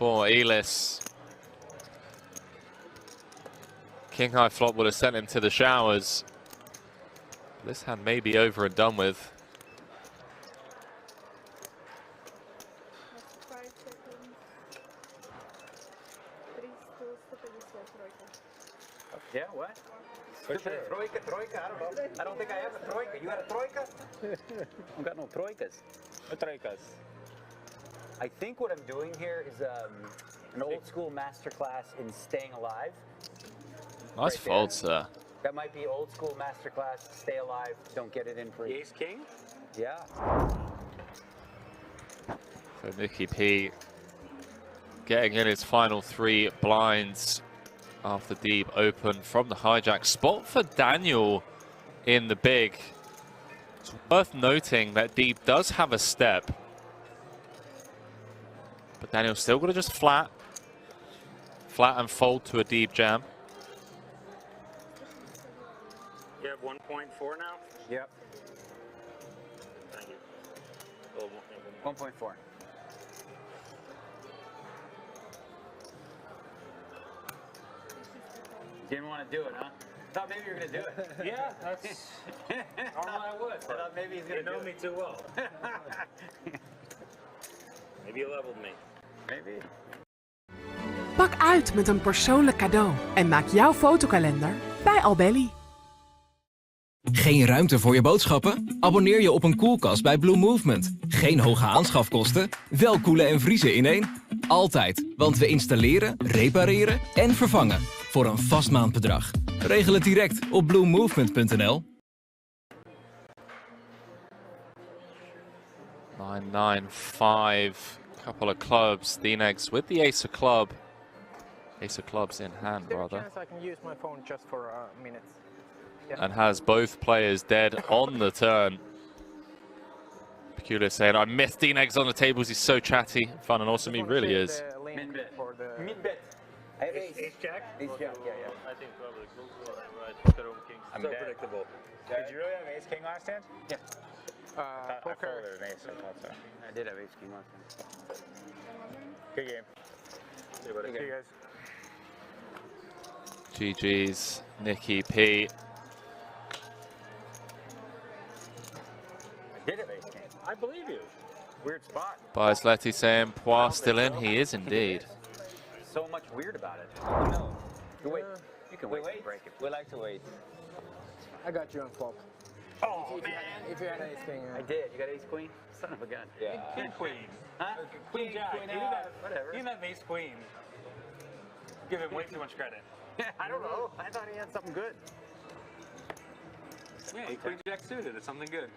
for Elis. King high flop would have sent him to the showers. This hand may be over and done with. Yeah, what? For sure. Troika, I don't know. I don't think I have a troika. You got a troika? I've got no troikas. No troikas. I think what I'm doing here is an old school masterclass in staying alive. Nice fold, sir. That might be old school masterclass, stay alive, don't get it in free. Ace king? Yeah. So Nicky P getting in his final 3 blinds after Deeb open from the hijack. Spot for Daniel in the big. It's worth noting that Deeb does have a step. But Daniel's still going to just flat and fold to a Deeb jam. You have 1.4 now? Yep. Thank you. 1.4. Didn't want to do it, huh? Thought maybe you were going to do it. Yeah, that's normally I would. I thought maybe he's going to do it. You know me too well. Maybe you leveled me. Maybe. Pak uit met een persoonlijk cadeau en maak jouw fotokalender bij Albelly. Geen ruimte voor je boodschappen? Abonneer je op een koelkast bij Blue Movement. Geen hoge aanschafkosten, wel koelen en vriezen in één. Altijd, want we installeren, repareren en vervangen. Voor een vast maandbedrag. Regel het direct op bluemovement.nl. 9-9-5. Couple of clubs. Dinex with the ace of club. Ace of clubs in hand, rather. I can use my phone just for a minute. Yeah. And has both players dead on the turn. Peculiar saying, I miss Dinex on the tables. He's so chatty, fun and awesome. He really is. Mid-bet. Mid-bet. I have ace. Ace jack? Ace jack, yeah. I think probably right. King. I'm So dead. predictable. Did you really have ace king last hand? Yeah. Poker. I folded an ace, I thought so. I did have ace king last time. Good game. See you, buddy. See you guys. GG's, Nicky P. I did have ace king. I believe you. Weird spot. Buys Letty saying, Poir still in. He is indeed. So much weird about it. Oh, no. You wait. You can wait to break it. We like to wait. I got you on flop. Oh, man. If you had ace king. I did. You got ace queen? Son of a gun. Yeah. King queen. Huh? Queen jack. Queen, You didn't have, whatever. you didn't have ace queen. Give him way too much credit. I don't know. I thought he had something good. Yeah, queen jack suited. It's something good.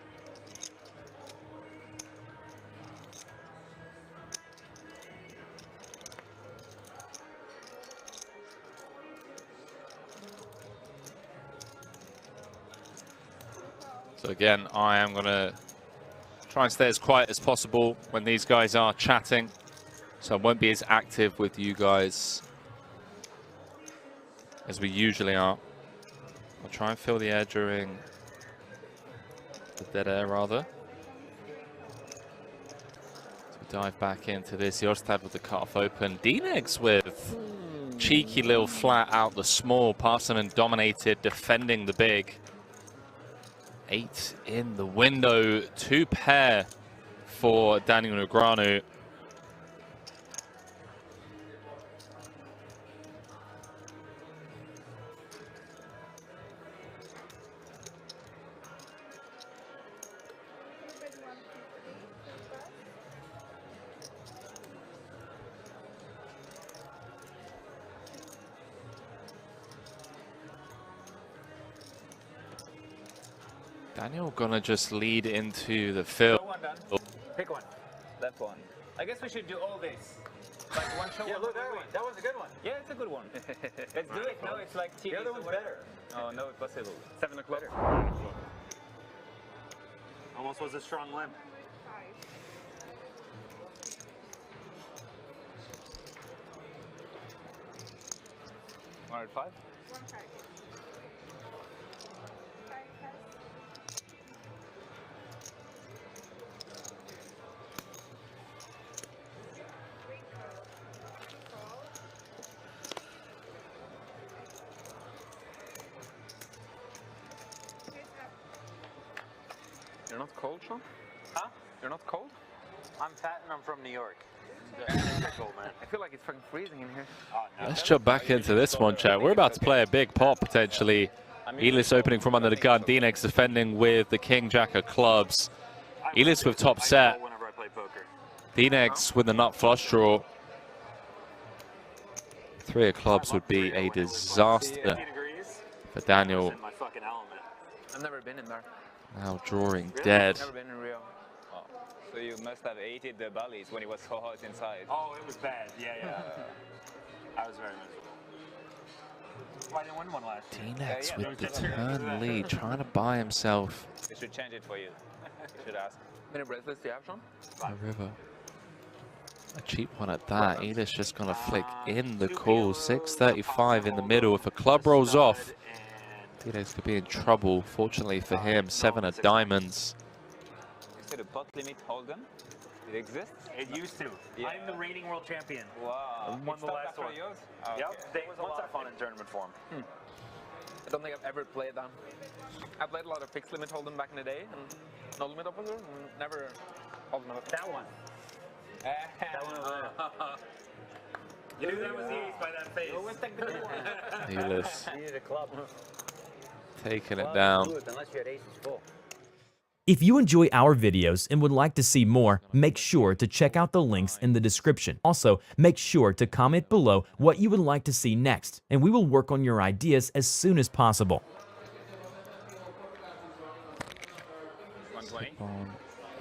So again, I am going to try and stay as quiet as possible when these guys are chatting. So I won't be as active with you guys as we usually are. I'll try and fill the air during the dead air, rather. So we dive back into this. Yostad with the cutoff open. Dinex with cheeky little flat out the small. Parsonen dominated, defending the big. 8 in the window, 2 pair for Daniel Negreanu. Daniel gonna just lead into the field. One done. Pick one. Left one. I guess we should do all this. Like one show. Yeah, look, that one's a good one. Yeah, it's a good one. Let's do it. No, it's like TV. The other one's better. Oh, no, it's possible. 7 o'clock. Almost was a strong limp. One at 5? not cold, Sean? Huh? You're not cold? I'm fat and I'm from New York. I feel like it's fucking freezing in here. Oh, no. Let's jump back into this one, chat. We're about to play a big pot, potentially. Elis opening from under the gun. Dnegs defending with the king jack of clubs. Elis with top set. Whenever I play poker. Dnegs with the nut flush draw. 3 of clubs would be a disaster for Daniel. In my fucking element. I've never been in there. Now drawing dead. Never been in Rio. Oh, so you must have hated the valleys when it was so hot inside. Oh, it was bad. Yeah, yeah. I was very miserable. Why didn't win one last year? Dnegs with the turn lead, trying to buy himself We should change it for you. You should ask. How many bracelets do you have, Sean? a river. A cheap one at that. Elis just gonna flick in the call. 635 in the middle. If a club rolls off, Dnegs could be in trouble. Fortunately for him, 7 of diamonds. Is it a pot limit hold'em? It exists? It used to. Yeah. I'm the reigning world champion. Wow. Won the last one. Yours? Yep. Once I found in tournament form. I don't think I've ever played that. I played a lot of fixed limit hold'em back in the day, and no limit officer, and never hold'em up. That one. That one over there. You knew that was the ace by that face. Elis You need a club. taking it down. Unless your ace is full. If you enjoy our videos and would like to see more, make sure to check out the links in the description. Also, make sure to comment below what you would like to see next, and we will work on your ideas as soon as possible. 120. On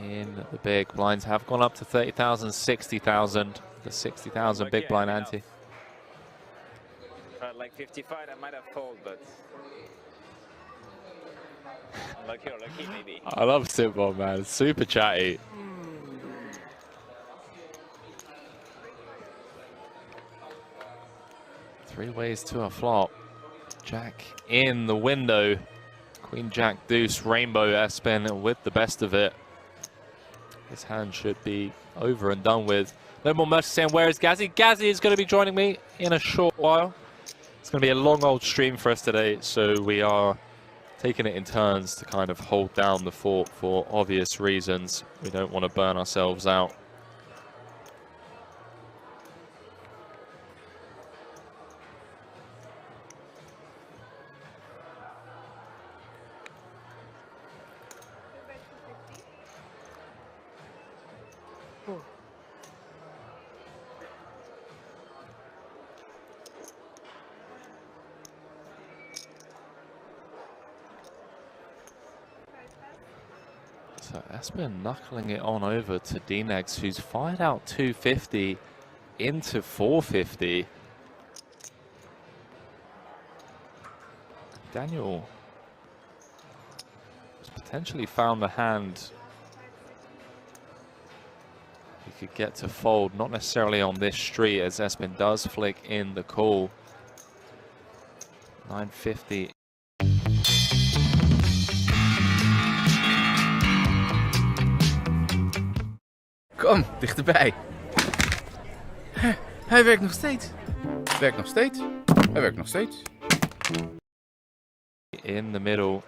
in the big blinds have gone up to 30,000, 60,000. The 60,000 big blind ante. Like 55, I might have fold, but lucky or lucky maybe. I love Simple, man. Super chatty. Three ways to a flop. Jack in the window. Queen, Jack, Deuce, Rainbow, Espen with the best of it. His hand should be over and done with. No more mercy saying, where is Gazzy? Gazzy is going to be joining me in a short while. It's going to be a long old stream for us today, so we are taking it in turns to kind of hold down the fort for obvious reasons. We don't want to burn ourselves out. So Espen knuckling it on over to Dnegs, who's fired out 250 into 450. Daniel has potentially found the hand he could get to fold, not necessarily on this street, as Espen does flick in the call. 950. Kom, dichterbij. Hij werkt nog steeds. Werkt nog steeds. Hij werkt nog steeds. In the middle.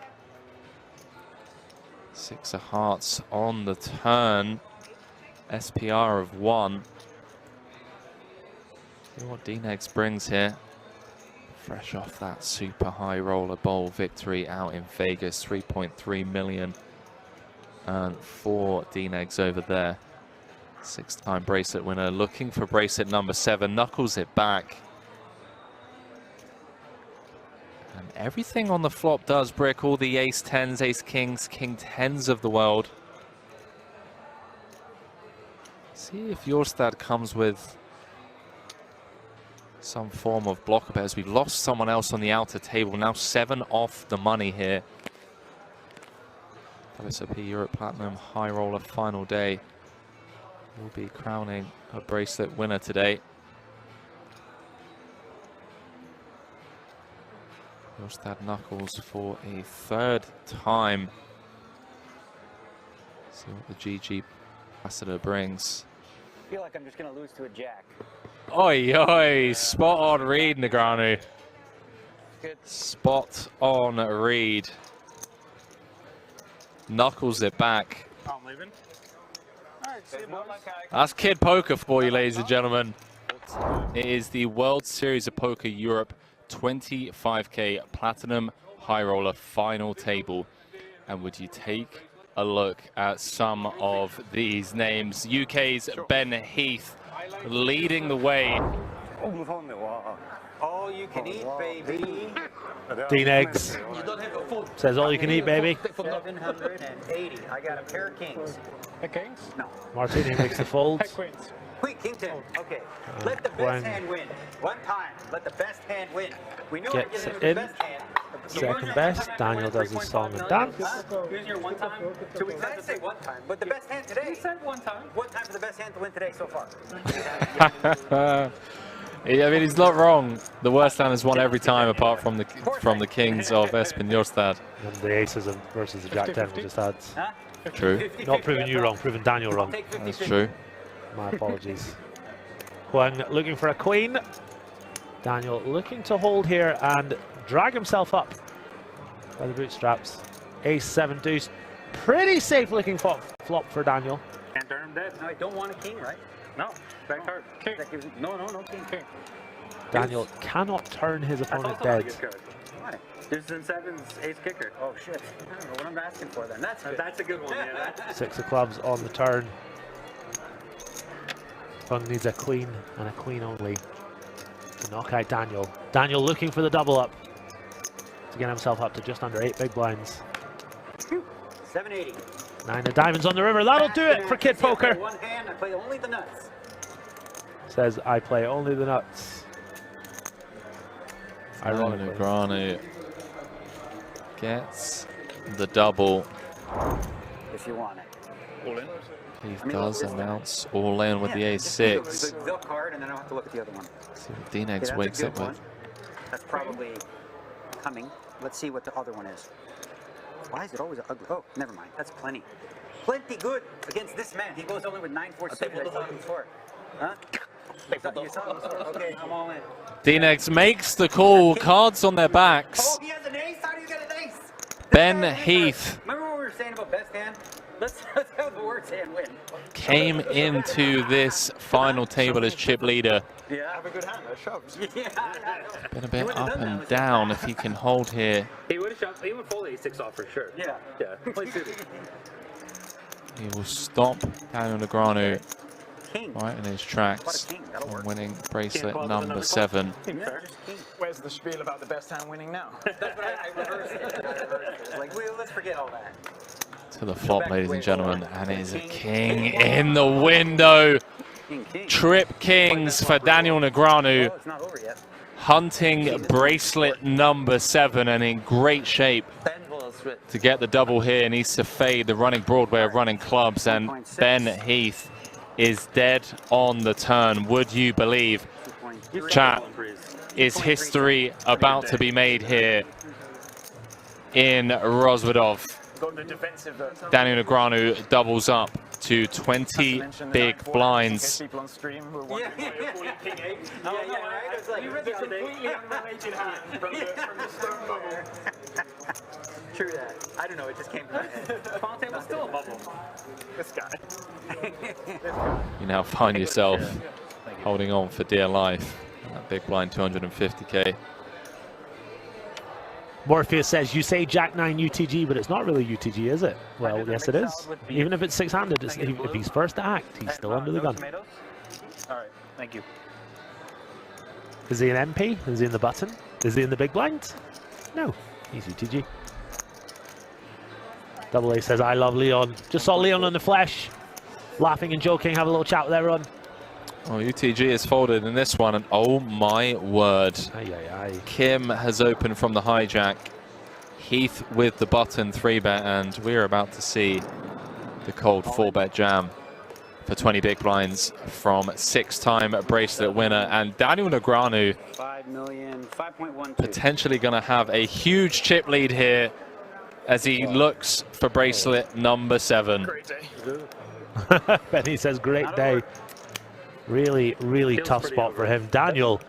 6 of hearts on the turn. SPR of 1. See what Dnegs brings here. Fresh off that super high roller bowl victory out in Vegas. 3.3 million. And 4 Dnegs over there. 6-time bracelet winner, looking for bracelet number 7, knuckles it back. And everything on the flop does brick, all the ace 10s, ace kings, king 10s of the world. See if Jorstad comes with some form of blocker pairs. We've lost someone else on the outer table, now 7 off the money here. WSOP Europe Platinum High Roller final day. Will be crowning a bracelet winner today. Jorstad knuckles for a 3rd time. See what the GG ambassador brings. I feel like I'm just going to lose to a jack. Oi, oi, spot on read, Negreanu. Good. Spot on read. knuckles it back. Oh, I'm leaving. Alright, see you, boys. That's Kid Poker for you, ladies and gentlemen. It is the World Series of Poker Europe 25K Platinum High Roller final table. And would you take a look at some of these names? UK's Ben Heath leading the way. All you can eat, baby. Dean Eggs says all you can eat, baby. 780. I got a pair of kings. Kings? No. Martini makes the folds. Queens. Queen, king 10. Okay. Let the best hand win. One time. Let the best hand win. We knew I'd Gets get it the in. best hand. Second best. Daniel does his song and dance. Here's your one time. So we did say one time, but the best hand today. You said one time. One time for the best hand to win today so far. Yeah, I mean, he's not wrong. The worst hand has won every time, apart from the kings of Espinostad. And the aces versus the Jack 10 we just had. Huh? True. Not proving you wrong, proving Daniel wrong. That's true. My apologies. Huang looking for a queen. Daniel looking to hold here and drag himself up by the bootstraps. Ace 7 deuce. Pretty safe looking flop for Daniel. Can't turn him dead. No, I don't want a king, right? No. Back card. King. No, king. Daniel cannot turn his That's opponent also not a dead. good card. Why? Deuces and sevens, ace kicker. Oh shit. I don't know what I'm asking for then. That's good. That's a good one, yeah. 6 of clubs on the turn. Huang needs a queen and a queen only to knock out Daniel. Daniel looking for the double up to get himself up to just under 8 big blinds. 780. 9 of diamonds on the river. That'll do it for Kid Poker. One hand, I play only the nuts. Says, I play only the nuts. Ironically. Negreanu gets the double. If you want it. All in. He does announce all in with the ace-6. The card, and then I'll have to look at the other one. See what Dean Eggs wakes up with. That's probably coming. Let's see what the other one is. Why is it always ugly? Oh, never mind. That's plenty. Plenty good against this man. He goes only with 9-4-6. I saw him before. Huh? You saw him before? Okay, I'm all in. Dean Eggs makes the call. Cards on their backs. Oh, he has an ace? How do you get an ace? Ben Heath Remember what we were saying about best hand? Let's have the worst hand win. came into this final table as chip leader. Yeah, have a good hand. That shoves. Yeah, Been a bit up and down if he can hold here. He would have shoved. He would fold ace-6 off for sure. Yeah. Yeah. Play suited. He will stop Daniel Negreanu King. right in his tracks from winning bracelet number 7. Where's the spiel about the best hand winning now? That's what I reversed it. Like, well, let's forget all that. To the flop, ladies and gentlemen, and it is a king in the window. Trip kings for Daniel Negreanu. It's not over yet. Hunting bracelet number 7 and in great shape to get the double here. Needs to fade the running Broadway of running clubs, and Ben Heath is dead on the turn. Would you believe? Chat, is history about to be made here in Rozvadov? Daniel Negreanu doubles up to 20 big blinds. True that. I don't know, it just came to my head. Final table's still a bubble. This guy. You now find yourself holding on for dear life. That big blind 250k. Morpheus says, you say Jack 9 UTG, but it's not really UTG, is it? Well, yes it is. Even if it's 6-handed, if he's first to act, he's still under the gun. All right, thank you. Is he an MP? Is he in the button? Is he in the big blind? No, he's UTG. Double A says, I love Leon. Just saw Leon in the flesh. Laughing and joking, have a little chat with everyone. Oh, UTG is folded in this one, and oh my word. Aye, aye, aye. Kim has opened from the hijack. Heath with the button 3-bet, and we're about to see the cold 4-bet jam for 20 big blinds from 6-time bracelet winner. And Daniel Negreanu 5,000,000, potentially going to have a huge chip lead here as he looks for bracelet number 7. Great day. Benny says, great day. Really, really tough spot for him. Daniel,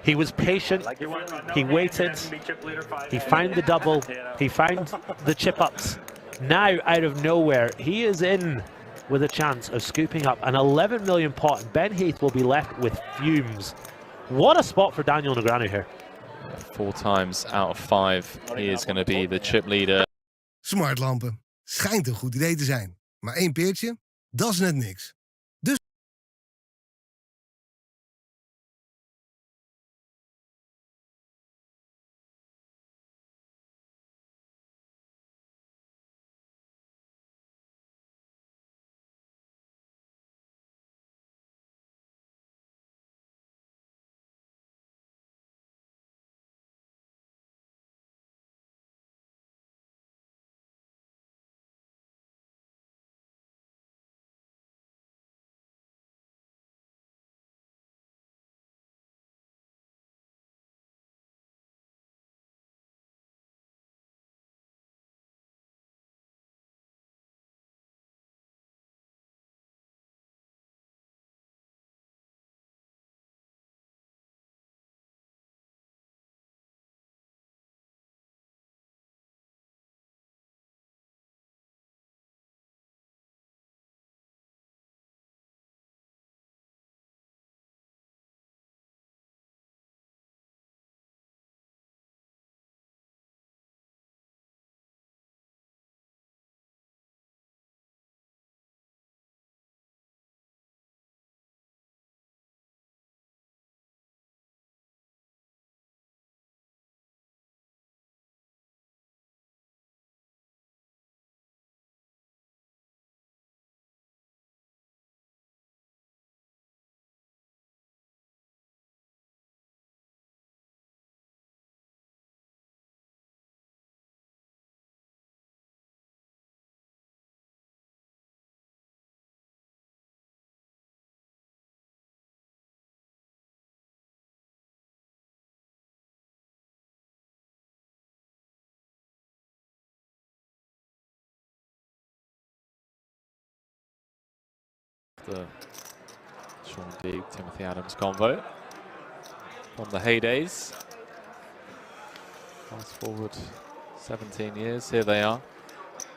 he was patient, he waited, he found the double, he found the chip ups, Now, out of nowhere, he is in with a chance of scooping up an 11 million pot, and Ben Heath will be left with fumes. What a spot for Daniel Negreanu here. 4 times out of 5, he is going to be the chip leader. Smartlampen. Schijnt een goed idee te zijn. Maar één peertje, dat is net niks. Dus... The Sean Deeb, Timothy Adams convo from the heydays. Fast forward 17 years, here they are,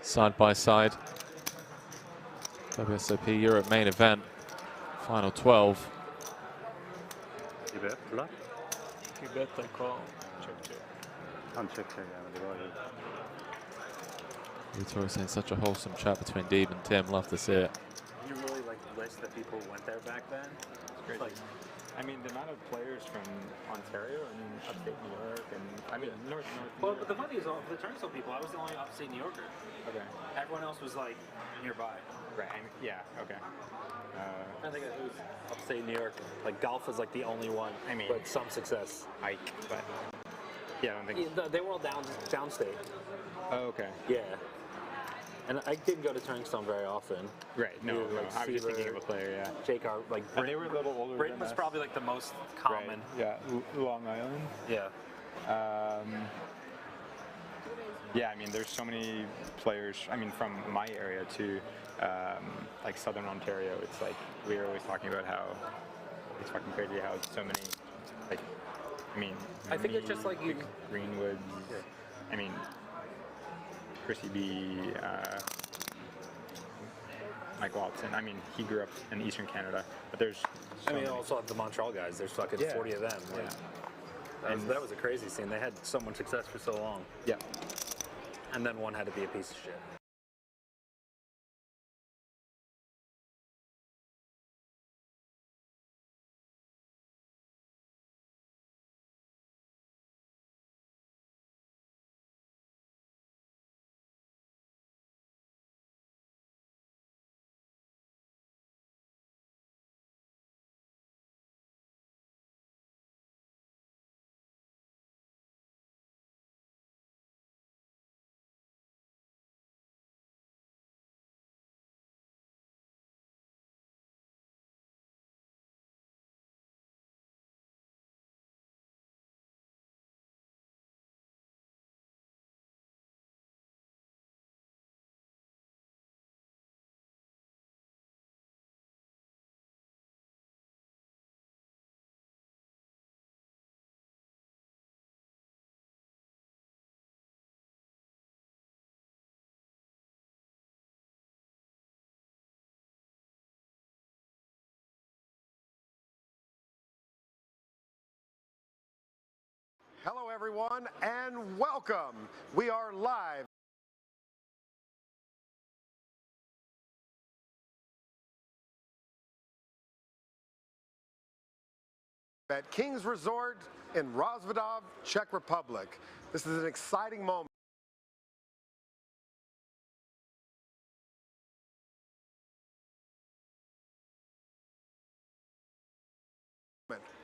side by side. WSOP Europe main event, final 12. You bet, bluff? You bet I call. Check. Check, yeah, det var ju. Victoria saying such a wholesome chat between Deeb and Tim, love to see it. You really like the list that people went there back then? It's great. Like, I mean, the amount of players from Ontario and upstate New York and I mean North. well, but the funny is, for the Turnstile people, I was the only upstate New Yorker. Okay. Everyone else was like nearby. Right. Yeah. Okay. I think it was upstate New York. Like golf was like the only one. I mean, but some success. Ike, but yeah, I don't think. Yeah, they were all downstate. Oh, okay. Yeah. And I didn't go to Turnstone very often. Right. No. Like I was just thinking of a player. Yeah. Jake, like and they were a little older. Britain than was us. probably like the most common. Right. Yeah. Long Island. Yeah. Yeah, I mean, there's so many players, I mean, from my area to, like, Southern Ontario. It's like, we were always talking about how it's fucking crazy how so many, like, I mean, I think it's just like you... Greenwoods, I mean, Chrissy B, Mike Watson. I mean, he grew up in Eastern Canada, but there's so I mean, many. also the Montreal guys, there's fucking 40 of them. Like, that was a crazy scene. They had so much success for so long. Yeah. And then one had to be a piece of shit. Hello, everyone, and welcome. We are live at King's Resort in Rozvadov, Czech Republic. This is an exciting moment.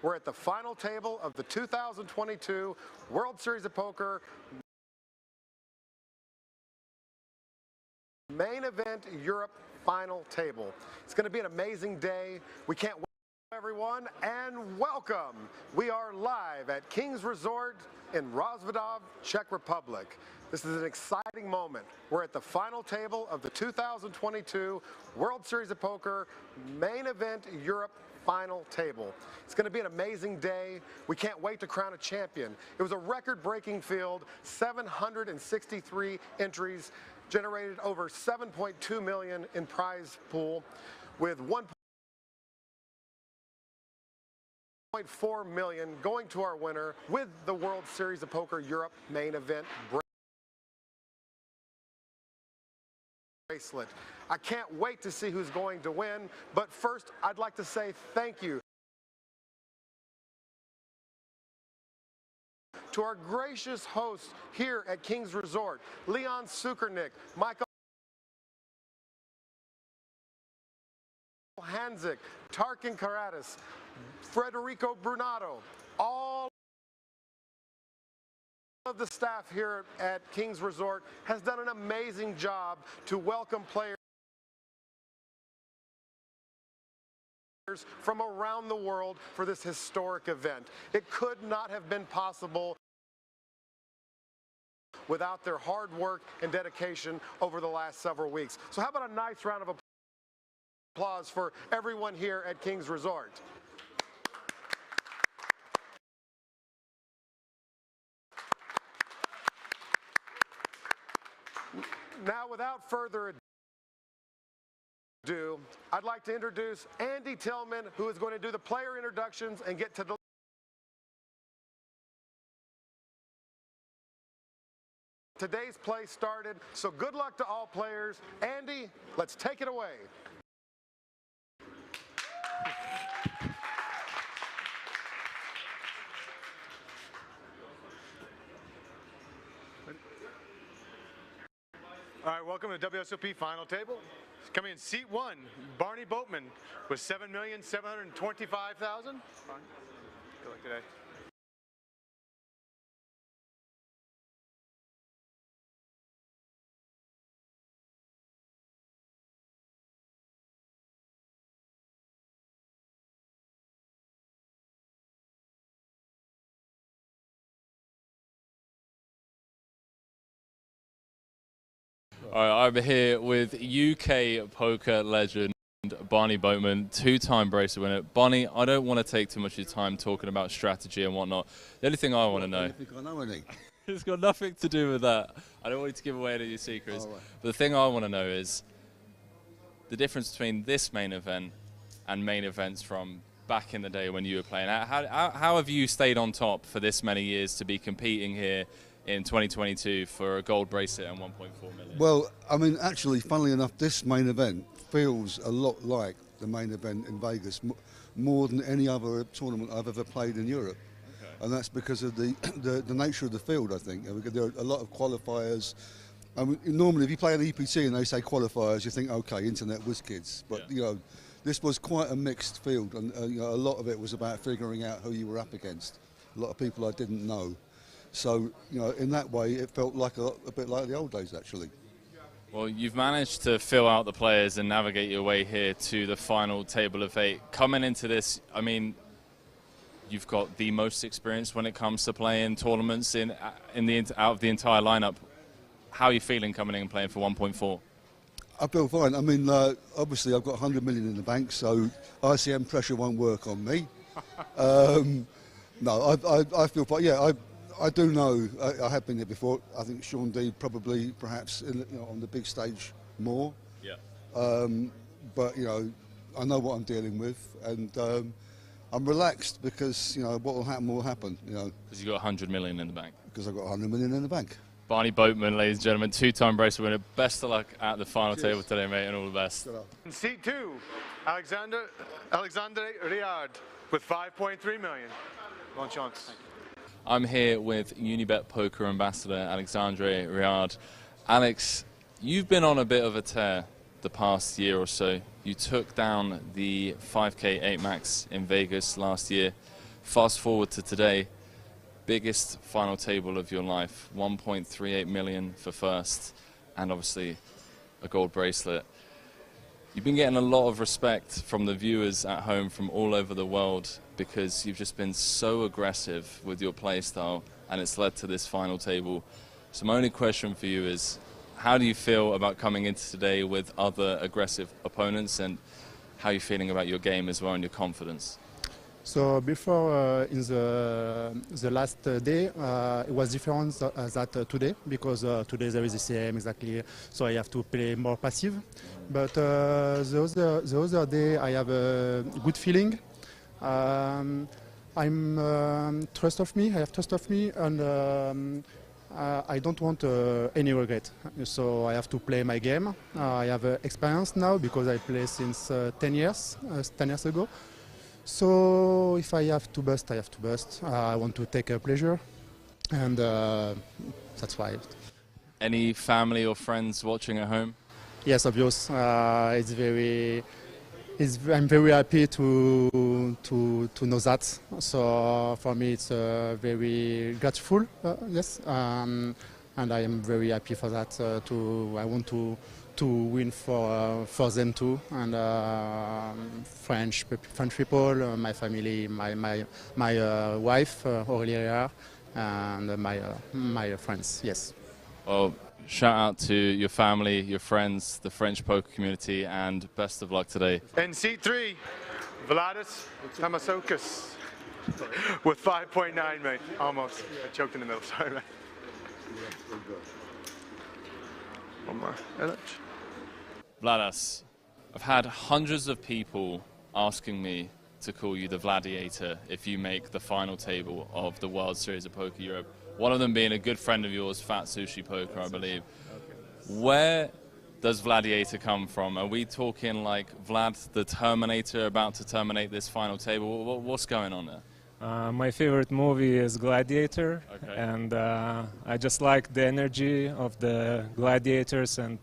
We're at the final table of the 2022 World Series of Poker main event Europe final table. It's going to be an amazing day. We can't wait, everyone, and welcome. We are live at King's Resort in Rozvadov, Czech Republic. This is an exciting moment. We're at the final table of the 2022 World Series of Poker main event Europe final table. It's going to be an amazing day. We can't wait to crown a champion. It was a record-breaking field, 763 entries, generated over 7.2 million in prize pool, with 1.4 million going to our winner with the World Series of Poker Europe main event bracelet. I can't wait to see who's going to win, but first I'd like to say thank you to our gracious hosts here at King's Resort, Leon Sukernick, Michael Hanzik, Tarkin Karatis, Federico Brunato, all of the staff here at King's Resort has done an amazing job to welcome players from around the world for this historic event. It could not have been possible without their hard work and dedication over the last several weeks. So how about a nice round of applause for everyone here at King's Resort? Now, without further ado, I'd like to introduce Andy Tillman, who is going to do the player introductions and get to the today's play started. So good luck to all players. Andy, let's take it away. All right, welcome to the WSOP final table. Coming in seat 1, Barney Boatman with 7,725,000. Good luck today. All right, I'm here with UK poker legend Barney Boatman, two-time bracelet winner. Barney, I don't want to take too much of your time talking about strategy and whatnot. The only thing I want to know, it's got nothing to do with that. I don't want you to give away any of your secrets. Right. But the thing I want to know is the difference between this main event and main events from back in the day when you were playing. How have you stayed on top for this many years to be competing here in 2022 for a gold bracelet and 1.4 million? Well, I mean, actually, funnily enough, this main event feels a lot like the main event in Vegas, more than any other tournament I've ever played in Europe. Okay. And that's because of the nature of the field, I think. There are a lot of qualifiers. I mean, normally, if you play an EPT and they say qualifiers, you think, okay, internet whiz kids. But, you know, this was quite a mixed field, and you know, a lot of it was about figuring out who you were up against. A lot of people I didn't know. So, you know, in that way, it felt like a bit like the old days, actually. Well, you've managed to fill out the players and navigate your way here to the final table of 8. Coming into this, I mean, you've got the most experience when it comes to playing tournaments out of the entire lineup. How are you feeling coming in and playing for 1.4? I feel fine. I mean, obviously, I've got 100 million in the bank, so ICM pressure won't work on me. No, I feel fine. Yeah, I do know, I have been here before. I think Sean Deeb probably, perhaps, on the big stage more. Yeah. But, you know, I know what I'm dealing with, and I'm relaxed because, you know, what will happen will happen, you know. Because you got 100 million in the bank. Because I've got 100 million in the bank. Barney Boatman, ladies and gentlemen, two-time bracelet winner. Best of luck at the final table today, mate, and all the best. In seat 2, Alexandre Riard with 5.3 million. Bon chance. I'm here with Unibet Poker Ambassador Alexandre Riard. Alex, you've been on a bit of a tear the past year or so. You took down the 5K 8 Max in Vegas last year. Fast forward to today, biggest final table of your life, 1.38 million for first, and obviously a gold bracelet. You've been getting a lot of respect from the viewers at home from all over the world because you've just been so aggressive with your play style, and it's led to this final table. So my only question for you is, how do you feel about coming into today with other aggressive opponents, and how are you feeling about your game as well and your confidence? So before in the last day, it was different that today, because today there is the same exactly, so I have to play more passive. But the other day I have a good feeling. I have trust of me, and I don't want any regret. So I have to play my game. I have experience now because I play since 10 years ago. So if I have to bust, I have to bust. I want to take a pleasure, and that's why. Any family or friends watching at home? Yes, obvious. I'm very happy to know that. So for me, it's very grateful. Yes, and I am very happy for that. I want to win for them too, and French people, my family, my wife Aurélia, and my friends. Yes. Well, shout out to your family, your friends, the French poker community, and best of luck today. In seat 3, Vladis Tamasokis with 5.9 million. Almost. I choked in the middle. Sorry, man. One more. Vladas, I've had hundreds of people asking me to call you the Vladiator if you make the final table of the World Series of Poker Europe. One of them being a good friend of yours, Fat Sushi Poker, I believe. Where does Vladiator come from? Are we talking like Vlad the Terminator about to terminate this final table? What's going on there? My favorite movie is Gladiator, okay. And I just like the energy of the gladiators, and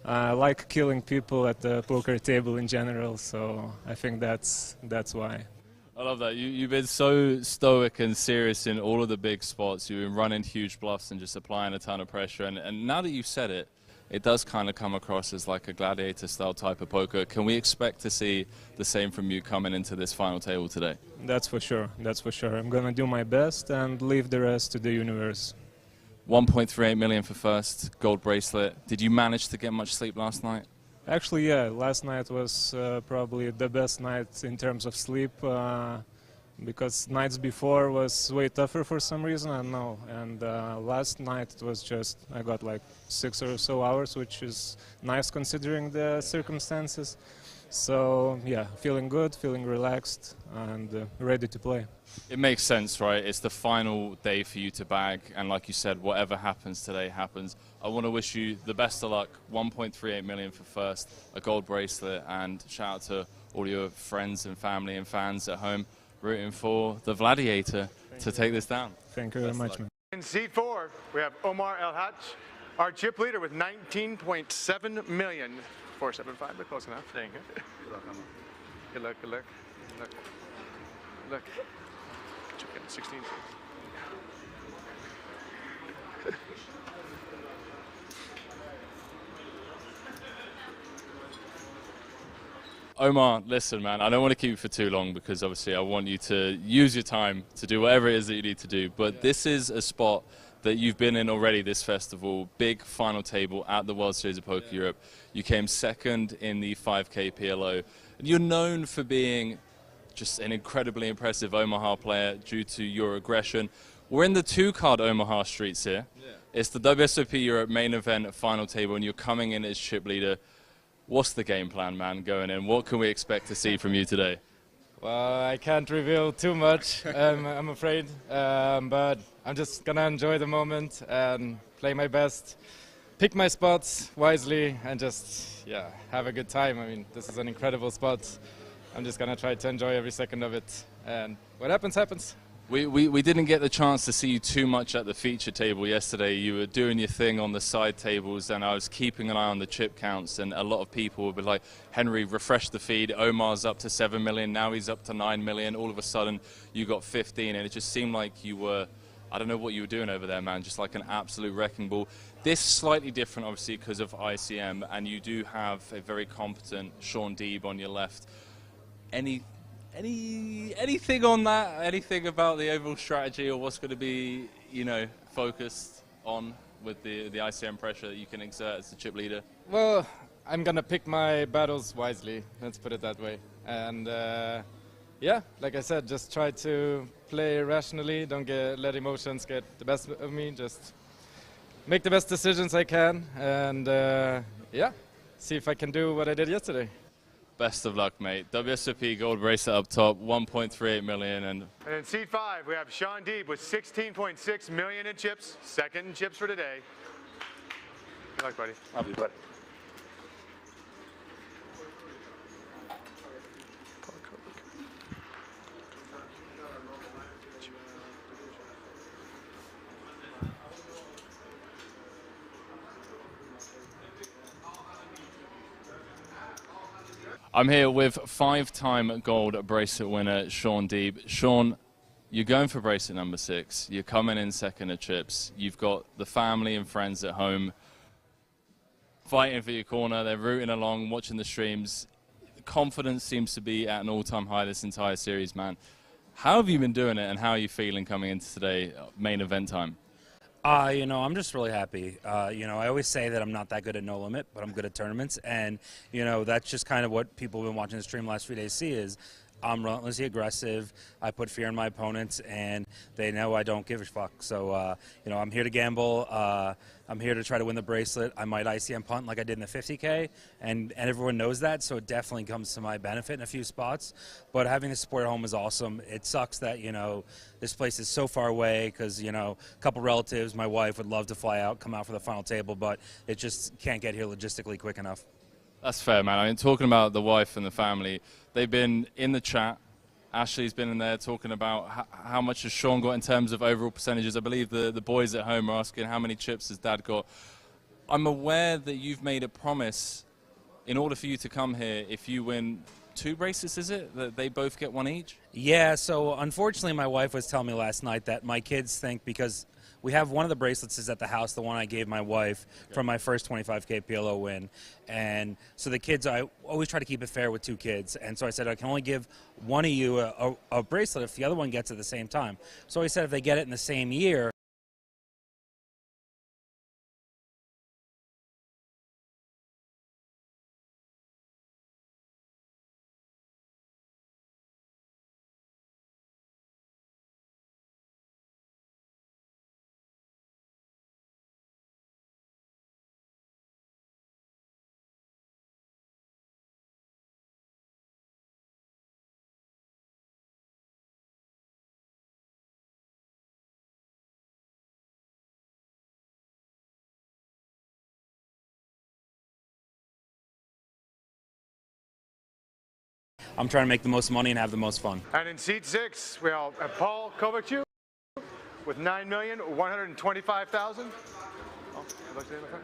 I like killing people at the poker table in general, so I think that's why. I love that. You've been so stoic and serious in all of the big spots. You've been running huge bluffs and just applying a ton of pressure. And now that you've said it, it does kind of come across as like a gladiator-style type of poker. Can we expect to see the same from you coming into this final table today? That's for sure. That's for sure. I'm going to do my best and leave the rest to the universe. 1.38 million for first, gold bracelet. Did you manage to get much sleep last night? Actually, yeah, last night was probably the best night in terms of sleep, because nights before was way tougher for some reason, I don't know. And last night it was just, I got like 6 or so hours, which is nice considering the circumstances. So yeah, feeling good, feeling relaxed, and ready to play. It makes sense, right? It's the final day for you to bag, and like you said, whatever happens today happens. I want to wish you the best of luck. 1.38 million for first, a gold bracelet, and shout out to all your friends and family and fans at home rooting for the Vladiator to take this down. Thank you very much, man. In seat 4, we have Omar El Hatch, our chip leader with 19.7 million. 475, but close enough. Thank you. Good luck, good luck. Good luck. Good luck. Chicken 16. Omar, listen, man, I don't want to keep you for too long because obviously I want you to use your time to do whatever it is that you need to do. But this is a spot that you've been in already this festival, big final table at the World Series of Poker Europe. You came second in the 5K PLO. And you're known for being just an incredibly impressive Omaha player due to your aggression. We're in the 2-card Omaha streets here. It's the WSOP Europe main event final table, and you're coming in as chip leader. What's the game plan, man, going in? What can we expect to see from you today? Well, I can't reveal too much, I'm afraid, but I'm just gonna enjoy the moment and play my best, pick my spots wisely, and just, yeah, have a good time. I mean, this is an incredible spot. I'm just gonna try to enjoy every second of it, and what happens, happens. We didn't get the chance to see you too much at the feature table yesterday. You were doing your thing on the side tables, and I was keeping an eye on the chip counts, and a lot of people would be like, Henry, refresh the feed, Omar's up to 7 million, now he's up to 9 million, all of a sudden you got 15, and it just seemed like you were, I don't know what you were doing over there, man, just like an absolute wrecking ball. This slightly different, obviously, because of ICM, and you do have a very competent Sean Deeb on your left. Anything on that? Anything about the overall strategy or what's going to be, you know, focused on with the ICM pressure that you can exert as the chip leader? Well, I'm gonna pick my battles wisely, let's put it that way. And yeah, like I said, just try to play rationally, don't let emotions get the best of me, just make the best decisions I can, and yeah, see if I can do what I did yesterday. Best of luck, mate. WSOP gold bracelet up top, 1.38 million. And in seat 5, we have Sean Deeb with 16.6 million in chips. Second in chips for today. Good luck, buddy. Love you, buddy. I'm here with 5-time gold bracelet winner Sean Deeb. Sean, you're going for bracelet number 6. You're coming in second at chips. You've got the family and friends at home fighting for your corner. They're rooting along, watching the streams. Confidence seems to be at an all-time high this entire series, man. How have you been doing it, and how are you feeling coming into today, main event time? You know, I'm just really happy. You know, I always say that I'm not that good at No Limit, but I'm good at tournaments. And, you know, that's just kind of what people have been watching the stream the last few days see is I'm relentlessly aggressive. I put fear in my opponents, and they know I don't give a fuck. So, you know, I'm here to gamble. I'm here to try to win the bracelet. I might ICM punt like I did in the 50K, and everyone knows that, so it definitely comes to my benefit in a few spots. But having the support at home is awesome. It sucks that, you know, this place is so far away because, you know, a couple relatives, my wife would love to fly out, come out for the final table, but it just can't get here logistically quick enough. That's fair, man. I mean, talking about the wife and the family, they've been in the chat. Ashley's been in there talking about how much has Sean got in terms of overall percentages. I believe the boys at home are asking how many chips has Dad got. I'm aware that you've made a promise in order for you to come here. If you win 2 bracelets, is it? That they both get 1 each? Yeah, so unfortunately my wife was telling me last night that my kids think because we have one of the bracelets is at the house, the one I gave my wife from my first 25K PLO win. And so the kids, I always try to keep it fair with 2 kids. And so I said, I can only give one of you a bracelet if the other one gets it at the same time. So I said, if they get it in the same year, I'm trying to make the most money and have the most fun. And in seat 6, we have Paul Cavacho with 9,125,000. Oh, look there, my friend.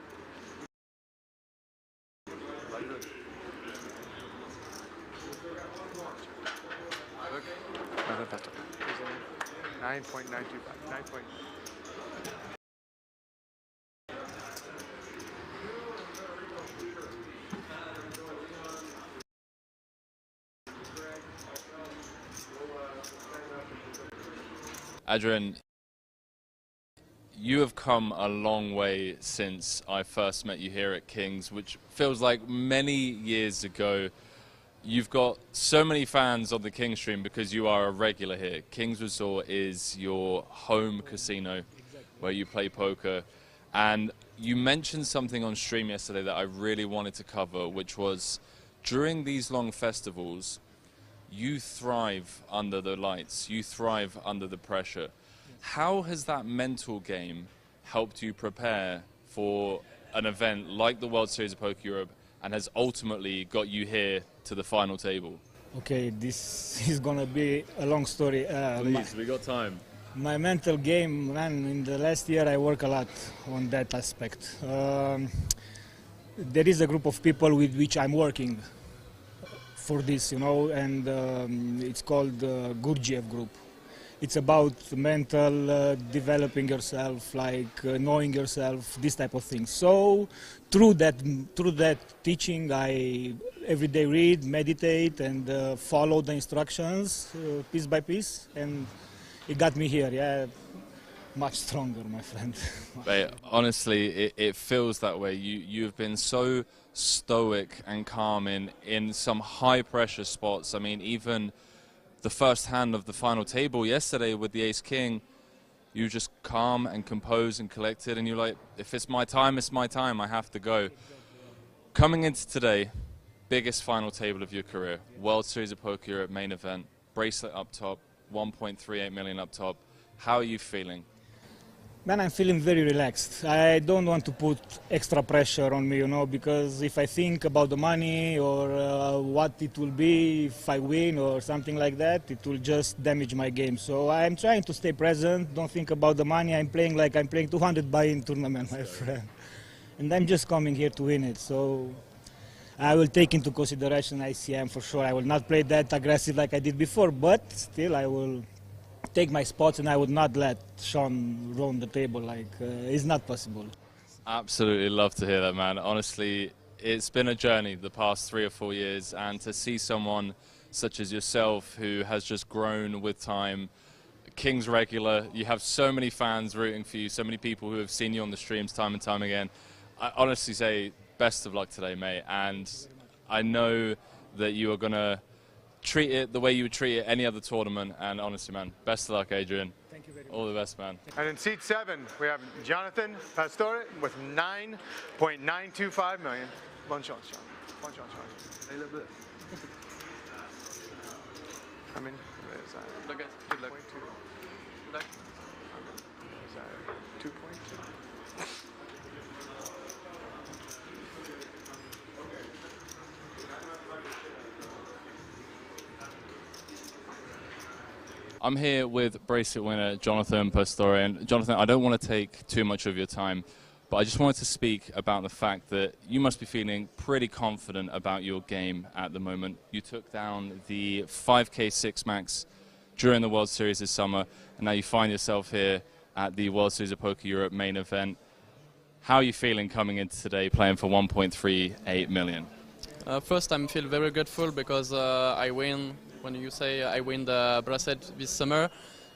9.925. Adrian, you have come a long way since I first met you here at Kings, which feels like many years ago. You've got so many fans on the Kings stream because you are a regular here. Kings Resort is your home casino where you play poker. And you mentioned something on stream yesterday that I really wanted to cover, which was during these long festivals, you thrive under the lights, you thrive under the pressure. How has that mental game helped you prepare for an event like the World Series of Poker Europe and has ultimately got you here to the final table? Okay, this is gonna be a long story. Please, we got time. My mental game, man, in the last year I work a lot on that aspect. There is a group of people with which I'm working for this, you know, and it's called Gurdjieff Group. It's about mental developing yourself, like knowing yourself, this type of thing. So through that teaching, I every day read, meditate, and follow the instructions piece by piece, and it got me here. Yeah, much stronger, my friend. But honestly, it feels that way. You've been so stoic and calm in some high pressure spots. I mean, even the first hand of the final table yesterday with the ace king, you just calm and composed and collected, and you're like, if it's my time, it's my time, I have to go. Coming into today, biggest final table of your career, World Series of Poker Europe main event, bracelet up top, 1.38 million up top. How are you feeling? Man, I'm feeling very relaxed. I don't want to put extra pressure on me, you know, because if I think about the money or what it will be if I win or something like that, it will just damage my game. So I'm trying to stay present, don't think about the money. I'm playing like I'm playing 200 buy-in tournament, my friend. And I'm just coming here to win it. So I will take into consideration ICM for sure. I will not play that aggressive like I did before, but still I will take my spots, and I would not let Sean roam the table. Like it's not possible. Absolutely love to hear that, man. Honestly, it's been a journey the past 3 or 4 years, and to see someone such as yourself who has just grown with time, King's regular, you have so many fans rooting for you, so many people who have seen you on the streams time and time again. I honestly say best of luck today, mate, and I know that you are going to treat it the way you would treat it any other tournament, and honestly, man, best of luck, Adrian. Thank you very much. All the best, man. And in seat 7, we have Jonathan Pastore with 9.925 million. Bonne chance, Sean. Bonne chance, Sean. A little bit. I mean, Good luck, guys. Good luck. Good luck. 2.2. I'm here with bracelet winner Jonathan Pastore. And Jonathan, I don't want to take too much of your time, but I just wanted to speak about the fact that you must be feeling pretty confident about your game at the moment. You took down the 5K 6 max during the World Series this summer, and now you find yourself here at the World Series of Poker Europe main event. How are you feeling coming into today playing for 1.38 million? First, I feel very grateful because I win. When you say I win the bracelet this summer,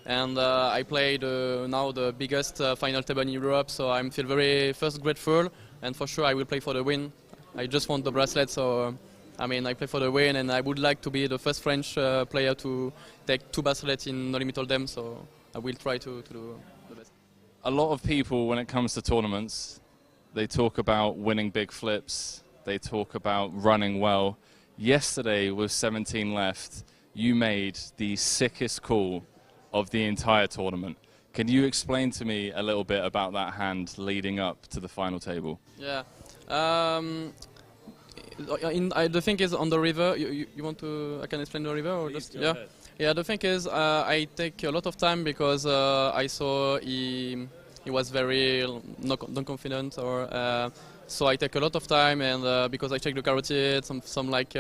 and I played now the biggest final table in Europe, so I feel very first grateful, and for sure I will play for the win. I just want the bracelet, so I mean I play for the win, and I would like to be the first French player to take 2 bracelets in No Limit Hold'em, so I will try to do the best. A lot of people, when it comes to tournaments, they talk about winning big flips, they talk about running well. Yesterday, with 17 left, you made the sickest call of the entire tournament. Can you explain to me a little bit about that hand leading up to the final table? Yeah. The thing is, on the river, you want to, I can explain the river? Or just, yeah. Ahead. Yeah, the thing is, I take a lot of time because I saw he was very not confident, or so I take a lot of time, and because I check the carotid, some like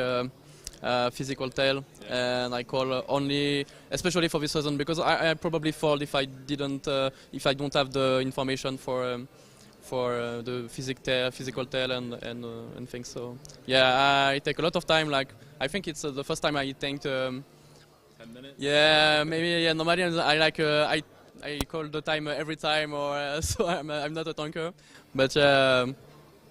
physical tell, and I call only, especially for this reason, because I probably fold if I didn't, if I don't have the information for the physical tell and things. So yeah, I take a lot of time. Like I think it's the first time I think. 10 minutes. Yeah, maybe. Yeah, normally I like I call the time every time, or so I'm not a tanker, but.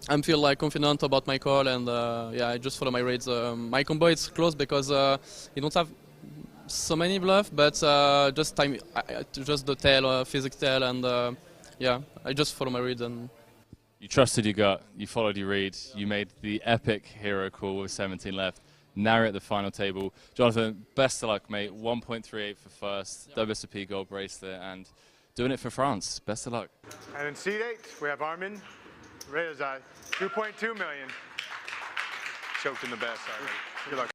I feel like confident about my call, and yeah, I just follow my reads. My combo is close because you don't have so many bluffs, but just time, just the tail, physics tail, and yeah, I just follow my reads. And you trusted your gut, you followed your read, you made the epic hero call with 17 left. narrow at the final table. Jonathan, best of luck, mate. 1.38 for first, WSOP gold bracelet, and doing it for France. Best of luck. And in seed 8, we have Armin Rezai, 2.2 million. Choked in the best already. Good luck.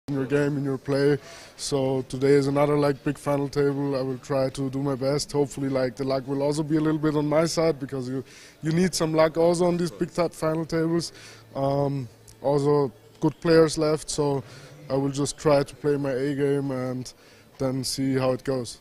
In your game, in your play. So today is another like big final table. I will try to do my best. Hopefully like the luck will also be a little bit on my side, because you need some luck also on these big final tables. Also good players left, so I will just try to play my A game and then see how it goes.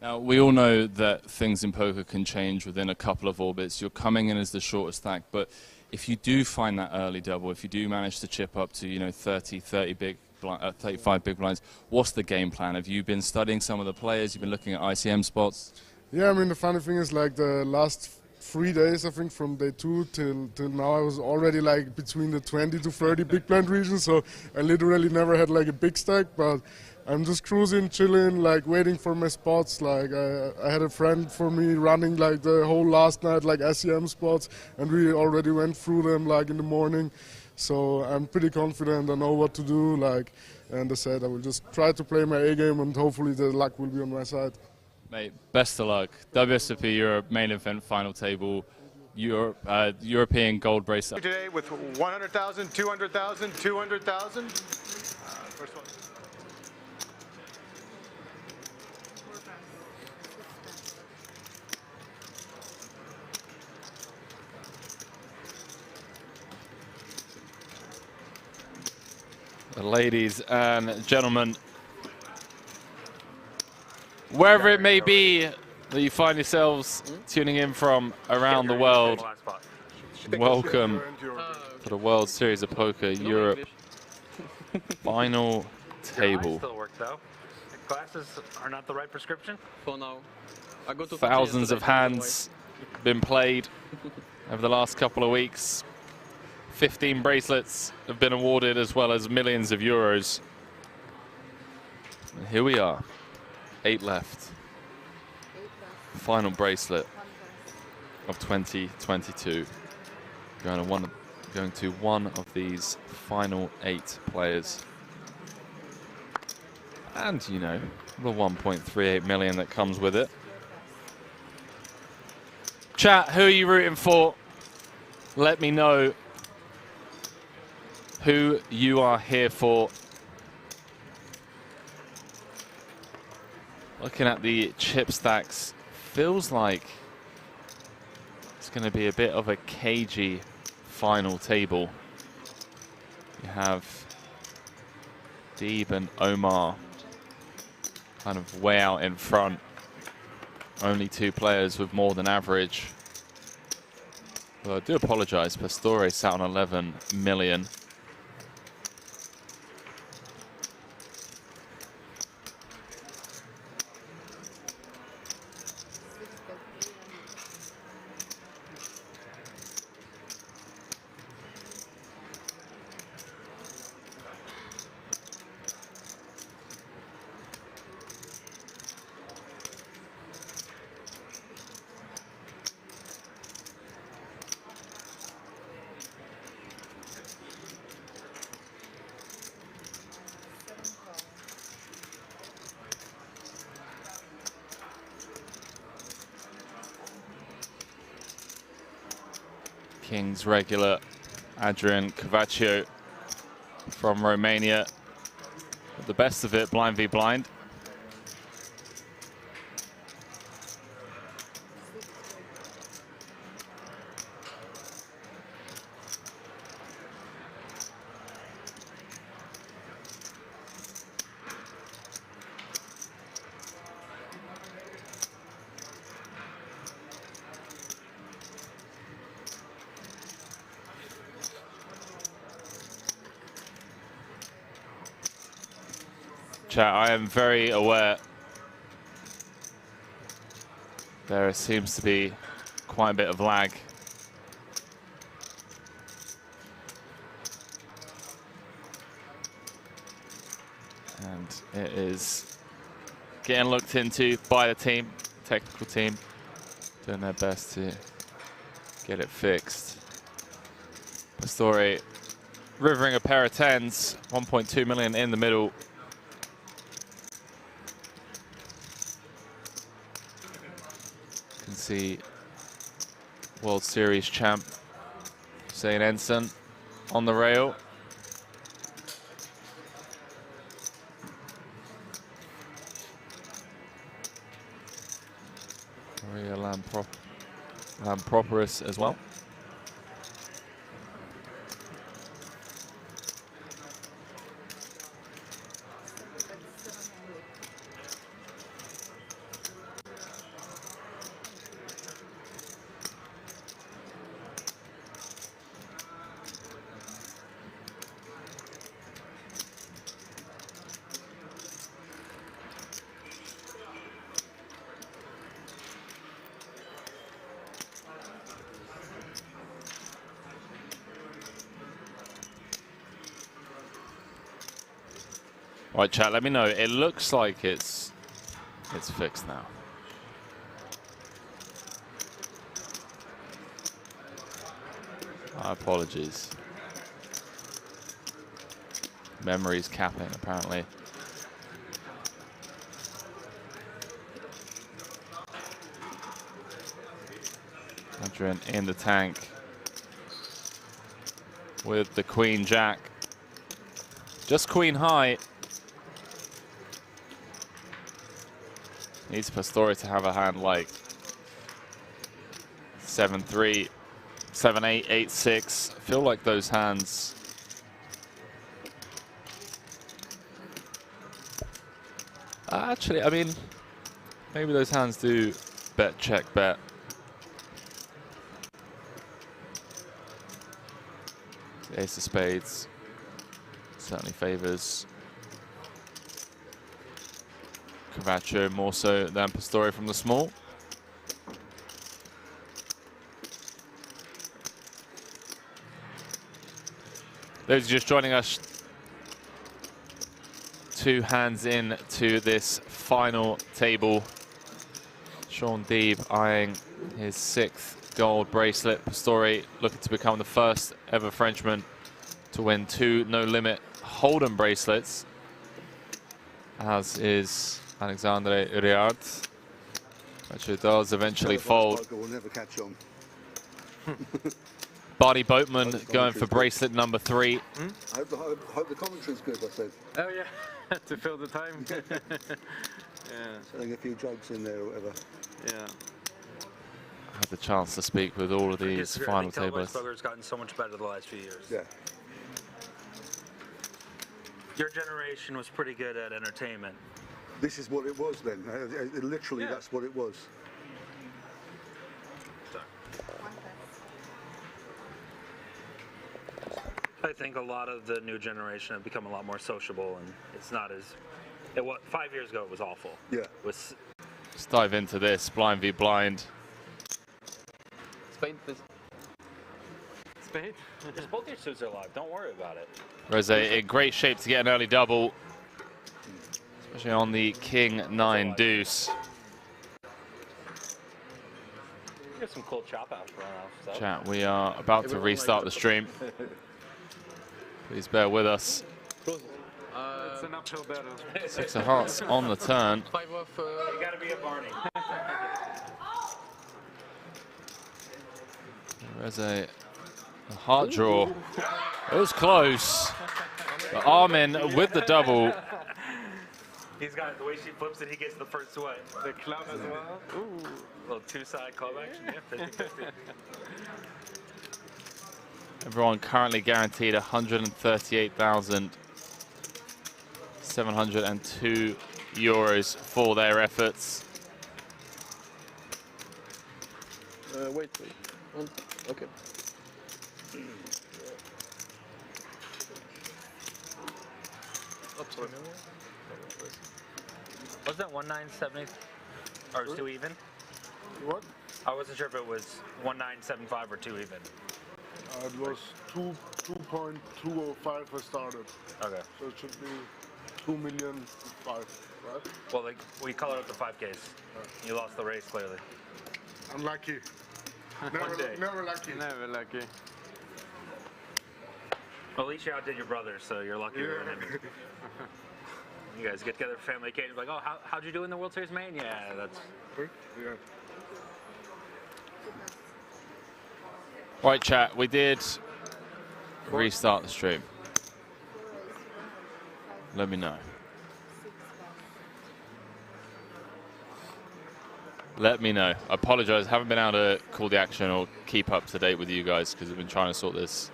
Now, we all know that things in poker can change within a couple of orbits. You're coming in as the shortest stack, but if you do find that early double, if you do manage to chip up to 35 big blinds, what's the game plan? Have you been studying some of the players? You've been looking at ICM spots? Yeah, I mean, the funny thing is, like, the last 3 days, I think, from day 2 till now, I was already like between the 20 to 30 big blind region, so I literally never had like a big stack, but I'm just cruising, chilling, like waiting for my spots. Like I had a friend for me running like the whole last night, like ICM spots, and we already went through them like in the morning. So I'm pretty confident. I know what to do. Like, and I said I will just try to play my A game, and hopefully the luck will be on my side. Mate, best of luck. WSOP Europe main event final table. European gold bracelet. Today with 100,000, 200,000, 200,000. First one. Ladies and gentlemen, wherever it may be that you find yourselves tuning in from around the world, welcome to the World Series of Poker Europe final table. Still work though. Glasses are not the right prescription. For now. I go to Thousands of hands been played over the last couple of weeks. 15 bracelets have been awarded, as well as millions of euros. And here we are, 8 left. Final bracelet of 2022. Going to one of these final 8 players. And, you know, the 1.38 million that comes with it. Chat, who are you rooting for? Let me know who you are here for. Looking at the chip stacks, feels like it's going to be a bit of a cagey final table. You have Deeb and Omar kind of way out in front. Only 2 players with more than average. Well, I do apologize, Pastore sat on 11 million. Kings regular Adrian Cavacho from Romania. The best of it, blind v blind. Chat, I am very aware there seems to be quite a bit of lag. And it is getting looked into by the team, technical team, doing their best to get it fixed. Pastore rivering a pair of 10s, 1.2 million in the middle. You can see World Series champ St. Ensign on the rail. Maria Lamproporis as well. Right, chat, let me know. It looks like it's fixed now. My apologies. Memory's capping, apparently. Adrian in the tank with the Queen Jack. Just Queen high. Needs Pastore to have a hand like 7-3, 7-8, 8-6. I feel like those hands actually, I mean, maybe those hands do bet, check, bet. The Ace of Spades certainly favors Cavacho more so than Pastore from the small. Those just joining us, 2 hands in to this final table. Sean Deeb eyeing his 6th gold bracelet. Pastore looking to become the first ever Frenchman to win 2 no-limit Hold'em bracelets, as is Alexandre Riard, which it does eventually fold. We'll never catch on. Barney Boatman going for bracelet number 3. I hope the commentary's good, I said. Oh yeah, to fill the time. Yeah. Selling a few jokes in there or whatever. Yeah. I had the chance to speak with all of these final tablers. Poker's gotten so much better the last few years. Yeah. Your generation was pretty good at entertainment. This is what it was then. Literally, that's what it was. I think a lot of the new generation have become a lot more sociable, and it's not as. It was 5 years ago. It was awful. Yeah. Let's dive into this blind v blind. Spade, please. Spade. Just both your suits are live. Don't worry about it. Rezai in great shape to get an early double, especially on the King 9 deuce. Get some cool chop out for us. So. Chat, we are about to restart the stream. Please bear with us. It's an uphill battle. 6 of hearts on the turn. 5 off. You gotta be a Barney. Rezai, a heart draw. It was close. But Armin with the double. He's got the way she flips it, he gets the first sweat. The club as well. Ooh. Little 2-side club action. Yeah, 50-50. Everyone currently guaranteed 138,702 euros for their efforts. Wait, please. Okay. Up to 1 million. Was that 1970 or 2 even? What? I wasn't sure if it was 1975 or 2 even. It was 2.205 I started. Okay. So it should be 2,000,005, right? Well, like, we colored up the 5Ks. You lost the race clearly. Unlucky. One day. Never lucky. Never lucky. Well, at least you outdid your brother, so you're lucky to win him. You guys get together for family occasions, like, oh, how'd you do in the World Series, man? Yeah, that's. Yeah. Right, chat, we did restart the stream. Let me know. Let me know. I apologize, haven't been able to call the action or keep up to date with you guys because I've been trying to sort this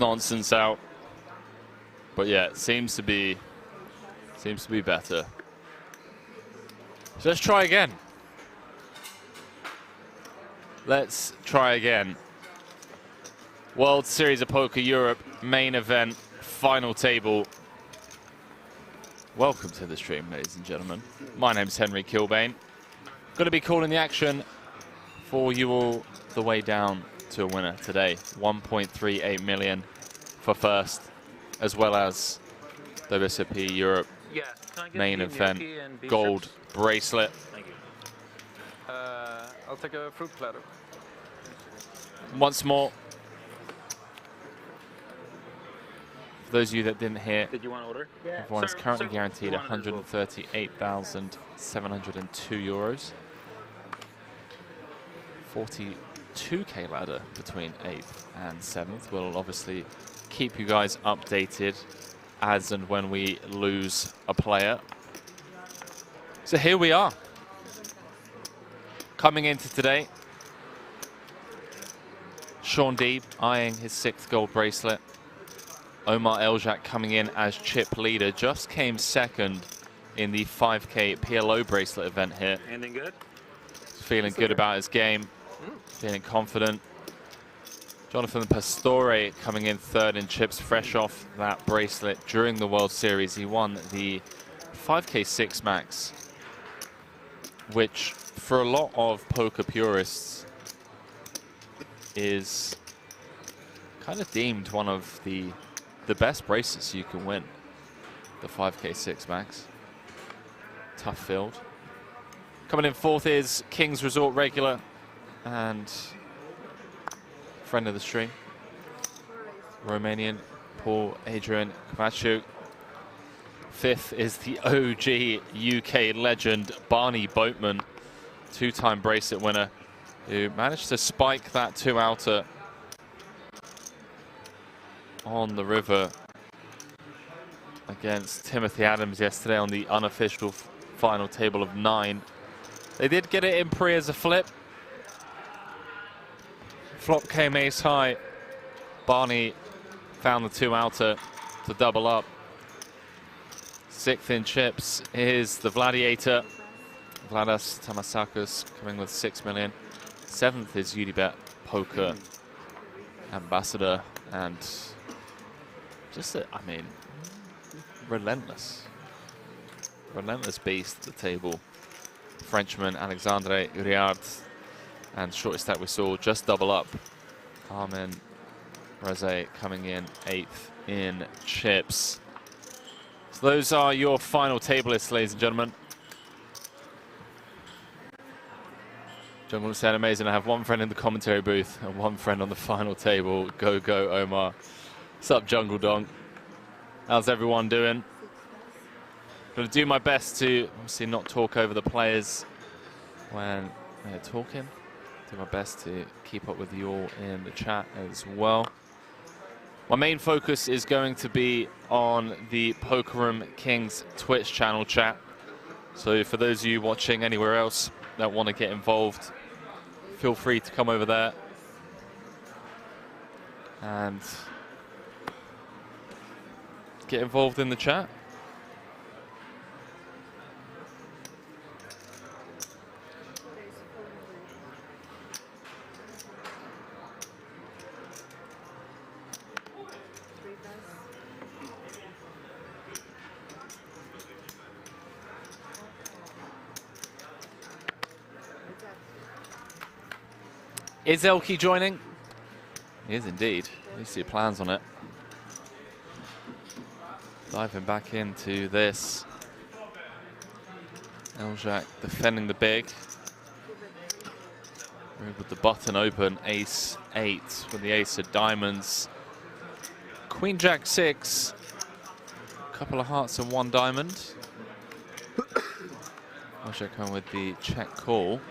nonsense out. But yeah, it seems to be better. So let's try again. Let's try again. World Series of Poker Europe main event, final table. Welcome to the stream, ladies and gentlemen. My name's Henry Kilbane. Going to be calling the action for you all the way down to a winner today. 1.38 million for first, as well as WSOP Europe main event gold bracelet. Thank you. I'll take a fruit platter. Once more, for those of you that didn't hear, Did you want to order? everyone's currently guaranteed 138,702 euros. 42k ladder between 8th and 7th. We'll obviously keep you guys updated as and when we lose a player. So here we are. Coming into today, Sean Deeb eyeing his 6th gold bracelet. Omar Eljak coming in as chip leader, just came second in the 5K PLO bracelet event here. Anything good? Feeling good about his game, feeling confident. Jonathan Pastore coming in 3rd in chips, fresh off that bracelet during the World Series. He won the 5K 6 max, which for a lot of poker purists is kind of deemed one of the best bracelets you can win. The 5K 6 max. Tough field. Coming in 4th is King's Resort regular and friend of the stream, Romanian Paul Adrian Cavacho. 5th is the OG UK legend Barney Boatman, 2-time bracelet winner, who managed to spike that 2-outer on the river against Timothy Adams yesterday on the unofficial final table of 9. They did get it in pre as a flip. Flop came ace high. Barney found the 2-outer to double up. 6th in chips is the Vladiator. Vladas Tamasakis coming with 6 million. 7th is Udibet Poker Ambassador, and just, I mean, relentless beast at the table. Frenchman Alexandre Uriard, and shortest that we saw just double up. Armin Rezai coming in 8th in chips. So those are your final table lists, ladies and gentlemen. Jungle said amazing. I have one friend in the commentary booth and one friend on the final table. Go, go, Omar. What's up, Jungle Dong? How's everyone doing? Going to do my best to obviously not talk over the players when they're talking. Do my best to keep up with you all in the chat as well. My main focus is going to be on the Poker Room Kings Twitch channel chat. So for those of you watching anywhere else that want to get involved, feel free to come over there and get involved in the chat. Is Elke joining? He is indeed. At least he plans on it. Diving back into this. Eljak defending the big. With the button open, ace-8 with the ace of diamonds. Queen Jack 6. Couple of hearts and 1 diamond. Eljak coming with the check call.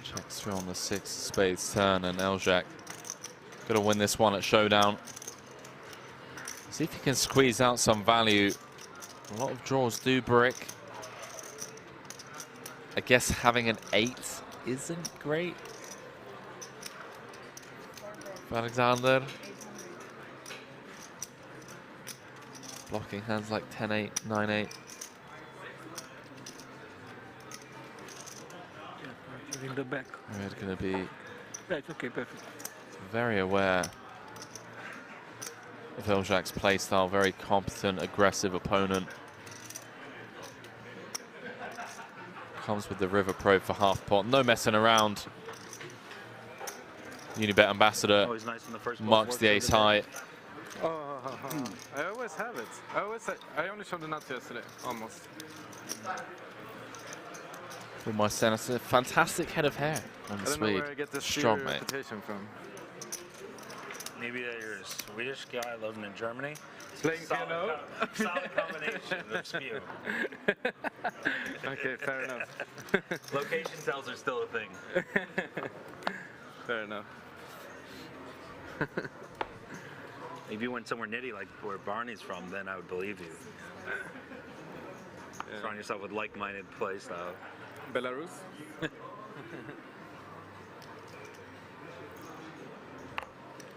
Checks through on the 6 spades turn, and Eljak gonna win this one at showdown. See if he can squeeze out some value. A lot of draws do brick. I guess having an 8 isn't great for Alexander. Blocking hands like 10-8, 9-8. In the back. We're going to be Yeah, it's okay, perfect. very aware of Eljak's play style. Very competent, aggressive opponent. Comes with the River Pro for half pot. No messing around. Unibet ambassador Always nice in the first marks the ace high. I always have it. I only showed the nuts yesterday, almost. For my senator, fantastic head of hair on the I don't know Swede. where I get this Strong, sheer mate. reputation from. Maybe that you're a Swedish guy living in Germany. Playing solid piano? solid combination of spew. Okay, fair enough. Location tells are still a thing. Fair enough. If you went somewhere nitty like where Barney's from, then I would believe you. Surround yourself with like-minded play style. Belarus?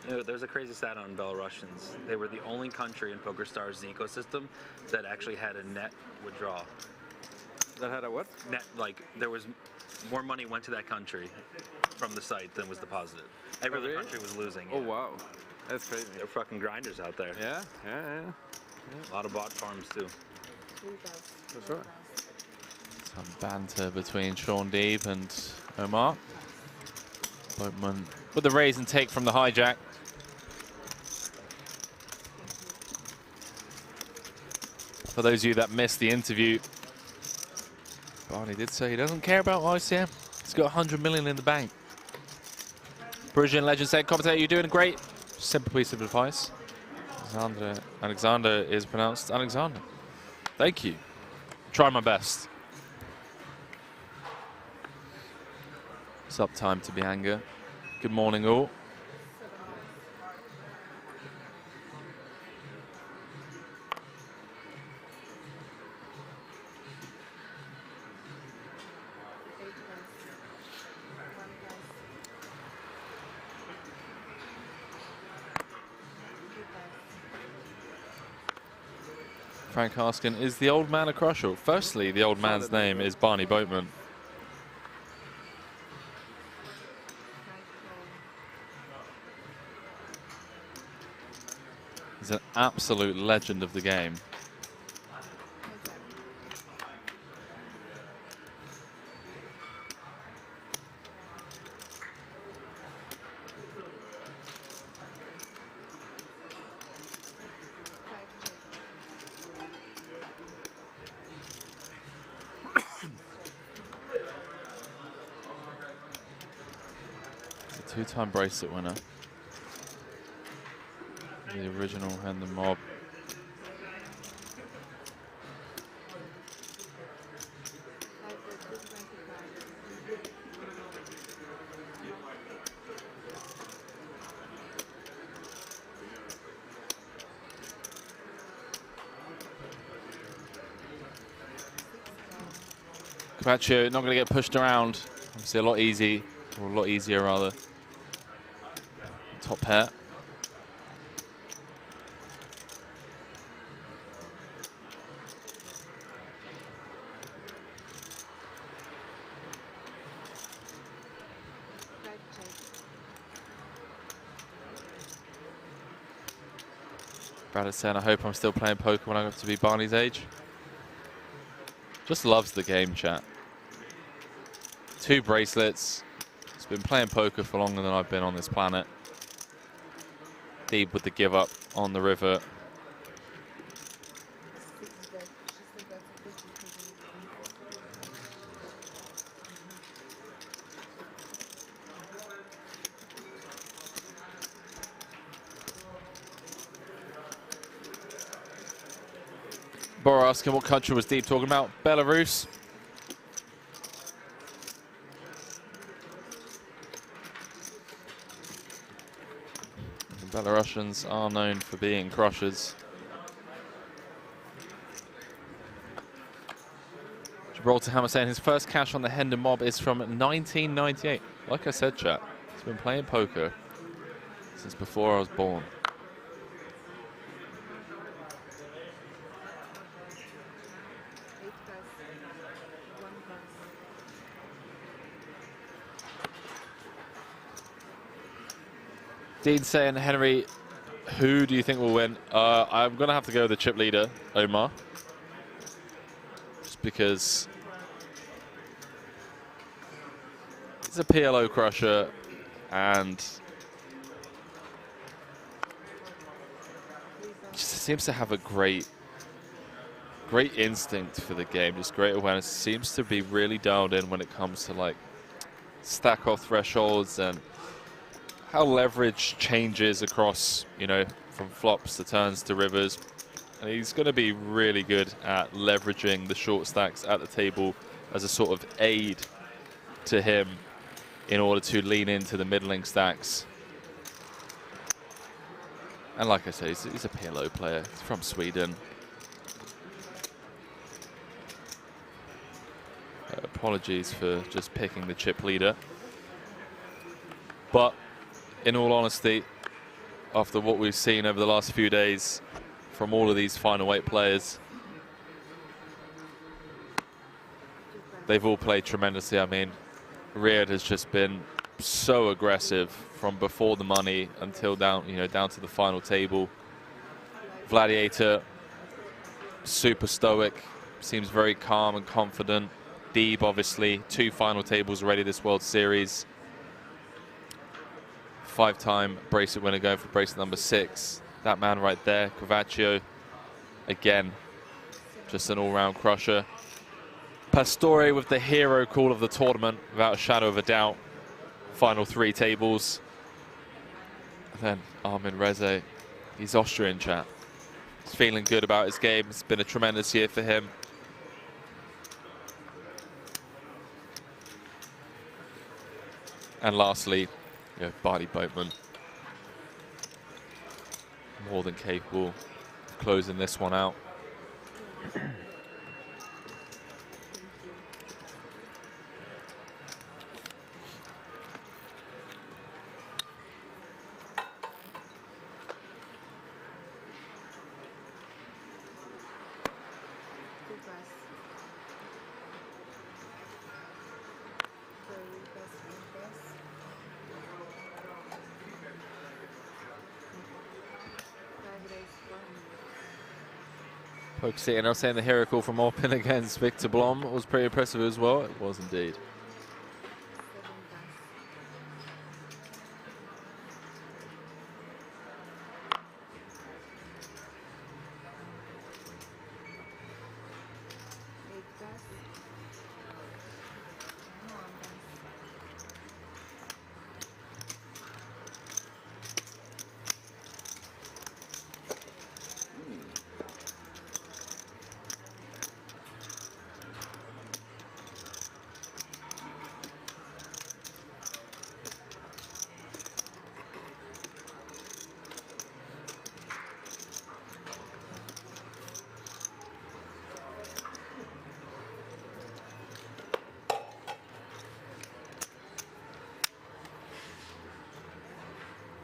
You know, there's a crazy stat on Belarusians. They were the only country in PokerStars' ecosystem that actually had a net withdrawal. That had a what? Net, like there was more money went to that country from the site than was deposited. Every other country was losing. Oh wow, that's crazy. They're fucking grinders out there. Yeah. A lot of bot farms too. For sure. Some banter between Sean Deeb and Omar. Boatman with the raise and take from the hijack. For those of you that missed the interview, Barney did say he doesn't care about ICM. He's got 100 million in the bank. Parisian legend said, commentator, you're doing great. Simple piece of advice. Alexander is pronounced Alexander. Thank you. Try my best. It's up time to be anger. Good morning, all. Frank asking, is the old man a crusher? Firstly, the old man's name is Barney Boatman. He's an absolute legend of the game. Two-time bracelet winner. The original and the mob. Cavacho not going to get pushed around. Obviously a lot easy, or a lot easier rather. Top pair. Brad is saying, I hope I'm still playing poker when I go to be Barney's age. Just loves the game, chat. 2 bracelets. He's been playing poker for longer than I've been on this planet. Deeb with the give up on the river. Bora asking what country was Deeb talking about? Belarus. The Belarusians are known for being crushers. Gibraltar Hammer saying his first cash on the Hendon Mob is from 1998. Like I said, chat, he's been playing poker since before I was born. Dean saying, Henry, who do you think will win? I'm going to have to go with the chip leader, Omar. Just because he's a PLO crusher and just seems to have a great instinct for the game, just great awareness. Seems to be really dialed in when it comes to like stack off thresholds and how leverage changes across, you know, from flops to turns to rivers. And he's going to be really good at leveraging the short stacks at the table as a sort of aid to him in order to lean into the middling stacks. And like I say, he's a PLO player. He's from Sweden. Apologies for just picking the chip leader. But in all honesty, after what we've seen over the last few days from all of these final 8 players, they've all played tremendously. I mean, Riyad has just been so aggressive from before the money until down, you know, down to the final table. Vladiator, super stoic, seems very calm and confident. Deeb, obviously, 2 final tables already this World Series. 5-time bracelet winner going for bracelet number 6. That man right there, Cavacho, again, just an all-round crusher. Pastore with the hero call of the tournament, without a shadow of a doubt. Final 3 tables. And then Armin Rezai, he's Austrian, chat. He's feeling good about his game. It's been a tremendous year for him. And lastly, you know, Barney Boatman, more than capable of closing this one out. Poker and I was saying the hero call from Orpin against Victor Blom was pretty impressive as well. It was indeed.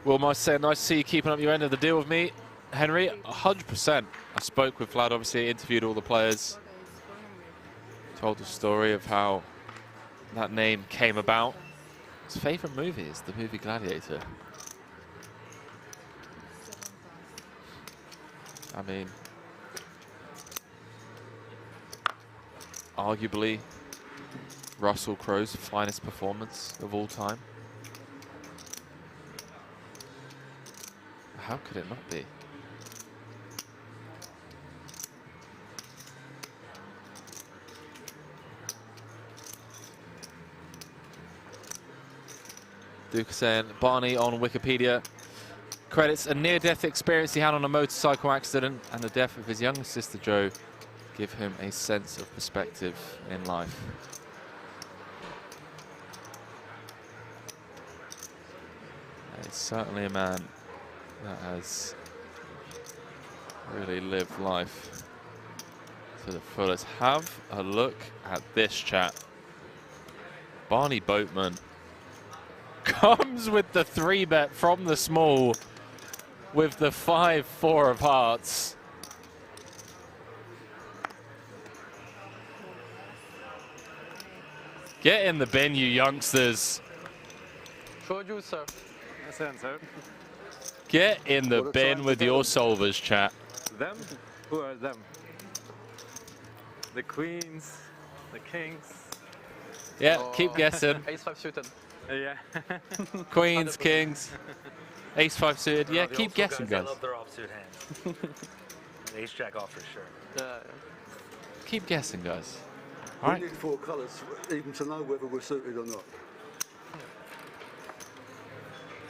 Well, nice to see you keeping up your end of the deal with me, Henry. 100%. I spoke with Vlad, obviously, interviewed all the players, told the story of how that name came about. His favorite movie is the movie Gladiator. I mean, arguably Russell Crowe's finest performance of all time. How could it not be? Duke saying, Barney on Wikipedia credits a near-death experience he had on a motorcycle accident and the death of his younger sister Jo give him a sense of perspective in life. And he's certainly a man that has really lived life to the fullest. Have a look at this, chat. Barney Boatman comes with the 3-bet from the small with the 5-4 of hearts. Get in the bin, you youngsters. Short you, sir. Get in the bin with your solvers, chat. Them? Who are them? The queens, the kings. Yeah, keep guessing. Ace-5 suited. Yeah. Queens, kings, ace-5 suited. Yeah, The keep old school guessing, They guys. love their offsuit hands. Ace-jack off for sure. Yeah. Keep guessing, guys. We All right. need 4 colours even to know whether we're suited or not.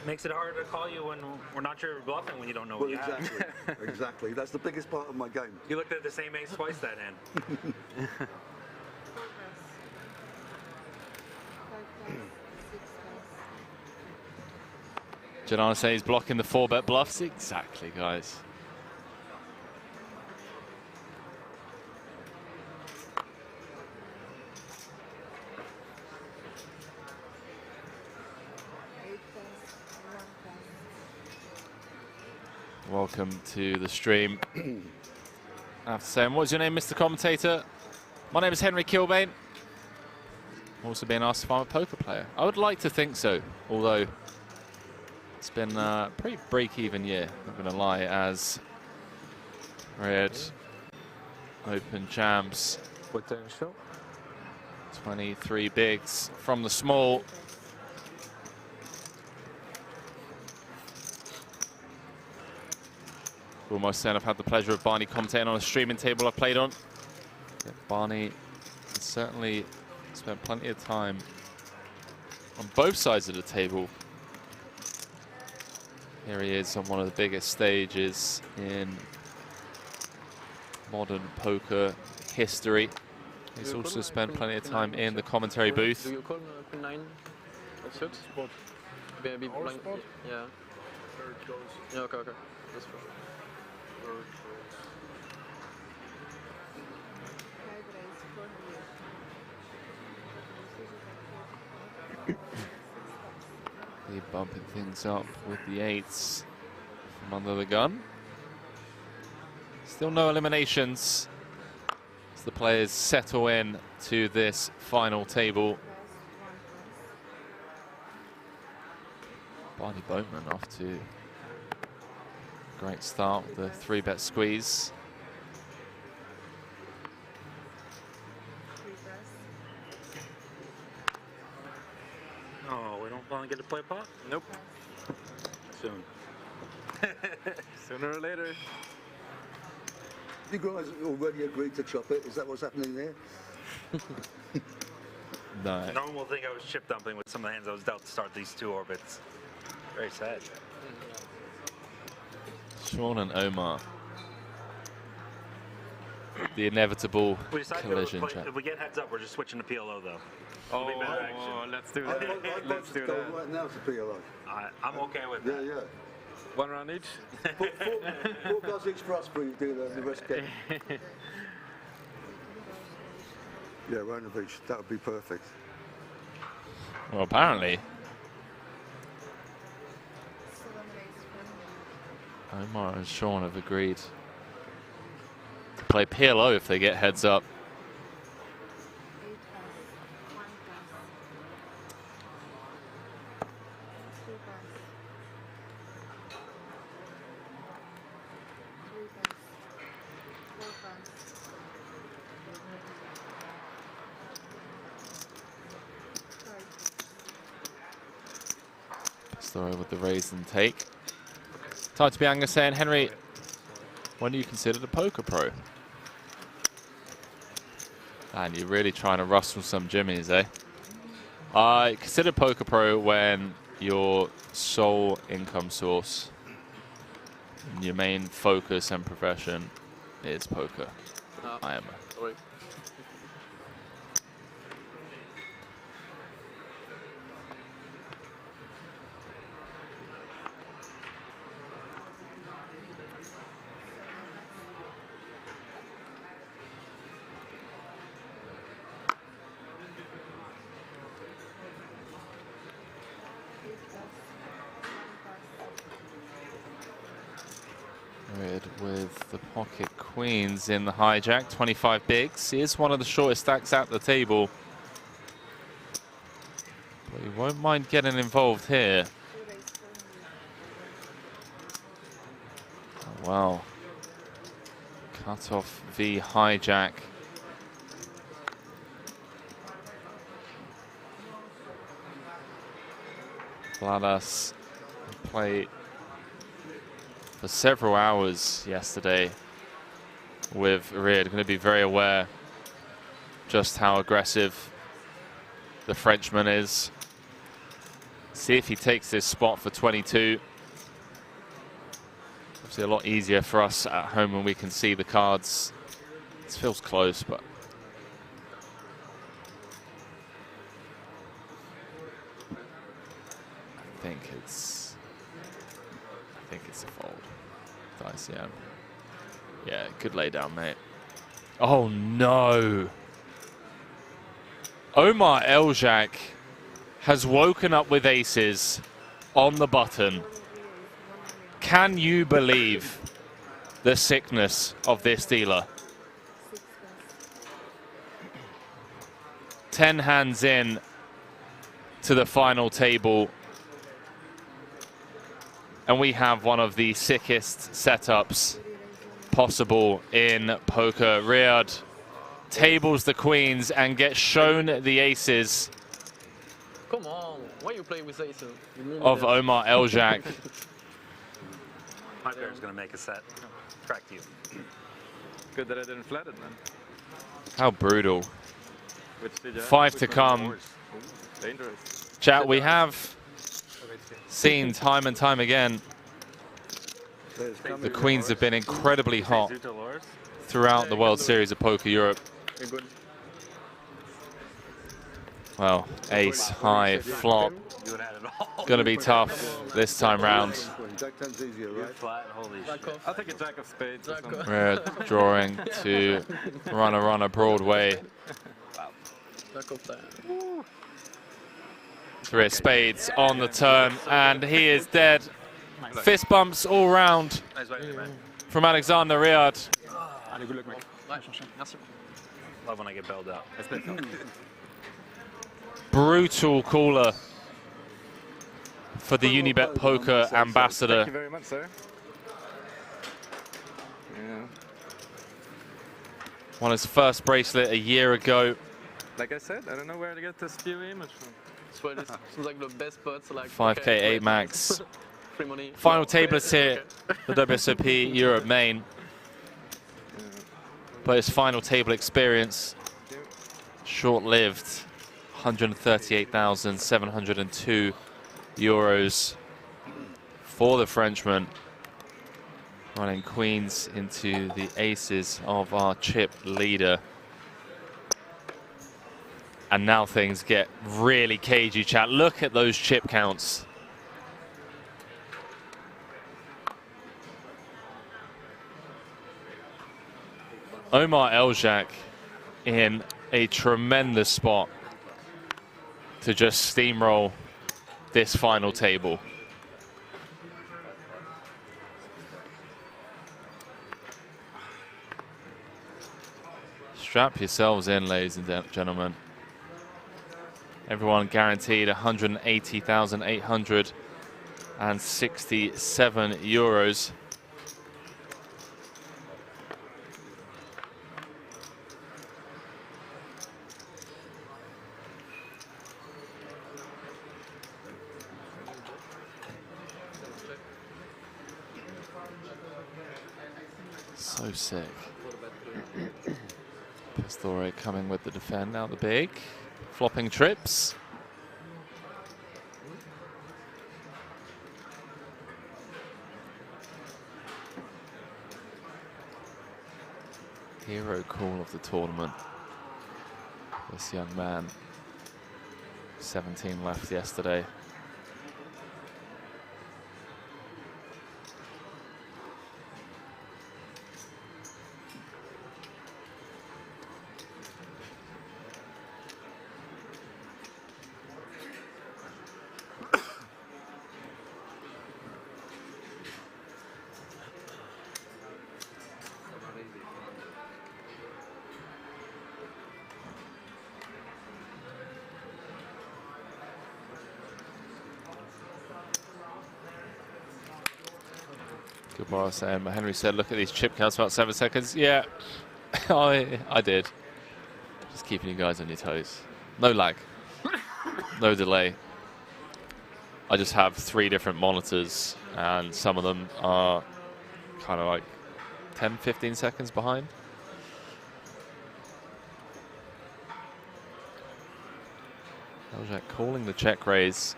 Makes it harder to call you when we're not sure you're bluffing when you don't know Well, what you exactly. have. Exactly. That's the biggest part of my game. You looked at the same ace twice that hand. Janana says he's blocking the 4-bet bluffs. Exactly, guys. Welcome to the stream. I have to say, what's your name, Mr. Commentator? My name is Henry Kilbane. I'm also being asked if I'm a poker player. I would like to think so, although it's been a pretty break-even year, not going to lie, as Red Open jams. Potential. 23 bigs from the small. Almost saying I've had the pleasure of Barney commentating on a streaming table I've played on. Yeah, Barney has certainly spent plenty of time on both sides of the table. Here he is on one of the biggest stages in modern poker history. He's also spent plenty of time in the commentary booth. Do you call Queen 9 offsuit? Maybe blind. Yeah. Yeah, okay, okay. That's for sure. He bumping things up with the 8s from under the gun. Still no eliminations as the players settle in to this final table. Barney Boatman off to a great start with the 3-bet squeeze. Oh, we don't want to get to play pot? Nope. Soon. Sooner or later. You guys already agreed to chop it. Is that what's happening there? No. No one will think I was chip dumping with some of the hands I was dealt to start these 2 orbits. Very sad. Sean and Omar. The inevitable We decided collision to, chat. if we get heads up, we're just switching to PLO though. Oh, It'll be better action. let's do I'd that. like Let's to do go that. right now to PLO. I'm okay with Yeah, that. yeah. 1 round each. 4 guys each for us, please. Do the rest get. Yeah, right on the beach. That would be perfect. Well, apparently Omar and Sean have agreed to play PLO if they get heads up. Story with the raise and take. Time to be Angus saying, Henry, when are you considered a poker pro? And you're really trying to rustle some jimmies, eh? I consider poker pro when your sole income source, your main focus and profession is poker. I am. Sorry. With the pocket queens in the hijack, 25 bigs. He is one of the shortest stacks at the table, but he won't mind getting involved here. Oh, wow. Cut off V hijack. Vladas play for several hours yesterday with Reed. Going to be very aware just how aggressive the Frenchman is. See if he takes this spot for 22. Obviously a lot easier for us at home when we can see the cards. This feels close, but I think it's a fold. Dice, yeah. Yeah, good lay down, mate. Oh no! Omar Eljak has woken up with aces on the button. Can you believe the sickness of this dealer? 10 hands in to the final table. And we have one of the sickest setups possible in poker. Riyadh tables the queens and gets shown the aces. Come on, why you play with aces? Of Omar Eljak. My pair is going to make a set. Cracked you. Good that I didn't flat it then. How brutal. Which did you 5 to come. Ooh, dangerous. Chat, we have seen time and time again the queens have been incredibly hot throughout the World Series of Poker Europe. Well, ace high flop. Gonna be tough this time round. I'll take a jack of spades. We're drawing to runner Broadway. Three of spades on the turn, and he is dead. Fist bumps all round from Alexander Riyadh. Love when I get bailed out. Brutal caller for the Unibet Poker ambassador. Thank you very much, sir. Yeah. Won his first bracelet a year ago. Like I said, I don't know where to get this spew image from. Swear this seems like the best spots. Like 5K 8 max. Free money. Final table is here, the WSOP Europe main. But his final table experience, short-lived, 138,702 euros for the Frenchman. Running queens into the aces of our chip leader. And now things get really cagey, chat. Look at those chip counts. Omar Eljak in a tremendous spot to just steamroll this final table. Strap yourselves in, ladies and gentlemen. Everyone guaranteed 180,867 euros. So sick. Pistore coming with the defend, now the big. Flopping trips. Hero call of the tournament. This young man, 17 left yesterday. Good morning, Sam. Henry said, look at these chip counts, about 7 seconds. Yeah, I did. Just keeping you guys on your toes. No lag, no delay. I just have 3 different monitors, and some of them are kind of like 10, 15 seconds behind. Eljack calling the check raise.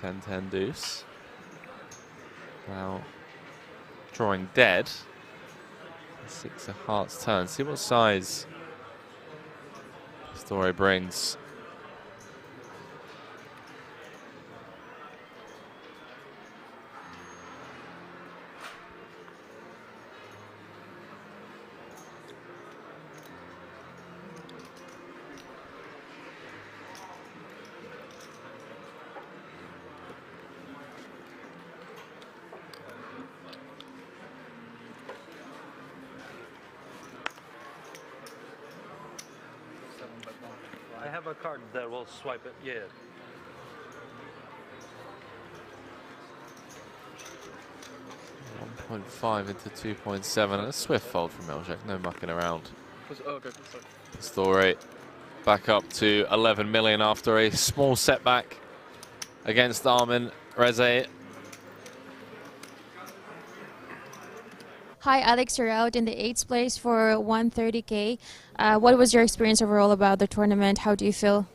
10-10 deuce. Now drawing dead. 6 of hearts turn. See what size Story brings. I have a card that will swipe it. Yeah. .5 into 2.7. A swift fold from Eljack. No mucking around. Okay, sorry. Story back up to 11 million after a small setback against Armin Rezai. Hi, Alex. You're out in the 8th place for 130K. What was your experience overall about the tournament? How do you feel?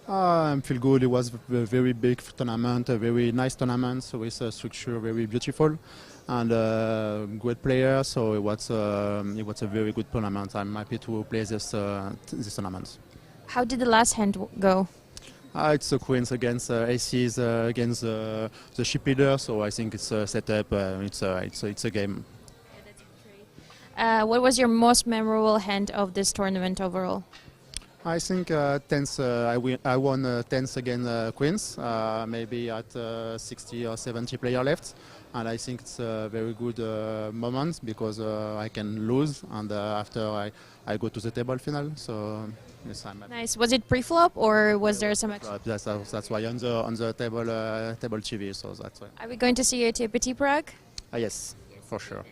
I feel good. It was a very big tournament, a very nice tournament, so with a structure very beautiful and great players. So it was a very good tournament. I'm happy to play this tournament. How did the last hand go? It's a queens against aces against the ship leader. So I think it's a setup. It's a game. What was your most memorable hand of this tournament overall? I think tens. I won tens against queens, maybe at 60 or 70 player left, and I think it's a very good moment because I can lose, and after I go to the table final. So yes, I'm happy. Nice. Was it pre-flop or was there some extra? That's why on the table TV. So that's why. Are we going to see you at Petit Prague? Yes, for sure.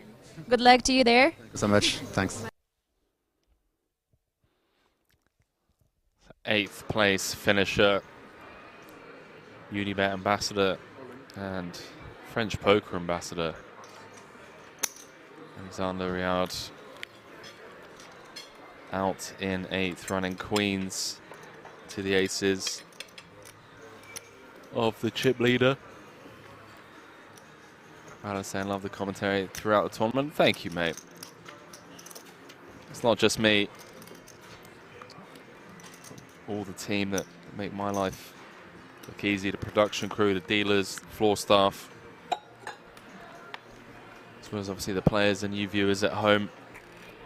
Good luck to you there. Thank you so much. Thanks. 8th place finisher, Unibet ambassador and French poker ambassador, Alexander Riard, out in 8th, running queens to the aces of the chip leader. Alison, love the commentary throughout the tournament. Thank you, mate. It's not just me. All the team that make my life look easy, the production crew, the dealers, floor staff, as well as obviously the players and you viewers at home,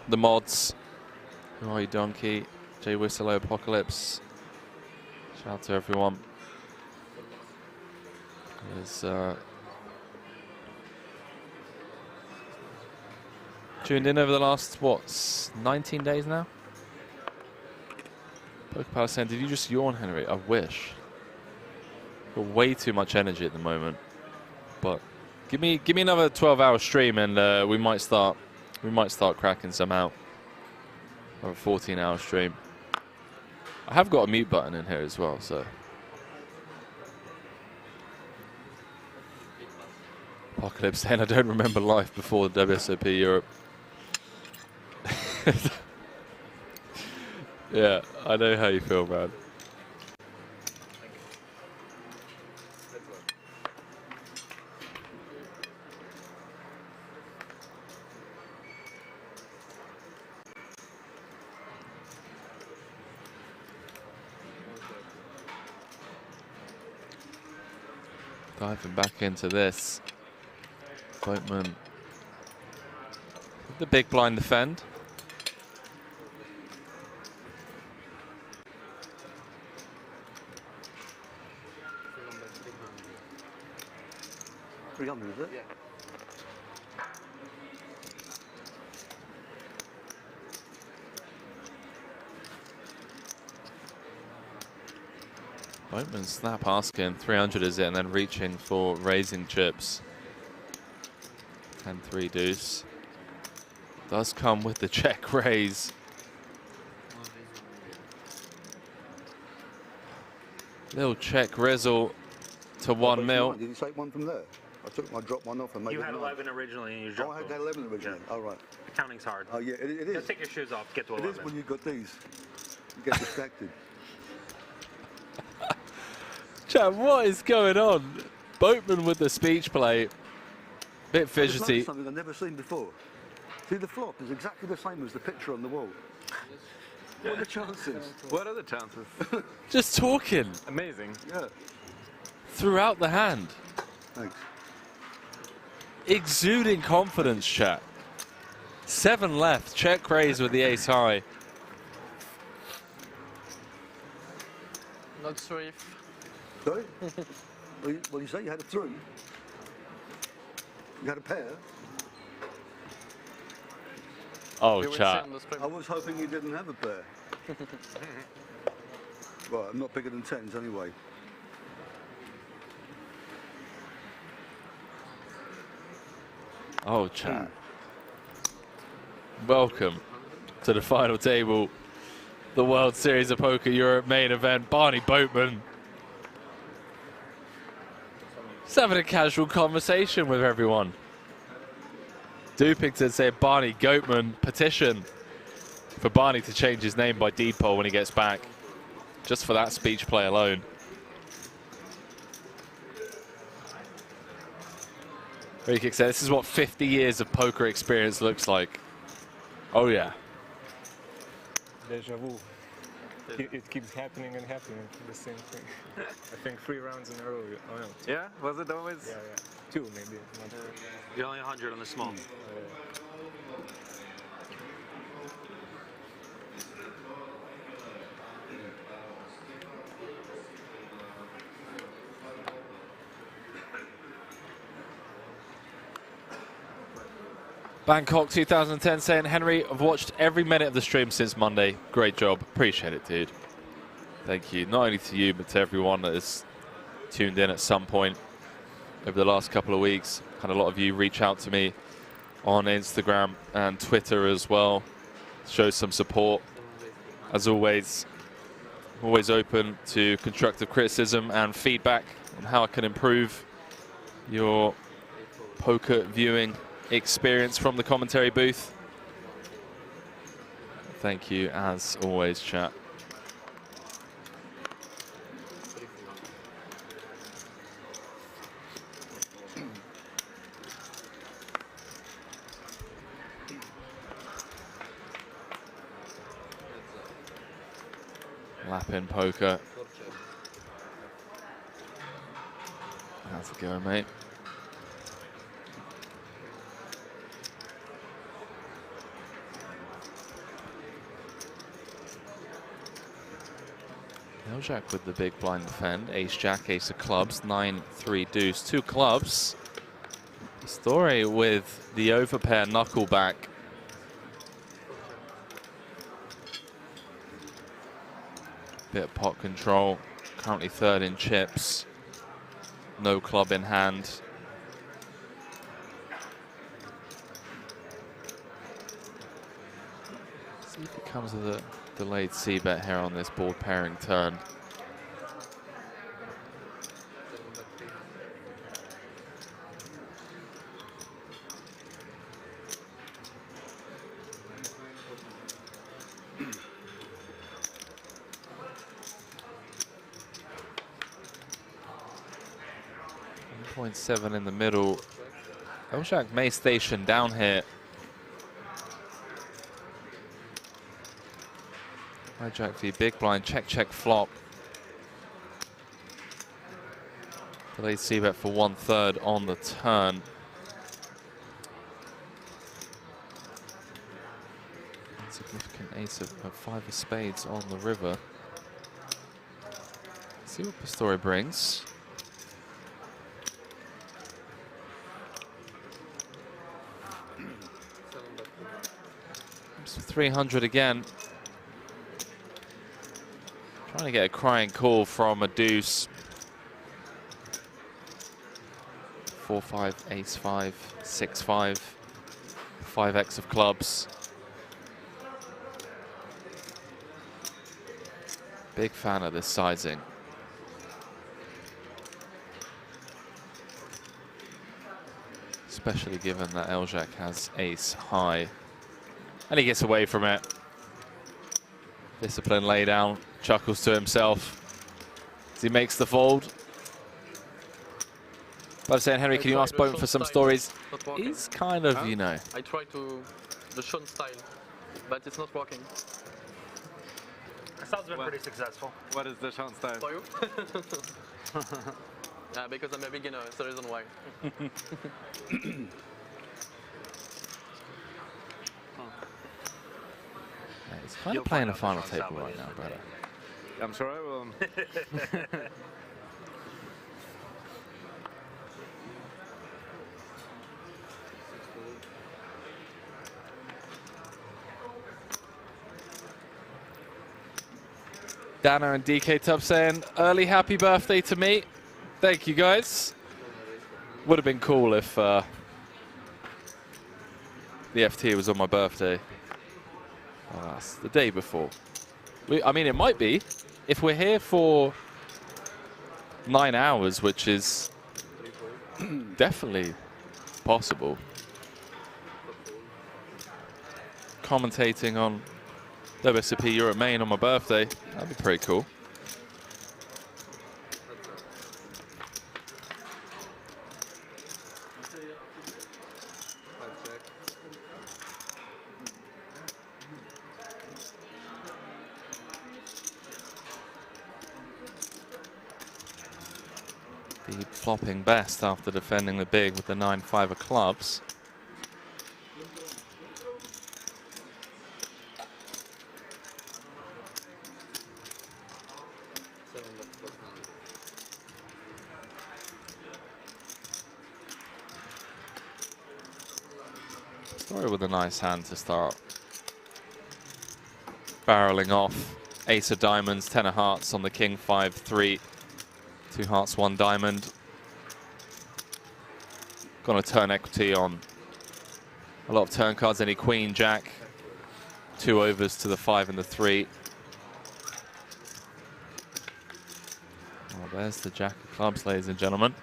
the mods. Who are you, Donkey? Jay Whistler, Apocalypse. Shout out to everyone. There's tuned in over the last, what, 19 days now? Poker Palace saying, did you just yawn, Henry? I wish. Got way too much energy at the moment. But give me another 12-hour stream and we might start cracking some out. Or a 14-hour stream. I have got a mute button in here as well, so. Apocalypse saying, I don't remember life before the WSOP Europe. Yeah, I know how you feel, man. Diving back into this. Boatman. The big blind defend. Is it? Yeah. Boatman snap asking, 300 is it, and then reaching for raising chips. 10-3 deuce. Does come with the check raise. Little check rizzle to 1 mil. Did you take one from there? I dropped one off and made You it had 9. 11 originally and you dropped I had 11 originally. Yeah. Oh, right. Counting's hard. Oh, yeah, it is. Just take your shoes off, get to 11. It is when you've got these. You get distracted. Chat, what is going on? Boatman with the speech play. Bit I just fidgety. noticed something I've never seen before. See, the flop is exactly the same as the picture on the wall. What are the chances? What are the chances? Just talking. Amazing. Yeah. Throughout the hand. Thanks. Exuding confidence, chat. 7 left. Check raise with the ace high. Not sure if. Sorry? Well, you say you had a 3. You had a pair. Oh, chat. I was hoping you didn't have a pair. Right, I'm not bigger than 10s anyway. Oh, chat. Welcome to the final table. The World Series of Poker Europe main event. Barney Boatman. Just having a casual conversation with everyone. Dupington said Barney Goatman petition for Barney to change his name by Deeb poll when he gets back. Just for that speech play alone. Rikic said this is what 50 years of poker experience looks like. Oh yeah. Deja vu. It keeps happening and happening, the same thing. I think 3 rounds in a row. Oh, no. Yeah? Was it always? Yeah, yeah. 2 maybe. You're only 100 on the small. Bangkok 2010 saying, Henry, I've watched every minute of the stream since Monday. Great job. Appreciate it, dude. Thank you. Not only to you, but to everyone that has tuned in at some point over the last couple of weeks. Had a lot of you reach out to me on Instagram and Twitter as well. Show some support. As always open to constructive criticism and feedback on how I can improve your poker viewing experience from the commentary booth. Thank you as always, chat. Lap in poker. How's it going, mate? Jack with the big blind defend. Ace Jack, ace of clubs, 9-3 deuce, 2 clubs. The story with the overpair knuckleback. Bit of pot control. Currently 3rd in chips. No club in hand. See if it comes with a delayed c-bet here on this board pairing turn. 9.7 in the middle. Eljack may station down here. Hijack v big blind, check, check, flop. Delayed c-bet for 1/3 on the turn. Significant ace of 5 of spades on the river. Let's see what the story brings. Comes to 300 again. Trying to get a crying call from a deuce. 4-5, ace-5, 6-5, 5x of clubs. Big fan of this sizing. Especially given that Eljack has ace high. And he gets away from it. Discipline lay down, chuckles to himself as he makes the fold. But I'm saying, Henry, can you ask Boatman for some stories? He's kind of, you know. I try to the Sean style, but it's not working. It sounds been pretty successful. What is the Sean style? For you? Because I'm a beginner, that's the reason why. He's kind of playing a final table right now, brother. I'm sure I will. Dana and DK Tub saying, early happy birthday to me. Thank you, guys. Would have been cool if the FT was on my birthday. It's the day before. I mean, it might be. If we're here for 9 hours, which is definitely possible. Commentating on WSOP Europe Main on my birthday. That'd be pretty cool. Deeb flopping best after defending the big with the 9-5 of clubs. Story with a nice hand to start. Barreling off. Ace of diamonds, 10 of hearts on the king, 5-3. 2 hearts, 1 diamond. Gonna turn equity on a lot of turn cards. Any queen, jack. 2 overs to the 5 and the 3. Well, there's the jack of clubs, ladies and gentlemen.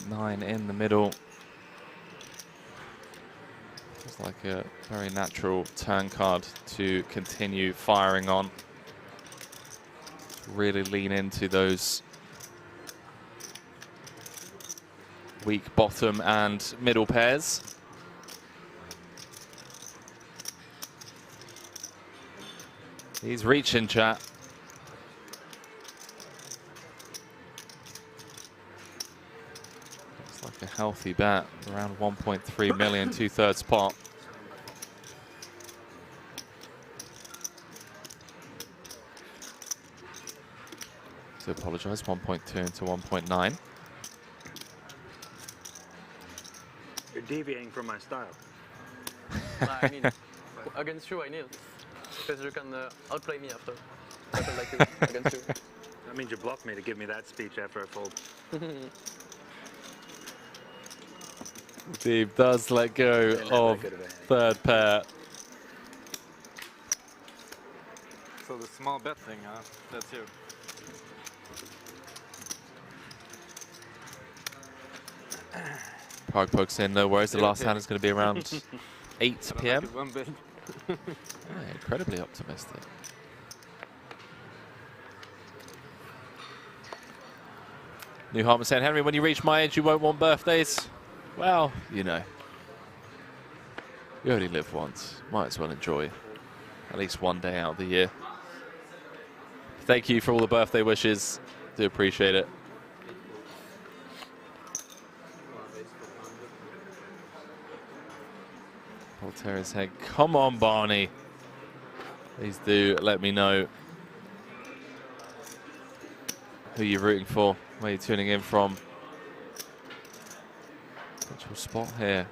.9 in the middle. It's like a very natural turn card to continue firing on. Really lean into those weak bottom and middle pairs. He's reaching, chat. A healthy bet, around 1.3 million, 2/3 pot. To apologize, 1.2 into 1.9. You're deviating from my style. I mean, against you, I need, because you can outplay me after. I feel like you against you. That means you bluffed me to give me that speech after I fold. Deeb does let go of third pair. So the small bet thing, huh? That's you. Prague pokes in, no worries. The last hand is going to be around 8 p.m. One bit. Incredibly optimistic. New Hartman saying, Henry, when you reach my age, you won't want birthdays. Well, you know, you only live once. Might as well enjoy at least one day out of the year. Thank you for all the birthday wishes. Do appreciate it. Voltaire's head. Come on, Barney. Please do let me know who you're rooting for, where you're tuning in from. Potential spot here.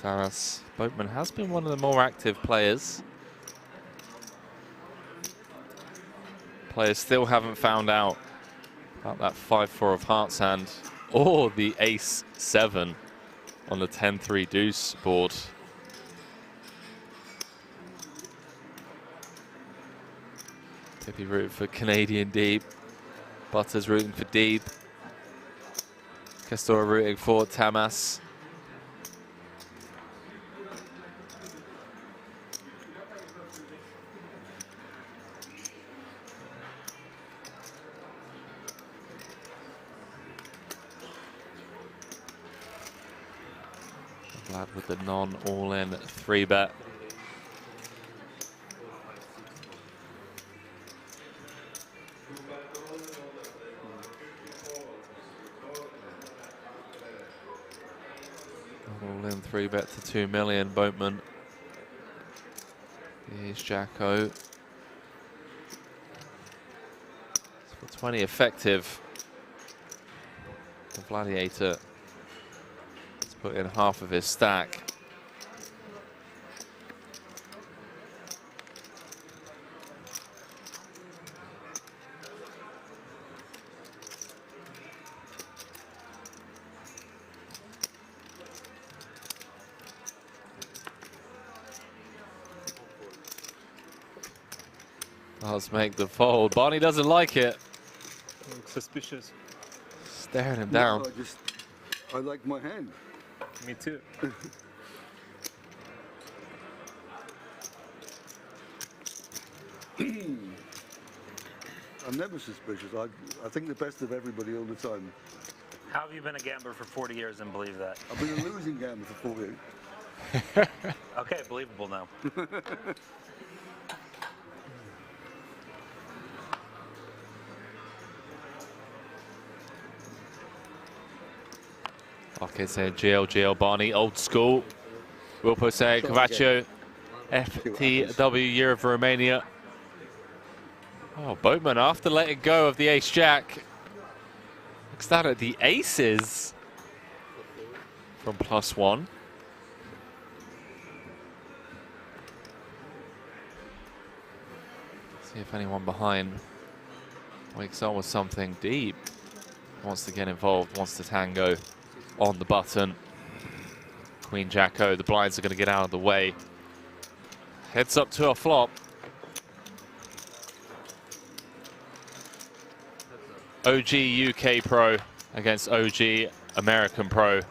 Taras Boatman has been one of the more active players. Players still haven't found out about that 5-4 of hearts hand or the ace-7 on the 10-3 deuce board. Tippy rooting for Canadian Deeb. Butters rooting for Deeb. Castor rooting for Tamas. Vlad with the non-all-in 3-bet. All-in 3-bet to 2 million, Boatman. Here's Jacko. For 20 effective. The Vladiator put in half of his stack. Does make the fold. Barney doesn't like it. Looks suspicious. Staring him down. No, I like my hand. Me too. I'm never suspicious. I think the best of everybody all the time. How have you been a gambler for 40 years and believe that? I've been a losing gambler for 40 years. Okay, believable now. Okay, saying GL, Barney, old school. Wilpo saying Cavacho, FTW, Year of Romania. Oh, Boatman, after letting go of the ace-jack, looks down at the aces from +1. See if anyone behind wakes on with something. Deeb wants to get involved, wants to tango on the button. Queen Jacko, the blinds are going to get out of the way. Heads up to a flop. OG UK Pro against OG American Pro.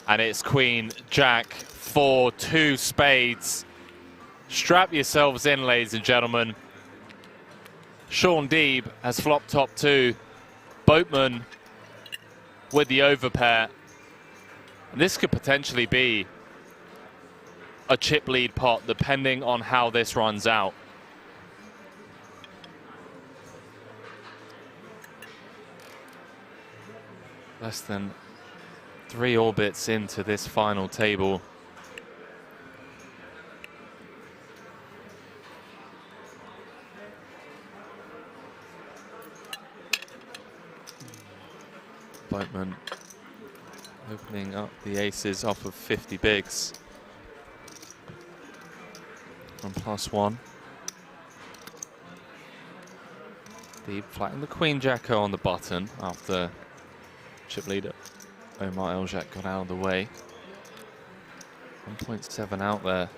And it's Queen Jack for 2 spades. Strap yourselves in, ladies and gentlemen. Sean Deeb has flopped top 2. Boatman with the overpair. And this could potentially be a chip lead pot, depending on how this runs out. Less than 3 orbits into this final table. Boatman opening up the aces off of 50 bigs. On +1. Deeb flattening the Queen Jacko on the button after chip leader Omar Eljak got out of the way. 1.7 out there.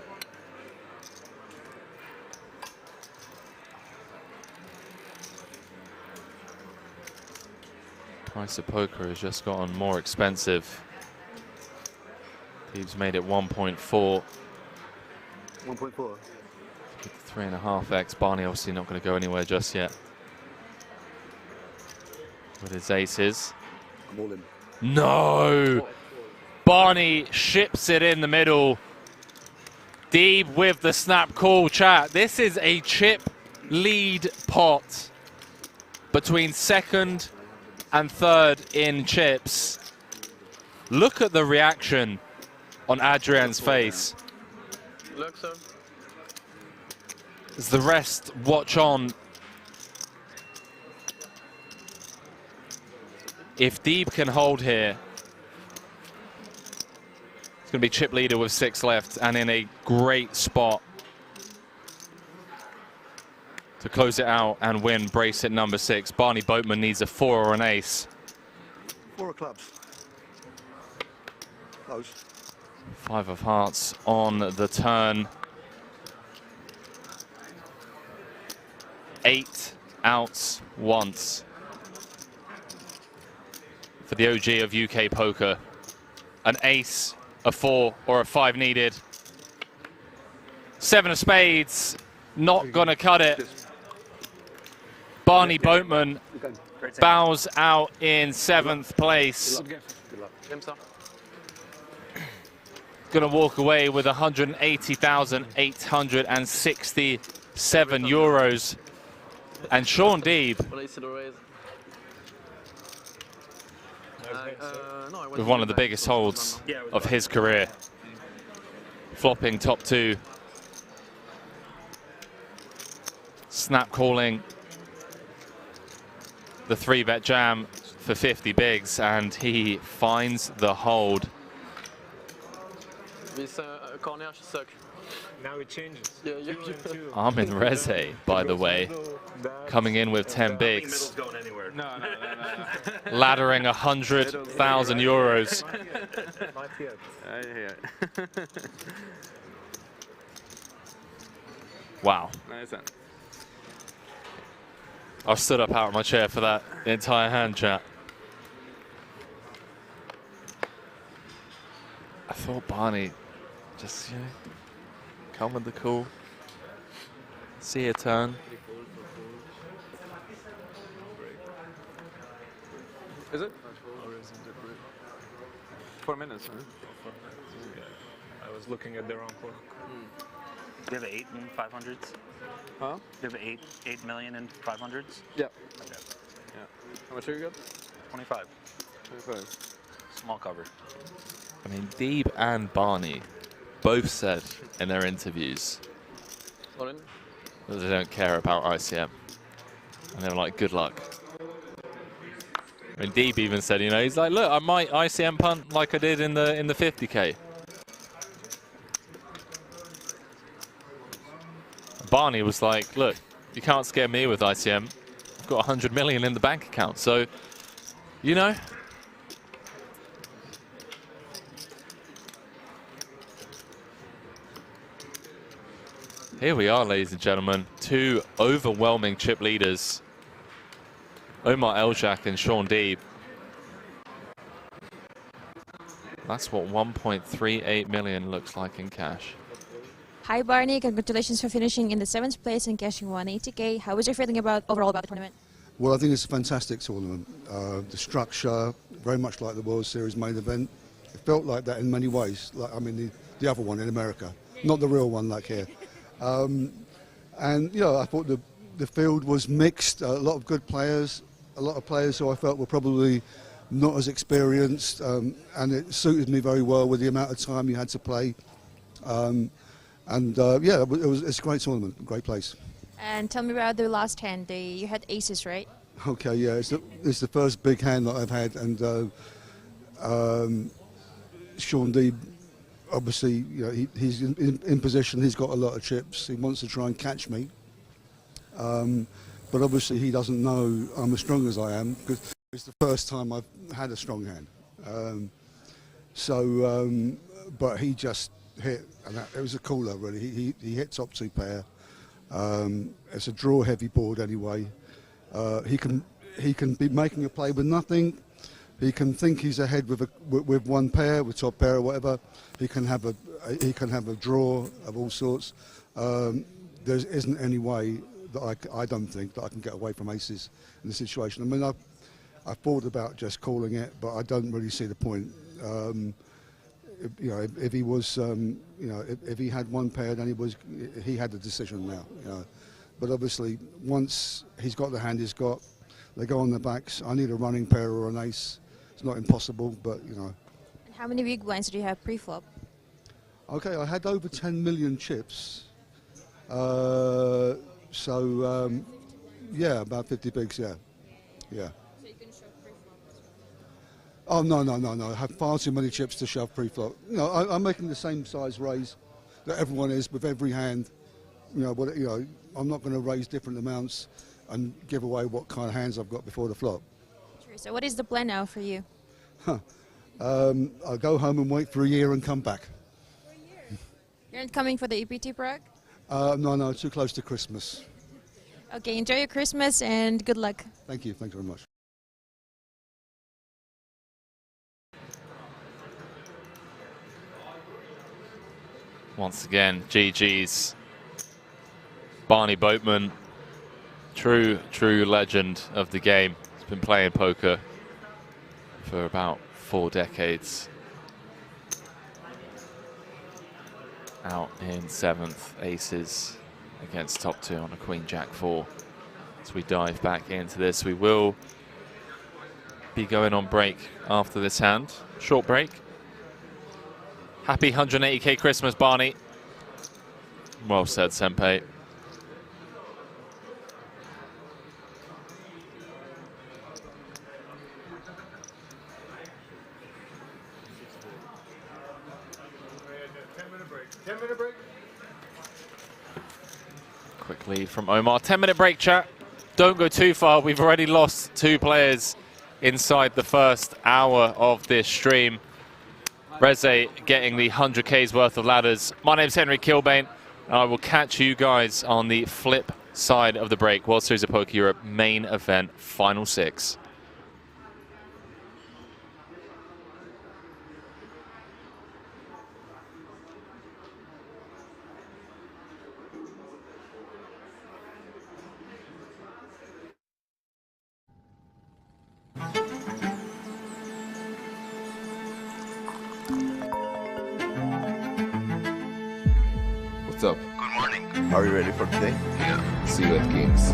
Price of poker has just gotten more expensive. Deeb's made it 1.4. 1.4. 3.5x. Barney obviously not going to go anywhere just yet. With his aces. I'm all in. No! Barney ships it in the middle. Deeb with the snap call, chat. This is a chip lead pot between second and third in chips. Look at the reaction on Adrian's face. Look, sir. As the rest watch on. If Deeb can hold here, it's going to be chip leader with 6 left and in a great spot to close it out and win bracelet number 6. Barney Boatman needs a 4 or an ace. 4 of clubs. Close. 5 of hearts on the turn. 8 outs once. For the OG of UK poker. An ace, a 4 or a 5 needed. 7 of spades, not gonna cut it. Barney Boatman bows out in 7th place. Gonna walk away with 180,867 euros. And Sean Deeb with one of the biggest holds of his career. Flopping top 2. Snap calling the 3-bet jam for 50 bigs, and he finds the hold. Now it changes. Armin Rezai, by the way, coming in with 10 bigs. Laddering 100,000 euros. Not yet. Wow. Nice. I stood up out of my chair for that entire hand, chat. I thought Barney just, you know, come with the cool. See a turn. Is it? 4 minutes, huh? I was looking at the wrong clock. You have 8 and 500s? Huh? You have 8 million and 500s? Yeah. Okay. Yeah. How much are you got? 25. 25. Small cover. I mean, Deeb and Barney both said in their interviews that they don't care about ICM. And they were like, good luck. I mean, Deeb even said, you know, he's like, look, I might ICM punt like I did in the 50K. Barney was like, look, you can't scare me with ICM. I've got 100 million in the bank account, so, you know. Here we are, ladies and gentlemen. 2 overwhelming chip leaders. Omar Eljak and Sean Deeb. That's what 1.38 million looks like in cash. Hi Barney, congratulations for finishing in the 7th place and cashing 180k. How was your feeling overall about the tournament? Well, I think it's a fantastic tournament. The structure, very much like the World Series main event. It felt like that in many ways. Like, I mean, the other one in America, not the real one like here. And, you know, I thought the field was mixed. A lot of good players, a lot of players who I felt were probably not as experienced, and it suited me very well with the amount of time you had to play. Yeah, it's a great tournament, great place. And tell me about the last hand. You had aces, right? Okay, yeah, it's the first big hand that I've had, and Sean Deeb, obviously, you know, he's in position. He's got a lot of chips. He wants to try and catch me, but obviously he doesn't know I'm as strong as I am, because it's the first time I've had a strong hand. But he just hit, and it was a cooler really. He hit top 2 pair. It's a draw heavy board anyway. He can be making a play with nothing. He can think he's ahead with 1 pair, with top pair or whatever. He can have a draw of all sorts. There isn't any way that I don't think that I can get away from aces in this situation. I mean, I've thought about just calling it, but I don't really see the point. You know, if he was, you know, if he had one pair, then he had the decision now. You know. But obviously, once he's got the hand he's got, they go on the backs. I need a running pair or an ace. It's not impossible, but you know. And how many big blinds do you have pre-flop? Okay, I had over 10 million chips. Yeah, about 50 bigs, yeah. Yeah. So you can shove pre-flop as Oh, well? no. I have far too many chips to shove pre-flop. You know, I'm making the same size raise that everyone is with every hand. You know, I'm not going to raise different amounts and give away what kind of hands I've got before the flop. True. So what is the plan now for you? I'll go home and wait for a year and come back. You're not coming for the EPT Prague? No, too close to Christmas. Okay, enjoy your Christmas and good luck. Thank you very much. Once again, GG's. Barney Boatman, true legend of the game. He's been playing poker for about 4 decades. Out in 7th, aces against top 2 on a Queen Jack 4. As we dive back into this, we will be going on break after this hand. Short break. Happy 180k Christmas, Barney. Well said, Senpai. Quick lead from Omar. 10-minute break, chat. Don't go too far. We've already lost 2 players inside the first hour of this stream. Rezai getting the 100k's worth of ladders. My name's Henry Kilbane, and I will catch you guys on the flip side of the break. World Series of Poker Europe main event, Final 6. What's up? Good morning. Are you ready for today? Yeah. See you at games.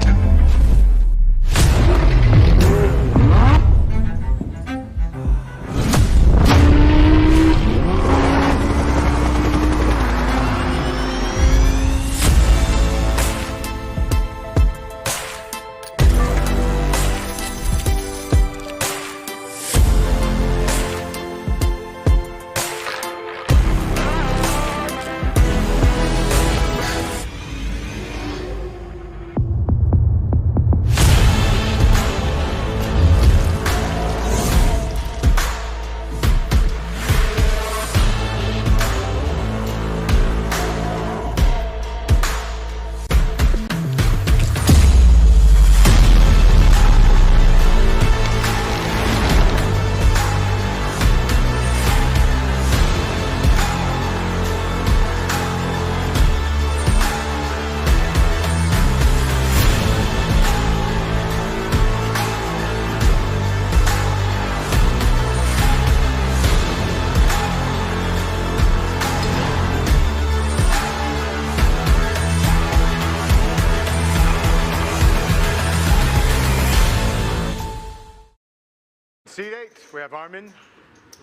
Seat 8, we have Armin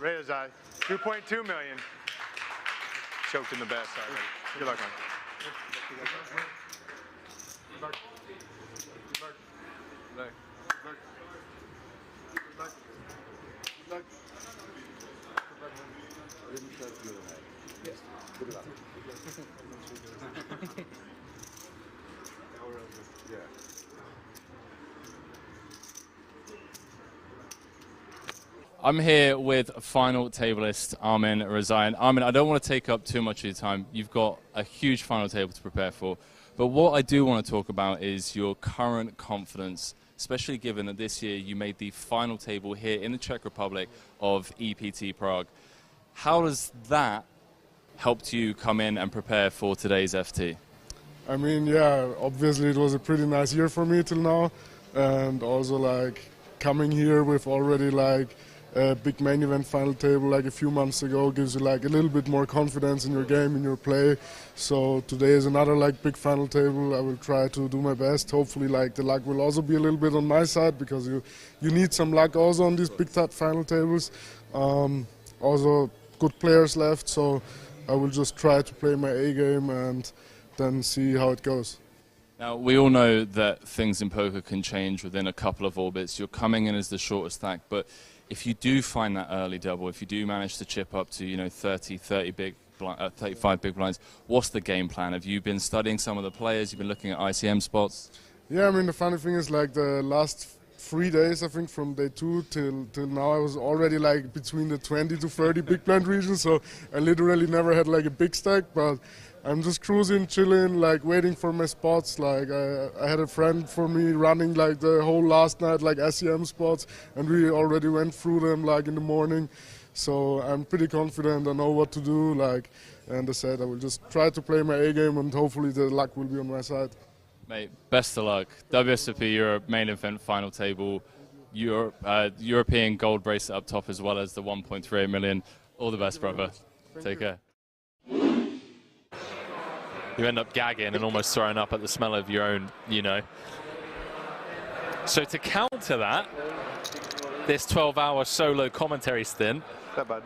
Rezai, 2.2 million. Choked in the best already. Good luck, man. I'm here with final tableist Armin Rezai. Armin, I don't want to take up too much of your time. You've got a huge final table to prepare for. But what I do want to talk about is your current confidence, especially given that this year you made the final table here in the Czech Republic of EPT Prague. How does that help you come in and prepare for today's FT? I mean, yeah, obviously it was a pretty nice year for me till now. And also, like, coming here with already like a big main event final table like a few months ago gives you like a little bit more confidence in your game, in your play. So today is another like big final table. I will try to do my best. Hopefully like the luck will also be a little bit on my side, because you need some luck also on these big final tables. Also good players left, so I will just try to play my A game and then see how it goes. Now, we all know that things in poker can change within a couple of orbits. You're coming in as the shortest stack, but if you do find that early double, if you do manage to chip up to 35 big blinds, what's the game plan? Have you been studying some of the players? You've been looking at ICM spots? Yeah, I mean, the funny thing is like the last 3 days, I think from day 2 till now, I was already like between the 20 to 30 big blind region, so I literally never had like a big stack, but I'm just cruising, chilling, like waiting for my spots. Like I had a friend for me running like the whole last night, like SEM spots, and we already went through them like in the morning. So I'm pretty confident. I know what to do. Like, and I said, I will just try to play my A game, and hopefully the luck will be on my side. Mate, best of luck. WSOP Europe main event final table, European gold bracelet up top, as well as the 1.38 million. All the best, brother. Take care. You end up gagging and almost throwing up at the smell of your own, So to counter that, this 12-hour solo commentary stint,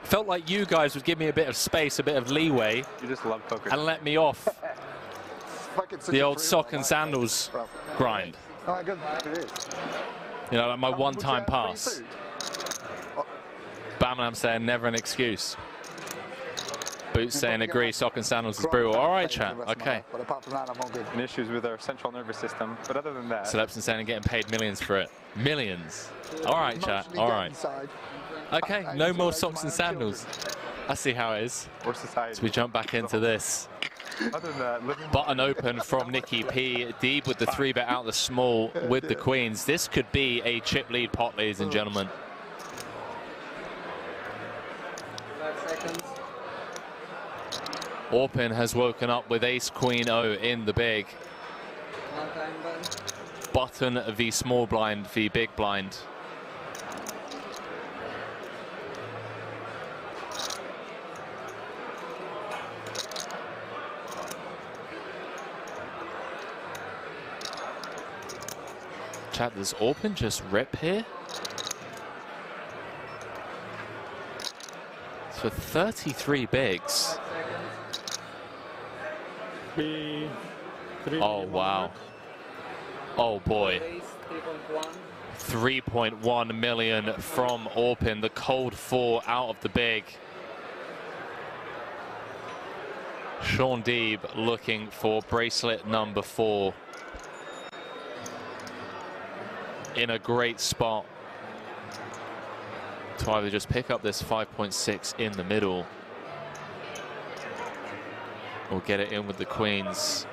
felt like you guys would give me a bit of space, a bit of leeway. You just love poker. And let me off the old sock and sandals grind. Like my one-time pass. Bam saying never an excuse. Boots saying agree, sock and sandals is brutal. All right, chat. Okay. But apart from that, I'm all good. And issues with our central nervous system. But other than that. Celebson saying getting paid millions for it. Millions. All right, chat. All right. Okay, no more socks and sandals. I see how it is. Or society. So we jump back into this. Other than that, button open from Nicky P. Deeb with the 3-bet out the small with the queens. This could be a chip lead pot, ladies and gentlemen. 5 seconds. Orpin has woken up with ace queen O in the big. Button v small blind v big blind. Chat, does Orpin just rip here? It's for 33 bigs. Oh, wow. Oh, boy. 3.1 million from Orpin. The cold 4 out of the big. Sean Deeb looking for bracelet number 4. In a great spot to either just pick up this 5.6 in the middle or get it in with the queens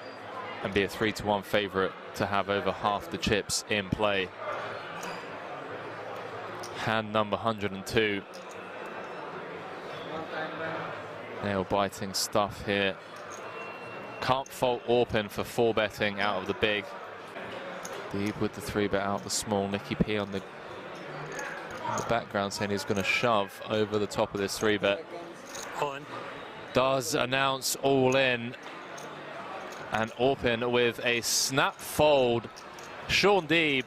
and be a 3-1 favorite to have over half the chips in play. Hand number 102. Nail biting stuff here. Can't fault Orpin for 4-betting out of the big. Deeb with the 3-bet out the small. Nicky P on the background saying he's going to shove over the top of this 3-bet. Does announce all in. And Orpin with a snap fold. Sean Deeb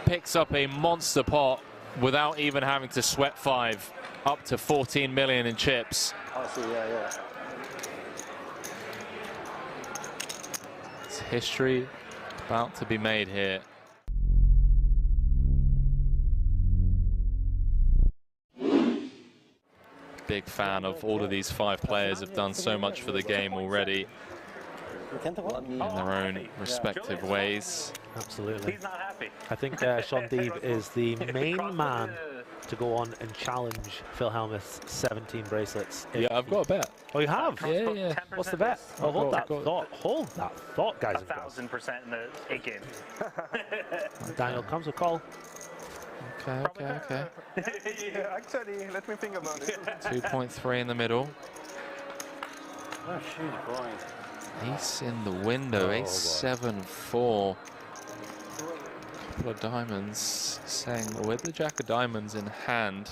picks up a monster pot without even having to sweat 5. Up to 14 million in chips. I see, yeah. It's history about to be made here. Big fan of all of these 5 players, have done so much for the game already in their own respective ways. Absolutely. He's not happy. I think Sean Deeb is the main man to go on and challenge Phil Hellmuth's 17 bracelets. Yeah, I've got a bet. Oh, you have? Yeah. What's the bet? Oh, hold that thought. Hold that thought, guys. 1,000% in the 8 game. Daniel comes with call. Okay. Yeah, actually, let me think about it. 2.3 in the middle. Oh, shoot, boy. Ace in the window, ace 7-4. Couple of diamonds, saying with the jack of diamonds in hand.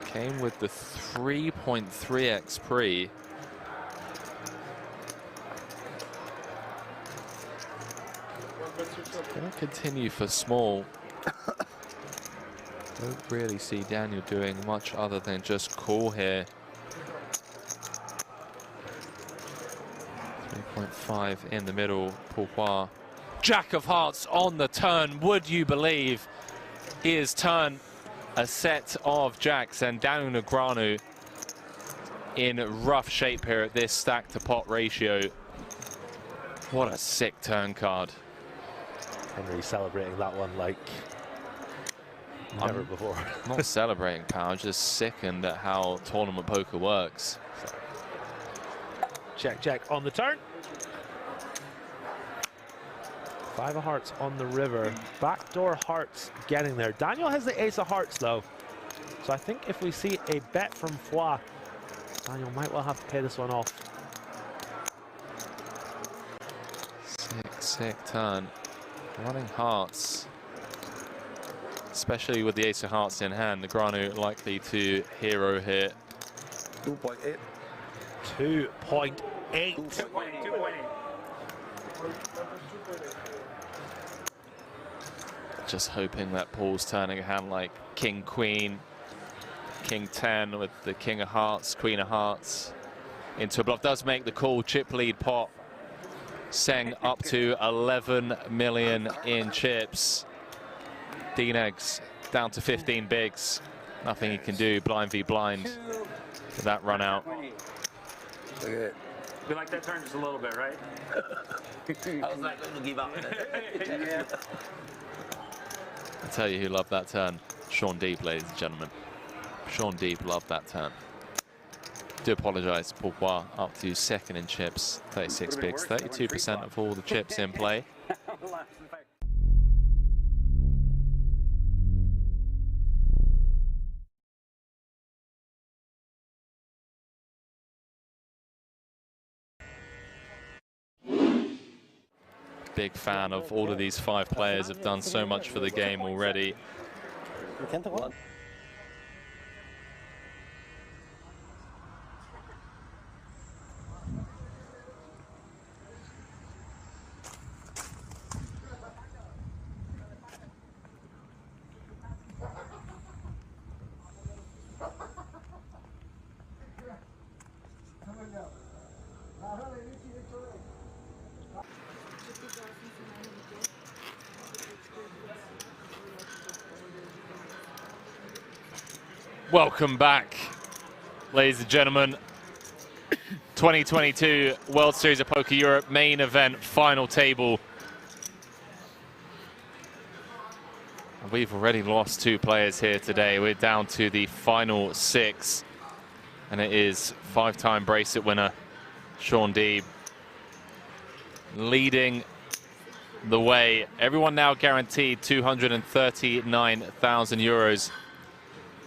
Came with the 3.3x pre. Gonna continue for small. Don't really see Daniel doing much other than just call here. 3.5 in the middle, Pourquoi. Jack of hearts on the turn, would you believe? He has turned a set of jacks, and Daniel Negreanu in rough shape here at this stack to pot ratio. What a sick turn card. Henry celebrating that one like never before. Not celebrating, pal, just sickened at how tournament poker works. Check, check on the turn. 5 of hearts on the river. Backdoor hearts getting there. Daniel has the ace of hearts though. So I think if we see a bet from Foix, Daniel might well have to pay this one off. Sick turn. Running hearts. Especially with the ace of hearts in hand. Negreanu likely to hero here. 2.8. 2.8. 2.8. Just hoping that Paul's turning a hand like King Queen, King 10 with the King of Hearts, Queen of Hearts into a bluff. Does make the call, chip lead pot. Seng up to 11 million in chips. D-Negs down to 15 bigs. Nothing he can do, blind v blind with that run out. Okay. We like that turn just a little bit, right? I was not going to give up. I tell you who loved that turn. Sean Deeb, ladies and gentlemen. Sean Deeb loved that turn. Do apologise, Pourquoi up to second in chips, 36 bigs, 32% of all the chips in play. Big fan of all of these 5 players, have done so much for the game already. Welcome back, ladies and gentlemen. 2022 World Series of Poker Europe main event final table. We've already lost 2 players here today. We're down to the final 6. And it is 5-time bracelet winner Sean Deeb leading the way. Everyone now guaranteed 239,000 euros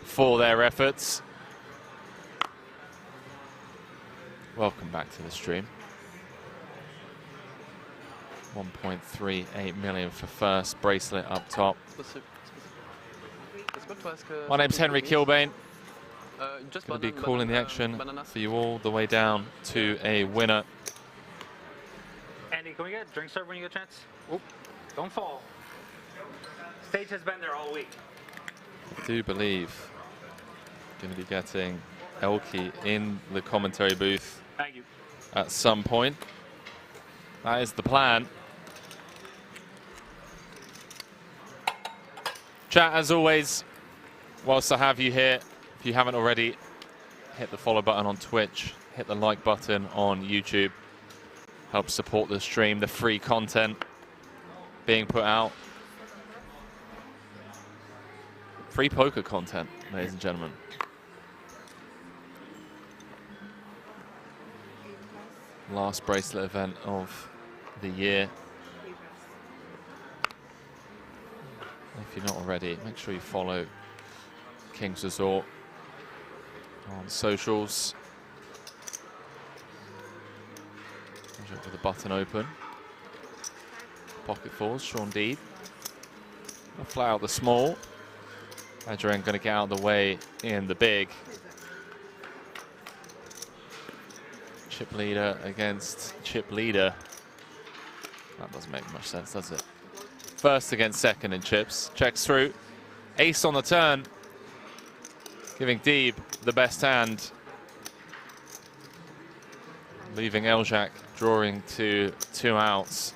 for their efforts. Welcome back to the stream. 1.38 million for first bracelet up top. My name's Henry Kilbane. Going to be calling the action for you all the way down to a winner. Andy, can we get drink serve when you get a chance? Oop, don't fall. Stage has been there all week. I do believe going to be getting Elke in the commentary booth at some point. That is the plan. Chat, as always, whilst I have you here, if you haven't already, hit the follow button on Twitch, hit the like button on YouTube. Help support the stream, the free content being put out. Free poker content, ladies and gentlemen. Last bracelet event of the year. If you're not already, make sure you follow King's Resort on socials. With the button open. Pocket fours, Sean Deeb. Flat out the small. Adrian going to get out of the way in the big. Chip leader against chip leader. That doesn't make much sense, does it? First against second in chips. Checks through. Ace on the turn. Giving Deeb the best hand. Leaving Eljack drawing to 2 outs.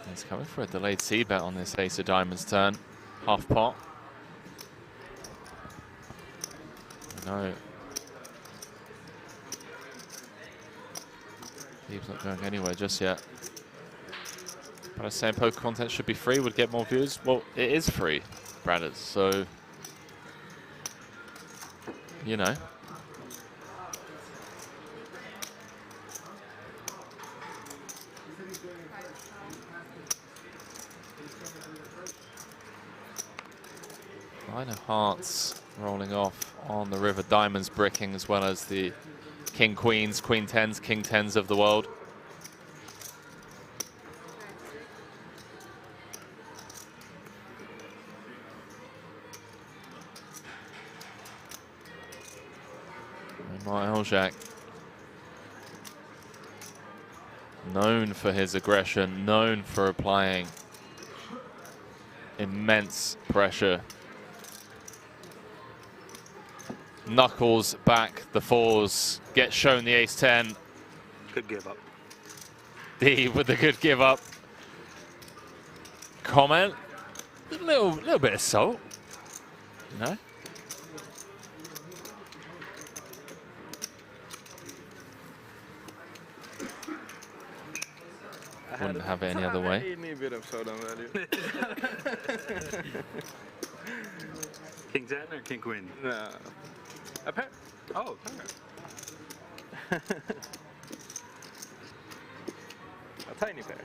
He's coming for a delayed c-bet on this ace of diamonds turn. Half pot. No. Deeb's not going anywhere just yet. But I was saying poker content should be free, would get more views. Well, it is free, Bradders, so you know. Nine of hearts rolling off on the river, diamonds bricking, as well as the king queens, queen tens, king tens of the world. Eljack, known for his aggression, known for applying immense pressure. Knuckles back the fours, gets shown the ace-10. Good give up. Deeb with the good give up. Comment, a little bit of salt, no? Wouldn't have it any other way. Bit of soda value. King 10 or king queen? No. A pair. Oh, pair. A tiny pair.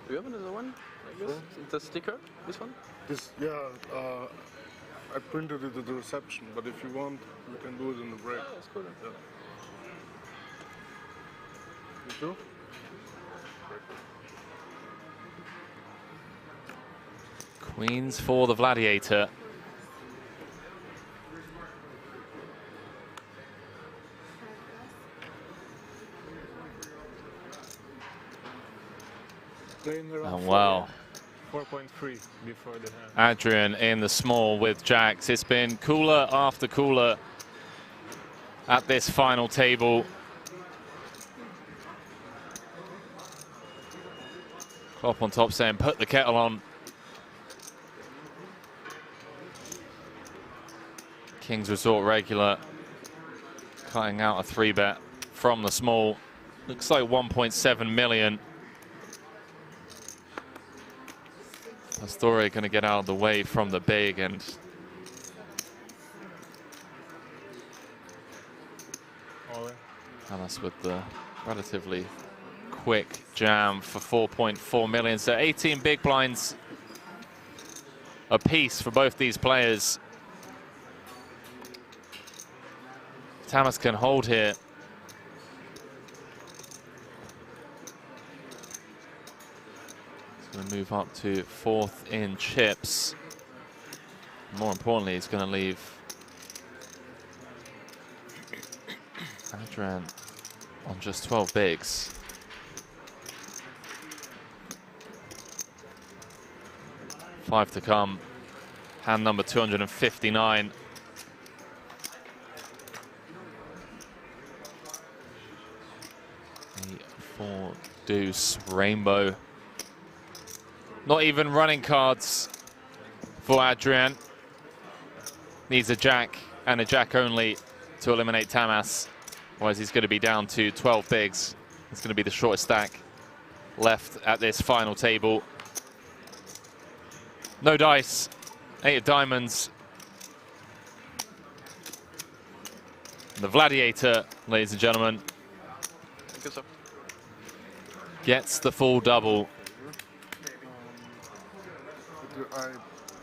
Do you have another one? Like this? The sticker? This one? This, yeah, I printed it at the reception, but if you want, we can do it in the break. Oh, that's cool. Yeah. You too? Queens for the Vladiator. Oh, wow. 4.3 before the hand. Adrian in the small with jacks. It's been cooler after cooler at this final table. Klopp on top saying, put the kettle on. King's Resort regular cutting out a 3-bet from the small. Looks like 1.7 million. Pastore going to get out of the way from the big, and Alice with the relatively quick jam for 4.4 million. So 18 big blinds apiece for both these players. Tamas can hold here. Going to move up to 4th in chips. More importantly, he's going to leave Adrian on just 12 bigs. Five to come. Hand number 259. 8-4 deuce rainbow. Not even running cards for Adrian. Needs a jack and a jack only to eliminate Tamas. Otherwise he's going to be down to 12 bigs. It's going to be the shortest stack left at this final table. No dice. 8 of diamonds. The Vladiator, ladies and gentlemen, Thank you, sir. gets the full double. I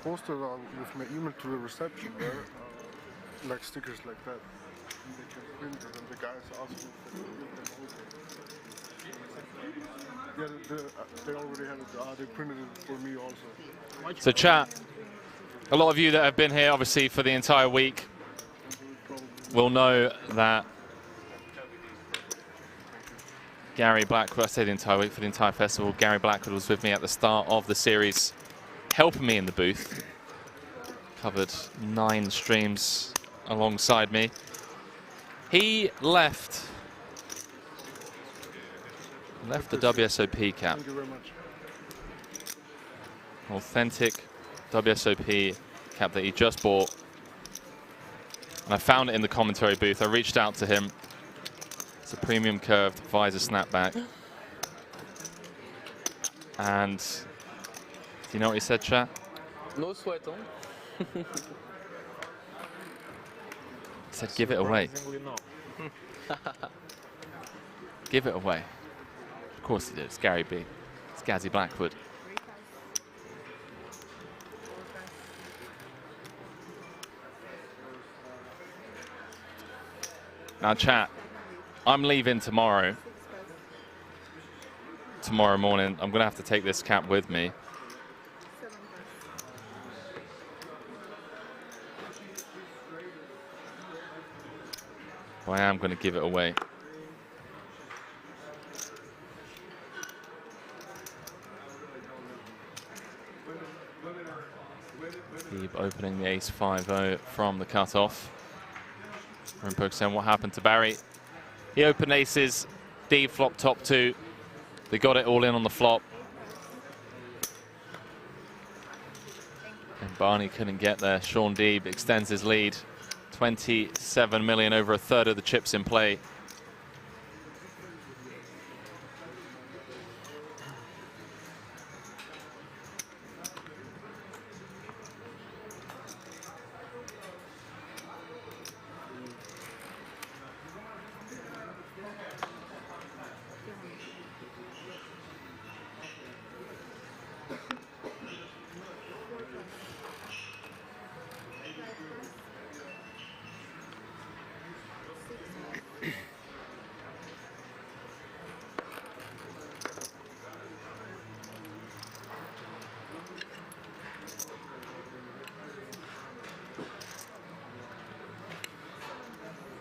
posted with my email to the reception there, like stickers like that. And they can print it, and the guys asked me if they can print it. Yeah, they already had it. They printed it for me also. So chat, a lot of you that have been here obviously for the entire week will know that Gary Blackwood, I say the entire week, for the entire festival, Gary Blackwood was with me at the start of the series, helping me in the booth. Covered 9 streams alongside me. He left the WSOP cap. Thank you very much. Authentic WSOP cap that he just bought. And I found it in the commentary booth. I reached out to him. It's a premium curved visor snapback. And do you know what he said, chat? No sweat, huh? He said, give it away. Give it away. Of course he did. It's Gary B. It's Gazzy Blackwood. Now, chat, I'm leaving tomorrow. Tomorrow morning, I'm going to have to take this cap with me. But I am going to give it away. Deeb opening the ace-5-0 from the cutoff. We're in PokerXpress. What happened to Barry? He opened aces. Deeb flop top 2. They got it all in on the flop. And Barney couldn't get there. Sean Deeb extends his lead. 27 million, over a third of the chips in play.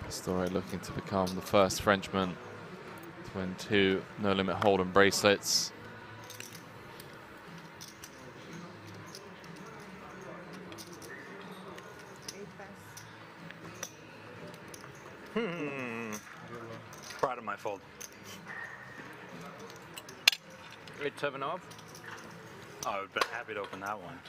Story looking to become the first Frenchman to win 2 no-limit hold'em bracelets. Proud of my fold. 8-7 off. Oh, I would have been happy to open that one.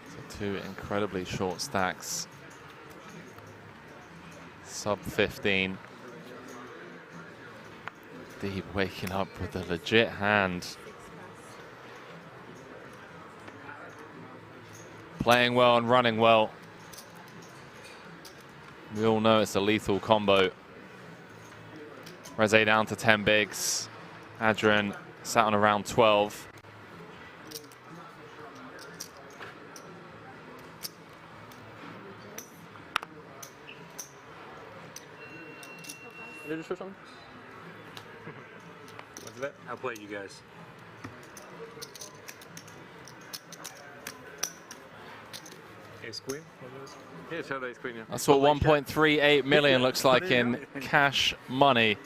So 2 incredibly short stacks. Sub 15. Deeb waking up with a legit hand. Playing well and running well. We all know it's a lethal combo. Rezai down to 10 bigs. Adrian sat on around 12. Registration? What's that? I'll play you guys. Ace queen? Yeah, show the ace queen, yeah. That's what 1.38 million looks like in cash money.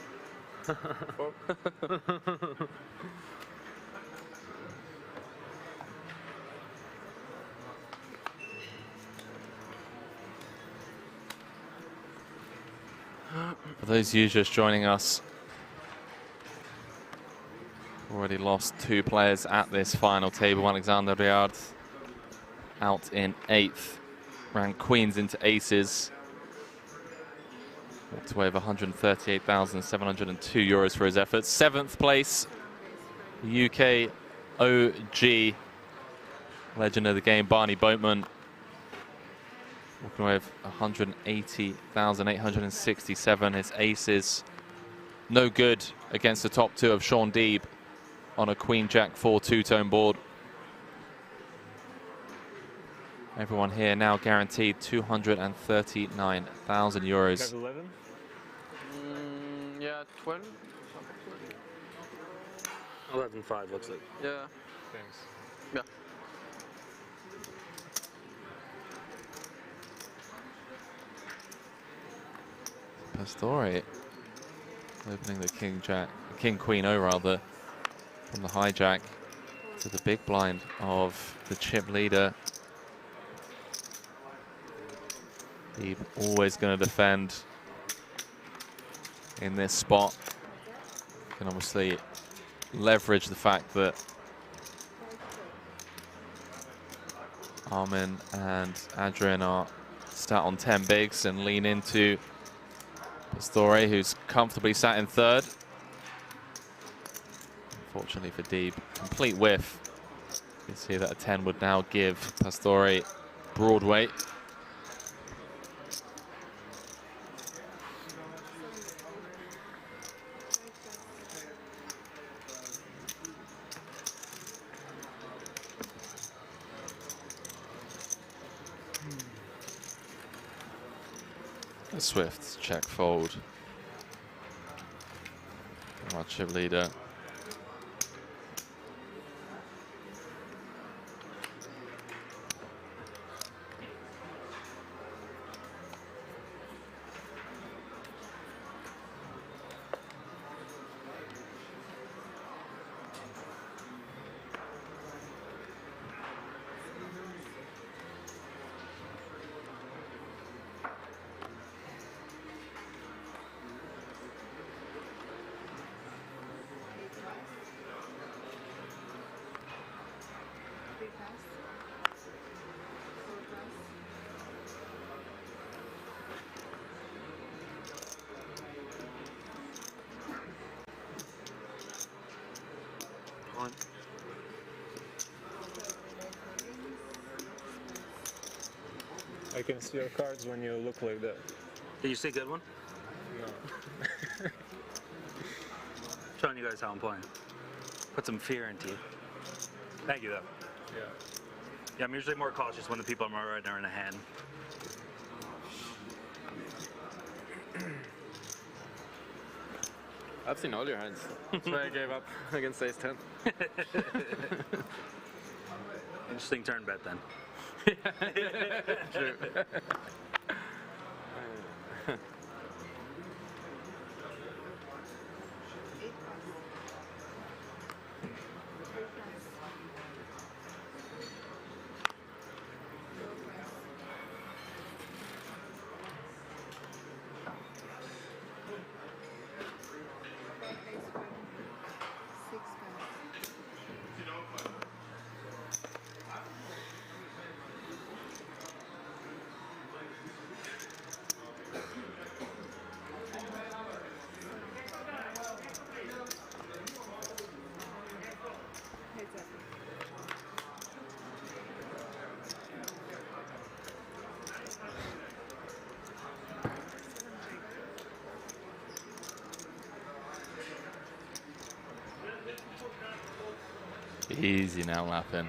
For those of you just joining us, already lost 2 players at this final table. Alexander Riard out in 8th, ran queens into aces. Walked away with 138,702 euros for his efforts. 7th place, the UK OG, legend of the game, Barney Boatman, walking away with 180,867. His aces no good against the top two of Sean Deeb on a Queen Jack 4 two-tone board. Everyone here now guaranteed 239,000 euros. 11? Yeah, 12. 11-5 looks like. Yeah. Thanks. Yeah. Pastore opening the King Queen O rather, from the hijack to the big blind of the chip leader. Deeb always going to defend in this spot. Can obviously leverage the fact that Armin and Adrian are sat on 10 bigs and lean into Pastore, who's comfortably sat in third. Unfortunately for Deeb, complete whiff. You can see that a 10 would now give Pastore Broadway. Swift check fold. Our chip leader. I can see your cards when you look like that. Did you see a good one? No. Showing you guys how I'm playing. Put some fear into you. Thank you, though. Yeah. Yeah, I'm usually more cautious when the people I'm riding are in a hand. I've seen all your hands. That's why I gave up against ace 10. Interesting turn bet then. True. Easy now, Lappin.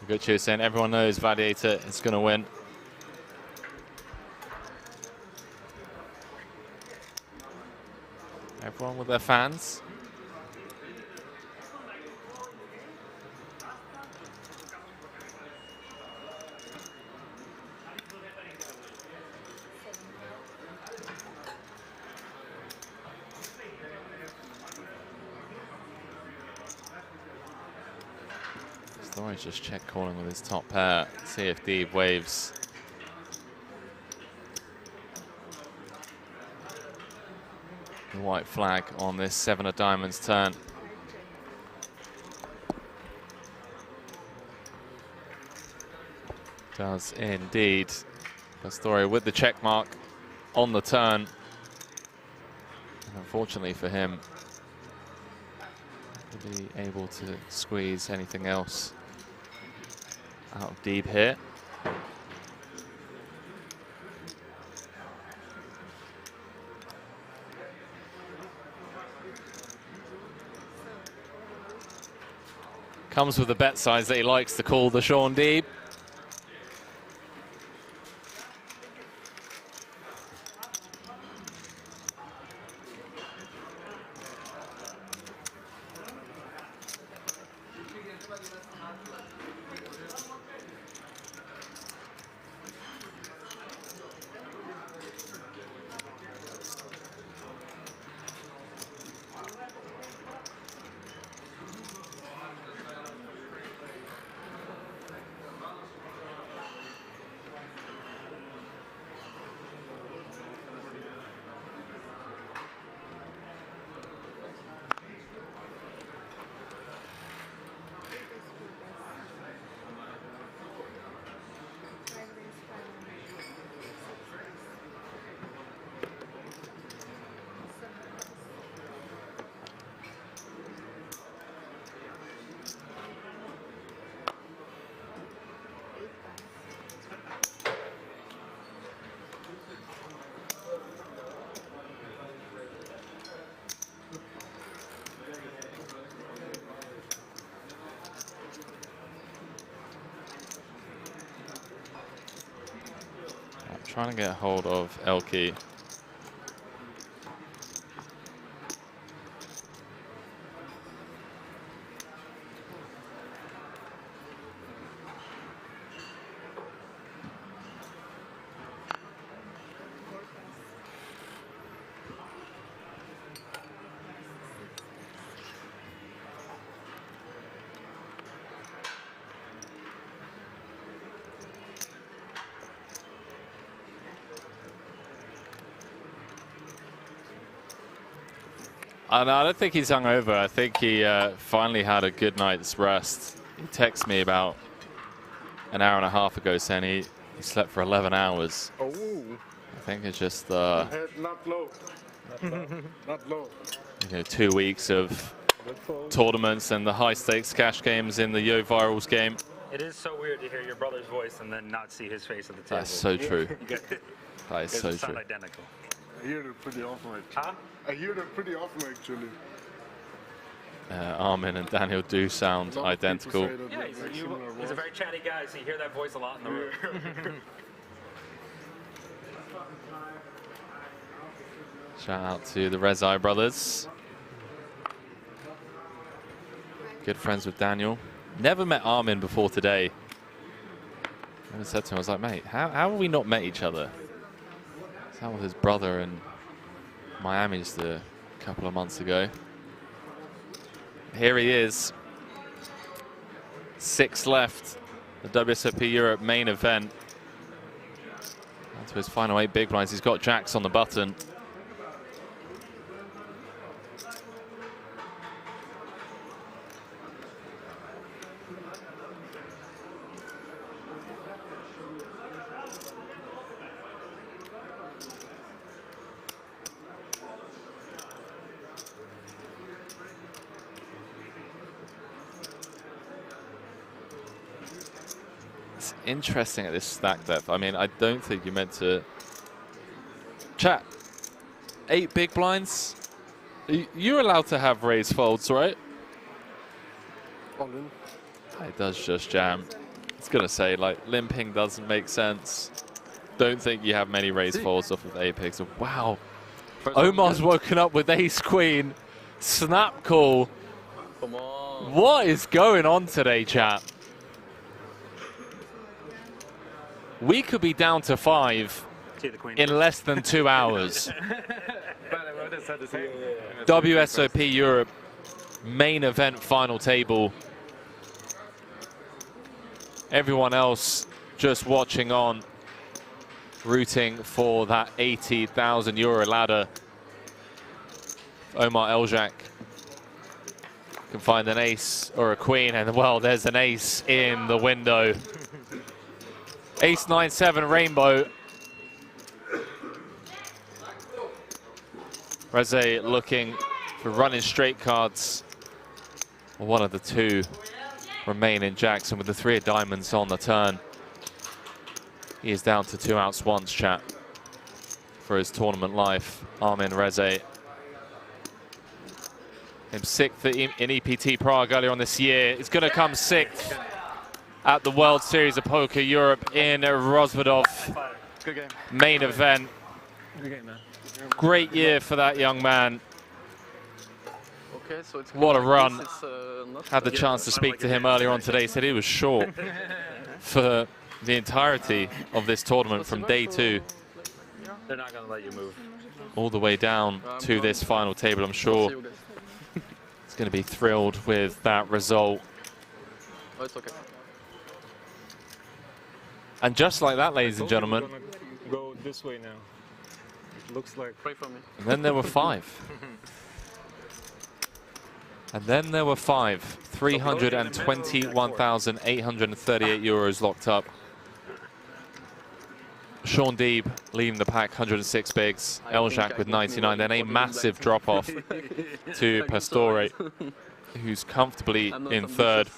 Good cheer saying everyone knows Vladiator is going to win. Everyone with their fans. Story's just check calling with his top pair. See if Deeb waves. The white flag on this 7 of diamonds turn. Does indeed. Pastore with the check mark on the turn. And unfortunately for him, be able to squeeze anything else out of Deeb here. Comes with the bet size that he likes to call the Sean Deeb. Trying to get a hold of Elke. I don't think he's hungover. I think he finally had a good night's rest. He texted me about an hour and a half ago saying he slept for 11 hours. Oh. I think it's just Not low. Not low. 2 weeks of tournaments and the high stakes cash games in the Yo Virals game. It is so weird to hear your brother's voice and then not see his face at the table. That's so true. That is You so guys sound true. identical. I hear that pretty often, actually. Huh? I hear that pretty often, actually. Armin and Daniel do sound identical. Yeah, he's a very chatty guy, so you hear that voice a lot in the room. Shout out to the Rezai brothers. Good friends with Daniel. Never met Armin before today. I said to him, I was like, mate, how have we not met each other? I was with his brother in Miami just a couple of months ago. Here he is. 6 left. The WSOP Europe main event. On to his final 8 big blinds. He's got jacks on the button. Interesting at this stack depth. I mean, I don't think you're meant to... Chat, 8 big blinds? You're allowed to have raise folds, right? All in. It does just jam. It's going to say, like, limping doesn't make sense. Don't think you have many raise folds off of apex. Wow. Omar's woken up with ace queen. Snap call. Come on. What is going on today, chat? We could be down to 5 in less than 2 hours. WSOP Europe main event final table. Everyone else just watching on, rooting for that 80,000 euro ladder. Omar Eljak can find an ace or a queen, and well, there's an ace in the window. Ace 9-7 rainbow. Rezai looking for running straight cards one of the two remaining jacks, and with the 3 of diamonds on the turn, he is down to 2 outs once, chat, for his tournament life. Armin Rezai. Him 6th in EPT Prague earlier on this year. He's going to come 6th at the World Series of Poker Europe in Rozvadov. Good game. Main event. Good game, man. Great year for that young man. Okay, so it's What a run. It's, not Had the chance to speak to him earlier on today. He said he was short for the entirety of this tournament from day 2 They're not going to let you move. all the way down to this final table. I'm sure he's going to be thrilled with that result. Oh, it's okay. And just like that, ladies and gentlemen, Go this way now. It looks like. Pray for me. and then there were 5. And then there were 5. 321,838 euros locked up. Sean Deeb leading the pack, 106 bigs. Eljak with 99. Then a massive drop-off to Pastore, who's comfortably in 3rd.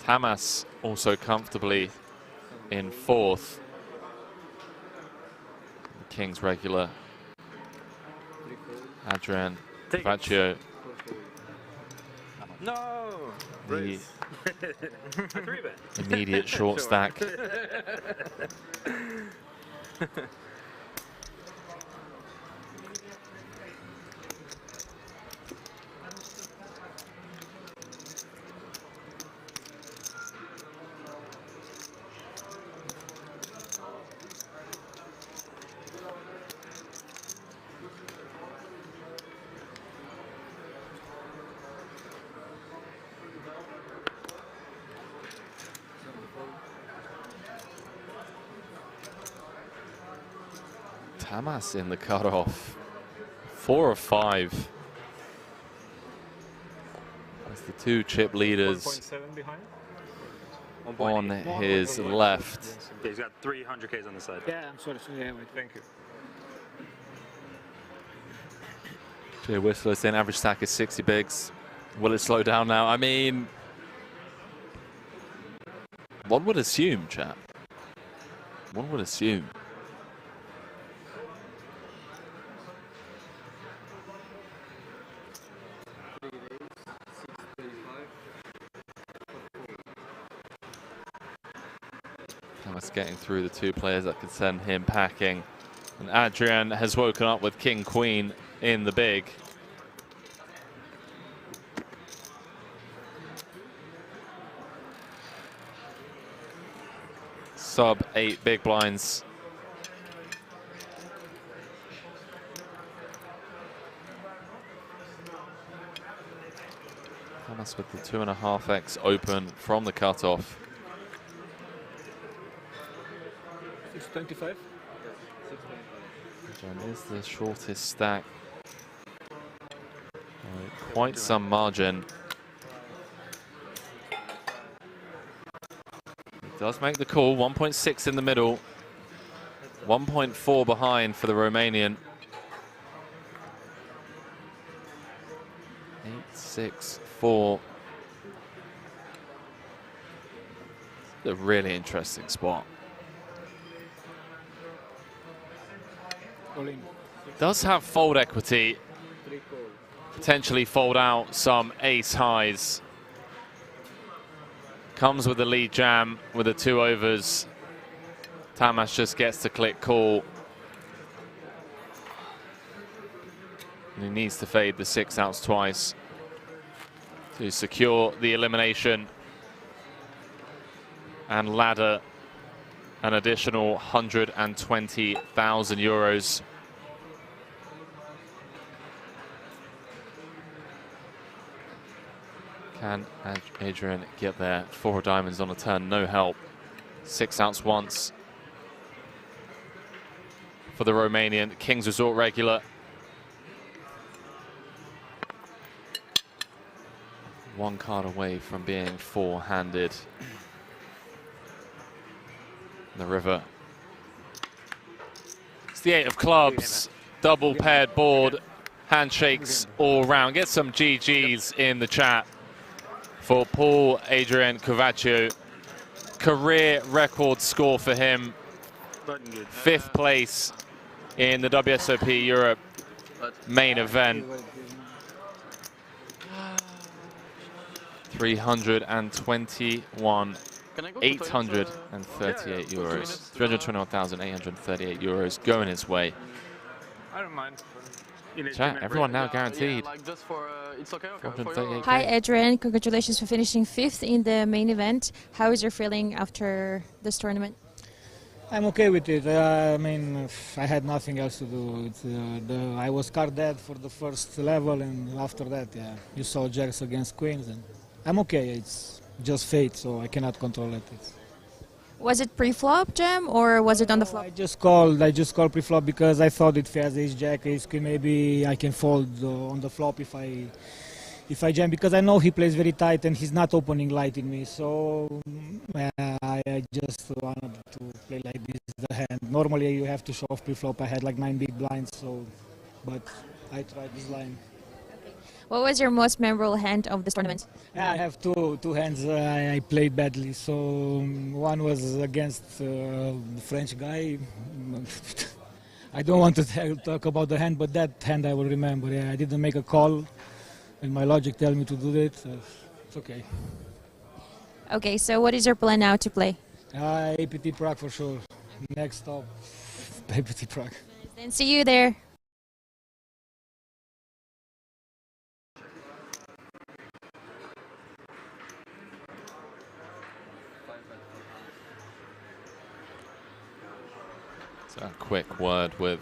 Tamas also comfortably in 4th. The King's regular, Adrian, Cavacho. No! The A 3-bet. immediate short stack. Tamas in the cutoff. 4 of 5. That's the 2 chip leaders 1.7 behind. on his left. Yeah, he's got 300Ks on the side. Yeah, I'm sorry. Yeah, wait. Thank you. Jay Whistler saying average stack is 60 bigs. Will it slow down now? I mean, one would assume, chat. One would assume. Thomas getting through the 2 players that could send him packing. And Adrian has woken up with King Queen in the big. Sub 8 big blinds. Thomas with the 2.5x open from the cutoff. 625. Adrian is the shortest stack. Quite some margin. He does make the call. 1.6 in the middle. 1.4 behind for the Romanian. 8-6-4. It's a really interesting spot. All in. Does have fold equity. Potentially fold out some ace highs. Comes with the lead jam with the 2 overs. Tamas just gets to click call. And he needs to fade the 6 outs twice to secure the elimination and ladder an additional 120,000 euros. Can Adrian get there? 4 diamonds on a turn, no help. 6 outs once for the Romanian. King's Resort regular. One card away from being 4-handed. The river. It's the 8 of clubs. Double paired board. handshakes all round. Get some GGs in the chat for Paul Adrian Cavacho. Career record score for him. 5th place in the WSOP Europe main event. 321,838 euros. 321,838 euros going his way. I don't mind. Chat, everyone now guaranteed. Yeah, like just for, it's okay, okay. 438K. Hi, Adrian. Congratulations for finishing 5th in the main event. How is your feeling after this tournament? I'm okay with it. I mean, I had nothing else to do. I was card dead for the first level, and after that, yeah, you saw jacks against queens, and I'm okay. It's just fate, so I cannot control it. Was it pre-flop, Jam, or was it on the flop? I just called pre-flop because I thought if he has ace jack, ace queen, maybe I can fold on the flop if I jam, because I know he plays very tight and he's not opening light in me. So I just wanted to play like this the hand. Normally you have to show off pre-flop. I had like 9 big blinds, so but I tried this line. What was your most memorable hand of this tournament? Yeah, I have two hands I played badly. So one was against the French guy. I don't want to talk about the hand, but that hand I will remember. Yeah, I didn't make a call, and my logic tells me to do that. So it's okay. Okay, so what is your plan now to play? APT Prague for sure. Next stop, APT Prague. Then see you there. A quick word with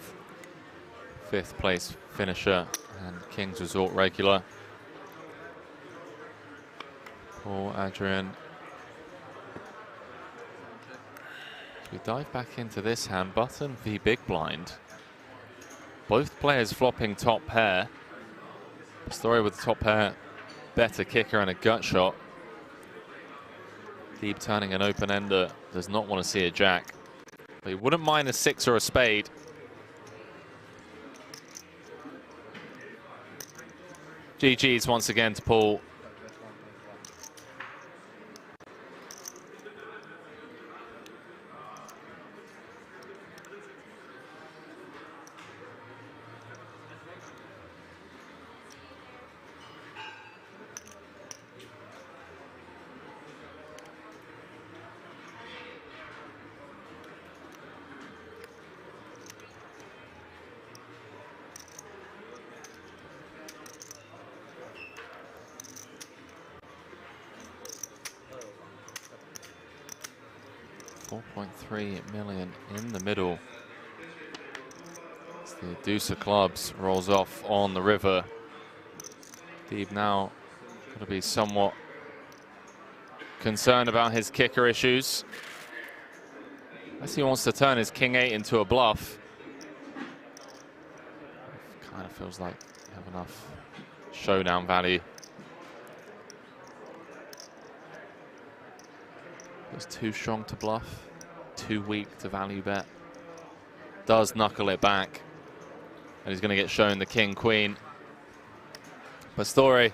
5th place finisher and King's Resort regular Paul Adrian. As we dive back into this hand, button v big blind. Both players flopping top pair. Story with the top pair, better kicker and a gut shot. Deeb turning an open ender, does not want to see a jack. But he wouldn't mind a 6 or a spade. GG's once again to Paul. $4.3 million in the middle. As the deuce of clubs rolls off on the river. Deeb now going to be somewhat concerned about his kicker issues. Unless he wants to turn his king 8 into a bluff. Kind of feels like you have enough showdown value. It's too strong to bluff, too weak to value bet. Does knuckle it back, and he's going to get shown the king queen. Pastore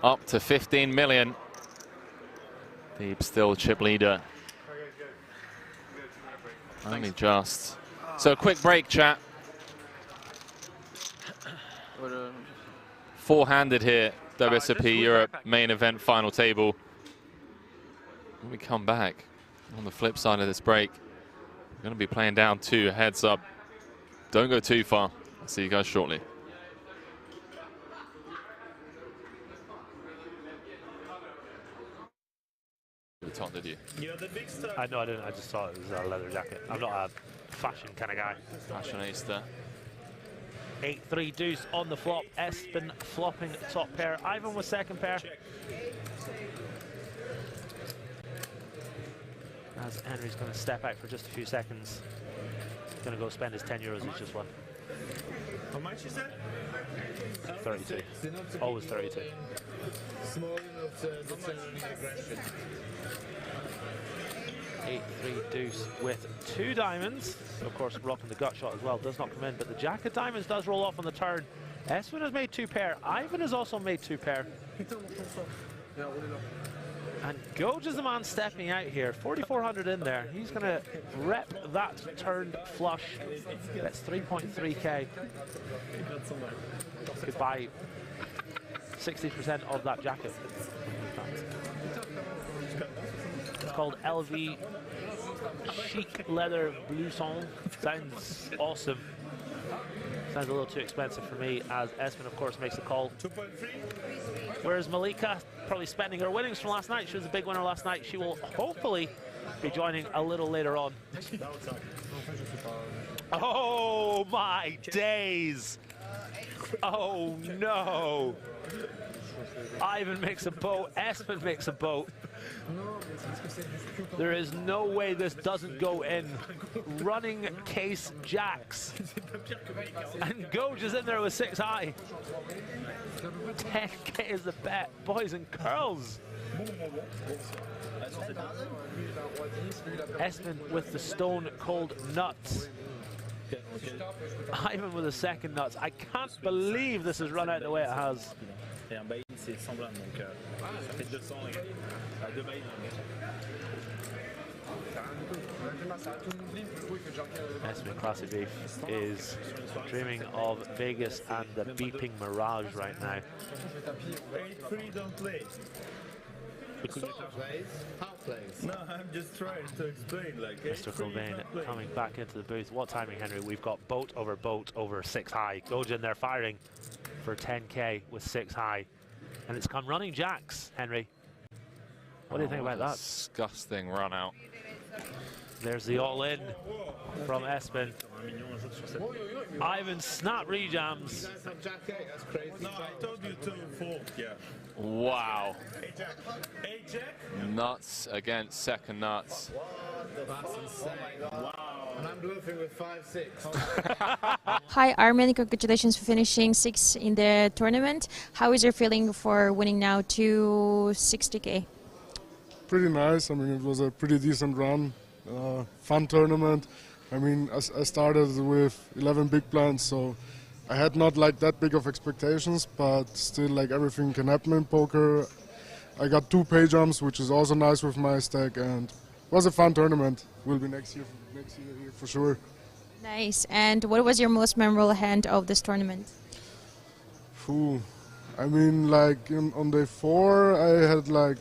up to 15 million. Deeb still chip leader. Only just. So a quick break, chat. Four-handed here, WSOP Europe main event final table. When we come back on the flip side of this break, we're going to be playing down 2. Heads up. Don't go too far. I'll see you guys shortly. Tom, did you? No, I didn't. I just saw it was a leather jacket. I'm not a fashion kind of guy. Fashionista. 8-3 deuce on the flop. Espen flopping top pair. Ivan was second pair. As Henry's going to step out for just a few seconds. He's going to go spend his 10 euros he's just won. How much is that? 32. Always 32. Small enough the 8-3 deuce with 2 diamonds. Of course, blocking the gut shot as well does not come in, but the jack of diamonds does roll off on the turn. Espen has made 2 pair. Ivan has also made 2 pair. And Goj is the man stepping out here. 4,400 in there. He's going to rep that turned flush. That's 3.3k. Could buy 60% of that jacket. It's called LV Chic Leather Blouson. Sounds awesome. Sounds a little too expensive for me, as Espen, of course, makes the call. Whereas Malika, probably spending her winnings from last night. She was a big winner last night. She will hopefully be joining a little later on. Oh my days! Oh no! Ivan makes a boat, Espen makes a boat. There is no way this doesn't go in. Running case jacks. And Goj is in there with 6 high. 10k is the bet, boys and girls. Espen with the stone cold nuts. Ivan with the second nuts. I can't believe this has run out the way it has. Espen Classic Beef is dreaming of Vegas and the beeping Mirage right now. No, I'm just trying to explain. Like Mr. Cobain coming back into the booth. What timing, Henry? We've got boat over 6 high. Goj in there firing for 10k with 6 high. And it's come running jacks, Henry. What do you think about that? Disgusting run out. There's the all-in from Espen. Ivan snap rejams. No, I told you to fold, yeah. Wow. Nuts against second nuts. That's insane. Wow. And I'm bluffing with 5-6. Hi Armin, congratulations for finishing 6th in the tournament. How is your feeling for winning now to 60k? Pretty nice. I mean, it was a pretty decent run. Fun tournament. I mean, I started with 11 big blinds, so I had not like that big of expectations, but still like everything can happen in poker. I got 2 pay jumps, which is also nice with my stack, and it was a fun tournament. Will be next year here for sure. Nice. And what was your most memorable hand of this tournament? Ooh. I mean, like on day 4, I had like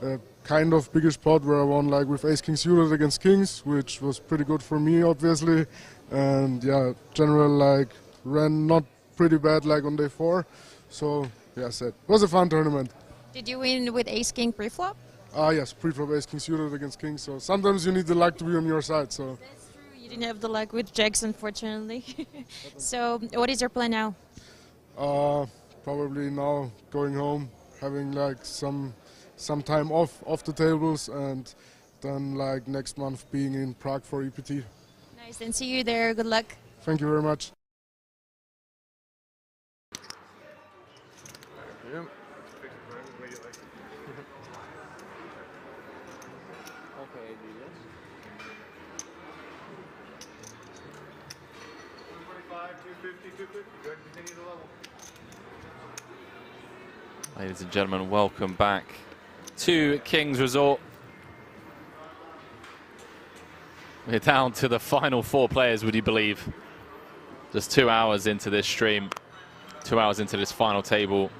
a kind of bigger spot where I won like with ace king suited against kings, which was pretty good for me, obviously. And yeah, general like ran not pretty bad like on day 4. So yeah, it was a fun tournament. Did you win with ace king pre-flop? Yes, pre-flop ace king suited against kings. So sometimes you need the luck to be on your side. So that's true. You didn't have the luck with jacks, unfortunately. So what is your plan now? Probably now going home, having like some time off the tables, and then like next month being in Prague for EPT. Nice, and see you there. Good luck. Thank you very much. Ladies and gentlemen, welcome back to King's Resort. We're down to the final 4 players, would you believe? Just 2 hours into this stream, 2 hours into this final table.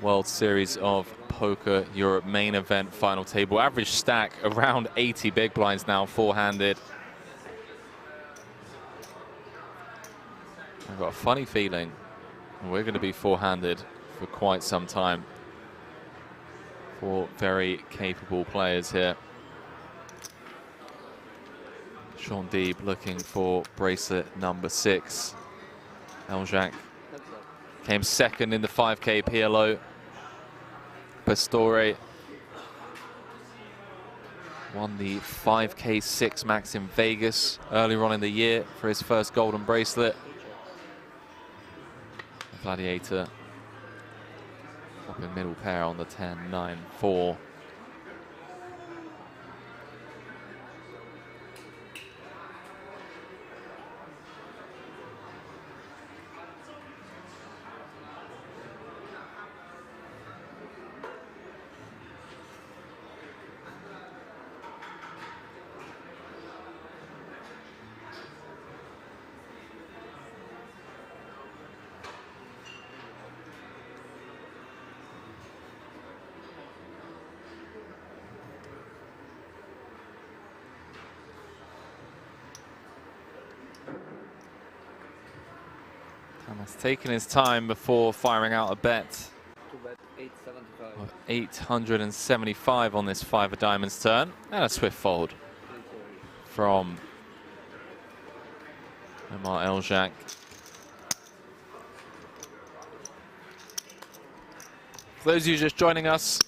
World Series of Poker Europe main event final table. Average stack around 80 big blinds now, 4-handed. I've got a funny feeling we're going to be 4-handed for quite some time. 4 very capable players here. Sean Deeb looking for bracelet number 6. Eljak came second in the 5K PLO. Pastore won the 5K 6 max in Vegas earlier on in the year for his first golden bracelet. Vladiator flopping middle pair on the 10-9-4. Thomas taking his time before firing out a bet Two bet 875. of 875 on this 5 of diamonds turn, and a swift fold from Omar Eljak. For those of you just joining us,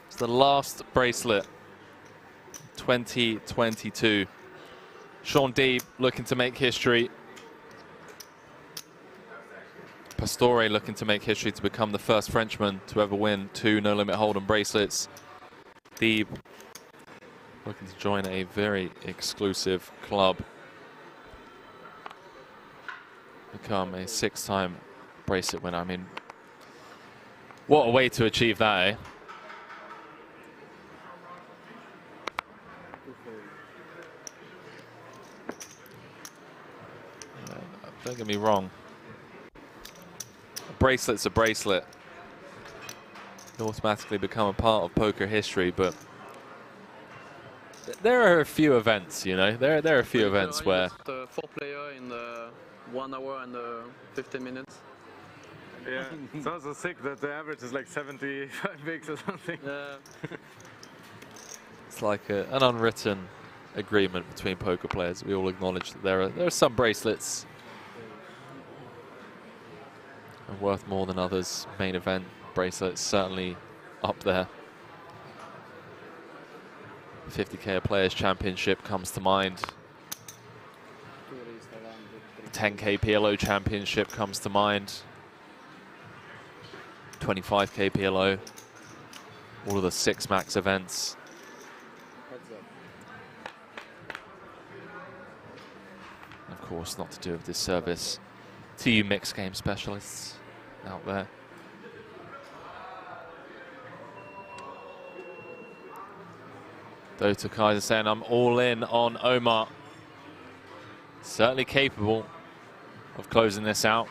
it's the last bracelet, 2022. Sean Deeb looking to make history. Pastore looking to make history to become the first Frenchman to ever win 2 No Limit Hold'em bracelets. Deeb looking to join a very exclusive club. Become a 6-time bracelet winner. I mean, what a way to achieve that, eh? Don't get me wrong. A bracelet's a bracelet. You automatically become a part of poker history, but there are a few events, you know. There are a few events where The 4-player in the 1 hour and 15 minutes. Yeah, it's also sick that the average is like 75 bigs or something. Yeah. it's like an unwritten agreement between poker players. We all acknowledge that there are some bracelets are worth more than others. Main event bracelets certainly up there. 50k Players Championship comes to mind. 10k PLO Championship comes to mind. 25k PLO. All of the 6 max events. Of course, not to do a disservice to you mixed game specialists out there. Dota Kaiser saying, I'm all in on Omar. Certainly capable of closing this out.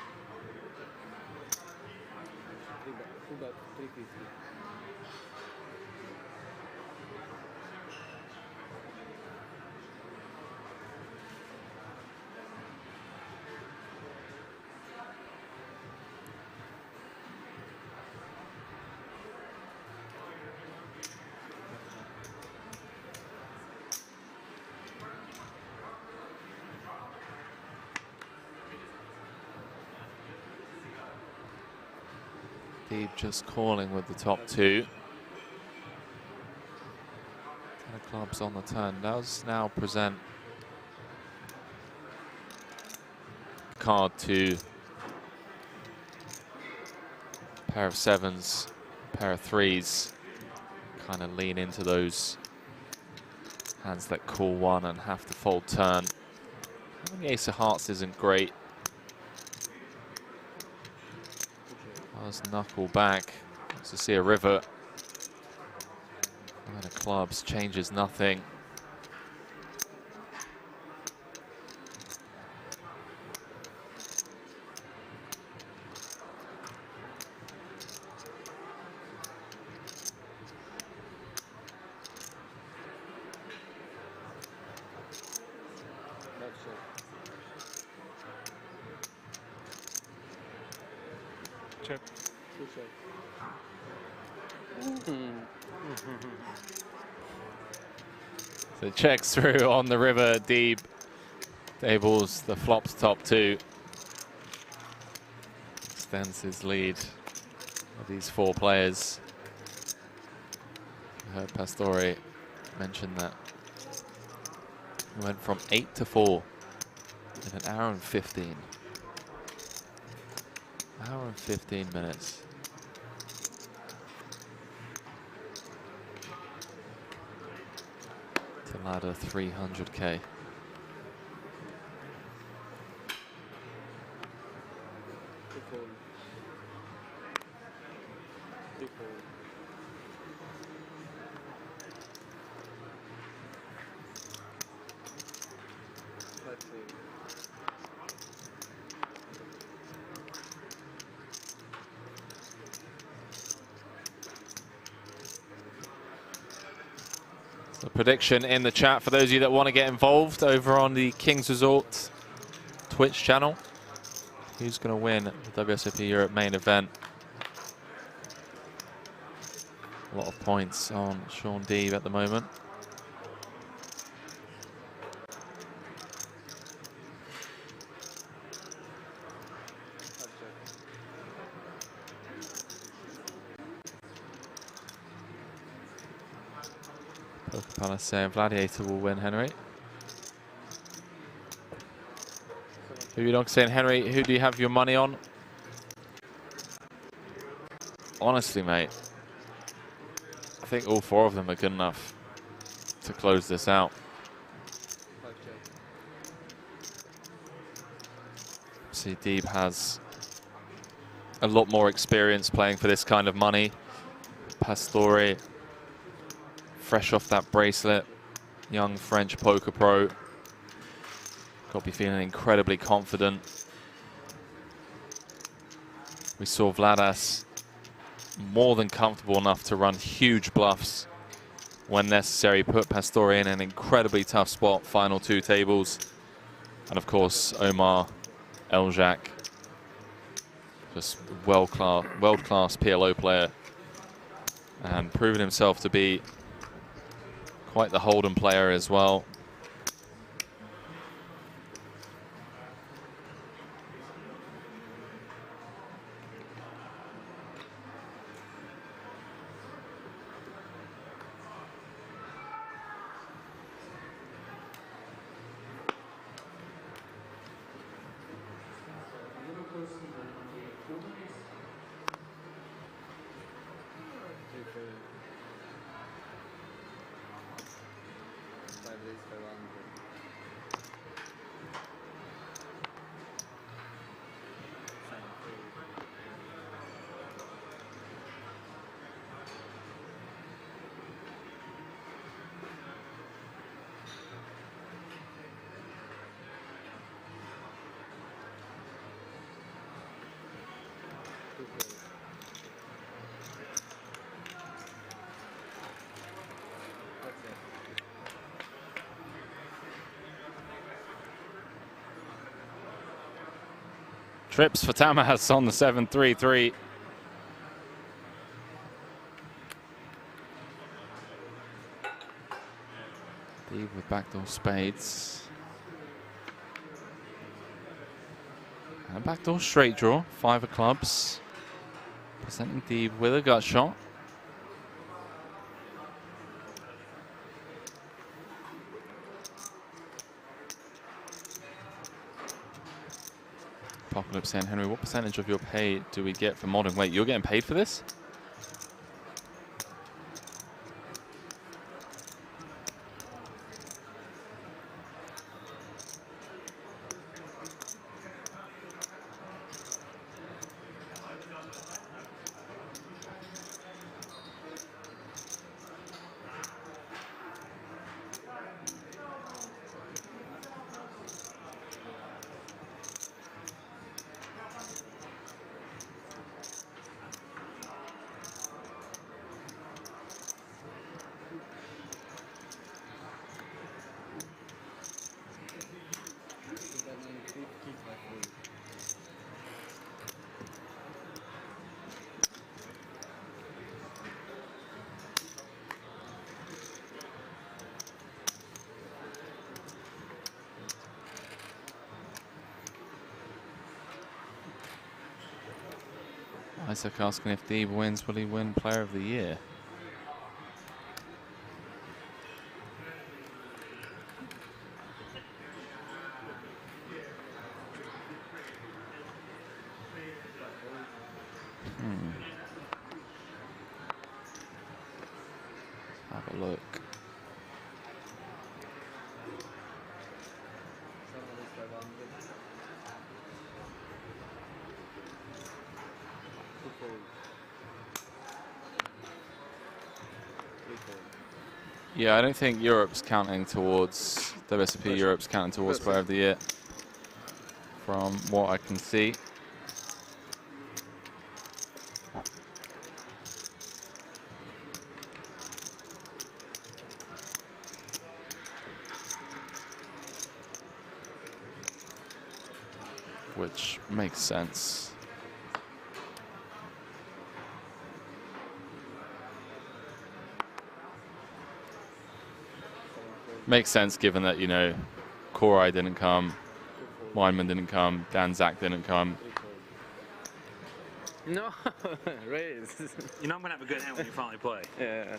Deeb just calling with the top 2. 10 of clubs on the turn. Does now present card to pair of 7s, pair of 3s. Kind of lean into those hands that call 1 and have to fold turn. The ace of hearts isn't great. Does knuckle back. Wants to see a river. And then a clubs changes nothing. Check. So checks through on the river. Deeb tables the flops top 2. Extends his lead of these 4 players. I heard Pastore mention that he went from 8 to 4 in an hour and 15. Hour and 15 minutes. To ladder 300k. So prediction in the chat for those of you that want to get involved over on the King's Resort Twitch channel. Who's going to win the WSOP Europe main event? A lot of points on Sean Deeb at the moment. Poker Palace saying Vladiator will win, Henry. Who you saying, Henry, who do you have your money on? Honestly, mate, I think all four of them are good enough to close this out. See, Deeb has a lot more experience playing for this kind of money. Pastore, fresh off that bracelet, young French poker pro. Got to be feeling incredibly confident. We saw Vladas more than comfortable enough to run huge bluffs when necessary, put Pastore in an incredibly tough spot, final two tables. And of course, Omar Eljac, just world-class PLO player, and proven himself to be quite the Holden player as well. Trips for Tamas on the 7-3-3. Deeb with backdoor spades. And backdoor straight draw, 5 of clubs. Presenting Deeb with a gut shot. Apocalypse saying, Henry, what percentage of your pay do we get for modding? Wait, you're getting paid for this? Isaac asking if Deeb wins, will he win Player of the Year? Have a look. Yeah, I don't think Europe's counting towards, WSOP Europe's counting towards Player of the Year, from what I can see. which makes sense. Makes sense given that, you know, Korai didn't come, Weinman didn't come, Dan Zach didn't come. No, raise. You know I'm gonna have a good hand when you finally play. Yeah.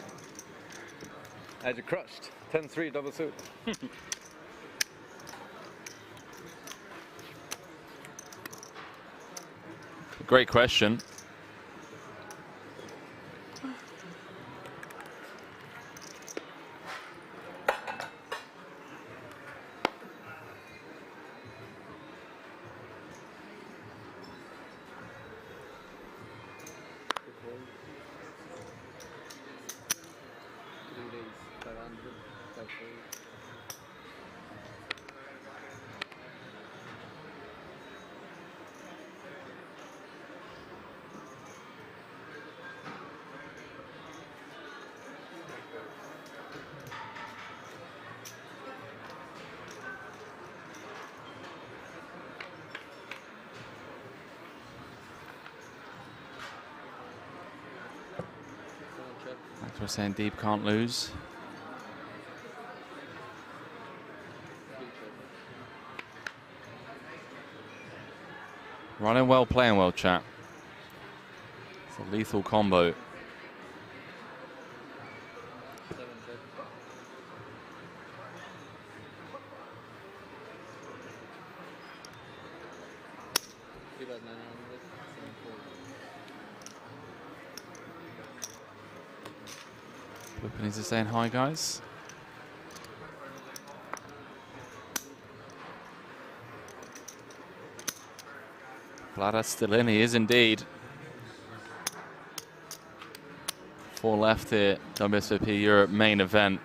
I had you crushed. 10-3 double suit. Great question. We're saying Deeb can't lose. Running well, playing well, chat. It's a lethal combo. Flippins is saying hi, guys. Vlada's still in, he is indeed. 4 left here, WSOP Europe main event.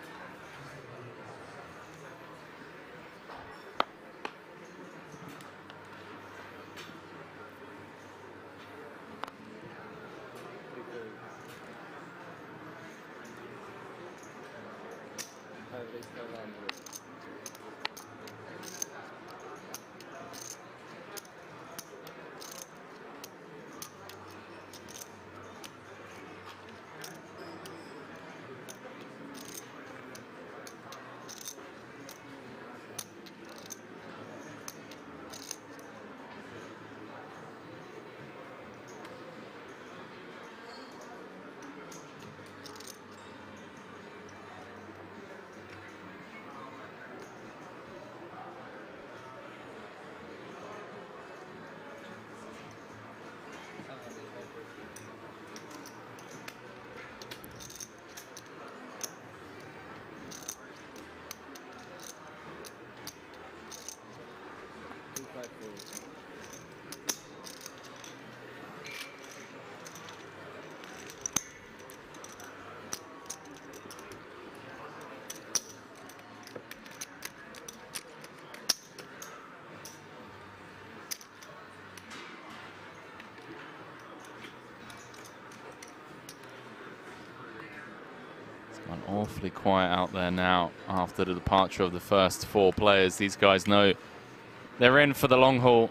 Gone awfully quiet out there now after the departure of the first 4 players. These guys know they're in for the long haul.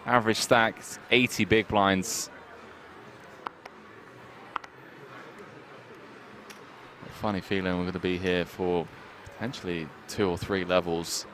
Average stacks, 80 big blinds. A funny feeling we're going to be here for potentially 2 or 3 levels.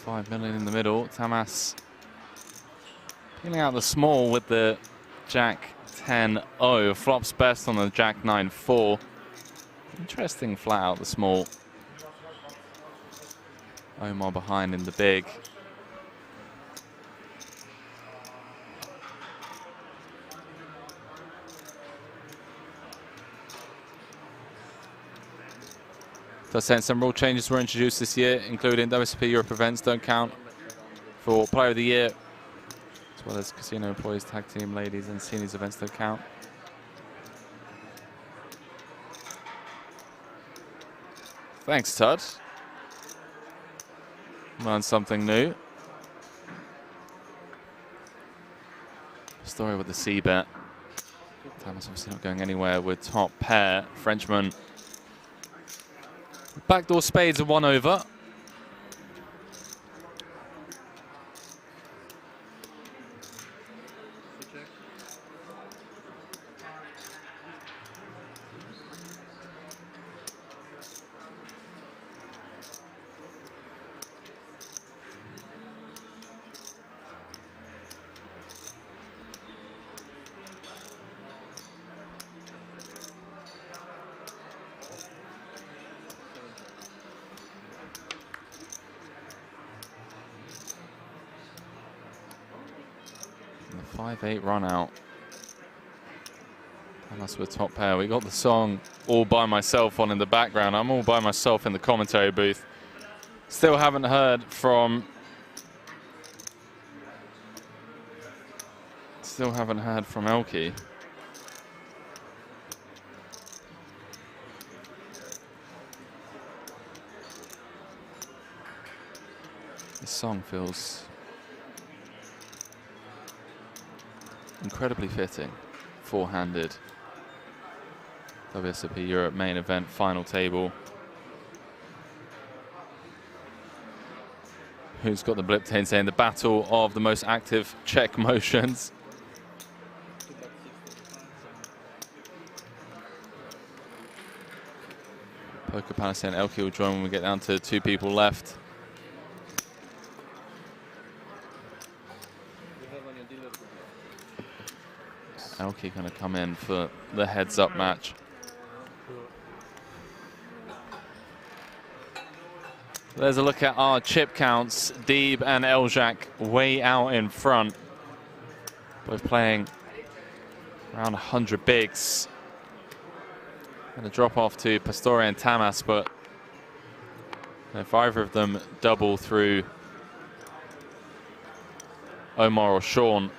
$5 million in the middle. Tamas peeling out the small with the Jack 10-0. Flops best on the Jack 9-4. Interesting flat out the small. Omar behind in the big. Thus saying some rule changes were introduced this year, including WSOP Europe events don't count for Player of the Year, as well as casino employees, tag team, ladies, and seniors events don't count. Thanks, Todd. Learned something new. Story with the C-bet. Thomas obviously not going anywhere with top pair. Frenchman. Backdoor spades are 1 over. The 5-8 run out. And that's with top pair. We got the song All By Myself on in the background. I'm all by myself in the commentary booth. Still haven't heard from Elke. This song feels incredibly fitting. Four-handed WSOP Europe main event final table. Who's got the blip tain saying the battle of the most active check motions. Poker Palace saying Elke will join when we get down to 2 people left. Elke going to come in for the heads-up match. There's a look at our chip counts. Deeb and Eljak way out in front. Both playing around 100 bigs. And a drop off to Pastore and Tamas, but if either of them double through Omar or Sean,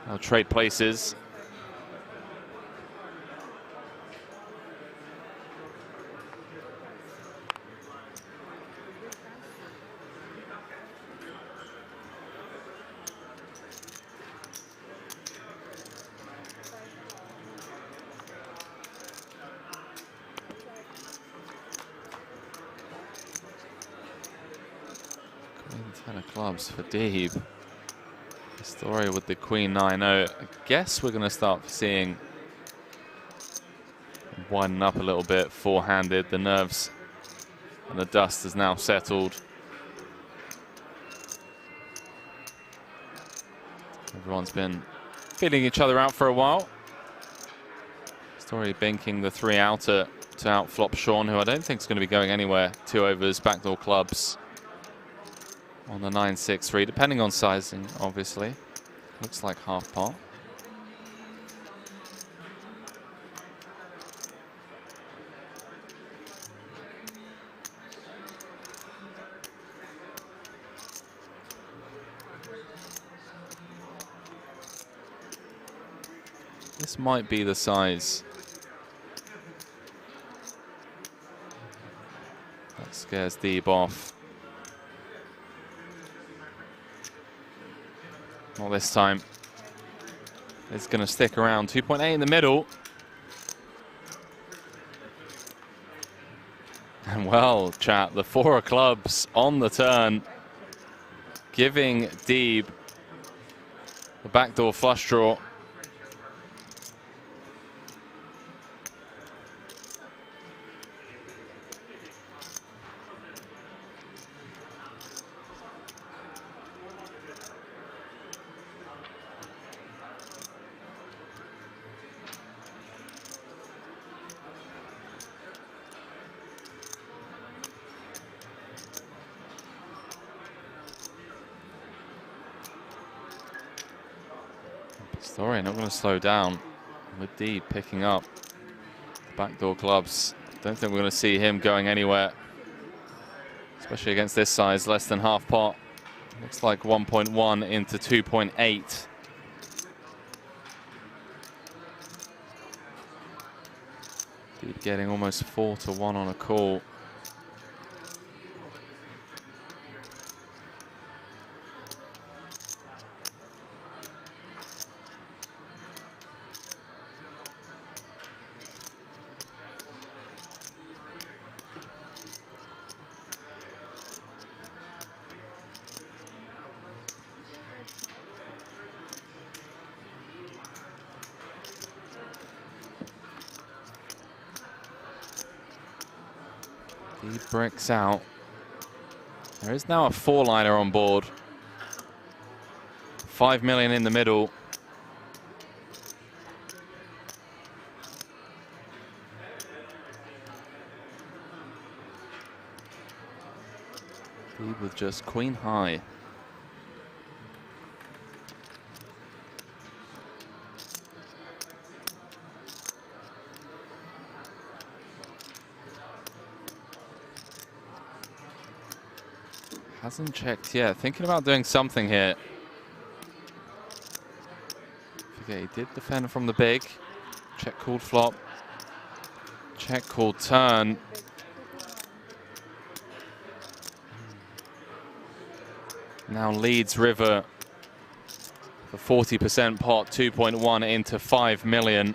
they'll trade places. Queen 10 of clubs for Deeb. Story with the Queen 9-0. I guess we're going to start seeing widen up a little bit, four-handed. The nerves and the dust has now settled. Everyone's been feeling each other out for a while. Story banking the 3-outer to outflop Sean, who I don't think is going to be going anywhere. 2 overs, backdoor clubs on the 9-6-3, depending on sizing, obviously. Looks like half pot. This might be the size that scares Deeb off. Not this time. It's going to stick around. 2.8 in the middle. And well, chat, the 4 of clubs on the turn, giving Deeb the backdoor flush draw. Story not going to slow down with Deeb picking up the backdoor clubs. Don't think we're going to see him going anywhere, especially against this size, less than half pot. Looks like 1.1 into 2.8. Deeb getting almost 4-1 on a call. He bricks out. There is now a 4-liner on board. 5 million in the middle. Deeb with just queen high. Hasn't checked yet. Thinking about doing something here. Okay, he did defend from the big. Check called flop. Check called turn. Now leads river for 40% pot, 2.1 into 5 million.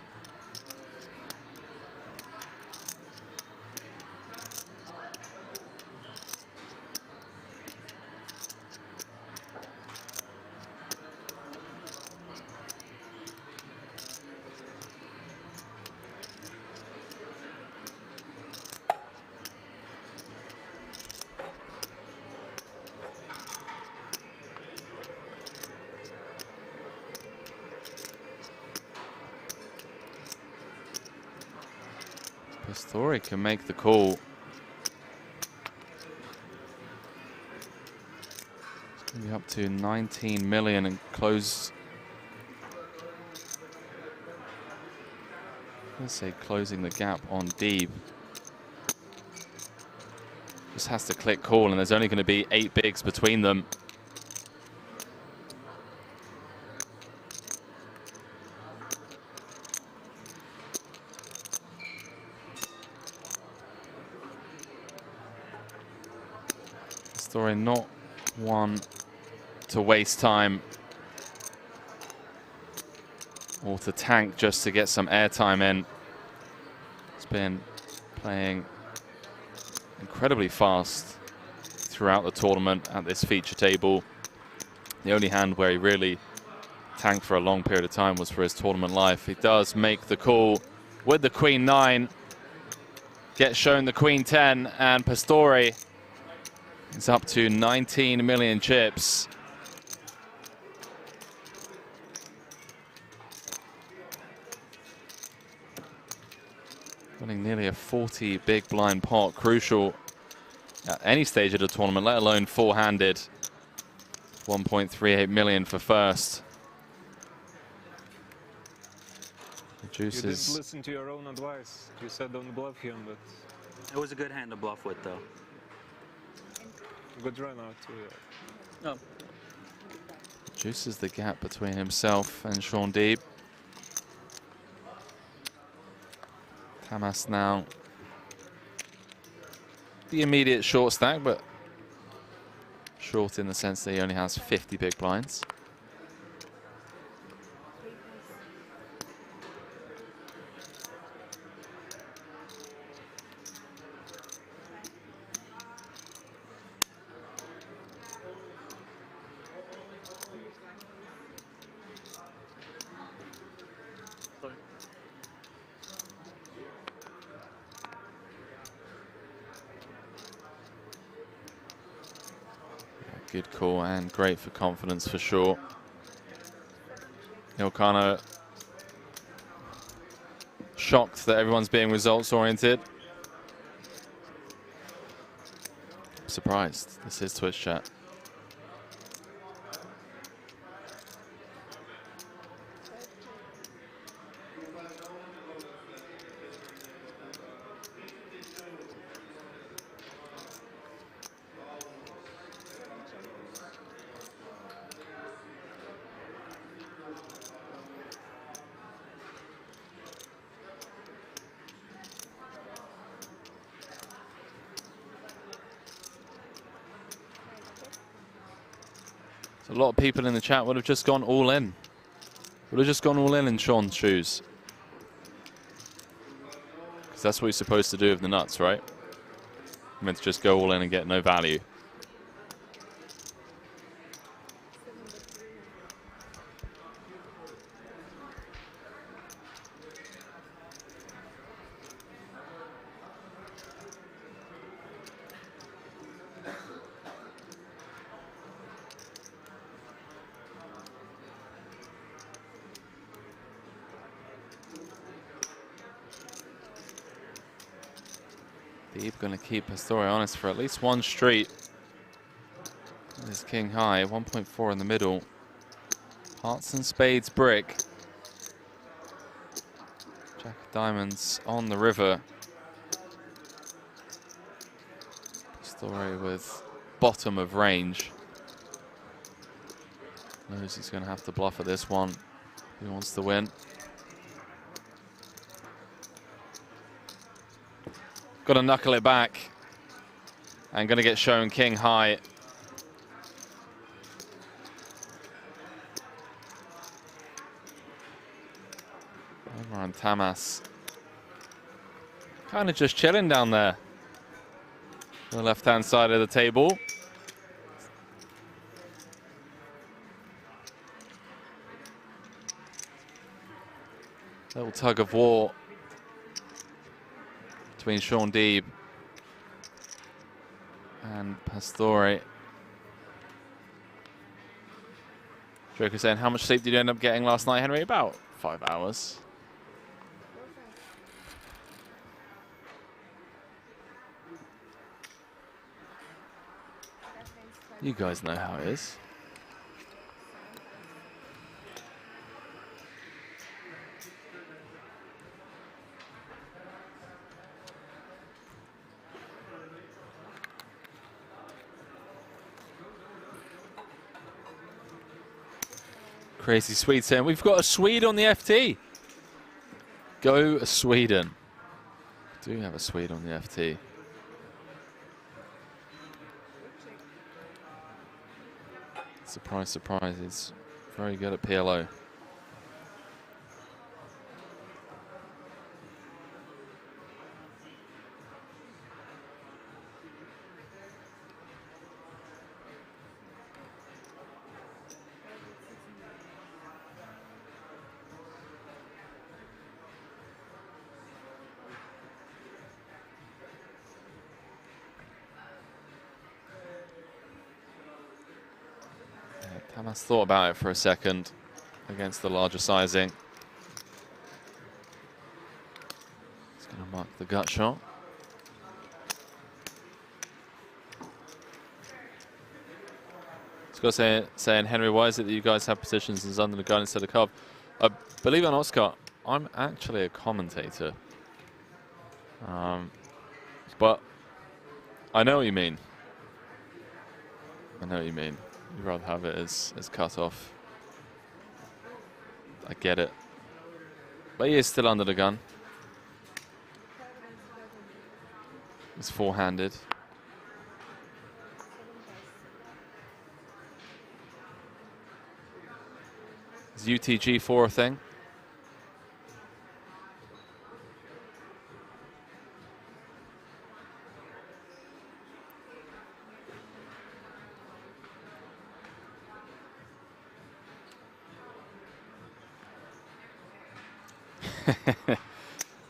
Story can make the call. It's going to be up to 19 million and close. Let's say closing the gap on Deeb. Just has to click call, and there's only going to be 8 bigs between them. Story not one to waste time or to tank just to get some airtime in. He's been playing incredibly fast throughout the tournament at this feature table. The only hand where he really tanked for a long period of time was for his tournament life. He does make the call with the queen 9, gets shown the queen 10, and Pastore is up to 19 million chips. Winning nearly a 40 big blind pot, crucial at any stage of the tournament, let alone four-handed. 1.38 million for first. You didn't listen to your own advice. You said don't bluff him, but it was a good hand to bluff with, though. Good run out too. No. Reduces the gap between himself and Sean Deeb. Tamas now the immediate short stack, but short in the sense that he only has 50 big blinds. Good call and great for confidence for sure. He'll kind of shocked that everyone's being results oriented. Surprised. This is Twitch chat. A lot of people in the chat would have just gone all in. Would have just gone all in Sean's shoes. Because that's what you're supposed to do with the nuts, right? You're meant to just go all in and get no value. Deeb going to keep Pastore honest for at least one street. There's king high, 1.4 in the middle. Hearts and spades brick. Jack of diamonds on the river. Pastore with bottom of range. Knows he's going to have to bluff at this one. He wants to win. Got to knuckle it back. And going to get shown king high. Over on Tamas. Kind of just chilling down there. On the left-hand side of the table. Little tug of war between Sean Deeb and Pastore. Joker saying, how much sleep did you end up getting last night, Henry? About 5 hours. You guys know how it is. Crazy Swede saying, we've got a Swede on the FT. Go Sweden. Do have a Swede on the FT. Surprise, surprise, he's very good at PLO. Tamas thought about it for a second against the larger sizing. He's going to mark the gut shot. Scott saying, Henry, why is it that you guys have positions in under the gun instead of cov? Believe it or not, Scott, I'm actually a commentator. But I know what you mean. I know what you mean. You'd rather have it as cut off. I get it. But he is still under the gun. It's four-handed. Is UTG4 a thing?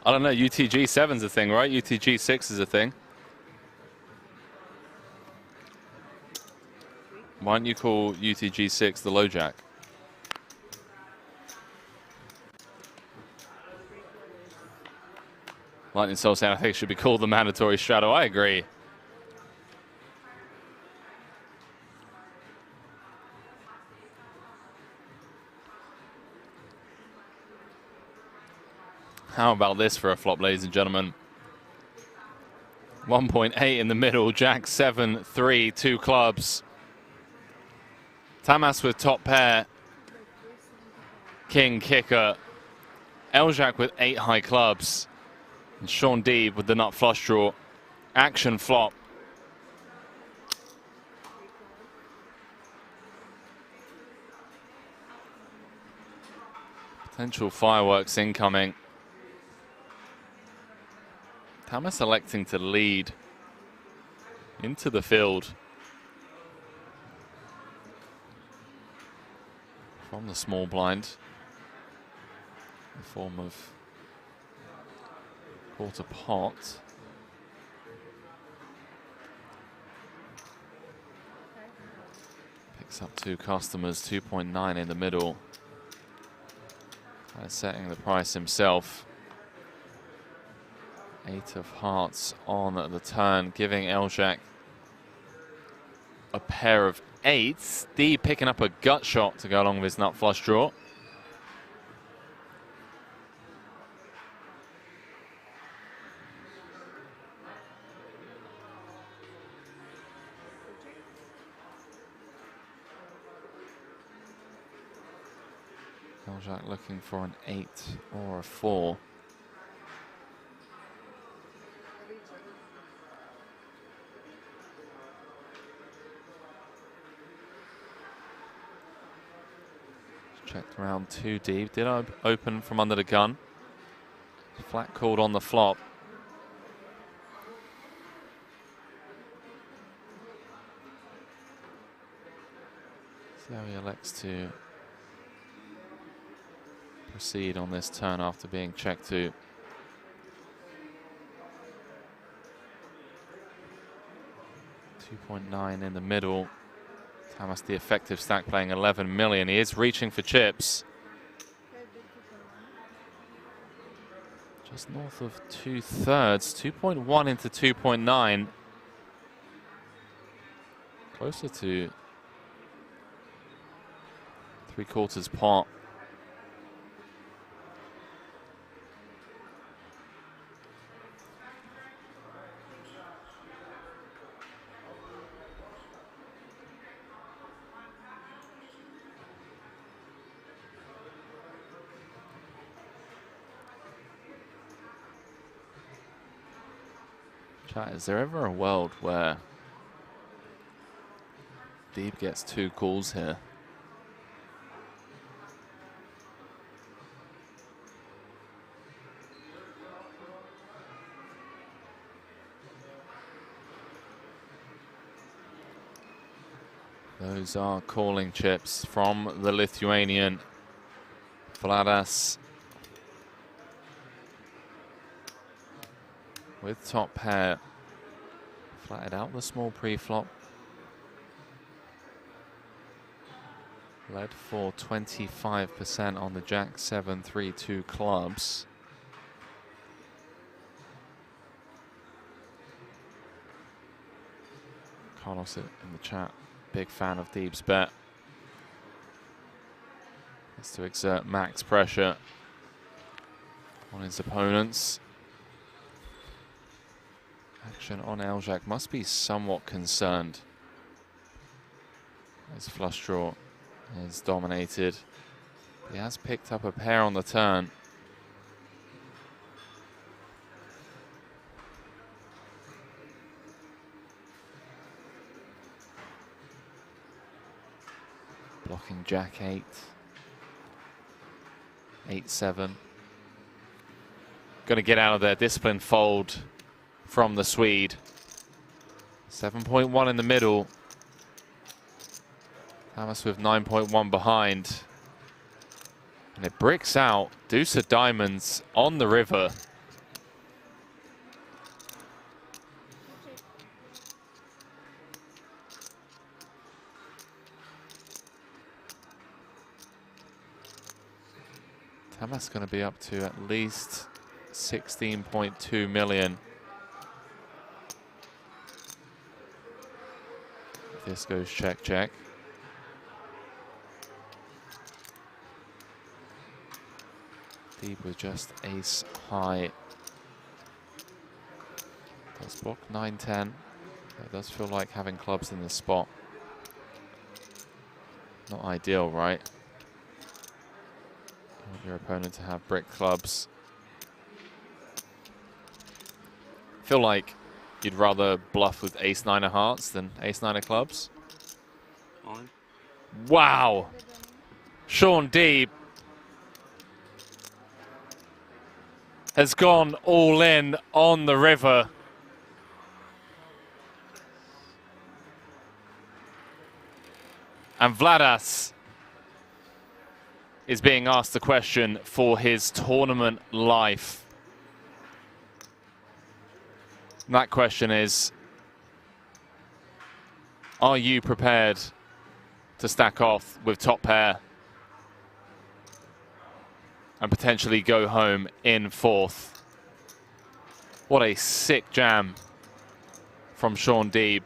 I don't know, UTG7's a thing, right? UTG6 is a thing. Why don't you call UTG6 the low jack? Lightning Soul saying I think it should be called the mandatory straddle. I agree. How about this for a flop, ladies and gentlemen? 1.8 in the middle, Jack 7, 3, 2 clubs. Tamas with top pair. King kicker. Eljack with 8 high clubs. And Sean Deeb with the nut flush draw. Action flop. Potential fireworks incoming. Tamas electing to lead into the field from the small blind in the form of quarter pot. Picks up 2 customers, 2.9 in the middle. Setting the price himself. 8 of hearts on the turn, giving Eljack a pair of 8s. Deeb picking up a gut shot to go along with his nut flush draw. Eljack looking for an 8 or a 4. Checked round 2 deep. Did open from under the gun. Flat called on the flop. See how he elects to proceed on this turn after being checked to. $2.9 in the middle. Tamas the effective stack playing 11 million. He is reaching for chips. Just north of 2/3, 2.1 into 2.9. Closer to 3/4 pot. Chat, is there ever a world where Deeb gets 2 calls here? Those are calling chips from the Lithuanian Vladas. With top pair, flatted out the small pre-flop. Led for 25% on the Jack 7-3-2 clubs. Carlos in the chat, big fan of Deeb's bet. Has to exert max pressure on his opponents. Action on Eljack must be somewhat concerned. His flush draw is dominated. He has picked up a pair on the turn. Blocking Jack 8. 8-7. Going to get out of there. Discipline fold from the Swede. 7.1 in the middle. Tamas with 9.1 behind. And it bricks out. Deuce of diamonds on the river. Tamas going to be up to at least 16.2 million. This goes check, check. Deeb with just ace high. Does block 9-10. It does feel like having clubs in the spot. Not ideal, right? You want your opponent to have brick clubs. Feel like you'd rather bluff with ace-9 of hearts than ace-9 of clubs. On. Wow! Sean Deeb has gone all in on the river. And Vladas is being asked the question for his tournament life. And that question is, are you prepared to stack off with top pair and potentially go home in fourth? What a sick jam from Sean Deeb.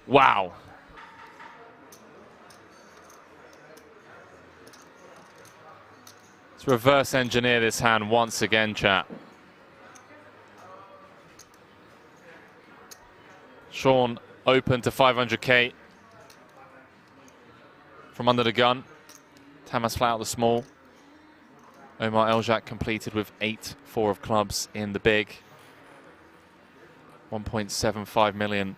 Wow. Let's reverse engineer this hand once again, chat. Sean open to 500k from under the gun. Tamas flat out the small. Omar Eljak completed with 8-4 of clubs in the big. 1.75 million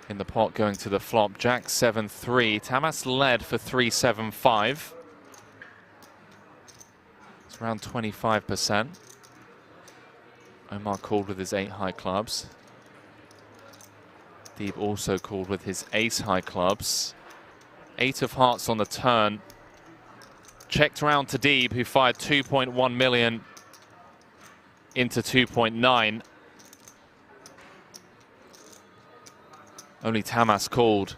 in the pot going to the flop. Jack 7-3. Tamas led for 3-7-5. It's around 25%. Omar called with his 8 high clubs. Deeb also called with his ace high clubs. 8 of hearts on the turn. Checked round to Deeb, who fired 2.1 million into 2.9. Only Tamas called.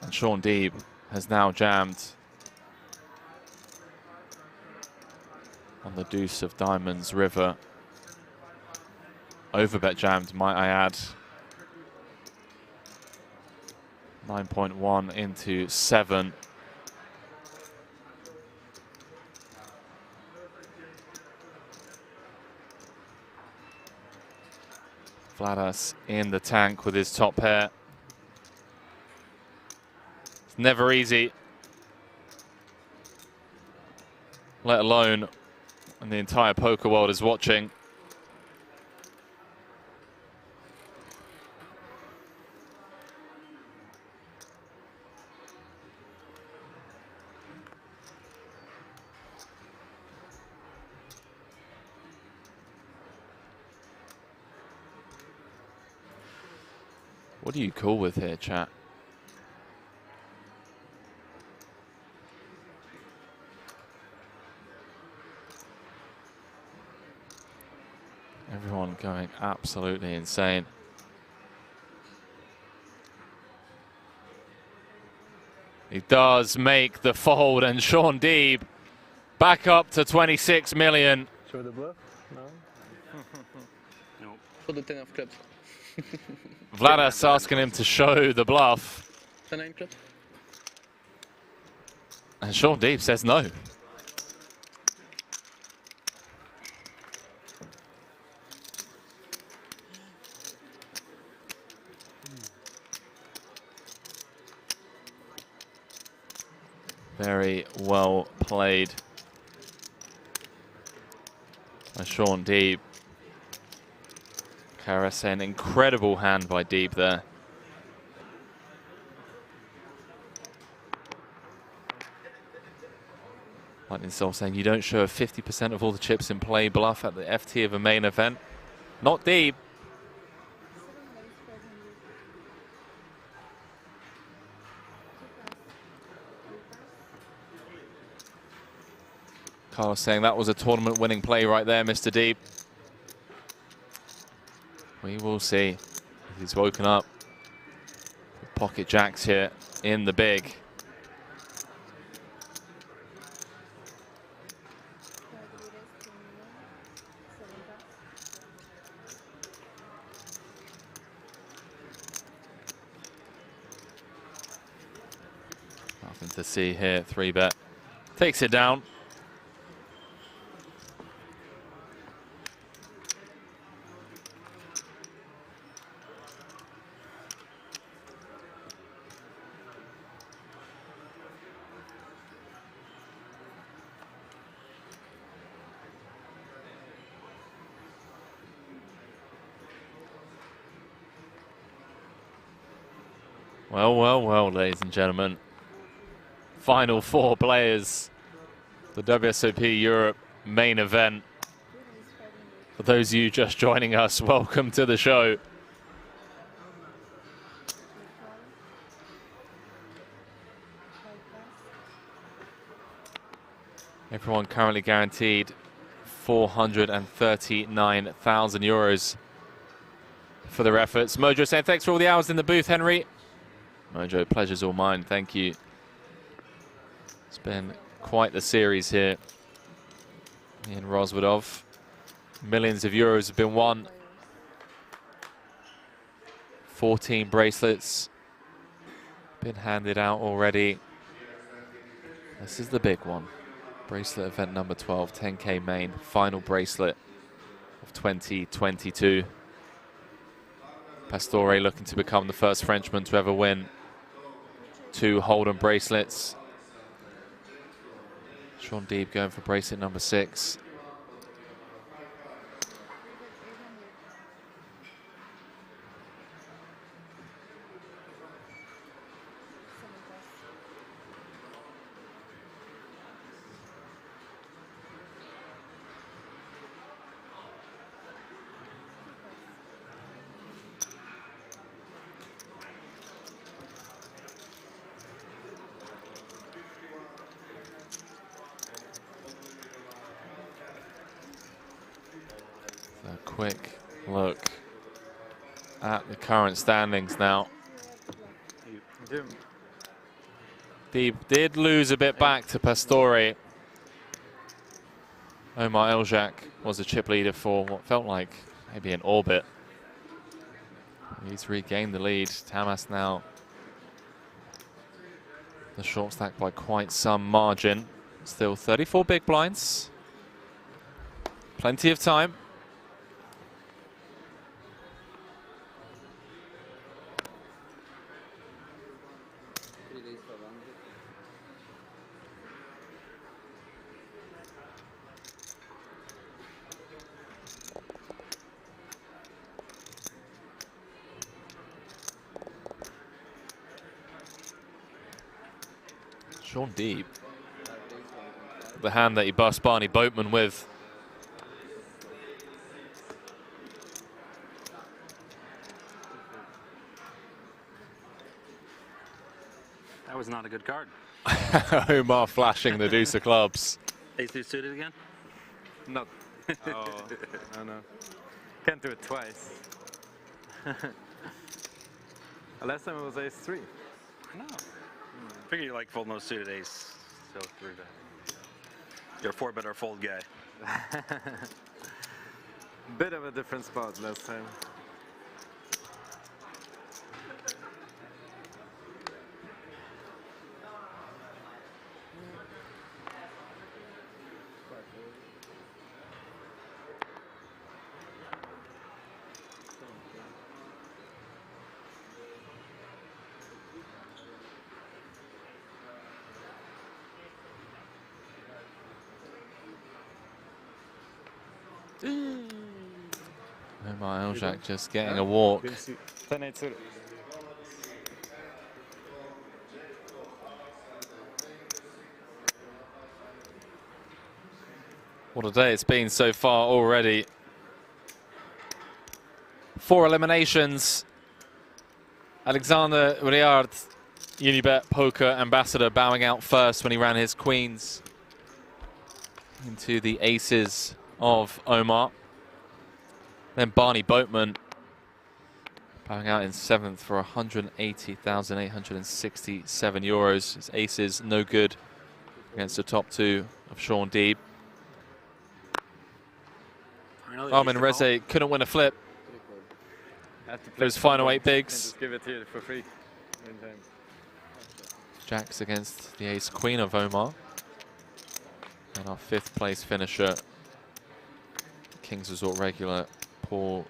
And Sean Deeb has now jammed on the deuce of diamonds river. Overbet jammed, might I add. 9.1 into 7. Vladas in the tank with his top pair. It's never easy, let alone when the entire poker world is watching. What do you call with here, chat? Everyone going absolutely insane. He does make the fold, and Sean Deeb back up to 26 million. Show the bluff? No? No. For the 10 of clubs. Vladas asking him to show the bluff. 10-9 club. And Sean Deeb says no. Very well played by Sean Deeb. Karasen, incredible hand by Deeb there. Lightning Soul saying you don't show a 50% of all the chips in play bluff at the FT of a main event. Not Deeb. Carlos saying that was a tournament winning play right there, Mr. Deeb. We will see if he's woken up with pocket jacks here in the big. Nothing to see here, 3-bet. Takes it down. Well, well, well, ladies and gentlemen. Final 4 players. The WSOP Europe main event. For those of you just joining us, welcome to the show. Everyone currently guaranteed 439,000 euros for their efforts. Mojo saying thanks for all the hours in the booth, Henry. Mojo, pleasure's all mine, thank you. It's been quite the series here in Rozvodov. Millions of euros have been won. 14 bracelets been handed out already. This is the big one. Bracelet event number 12, 10K main, final bracelet of 2022. Pastore looking to become the first Frenchman to ever win 2 Hold'em bracelets. Sean Deeb going for bracelet number 6. Quick look at the current standings now. Deeb did lose a bit back to Pastore. Omar Eljak was a chip leader for what felt like maybe an orbit. He's regained the lead. Tamas now the short stack by quite some margin. Still 34 big blinds. Plenty of time. Sean Deeb, the hand that he bust Barney Boatman with. That was not a good card. Omar flashing the deuce of clubs. Ace-deuce suited again? Not. Oh, no. Can't do it twice. Last time it was ace-3. No. Figure you like fold no suited ace. So 3-bet. You're a 4-bet or fold guy. Bit of a different spot last time. Omar Eljak just getting a walk. 10-8 suited. What a day it's been so far already. 4 eliminations. Alexander Riard, Unibet Poker Ambassador, bowing out first when he ran his queens into the aces of Omar. Then Barney Boatman bowing out in 7th for 180,867 euros. His aces no good against the top 2 of Sean Deeb. Armin Rezai couldn't win a flip. Those final 8 bigs. Just give it here for free. Jacks against the ace queen of Omar. And our 5th place finisher, King's Resort regular, Paul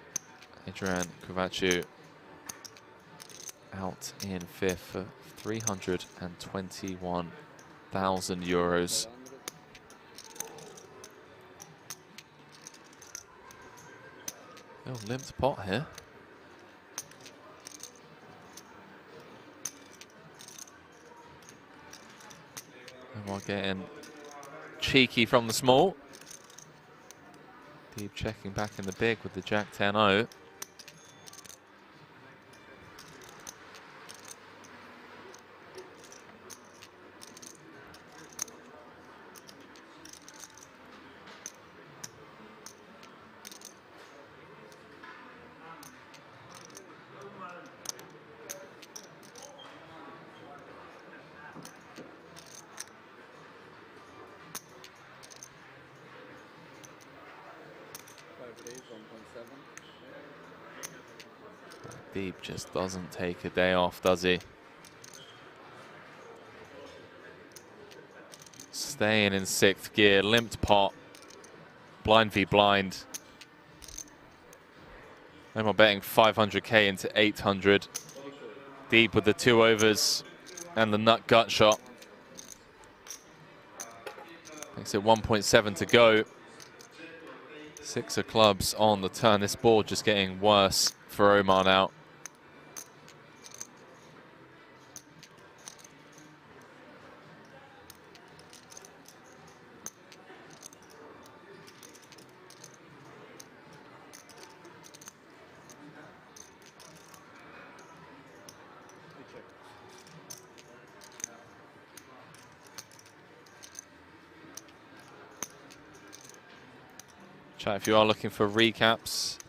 Adrian Cavacho, out in 5th for 321,000 euros. Oh, limped pot here. While getting cheeky from the small. Deeb checking back in the big with the Jack 10-0. Deeb just doesn't take a day off, does he? Staying in 6th gear, limped pot, blind v blind. I'm betting 500k into 800. Deeb with the 2 overs and the nut gut shot. Makes it 1.7 to go. 6 of clubs on the turn. This board just getting worse for Omar now. Chat, if you are looking for recaps,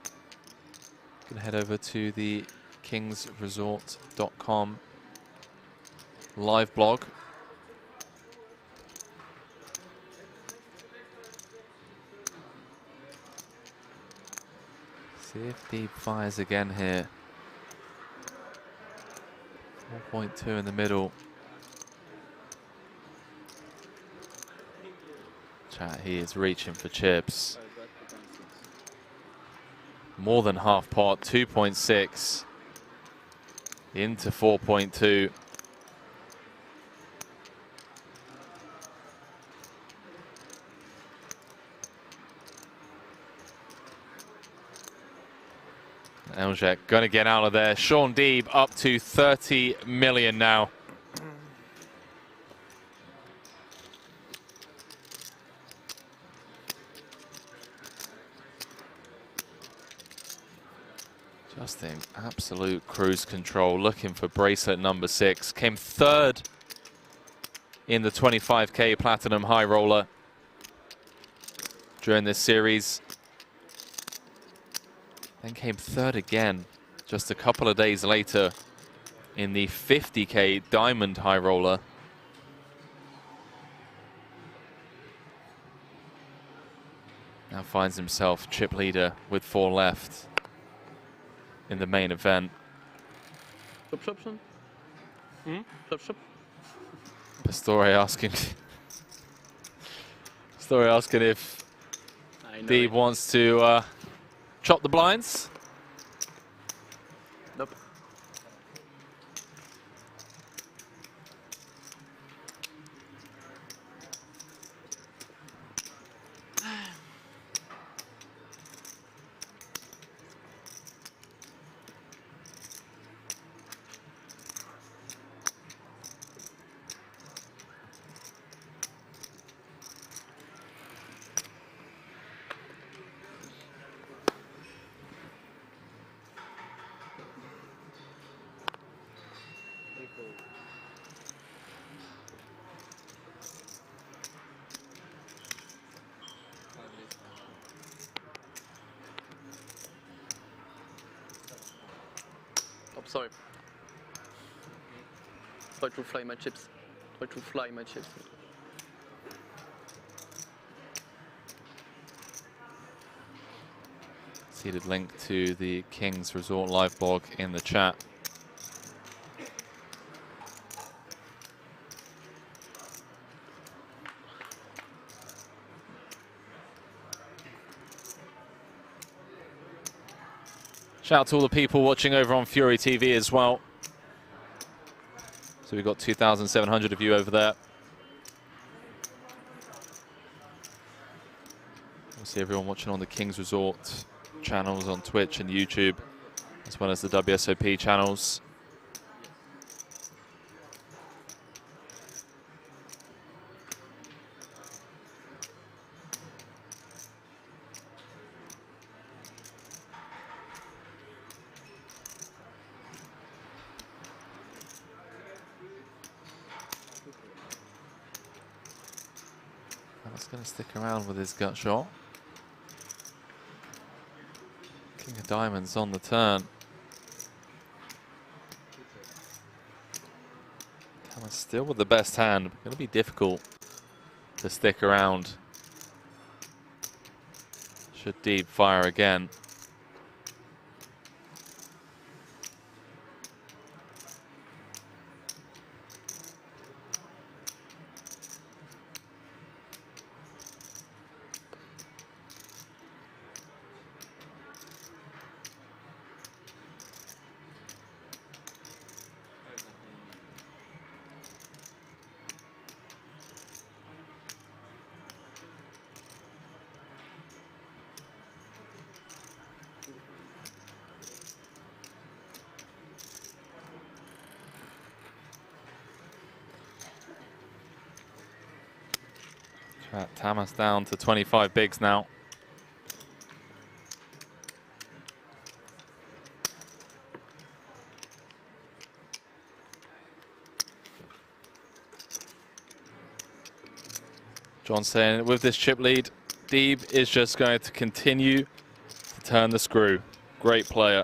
you can head over to the kingsresort.com live blog. See if Deeb fires again here. 4.2 in the middle. Chat, he is reaching for chips. More than half pot, 2.6 into 4.2. Eljek gonna get out of there. Sean Deeb up to 30 million now. Just in absolute cruise control, looking for bracelet number 6. Came 3rd in the 25k Platinum High Roller during this series. Then came 3rd again just a couple of days later in the 50k Diamond High Roller. Now finds himself chip leader with 4 left in the main event. Pastore asking if Deeb wants to chop the blinds. Nope. Sorry. Try to fly my chips. Try to fly my chips. Seeded link to the Kings Resort live blog in the chat. Shout out to all the people watching over on Fury TV as well. So we've got 2,700 of you over there. We'll see everyone watching on the Kings Resort channels on Twitch and YouTube, as well as the WSOP channels. He's going to stick around with his gut shot. King of diamonds on the turn. Tamas still with the best hand. Going to be difficult to stick around. Should Deeb fire again. Tamas down to 25 bigs now. John saying with this chip lead, Deeb is just going to continue to turn the screw. Great player.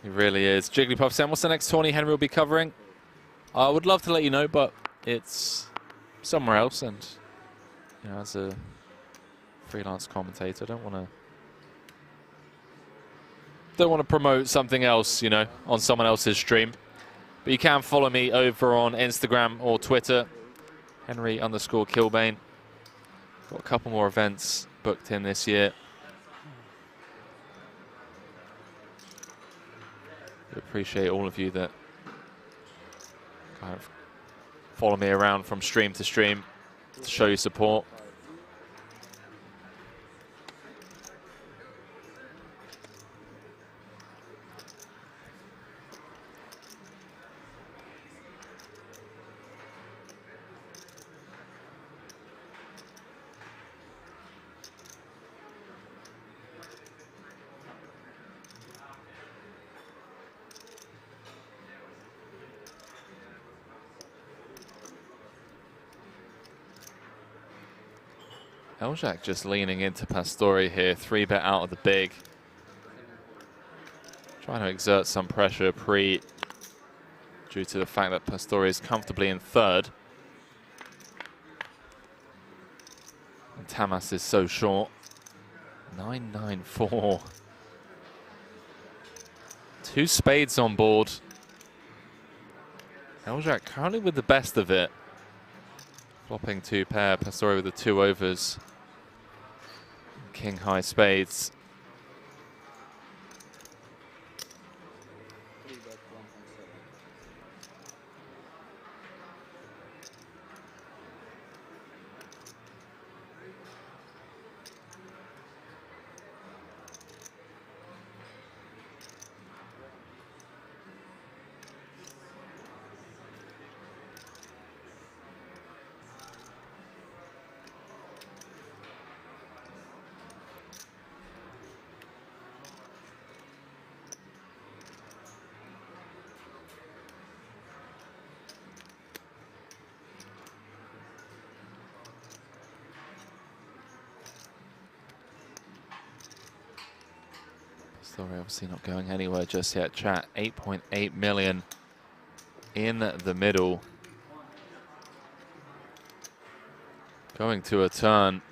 He really is. Jigglypuff saying, what's the next tourney Henry will be covering? I would love to let you know, but it's somewhere else, and you know, as a freelance commentator, I don't want to promote something else, you know, on someone else's stream. But you can follow me over on Instagram or Twitter, Henry_Kilbane. Got a couple more events booked in this year. I appreciate all of you that kind of follow me around from stream to stream to show you support. Eljack just leaning into Pastore here, 3-bet out of the big. Trying to exert some pressure due to the fact that Pastore is comfortably in third. And Tamas is so short. 9-9-4. 2 spades on board. Eljack currently with the best of it. Flopping 2 pair, Pastore with the 2 overs. King high spades. Story obviously not going anywhere just yet. Chat, 8.8 million in the middle. Going to a turn.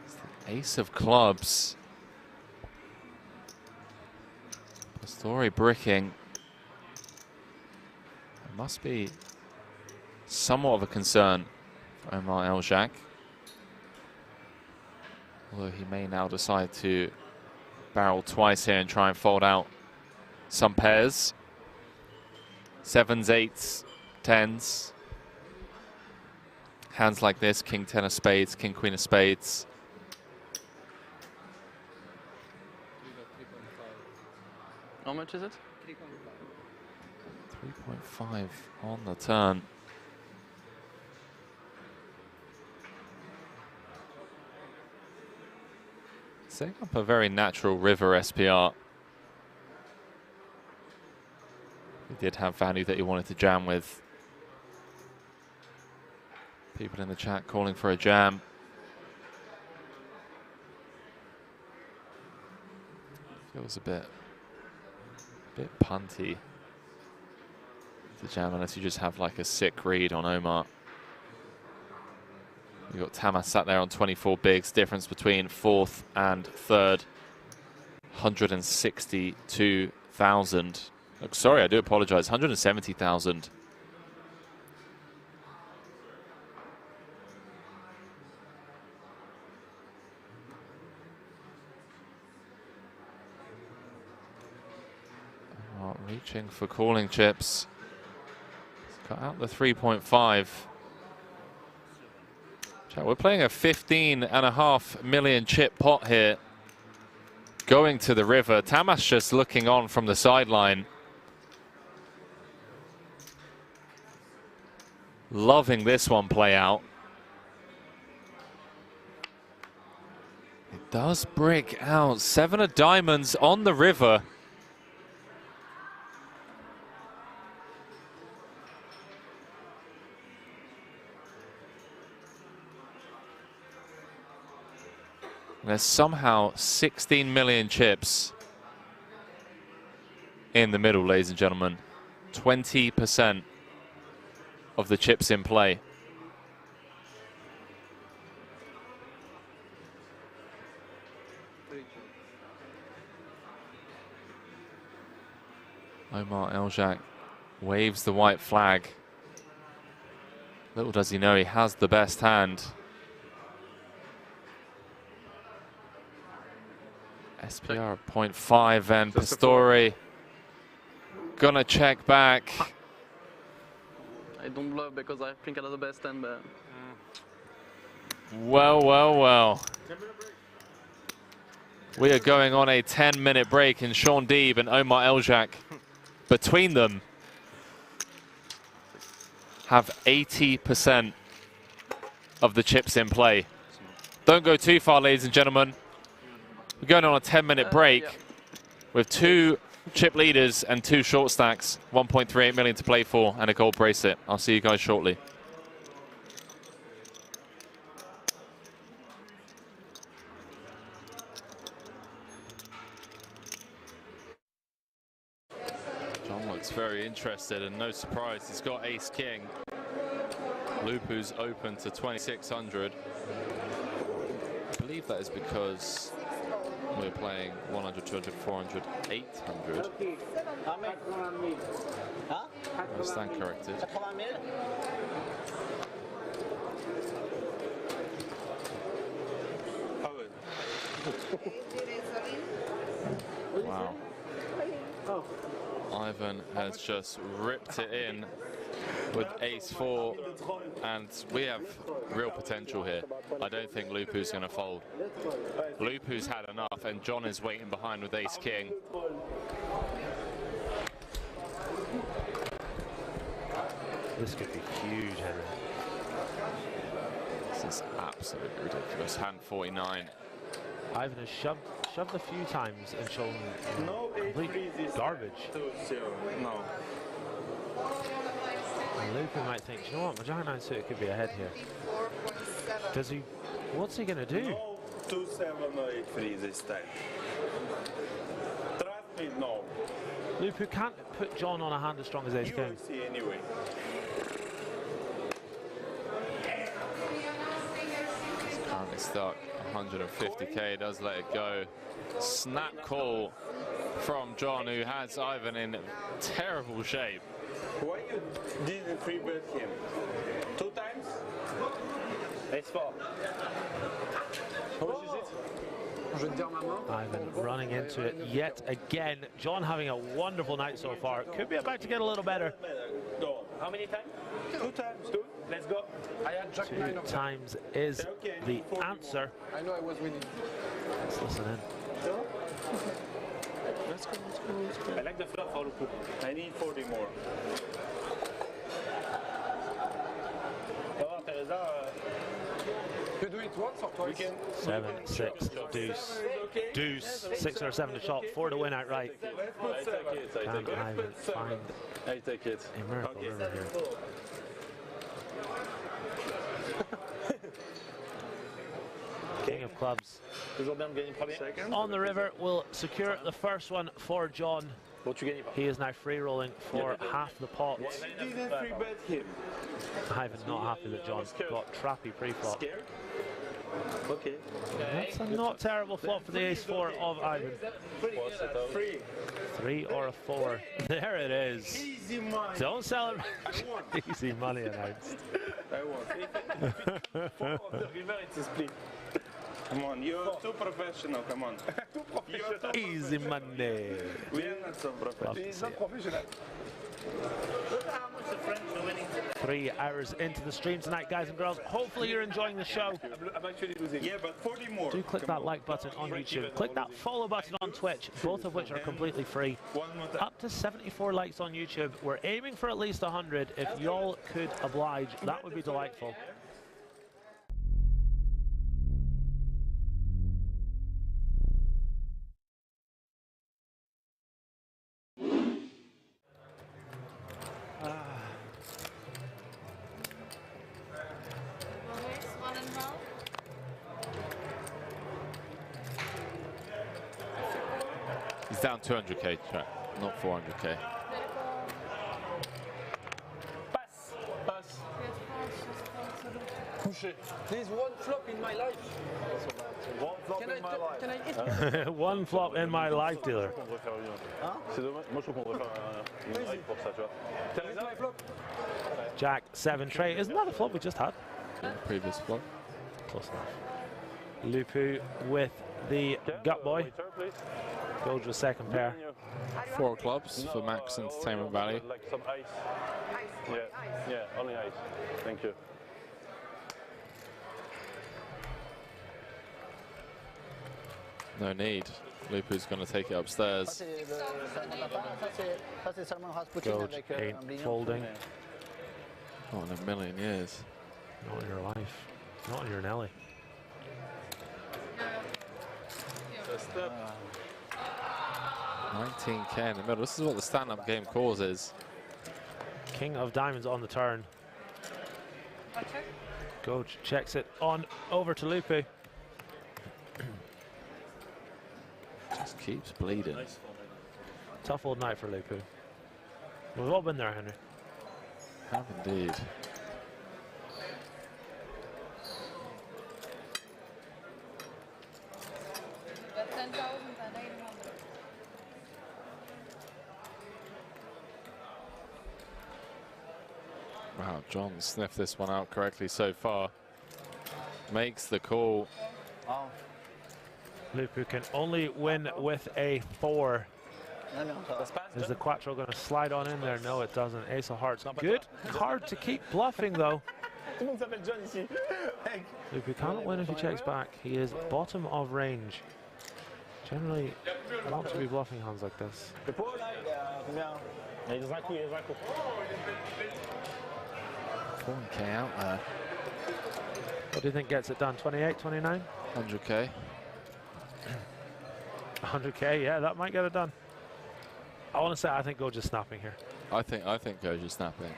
It's the ace of clubs. Pastore bricking. It must be somewhat of a concern for Omar Eljack. Although he may now decide to barrel twice here and try and fold out some pairs. 7s, 8s, 10s. Hands like this, king 10 of spades, king queen of spades. How much is it? 3.5 on the turn. Setting up a very natural river SPR. He did have value that he wanted to jam with. People in the chat calling for a jam. Feels a bit punty to jam unless you just have like a sick read on Omar. You've got Tamas sat there on 24 bigs, difference between fourth and third, 162,000. Sorry, I do apologize, 170,000. Reaching for calling chips. He's got out the 3.5. We're playing a 15.5 million chip pot here. Going to the river. Tamas just looking on from the sideline. Loving this one play out. It does break out. 7 of diamonds on the river. There's somehow 16 million chips in the middle, ladies and gentlemen. 20% of the chips in play. Omar Elzak waves the white flag. Little does he know he has the best hand. SPR 0.5 and Pastore gonna check back. I don't bluff because I think I have the best hand. But... Well, well, well. We are going on a 10-minute break, and Sean Deeb and Omar Elzak, between them, have 80% of the chips in play. Don't go too far, ladies and gentlemen. We're going on a 10-minute break with 2 chip leaders and 2 short stacks, 1.38 million to play for, and a gold bracelet. I'll see you guys shortly. John looks very interested, and no surprise, he's got ace-king. Lupu's open to 2,600. I believe that is because we're playing 100, 200, 400, 800. I stand corrected. Wow. Ivan has just ripped it in with ace-4, and we have real potential here. I don't think Lupu's going to fold. Lupu's had enough, and John is waiting behind with ace-king. This could be huge, Henry. This is absolutely ridiculous. Hand 49. Ivan has shoved a few times and shown complete garbage. No. And Lupu might think, you know what, my giant 9 suited could be ahead here. Does he? What's he gonna do? No, 2, 7, 8 free this time. Trust me, no. Lupu can't put John on a hand as strong as ace king. You will see anyway. He's currently stuck. 150k, does let it go. Snap call from John, who has Ivan in terrible shape. Why you didn't free bet him? 2 times? Ace-4. How much is it? Ivan running into it yet again. John having a wonderful night so far. Could be about to get a little better. Go. How many times? 2 times. 2. Let's go. I had Jack 9 of 2 times is the answer. I know I was winning. Let's listen in. Let's go, let's go, let's go. I like the flop for Lupu. I need 40 more. Oh, Teresa. You do it. it once or twice. 7, 6, deuce, deuce, 6 or 7 to shot, 4 to win outright. Can Ivan find a miracle river here? King of clubs on the river will secure the first one for John. He is now free rolling for half the pot. Ivan not happy that John got trappy pre-flop. Okay. That's a not terrible flop for the ace-4 of Ivan. 3 or a 4. There it is. Easy money. Don't celebrate. Easy money announced. I won. It's a split. Come on, you're too professional, come on. Easy money. We are not so professional. 3 hours into the stream tonight, guys and girls. Hopefully you're enjoying the show. I'm actually losing. Yeah, but 40 more. Do click that like button on YouTube. Click that follow button on Twitch, both of which are completely free. Up to 74 likes on YouTube. We're aiming for at least 100. If y'all could oblige, that would be delightful. He's down 200k, chat, not 400k. Pass. Pass. Couché. There's one flop in my life. One flop in my life. Can I hit? One flop in my life, dealer. C'est dommage. Moi, je trouve qu'on devrait faire une règle pour ça, tu vois. My flop. Jack 7 tray. Isn't that the flop we just had? Previous flop. Close enough. Lupu with the gut boy. Goes with second pair. 4 clubs for max entertainment value. Like some ice. Yeah, only ice. Thank you. No need. Lupu's going to take it upstairs. Gold ain't folding. Not in a million years. Not in your life. Not in your Nelly. Uh, 19k in the middle. This is what the stand-up game causes. King of diamonds on the turn. Coach checks it on over to Lupu. Just keeps bleeding. Tough old night for Lupu. We've all been there, Henry. Have indeed. Wow, John sniffed this one out correctly so far. Makes the call. Wow. Lupu can only win with a 4. Is the Quattro going to slide on in there? No, it doesn't. Ace of hearts. Good card to keep bluffing, though. Lupu can't win if he checks back. He is bottom of range. Generally, I want to be bluffing hands like this. 4k out there. What do you think gets it done? 28, 29? 100k. 100k, yeah, that might get it done. I want to say I think Gojo is snapping here. I think Gojo's snapping.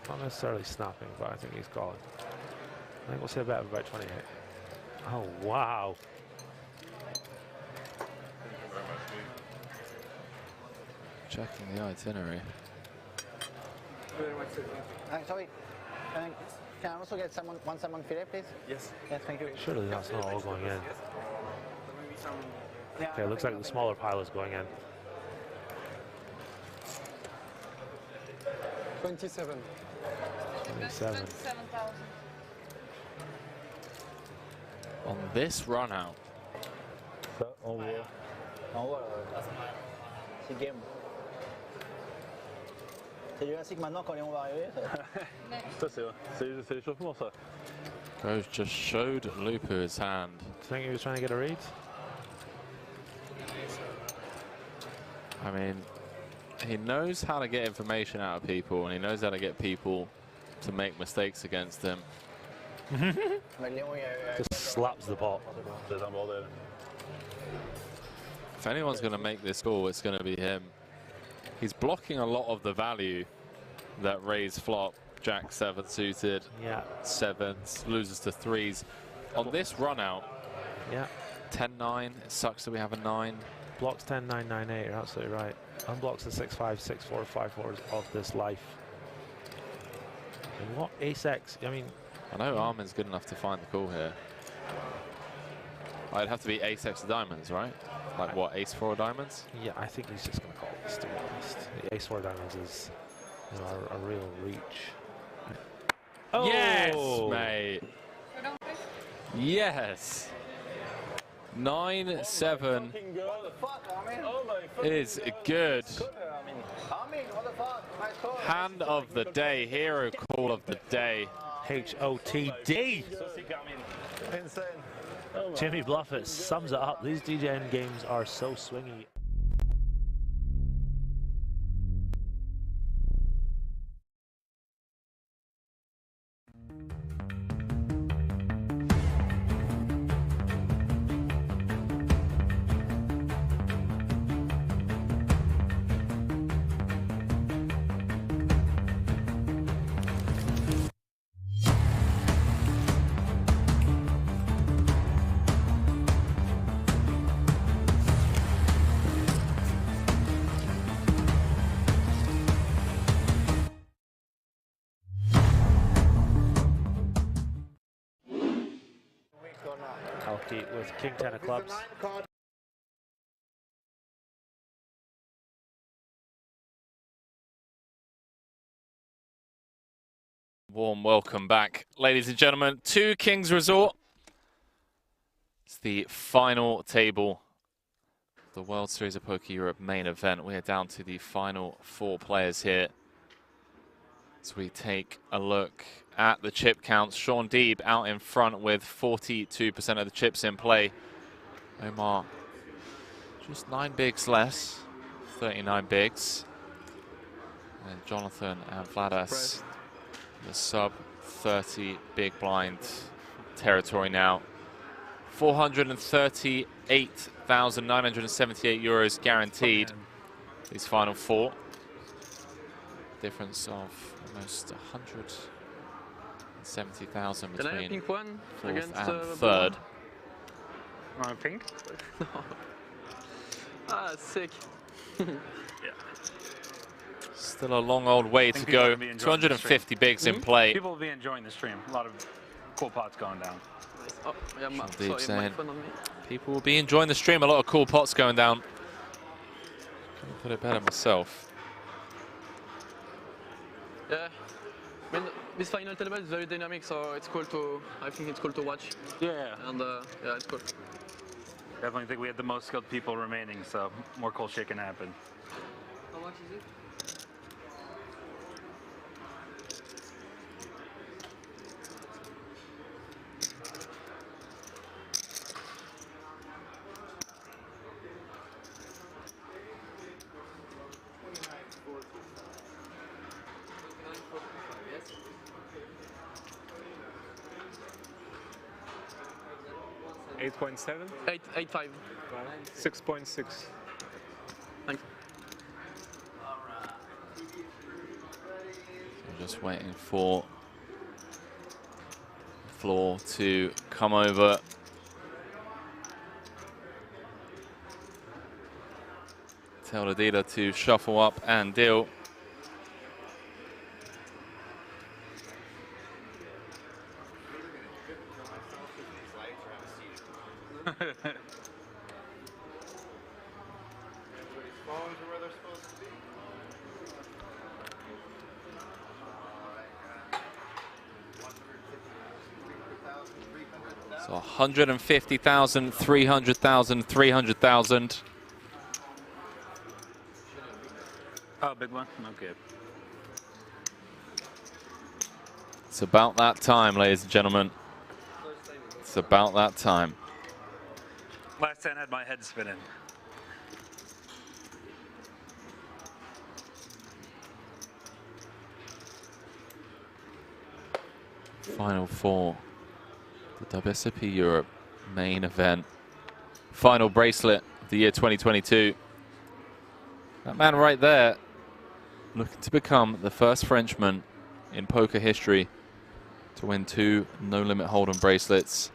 Not necessarily snapping, but I think he's calling. I think we'll see a bet of about 28. Oh, wow. Checking the itinerary. Sorry, can I also get someone fillet, please? Yes. Yes, thank you. Surely that's not all going in. Okay, it looks like the smaller pile is going in. 27. 27. On this run out. En haut, c'est game. C'est du classique maintenant quand Léon va arriver. Ça c'est l'échauffement ça. Gojo just showed Lupu his hand. Do you think he was trying to get a read? I mean, he knows how to get information out of people, and he knows how to get people to make mistakes against him. Just slaps the pot. If anyone's going to make this call, it's going to be him. He's blocking a lot of the value that raise flop, Jack 7 suited, sevens, loses to threes. On this run out, 10-9, it sucks that we have a 9. Blocks 10, 9, 9, 8, you're absolutely right. Unblocks the 6, 5, 6, 4, 5, 4s of this life. And what ace-X, I mean... I know Armin's good enough to find the call here. It'd have to be ace-X of diamonds, right? Like what, ace-4 of diamonds? Yeah, I think he's just going to call this, to be honest. The ace-4 of diamonds is, you know, a real reach. Oh! Yes, mate. Yes. 9-7 is good. Hand of the day, hero call of the day. HOTD. Insane. Jimmy Bluffett sums it up. These DJN games are so swingy. With King 10 of clubs. Warm welcome back, ladies and gentlemen, to King's Resort. It's the final table, the World Series of Poker Europe main event. We are down to the final 4 players here. As we take a look at the chip counts, Sean Deeb out in front with 42% of the chips in play. Omar, just 9 bigs less, 39 bigs. And Jonathan and Vladas, the sub 30 big blind territory now. 438,978 euros guaranteed. These final 4. Difference of almost 170,000 between fourth and third. Want pink? Ah, sick. Still a long old way to go. 250 bigs in play. People will be enjoying the stream. A lot of cool pots going down. Oh, yeah, Deep saying people will be enjoying the stream. A lot of cool pots going down. Couldn't put it better myself. Yeah, I mean, this final table is very dynamic, so it's cool to. I think it's cool to watch. Yeah. And yeah, it's cool. Definitely think we have the most skilled people remaining, so more cool shit can happen. How much is it? $8.7? 8.5. 6.6. Thanks. I'm just waiting for the floor to come over. Tell the dealer to shuffle up and deal. So 150,000, 300,000, 300,000. Oh, big one? Okay. It's about that time, ladies and gentlemen. It's about that time. Last 10 had my head spinning. Final 4. the WSOP Europe main event. Final bracelet of the year 2022. That man right there, looking to become the first Frenchman in poker history to win 2 no-limit hold'em bracelets.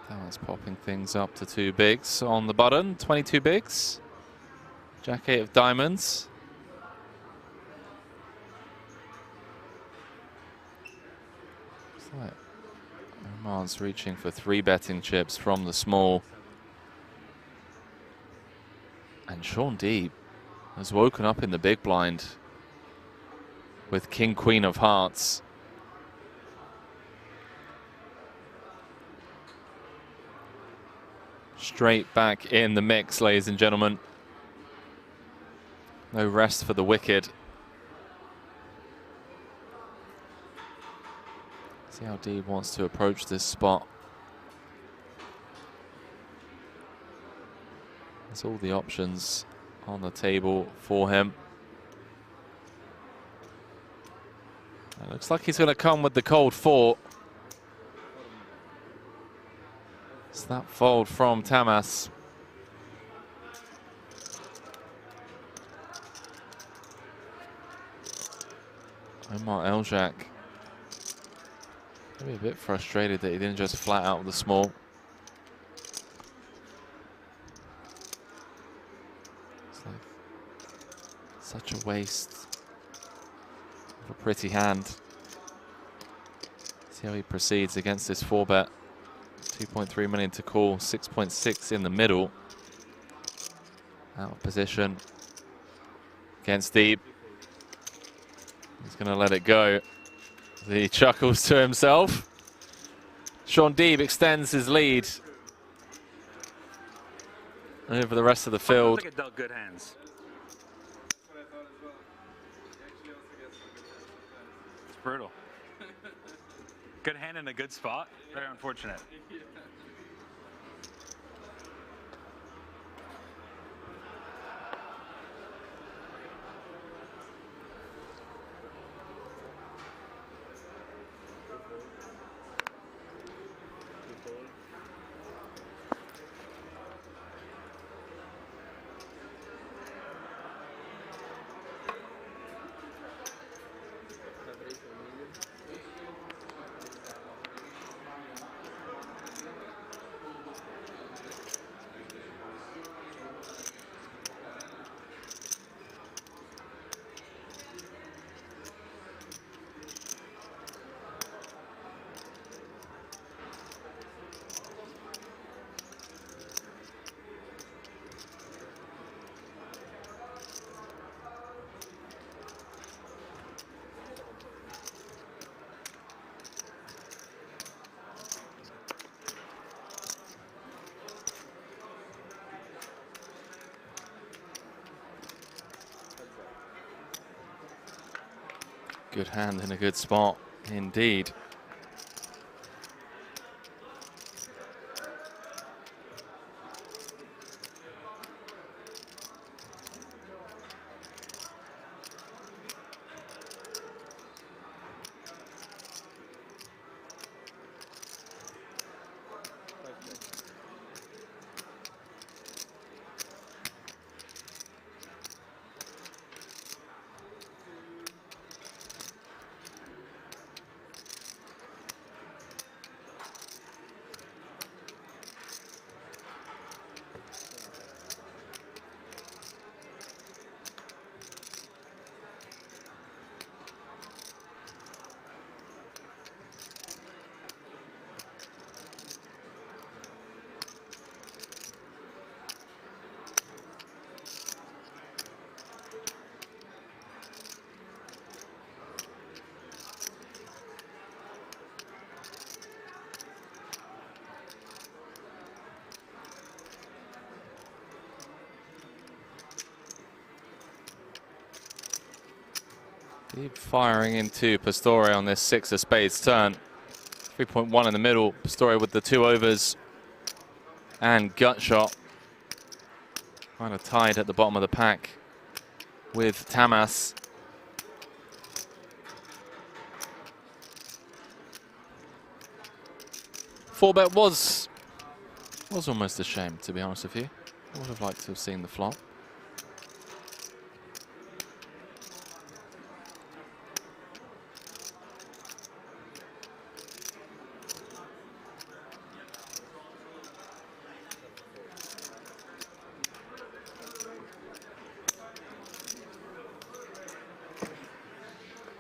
That one's popping things up to 2 bigs on the button. 22 bigs. Jack-8 of diamonds. Looks like Omar's reaching for 3 betting chips from the small. And Sean Deeb has woken up in the big blind with King Queen of Hearts. Straight back in the mix, ladies and gentlemen. No rest for the wicked. See how Deeb wants to approach this spot. There's all the options on the table for him. It looks like he's going to come with the cold 4. It's that fold from Tamas. Omar Eljak. Maybe a bit frustrated that he didn't just flat out with the small. It's like such a waste of a pretty hand. See how he proceeds against this 4-bet. 2.3 million to call, 6.6 in the middle. Out of position against Deeb. He's going to let it go. He chuckles to himself. Sean Deeb extends his lead over the rest of the field. I think it dealt good hands. It's brutal. Good hand in a good spot. Very unfortunate. Good hand in a good spot, indeed. Deeb firing into Pastore on this 6 of spades turn. 3.1 in the middle. Pastore with the 2 overs and gut shot. Kind of tied at the bottom of the pack with Tamas. Four bet was almost a shame, to be honest with you. I would have liked to have seen the flop.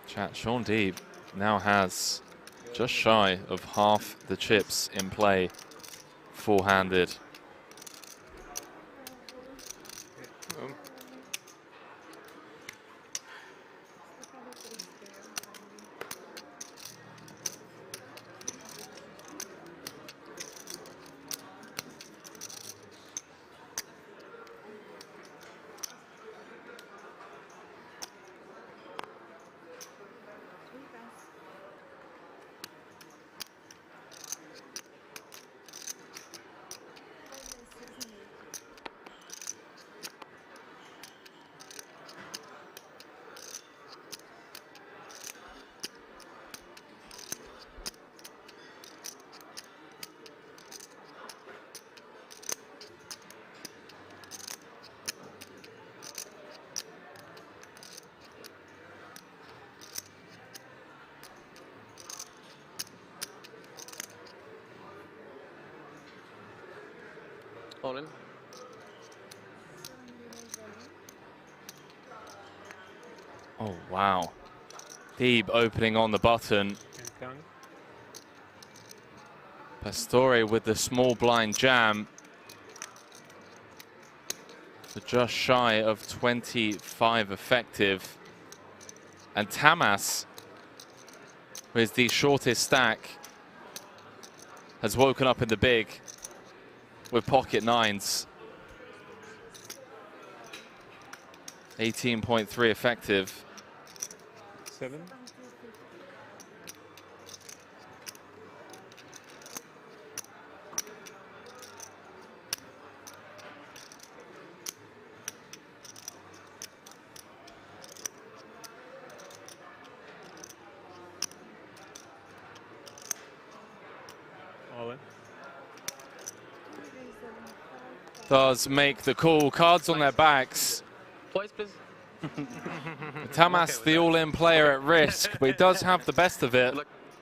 Chat, Sean Deeb now has just shy of half the chips in play, four-handed. All in. Oh, wow. Deeb opening on the button. Pastore with the small blind jam. So just shy of 25 effective. And Tamas, with the shortest stack, has woken up in the big with pocket nines. 18.3 effective. 7. All in. Does make the call. Cards on their backs. Twice, please. Tamas, the all-in player at risk, but he does have the best of it.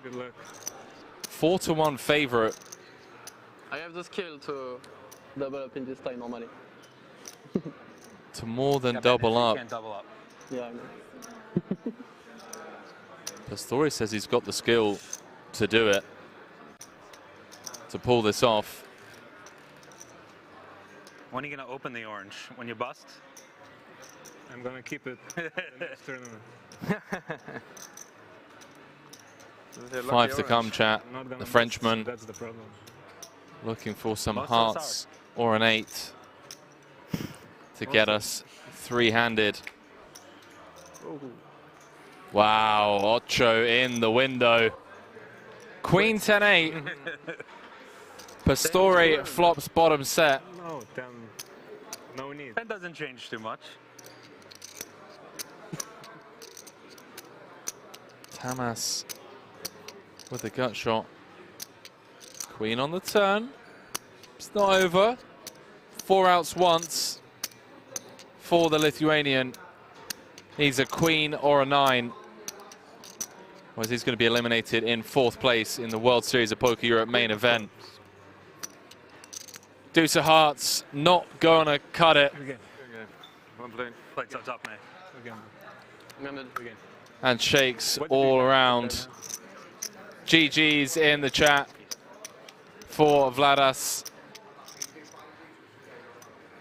Good luck. 4-1 favorite. I have the skill to double up in this time normally. To more than double up. Can't double up. Yeah, I know. Pastore says he's got the skill to do it, to pull this off. When are you going to open the orange? When you bust? I'm gonna keep it in this tournament. 5 to come, chat. The Frenchman That's the problem. looking for some Most hearts or an 8 to get us three-handed. Wow, Ocho in the window. Queen 10-8. Pastore flops bottom set. No, 10. No need. That doesn't change too much. Tamas with the gut shot. Queen on the turn. It's not over. 4 outs once for the Lithuanian. He's a queen or a 9. Whereas he's going to be eliminated in 4th place in the World Series of Poker Europe main event. Deuce of hearts, not going to cut it. Okay. One plane. Plates up top, man. Again. And shakes all around. GG's in the chat for Vladas.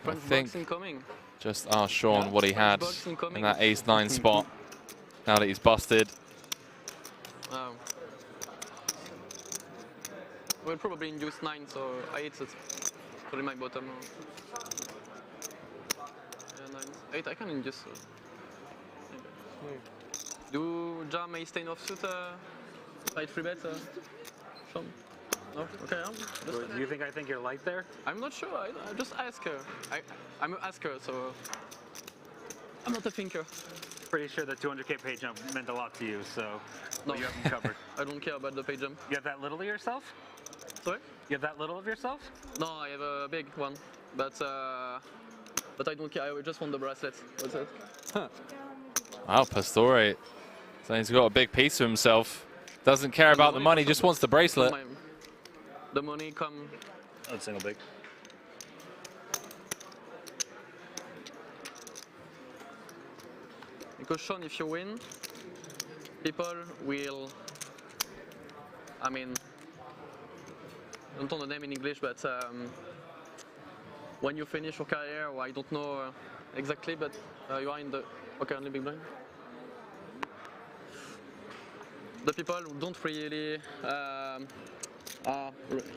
I think just ask Sean what he had in that ace-9 spot now that he's busted. We'll probably induce 9, so I hit it. Probably my bottom. Yeah, 9. 8, I can induce. jam ace 10 offsuit, right 3-bet, Sean? No? Okay, Do you think I think you're light there? I'm not sure, I just ask her. I'm an asker, so I'm not a thinker. Pretty sure the 200K pay jump meant a lot to you, so No. you have them covered. I don't care about the pay jump. You have that little of yourself? Sorry? You have that little of yourself? No, I have a big one, but I don't care. I just want the bracelet. That's it. Huh. Wow, Pastore. So he's got a big piece of himself. Doesn't care about the money, just wants the bracelet. The money come. Oh, single big. Because Sean, if you win, people will. I mean, I don't know the name in English, but when you finish your career, or I don't know exactly, but you are in the only big blind. The people who don't really,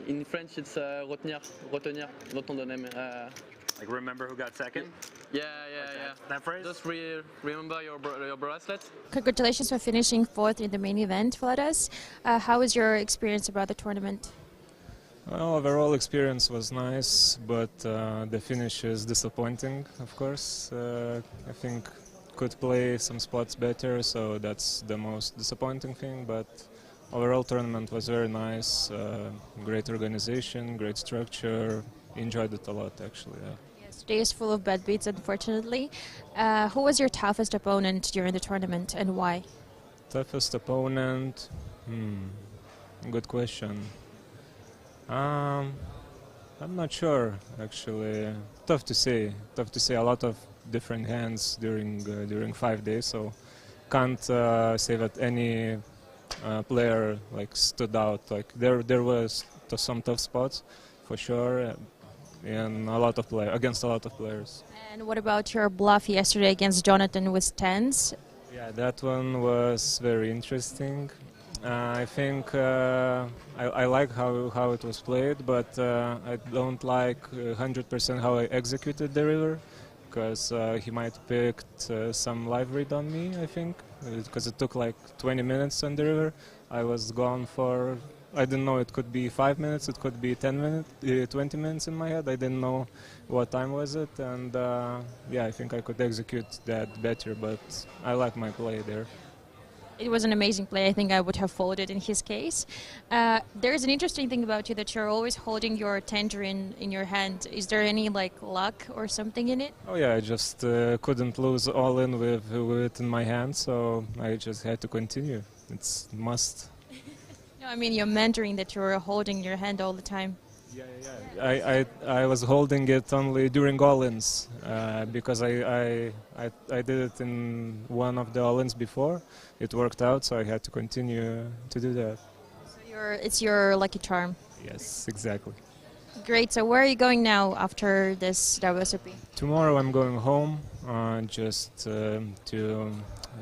in French it's retenir, not on the name. Like remember who got second? Yeah. That phrase? Just remember your bracelet. Congratulations for finishing 4th in the main event, Vladas. How was your experience about the tournament? Well, overall experience was nice, but the finish is disappointing, of course. I think could play some spots better, so that's the most disappointing thing, but overall tournament was very nice. Great organization, great structure. Enjoyed it a lot, actually. Yeah. Yes, today is full of bad beats, unfortunately. Who was your toughest opponent during the tournament, and why? Toughest opponent? Good question. I'm not sure, actually. Tough to say. Tough to say. A lot of different hands during 5 days, so can't say that any player like stood out. Like there was some tough spots, for sure, and against a lot of players. And what about your bluff yesterday against Jonathan with tens? Yeah, that one was very interesting. I think I like how it was played, but I don't like 100% how I executed the river, because he might have picked some live read on me, I think, because it took like 20 minutes on the river. I was gone for, I didn't know, it could be 5 minutes, it could be 10 minutes, 20 minutes in my head. I didn't know what time was it, and yeah, I think I could execute that better, but I like my play there. It was an amazing play. I think I would have folded in his case. There's an interesting thing about you that you're always holding your tangerine in your hand. Is there any like luck or something in it? Oh yeah, I just couldn't lose all in with it in my hand, so I just had to continue. It's must. No, I mean you're mentoring that you're holding your hand all the time. Yeah. I was holding it only during all-ins because I did it in one of the all-ins before. It worked out, so I had to continue to do that. So it's your lucky charm. Yes, exactly. Great. So where are you going now after this WSOP? Tomorrow I'm going home just to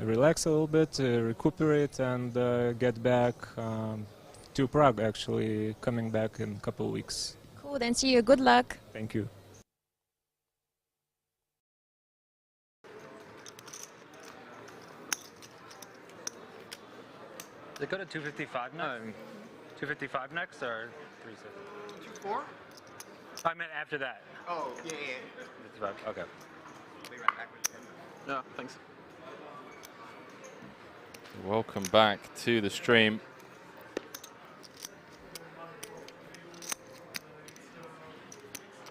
relax a little bit, recuperate, and get back to Prague, actually, coming back in a couple of weeks. Cool, then see you. Good luck. Thank you. Does it go to 255 next? 255 next or 360? 2-4? I meant after that. Oh, yeah. 55, okay. I'll be right back with you. Yeah, thanks. Welcome back to the stream.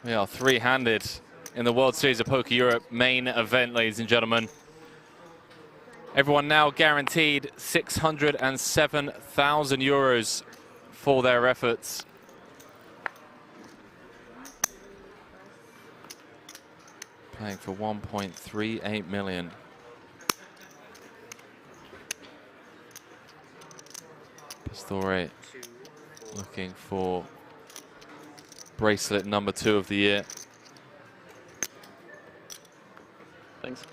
We are three-handed in the World Series of Poker Europe main event, ladies and gentlemen. Everyone now guaranteed 607,000 euros for their efforts. Playing for 1.38 million. Pastore looking for bracelet number 2 of the year. Thanks.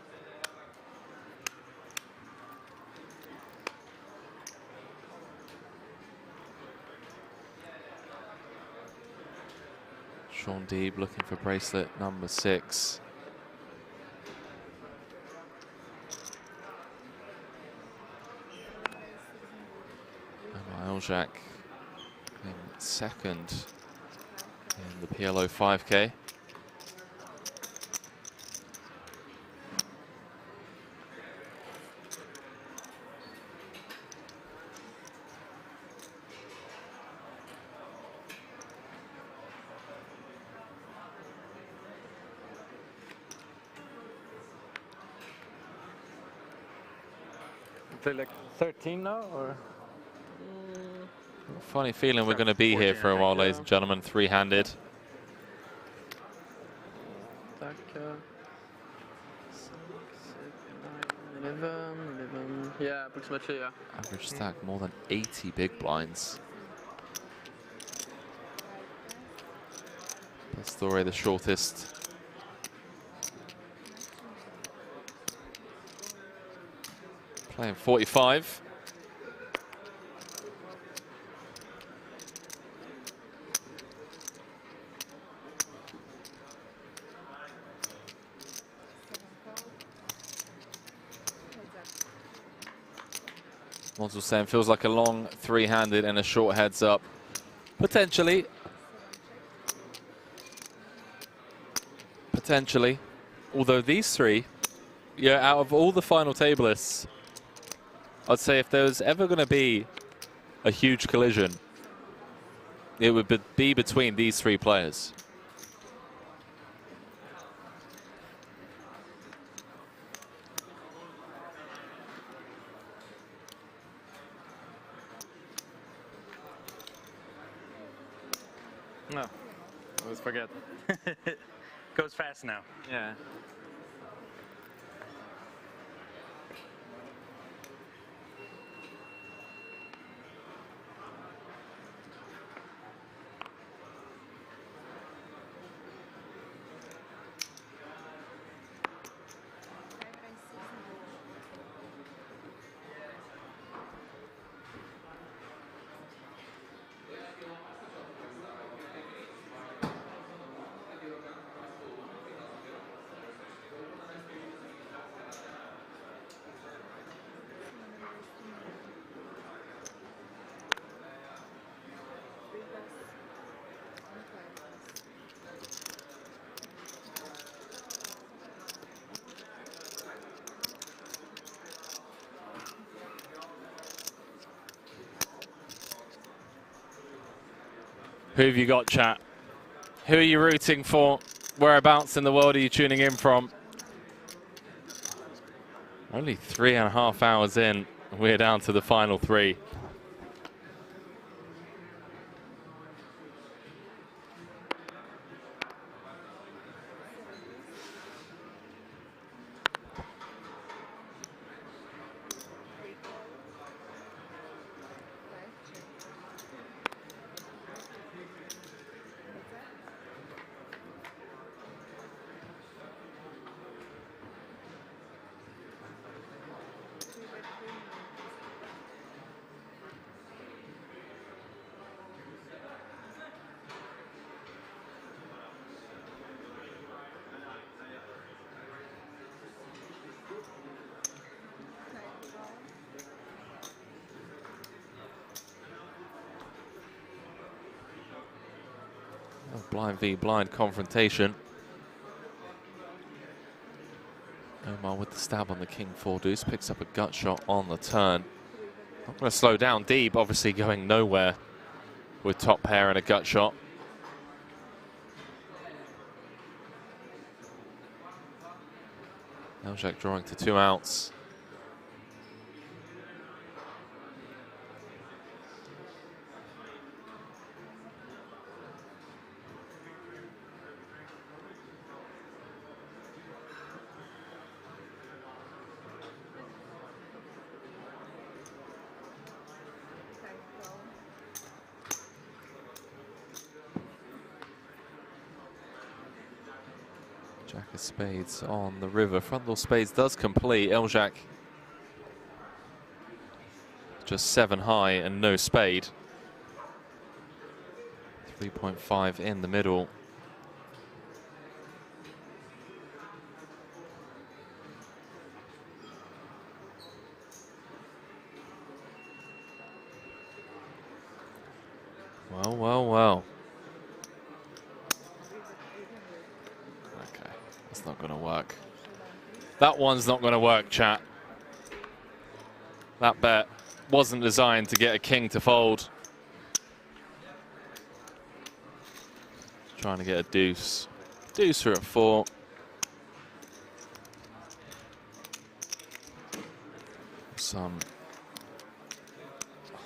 Sean Deeb looking for bracelet number 6. Eljack in second in the PLO 5K. Play like 13 now, or? Funny feeling we're going to be here for a while, ladies and gentlemen. Three-handed. Tack, 6, 7, 9, 11. Yeah, approximately, yeah. Average stack more than 80 big blinds. Pastore the shortest. Playing 45. Monzel saying feels like a long three-handed and a short heads up. Potentially. Potentially. Although these three, yeah, out of all the final tablists, I'd say if there was ever going to be a huge collision, it would be between these three players. No, always forget. Goes fast now. Yeah. Who have you got, chat? Who are you rooting for? Whereabouts in the world are you tuning in from? Only 3.5 hours in, we're down to the final three. Blind v blind confrontation. Omar with the stab on the king 4 deuce, picks up a gut shot on the turn. Not going to slow down. Deeb obviously going nowhere with top pair and a gut shot. Eljack drawing to 2 outs. Jack of spades on the river. Front door spades does complete. Eljack just 7 high and no spade. 3.5 in the middle. Well, well, well. Okay, that's not going to work. That one's not going to work, chat. That bet wasn't designed to get a king to fold. Trying to get a deuce. Deuce at 4. Some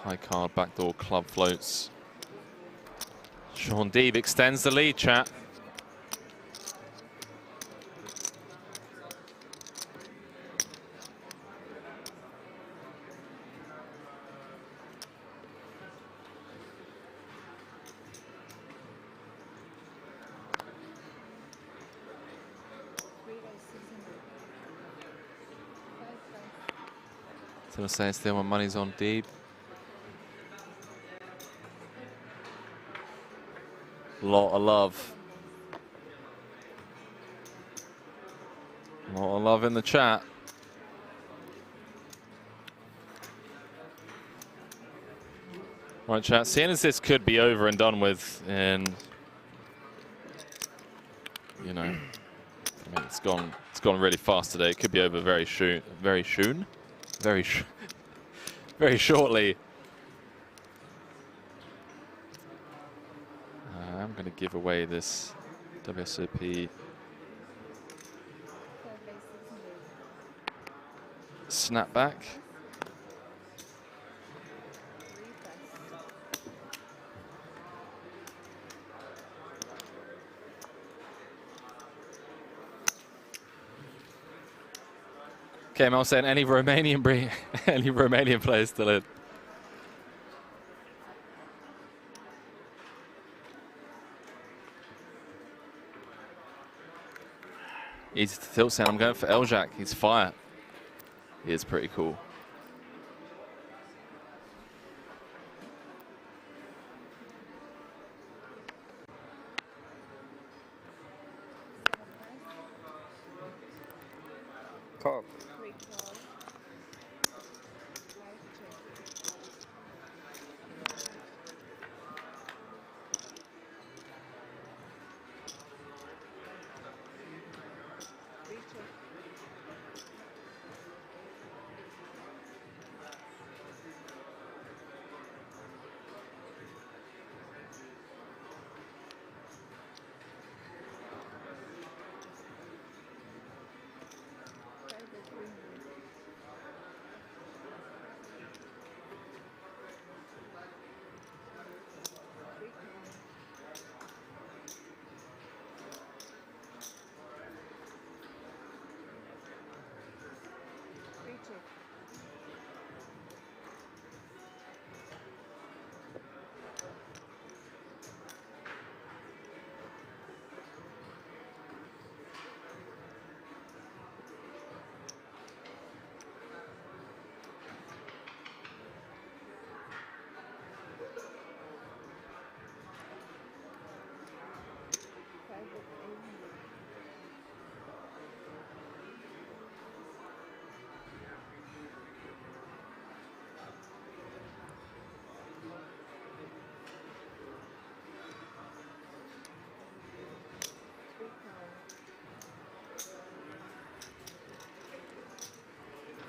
high card backdoor club floats. Sean Deeb extends the lead, chat. So I'm saying still my money's on Deeb. Lot of love. Lot of love in the chat. Right, chat. Seeing as this could be over and done with in, you know, I mean, it's gone really fast today. It could be over very soon. Very shortly. I'm going to give away this WSOP snapback. Okay, Mel saying any Romanian players still in. Easy to tilt saying I'm going for Eljack. He's fire. He is pretty cool. Call.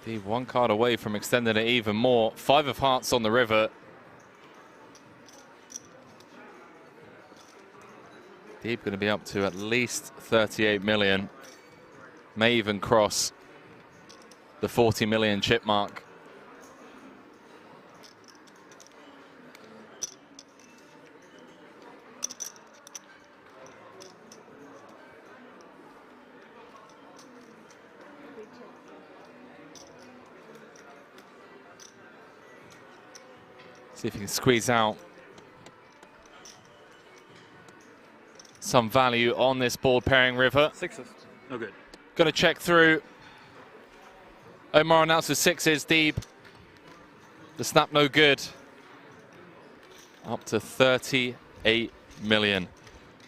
Deeb one card away from extending it even more. 5 of hearts on the river. Deeb going to be up to at least 38 million. May even cross the 40 million chip mark. See if you can squeeze out some value on this board pairing river. Sixes. No good. Going to check through. Omar announces sixes. Deeb. The snap no good. Up to 38 million.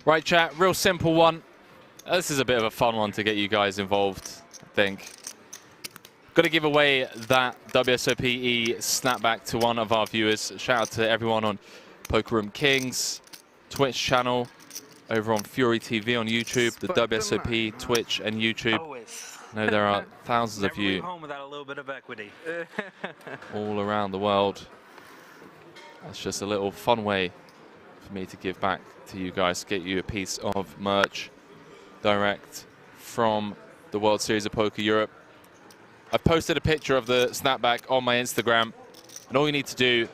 Right, chat. Real simple one. This is a bit of a fun one to get you guys involved, I think. Got to give away that WSOPE snapback to one of our viewers. Shout out to everyone on Poker Room Kings Twitch channel, over on Fury TV on YouTube, the WSOP Twitch and YouTube. I know there are thousands of you home without a little bit of equity. all around the world. That's just a little fun way for me to give back to you guys, get you a piece of merch direct from the World Series of Poker Europe. I've posted a picture of the snapback on my Instagram, and all you need to do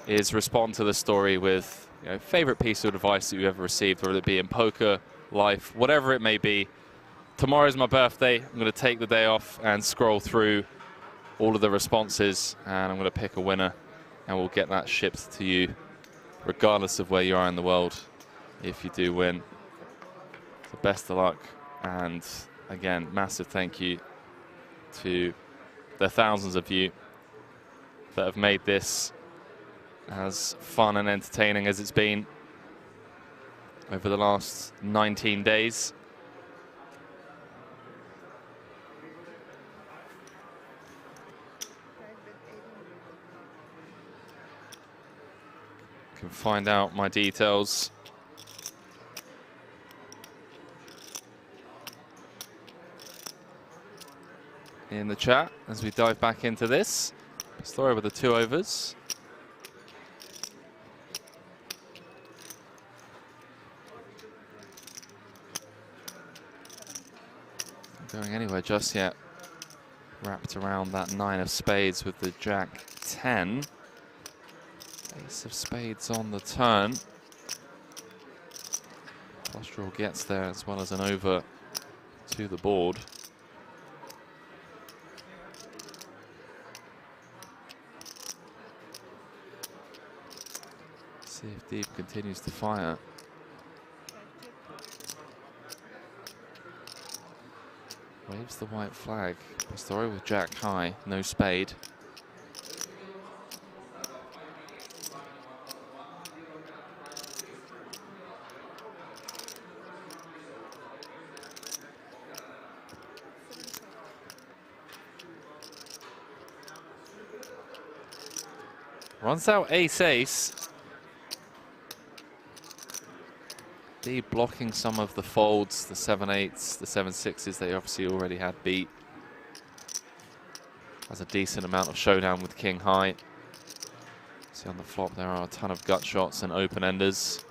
is respond to the story with favorite piece of advice that you ever received, whether it be in poker, life, whatever it may be. Tomorrow's my birthday. I'm going to take the day off and scroll through all of the responses, and I'm going to pick a winner, and we'll get that shipped to you regardless of where you are in the world if you do win. So best of luck, and again, massive thank you to the thousands of you that have made this as fun and entertaining as it's been over the last 19 days. You can find out my details in the chat as we dive back into this. Story with the 2 overs. Not going anywhere just yet. Wrapped around that 9 of spades with the Jack 10. Ace of spades on the turn. Flush draw gets there as well as an over to the board. See if Deeb continues to fire. Waves the white flag. Story with Jack high, no spade. Runs out ace-ace. Deeb blocking some of the folds, the 7-8s, the 7-6s they obviously already had beat. Has a decent amount of showdown with king high. See on the flop there are a ton of gut shots and open-enders.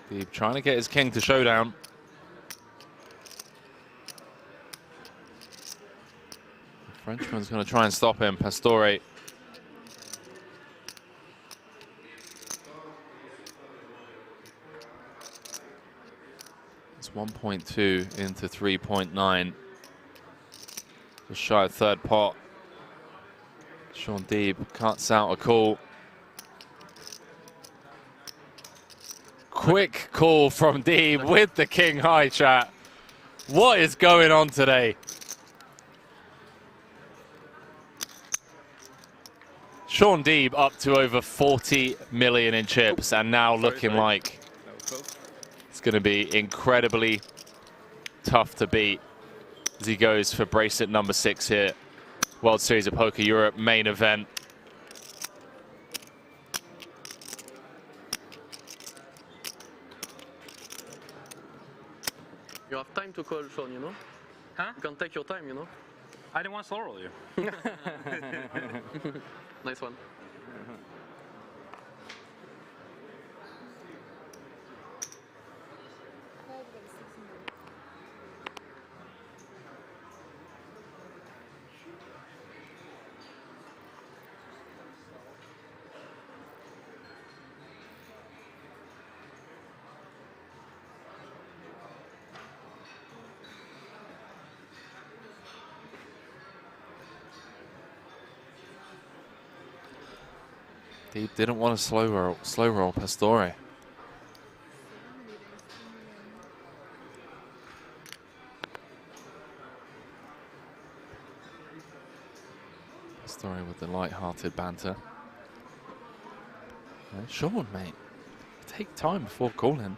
Deeb trying to get his king to showdown. The Frenchman's going to try and stop him, Pastore. It's 1.2 into 3.9. Just shy of third pot. Sean Deeb cuts out a call. Quick call from Deeb with the king high, chat. What is going on today? Sean Deeb up to over 40 million in chips, and now looking like it's going to be incredibly tough to beat as he goes for bracelet number 6 here. World Series of Poker Europe main event. You have time to call, Sean, you know? Huh? You can take your time, you know? I didn't want to slow roll you. Nice one. Deeb didn't want to slow roll Pastore. Story with the light-hearted banter. Sean, mate, take time before calling.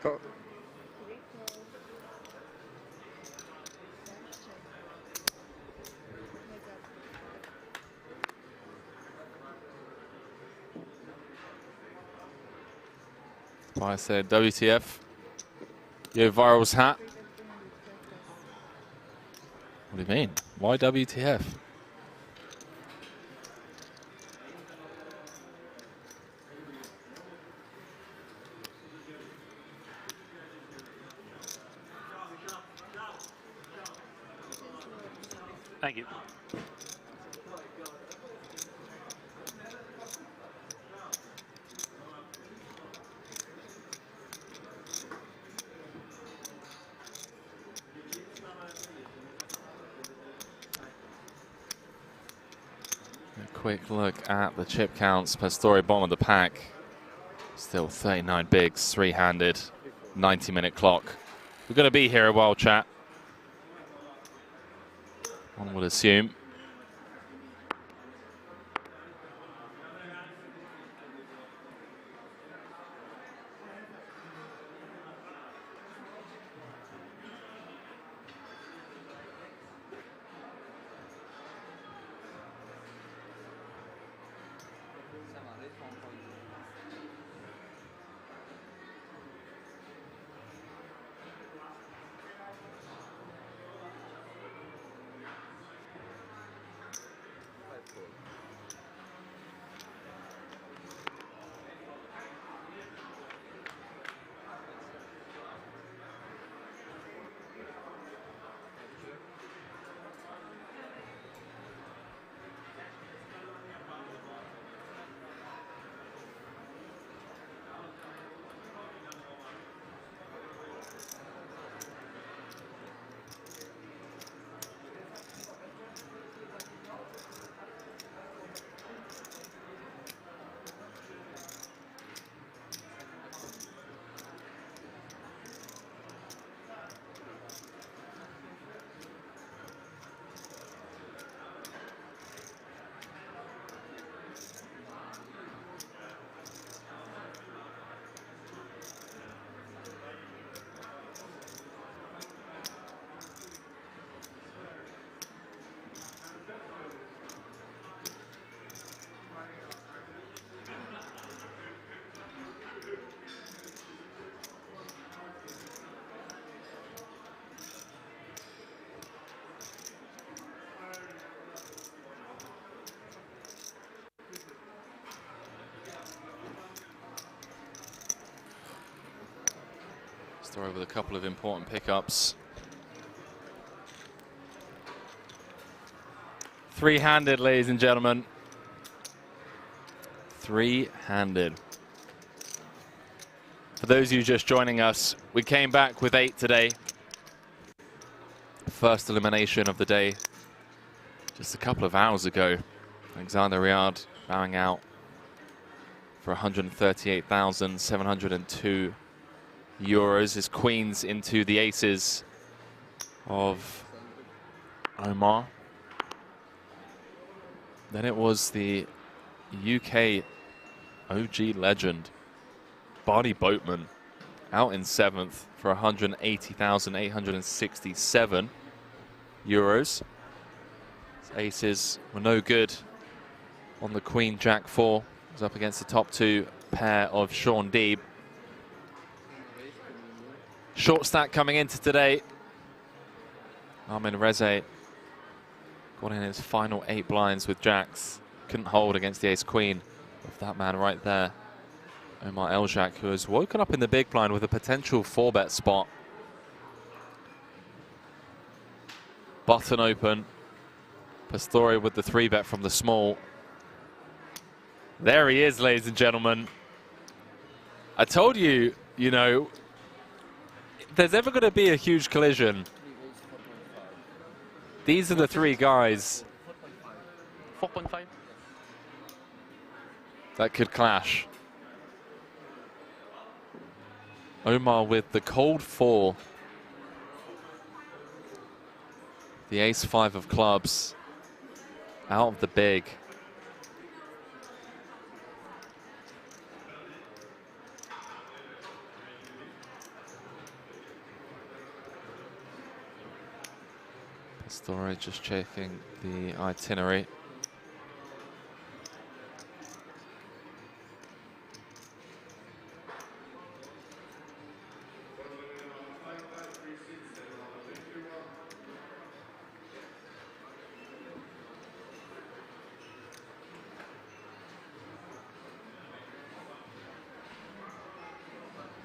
Go. I said, WTF? Yo, Viral's hat. What do you mean? Why WTF? Thank you. A quick look at the chip counts. Pastore bottom of the pack. Still 39 bigs, three-handed, 90-minute clock. We're going to be here a while, chat. One would assume. Story with a couple of important pickups. Three-handed, ladies and gentlemen. Three-handed. For those of you just joining us, we came back with 8 today. First elimination of the day. Just a couple of hours ago. Alexander Riad bowing out for 138,702 euros. His queens into the aces of Omar. Then it was the UK OG legend, Barney Boatman, out in 7th for 180,867 euros. His aces were no good on the Queen Jack 4. It was up against the top 2 pair of Sean Deeb. Short stack coming into today. Armin Rezai Got in his final 8 blinds with jacks. Couldn't hold against the ace-queen of that man right there. Omar Elzhak, who has woken up in the big blind with a potential 4-bet spot. Button open. Pastore with the 3-bet from the small. There he is, ladies and gentlemen. I told you, you know, if there's ever going to be a huge collision, these are the 3 guys 4.5. that could clash. Omar with the cold 4. The ace-5 of clubs out of the big. Pastore just checking the itinerary.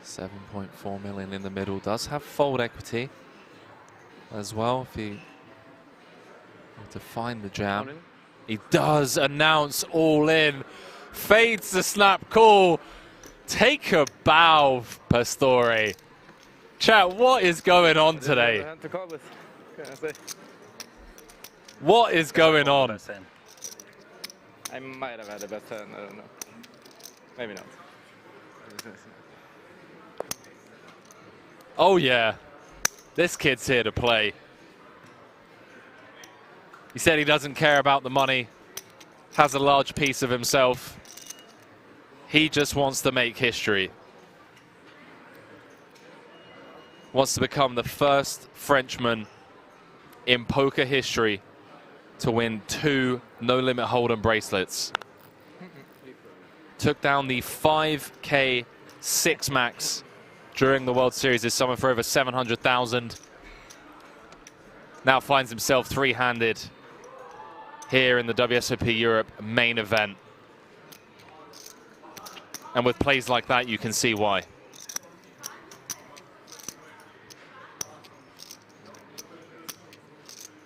$7.4 million in the middle. Does have fold equity as well if he were to find the jam. He does announce all in. Fades the snap call. Take a bow, Pastore. Chat, what is going on today? What is going on? I might have had the best hand, I don't know. Maybe not. Oh yeah, this kid's here to play. He said he doesn't care about the money, has a large piece of himself. He just wants to make history. Wants to become the first Frenchman in poker history to win 2 no-limit hold'em bracelets. Took down the 5K 6 max during the World Series this summer for over 700,000. Now finds himself 3-handed here in the WSOP Europe main event. And with plays like that, you can see why.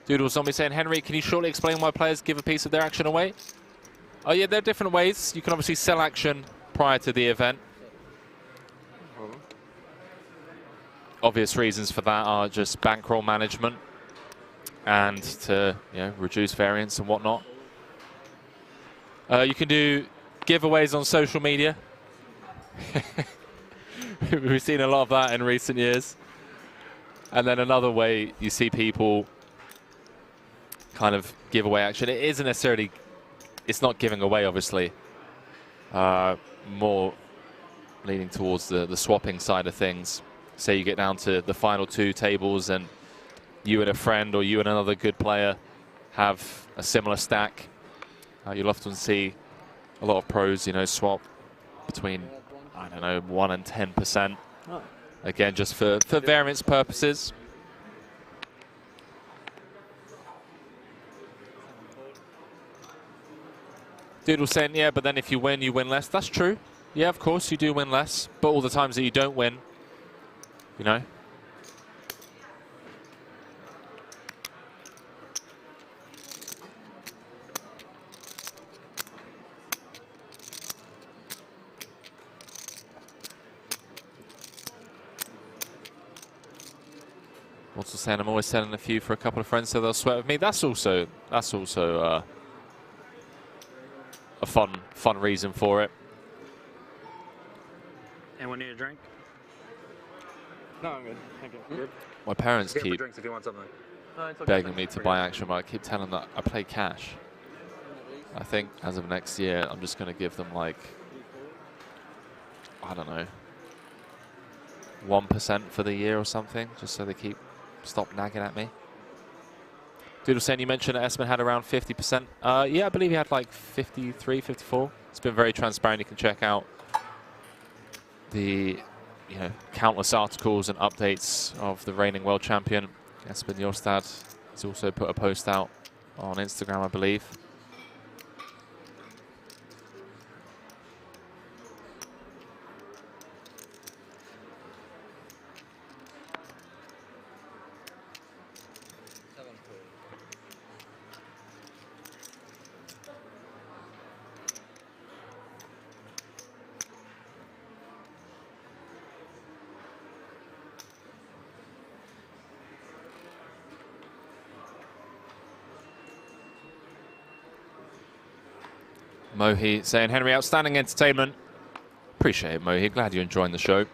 Doodle Zombie saying, Henry, can you shortly explain why players give a piece of their action away? Oh yeah, there are different ways. You can obviously sell action prior to the event. Obvious reasons for that are just bankroll management and to, you know, reduce variance and whatnot. You can do giveaways on social media. We've seen a lot of that in recent years. And then another way you see people kind of give away action. It isn't necessarily, it's not giving away, obviously. More leaning towards the swapping side of things. Say you get down to the final 2 tables and you and a friend or you and another good player have a similar stack. You'll often see a lot of pros, you know, swap between, I don't know, 1 and 10%. Oh. Again, just for variance purposes. Doodle saying, yeah, but then if you win less. That's true. Yeah, of course, you do win less. But all the times that you don't win, you know. Also saying I'm always selling a few for a couple of friends so they'll sweat with me. That's also a fun reason for it. Anyone need a drink? No, I'm good. Thank you. Good. My parents Get keep drinks if you want something. No, it's okay. begging me to buy action, but I keep telling them that I play cash. I think as of next year, I'm just going to give them like, I don't know, 1% for the year or something, just so they stop nagging at me. Doodle saying, you mentioned that Esmond had around 50%. Yeah, I believe he had like 53, 54. It's been very transparent. You can check out the countless articles and updates of the reigning world champion. Espen Jorstad has also put a post out on Instagram, I believe. Mohi saying, Henry, outstanding entertainment. Appreciate it, Mohi. Glad you're enjoying the show.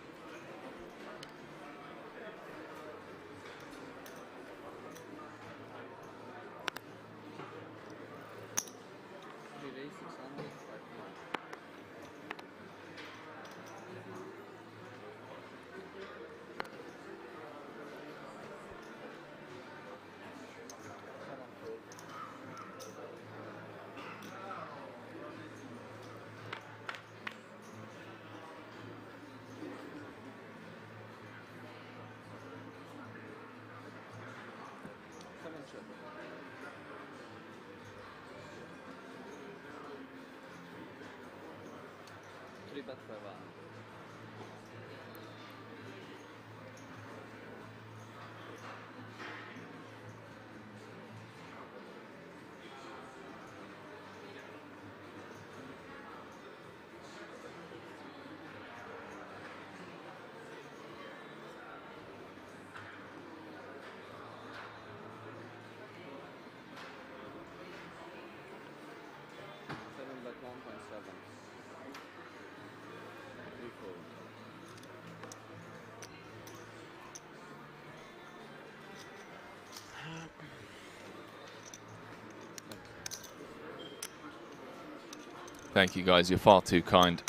Thank you, guys. You're far too kind.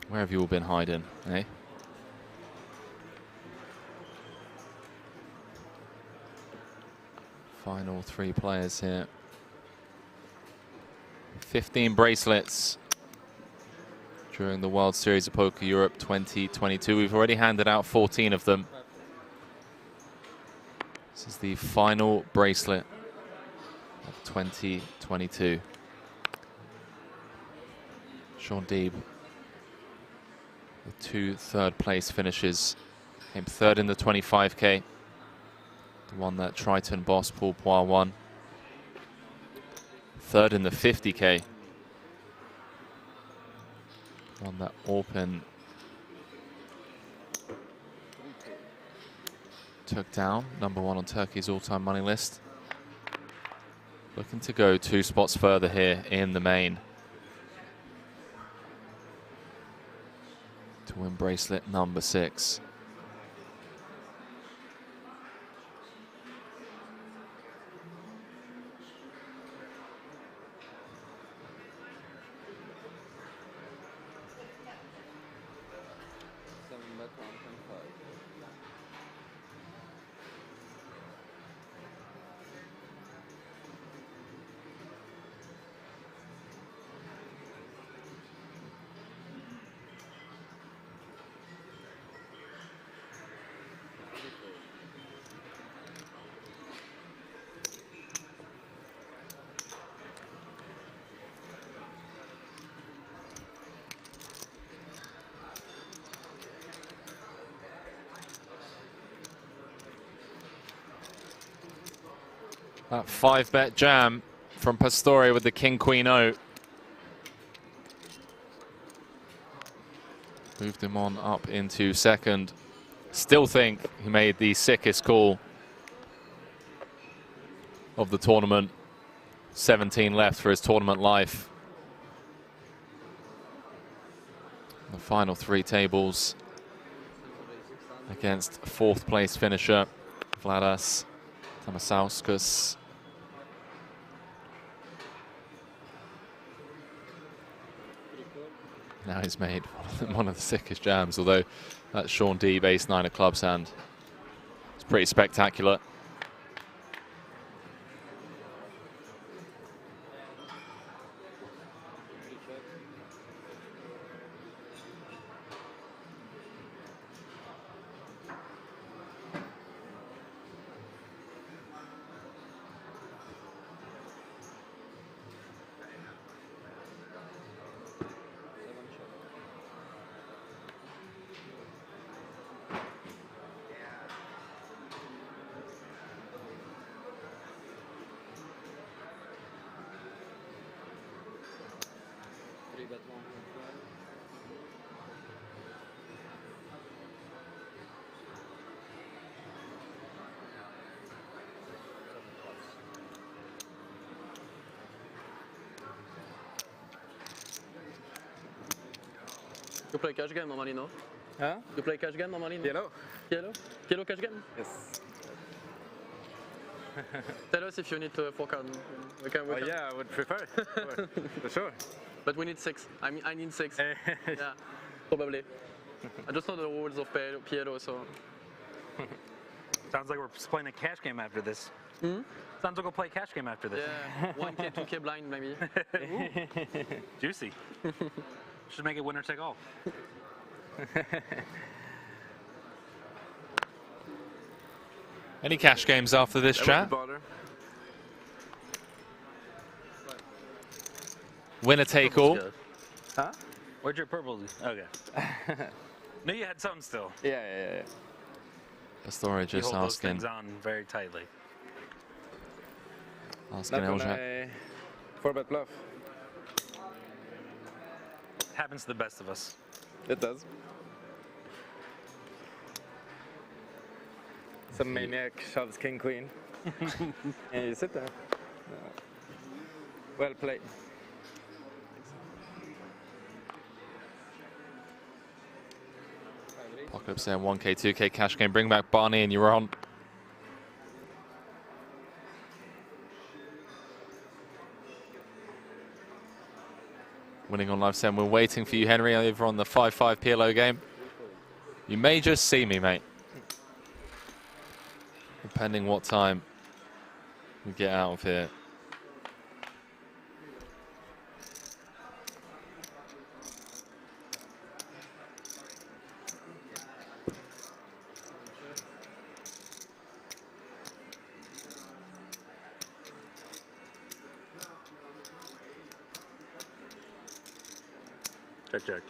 Where have you all been hiding, eh? Final 3 players here. 15 bracelets during the World Series of Poker Europe 2022. We've already handed out 14 of them. This is the final bracelet of 2022. Sean Deeb, with 2 third-place finishes, came 3rd in the 25K, the one that Triton boss Paul Poir won. 3rd in the 50K, one that Orpin took down, #1 on Turkey's all-time money list. Looking to go 2 spots further here in the main to win bracelet #6. That 5-bet jam from Pastore with the King-Queen O. Moved him on up into second. Still think he made the sickest call of the tournament. 17 left for his tournament life. The final 3 tables against 4th place finisher Vladas Tamasauskas. Now he's made one of the sickest jams, although that's Sean Deeb, ace-9 of clubs hand. It's pretty spectacular. You play cash game normally, no? Huh? You play cash game normally, no? Yellow. Yellow? Yellow cash game? Yes. Tell us if you need to forecard. We can, Yeah, I would prefer. For sure. But we need 6. I need 6. Yeah, probably. I just know the rules of PLO, so. Sounds like we're playing a cash game after this. Sounds like we'll play a cash game after this. Yeah, 1K, 2K blind maybe. Juicy. Should make it winner take all. Any cash games after this, chat? Winner take all. Huh? Where'd your purple? Okay. Knew you had some still. Yeah. The story You just hold those asking. things on very tightly. Asking Not when LJ. I 4-bet bluff. Happens to the best of us. It does. Some maniac shoves king queen. And you sit there. Well played. Apocalypse saying 1K, 2K cash game. Bring back Barney and you're on. Winning on live saying we're waiting for you, Henry, over on the 5-5 PLO game. You may just see me, mate. Depending what time we get out of here. Check.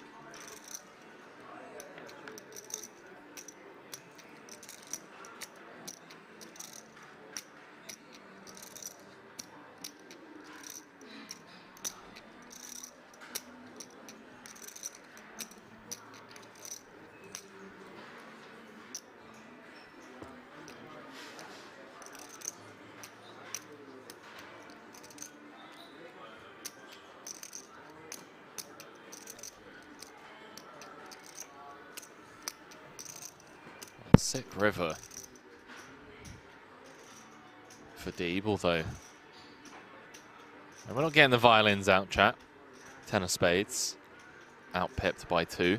Sick river for Deeb, although. And we're not getting the violins out, chat. 10 of spades. Out-pipped by 2.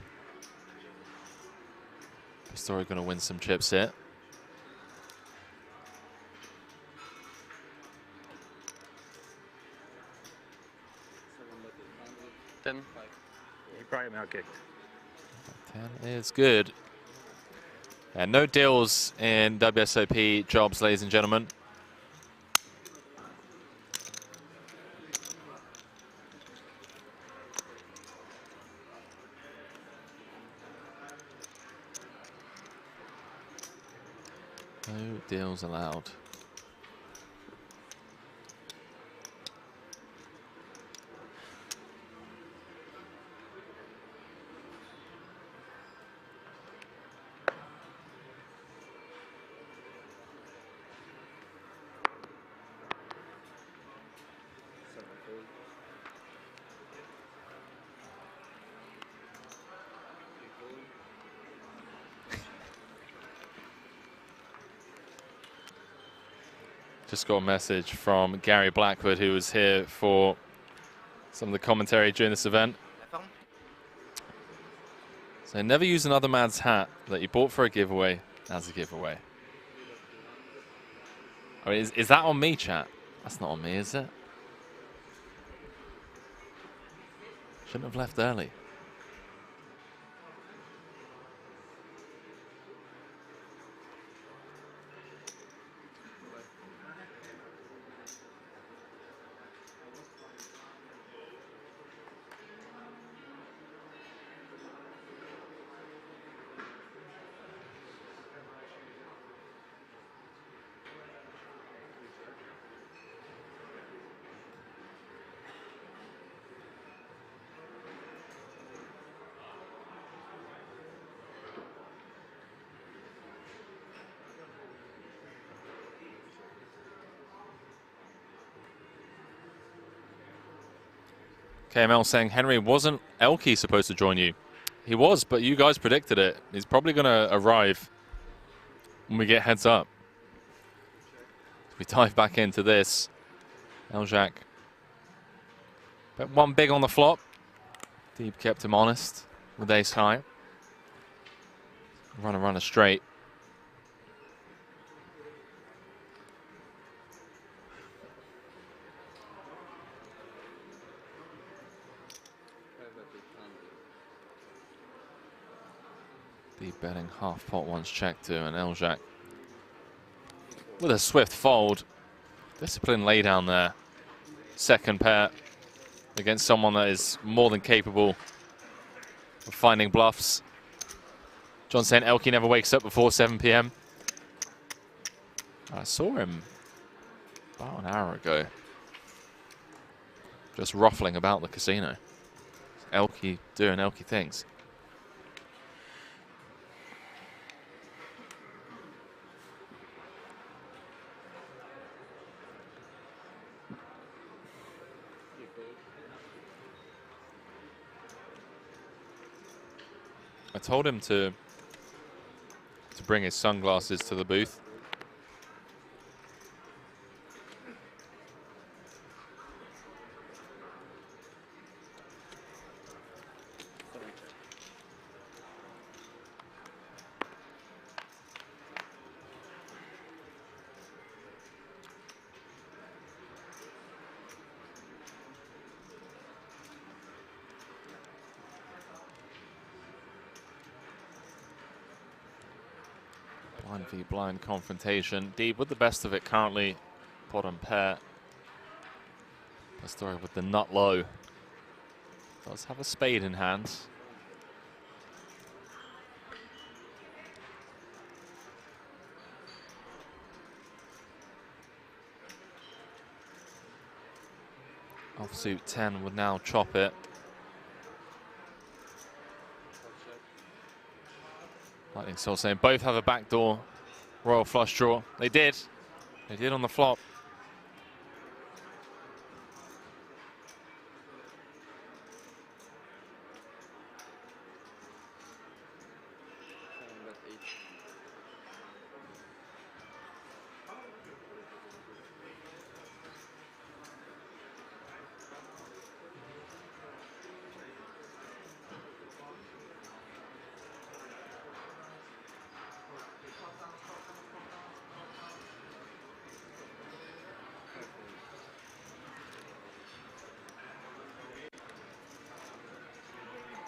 Pistori going to win some chips here. Ten. You probably got outkicked. 10 is good. And no deals in WSOP jobs, ladies and gentlemen. No deals allowed. Just got a message from Gary Blackwood, who was here for some of the commentary during this event. So never use another man's hat that you bought for a giveaway as a giveaway. I mean, is that on me, chat? That's not on me, is it? Shouldn't have left early. KML saying, Henry, wasn't Elke supposed to join you? He was, but you guys predicted it. He's probably going to arrive when we get heads up. We dive back into this. Eljac. Bet one big on the flop. Deeb kept him honest with ace high. Runner straight. Deeb betting half pot once check to, and Eljac with a swift fold. Discipline lay down there. Second pair against someone that is more than capable of finding bluffs. John saying Elke never wakes up before 7 p.m. I saw him about an hour ago, just ruffling about the casino. Elke doing Elke things. I told him to bring his sunglasses to the booth. Blind v blind confrontation. Deeb with the best of it currently. Bottom pair. Pastore with the nut low. Does have a spade in hand. Offsuit 10 would now chop it. Lightning Soul saying both have a backdoor royal flush draw. They did. They did on the flop.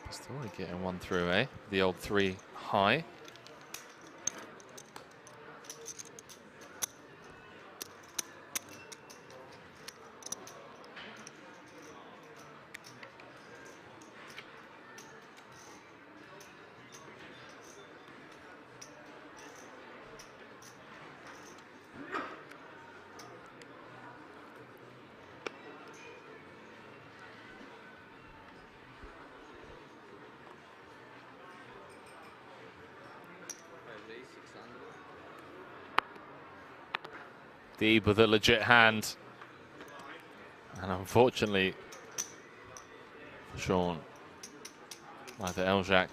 Still getting one through, eh? The old 3 high. Deeb with a legit hand. And unfortunately, Sean, either Eljac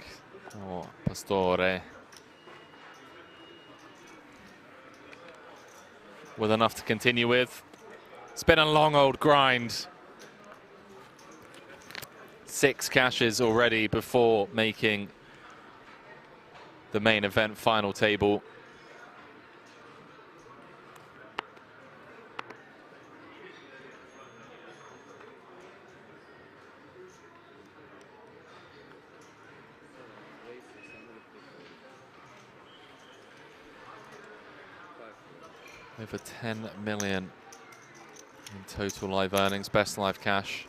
or Pastore, with enough to continue with. It's been a long old grind. 6 cashes already before making the main event final table. Over 10 million in total live earnings, best live cash.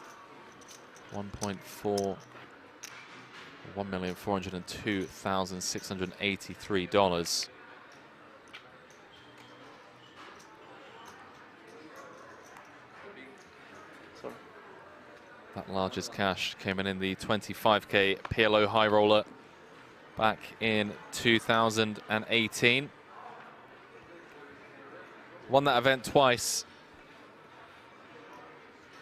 1,402,683. That largest cash came in the 25k PLO high roller back in 2018. Won that event twice.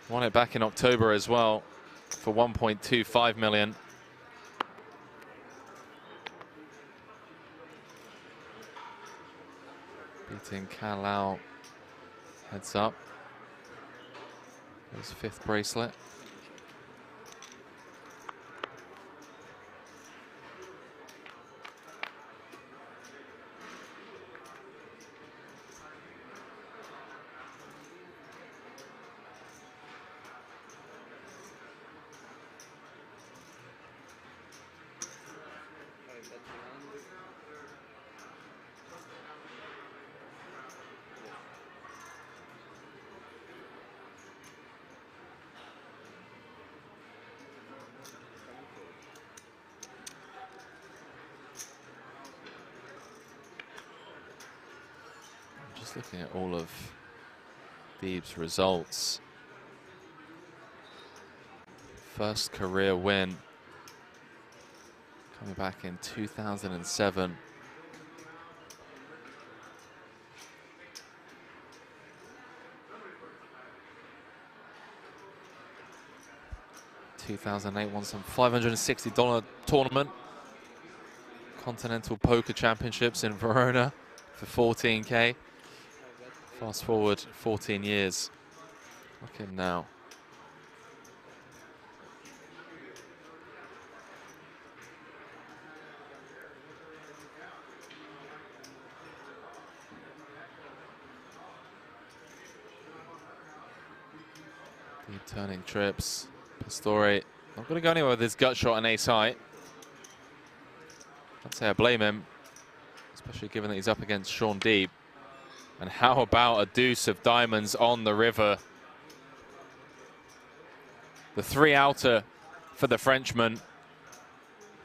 Won it back in October as well for 1.25 million. Beating Kalau heads up. His 5th bracelet. Just looking at all of Deeb's results. First career win coming back in 2007. Won some $560 tournament. Continental Poker Championships in Verona for 14K. Fast forward 14 years. Look at him now. Deep turning trips. Pastore not going to go anywhere with his gut shot and ace high. I'd say I blame him, especially given that he's up against Sean Deeb. And how about a deuce of diamonds on the river? The 3 outer for the Frenchman.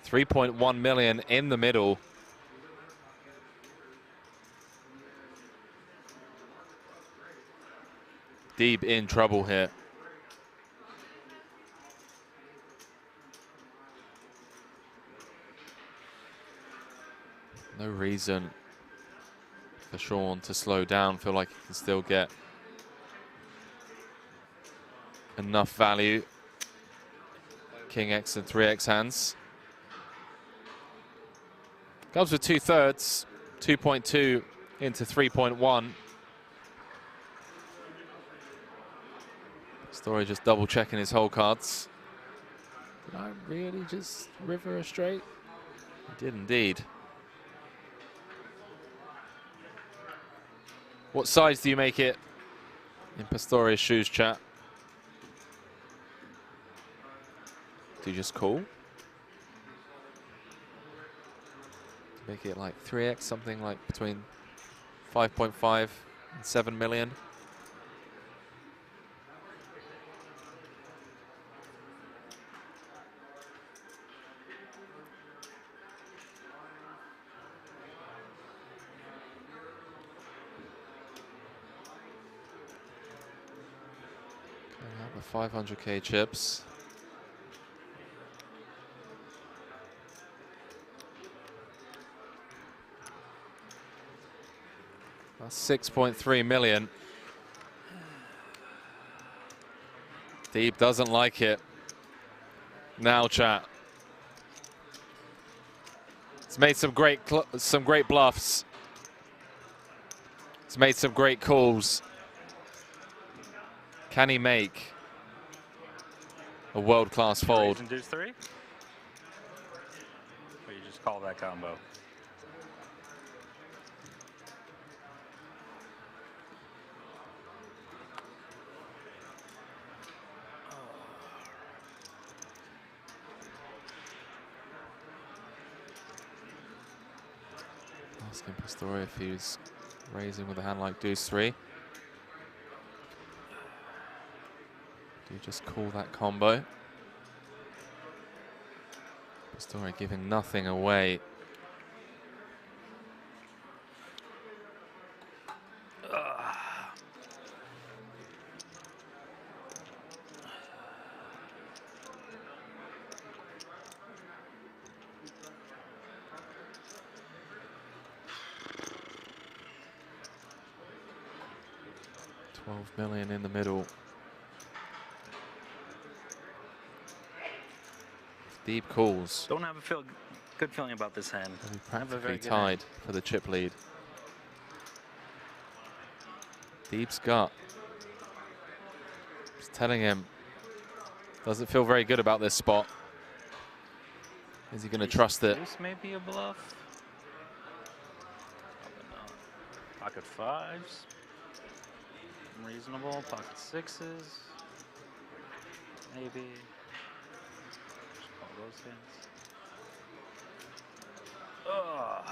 3.1 million in the middle. Deeb in trouble here. No reason for Sean to slow down. Feel like he can still get enough value. King X and 3X hands. Comes with 2/3, 2.2 into 3.1. Story just double checking his whole cards. Did I really just river a straight? I did indeed. What size do you make it in Pastore's shoes, chat? Do you just call? Make it like 3x, something like between 5.5 and 7 million. The 500k chips. That's 6.3 million. Deeb doesn't like it. Now, chat. It's made some great bluffs. It's made some great calls. Can he make a world-class fold? Deuce 3? Or you just call that combo? Asking Pastore if he's raising with a hand like deuce 3. Do you just call that combo? Pastore giving nothing away. $12 million in the middle. Deep calls. Don't have a good feeling about this hand. Practically tied for the chip lead. Deeb's gut. Just telling him, doesn't feel very good about this spot. Is he going to trust it? This may be a bluff. Probably not. Pocket fives. Reasonable. Pocket sixes. Maybe. Just call those hands. Ugh.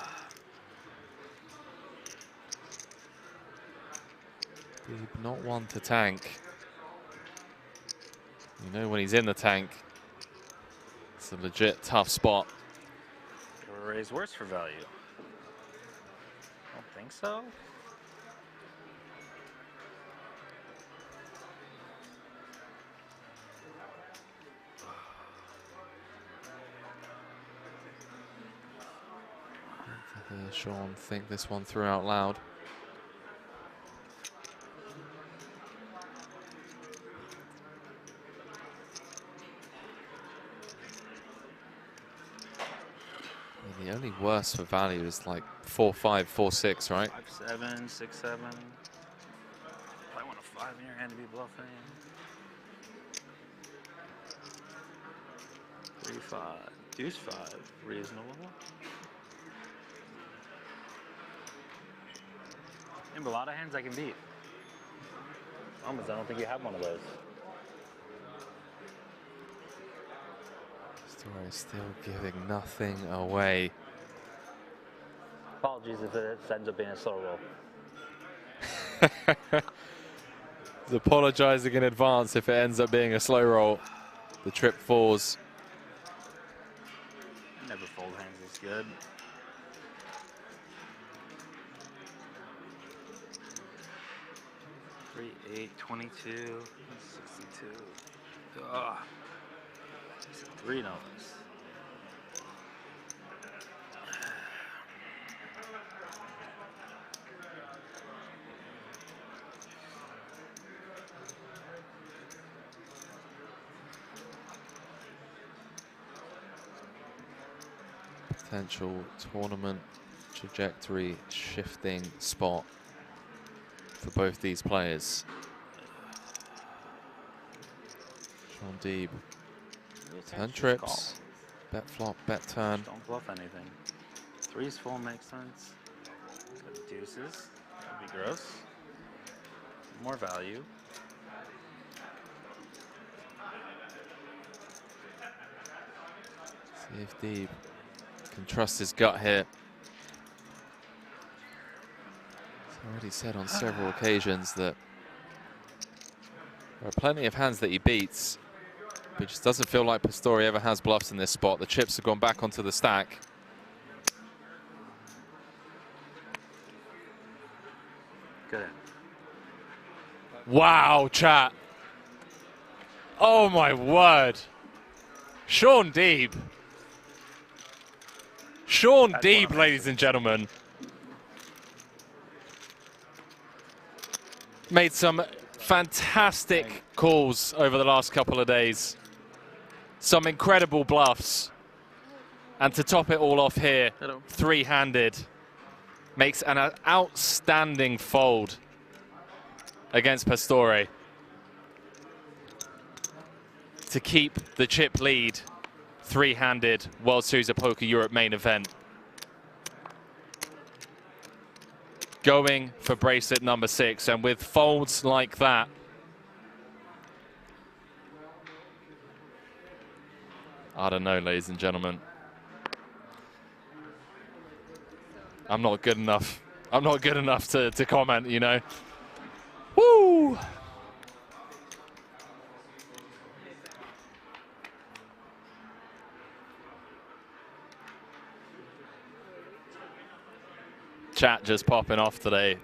Deeb not one to tank. You know when he's in the tank, it's a legit tough spot. Or raise worse for value. Don't think so. Sean think this one through out loud. The only worse for value is like 4-5, 4-6, right? 5-7, 6-7. I want a 5 in your hand to be bluffing. 3-5, deuce 5, reasonable. And a lot of hands I can beat. Almost, I don't think you have one of those. Story still giving nothing away. Apologies if it ends up being a slow roll. He's apologizing in advance if it ends up being a slow roll. The trip falls. Never fold hands is good. 3, 8, 22, 62. Ugh. 3 numbers. Potential tournament trajectory shifting spot for both these players. Sean Deeb. Turn trips, bet flop, bet turn. Don't bluff anything. 3's full makes sense. Got deuces. That'd be gross. More value. See if Deeb can trust his gut here. He's already said on several occasions that there are plenty of hands that he beats, but it just doesn't feel like Pastore ever has bluffs in this spot. The chips have gone back onto the stack. Good. Wow, chat. Oh my word. Sean Deeb. Sean Deeb, ladies and gentlemen. Made some fantastic calls over the last couple of days. Some incredible bluffs. And to top it all off here, three-handed. Makes an outstanding fold against Pastore to keep the chip lead. Three-handed World Series of Poker Europe main event. Going for bracelet number 6, and with folds like that, I don't know, ladies and gentlemen. I'm not good enough. I'm not good enough to comment, you know. Woo! Chat just popping off today.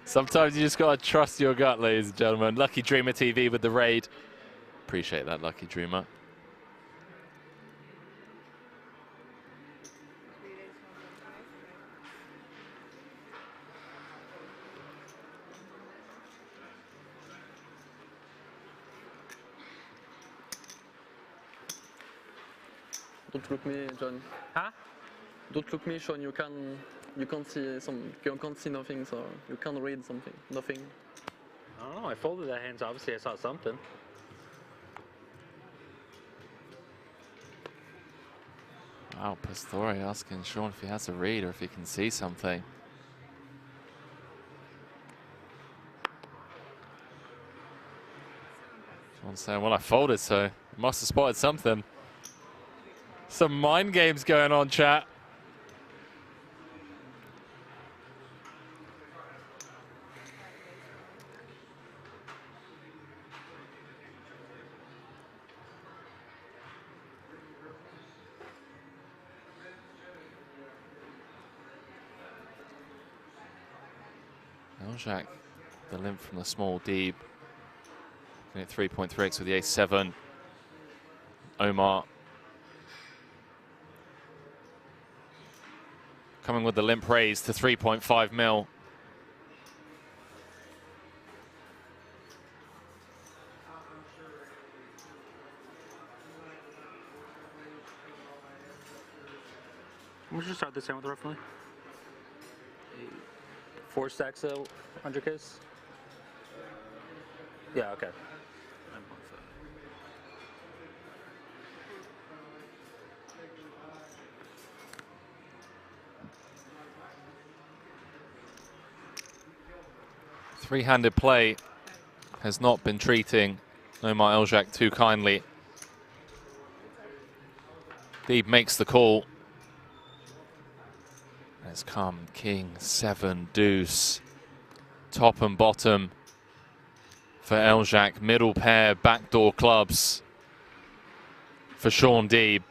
Sometimes you just gotta trust your gut, ladies and gentlemen. Lucky Dreamer TV with the raid. Appreciate that, Lucky Dreamer. Don't look me, John. Huh? Don't look me, Sean. You can't see nothing, so you can't read something. Nothing. I don't know. I folded that hand, so obviously I saw something. Wow, Pastore asking Sean if he has a read or if he can see something. Sean's saying, well, I folded, so must have spotted something. Some mind games going on, chat. Eljack, the limp from the small Deeb. At 3.3x with the ace-7. Omar coming with the limp raise to 3.5 mil. How much did you start this hand with roughly? 4 stacks of 100Ks? Yeah, okay. Three-handed play has not been treating Omar Eljack too kindly. Deeb makes the call. Has come king, 7, deuce. Top and bottom for Eljack. Middle pair, backdoor clubs for Sean Deeb.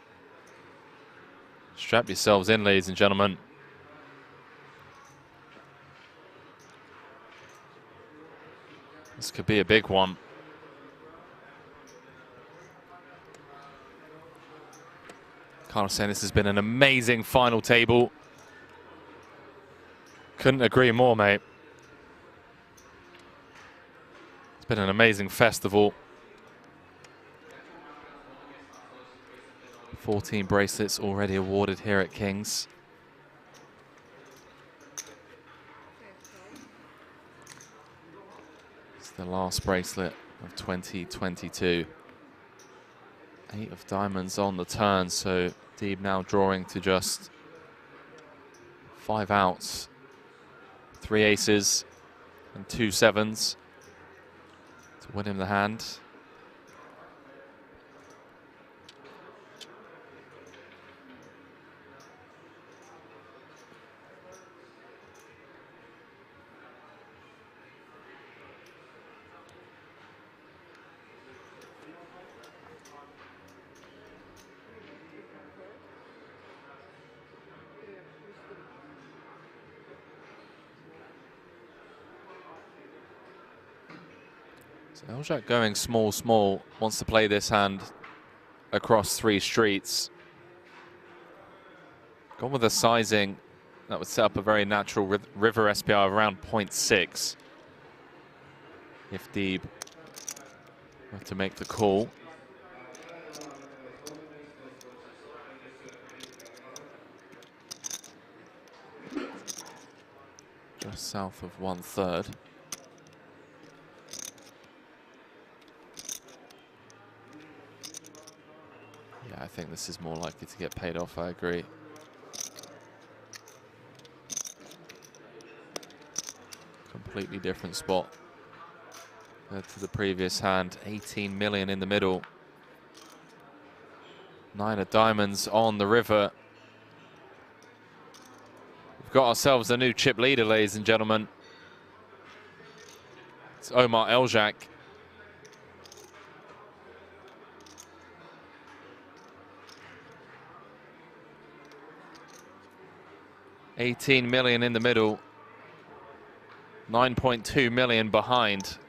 Strap yourselves in, ladies and gentlemen. This could be a big one. Carlos saying this has been an amazing final table. Couldn't agree more, mate. It's been an amazing festival. 14 bracelets already awarded here at King's. It's the last bracelet of 2022. 8 of diamonds on the turn, so Deeb now drawing to just 5 outs. 3 aces and 2 sevens to win him the hand. So Eljack going small, small, wants to play this hand across 3 streets. Gone with a sizing that would set up a very natural river SPI of around 0.6. If Deeb were to make the call. Just south of 1/3. Yeah, I think this is more likely to get paid off, I agree. Completely different spot to the previous hand. 18 million in the middle. 9 of diamonds on the river. We've got ourselves a new chip leader, ladies and gentlemen. It's Omar Eljack. $18 million in the middle, 9.2 million behind.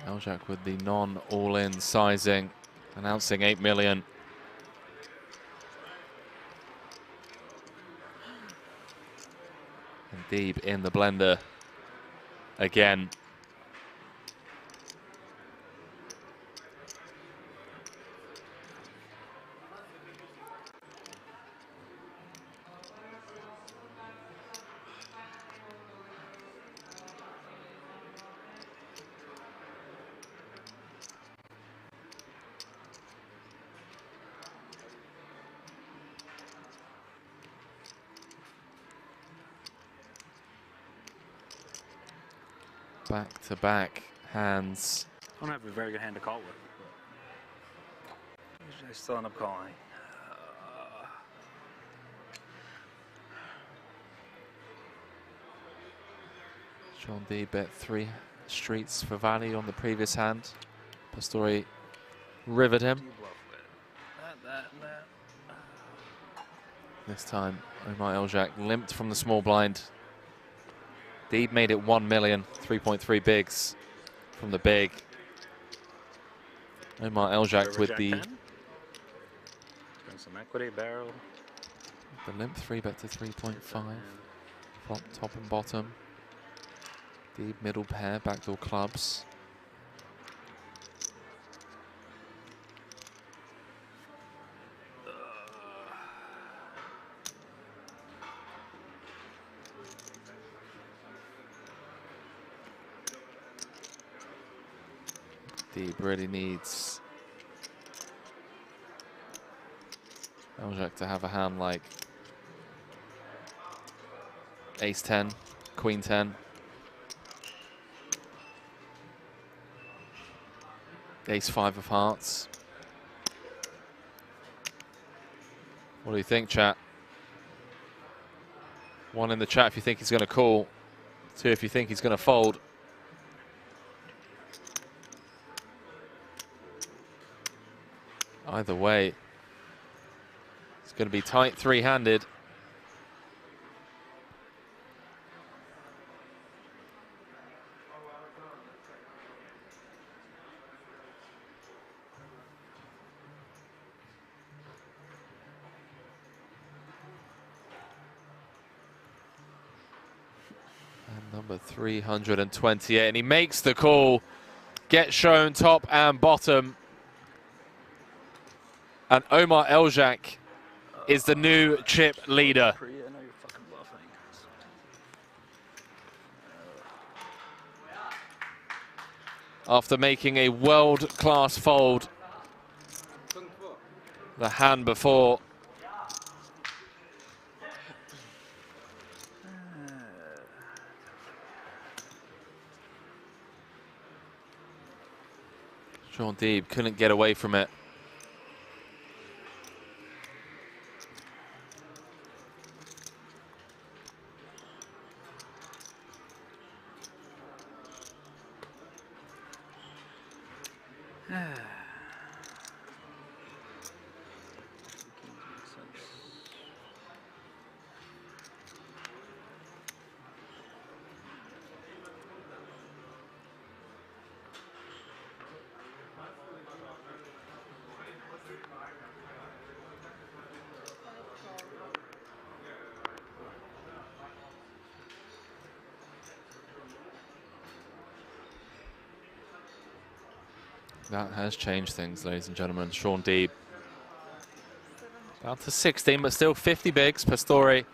Eljack with the non-all-in sizing, announcing 8 million. And Deeb in the blender again. Back-to-back hands. I don't have a very good hand to call with. Usually I still end up calling. Sean Deeb bet 3 streets for value on the previous hand. Pastore rivered him. This time, Omar Eljack limped from the small blind. Deeb made it 1 million, 3.3 bigs from the big. Omar Eljack with the some equity barrel. The limp 3-bet to 3.5. Flop top and bottom. Deeb middle pair, backdoor clubs. Deeb really needs Eljack to have a hand like Ace-10, Queen-10. Ace-5 of hearts. What do you think, chat? 1 in the chat if you think he's going to call. 2 if you think he's going to fold. Either way, it's going to be tight three-handed. And number 328, and he makes the call. Get shown top and bottom. And Omar Eljack is the new chip leader. After making a world-class fold the hand before. Sean Deeb couldn't get away from it. That has changed things, ladies and gentlemen. Sean Deeb down to 16, but still 50 bigs. Pastore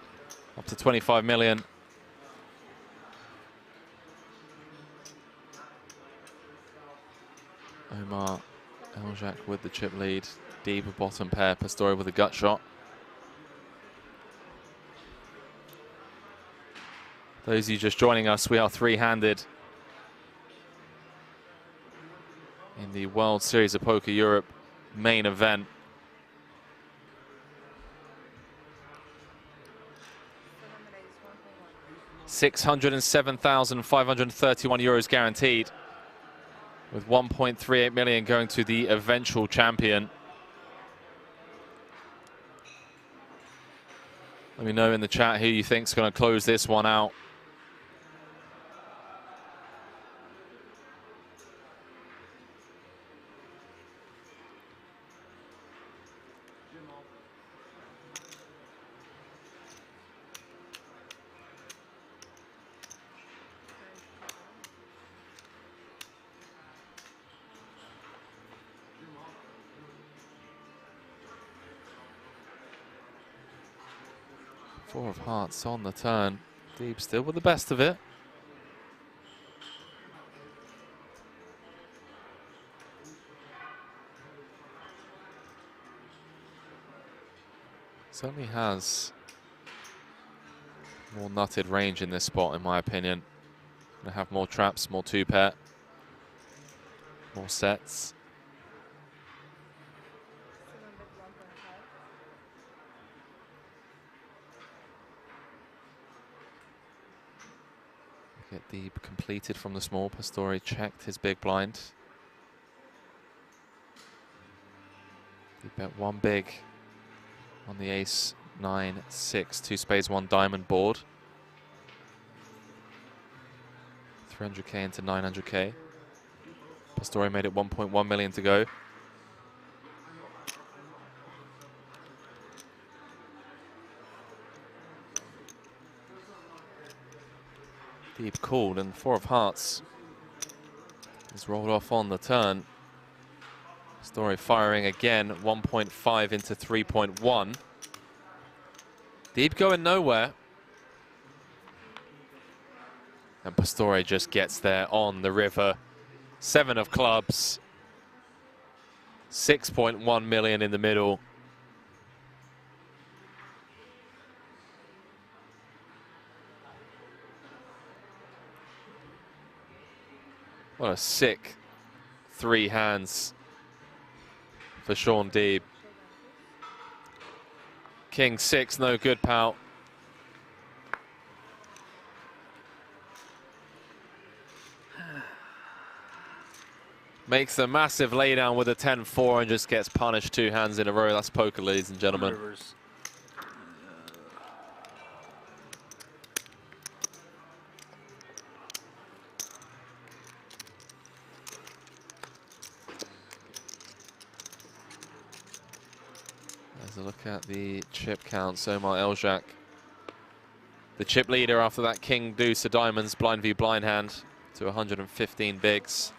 up to 25 million. Omar Eljack with the chip lead. Deeb a bottom pair. Pastore with a gut shot. Those of you just joining us, we are three-handed in the World Series of Poker Europe main event. €607,531 guaranteed, with 1.38 million going to the eventual champion. Let me know in the chat who you think is going to close this one out. Four of hearts on the turn. Deeb still with the best of it. Certainly has more nutted range in this spot, in my opinion. Gonna have more traps, more two-pair, more sets. Get Deeb completed from the small. Pastore checked his big blind. Deeb bet one big on the ace, 9, 6, 2 spades, 1 diamond board. 300k into 900k. Pastore made it 1.1 million to go. Deeb called, and 4 of hearts is rolled off on the turn. Pastore firing again, 1.5 into 3.1. Deeb going nowhere. And Pastore just gets there on the river. 7 of clubs. 6.1 million in the middle. What a sick 3 hands for Sean Deeb. King 6, no good, pal. Makes a massive laydown with a 10-4 and just gets punished 2 hands in a row. That's poker, ladies and gentlemen. Rivers. Let's look at the chip counts. Omar Eljak, the chip leader after that king deuce of diamonds, blind v blind hand to 115 bigs.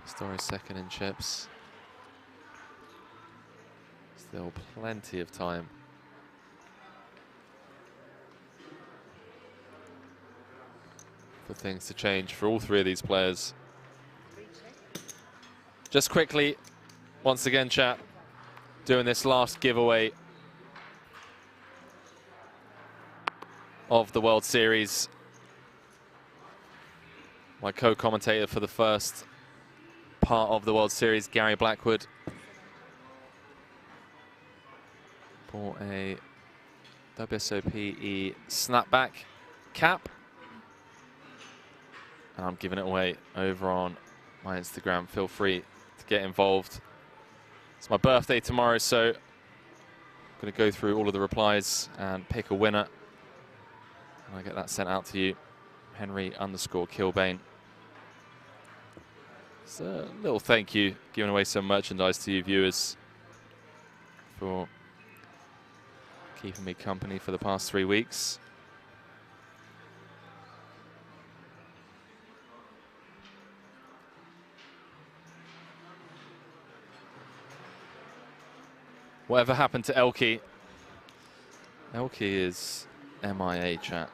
Pastore second in chips. Still plenty of time. For things to change for all 3 of these players. Just quickly, once again, chat, doing this last giveaway of the World Series. My co-commentator for the first part of the World Series, Gary Blackwood, bought a WSOP snapback cap. And I'm giving it away over on my Instagram. Feel free to get involved. It's my birthday tomorrow, so I'm going to go through all of the replies and pick a winner. And I get that sent out to you. Henry_Kilbane. It's a little thank you, giving away some merchandise to you viewers for keeping me company for the past 3 weeks. Whatever happened to Elke? Elke is MIA, chat.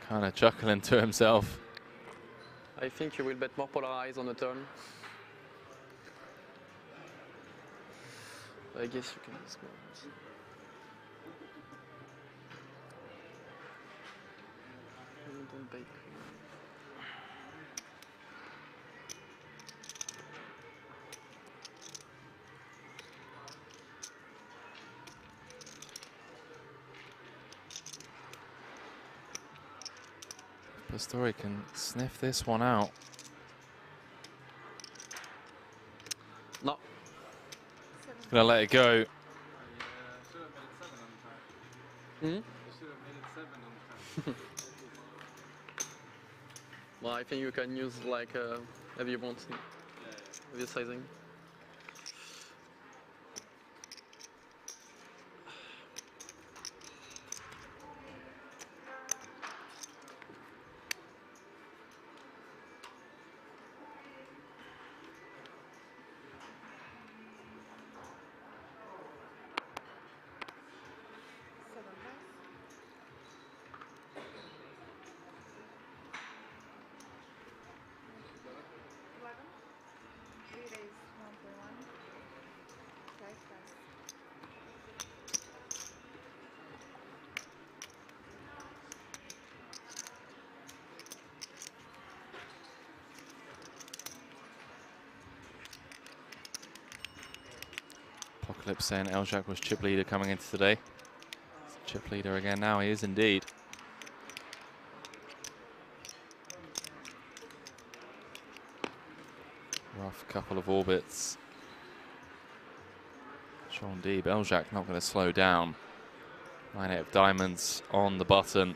Kind of chuckling to himself. I think you will bet more polarized on the turn. I guess you can discount. Don't bet. Pastore can sniff this one out. No. Gonna let it go. Hmm? Well, I think you can use like heavy bonds with this sizing. Apocalypse saying Eljac was chip leader coming into today. Chip leader again now, he is indeed. Rough couple of orbits. Sean Deeb, Eljac not going to slow down. 9-8 of diamonds on the button.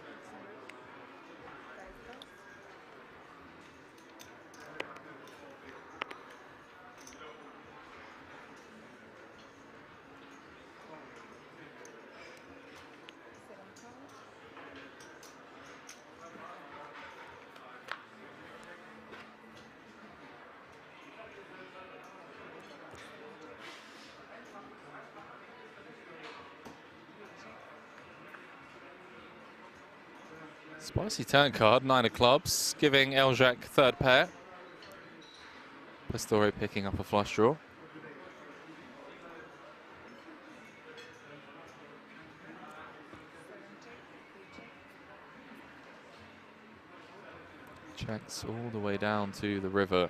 Spicy turn card, 9 of clubs, giving Eljac third pair. Pastore picking up a flush draw. Checks all the way down to the river.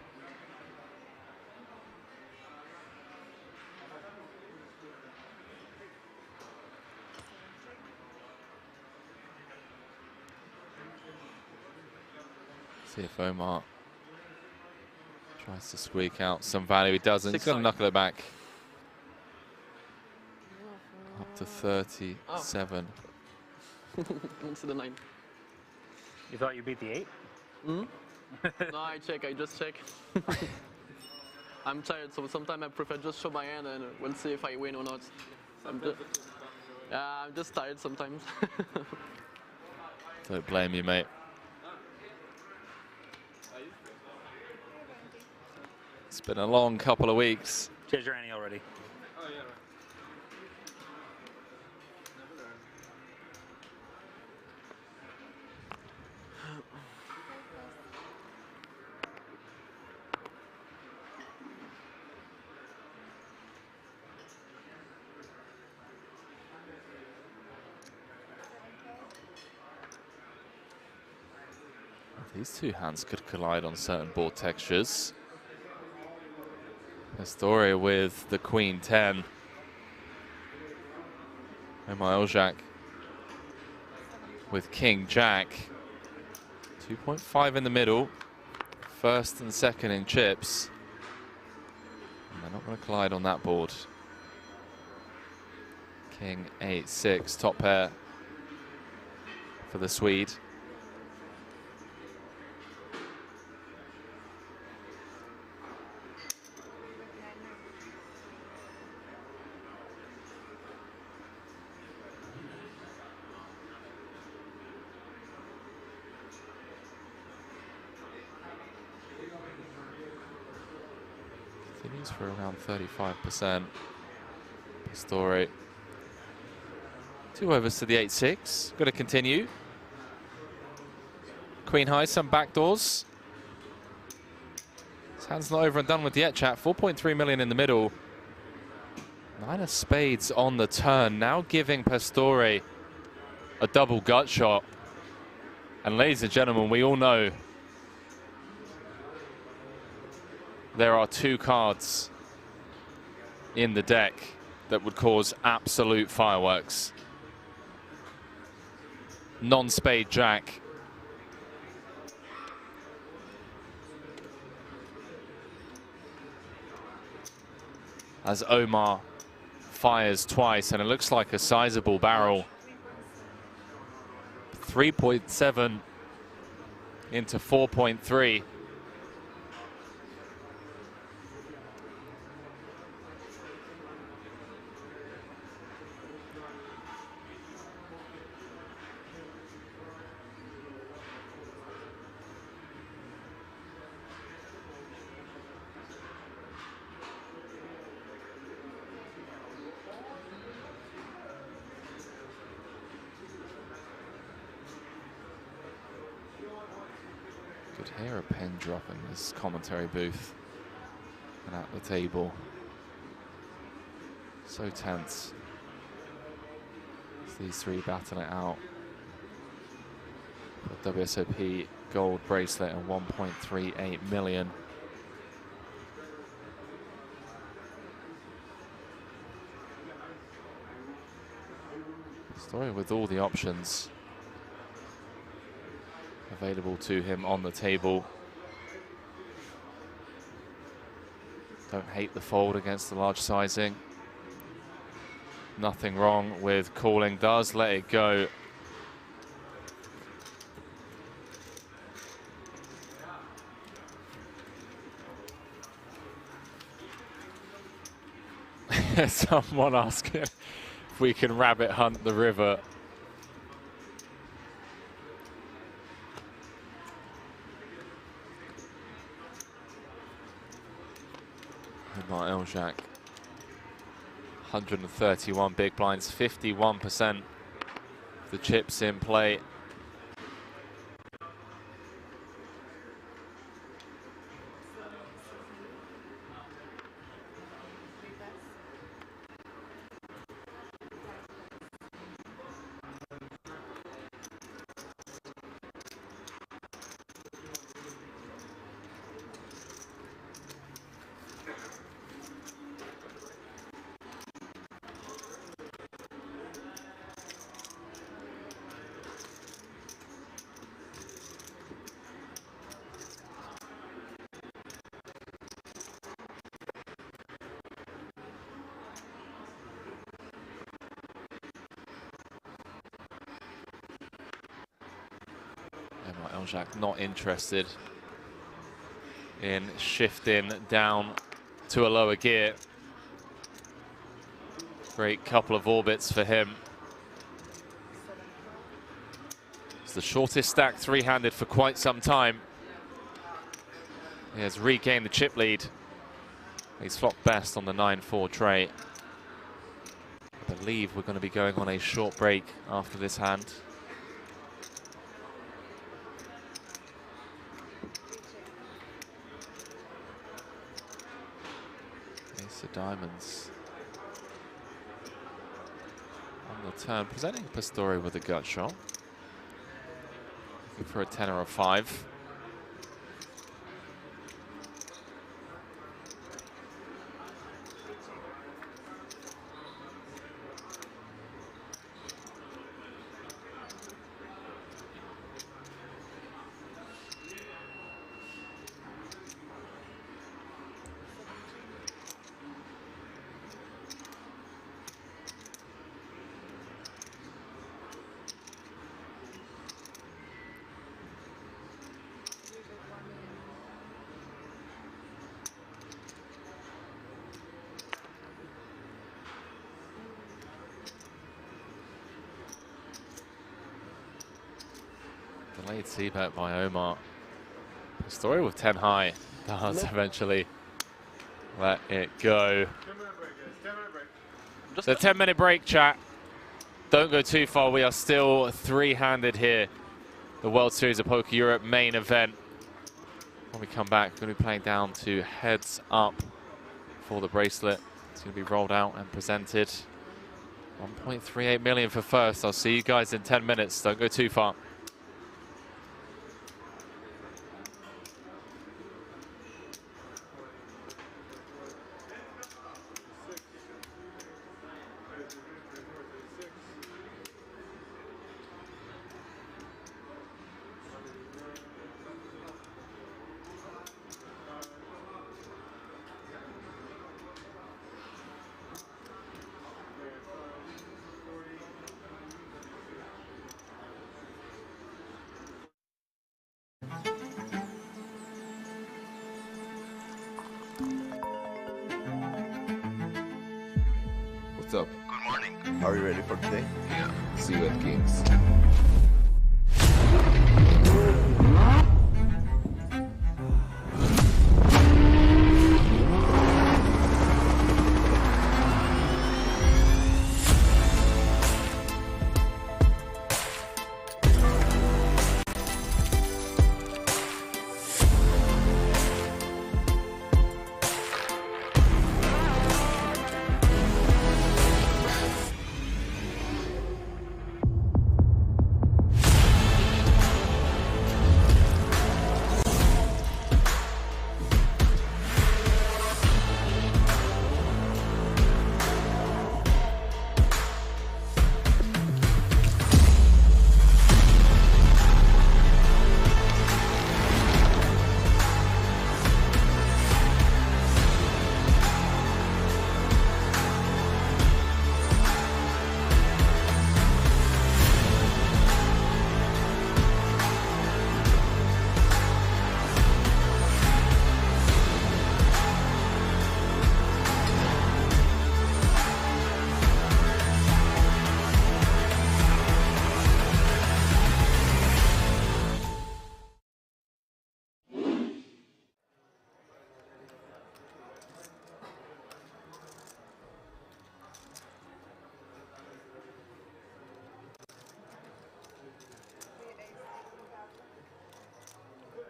See if Omar tries to squeak out some value. He doesn't. He's going to knuckle it back. Up to 37. Into the 9. You thought you beat the 8? Hmm? No, I just check. I'm tired, so sometimes I prefer just show my hand and we'll see if I win or not. I'm just tired sometimes. Don't blame you, mate. It's been a long couple of weeks. Cheers, Randy already. Oh, yeah, right. These two hands could collide on certain board textures. Pastore with the Queen 10. Omar Eljac with King Jack. 2.5 in the middle. First and second in chips. And they're not going to collide on that board. King 8-6, top pair for the Swede. Continues for around 35%. Pastore. 2 overs to the 8-6. Going to continue. Queen high, some backdoors. His hand's not over and done with yet, chat. 4.3 million in the middle. 9 of spades on the turn. Now giving Pastore a double gut shot. And ladies and gentlemen, we all know there are 2 cards in the deck that would cause absolute fireworks. Non-spade jack as Omar fires twice, and it looks like a sizable barrel. 3.7 into 4.3. Could hear a pen drop in this commentary booth and at the table. So tense. As these three battle it out. The WSOP gold bracelet and 1.38 million. Story with all the options available to him on the table. Don't hate the fold against the large sizing. Nothing wrong with calling, does let it go. Someone asking if we can rabbit hunt the river. Eljack, 131 big blinds, 51% the chips in play. Eljack not interested in shifting down to a lower gear. Great couple of orbits for him. It's the shortest stack three-handed for quite some time. He has regained the chip lead. He's flopped best on the 9-4 tray. I believe we're going to be going on a short break after this hand. Ace of diamonds on the turn, presenting Pastore with a gut shot. Looking for a 10 or a 5. Delayed c-bet by Omar. Story with 10 high. Does eventually let it go. So 10-minute break, chat. Don't go too far. We are still three-handed here. The World Series of Poker Europe main event. When we come back, we're going to be playing down to heads up for the bracelet. It's going to be rolled out and presented. 1.38 million for first. I'll see you guys in 10 minutes. Don't go too far. What's up? Good morning. Are you ready for today? Yeah. See you at Kings.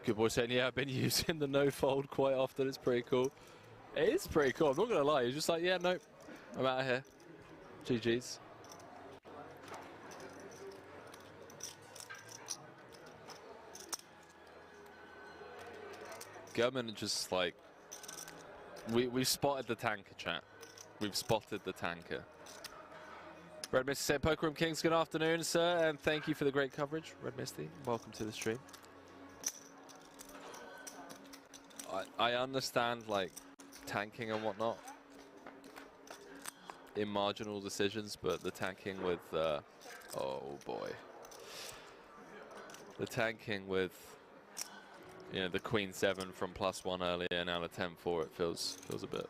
Good boy saying, yeah, I've been using the no fold quite often. It's pretty cool. It is pretty cool. I'm not going to lie. You're just like, yeah, nope. I'm out of here. GG's. German just like, we've spotted the tanker, chat. We've spotted the tanker. Red Misty said, Poker Room Kings, good afternoon, sir, and thank you for the great coverage. Red Misty, welcome to the stream. I understand, like, tanking and whatnot in marginal decisions, but the tanking with, oh boy. The tanking with, you know, the Queen 7 from +1 earlier, now the 10-4, it feels a bit.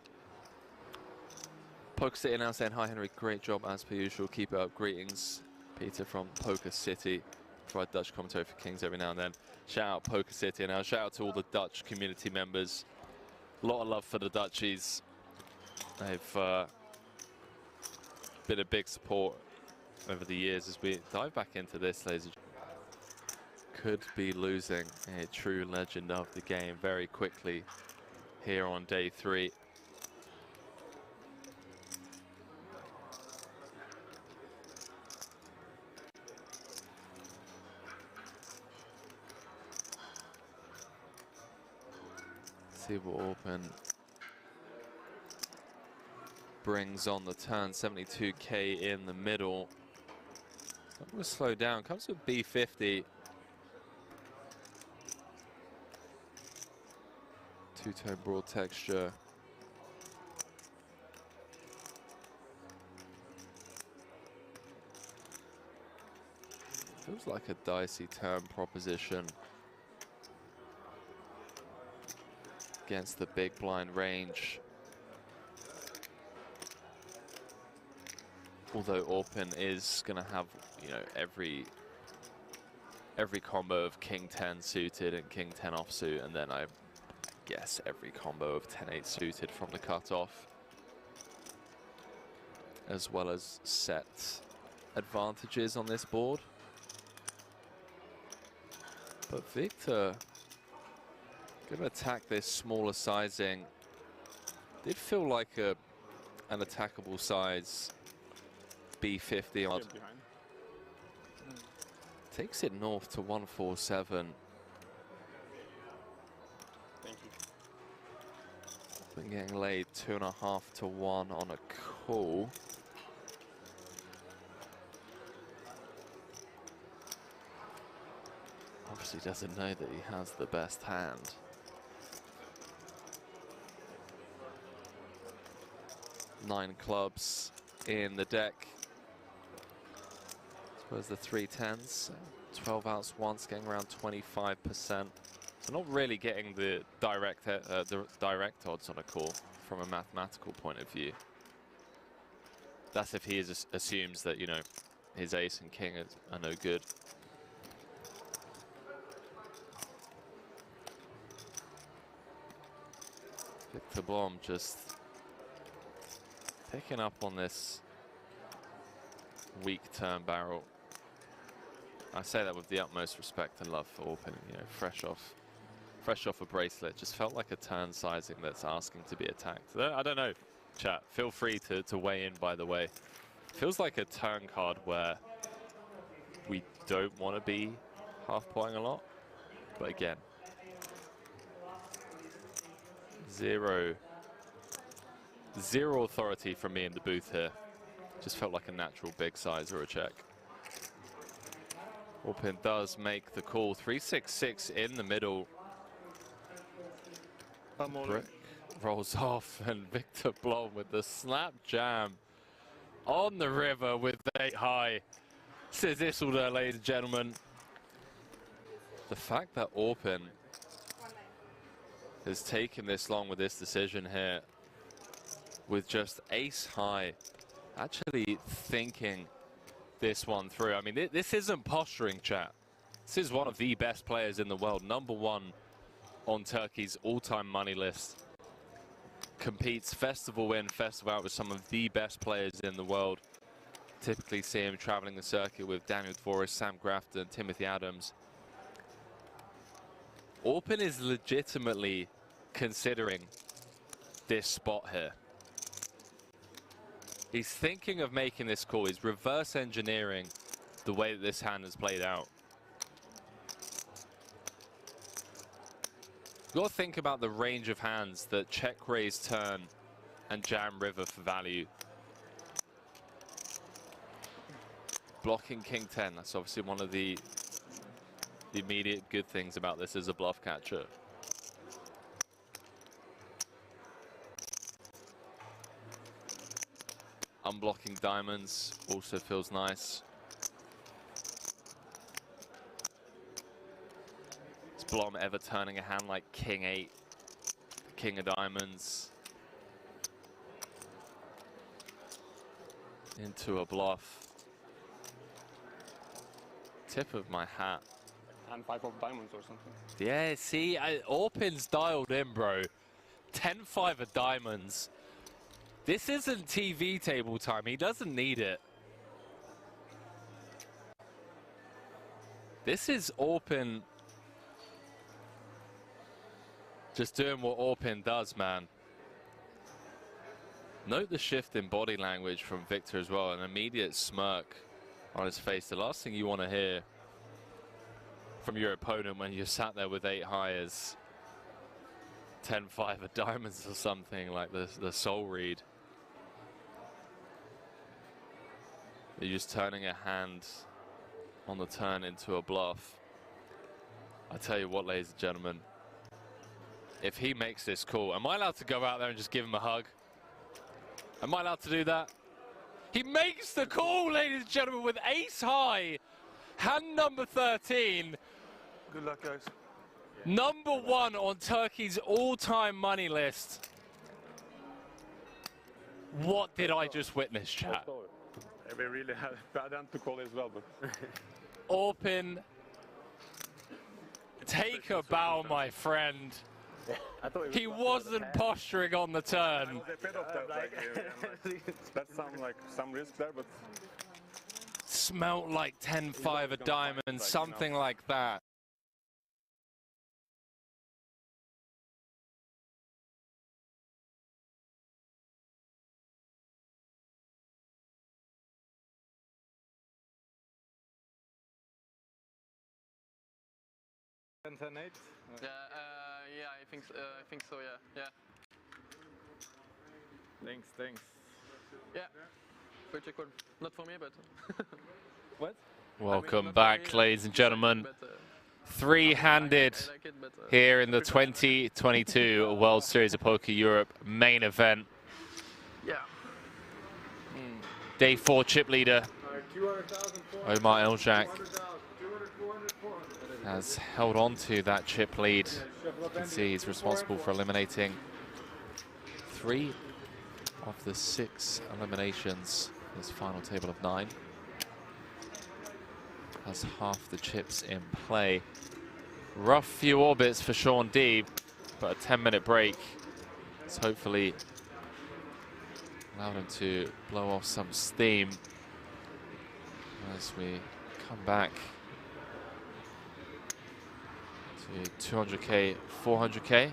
Poker City now saying, hi Henry, great job as per usual, keep it up, greetings. Peter from Poker City, provide Dutch commentary for Kings every now and then. Shout out Poker City, and now shout out to all the Dutch community members. A lot of love for the Dutchies. They've been a big support over the years as we dive back into this, ladies and gentlemen. Could be losing a true legend of the game very quickly here on day 3. See what Open brings on the turn. 72k in the middle. I'm going to slow down. Comes with B50. Two-tone broad texture. Feels like a dicey turn proposition against the big blind range. Although Open is going to have, you know, every combo of King 10 suited and King 10 offsuit, and then I guess every combo of 10-8 suited from the cutoff, as well as set advantages on this board. But Victor going to attack this smaller sizing. Did feel like an attackable size B50 odd. Takes it north to 147. Thank you. Been getting laid 2.5 to 1 on a call. Obviously doesn't know that he has the best hand. Nine clubs in the deck. I suppose the 3 10s. 12 outs once, getting around 25%. So not really getting the direct odds on a call from a mathematical point of view. That's if he assumes that, you know, his ace and king are no good. Victor Blom just picking up on this weak turn barrel. I say that with the utmost respect and love for Orpin, you know, fresh off a bracelet. Just felt like a turn sizing that's asking to be attacked. I don't know, chat. Feel free to weigh in, by the way. Feels like a turn card where we don't want to be half-potting a lot. But again, zero authority from me in the booth here. Just felt like a natural big size or a check. Orpin does make the call. 3-6-6 in the middle. Brick rolls off, and Victor Blom with the snap jam on the river with 8 high. Says Isildur, ladies and gentlemen. The fact that Orpin has taken this long with this decision here, with just ace high, actually thinking this one through. I mean, this isn't posturing, chat. This is one of the best players in the world. #1 on Turkey's all-time money list. Competes festival in, festival out with some of the best players in the world. Typically see him traveling the circuit with Daniel Dvoris, Sam Grafton, Timothy Adams. Orpin is legitimately considering this spot here. He's thinking of making this call. He's reverse engineering the way that this hand has played out. You've got to think about the range of hands that check, raise, turn, and jam river for value. Blocking King 10, that's obviously one of the immediate good things about this as a bluff catcher. Unblocking diamonds also feels nice. Is Blom ever turning a hand like King 8, King of diamonds into a bluff? Tip of my hat. And 5 of diamonds or something. Yeah, see, Orpin's dialed in, bro. 10-5 of diamonds. This isn't TV table time. He doesn't need it. This is Orpin just doing what Orpin does, man. Note the shift in body language from Victor as well. An immediate smirk on his face. The last thing you want to hear from your opponent when you're sat there with 8 high is 10-5 of diamonds or something like the soul read. You're just turning a hand on the turn into a bluff. I tell you what, ladies and gentlemen, if he makes this call, am I allowed to go out there and just give him a hug? Am I allowed to do that? He makes the call, ladies and gentlemen, with ace high. Hand number 13. Good luck, guys. #1 on Turkey's all-time money list. What did I just witness, chat? We really had a bad hand to call as well, but Orpin, take a bow, my friend. He wasn't posturing on the turn. I was afraid of that. That sounds like some risk there, but Smelt like 10-5 of diamonds, something like that. and 10-8? Yeah, I think so. Yeah. Thanks. Yeah, pretty cool. Not for me, but. What? Welcome back, ladies and gentlemen. Three-handed here in the 2022 World Series of Poker Europe main event. Yeah. Day 4 chip leader, Omar Eljak. has held on to that chip lead. You can see he's responsible for eliminating 3 of the 6 eliminations in this final table of 9. Has half the chips in play. Rough few orbits for Sean Deeb, but a 10-minute break has hopefully allowed him to blow off some steam as we come back to 200k, 400k.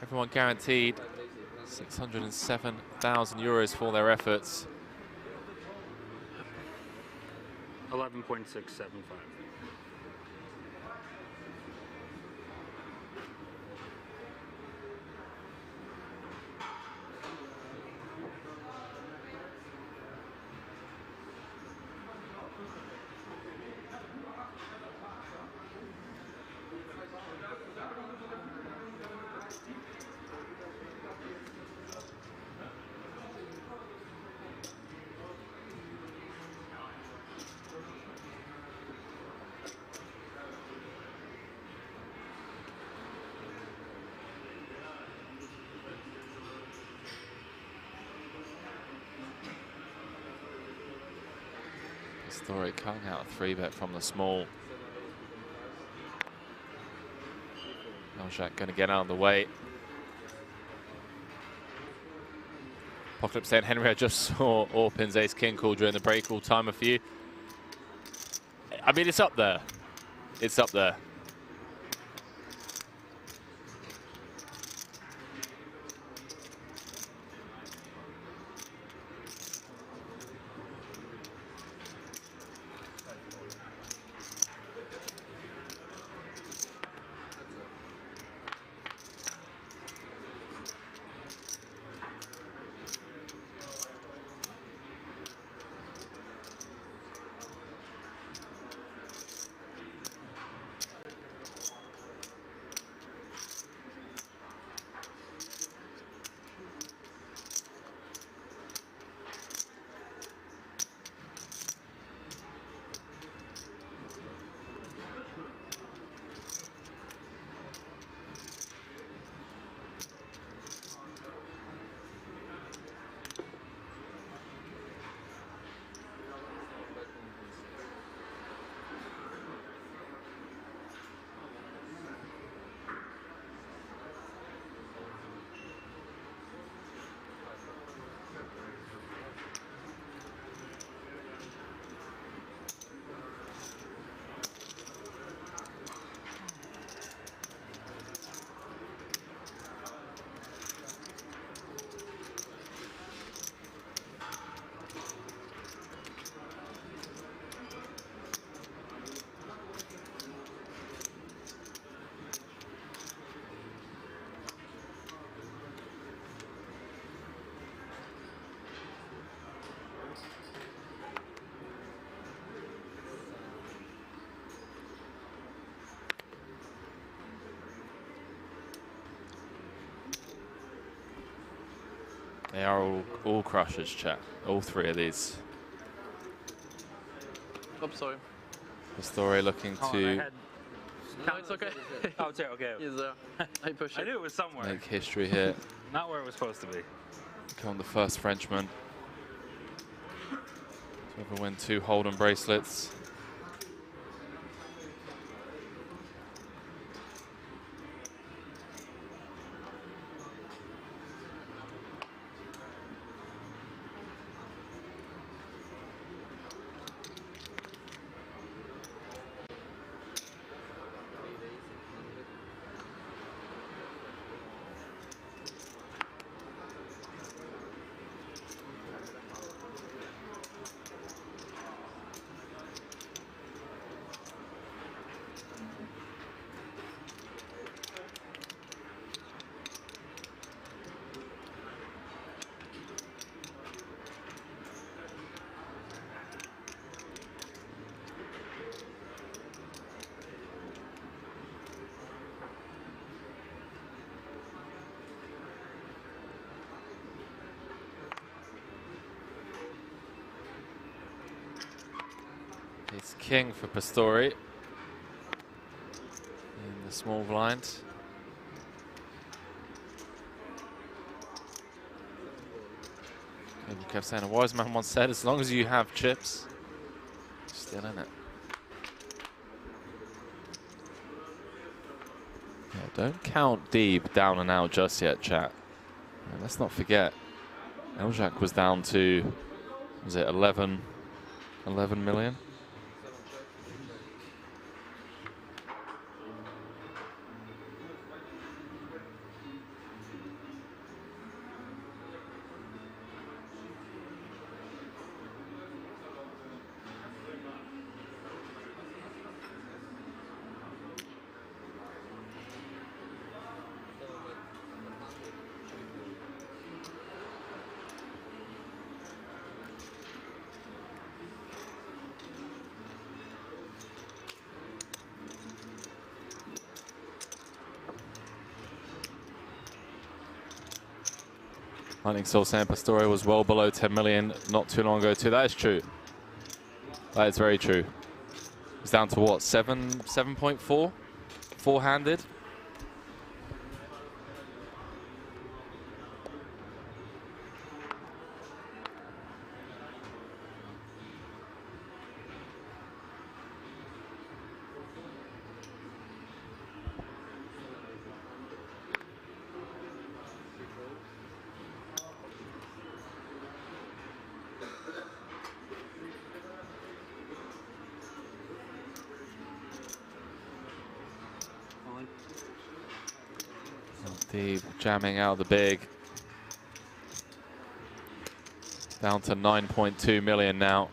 Everyone guaranteed 607,000 euros for their efforts. 11.675. Story cutting out a 3-bet from the small. Jack going to get out of the way. Apocalypse saying, Henry, I just saw Orpin's ace-king call during the break. All time of you. I mean, it's up there. It's up there. They are all crushers, chat. All 3 of these. Oops, sorry. The story looking to No, it's okay. Oh, it's okay. He's I push it. I knew it was somewhere. make history here. Not where it was supposed to be. Become the first Frenchman to ever win 2 Hold'em bracelets. It's king for Pastore in the small blind. People kept saying, a wise man once said, as long as you have chips, still in it. Yeah, don't count Deeb down and out just yet, chat. And let's not forget, Eljak was down to, was it 11 million? Lightning Soul saying Pastore was well below 10 million not too long ago too. That is true. That is very true. It's down to what, 7.4? Four-handed? Deeb jamming out the big. Down to 9.2 million now.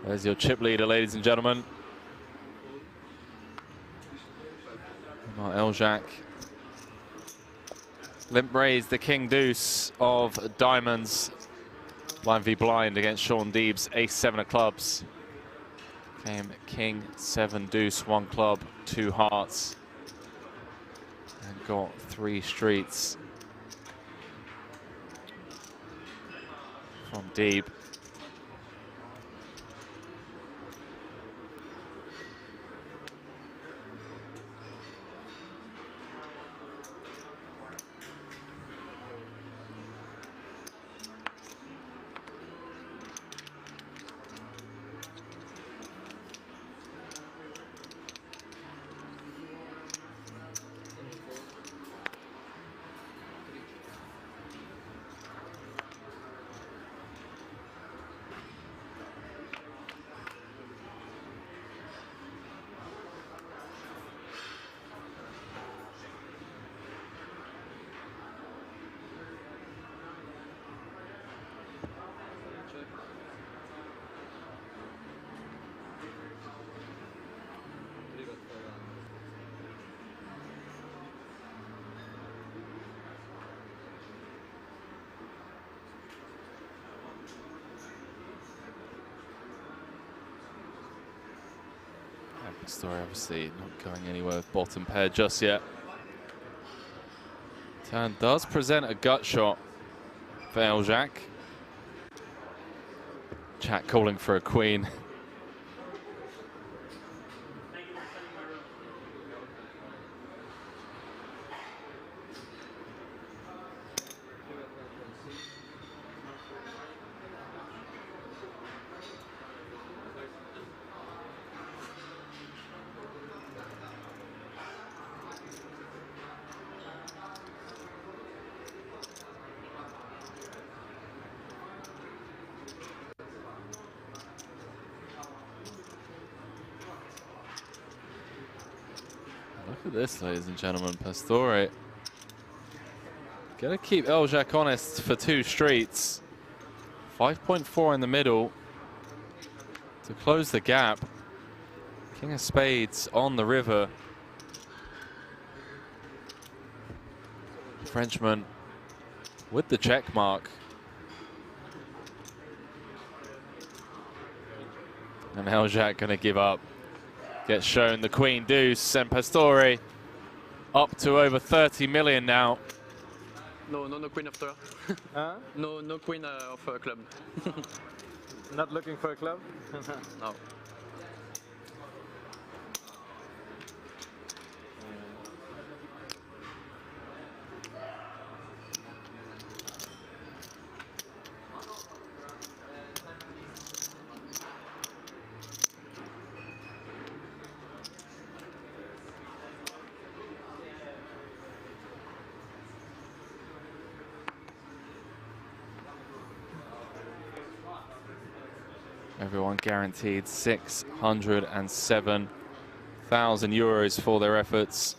There's your chip leader, ladies and gentlemen. Eljak. Limp raise, the king deuce of diamonds. Blind v blind against Sean Deeb's ace-7 of clubs. Came king, 7 deuce, 1 club, 2 hearts. And got 3 streets from Deeb. Story obviously not going anywhere with bottom pair just yet. Turn does present a gut shot for Eljak. Chat calling for a queen. Look at this, ladies and gentlemen. Pastore gonna keep Eljak honest for 2 streets. 5.4 in the middle to close the gap. King of spades on the river. Frenchman with the check mark. And Eljac going to give up. Gets shown the queen deuce, and Pastore up to over 30 million now. No queen after. Huh? No queen of club. Not looking for a club? No. Everyone guaranteed 607,000 euros for their efforts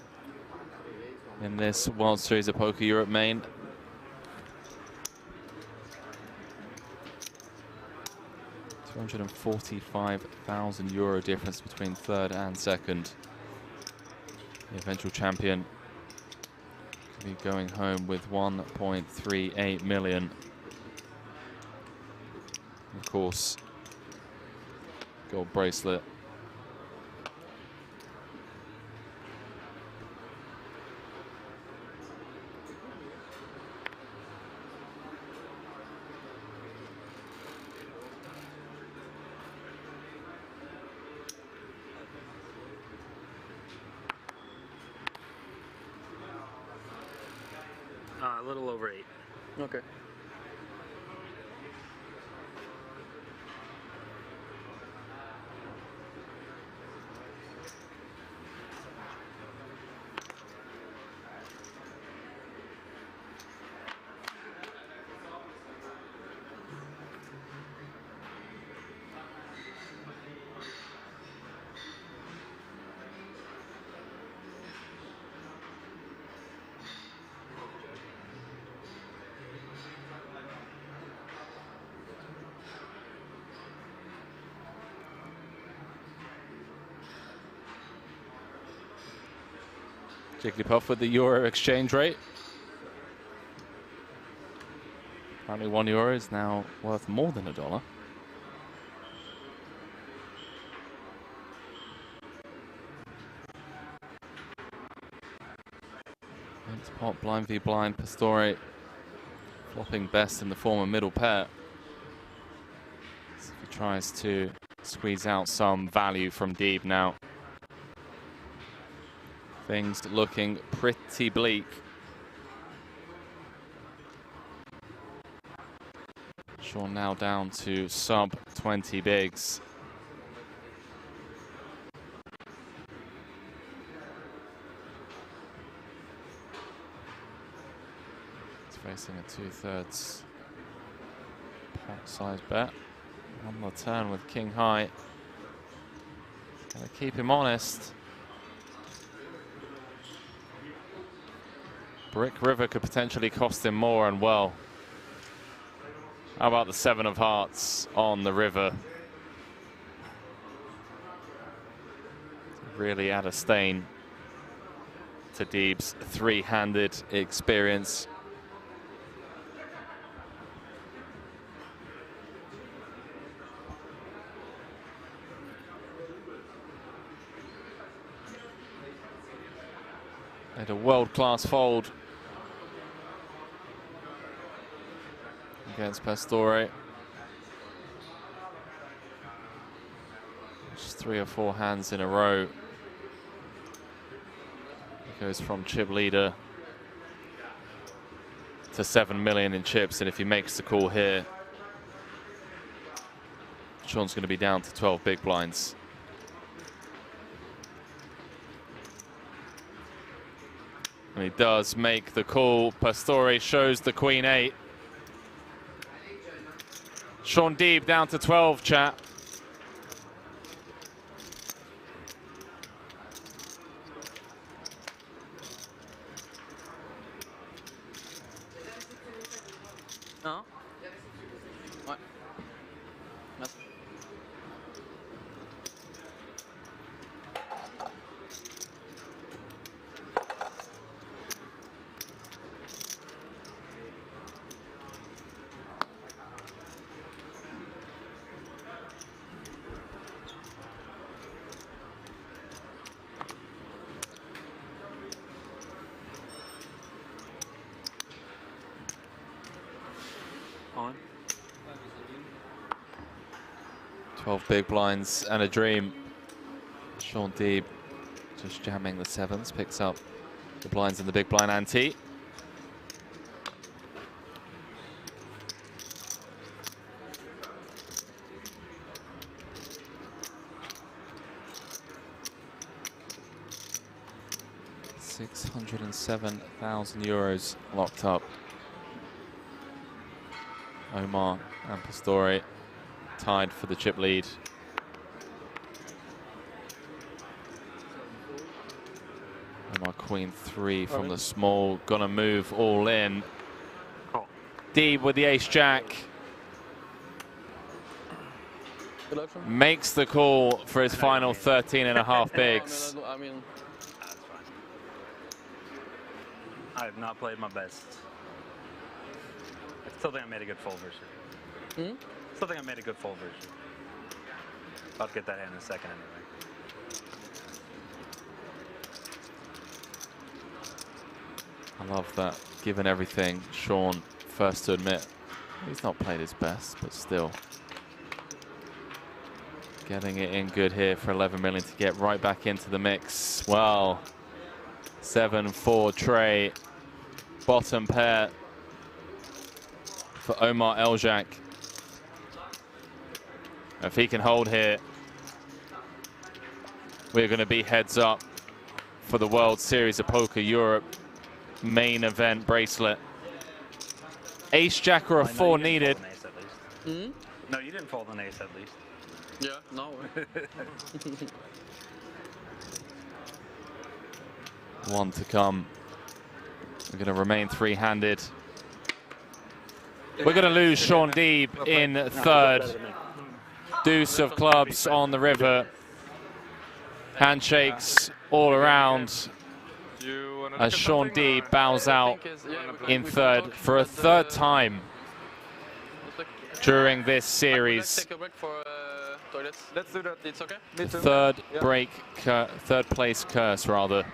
in this World Series of Poker Europe main. €245,000 difference between third and second. The eventual champion will be going home with 1.38 million. Of course, gold bracelet. A little over 8. Okay. Jigglypuff with the euro exchange rate. Apparently €1 is now worth more than $1. It's pot blind v blind. Pastore flopping best in the form of middle pair. So he tries to squeeze out some value from Deeb now. Things looking pretty bleak. Sean now down to sub 20 bigs. He's facing a 2/3 pot size bet on the turn with king high. Gotta keep him honest. Brick River could potentially cost him more, and well, how about the 7 of hearts on the river? Really add a stain to Deeb's three-handed experience. And a world-class fold against Pastore. Just 3 or 4 hands in a row. He goes from chip leader to 7 million in chips, and if he makes the call here, Sean's going to be down to 12 big blinds. And he does make the call. Pastore shows the queen 8. Sean Deeb down to 12, chat. Non? Ouais. Merci. 12 big blinds and a dream. Sean Deeb just jamming the sevens, picks up the blinds in the big blind ante. €607,000 locked up. Omar and Pastore tied for the chip lead. Omar queen 3 from the small, gonna move all in. Deeb with the ace jack. Makes the call for his final 13.5 bigs. I mean, I have not played my best. I still think I made a good full version. Still think I made a good full version. I'll get that hand in a second anyway. I love that, given everything, Sean first to admit he's not played his best, but still getting it in good here for 11 million to get right back into the mix. Well, 7-4 tray, bottom pair for Omar Eljak. If he can hold here, we're going to be heads up for the World Series of Poker Europe main event bracelet. Ace jack or a 4 needed. No, you didn't fold an ace at least. Yeah, no. One to come. We're going to remain three-handed. We're going to lose Sean Deeb in third. Deuce of clubs on the river. Handshakes all around as Sean Deeb bows out in third for a third time during this series. Let's do that. It's okay? Third place curse rather.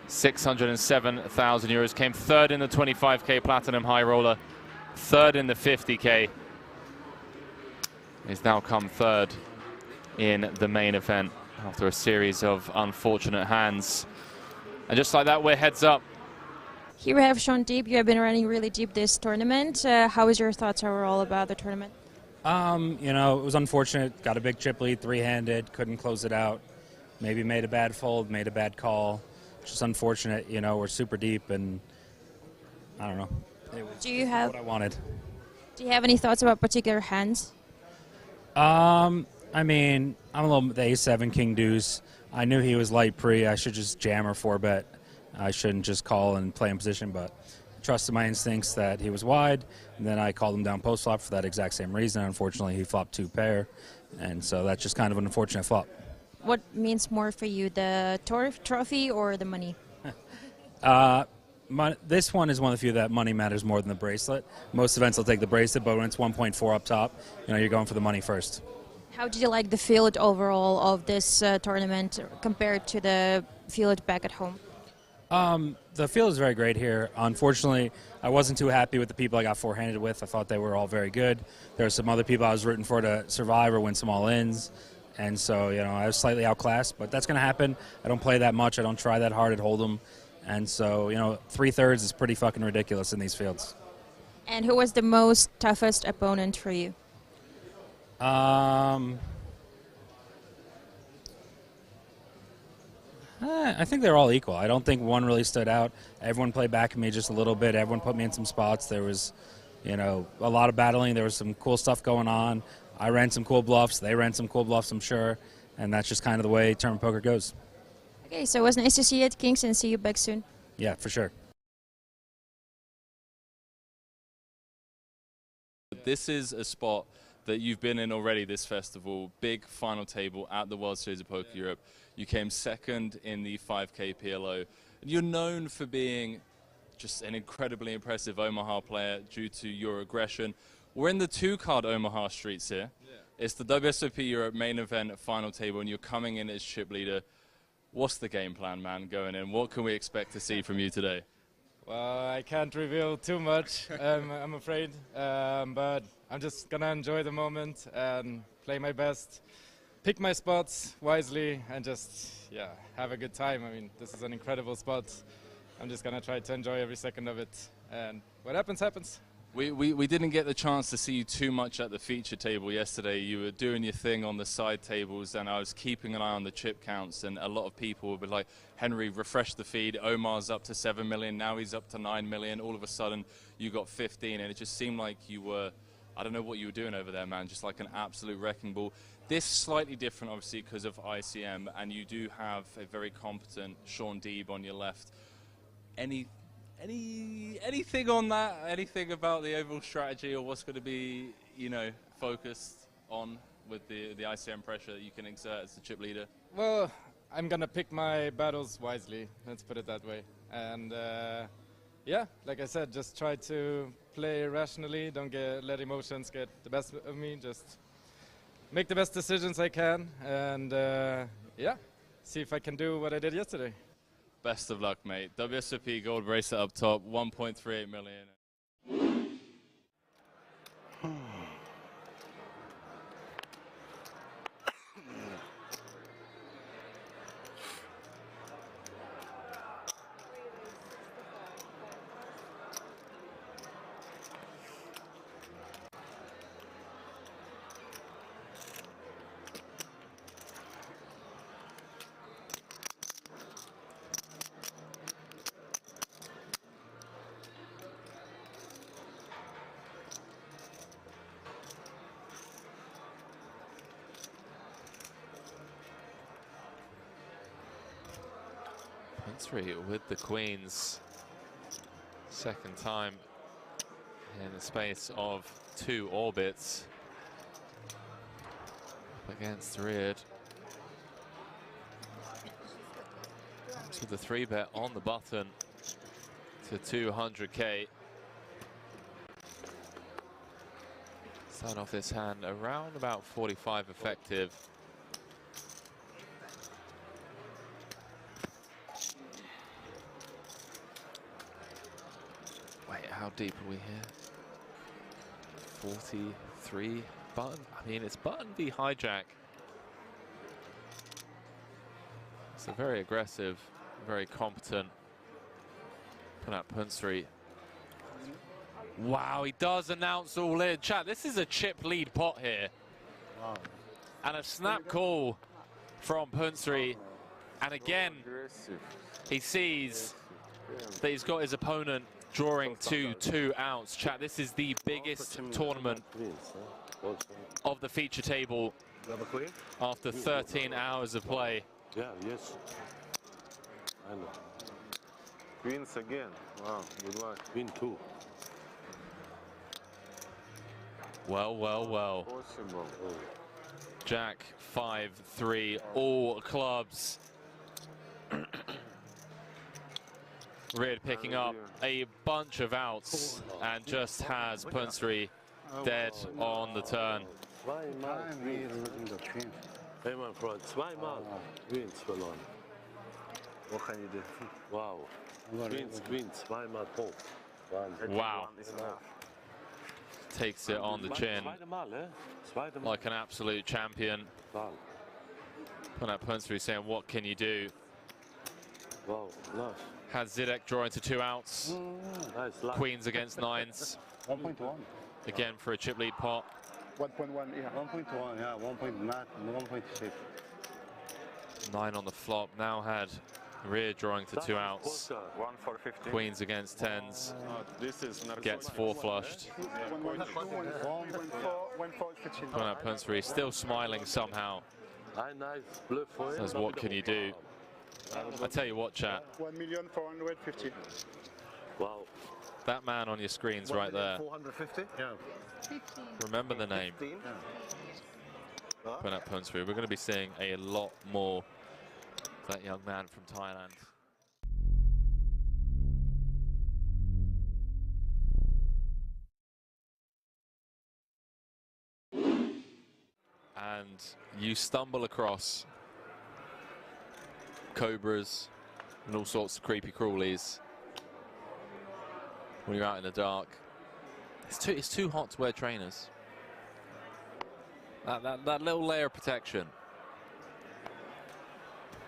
€607,000 came third in the 25k platinum high roller, third in the 50k. He's now come third in the main event after a series of unfortunate hands. And just like that, we're heads up. Here we have Sean Deeb. You have been running really deep this tournament. How is your thoughts overall about the tournament? You know, it was unfortunate. Got a big chip lead, three-handed, couldn't close it out. Maybe made a bad fold, made a bad call. Just unfortunate, you know, we're super deep and I don't know. It was what I wanted. Do you have any thoughts about particular hands? I mean, I'm a little the ace-7 king deuce. I knew he was light pre. I should just jam or 4-bet. I shouldn't just call and play in position, but trusted my instincts that he was wide, and then I called him down post flop for that exact same reason. Unfortunately, he flopped 2 pair, and so that's just kind of an unfortunate flop. What means more for you, the trophy or the money? This one is one of the few that money matters more than the bracelet. Most events will take the bracelet, but when it's 1.4 up top, you know, you're going for the money first. How did you like the field overall of this tournament compared to the field back at home? The field is very great here. Unfortunately, I wasn't too happy with the people I got four-handed with. I thought they were all very good. There were some other people I was rooting for to survive or win some all-ins. And so, you know, I was slightly outclassed, but that's going to happen. I don't play that much. I don't try that hard at Hold'em. And so, you know, 3/3 is pretty fucking ridiculous in these fields. And who was the most toughest opponent for you? I think they're all equal. I don't think one really stood out. Everyone played back at me just a little bit. Everyone put me in some spots. There was, you know, a lot of battling. There was some cool stuff going on. I ran some cool bluffs. They ran some cool bluffs, I'm sure. And that's just kind of the way tournament poker goes. Okay, so it was nice to see you at Kings and see you back soon. Yeah, for sure. This is a spot that you've been in already this festival, big final table at the World Series of Poker Europe. You came second in the 5K PLO. You're known for being just an incredibly impressive Omaha player due to your aggression. We're in the 2-card Omaha streets here. Yeah. It's the WSOP Europe main event final table, and you're coming in as chip leader. What's the game plan, man, going in? What can we expect to see from you today? Well, I can't reveal too much, I'm afraid, but I'm just gonna enjoy the moment and play my best, pick my spots wisely, and just, yeah, have a good time. I mean, this is an incredible spot. I'm just gonna try to enjoy every second of it, and what happens, happens. We didn't get the chance to see you too much at the feature table yesterday. You were doing your thing on the side tables, and I was keeping an eye on the chip counts, and a lot of people would be like, Henry, refresh the feed. Omar's up to 7 million, now he's up to 9 million. All of a sudden, you got 15, and it just seemed like you were, I don't know what you were doing over there, man, just like an absolute wrecking ball. This slightly different, obviously, because of ICM, and you do have a very competent Sean Deeb on your left. Anything on that? Anything about the overall strategy or what's going to be, you know, focused on with the ICM pressure that you can exert as the chip leader? Well, I'm gonna pick my battles wisely, let's put it that way. And yeah, like I said, just try to play rationally, don't let emotions get the best of me, just make the best decisions I can, and yeah, see if I can do what I did yesterday. Best of luck, mate. WSOP gold bracelet up top, 1.38 million. Three with the queens, second time in the space of 2 orbits up against Reard. Comes with the 3-bet on the button to 200k. Start off this hand around about 45 effective. How deep are we here? 43 button. I mean, it's button v hijack. So very aggressive, very competent. Put out Punsri. Wow, he does announce all in. Chat, this is a chip lead pot here. Wow. And a snap call from Punsri. And again, he sees that he's got his opponent drawing 2 outs. Chat, this is the biggest tournament of the feature table after 13 hours of play. Yeah, yes. I know. Queens again. Wow, good luck. Queen 2. Well, well, well. Possible. Jack 5-3, all clubs. Reard picking up a bunch of outs and just has Punsri dead on the turn. Hey, my friend, zweimal Queens verloren. What can you do? Wow. Queen, zweimal Punkt. Wow. Takes it on the chin like an absolute champion. Put out Punsri saying, what can you do? Wow, nice. Has Zidek drawing to 2 outs. Nice. Queens against 9s. 1.1. Again for a chip lead pot. 1.1, yeah. 1.1, yeah. 1.6. 9 on the flop. Now had Rear drawing to 2 outs. 1 for 50. Queens against 10s. This is Gets 4 flushed. Put out Punsri, still smiling somehow. Says, what can you do? I tell you what, chat. 1,450,000. Wow. That man on your screens right there. 450? Yeah. Remember the name. Put out Punsri. We're going to be seeing a lot more of that young man from Thailand. And you stumble across cobras and all sorts of creepy crawlies. when you're out in the dark. It's too hot to wear trainers. That little layer of protection.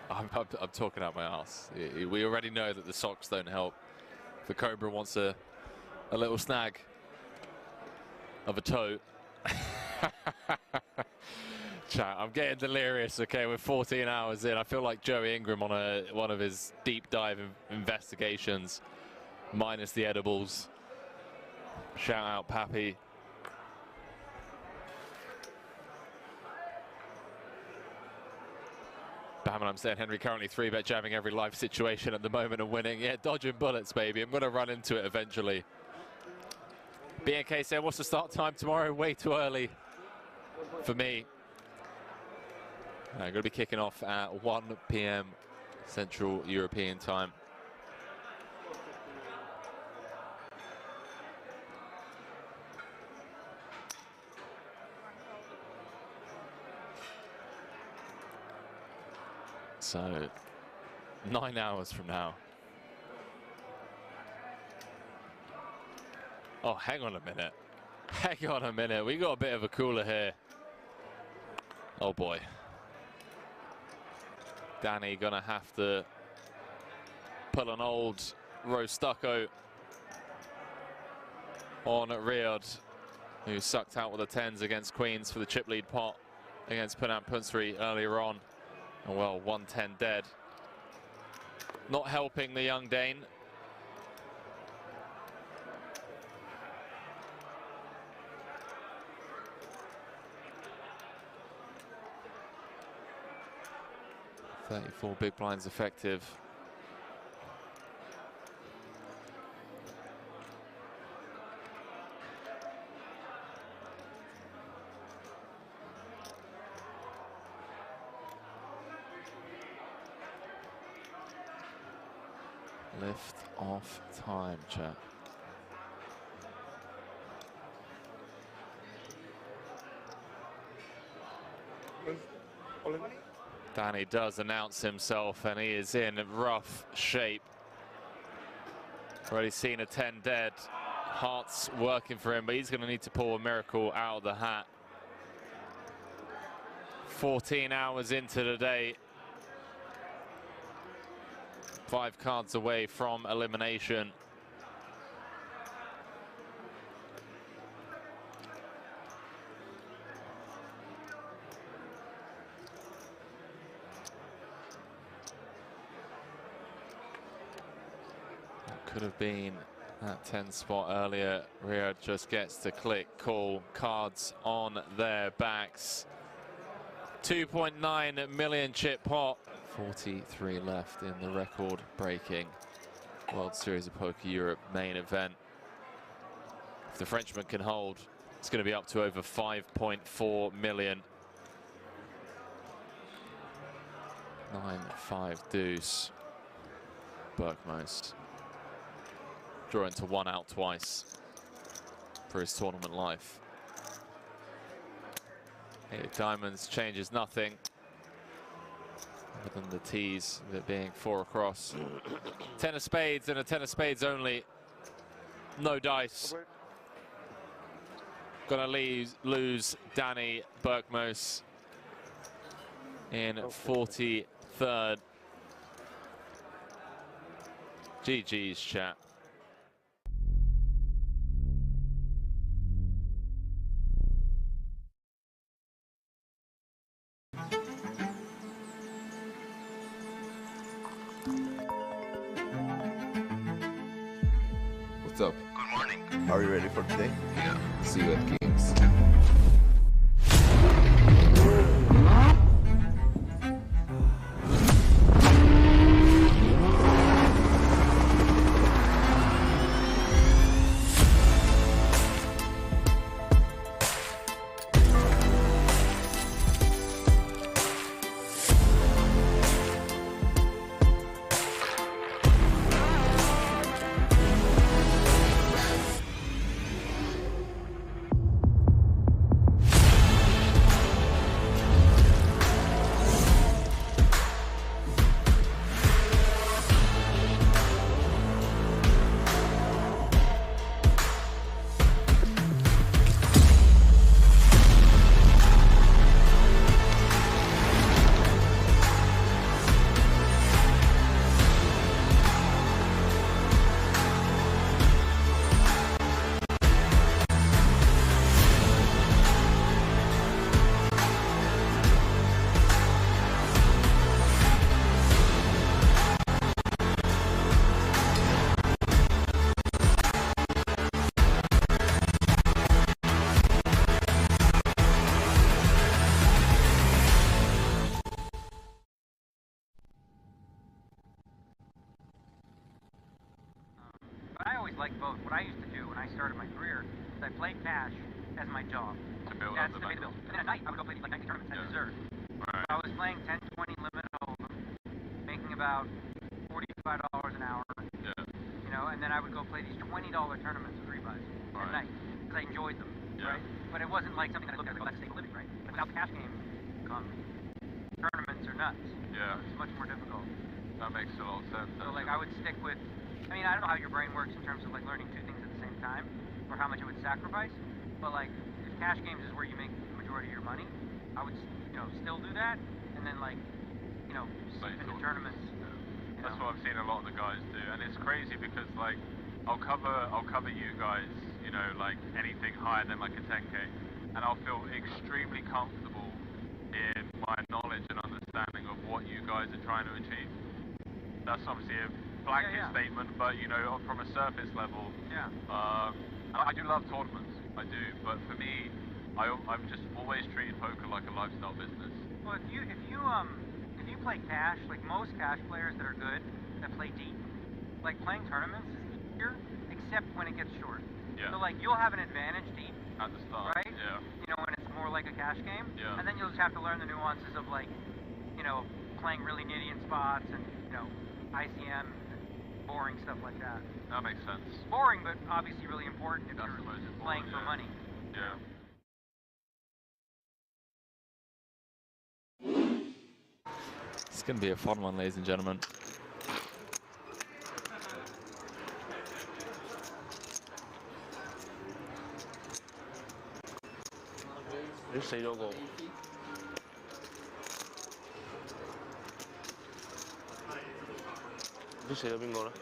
I'm talking out my ass. We already know that the socks don't help. The Cobra wants a little snag of a toe. Chat, I'm getting delirious. Okay, we're 14 hours in. I feel like Joey Ingram on one of his deep dive investigations, minus the edibles. Shout out Pappy. Bam, I'm saying Henry currently 3-bet jamming every life situation at the moment and winning. Yeah, dodging bullets, baby. I'm going to run into it eventually. BNK saying, what's the start time tomorrow? Way too early for me. I'm going to be kicking off at 1 p.m. Central European time. So, 9 hours from now. Oh, hang on a minute. Hang on a minute. We got a bit of a cooler here. Oh boy. Danny gonna have to pull an old rose stucco on Riyadh, who sucked out with the 10s against Queens for the chip lead pot against Punam Punsri earlier on. And well, 110 dead. Not helping the young Dane. .34 big blinds effective. Lift off time, chat. Danny does announce himself and he is in rough shape. Already seen a 10 dead. Heart's working for him, but he's going to need to pull a miracle out of the hat. 14 hours into the day. 5 cards away from elimination. Could have been that 10 spot earlier. Riyadh just gets to click, call, cards on their backs. 2.9 million chip pot. 43 left in the record-breaking World Series of Poker Europe main event. If the Frenchman can hold, it's going to be up to over 5.4 million. 9-5 deuce. Berkmos drawing to 1 out twice for his tournament life. 8 diamonds changes nothing other than the tees, of it being 4 across. 10 of spades and a 10 of spades only. No dice. Gonna lose Danny Berkmos in 43rd. GG's, chat. What's up? Good morning. Are you ready for today? Yeah. See you at Kings. like both. What I used to do when I started my career is I played cash as my job. To build That's up to the pay the bankroll. bills. And then at night, I would go play these like 90 tournaments at dessert. Right. I was playing 10, 20 limit hold'em, making about $45 an hour. Yeah. You know, and then I would go play these $20 tournaments with rebuys at night because I enjoyed them. Yeah. Right? But it wasn't like something that I looked at and go, that's stable living, right? Like without the cash game comes tournaments are nuts. Yeah. It's much more difficult. That makes a lot of sense. So like I would stick with, I mean, I don't know how your brain works in terms of like learning two things at the same time or how much it would sacrifice, but like if cash games is where you make the majority of your money, I would, you know, still do that and then like, you know, seep into tournaments. You That's know. what I've seen a lot of the guys do, and it's crazy because like I'll cover you guys, you know, like anything higher than like a 10K, and I'll feel extremely comfortable in my knowledge and understanding of what you guys are trying to achieve. That's obviously a blanket statement, but you know, from a surface level, I do love tournaments, I do, but for me, I've just always treated poker like a lifestyle business. Well, if you play cash, like most cash players that are good, that play deep, like playing tournaments is easier, except when it gets short. Yeah. So like you'll have an advantage deep at the start, right? Yeah. You know, when it's more like a cash game. Yeah. And then you'll just have to learn the nuances of like, you know, playing really nitty in spots and, you know, ICM, boring stuff like that. That makes sense. Boring, but obviously really important if you're playing for money. Yeah. It's going to be a fun one, ladies and gentlemen.你死咗個。你死咗邊個咧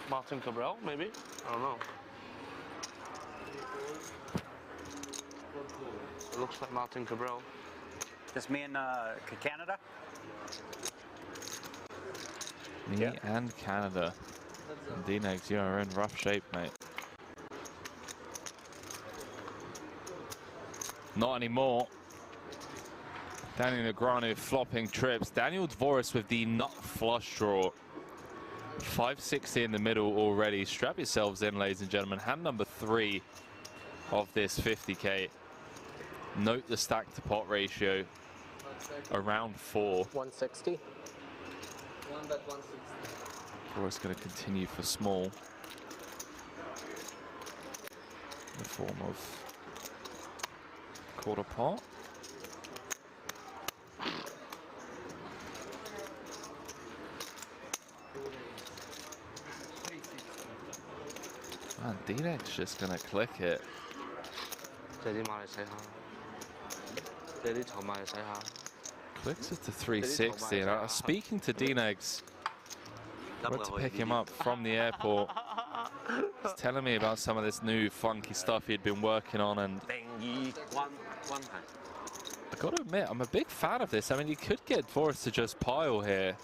？Martin Cabral, maybe? I don't know. It looks like Martin Cabral. Just me and Canada? Me and Canada. And D-Negs, you are in rough shape, mate. Not anymore. Daniel Negreanu flopping trips. Daniel Dvoris with the nut flush draw. 560 in the middle already. Strap yourselves in, ladies and gentlemen. Hand number 3 of this 50K. Note the stack to pot ratio. Around 4. 160. 1 bet 160. Dvoris going to continue for small. In the form of quarter pot. Man, D-Neg's just gonna click it. 借啲馬嚟洗下，借啲籌碼嚟洗下。 Clicks it to 360. And I was speaking to D-Negs. Went to pick him up from the airport. He's telling me about some of this new funky stuff he'd been working on, and I gotta admit, I'm a big fan of this. I mean, you could get Dvoris to just pile here.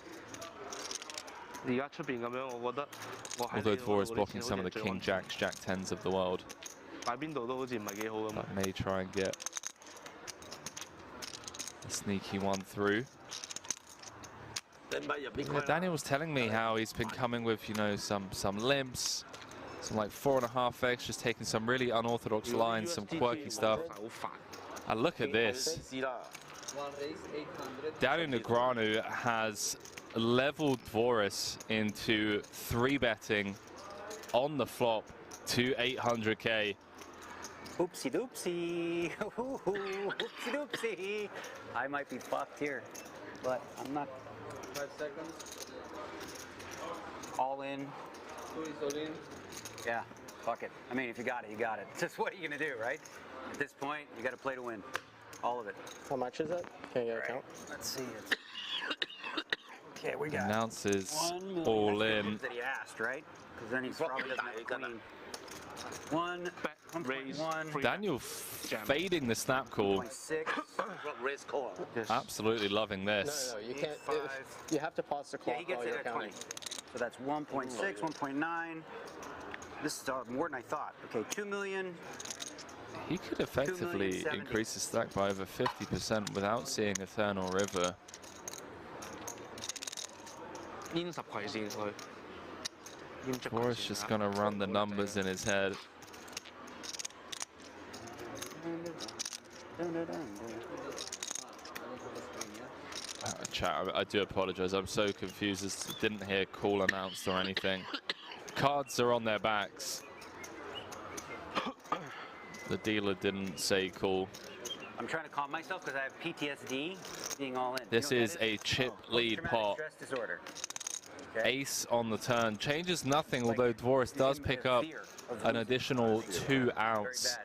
而家出邊咁樣，我覺得我喺 Although Dvoris blocking some of the King Jacks, Jack 10s of the world. 擺邊度都好似唔係幾好咁。 That may try and get a sneaky one through. Yeah, Daniel was telling me how he's been coming with, you know, some limps, some like 4.5x, just taking some really unorthodox lines, some quirky stuff. And look at this. Daniel Negreanu has leveled Dvoris into 3-betting on the flop to 800K. Oopsie doopsie. Oopsie doopsie. I might be fucked here, but I'm not. 5 seconds. All in. Who is all in? Yeah, fuck it. I mean, if you got it, you got it. Just what are you gonna do, right? At this point, you got to play to win. All of it. How much is it? Can you get a count? Let's see. Okay, we got Announces 1 million. all in. That he asked, right? Because then he probably doesn't have a queen. 1.1. Daniel fading the snap call. 1.6. Absolutely loving this. No, you can't. You have to pause the clock. Yeah, he gets while it you're at counting. 20. So that's 1.6, 1.9. This is more than I thought. Okay, 2 million. He could effectively increase his stack by over 50% without seeing Eternal River. Dvoris just going to run the numbers in his head. Chat, I do apologize. I'm so confused. I didn't hear call announced or anything. Cards are on their backs. The dealer didn't say call. I'm trying to calm myself because I have PTSD being all in. This is a chip lead pot. Stress disorder. Okay. Ace on the turn changes nothing, although Dvoris does pick up an additional 2 outs.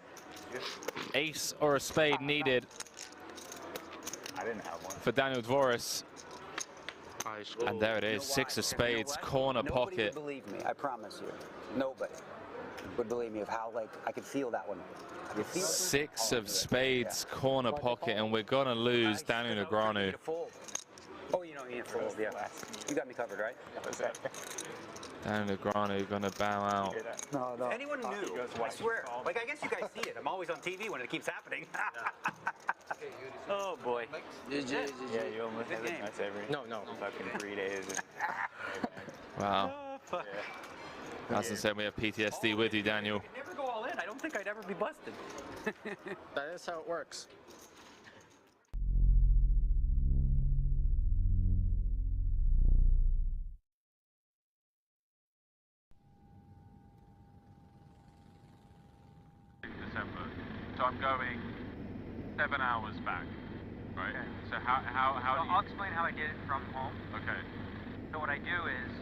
Ace or a spade needed for Daniel Dvoris. And there it is, 6 of spades, corner pocket. Nobody would believe me, I promise you. Nobody would believe me of how, like, I could feel that one. 6 of spades, corner pocket, and we're gonna lose Daniel Negreanu. Oh, you don't need a fold, yeah. You got me covered, right? Daniel Negreanu gonna bow out. No. If anyone knew, I swear. Like, I guess you guys see it. I'm always on TV when it keeps happening. Oh, boy. Yeah, you almost have it. That's every fucking 3 days. Wow. As I said, we have PTSD with you, Daniel. I could never go all in. I don't think I'd ever be busted. That is how it works. December. So I'm going 7 hours back, right? Okay. So how do you... I'll explain how I did it from home. Okay. So what I do is,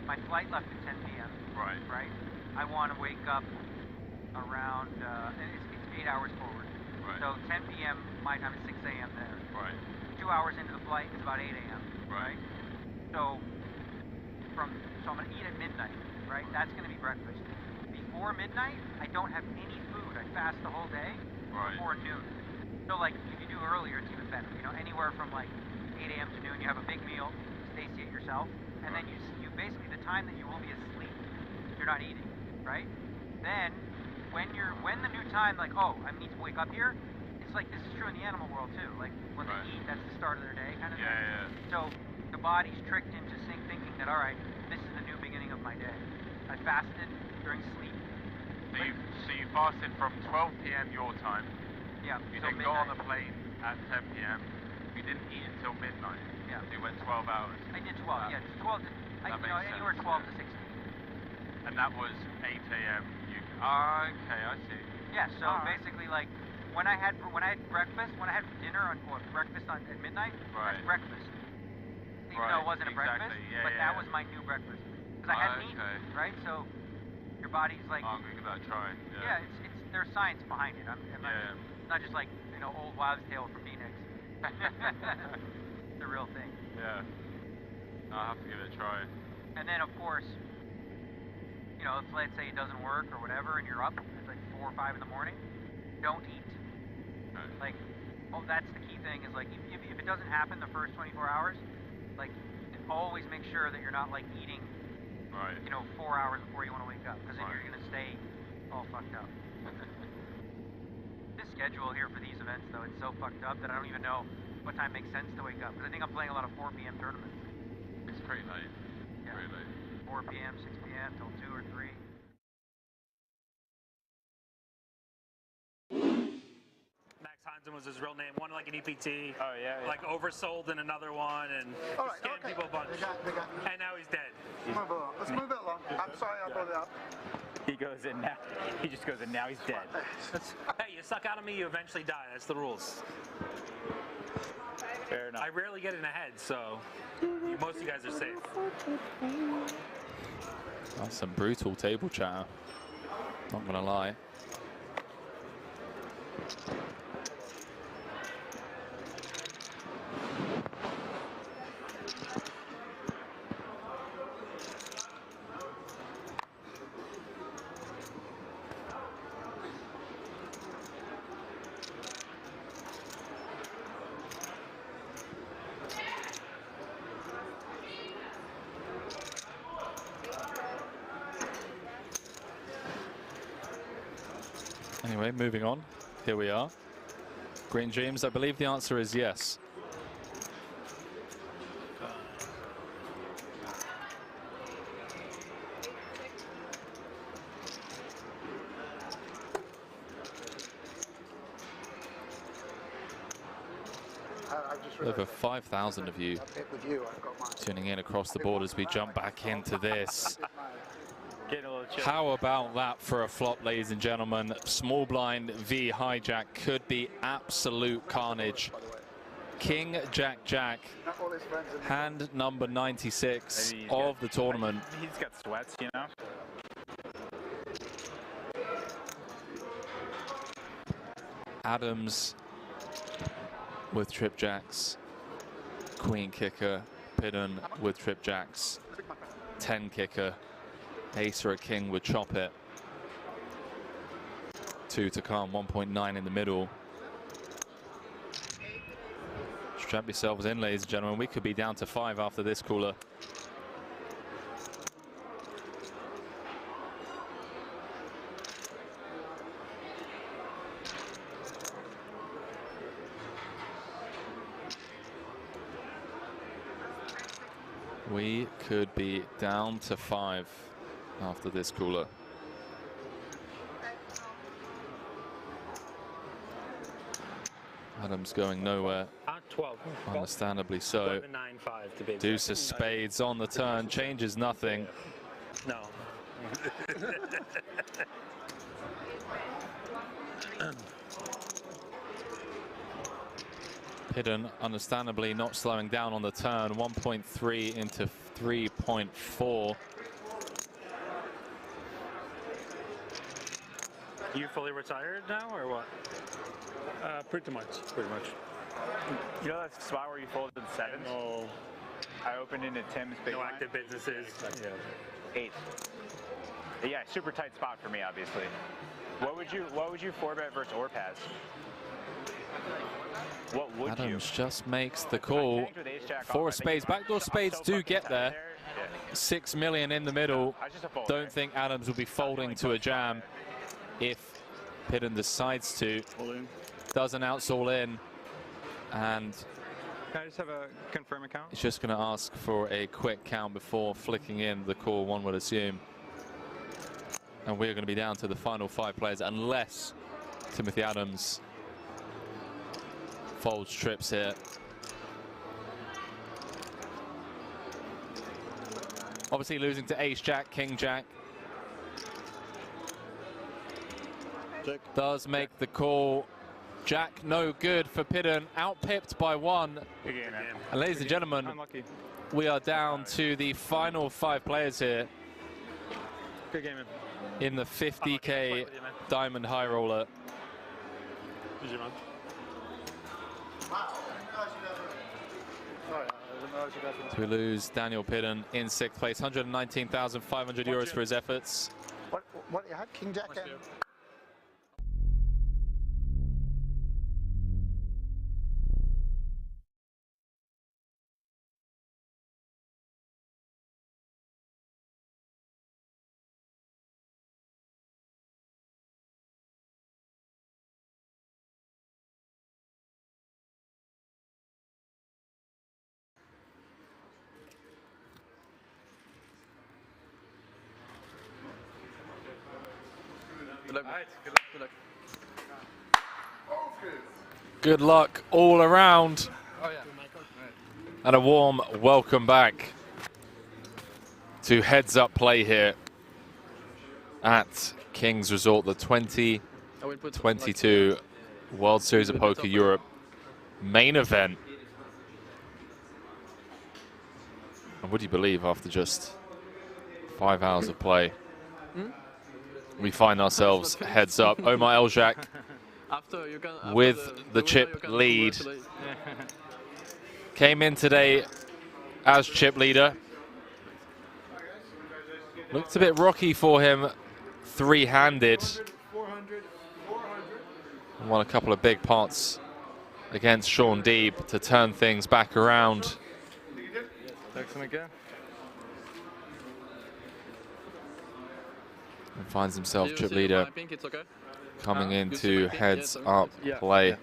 my flight left at 10 p.m. Right. Right? I want to wake up around, it's 8 hours forward. Right. So 10 p.m. my time is 6 a.m. there. Right. 2 hours into the flight is about 8 a.m. Right. So I'm going to eat at midnight, right? That's going to be breakfast. Before midnight, I don't have any food. I fast the whole day before noon. So like if you do earlier, it's even better. You know, anywhere from like 8 a.m. to noon, you have a big meal, satiate yourself, and then you basically the time that you will be asleep, you're not eating, right? Then when the new time, like, oh, I need to wake up here, it's like this is true in the animal world too. Like when they eat, that's the start of their day kind of thing. Yeah. So the body's tricked into thinking that, all right, this is the new beginning of my day. I fasted during sleep. So you fasted from 12 p.m. your time. Yeah. You then got on the plane at 10 p.m. You didn't eat until midnight. Yeah. So you went 12 hours. I did 12. Yeah, 12 to anywhere 12 to 16. And that was 8 a.m. Okay, I see. Yeah. So basically, like when I had breakfast, when I had dinner or breakfast at midnight, that's breakfast. Even though it wasn't a breakfast, but that was my new breakfast because I hadn't eaten, right? So your body's like, I'm gonna give that a try. Yeah, it's there's science behind it. It's not just like old wives' tale from D-Nix. It's the real thing. Yeah. I'll have to give it a try. And then of course, if let's say it doesn't work or whatever, and you're up, it's like 4 or 5 in the morning. Don't eat. Like, that's the key thing is like if it doesn't happen the first 24 hours, like always make sure that you're not like eating. 4 hours before you want to wake up, because then you're going to stay all fucked up. This schedule here for these events, though, it's so fucked up that I don't even know what time makes sense to wake up, because I think I'm playing a lot of 4 p.m. tournaments. It's pretty late. Yeah. Pretty late. 4 p.m., 6 p.m. till 2 or 3. Max Hansen was his real name, won like an EPT. Oh, yeah. Like oversold in another one and scammed people a bunch. And now he's dead. Let's move it along. I'm sorry I brought it up. He goes in now. He just goes in now. He's dead. Hey, you suck out of me, you eventually die. That's the rules. Fair enough. I rarely get in ahead, so most of you guys are safe. That's some brutal table chatter. Not gonna lie. Anyway, moving on. Here we are. Green Dreams, I believe the answer is yes. Over 5,000 of you tuning in across the board as we jump back into this. How about that for a flop, ladies and gentlemen? Small blind v hijack could be absolute carnage. King, Jack, Jack, hand number 96 of the tournament. He's got sweats, you know. Adams with trip jacks, queen kicker, Pidden with trip jacks, 10 kicker, ace or a king would chop it. 2 to come, 1.9 in the middle. Strap yourselves in, ladies and gentlemen. We could be down to 5 after this cooler. We could be down to 5 after this cooler. Adams going nowhere. 12. Understandably so. Deuce of spades on the turn, changes nothing. No. Hidden, understandably not slowing down on the turn. 1.3 into 3.4. You fully retired now, or what? Pretty much. You know that spot where you folded the 7s? No. I opened into Tim's big No active businesses. Yeah. 8. Yeah, super tight spot for me, obviously. What would you 4-bet versus or pass? What would Adams you? just makes the call. 4 of spades. Backdoor spades do get there. 6 million in the middle. Don't think Adams will be folding to a jam if Pidden decides to. Doesn't outs all in. And Can I just have a confirm account? it's just going to ask for a quick count before flicking in the call, one would assume. And we're going to be down to the final 5 players unless Timothy Adams folds trips here. Obviously losing to ace jack, king jack. Does make the call. Jack no good for Pidden, outpipped by 1. And ladies and gentlemen, we are down to the final 5 players here Good game, man. in the 50K Diamond High Roller. So we lose Daniel Pidden in 6th place, 119,500 euros for his efforts. What you had, King Jack? Good luck. Good luck. Good luck all around. Oh, yeah. And a warm welcome back to Heads Up Play here at King's Resort, the 2022 World Series of Poker Europe main event. And would you believe, after just 5 hours of play, we find ourselves heads up. Omar Eljak with the chip lead. Came in today as chip leader. Looked a bit rocky for him, 3-handed. Won a couple of big pots against Sean Deeb to turn things back around. And finds himself chip leader coming into heads up play.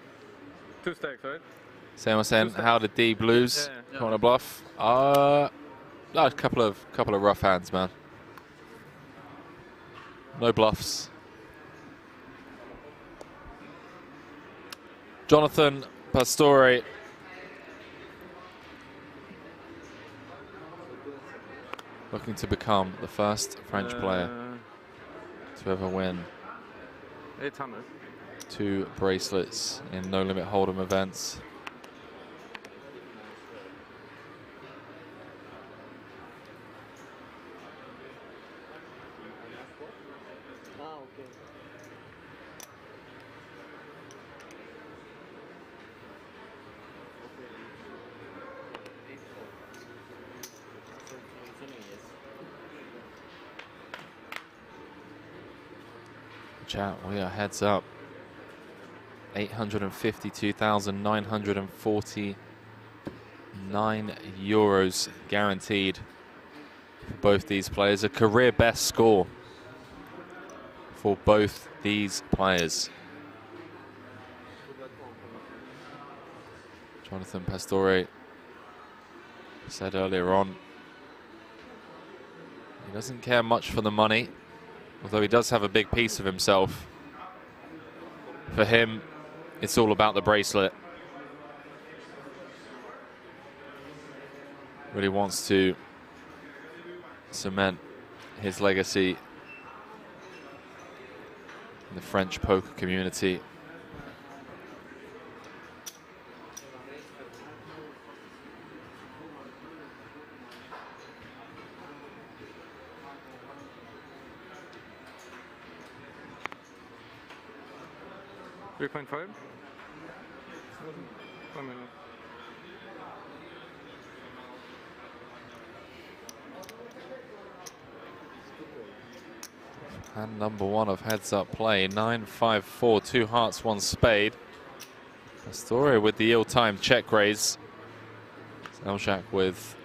2 stacks, right? Same saying, how did Deeb lose? Corner bluff. No, a couple of rough hands, man. No bluffs. Jonathan Pastore looking to become the first French player to ever win 800. 2 bracelets in No Limit Hold'em events. Chat, we are heads up. 852,949 euros guaranteed for both these players. A career best score for both these players. Jonathan Pastore said earlier on, he doesn't care much for the money, although he does have a big piece of himself. For him, it's all about the bracelet. Really wants to cement his legacy in the French poker community. $3.5. 1 minute. And number 1 of heads up play, 9-5-4, 2 hearts, 1 spade. Pastore with the ill-timed check raise. Elzhak with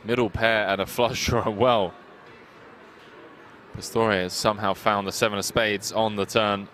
middle pair and a flush draw. Well, Pastore has somehow found the 7 of spades on the turn.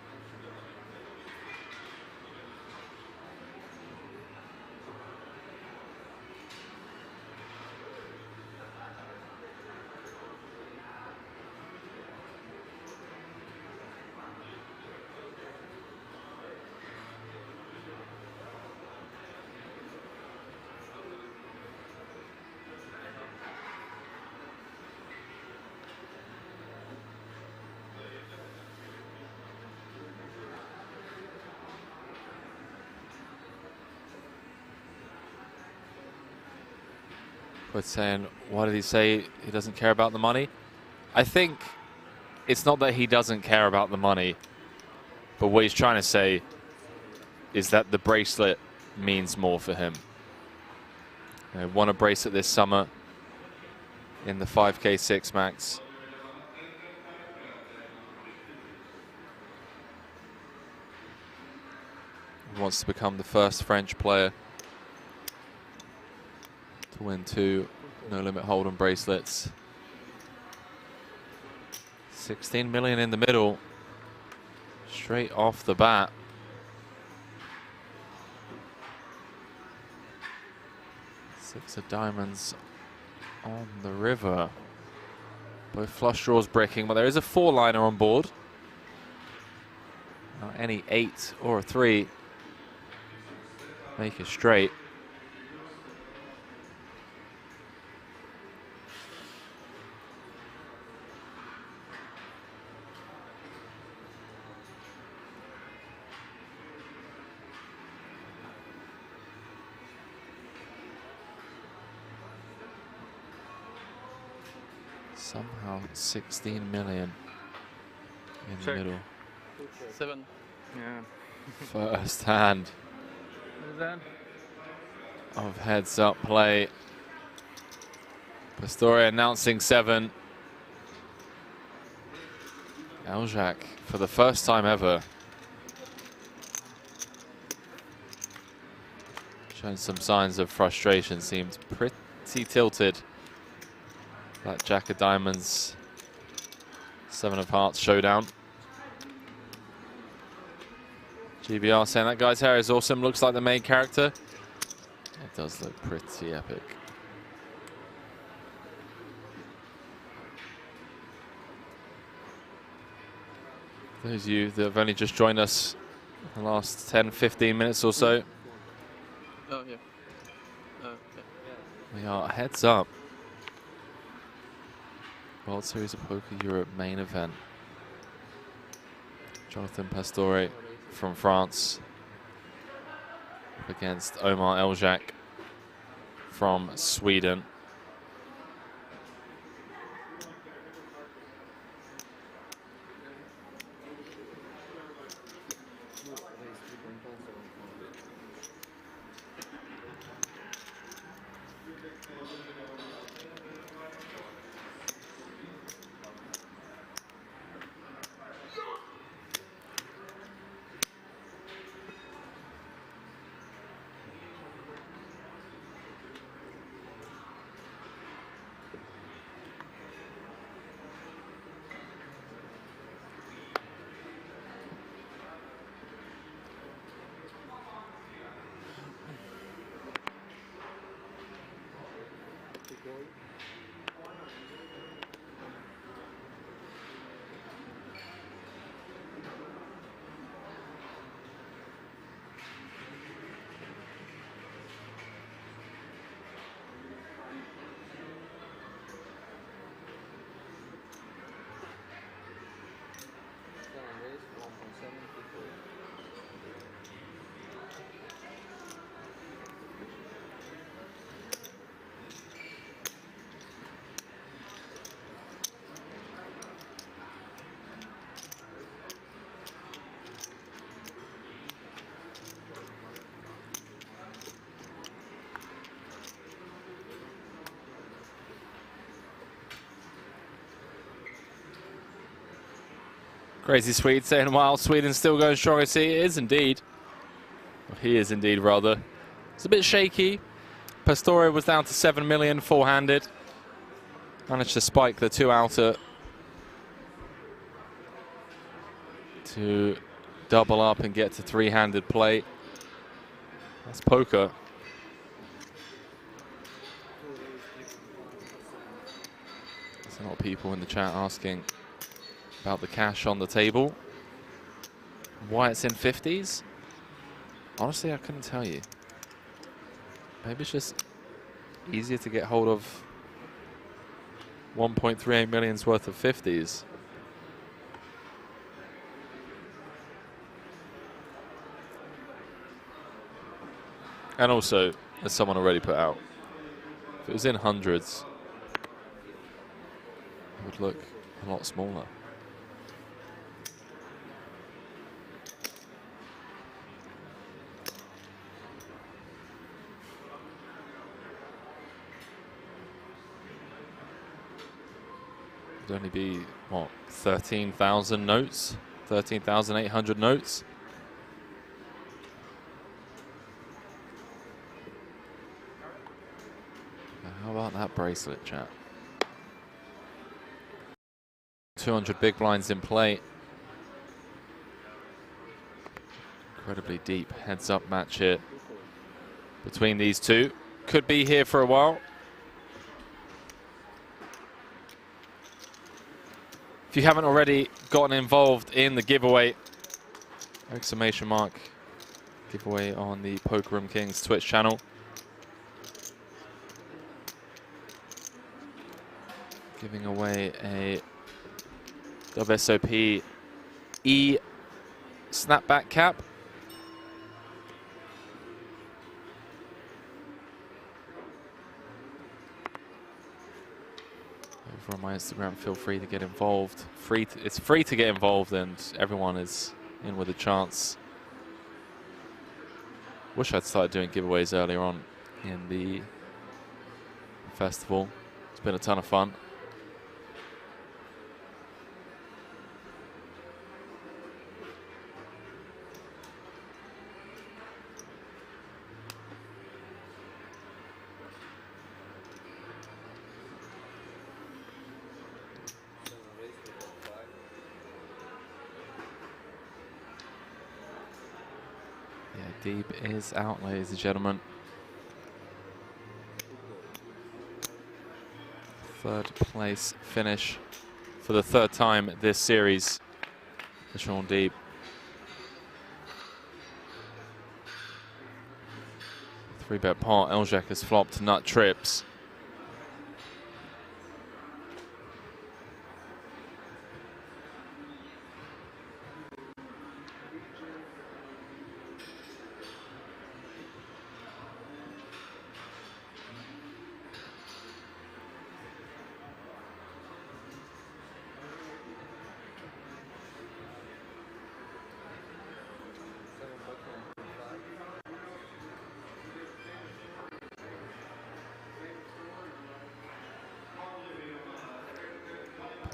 But saying, what did he say? He doesn't care about the money? I think it's not that he doesn't care about the money, but what he's trying to say is that the bracelet means more for him. He won a bracelet this summer in the 5K 6 max. He wants to become the first French player to win 2 No Limit Hold'em bracelets. 16 million in the middle, straight off the bat. Six of diamonds on the river. Both flush draws breaking, but there is a 4-liner on board. Not any 8 or a 3 make a straight. Somehow 16 million in the middle. 7. Yeah. First hand of heads up play. Pastore announcing 7. Elzhak for the first time ever showing some signs of frustration, seemed pretty tilted. That Jack of Diamonds, 7 of Hearts showdown. GBR saying that guy's hair is awesome, looks like the main character. It does look pretty epic. Those of you that have only just joined us in the last 10-15 minutes or so. Oh, yeah. We are heads up. World Series of Poker Europe main event. Jonathan Pastore from France against Omar Eljac from Sweden. Crazy Swede saying, while Sweden's still going strong, I see it is indeed. Well, he is indeed, rather. It's a bit shaky. Pastore was down to 7 million, four-handed. Managed to spike the two-outer to double up and get to three-handed play. That's poker. There's a lot of people in the chat asking about the cash on the table. Why it's in 50s? Honestly, I couldn't tell you. Maybe it's just easier to get hold of 1.38 million's worth of 50s. And also, as someone already put out, if it was in hundreds, it would look a lot smaller. It'd only be, what, 13,000 notes? 13,800 notes? How about that bracelet, chat? 200 big blinds in play. Incredibly deep heads-up match here between these two. Could be here for a while. If you haven't already gotten involved in the giveaway, exclamation mark, giveaway on the Poker Room Kings Twitch channel. Giving away a WSOP E snapback cap. Over on my Instagram, feel free to get involved. It's free to get involved, and everyone is in with a chance. Wish I'd started doing giveaways earlier on in the festival. It's been a ton of fun. Deeb is out, ladies and gentlemen. Third place finish for the third time this series for Sean Deeb. Three-bet pot, Eljac has flopped nut trips.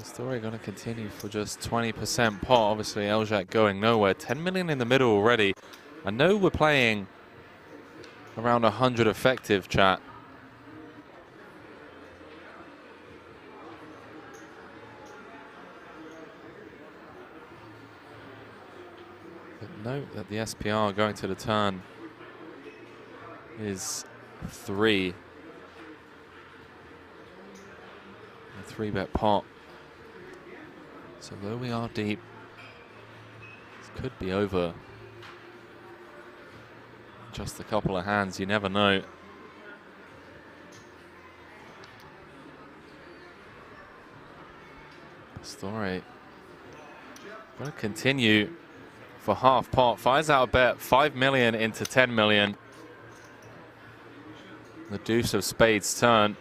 Story going to continue for just 20% pot. Obviously, Eljac going nowhere. 10 million in the middle already. I know we're playing around 100 effective, chat. But note that the SPR going to the turn is 3. A 3-bet pot. So though we are deep, this could be over. Just a couple of hands, you never know. Story going to continue for half pot. Fires out a bet, 5 million into 10 million. The deuce of spades turn.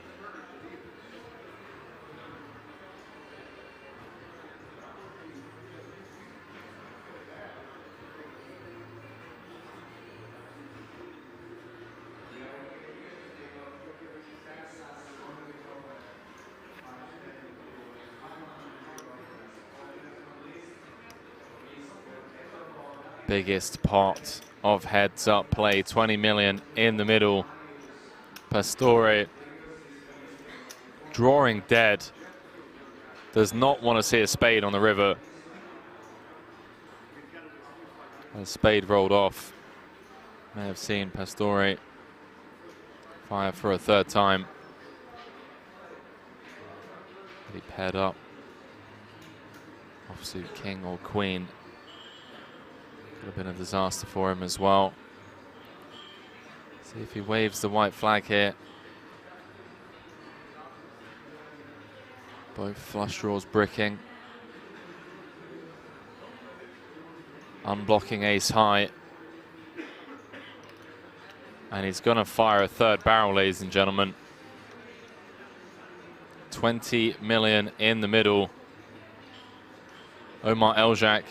Biggest pot of heads up play, 20 million in the middle. Pastore drawing dead. Does not want to see a spade on the river. A spade rolled off. May have seen Pastore fire for a third time. He paired up. Offsuit king or queen. Could have been a disaster for him as well. See if he waves the white flag here. Both flush draws bricking. Unblocking ace high. And he's going to fire a third barrel, ladies and gentlemen. 20 million in the middle. Omar Eljac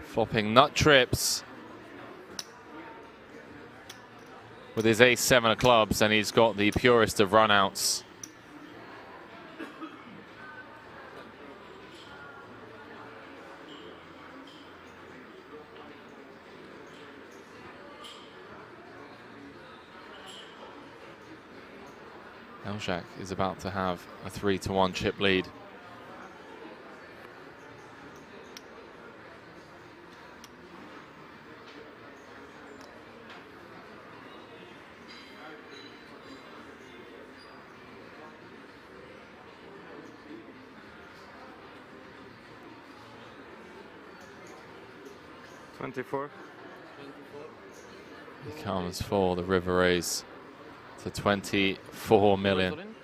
flopping nut trips with his ace-7 of clubs, and he's got the purest of runouts. Eljac is about to have a 3-1 chip lead. He comes for the river raise to 24 million.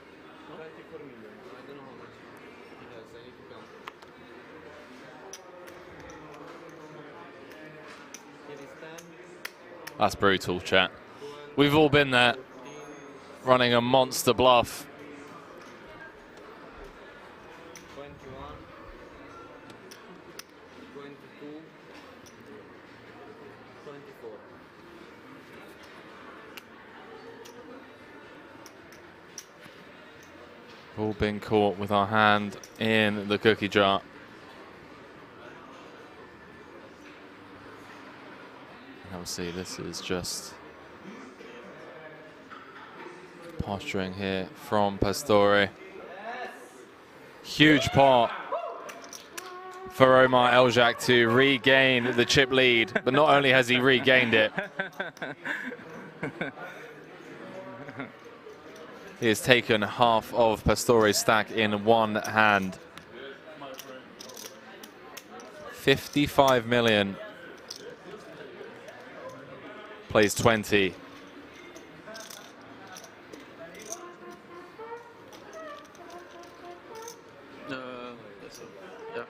That's brutal, chat. We've all been there, running a monster bluff. 21, 22, 24. All been caught with our hand in the cookie jar. Obviously, this is just posturing here from Pastore. Huge pot for Omar Eljac to regain the chip lead, but not only has he regained it, he has taken half of Pastore's stack in one hand. 55 million. Plays 20. Yeah.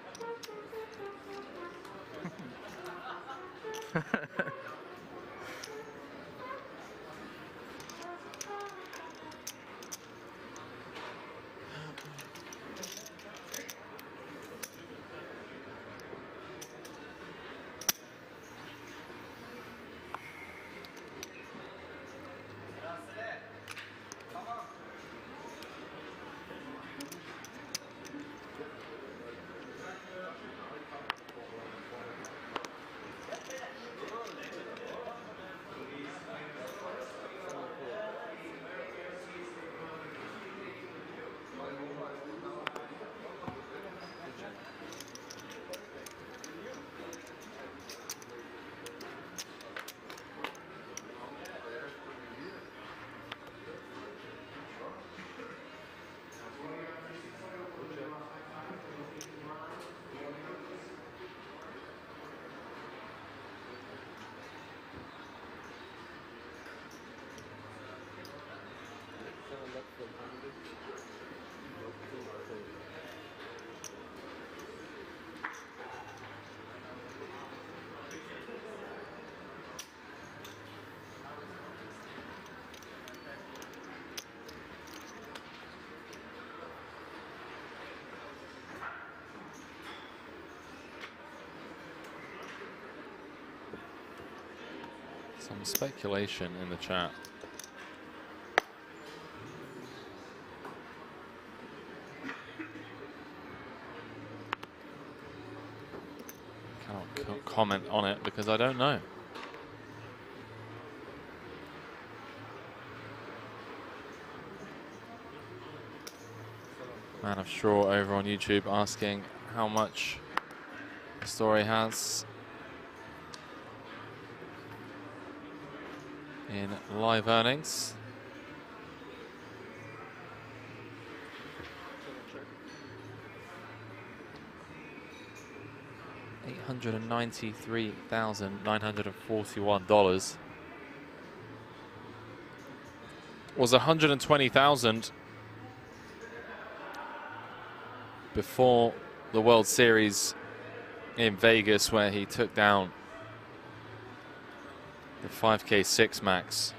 Some speculation in the chat. Cannot comment on it because I don't know. Man of Straw over on YouTube asking how much the story has in live earnings. $893,941 was $120,000 before the World Series in Vegas, where he took down the 5K 6 max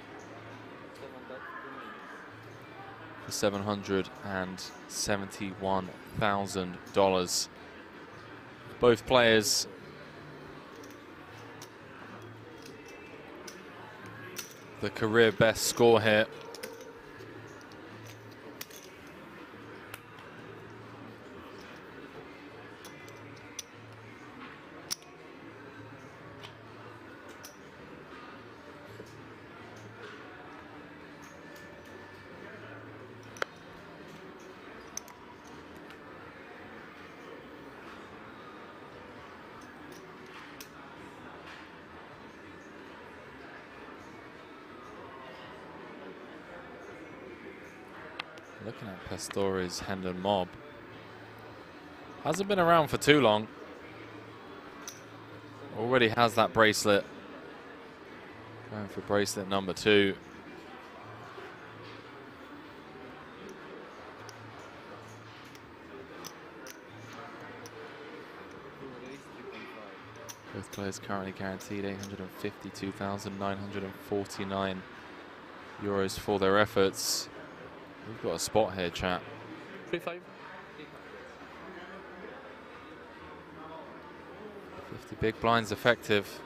for $771,000. Both players the career best score here. Looking at Pastore's Hendon Mob. Hasn't been around for too long. Already has that bracelet. Going for bracelet number 2. Both players currently guaranteed €852,949 for their efforts. We've got a spot here, chat. 3-5. 50 big blinds effective.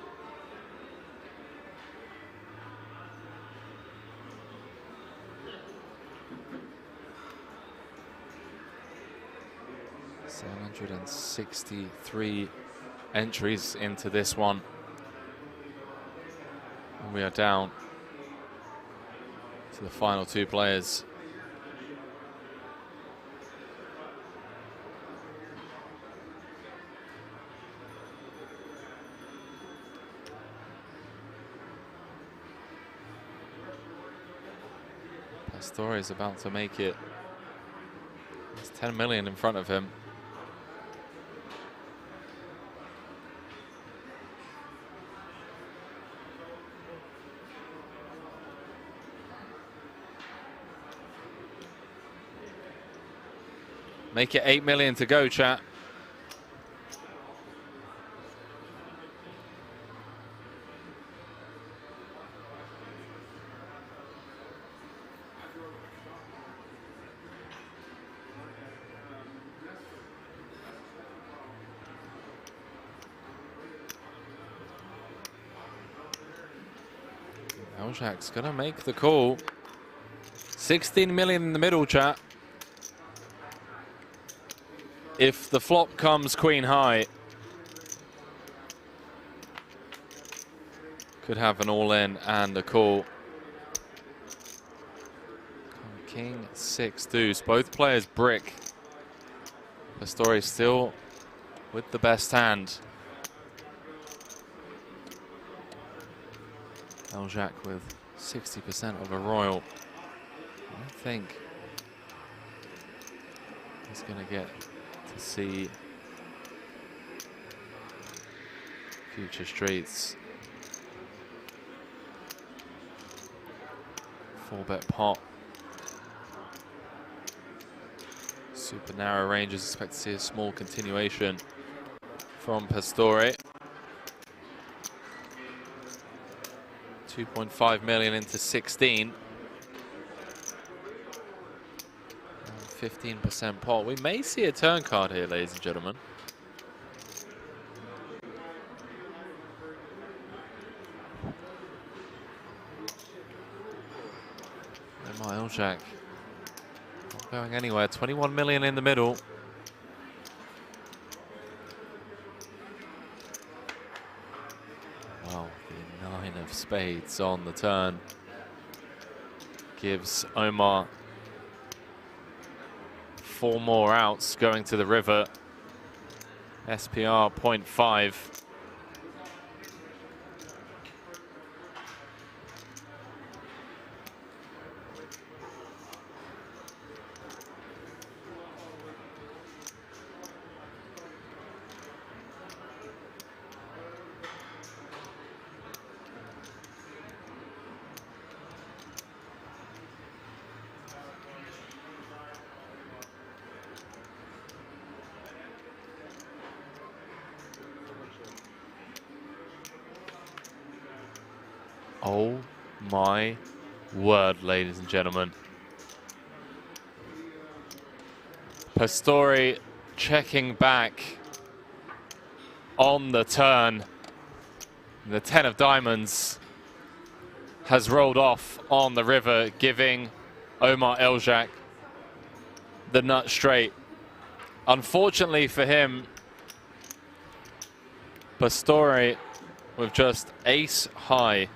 $763 entries into this one. And we are down to the final 2 players. Pastore is about to make it. There's 10 million in front of him. Make it 8 million to go, chat. Eljak's gonna make the call. 16 million in the middle, chat. If the flop comes queen high, could have an all-in and a call. King 6 deuce. Both players brick. Pastore still with the best hand. Eljak with 60% of a royal. I think he's going to get to see future streets. 4-bet pot. Super narrow ranges. Expect to see a small continuation from Pastore. 2.5 million into 16. 15% pot. We may see a turn card here, ladies and gentlemen. Eljack not going anywhere. 21 million in the middle. Well, the 9 of spades on the turn gives Omar 4 more outs going to the river. SPR 0.5. Oh my word, ladies and gentlemen. Pastore checking back on the turn. The 10 of diamonds has rolled off on the river, giving Omar Eljack the nut straight. Unfortunately for him, Pastore with just ace high.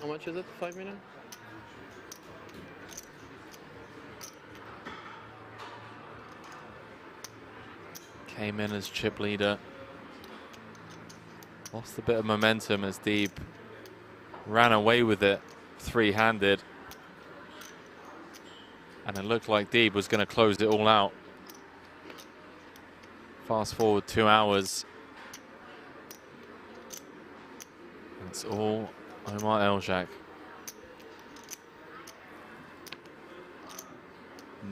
How much is it? 5 million? Came in as chip leader. Lost a bit of momentum as Deeb ran away with it three-handed. And it looked like Deeb was going to close it all out. Fast forward 2 hours. It's all Omar Eljack.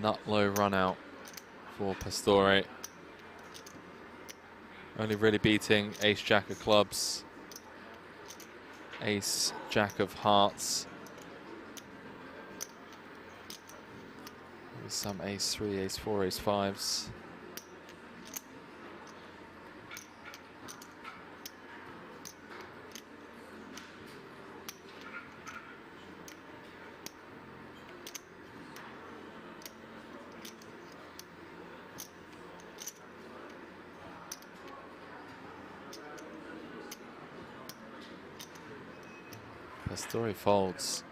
Nut low run out for Pastore. Only really beating ace jack of clubs, ace jack of hearts. With some ace 3, ace 4, ace 5s. Pastore folds.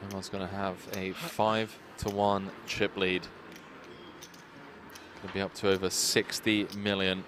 Omar's going to have a 5-1 chip lead. Going to be up to over 60 million.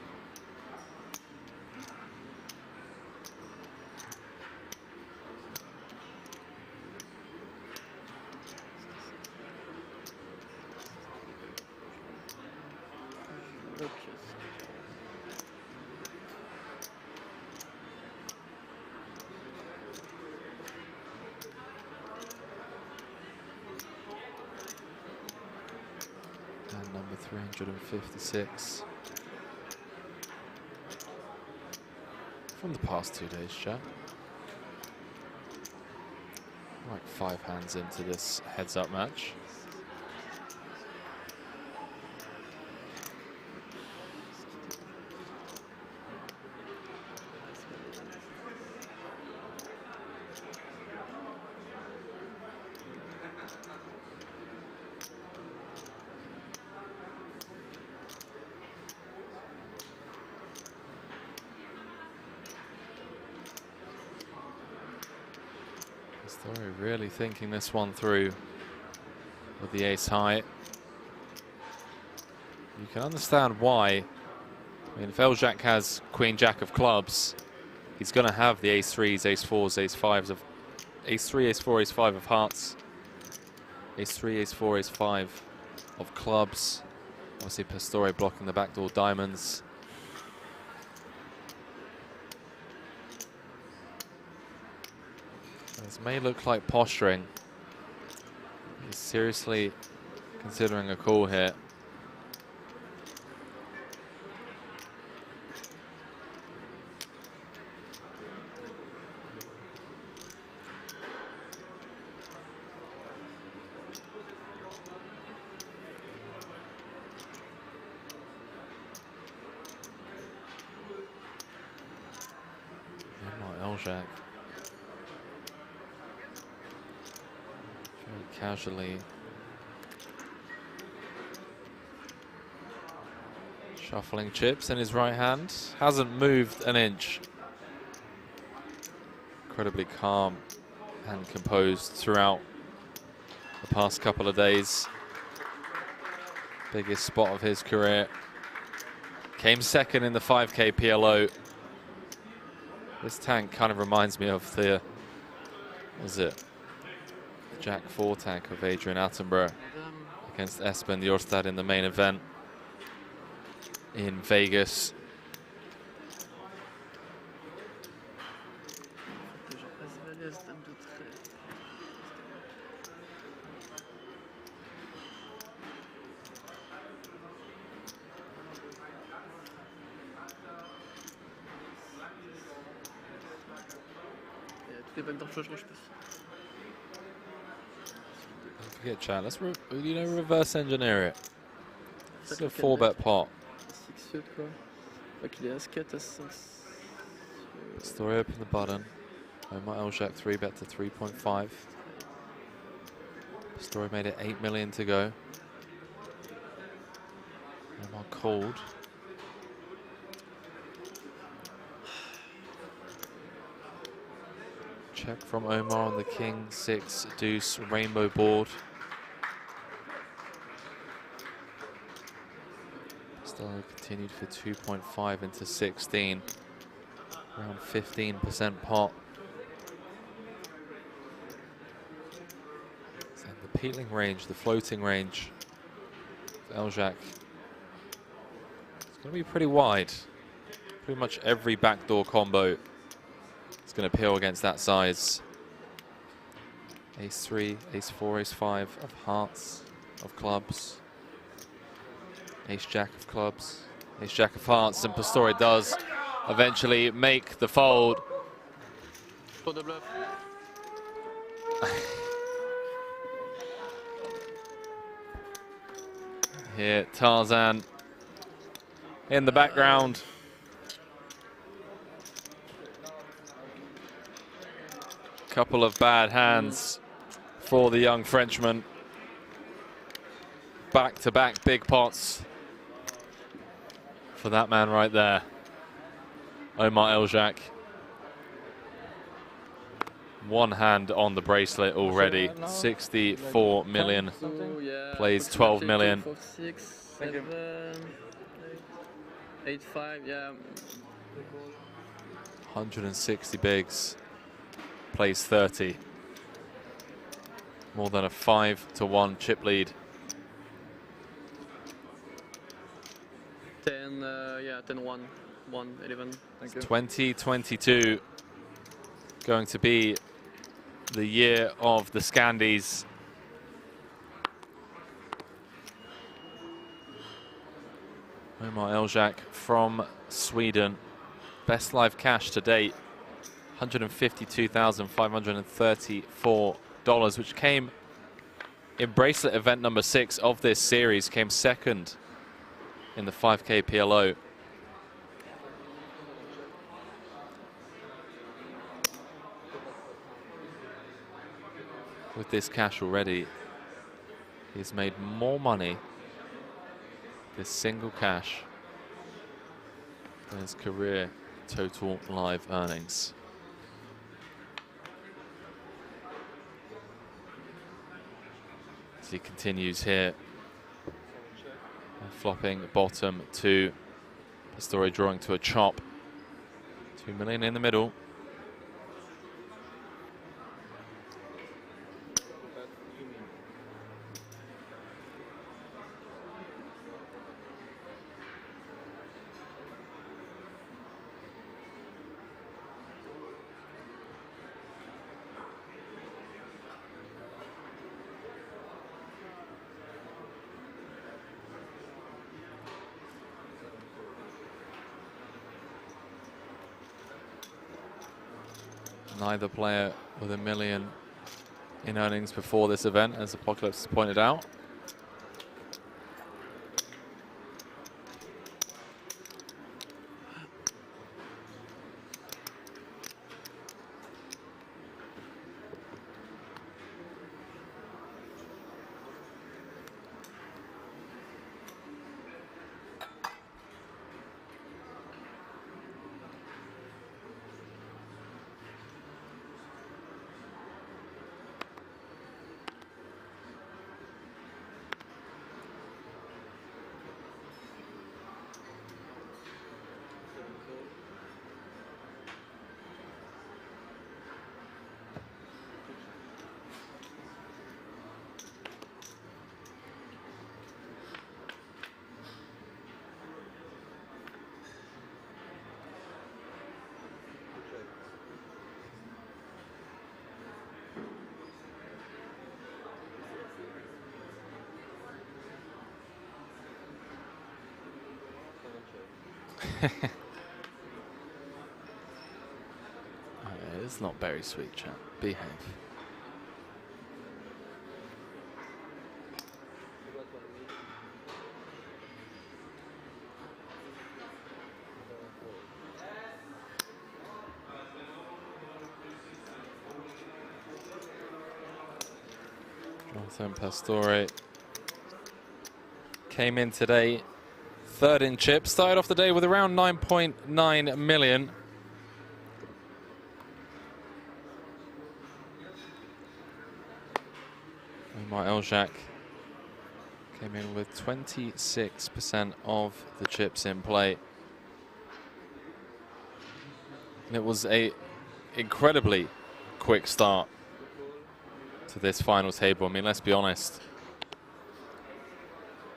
Number 356 from the past 2 days, chat. Like 5 hands into this heads-up match. Pastore really thinking this one through with the ace high. You can understand why. I mean, if Eljack has queen jack of clubs, he's going to have the ace 3s, ace 4s, ace 5s of ace 3, ace 4, ace 5 of hearts, ace 3, ace 4, ace 5 of clubs. Obviously, Pastore blocking the backdoor diamonds. This may look like posturing. He's seriously considering a call here. Elzhak. Very casually shuffling chips in his right hand. Hasn't moved an inch. Incredibly calm and composed throughout the past couple of days. Biggest spot of his career. Came second in the 5K PLO. This tank kind of reminds me of the, what is it? The Jack 4 tank of Adrian Attenborough against Espen Jorstad in the main event in Vegas. Don't forget, chat. Let's reverse engineer it. It's a 4-bet pot. Story open the button. Omar Elzhak 3-bet to 3.5. Story made it 8 million to go. Omar called. Check from Omar on the King 6 deuce rainbow board. Still continued for 2.5 into 16. Around 15% pot. And the peeling range, the floating range for Elzhak, it's going to be pretty wide. Pretty much every backdoor combo is going to peel against that size. Ace 3, Ace 4, Ace 5 of hearts, of clubs. Ace Jack of clubs, Ace Jack of hearts, and Pastore does eventually make the fold. Here, Tarzan in the background. Couple of bad hands for the young Frenchman. Back-to-back big pots for that man right there, Omar Elzhak. One hand on the bracelet already. 64 million. Plays 12 million. 8-5, yeah. 160 bigs. Plays 30. More than a 5-to-1 chip lead. 10, yeah, 10-1, 1-11. Thank you. 2022 going to be the year of the Scandies. Omar Elzhak from Sweden. Best live cash to date, $152,534, which came in bracelet event number 6 of this series, came second in the 5K PLO. With this cash already, he's made more money, this single cash, than his career total live earnings. As he continues here, flopping bottom to Pastore, drawing to a chop. 2 million in the middle. Neither player with $1 million in earnings before this event, as Apocalypse has pointed out. It's not very sweet, chat. Behave. Jonathan Pastore came in today third in chips. Started off the day with around 9.9 million. Omar Eljak came in with 26% of the chips in play. And it was a incredibly quick start to this final table. I mean, let's be honest.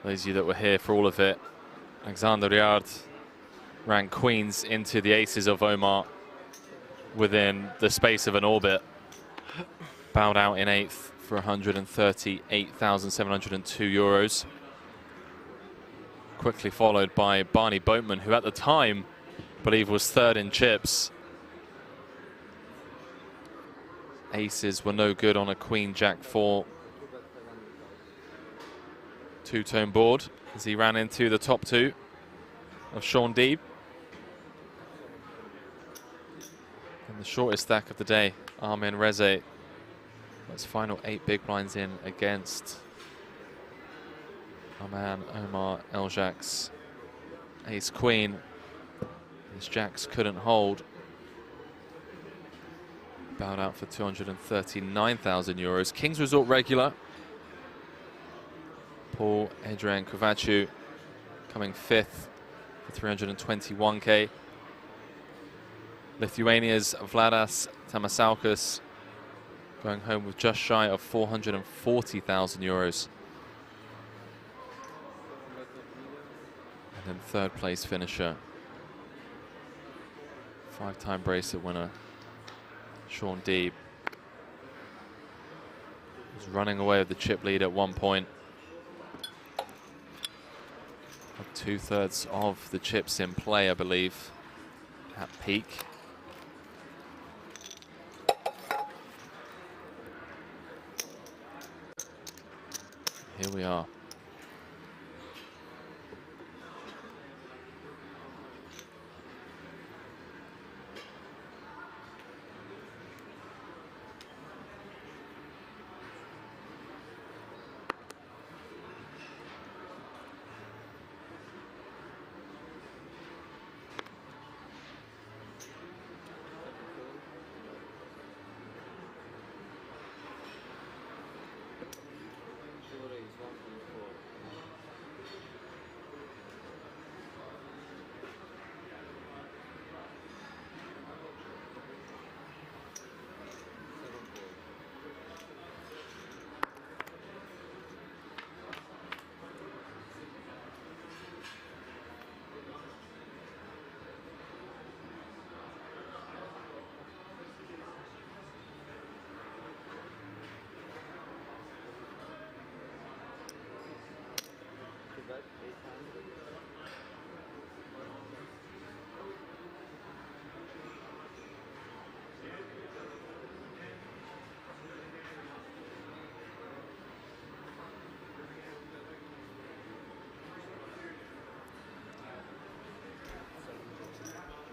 Those of you that were here for all of it, Alexander Riard ran queens into the aces of Omar within the space of an orbit. Bowed out in eighth for 138,702 euros. Quickly followed by Barney Boatman, who at the time, I believe, was third in chips. Aces were no good on a queen jack 4 two-tone board as he ran into the top two of Sean Deeb. And the shortest stack of the day, Armin Rezai. That's final 8 big blinds in against our man Omar Eljak's ace queen. His jacks couldn't hold. Bowed out for 239,000 euros. King's Resort regular Paul Adrian Cavacho coming 5th for 321k. Lithuania's Vladas Tamasaukas going home with just shy of 440,000 euros. And then third place finisher, 5-time bracelet winner, Sean Deeb. Was running away with the chip lead at one point. 2/3 of the chips in play, I believe, at peak. Here we are.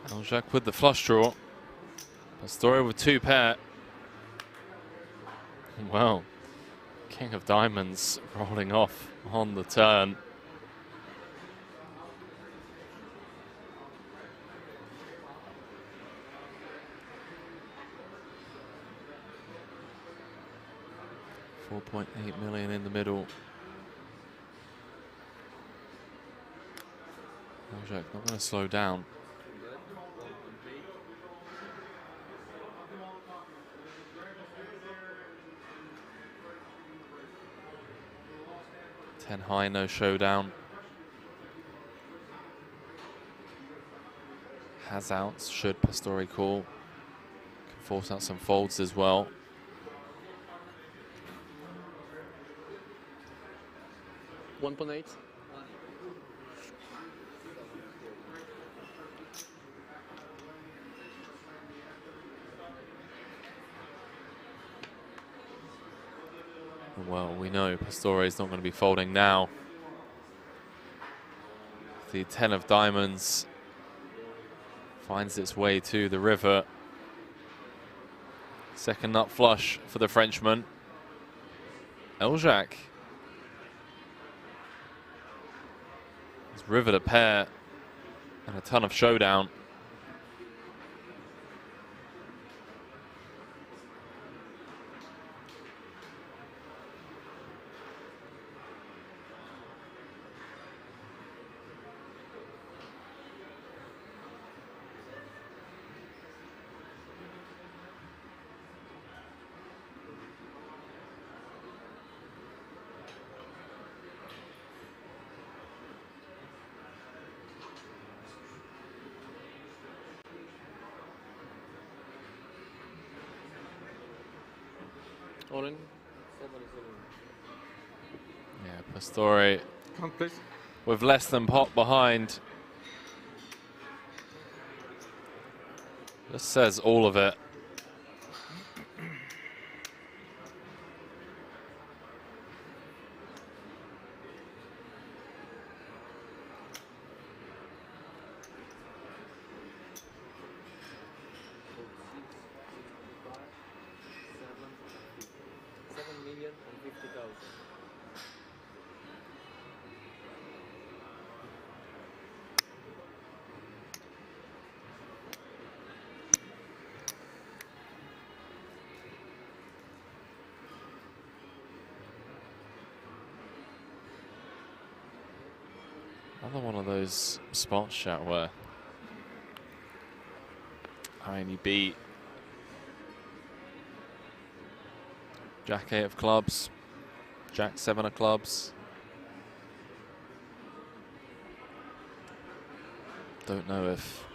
Eljak with the flush draw. Pastore with 2 pair. Well, King of Diamonds rolling off on the turn. $4.8 million in the middle. Eljak not going to slow down. High, no showdown. Has outs, should Pastore call. Can force out some folds as well. Well, we know Pastore is not going to be folding now. The 10 of diamonds finds its way to the river. Second nut flush for the Frenchman. Eljac. He's rivered a pair and a ton of showdown. All in. Yeah, Pastore Come, please. with less than pot behind. This says all of it. Another one of those spots, chat, where I mean, you beat Jack 8 of clubs, Jack 7 of clubs. Don't know if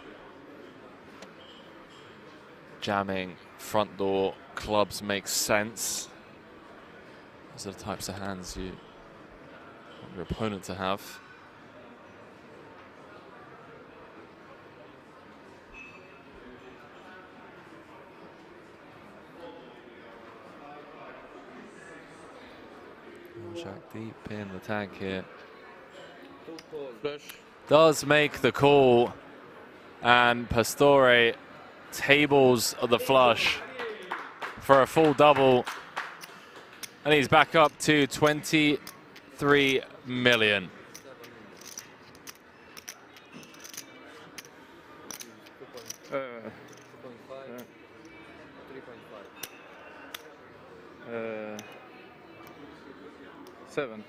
jamming front door clubs makes sense. Those are the types of hands you want your opponent to have. Jack deep in the tank here. Does make the call, and Pastore tables the flush for a full double, and he's back up to 23 million. Seven.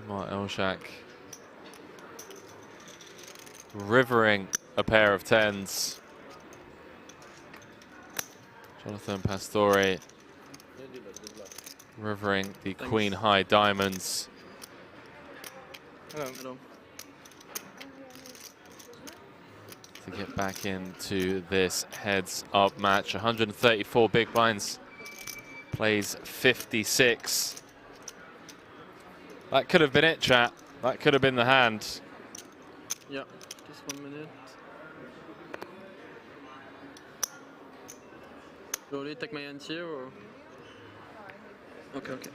Omar Eljac rivering a pair of tens. Jonathan Pastore rivering the queen high diamonds. Hello. To get back into this heads up match. 134 big blinds, plays 56. That could have been it, chat. That could have been the hand. Yeah, just 1 minute. You already take my hand here, or? Okay, okay.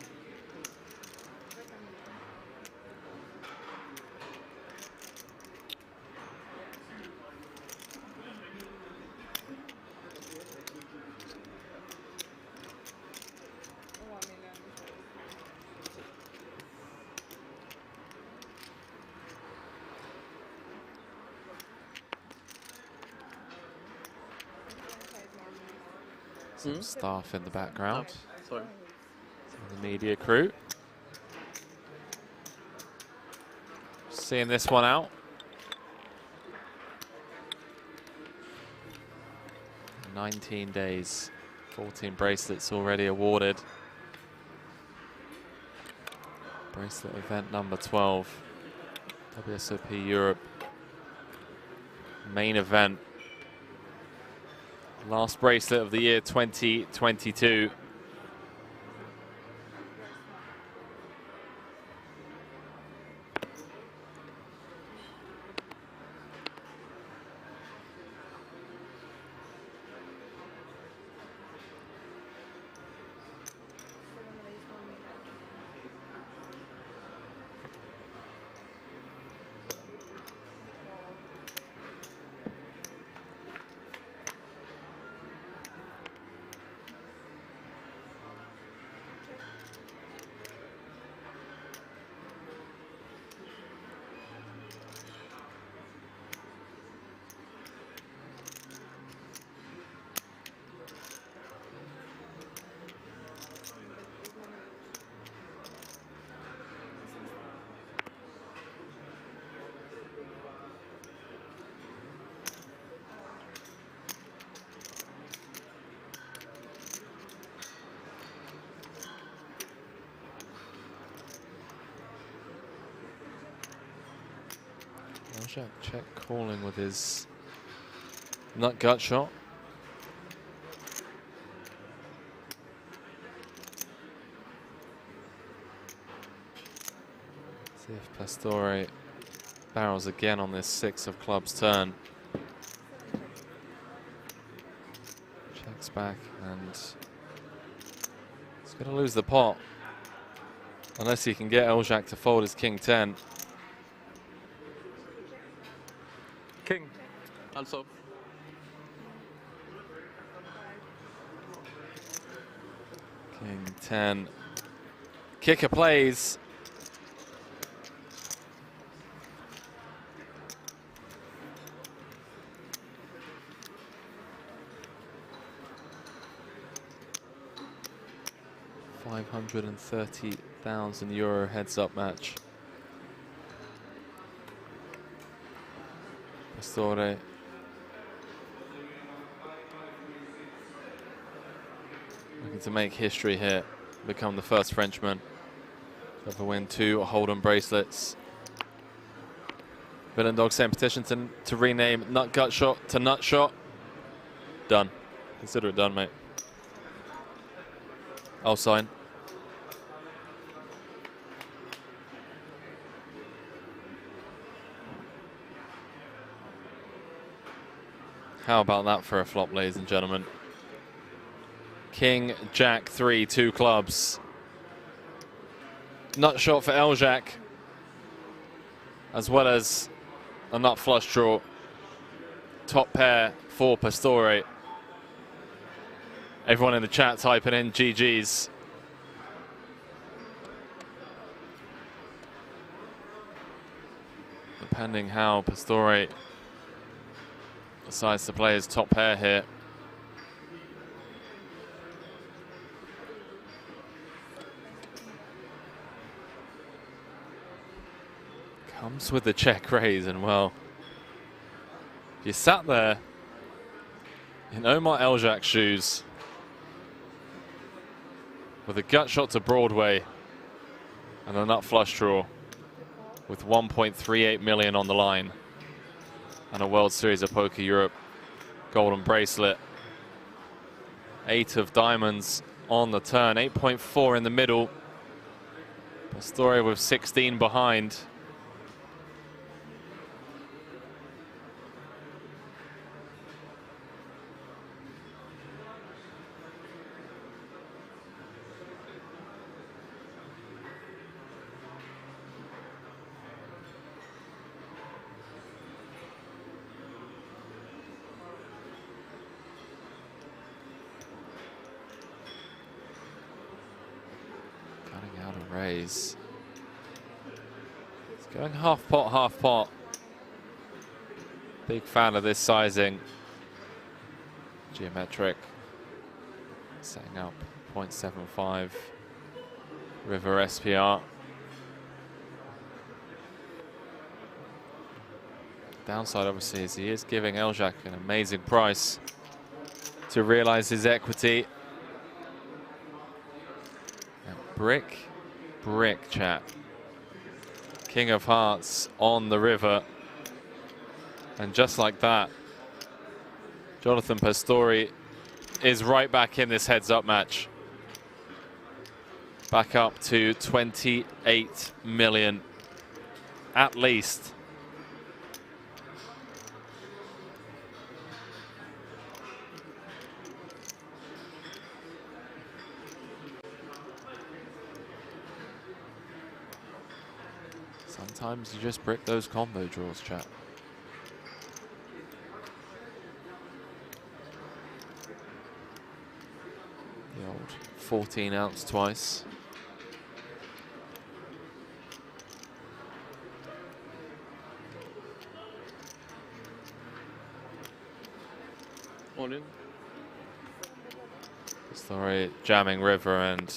Some staff in the background. Oh, sorry. Some of the media crew. Seeing this one out. 19 days, 14 bracelets already awarded. Bracelet event number 12. WSOP Europe. Main event. Last bracelet of the year 2022. Elzhak check calling with his nut gut shot. See if Pastore barrels again on this 6 of clubs turn. Checks back and he's going to lose the pot unless he can get Elzhak to fold his king 10. King. Also. King 10. Kicker plays. €530,000 heads-up match. Pastore looking to make history here, become the first Frenchman to ever win 2 Hold'em bracelets. Villain Dog sent petition to rename Nut Gut Shot to Nut Shot. Done. Consider it done, mate. I'll sign. How about that for a flop, ladies and gentlemen? King, Jack, 3, 2 clubs. Nut shot for Elzhak, as well as a nut flush draw. Top pair for Pastore. Everyone in the chat typing in GG's. Depending how Pastore decides to play his top pair here. Comes with the check raise, and well, if you sat there in Omar Elzhak's shoes with a gut shot to Broadway and a nut flush draw with 1.38 million on the line and a World Series of Poker Europe golden bracelet, 8 of diamonds on the turn, 8.4 in the middle. Pastore with 16 behind. Raise. It's going half pot, half pot. Big fan of this sizing. Geometric. Setting up 0.75 river SPR. Downside obviously is he is giving Elzhak an amazing price to realize his equity. And brick chat. King of Hearts on the river. And just like that, Jonathan Pastore is right back in this heads-up match. Back up to 28 million, at least. Sometimes you just brick those combo draws, chat. The old 14 ounce twice. All in. Sorry, jamming river, and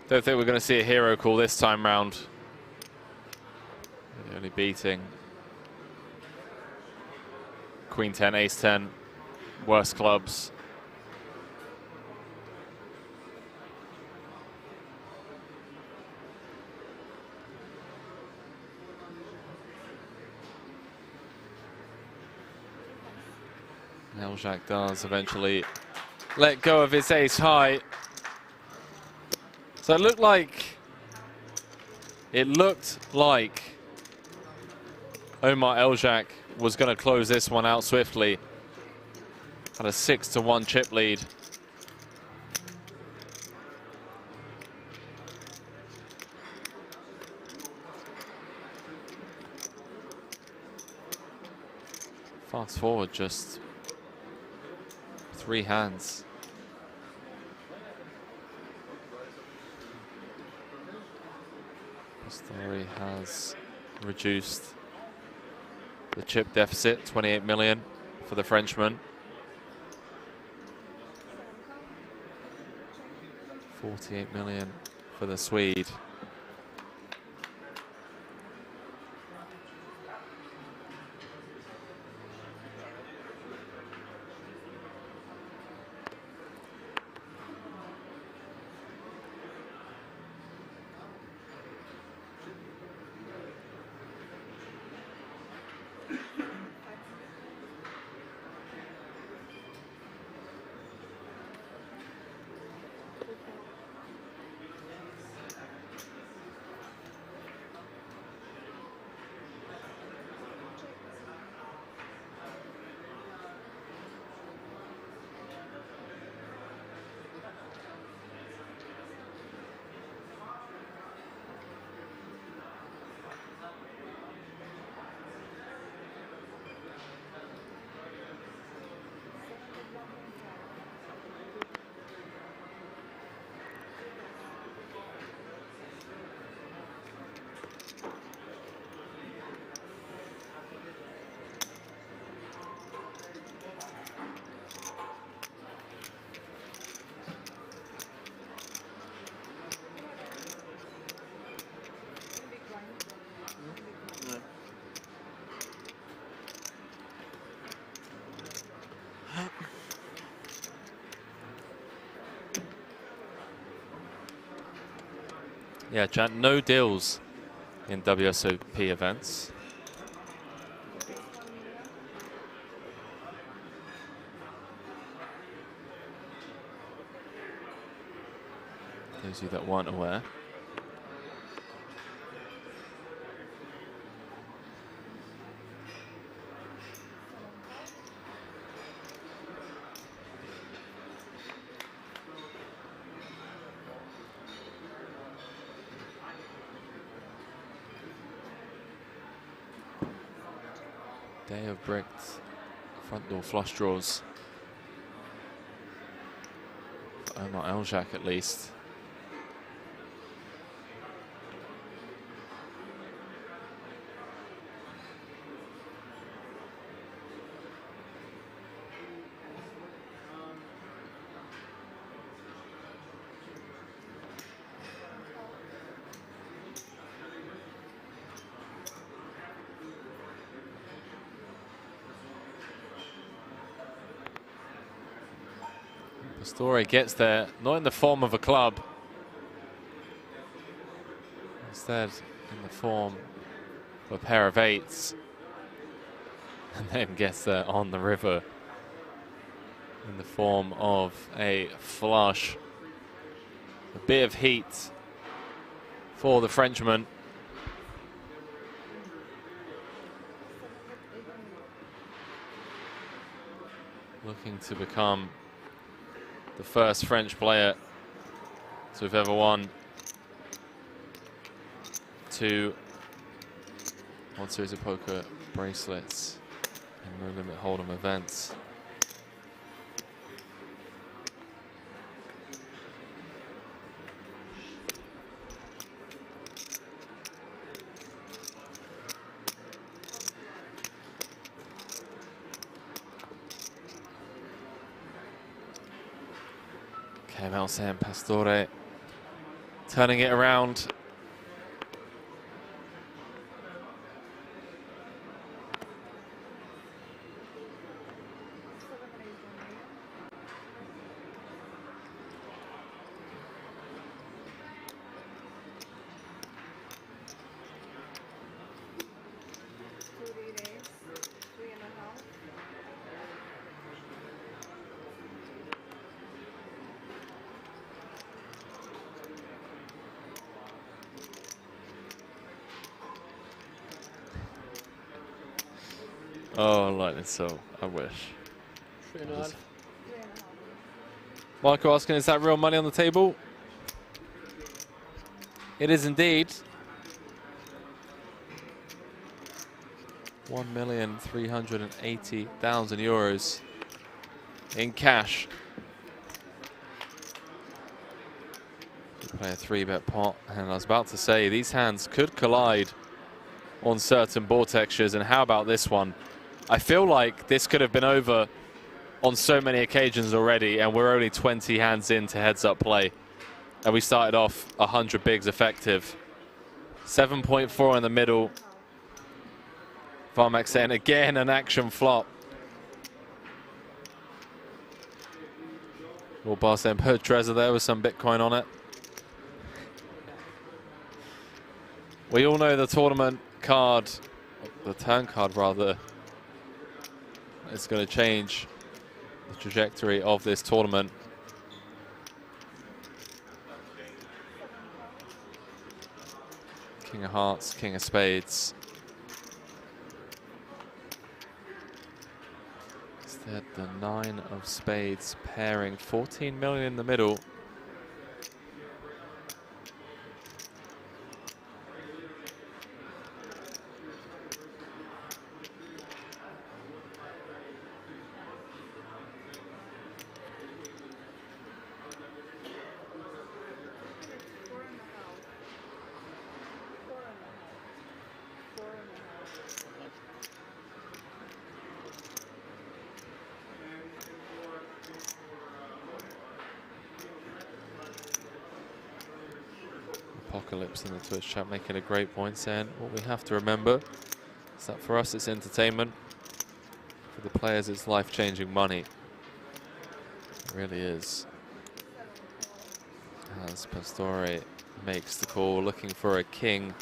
don't think we're going to see a hero call this time round. Only beating Queen 10, Ace 10, worst clubs. Elzhak does eventually let go of his ace high. So it looked like Omar Elzhak was going to close this one out swiftly. Had a 6-1 chip lead. Fast forward just 3 hands. Pastore has reduced the chip deficit, 28 million for the Frenchman. 48 million for the Swede. Yeah, chat, no deals in WSOP events. Those of you that weren't aware. Day of bricked front door flush draws. For Omar Elzhak at least. Pastore gets there, not in the form of a club. Instead, in the form of a pair of eights. And then gets there on the river in the form of a flush. A bit of heat for the Frenchman. Looking to become the first French player to have ever won 2 World Series of Poker bracelets in no limit hold'em events. Sam Pastore turning it around. Oh, lightning so. I wish. 3.5. Michael asking, is that real money on the table? It is indeed. 1,380,000 euros in cash. We play a 3-bet pot, and I was about to say these hands could collide on certain board textures, and how about this one? I feel like this could have been over on so many occasions already, and we're only 20 hands into heads-up play, and we started off 100 bigs effective. 7.4 in the middle. Varmax saying again an action flop. Well, Bar saying Petrangelo there with some Bitcoin on it. We all know the tournament card, the turn card rather, is going to change the trajectory of this tournament. King of Hearts, King of Spades. Instead, the 9 of Spades pairing, 14 million in the middle. Apocalypse in the Twitch chat making a great point, saying what we have to remember is that for us it's entertainment, for the players it's life-changing money. It really is. As Pastore makes the call, looking for a king,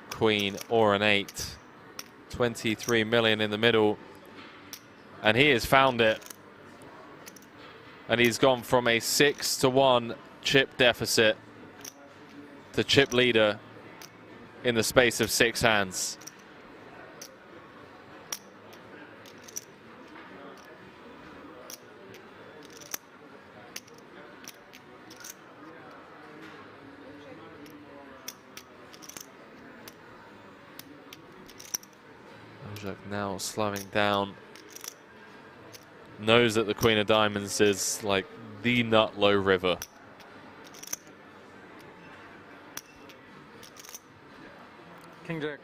queen or an 8. 23 million in the middle, and he has found it. And he's gone from a 6-1 chip deficit to chip leader in the space of 6 hands. Ojak now slowing down. Knows that the Queen of Diamonds is like the nut low river. King Jack.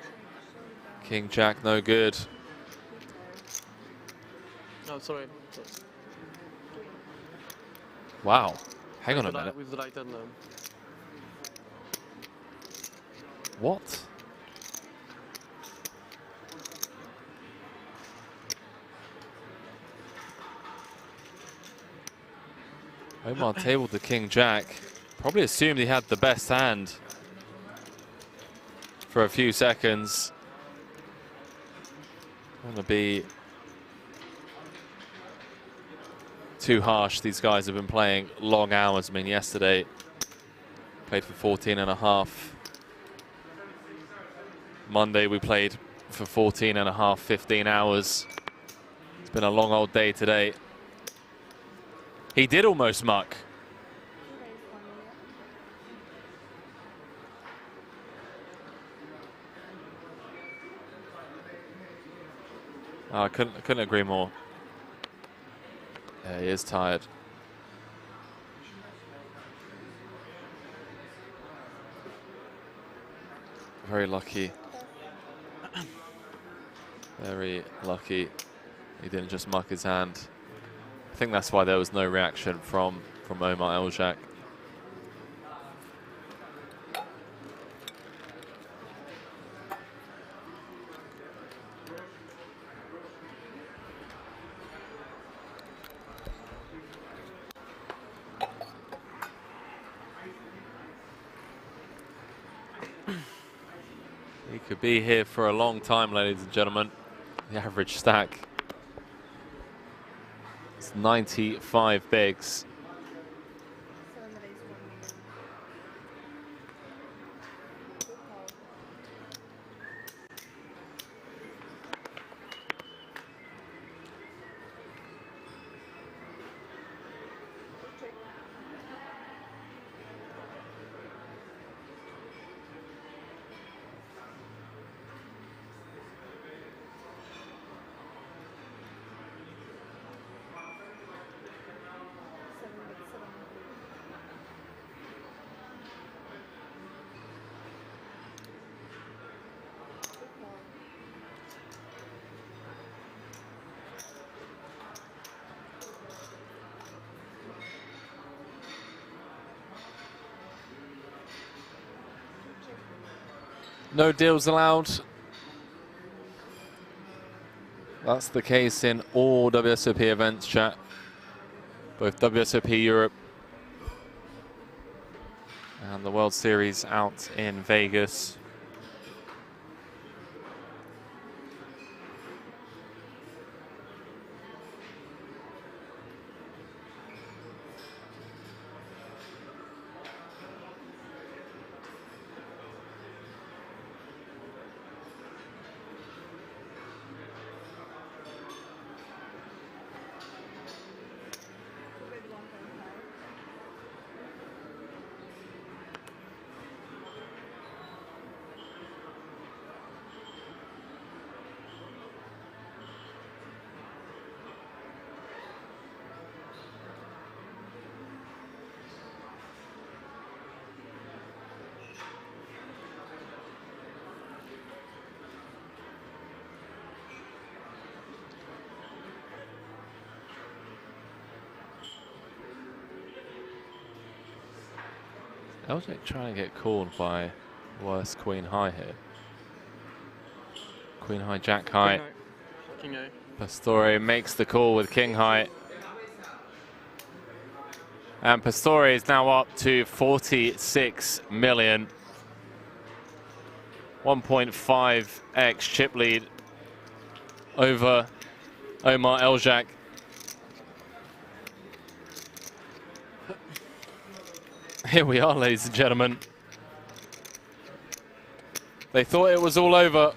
King Jack, no good. Oh, sorry. Wow. Hang on a minute. With the right hand now. What? Omar tabled the King Jack. Probably assumed he had the best hand for a few seconds. Don't want to be too harsh. These guys have been playing long hours. I mean, yesterday played for 14.5. Monday we played for 14.5, 15 hours. It's been a long old day today. He did almost muck. Oh, I couldn't agree more. Yeah, he is tired. Very lucky. Very lucky he didn't just muck his hand. I think that's why there was no reaction from Omar Eljak. He could be here for a long time, ladies and gentlemen. The average stack is 95 bigs. No deals allowed. That's the case in all WSOP events, chat. Both WSOP Europe and the World Series out in Vegas. Eljak trying to get called by worse Queen High here. Queen High, Jack High. King High. Pastore makes the call with King High. And Pastore is now up to 46 million. 1.5x chip lead over Omar Eljak. Here we are, ladies and gentlemen. They thought it was all over.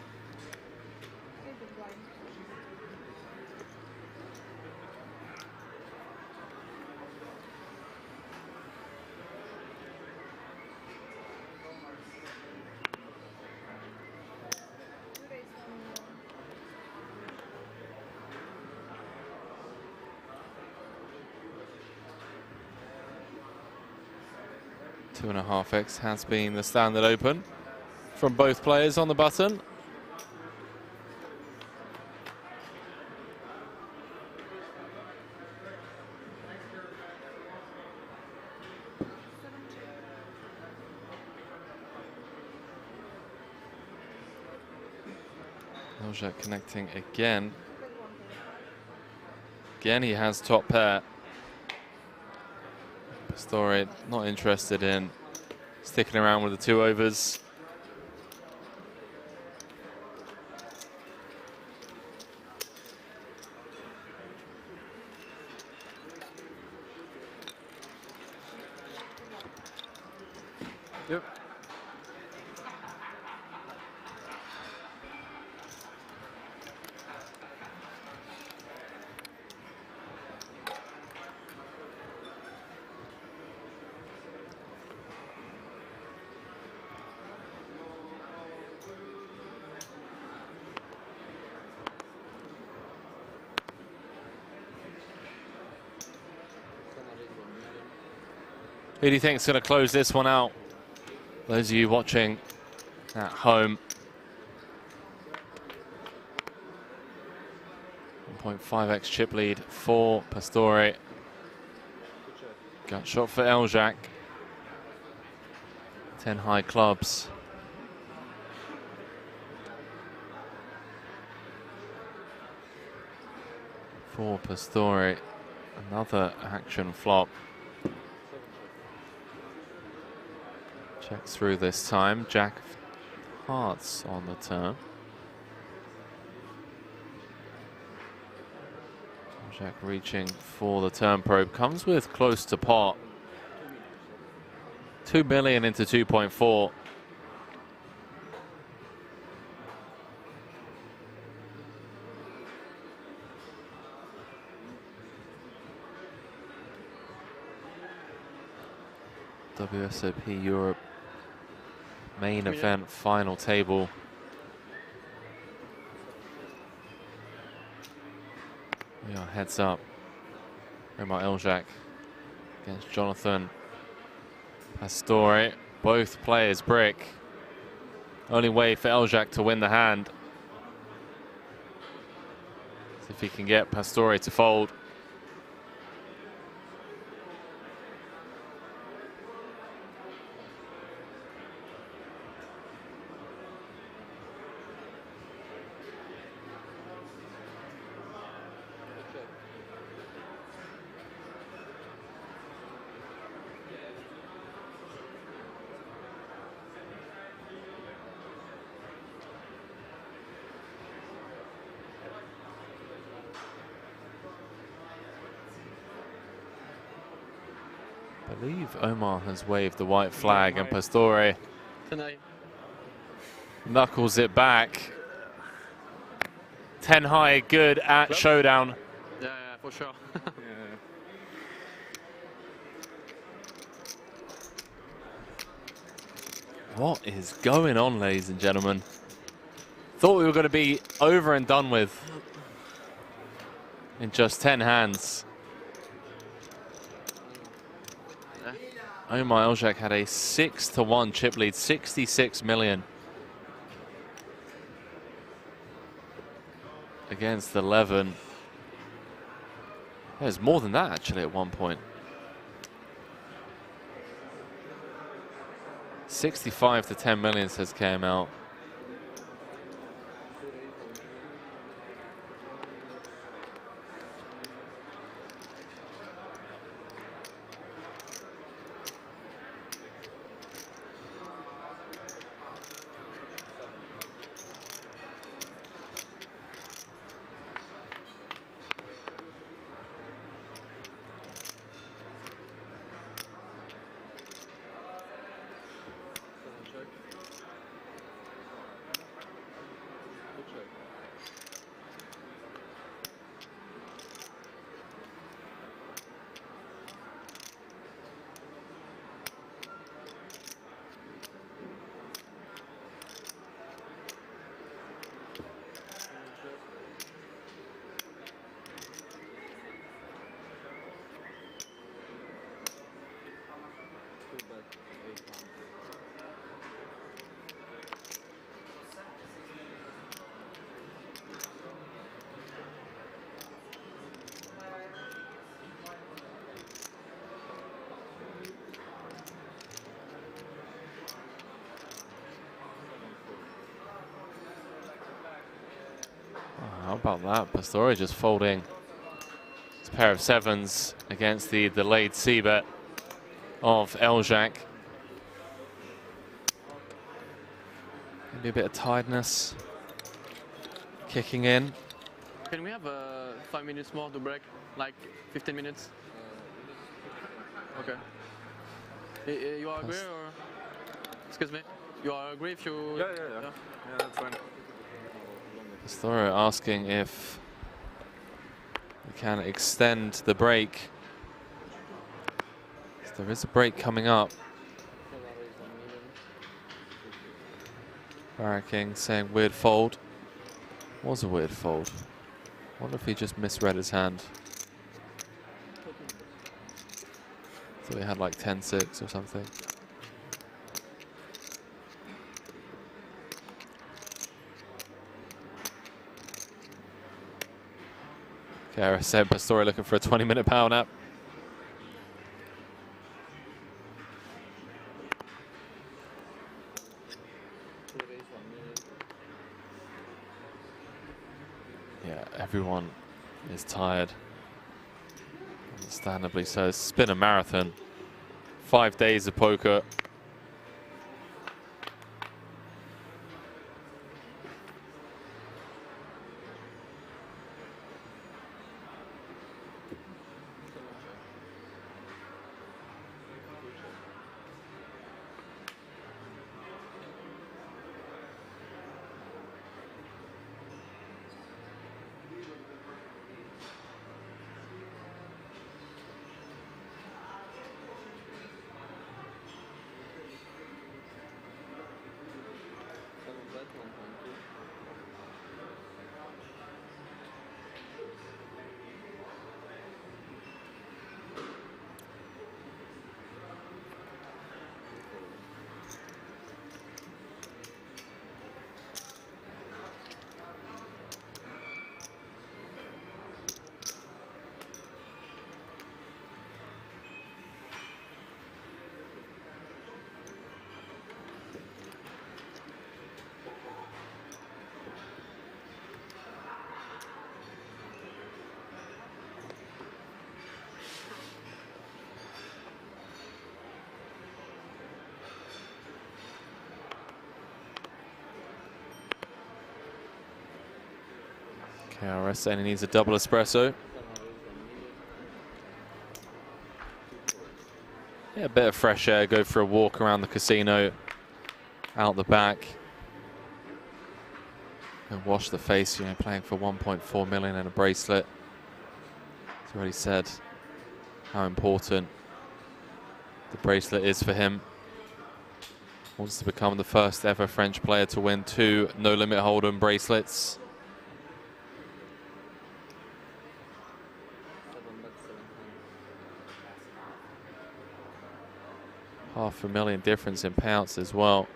Two and a half X has been the standard open from both players on the button. Eljak connecting again. Again, he has top pair. Pastore not interested in sticking around with the two overs. Yep. Who do you think is going to close this one out? Those of you watching at home. 1.5x chip lead for Pastore. Gut shot for Eljak. 10 high clubs. For Pastore. Another action flop. Checks through this time. Jack of hearts on the turn. Jack reaching for the turn probe. Comes with close to pot. 2 million into 2.4. WSOP Europe main event final table. We are heads up. Omar Eljak against Jonathan Pastore. Both players brick. Only way for Eljak to win the hand. See if he can get Pastore to fold. believe Omar has waved the white flag, and Pastore knuckles it back. 10 high, good at showdown. Yeah, for sure. What is going on, ladies and gentlemen? Thought we were going to be over and done with in just 10 hands. Omar Eljak had a 6-1 chip lead, 66 million. Against 11. There's more than that actually at one point. 65 to 10 million says KML. How about that? Pastore just folding his pair of sevens against the delayed c-bet of Eljak. Maybe a bit of tiredness kicking in. Can we have 5 minutes more to break? Like 15 minutes? Okay. You are agree or? Excuse me? You are agree if you... Yeah, that's fine. Pastore asking if we can extend the break. There is a break coming up. Barracking saying weird fold. Was a weird fold. Wonder if he just misread his hand. Thought he had like 10-6 or something. Kara said Pastore looking for a 20-minute power nap. Yeah, everyone is tired. Understandably so. It's been a marathon. 5 days of poker. KRS saying he needs a double espresso. Yeah, a bit of fresh air, go for a walk around the casino, out the back. And wash the face, you know, playing for 1.4 million and a bracelet. He's already said how important the bracelet is for him. Wants to become the first ever French player to win 2 No Limit Hold'em bracelets. $500,000 difference in payouts as well.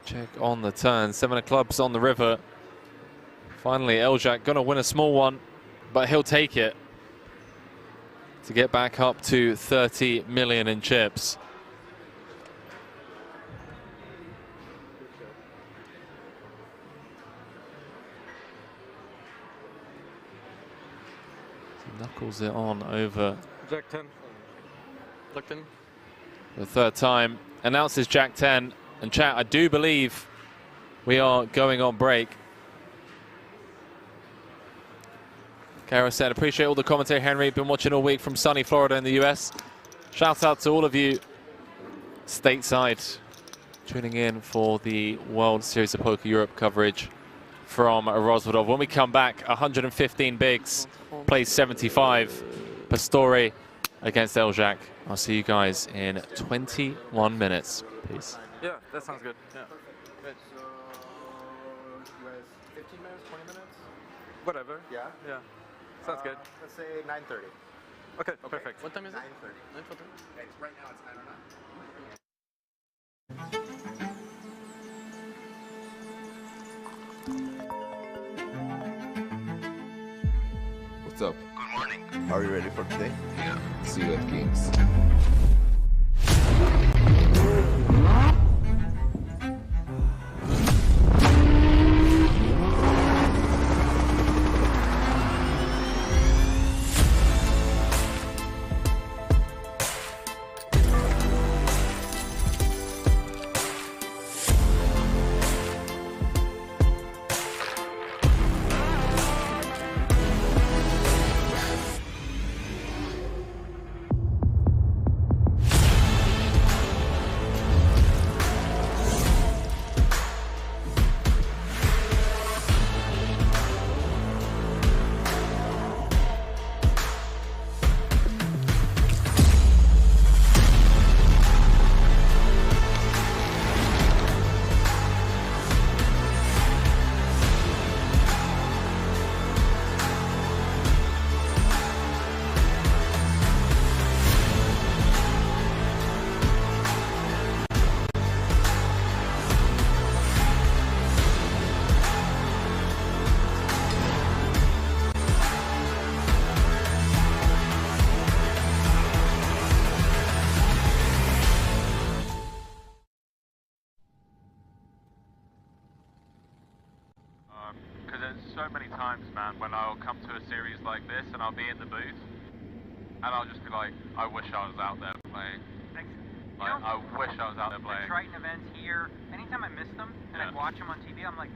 Check on the turn. 7 of clubs on the river. Finally, Eljack gonna win a small one, but he'll take it to get back up to 30 million in chips. Knuckles it on over Jack 10. Jack 10. the third time. Announces Jack 10. And chat, I do believe we are going on break. Kara said, appreciate all the commentary, Henry. Been watching all week from sunny Florida in the US. Shout out to all of you stateside tuning in for the World Series of Poker Europe coverage from Roswell. When we come back, 115 bigs, plays 75. Pastore against Eljack. I'll see you guys in 21 minutes. Peace. Yeah, that sounds good. Yeah. Good. So, you guys 15 minutes, 20 minutes? Whatever. Yeah? Yeah. Sounds good. Let's say 9:30. Okay, perfect. What time is it? 9:30. 9:30. Right now it's 9:09. What's up? Good morning. Are you ready for today? Yeah. See you at games. So many times, man, when I'll come to a series like this and I'll be in the booth and I'll just be like, I wish I was out there playing. Like, I wish I was out there playing. The Triton events here, anytime I miss them and I watch them on TV, I'm like,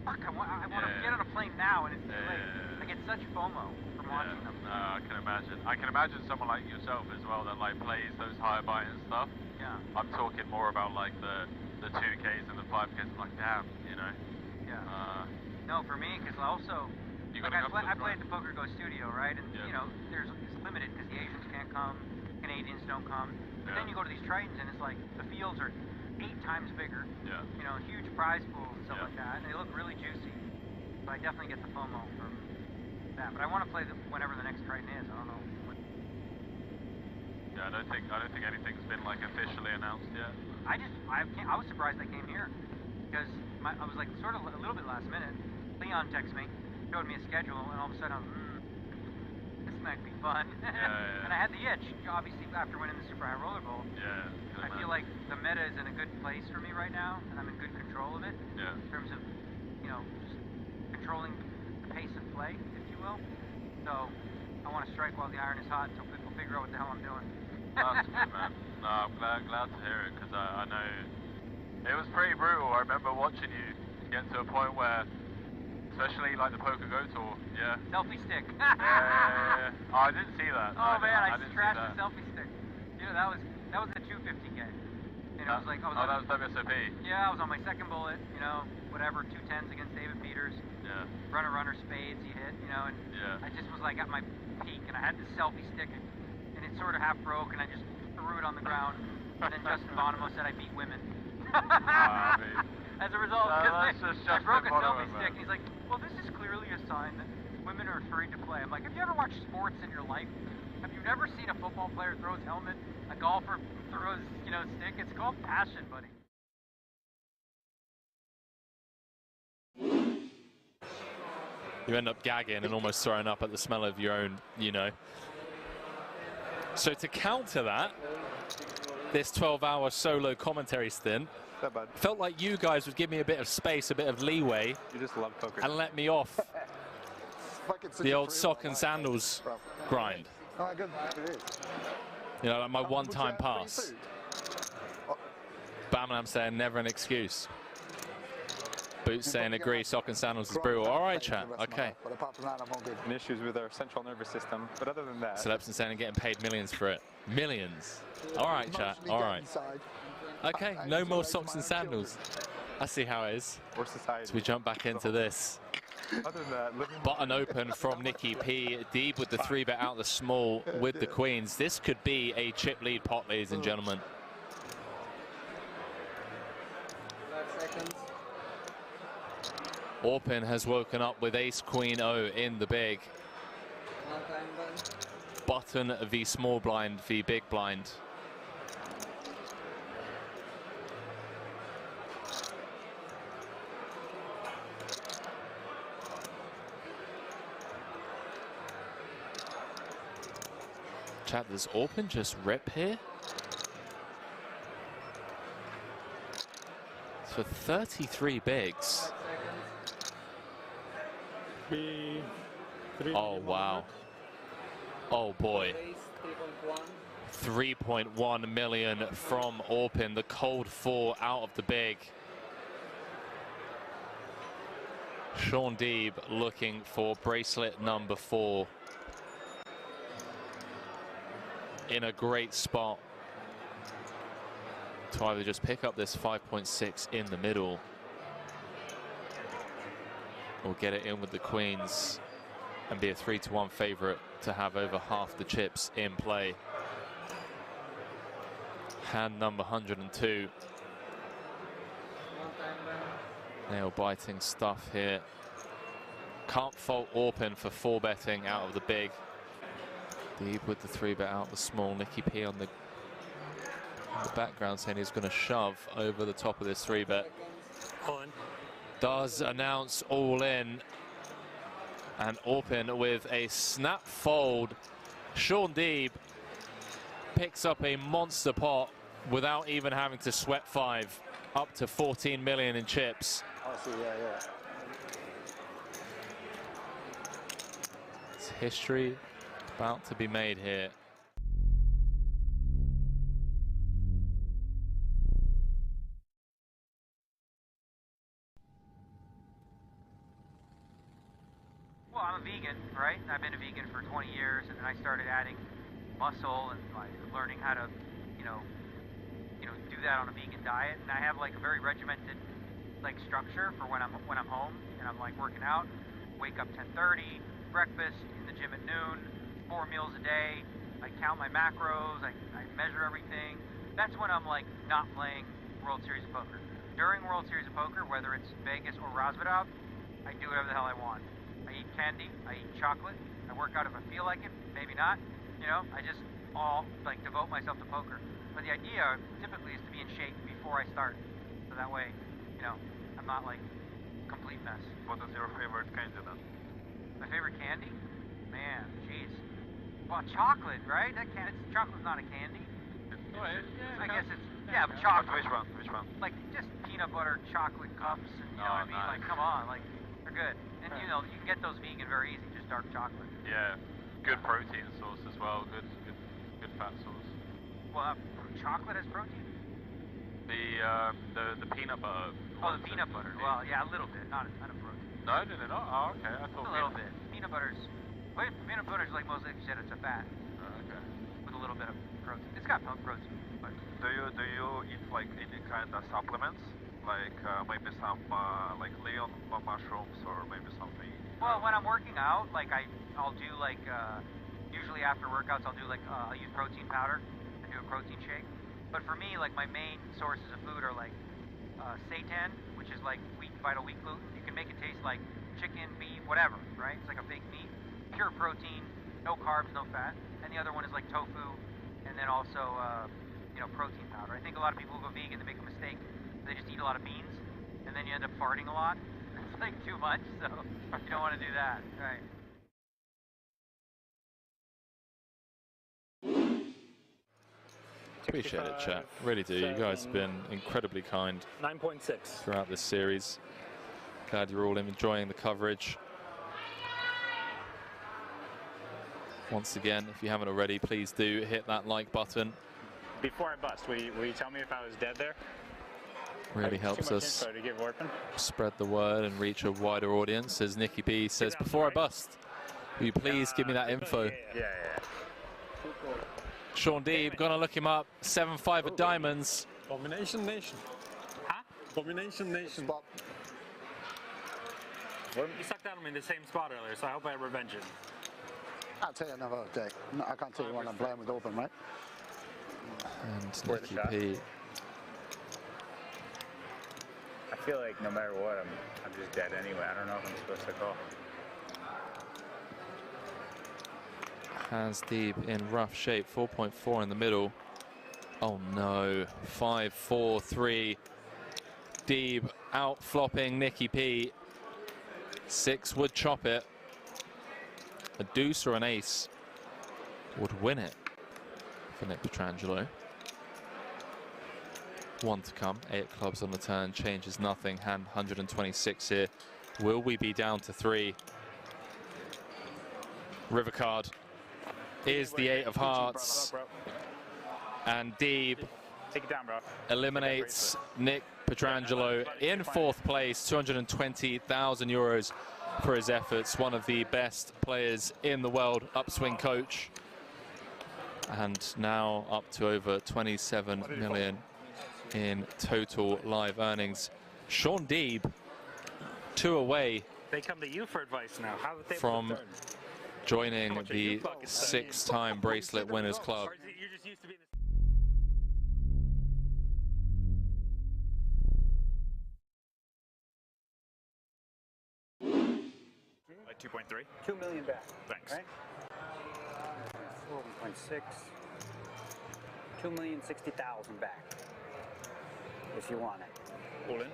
fuck, I want to get on a plane now, and it's too late. I get such FOMO from watching them. I can imagine. I can imagine someone like yourself as well that like plays those higher buy and stuff. Yeah. I'm talking more about like the 2Ks and the 5Ks. I'm like, damn, you know. Yeah. No, for me, because also, like I play at the Poker Go studio, right? And you know, it's limited because the Asians can't come, Canadians don't come. But then you go to these Tritons and it's like the fields are 8 times bigger. Yeah. You know, huge prize pool and stuff like that, and they look really juicy. So I definitely get the FOMO from that. But I want to play whenever the next Triton is. I don't know. Yeah, I don't think anything's been like officially announced yet. I was surprised they came here because I was like sort of a little bit last minute. Leon texted me, showed me a schedule, and all of a sudden I was, it's might be fun. And I had the itch, obviously, after winning the Super High Roller Bowl. Yeah. I feel like the meta is in a good place for me right now, and I'm in good control of it. Yeah. In terms of, you know, just controlling the pace of play, if you will. So I want to strike while the iron is hot until people figure out what the hell I'm doing. That's good, man. No, I'm glad to hear it, because I know it was pretty brutal. I remember watching you get to a point where, especially like the Poker Go Tour, yeah. Selfie stick. Yeah. Oh, I didn't see that. Oh man, I didn't trashed see that. the selfie stick. You know, that was the 250K. And it was like, that was WSOP. Yeah, I was on my second bullet, you know, whatever, 210s against David Peters. Yeah. Runner, spades, he hit, you know, and I just was like at my peak, and I had this selfie stick, and it sort of half broke, and I just threw it on the ground, and then Justin Bonomo said I beat women. I mean, as a result, that's because just I broke a Bonomo, selfie stick, and he's like, well, this is clearly a sign that women are afraid to play. I'm like, have you ever watched sports in your life? Have you never seen a football player throw his helmet, a golfer throw his, you know, stick? It's called passion, buddy. You end up gagging and almost throwing up at the smell of your own, you know. So to counter that, this 12-hour solo commentary stint, felt like you guys would give me a bit of space, a bit of leeway. You just love poker. And let me off the old sock and sandals grind. Oh, good. It is. You know, like my one-time pass. Bamlam saying never an excuse. Boots saying agree, sock and sandals is brutal. All right, chat. Okay. But apart from that, I'm all good. And issues with our central nervous system, but other than that. Celebson saying getting paid millions for it. Millions. All right, chat. All right. Okay, no more socks and sandals. I see how it is. Or society. So we jump back into this. Other than that, Button open from Nikki P. Deeb with the 3-bet out the small with the queens. This could be a chip lead pot, ladies and gentlemen. 5 seconds. Orpin has woken up with ace queen O in the big. One time button. Button v small blind v big blind. Chat, does Orpin just rip here? For 33 bigs. Oh, wow. Oh, boy. 3.1 million from Orpin, the cold 4 out of the big. Sean Deeb looking for bracelet number 4. In a great spot to either just pick up this 5.6 in the middle or get it in with the queens and be a 3-1 favorite to have over half the chips in play. Hand number 102. Nail biting stuff here. Can't fault Orpin for 4-betting out of the big. Deeb with the 3-bet out the small. Nikki P on the background saying he's going to shove over the top of this 3-bet. Does announce all in. And Orpin with a snap fold. Sean Deeb picks up a monster pot without even having to sweat 5. Up to 14 million in chips. I see, yeah. It's history about to be made here. Well, I'm a vegan, right? I've been a vegan for 20 years, and then I started adding muscle and like learning how to, you know, do that on a vegan diet. And I have like a very regimented like structure for when I'm home and I'm like working out. Wake up 10:30, breakfast, in the gym at noon, 4 meals a day. I count my macros, I measure everything. That's when I'm like not playing World Series of Poker. During World Series of Poker, whether it's Vegas or Razvedov, I do whatever the hell I want. I eat candy, I eat chocolate, I work out if I feel like it, maybe not. You know, I just all like devote myself to poker. But the idea typically is to be in shape before I start. So that way, you know, I'm not like complete mess. What is your favorite candy then? My favorite candy? Man, jeez. Well, chocolate, right? Chocolate's not a candy. I guess it's, yeah, but chocolate. Which one? Which one? Like, just peanut butter chocolate cups, and you know what I mean? Like, come on, like, they're good. And, you know, you can get those vegan very easy, just dark chocolate. Yeah, good protein source as well. Good fat source. Well, chocolate has protein? The peanut butter. Oh, the peanut butter. Well, yeah, a little bit, not a protein. No, did it not? Oh, okay. I thought a little bit. Peanut butter's like most, like you said, it's a fat. Okay. With a little bit of protein. It's got protein. But do you eat like any kind of supplements, like maybe some like leon mushrooms or maybe something? Well, when I'm working out, like I'll do like usually after workouts I'll do like I'll use protein powder and do a protein shake. But for me, like my main sources of food are like seitan, which is like vital wheat gluten. You can make it taste like chicken, beef, whatever, right? It's like a fake meat, pure protein, no carbs, no fat. And the other one is like tofu, and then also you know, protein powder. I think a lot of people who go vegan, they make a mistake. They just eat a lot of beans, and then you end up farting a lot. It's like too much, so you don't want to do that, right? Appreciate it, chat. Really do. You guys have been incredibly kind 9.6 throughout this series. Glad you're all enjoying the coverage. Once again, if you haven't already, please do hit that like button. Before I bust, will you tell me if I was dead there? Really helps us To give Orpin? spread the word and reach a wider audience. As Nicky B says, before I bust, will you please give me that info? Yeah. Sean Deeb, gonna look him up. 7-5 at diamonds. Domination Nation. Huh? Domination Nation. You sucked out on me in the same spot earlier, so I hope I revenge it. I'll tell you another day. No, I can't tell you when I'm playing with Open, right? And Nicky P. I feel like no matter what, I'm just dead anyway. I don't know if I'm supposed to call. Has Deeb in rough shape. 4.4 in the middle. Oh no. 5-4-3. Deeb out flopping Nicky P. 6 would chop it. A deuce or an ace would win it for Nick Petrangelo. 1 to come. 8 clubs on the turn. Changes nothing. Hand 126 here. Will we be down to 3? River card is the 8 of hearts. And Deeb Take it down, bro. eliminates Nick Petrangelo in 4th place. 220,000 euros for his efforts. One of the best players in the world. Upswing coach. And now up to over 27 million in total live earnings. Sean Deeb, 2 away They come to you for advice now. How would they from joining the 6-time bracelet winners club. You're just used to being 2.3. 2 million back. Thanks. Right? 4.6. 2,060,000 back. If you want it. All in.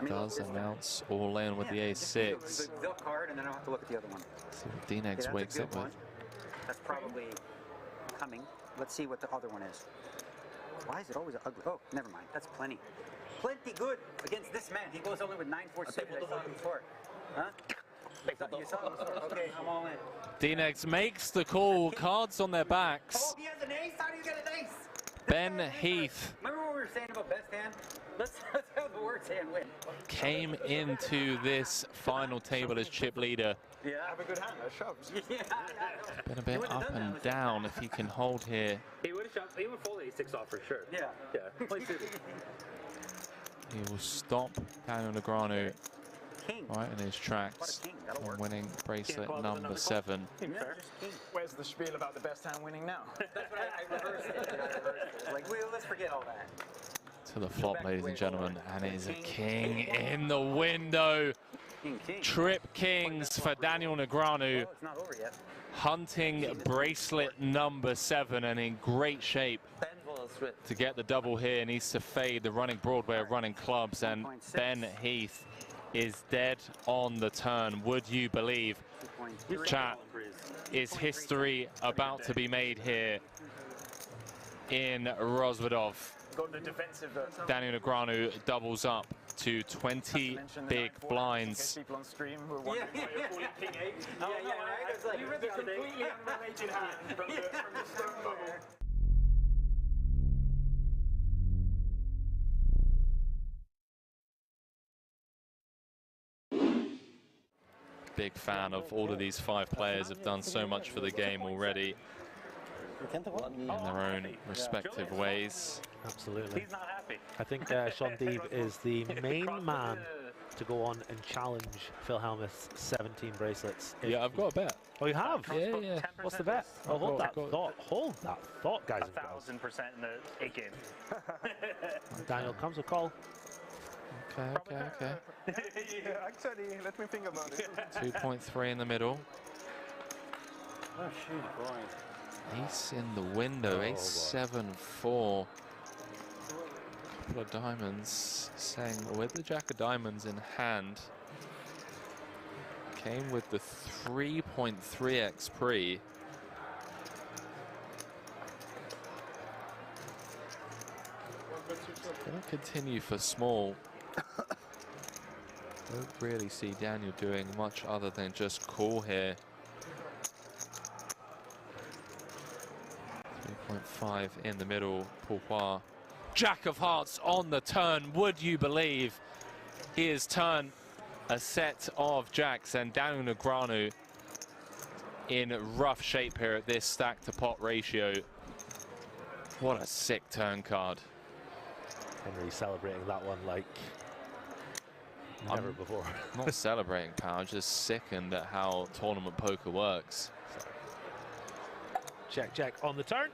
He does announce all in with the ace-6. The card, and then I'll have to look at the other one. See what D-Nex wakes up with. That's probably coming. Let's see what the other one is. Why is it always ugly? Oh, never mind. That's plenty. Plenty good against this man. He goes only with 9-4-6. I saw him before. Huh? You saw him before. Okay, I'm all in. D-Nex makes the call. Cards on their backs. Oh, he has an ace? How do you get an ace? Ben Heath Remember what we were saying about best hand? Let's have the worst hand win. came into this final table as chip leader. Yeah. Have a good hand. That shoves. Been a bit up and down if he can hold here. He would have shot. He would fold ace-6 off for sure. Yeah. Yeah. He will stop Daniel Negreanu right in his tracks on winning bracelet number 7. Where's the spiel about the best hand winning now? That's what I reversed it. Like, well, let's forget all that. To the flop, ladies and gentlemen, and it is a king in the window. Trip kings for Daniel Negreanu. It's not over yet. Hunting bracelet number 7 and in great shape to get the double here. Needs to fade the running Broadway of running clubs, and Ben Heath is dead on the turn. Would you believe? Chat, is history about to be made here in Rozvadov? Go to defensive. Daniel Negreanu doubles up to 20 big blinds. People on stream who are wondering why you're calling King 8. Yeah, right? It's like the completely unrelated hand from the stone bubble. Big fan of all of these 5 players, have done so much for the game already in their own respective ways. Absolutely. He's not happy. I think Sean Deeb is the main man to go on and challenge Phil Hellmuth's 17 bracelets. Yeah, I've got a bet. Oh, you have? Yeah. What's the bet? Oh, hold that thought. Hold that thought, guys and girls. 1,000% in the 8 game. Daniel comes with call. Okay. Yeah, actually, let me think about it. 2.3 in the middle. Oh, shoot, boy. Ace in the window, ace 7-4. Couple of diamonds, saying with the jack of diamonds in hand. Came with the 3.3x pre. Gonna continue for small. Don't really see Daniel doing much other than just call here. 3.5 in the middle, Pourquoi. Jack of hearts on the turn, would you believe? He has turned a set of jacks, and Daniel Negreanu in rough shape here at this stack to pot ratio. What a sick turn card. Henry celebrating that one like never before. Not celebrating, pal, just sickened at how tournament poker works. Check on the turn.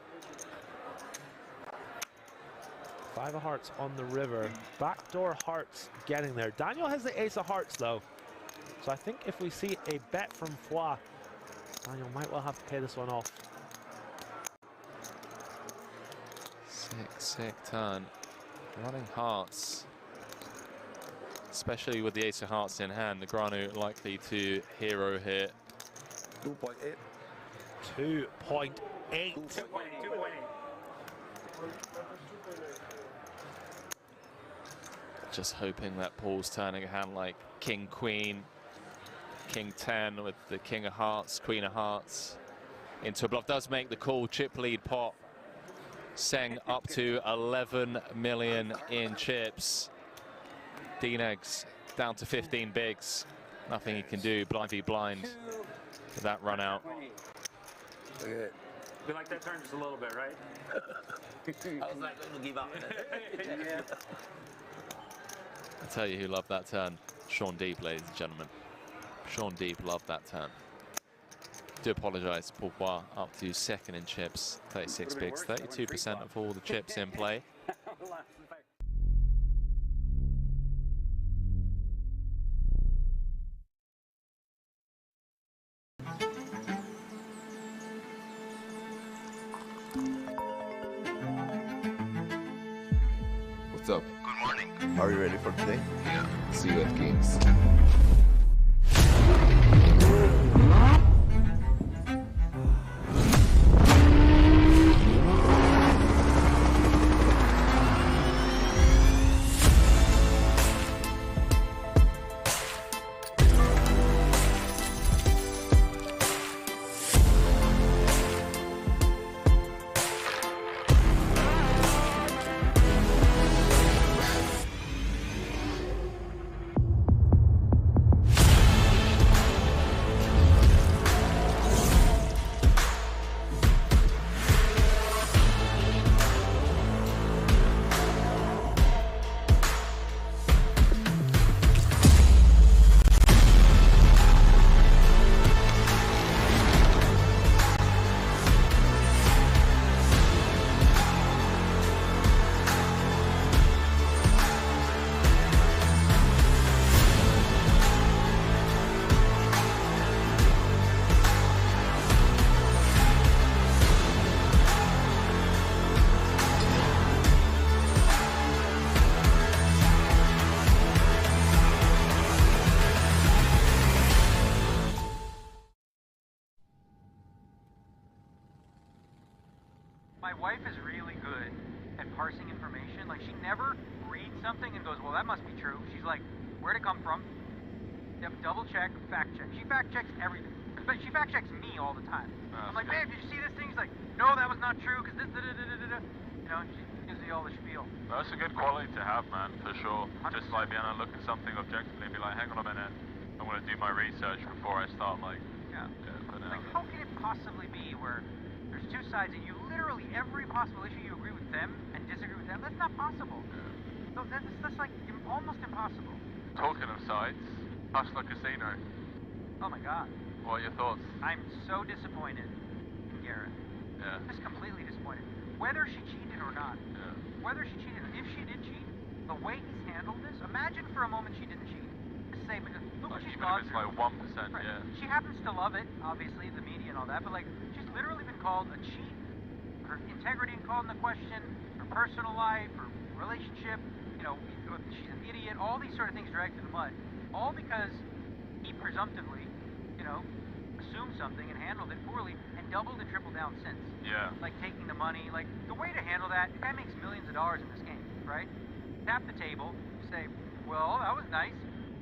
5 of hearts on the river. Backdoor hearts getting there. Daniel has the ace of hearts though. So I think if we see a bet from Foix, Daniel might well have to pay this one off. Sick turn. Running hearts. Especially with the ace of hearts in hand. Negreanu likely to hero here. 2.8. 2.8. Just hoping that Paul's turning a hand like King Queen, King 10 with the King of Hearts, Queen of Hearts into a bluff. Does make the call, chip lead pot. Seng up to 11 million in chips. D-Negs down to 15 bigs. Nothing he can do, blind v blind with that run out. Okay. We like that turn just a little bit, right? I was not going to give up. Yeah. I tell you who loved that turn. Sean Deeb, ladies and gentlemen. Sean Deeb loved that turn. Do apologise, Pourquoi up to second in chips, 36 bigs, 32% of all the chips in play. What's up? Good morning. Are you ready for today? Yeah. See you at games. my wife is really good at parsing information. Like, she never reads something and goes, well, that must be true. She's like, where'd it come from? Yep, double check, fact check. She fact checks everything. But she fact checks me all the time. I'm like, babe, did you see this thing? She's like, no, that was not true, because this, you know, she gives me all the spiel. That's a good quality to have, man, for sure. Just like being able to look at something objectively and be like, hang on a minute, I'm going to do my research before I start, like, putting it Like, out how can it possibly be where there's two sides and you literally, every possible issue you agree with them and disagree with them? That's not possible. No, that's like almost impossible. Talking of sides, Hustler Casino. Oh my god. What are your thoughts? I'm so disappointed in Garrett. Yeah. Just completely disappointed. Whether she cheated or not. Yeah. Whether she cheated, if she did cheat, the way he's handled this, imagine for a moment she didn't cheat. Just say, but look what she's gone through. Like 1%, Right. yeah. She happens to love it, obviously, the media and all that, but like, she's literally been called a cheat, her integrity called into question, her personal life, her relationship, you know, she's an idiot, all these sort of things dragged to the mud, all because he presumptively, you know, assumed something and handled it poorly and doubled and tripled down since. Yeah. Like taking the money, like the way to handle that, the guy makes millions of dollars in this game, right? Tap the table, say, well, that was nice.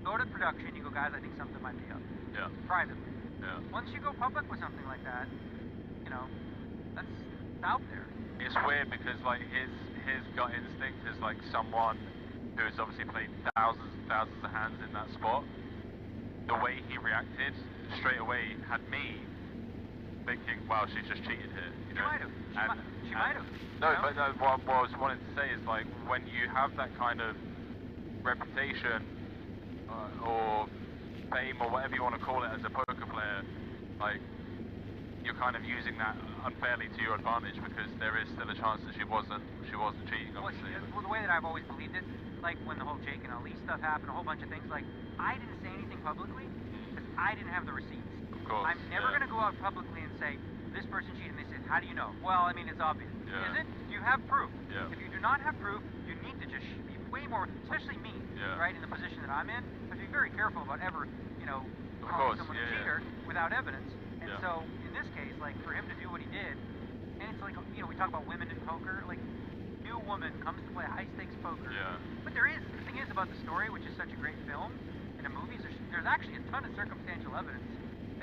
Go to production, you go, guys, I think something might be up. Yeah. Privately. Yeah. Once you go public with something like that, you know, that's out there. It's weird because like his gut instinct is like someone who's obviously played thousands and thousands of hands in that spot. The way he reacted straight away had me thinking, wow, she's just cheated here. You know? She might have. No, but no, what I was wanting to say is like when you have that kind of reputation or fame or whatever you want to call it as a poker player, like you're kind of using that unfairly to your advantage because there is still a chance that she wasn't cheating, obviously. Well, the way that I've always believed it, like when the whole Jake and Ali stuff happened, a whole bunch of things, like I didn't say anything publicly because I didn't have the receipts. Of course. I'm never going to go out publicly and say, this person cheated, and they said, how do you know? Well, I mean, it's obvious. Yeah. Is it? Do you have proof? Yeah. If you do not have proof, you need to just be way more, especially me, right, in the position that I'm in, I have to be very careful about ever, you know, calling someone a cheater without evidence. And so, in this case, like, for him to do what he did, and it's like, you know, we talk about women in poker, like, new woman comes to play high-stakes poker. Yeah. But the thing is about the story, which is such a great film, and the movies, there's actually a ton of circumstantial evidence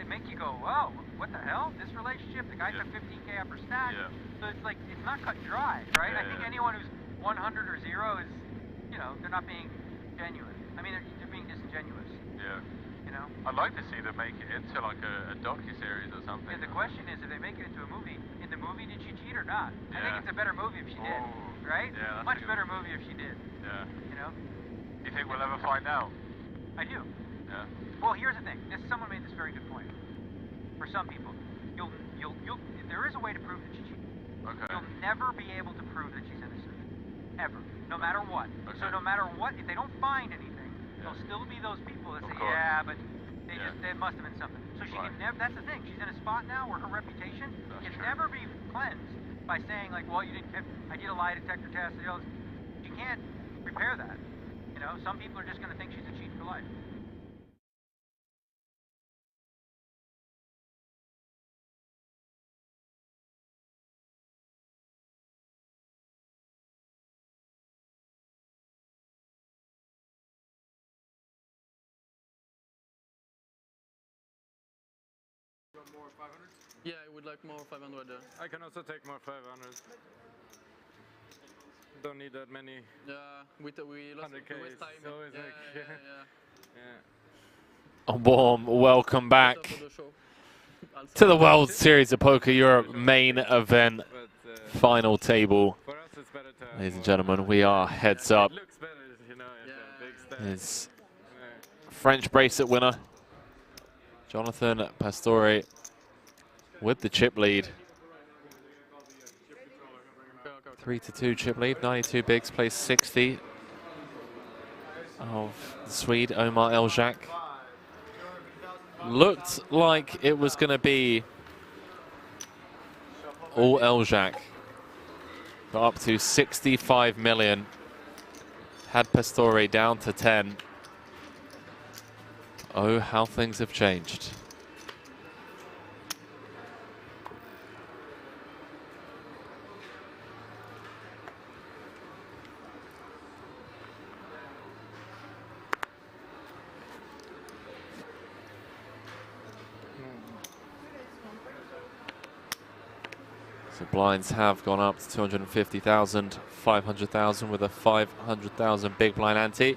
that make you go, wow, what the hell? This relationship, the guy took 15K after stack. Yeah. So it's like, it's not cut and dry, right? I think anyone who's 100 or 0 is, you know, they're not being genuine. I mean, they're being disingenuous. Yeah. You know? I'd like to see them make it into like a docu-series or something. Yeah, the question is, if they make it into a movie, in the movie, did she cheat or not? I think it's a better movie if she did, right? Yeah, Much better movie if she did. Yeah. You know? Do you think we'll ever find out? I do. Yeah. Well, here's the thing. Someone made this very good point. For some people, you'll there is a way to prove that she cheated. Okay. You'll never be able to prove that she's innocent. Ever. No matter what. Okay. So no matter what, if they don't find anything, there'll still be those people that say, yeah, but there must have been something. So she can never, that's the thing, she's in a spot now where her reputation can never be cleansed by saying like, well, I did a lie detector test, you can't repair that. You know, some people are just going to think she's a cheat for life. More 500? Yeah, I would like more 500 there. I can also take more 500. Don't need that many. Yeah, we lost 100K. waste time. So it's A warm welcome back to the World Series of Poker Europe main event final table. Ladies and gentlemen, we are heads up. Is French bracelet winner Jonathan Pastore with the chip lead. 3-2 chip lead, 92 bigs, plays 60 of the Swede Omar Elzak. Looked like it was going to be all Elzak. Got up to 65 million. Had Pastore down to 10. Oh, how things have changed. So blinds have gone up to 250,000, 500,000 with a 500,000 big blind ante.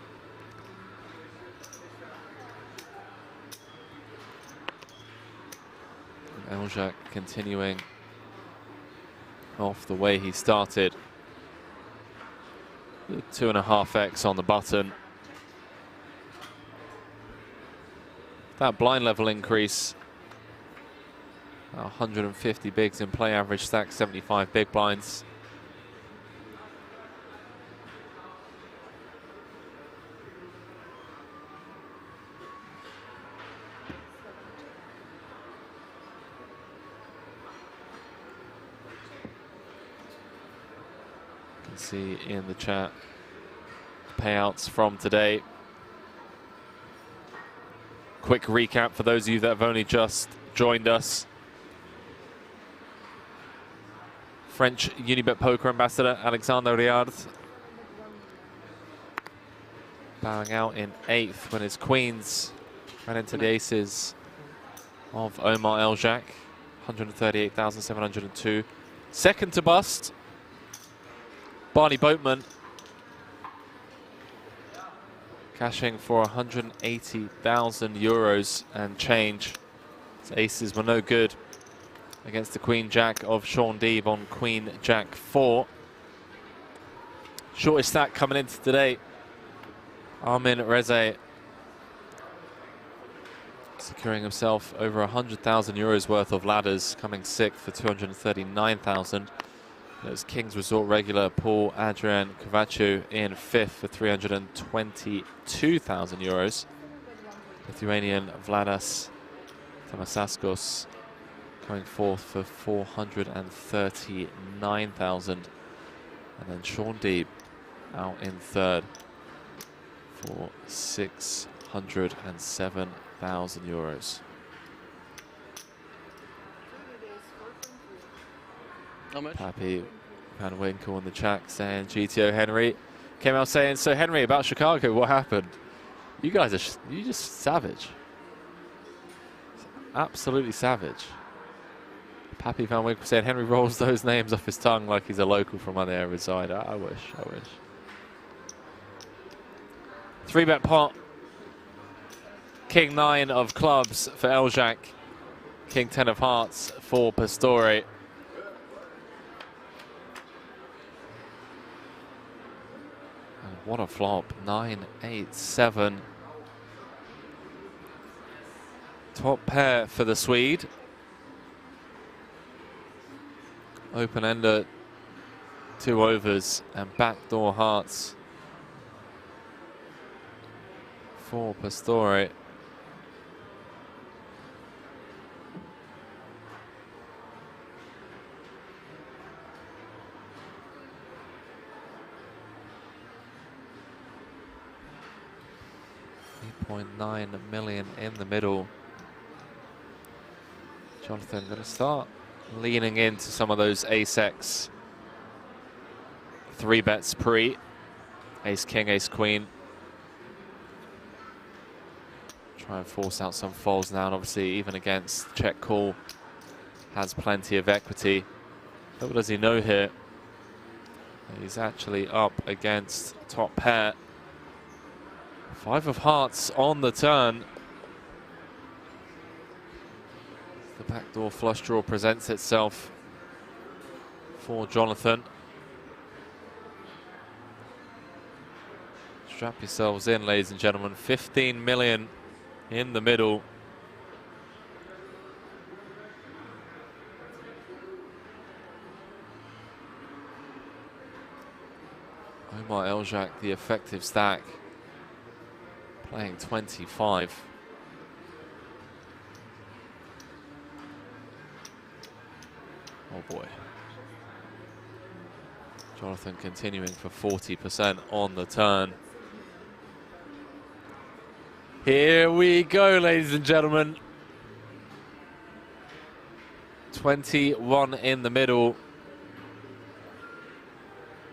Elzak continuing off the way he started. 2.5x on the button. That blind level increase, 150 bigs in play, average stack 75 big blinds. You can see in the chat payouts from today. Quick recap for those of you that have only just joined us. French Unibet Poker Ambassador Alexander Riard bowing out in 8th when his queens ran into the aces of Omar Elzak, 138,702. Second to bust, Barney Boatman, cashing for 180,000 euros and change. His aces were no good against the Queen Jack of Sean Deeb on Queen Jack 4. Shortest stack coming into today, Armin Rezai securing himself over 100,000 euros worth of ladders, coming 6th for 239,000. There's King's Resort regular Paul Adrian Cavacho in 5th for 322,000 euros. Lithuanian Vladas Tamasaskos coming 4th for 439,000. And then Sean Deeb out in 3rd for 607,000 euros. Happy Van Winkle in the chat saying GTO Henry came out saying, so Henry, about Chicago, what happened? You guys are you just savage. Absolutely savage. Pappy Van Winkle said Henry rolls those names off his tongue like he's a local from Armin Rezai. I wish. 3-bet pot. King 9 of clubs for Elzak. King 10 of hearts for Pastore. And what a flop. 9, 8, 7. Top pair for the Swede. Open-ender, 2 overs, and backdoor hearts for Pastore. $8.9 million in the middle. Jonathan going to start leaning into some of those ace-x 3 bets pre. Ace-king, ace-queen. Try and force out some folds now, and obviously even against check call has plenty of equity. But what does he know here? He's actually up against top pair. 5 of hearts on the turn. The backdoor flush draw presents itself for Jonathan. Strap yourselves in, ladies and gentlemen. 15 million in the middle. Omar Elzak, the effective stack, playing 25. Oh boy. Jonathan continuing for 40% on the turn. Here we go, ladies and gentlemen. 21 in the middle.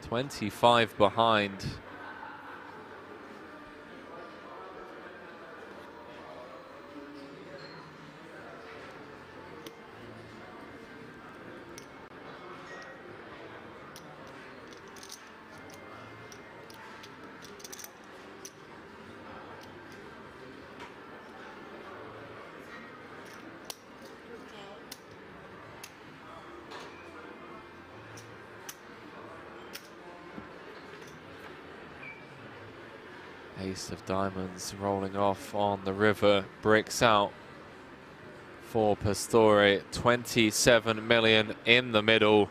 25 behind. Ace of diamonds rolling off on the river. Bricks out for Pastore. 27 million in the middle.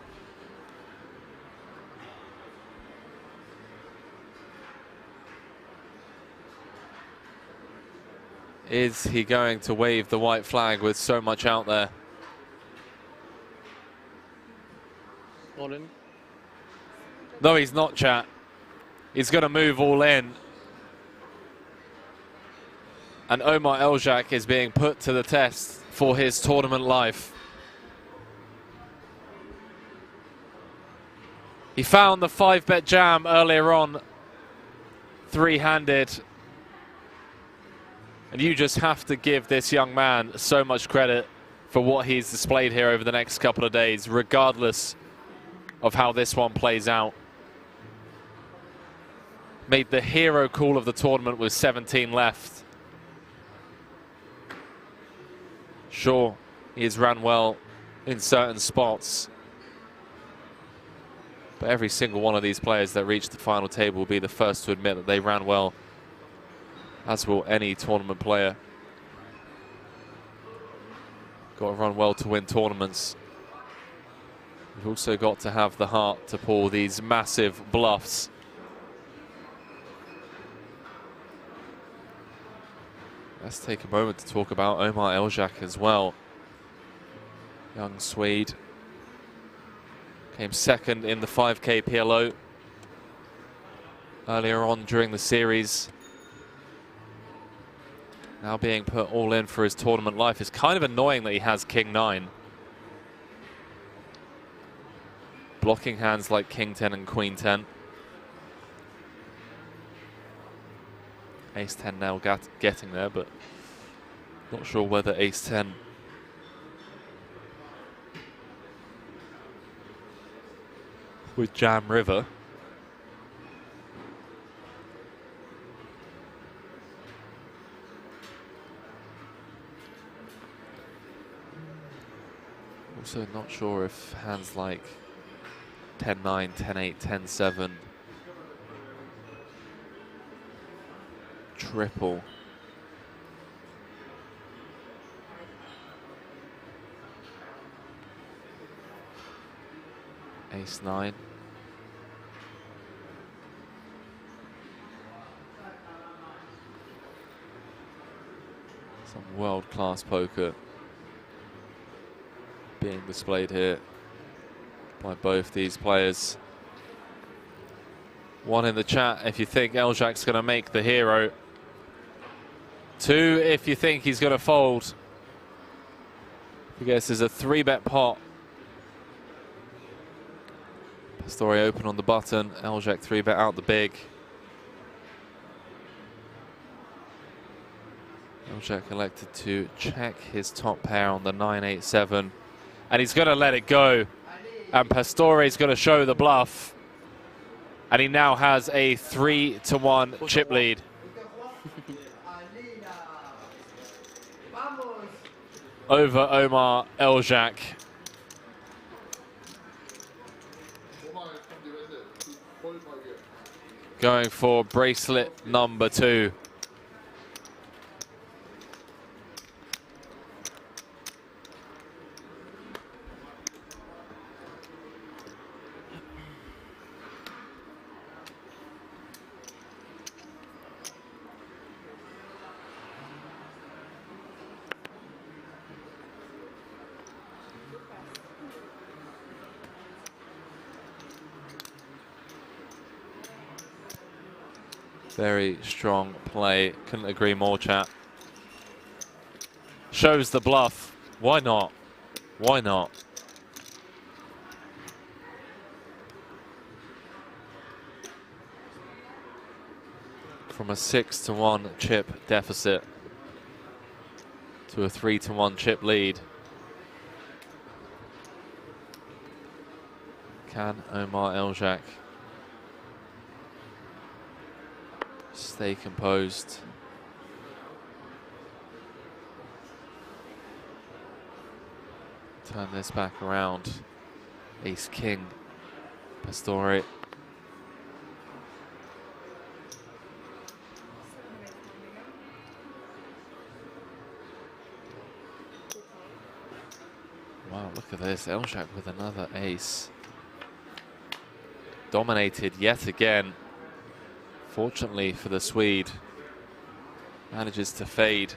Is he going to wave the white flag with so much out there? All in. No, he's not, chat. He's going to move all in. And Omar Eljak is being put to the test for his tournament life. He found the 5-bet jam earlier on, three-handed. And you just have to give this young man so much credit for what he's displayed here over the next couple of days, regardless of how this one plays out. Made the hero call of the tournament with 17 left. Sure, he has ran well in certain spots, but every single one of these players that reach the final table will be the first to admit that they ran well, as will any tournament player. Got to run well to win tournaments. You've also got to have the heart to pull these massive bluffs. Let's take a moment to talk about Omar Eljak as well. Young Swede. Came second in the 5K PLO earlier on during the series. Now being put all in for his tournament life. It's kind of annoying that he has King 9. Blocking hands like King 10 and Queen 10. Ace 10 now getting there, but not sure whether Ace 10 with Jam River. Also not sure if hands like 10-9, 10-8, 10-7 triple. Ace 9. Some world-class poker being displayed here by both these players. One in the chat if you think Eljak's going to make the hero. Two if you think he's going to fold. I guess there's a 3-bet pot. Pastore open on the button. Eljak 3-bet out the big. Eljak elected to check his top pair on the 9-8-7. And he's going to let it go. And Pastore is going to show the bluff. And he now has a 3-1 chip lead. Over Omar Eljak. Going for bracelet number 2. Very strong play. Couldn't agree more, chat. Shows the bluff. Why not? Why not? From a 6-1 chip deficit to a 3-1 chip lead. Can Omar Eljak stay composed? Turn this back around. Ace King. Pastore. Wow, look at this. Eljack with another ace. Dominated yet again. Fortunately for the Swede, manages to fade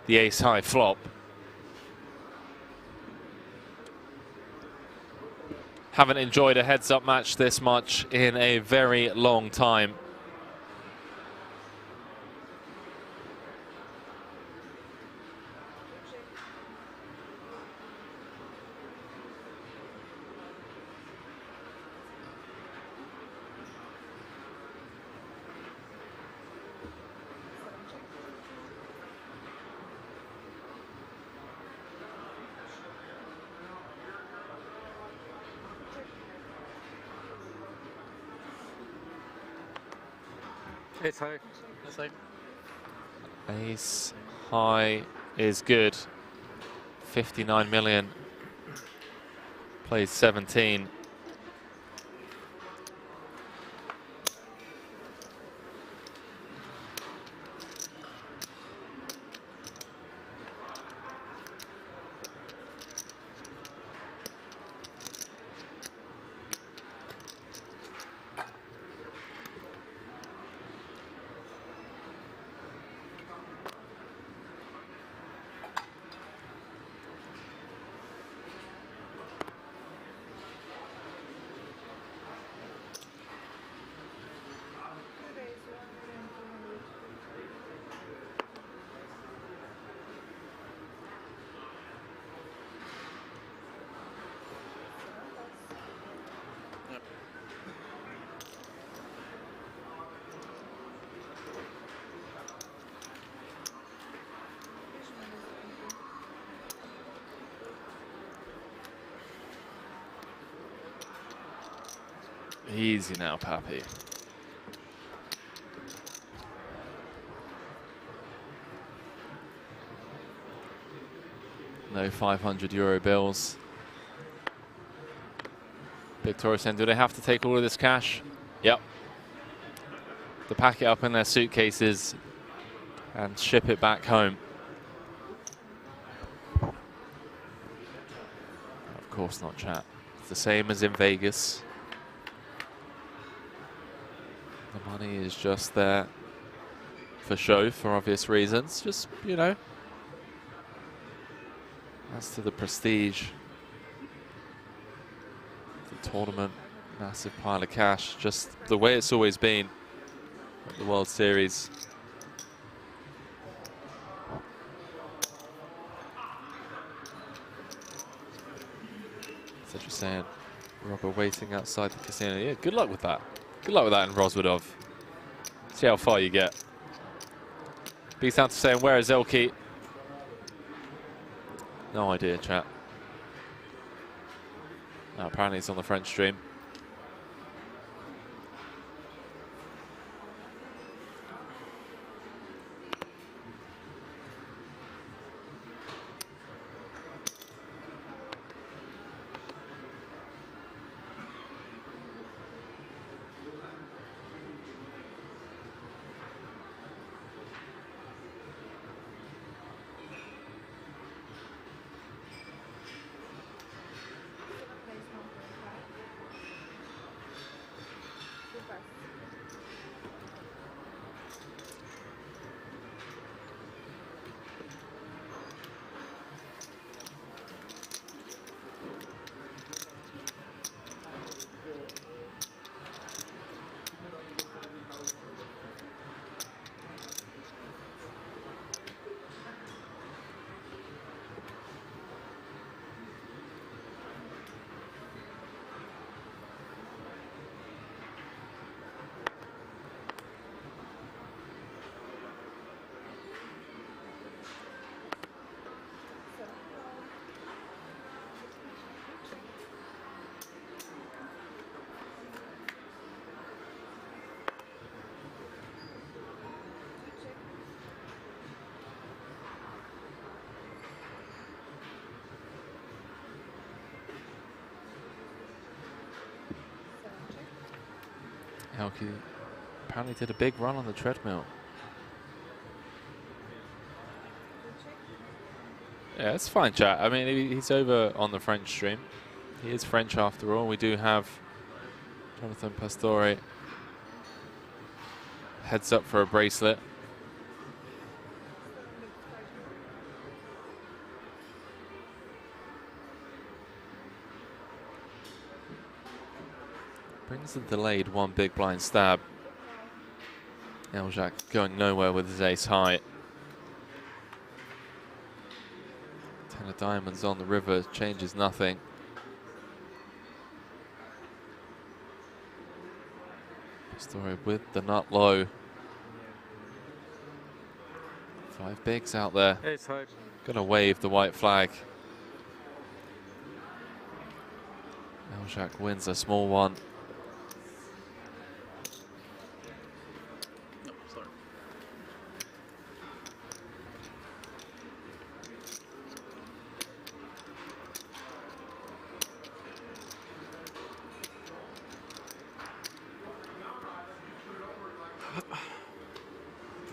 the ace-high flop. Haven't enjoyed a heads-up match this much in a very long time. Ace high. Ace high. Ace high is good. 59 million. Plays 17. Easy now, Pappy. No 500 euro bills. Big Taurus, do they have to take all of this cash? Yep. To pack it up in their suitcases and ship it back home. Of course not, chat. It's the same as in Vegas. The money is just there for show, for obvious reasons. Just, you know, as to the prestige, the tournament, massive pile of cash, just the way it's always been at the World Series. So just saying, Robert waiting outside the casino. Yeah, good luck with that. Good luck with that in Roswadov. See how far you get. Beats out to saying, where is Elke? No idea, chat. No, apparently it's on the French stream. Elke apparently did a big run on the treadmill. Yeah, it's fine, chat. I mean, he's over on the French stream. He is French after all. We do have Jonathan Pastore heads up for a bracelet. Brings the delayed one big blind stab. Eljac going nowhere with his ace high. 10 of diamonds on the river changes nothing. Pastore with the nut low. 5 bigs out there. Ace high. Gonna wave the white flag. Eljac wins a small one.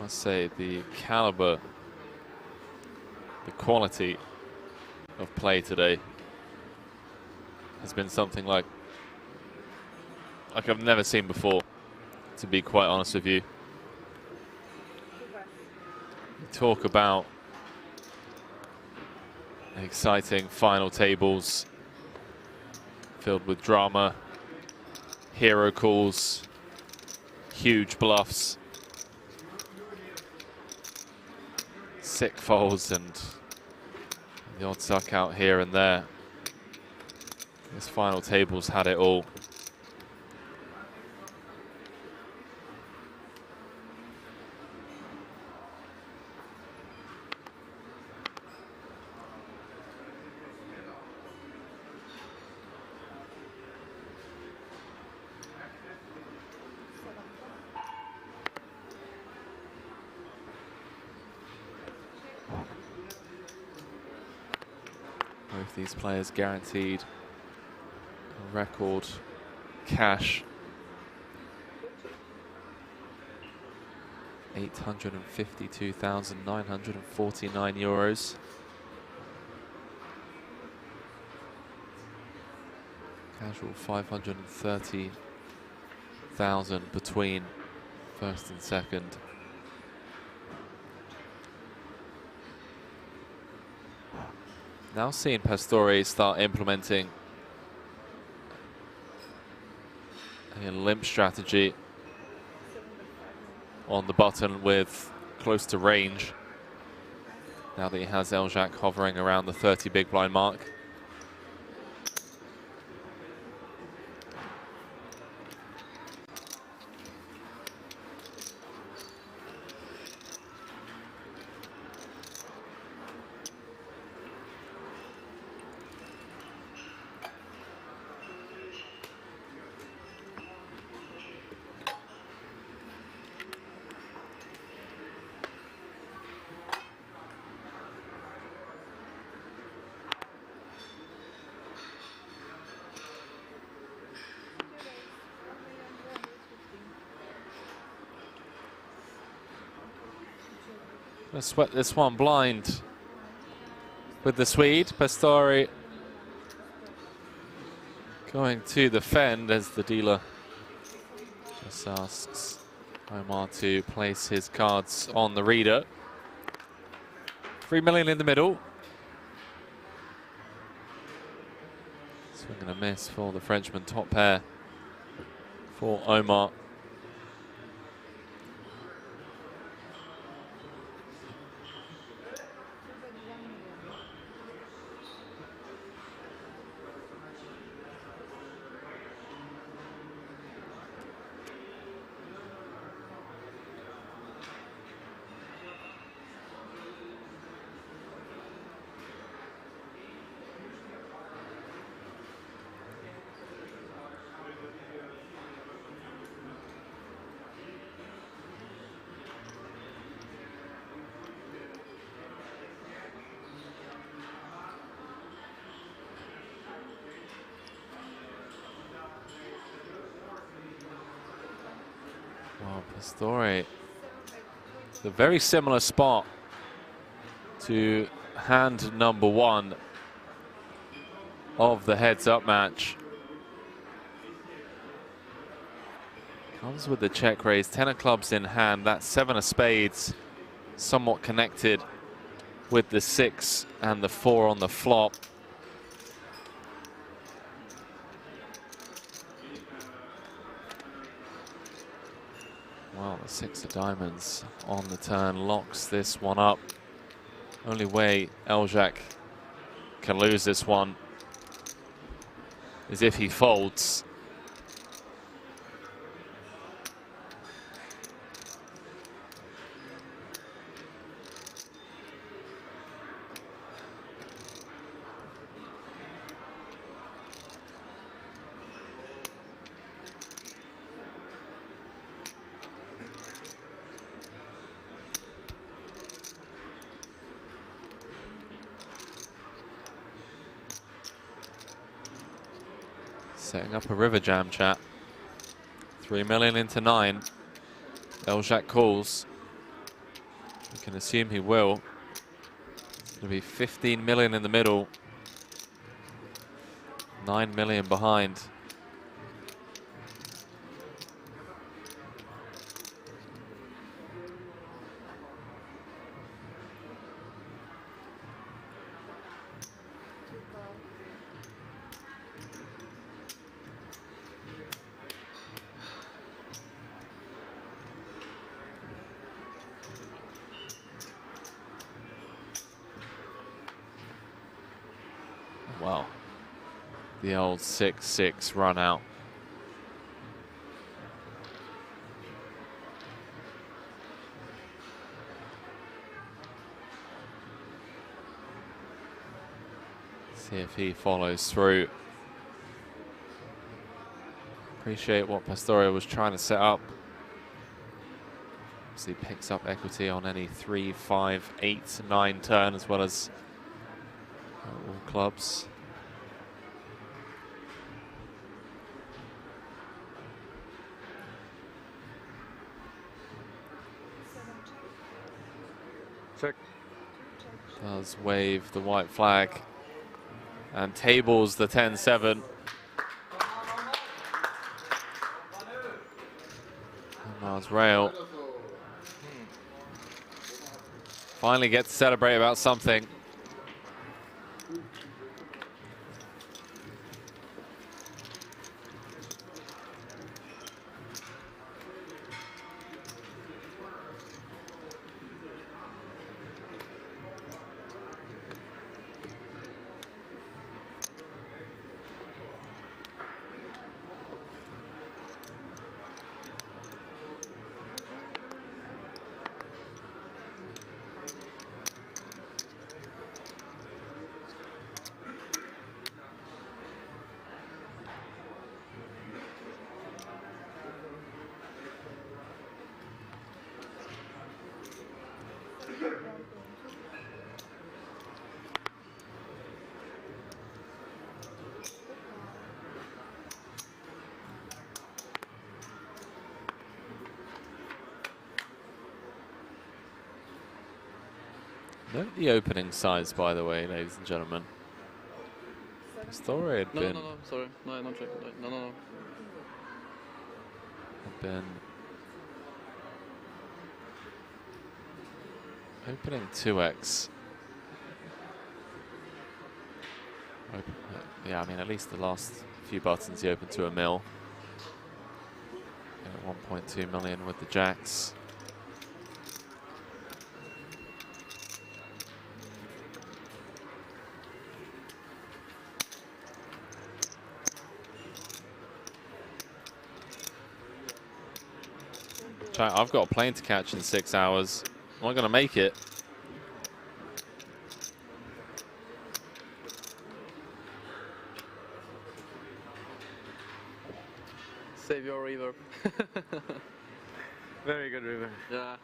Must say the caliber, the quality of play today has been something like I've never seen before, to be quite honest with you. Talk about exciting final tables filled with drama, hero calls, huge bluffs, sick folds, and the odd suck out here and there. This final table's had it all. Both these players guaranteed a record cash. €852,949. Casual 530,000 between first and second. Now seeing Pastore start implementing a limp strategy on the button with close to range. Now that he has Eljac hovering around the 30 big blind mark. Let's sweat this one blind with the Swede. Pastore going to defend as the dealer just asks Omar to place his cards on the reader. 3 million in the middle. Swing and a miss for the Frenchman, top pair for Omar. Well, Pastore, a very similar spot to hand number one of the heads-up match. Comes with the check raise, 10 of clubs in hand, that 7 of spades somewhat connected with the 6 and the 4 on the flop. Well, the 6 of diamonds on the turn locks this one up. Only way Eljac can lose this one is if he folds. Setting up a river jam, chat. 3 million into 9. Eljac calls. We can assume he will. It'll be 15 million in the middle. 9 million behind. Wow. The old 6-6 run out. See if he follows through. Appreciate what Pastorio was trying to set up. So he picks up equity on any 3, 5, 8, 9 turn, as well as all clubs. Check. Does wave the white flag and tables the 10-7. Mars rail. Finally get to celebrate about something. Note the opening size, by the way, ladies and gentlemen. Pastorio had been... No, sorry. No, I'm not checking. No. Had been... opening 2x. Yeah, I mean, at least the last few buttons he opened to a mil. At 1.2 million with the jacks. I've got a plane to catch in 6 hours. Am I going to make it? Save your river. Very good river. Yeah.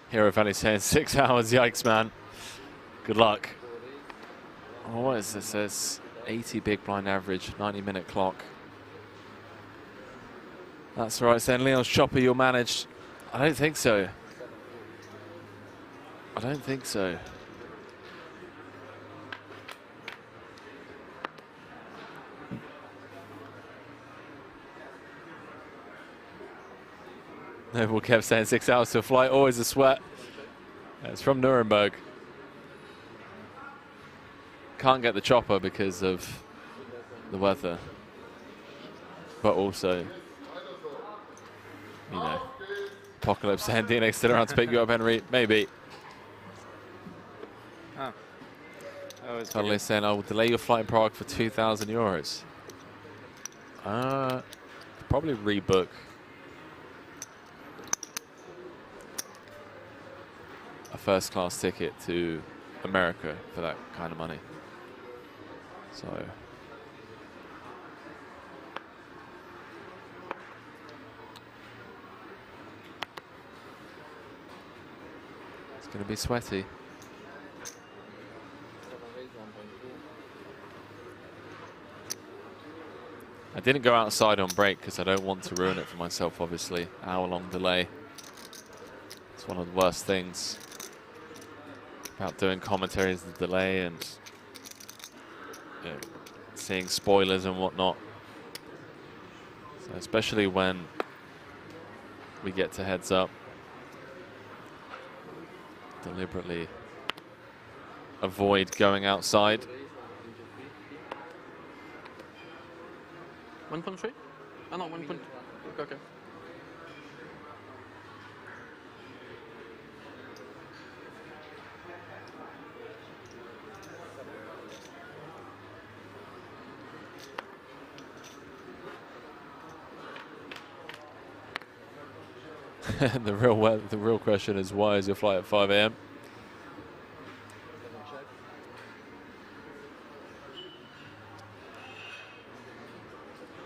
Hero Valley saying 6 hours. Yikes, man. Good luck. Oh, what is this? There's 80 big blind average, 90-minute clock. That's right, then Leon's chopper you'll manage. I don't think so. I don't think so. Noble kept saying 6 hours to a flight, always a sweat. It's from Nuremberg. Can't get the chopper because of the weather. But also, you know, Apocalypse and DNX stood around to pick you up, Henry. Maybe. Oh. Totally saying, I will delay your flight in Prague for 2,000 euros. Probably rebook. A first-class ticket to America for that kind of money. So it's going to be sweaty. I didn't go outside on break because I don't want to ruin it for myself, obviously. Hour-long delay. It's one of the worst things about doing commentaries, the delay and you know, seeing spoilers and whatnot. So especially when we get to heads up, deliberately avoid going outside. 1.3? Oh no, 1. Okay. The real question is, why is your flight at 5 AM?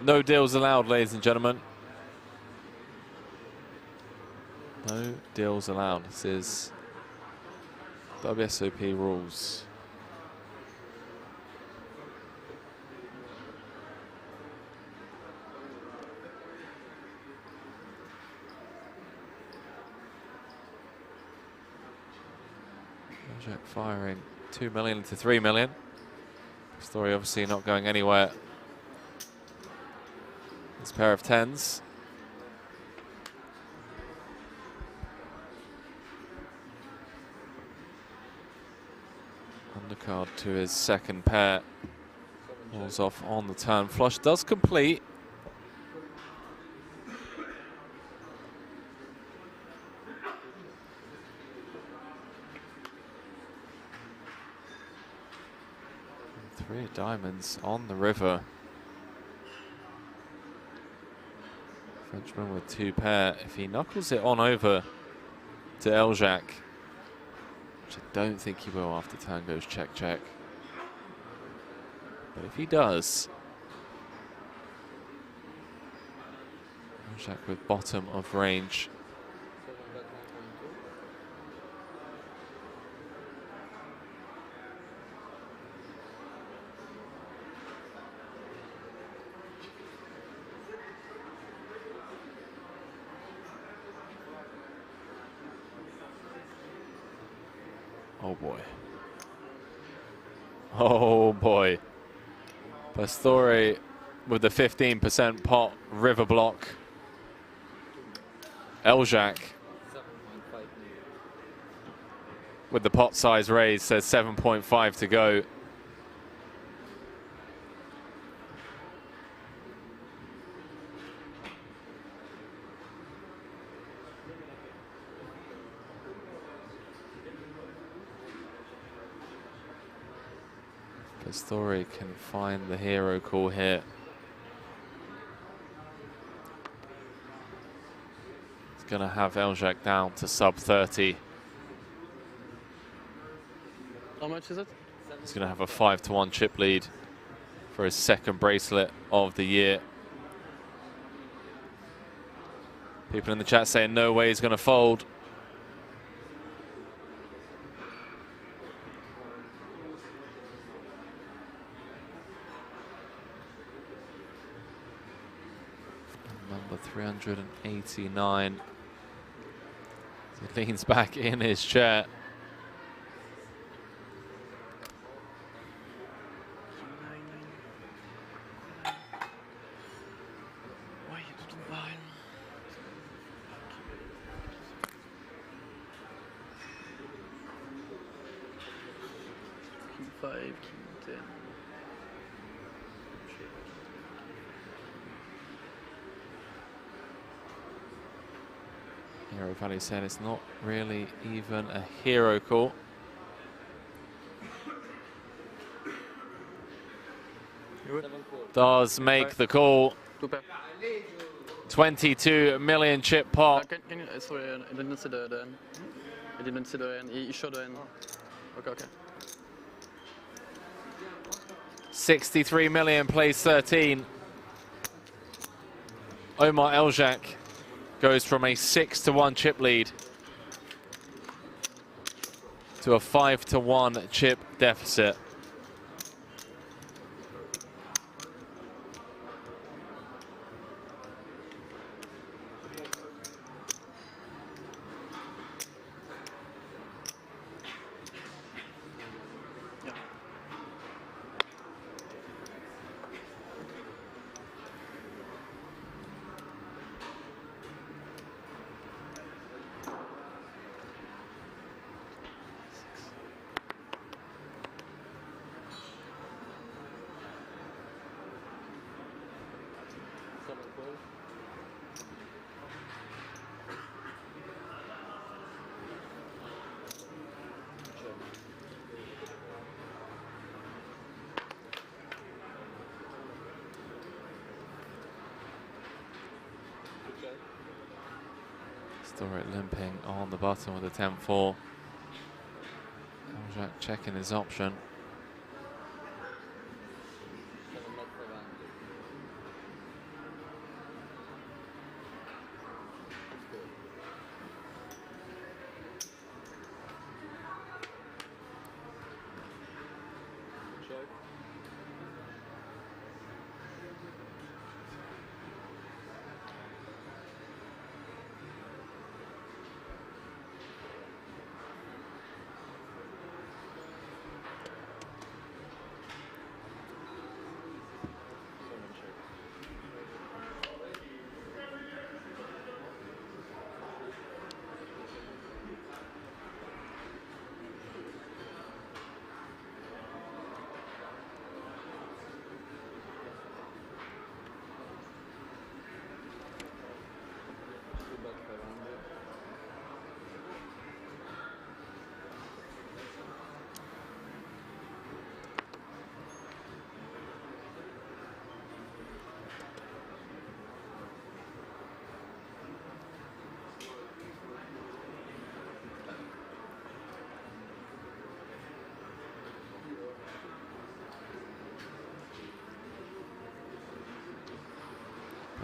No deals allowed, ladies and gentlemen. No deals allowed. This is WSOP rules. Jack firing 2 million to 3 million. Story obviously not going anywhere. This pair of 10s. Undercard to his second pair. Balls off on the turn. Flush does complete. Three diamonds on the river. Frenchman with 2 pair. If he knuckles it on over to Eljac, which I don't think he will after turn goes check, check. But if he does, Eljac with bottom of range. Oh boy. Oh boy. Pastore with the 15% pot, river block. Eljac with the pot size raised, says 7.5 to go. Pastore can find the hero call here. It's going to have Eljac down to sub 30. How much is it? He's going to have a 5-1 chip lead for his second bracelet of the year. People in the chat saying no way he's going to fold. 389. He leans back in his chair. Hero Valley said it's not really even a hero call. Does make the call. 22 million chip pot. Can you, sorry, I didn't see the end. I didn't see the end. You showed the end. Okay. 63 million plays 13. Omar Eljak goes from a 6-1 chip lead to a 5-1 chip deficit. Sturrock limping on the button with a 10-4. Eljak checking his option.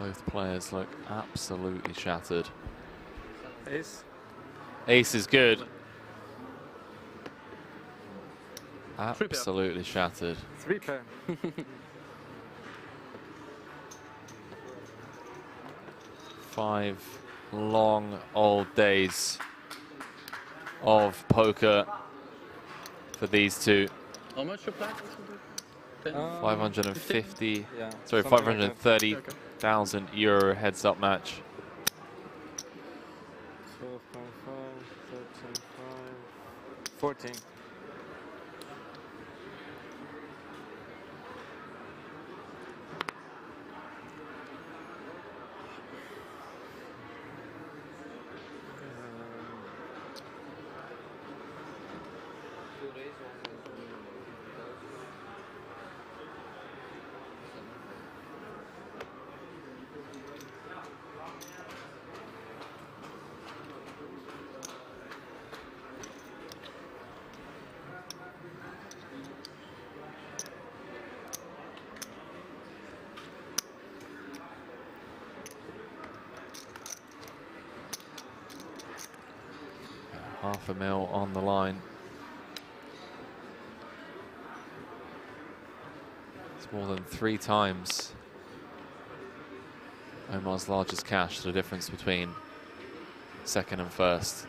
Both players look absolutely shattered. Ace. Ace is good. Absolutely shattered. 3 pair. 5 long old days of poker for these two. How much you play? 550, yeah, sorry, something like 530,000 euro heads up match. 12.5, 13.5, 14. $500,000 on the line. It's more than 3 times Omar's largest cash, the difference between second and first.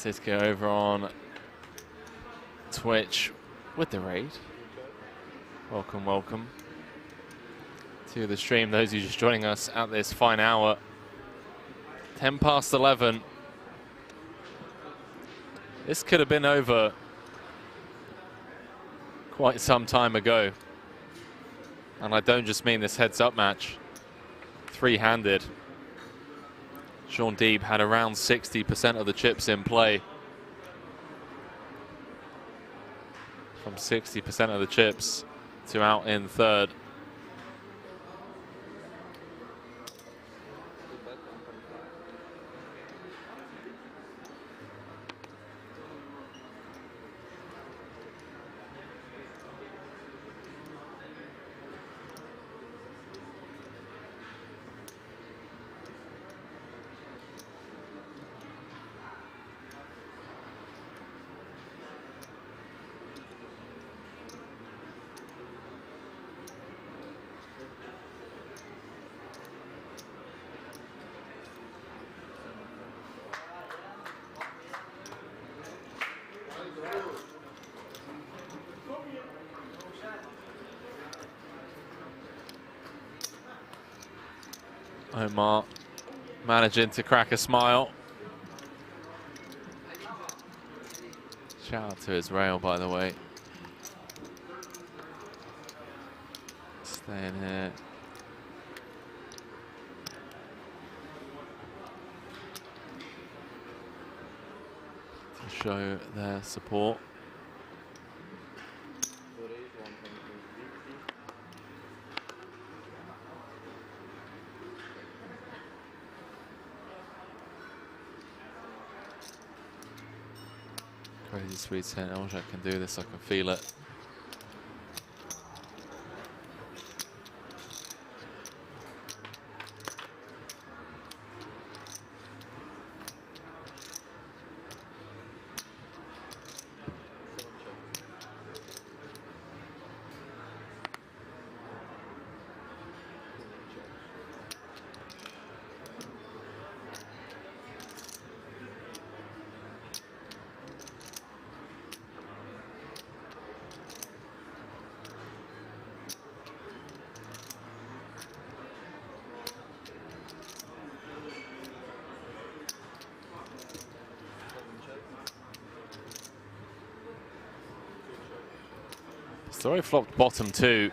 Cisco over on Twitch with the raid. Welcome, welcome to the stream. Those who are just joining us at this fine hour. 10 past 11. This could have been over quite some time ago. And I don't just mean this heads-up match. Three-handed. Sean Deeb had around 60% of the chips in play. From 60% of the chips to out in third. Omar managing to crack a smile. Shout out to his rail, by the way. Staying here. To show their support. Crazy sweet saying, I wish I can do this, I can feel it. Story flopped bottom 2.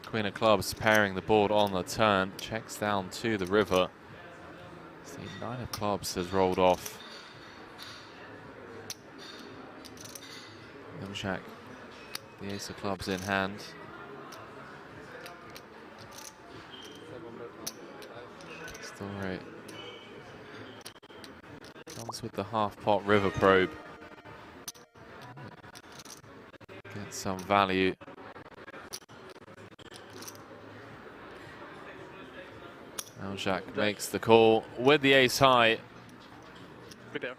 Queen of clubs pairing the board on the turn. Checks down to the river. The 9 of clubs has rolled off. Young Jack, the ace of clubs in hand. Story comes with the half-pot river probe. Get some value. Now Jack makes the call with the ace high. Good there.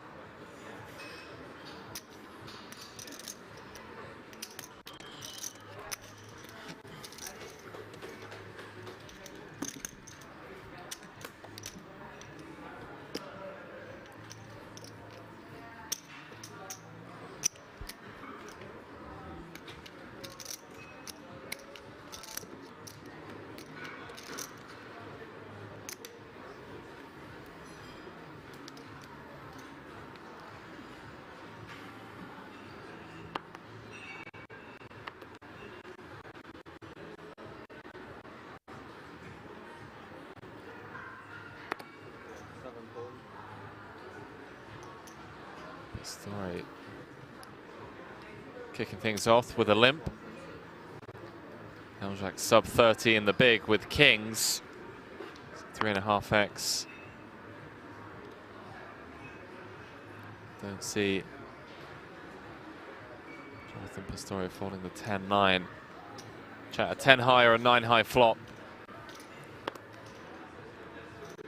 Story kicking things off with a limp. Jack sub 30 in the big with kings. 3.5x. Don't see Jonathan Pastore folding the 10-9. Chat, a 10 high or a 9 high flop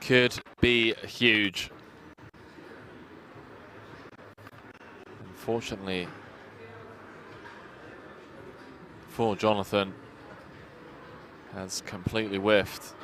could be huge. Unfortunately for Jonathan, has completely whiffed.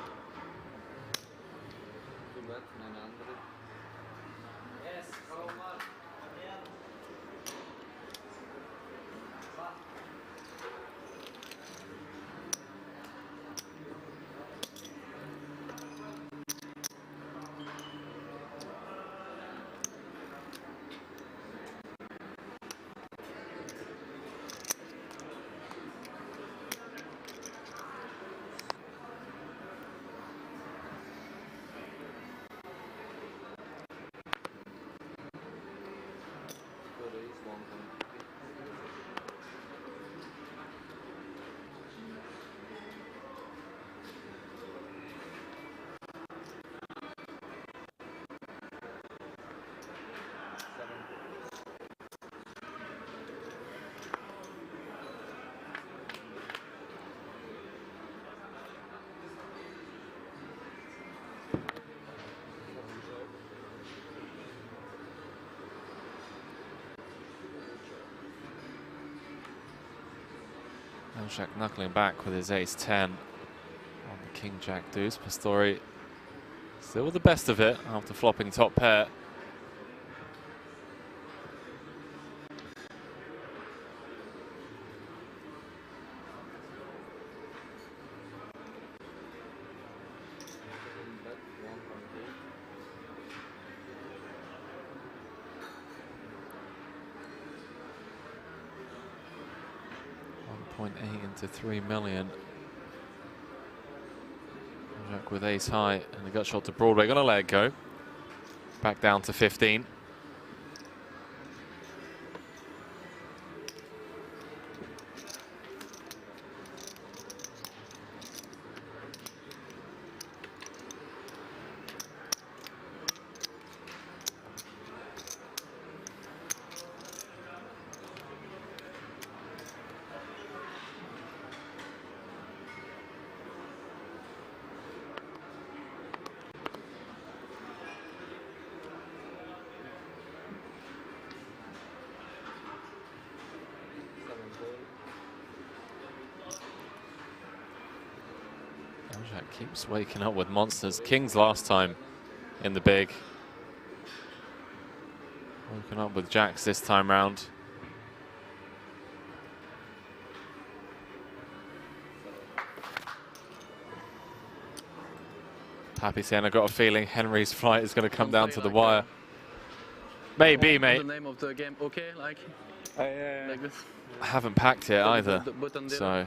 Jack knuckling back with his ace-10 on the king-jack deuce. Pastore still with the best of it after flopping top pair. To 3 million. Jack with ace high and a gut shot to Broadway. Gonna let it go. Back down to 15. Keeps waking up with monsters. Kings last time in the big. Woken up with jacks this time round. Happy saying, I got a feeling Henry's flight is going to come down to the wire. Maybe, mate. The name of the game, okay, like this. haven't packed it either. So,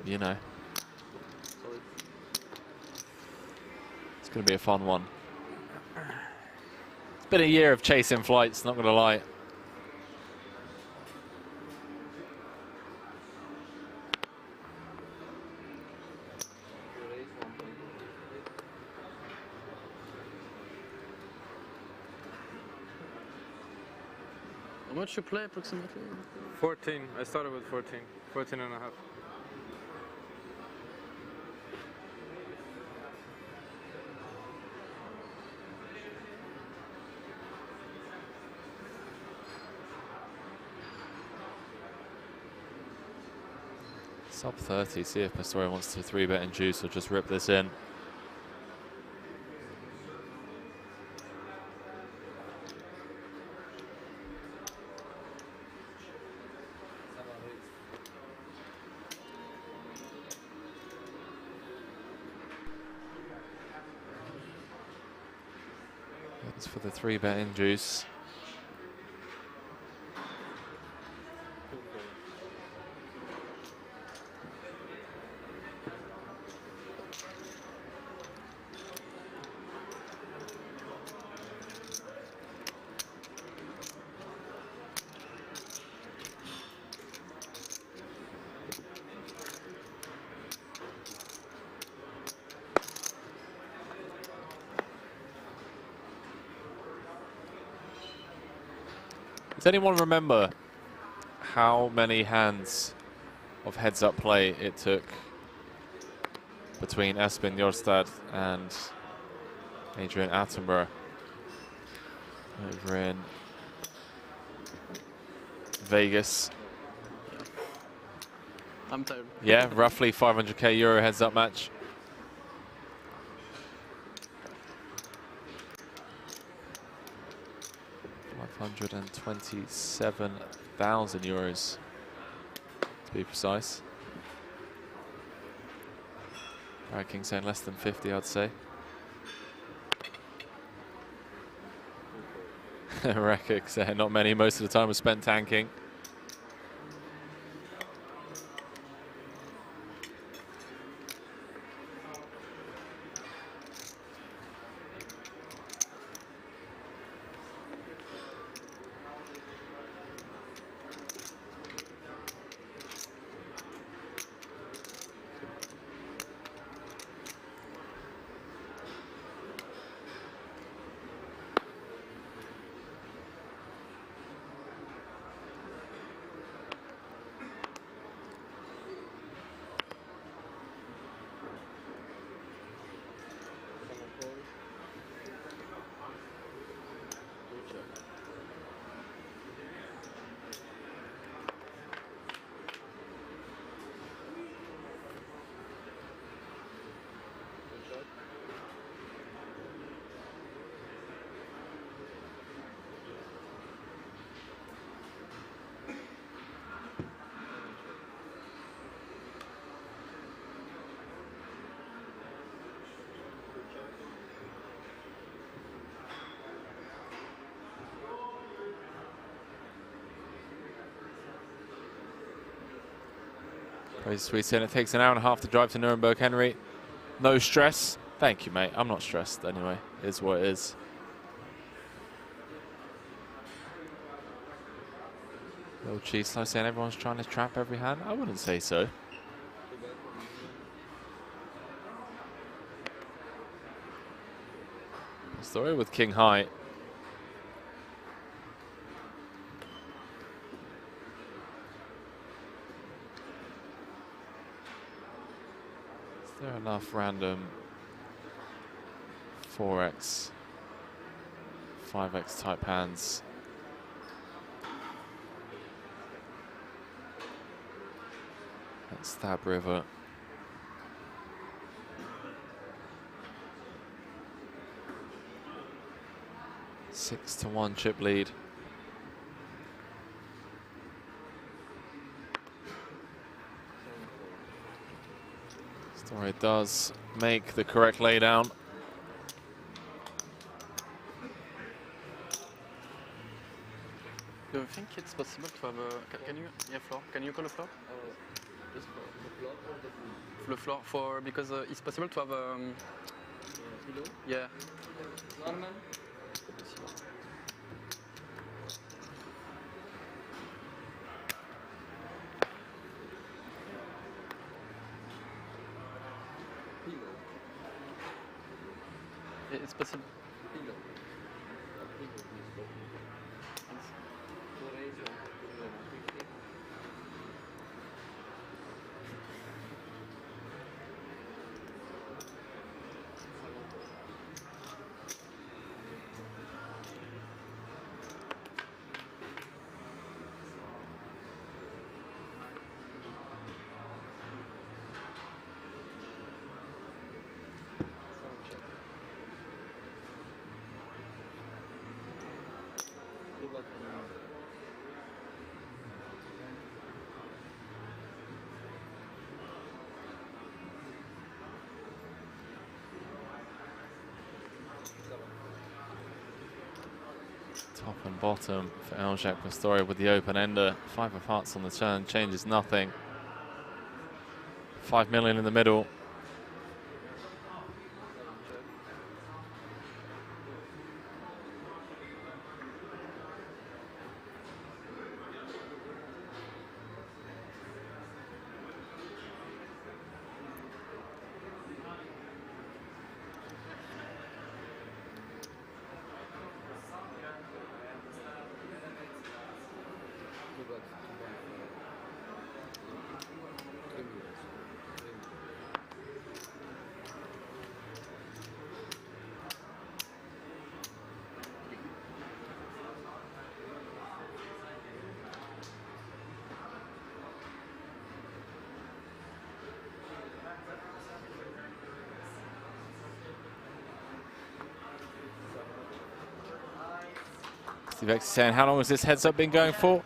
you know. It's going to be a fun one. It's been a year of chasing flights, not going to lie. How much you play approximately? 14. I started with 14. 14 and a half. Sub 30, see if Pastoria wants to 3-bet and juice or just rip this in. That's for the 3-bet in juice. Does anyone remember how many hands of heads-up play it took between Espen Jorstad and Adrian Attenborough over in Vegas? I'm tired. Yeah, roughly 500k euro heads-up match. €127,000 to be precise. Barry King saying less than 50, I'd say. Rekik saying not many, most of the time was spent tanking. Crazy Sweet saying it takes an hour and a half to drive to Nuremberg, Henry. No stress. Thank you, mate. I'm not stressed anyway. It is what it is. Little Cheese Slow saying everyone's trying to trap every hand. I wouldn't say so. Story with King High. Is there enough random 4x, 5x type hands? At Stab River. Six to 1 chip lead. Story does make the correct laydown. Do you think it's possible to have a... Can you... Yeah, floor. Can you call a floor? This floor. The floor or the pool? The floor, for... Because it's possible to have a... Pillow? Yeah. Normal? It's possible. Pillow. Top and bottom for Eljak Pastoria with the open ender. 5 of hearts on the turn, changes nothing. 5 million in the middle. Steve X is saying, how long has this heads up been going for?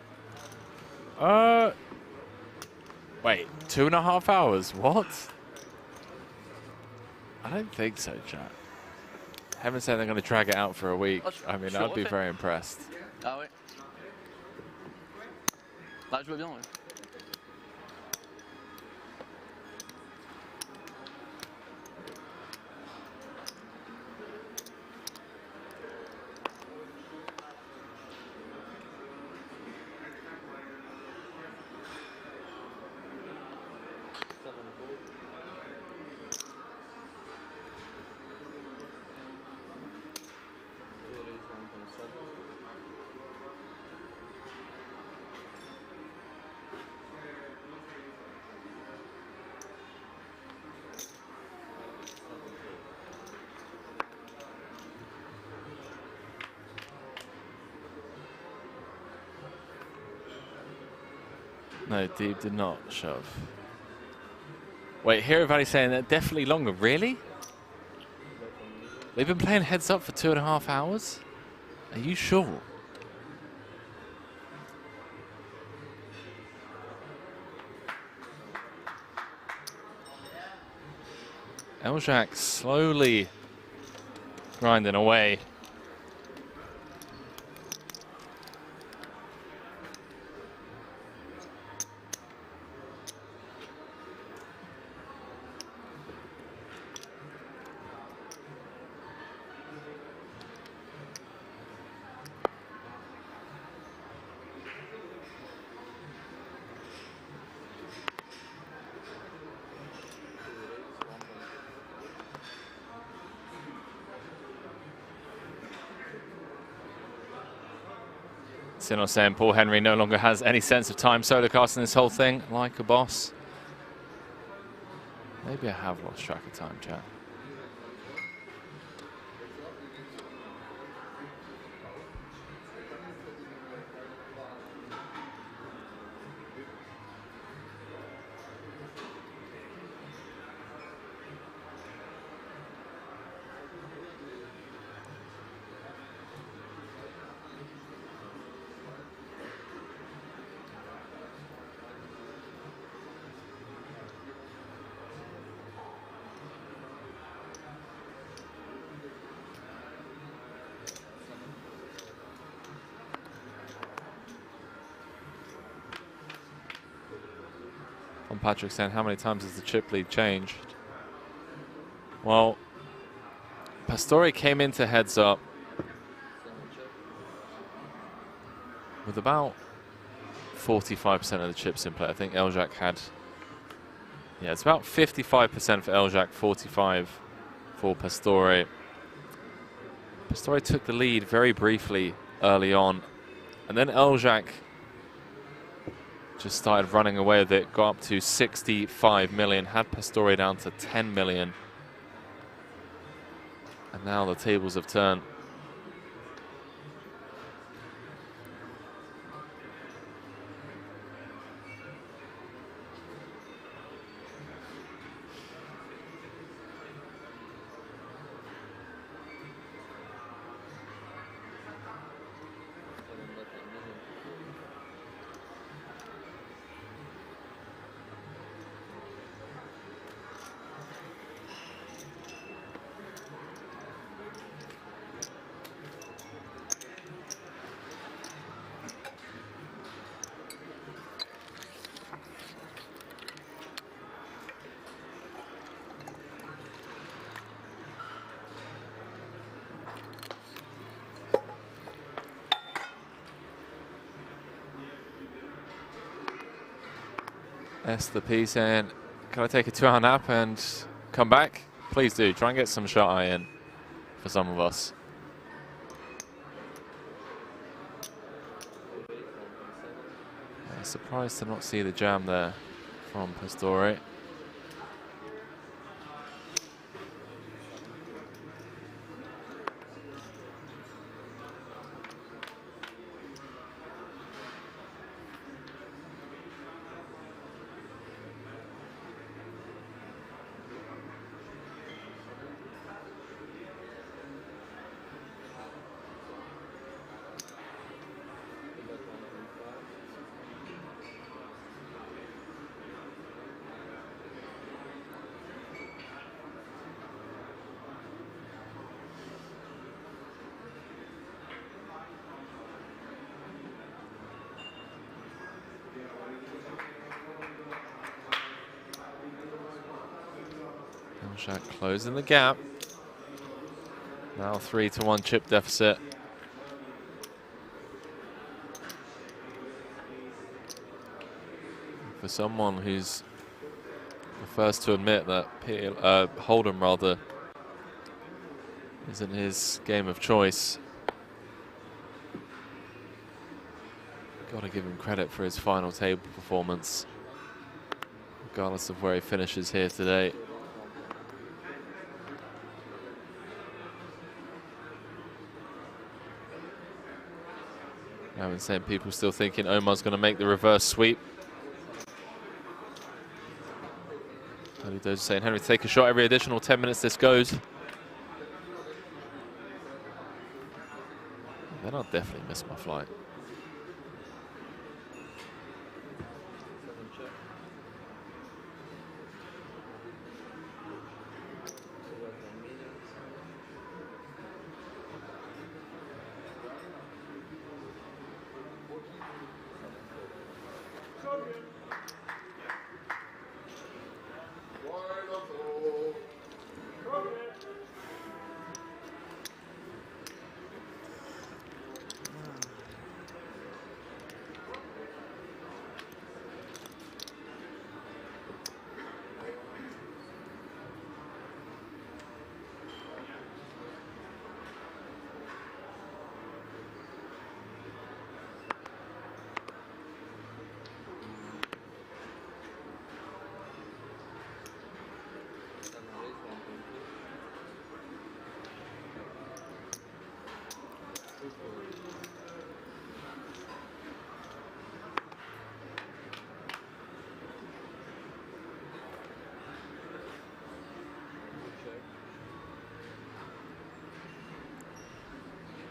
Wait, 2.5 hours? What? I don't think so, chat. Haven't said they're going to drag it out for a week. I mean, I'd be very impressed. Ah ouais. Là, je veux bien, ouais. No, Deeb did not shove. Wait, Hero Valley saying that definitely longer. Really? They've been playing heads up for 2.5 hours? Are you sure? Eljak slowly grinding away. Sino saying Paul Henry no longer has any sense of time solo casting this whole thing like a boss. Maybe I have lost track of time, chat. And Patrick saying, how many times has the chip lead changed? Well, Pastore came into heads up with about 45% of the chips in play. I think Eljack had, yeah, it's about 55% for Eljack, 45 for Pastore. Pastore took the lead very briefly early on, and then Eljack just started running away with it, got up to 65 million, had Pastore down to 10 million. And now the tables have turned. The P saying, can I take a 2-hour nap and come back? Please do. Try and get some shot eye in for some of us. Surprised to not see the jam there from Pastore. Eljack closing the gap. Now 3-1 chip deficit. For someone who's the first to admit that Hold'em rather isn't his game of choice, got to give him credit for his final table performance, regardless of where he finishes here today. I haven't seen people still thinking Omar's going to make the reverse sweep. Tony Doge saying, Henry, take a shot every additional 10 minutes this goes. Then I'll definitely miss my flight.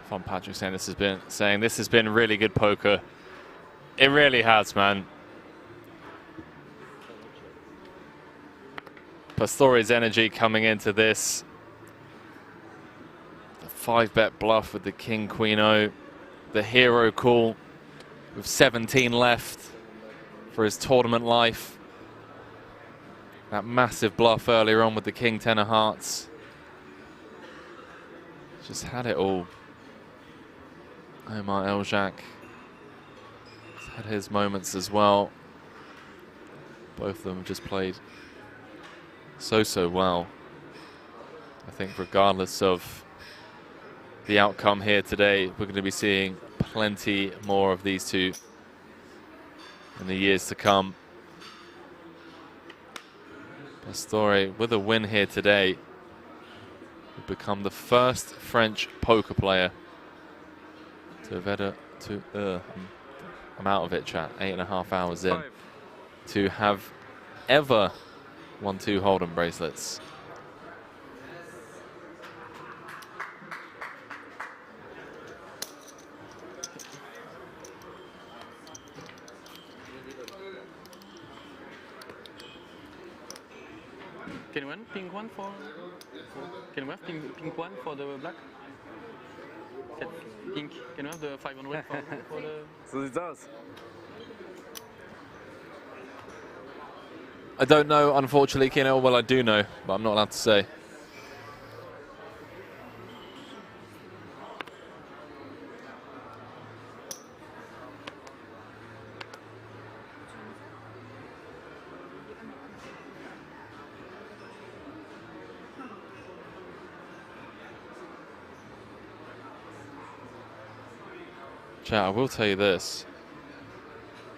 Von Patrick saying this has been really good poker. It really has, man. Pastore's energy coming into this. The 5-bet bluff with the King Queen O. The hero call with 17 left for his tournament life. That massive bluff earlier on with the king 10 of hearts. Just had it all. Omar Elzak has had his moments as well. Both of them have just played so well. I think regardless of the outcome here today, we're going to be seeing plenty more of these two in the years to come. Pastore, with a win here today, will become the first French poker player to have had I'm out of it, chat, 8.5 hours in, to have ever won 2 Hold'em bracelets. Can you have pink one for? Can you have pink one for the black? Pink. Can you have the 500 for the? So it does. I don't know, unfortunately, Kino. Well, I do know, but I'm not allowed to say. Chat, I will tell you this.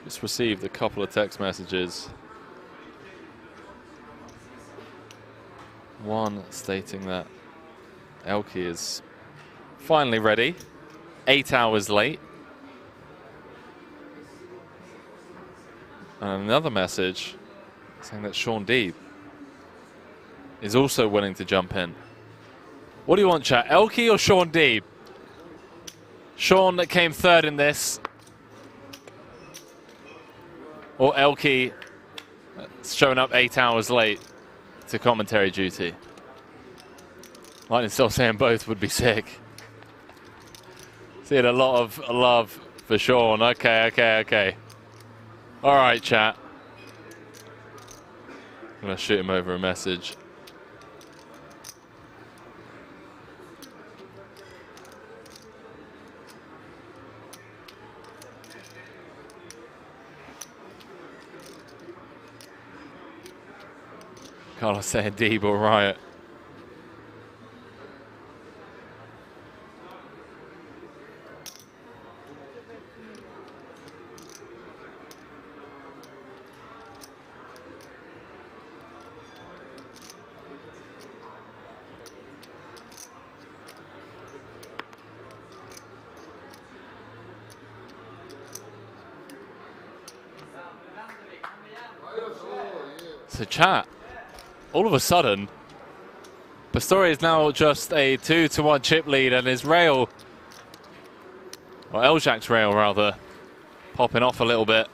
Just received a couple of text messages. One stating that Elke is finally ready, 8 hours late. And another message saying that Sean Deeb is also willing to jump in. What do you want, chat? Elke or Sean Deeb? Sean that came third in this, or Elke showing up 8 hours late to commentary duty? Lightning still saying both would be sick. Seeing a lot of love for Sean. Okay. All right, chat. I'm gonna shoot him over a message. Carlos saying Deeb or Riot. So chat, all of a sudden, Pastore is now just a 2-1 chip lead, and his rail, or Elzak's rail rather, popping off a little bit.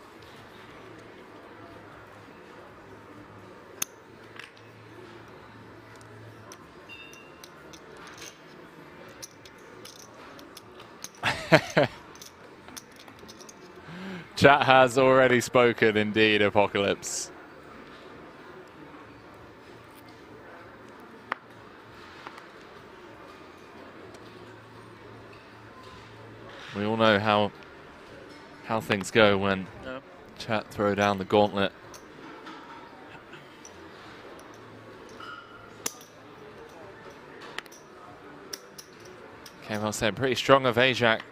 Chat has already spoken, indeed, Apocalypse. We all know how things go when chat throw down the gauntlet. Came on saying pretty strong of Ajax.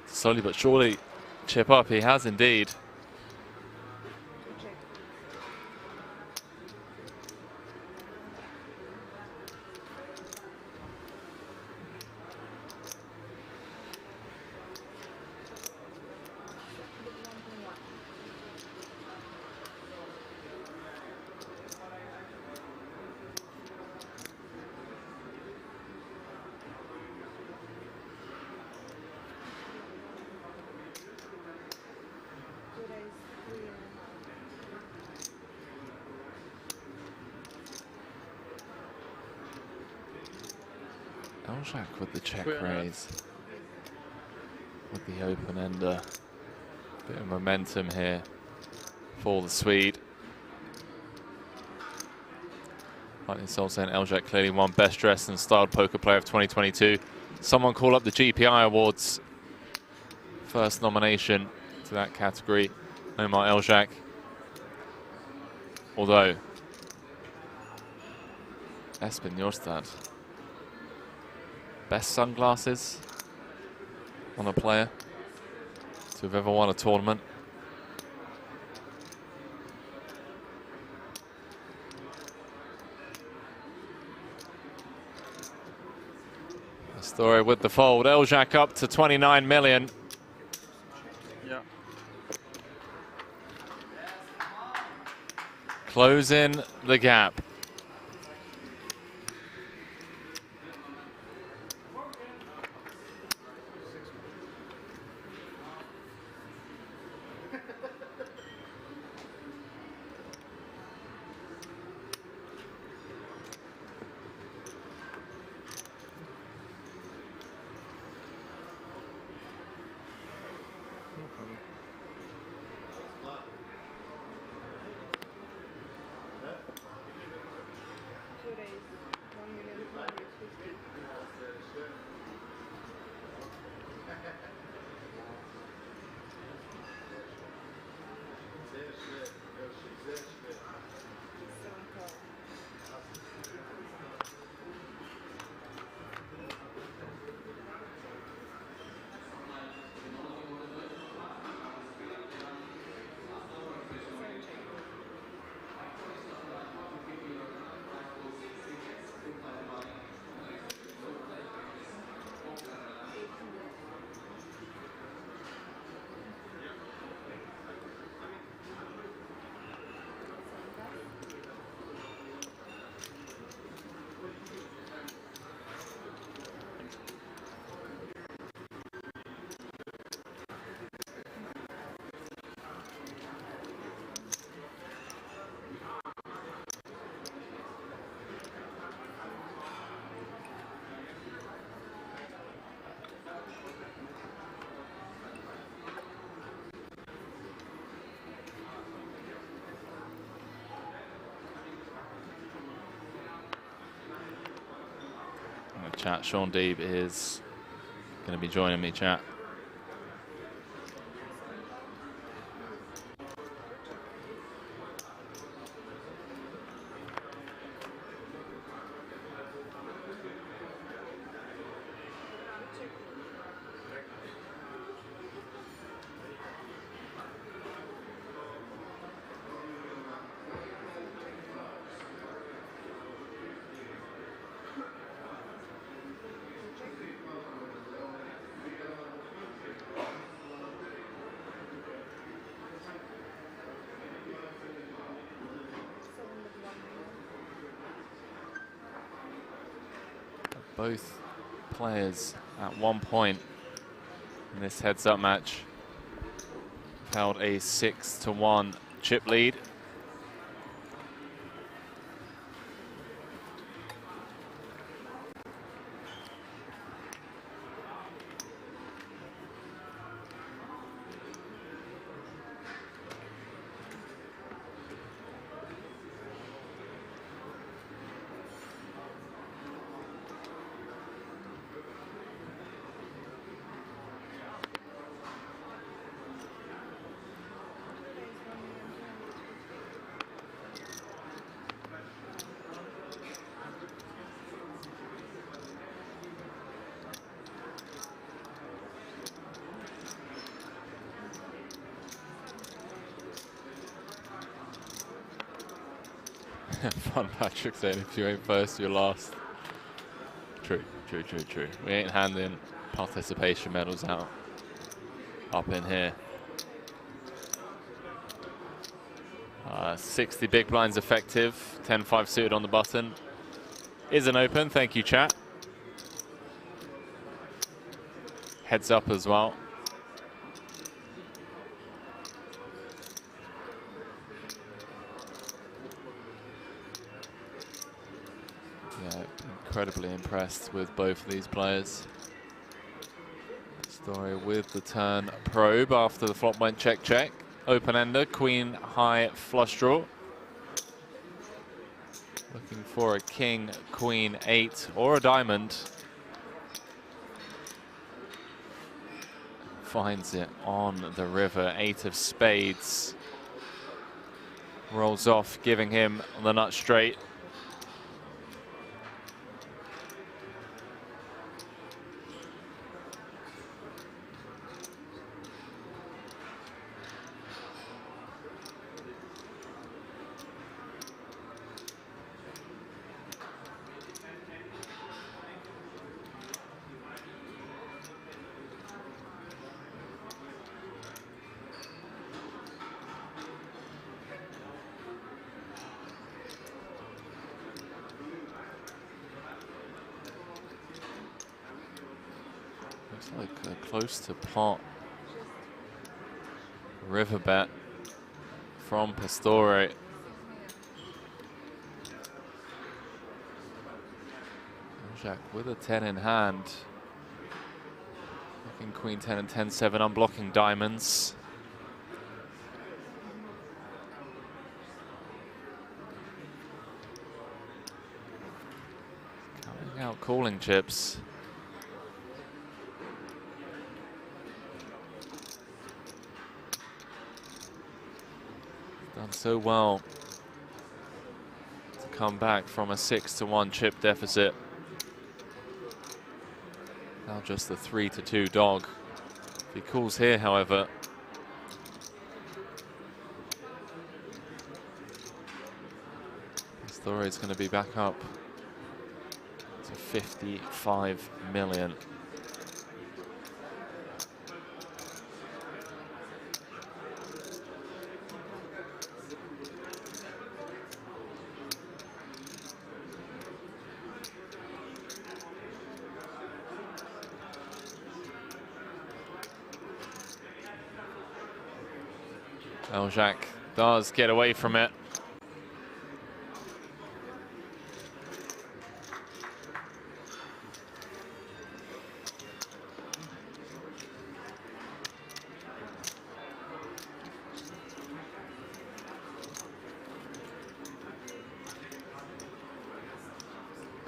Slowly but surely chip up. He has indeed. Elzak with the check raise. With the open ender. Bit of momentum here for the Swede. Lightning Soul saying Eljack clearly won Best Dressed and Styled Poker Player of 2022. Someone call up the GPI Awards. First nomination to that category. Omar Eljack. Although, Espen Jorstad. Best sunglasses on a player to have ever won a tournament. Story with the fold. Eljack up to 29 million. Yeah. Closing the gap. Chat, Sean Deeb is going to be joining me, chat. Both players at one point in this heads-up match held a 6-1 chip lead. Fun Patrick saying if you ain't first, you're last. True, true, true, true. We ain't handing participation medals out up in here. 60 big blinds effective, 10-5 suited on the button. Isn't open, thank you chat. Heads up as well. Yeah, incredibly impressed with both of these players. Story with the turn probe after the flop went check check. Open ender, queen high flush draw. Looking for a king, queen, 8, or a diamond. Finds it on the river, 8 of spades. Rolls off, giving him the nut straight. Looks like a close to pot river bet from Pastore. Jack with a 10 in hand. Looking queen 10 and 10-7, unblocking diamonds. Coming out calling chips. Done so well to come back from a 6-1 chip deficit. Now just the 3-2 dog. If he calls here, however, the story is going to be back up to 55 million. Eljac does get away from it.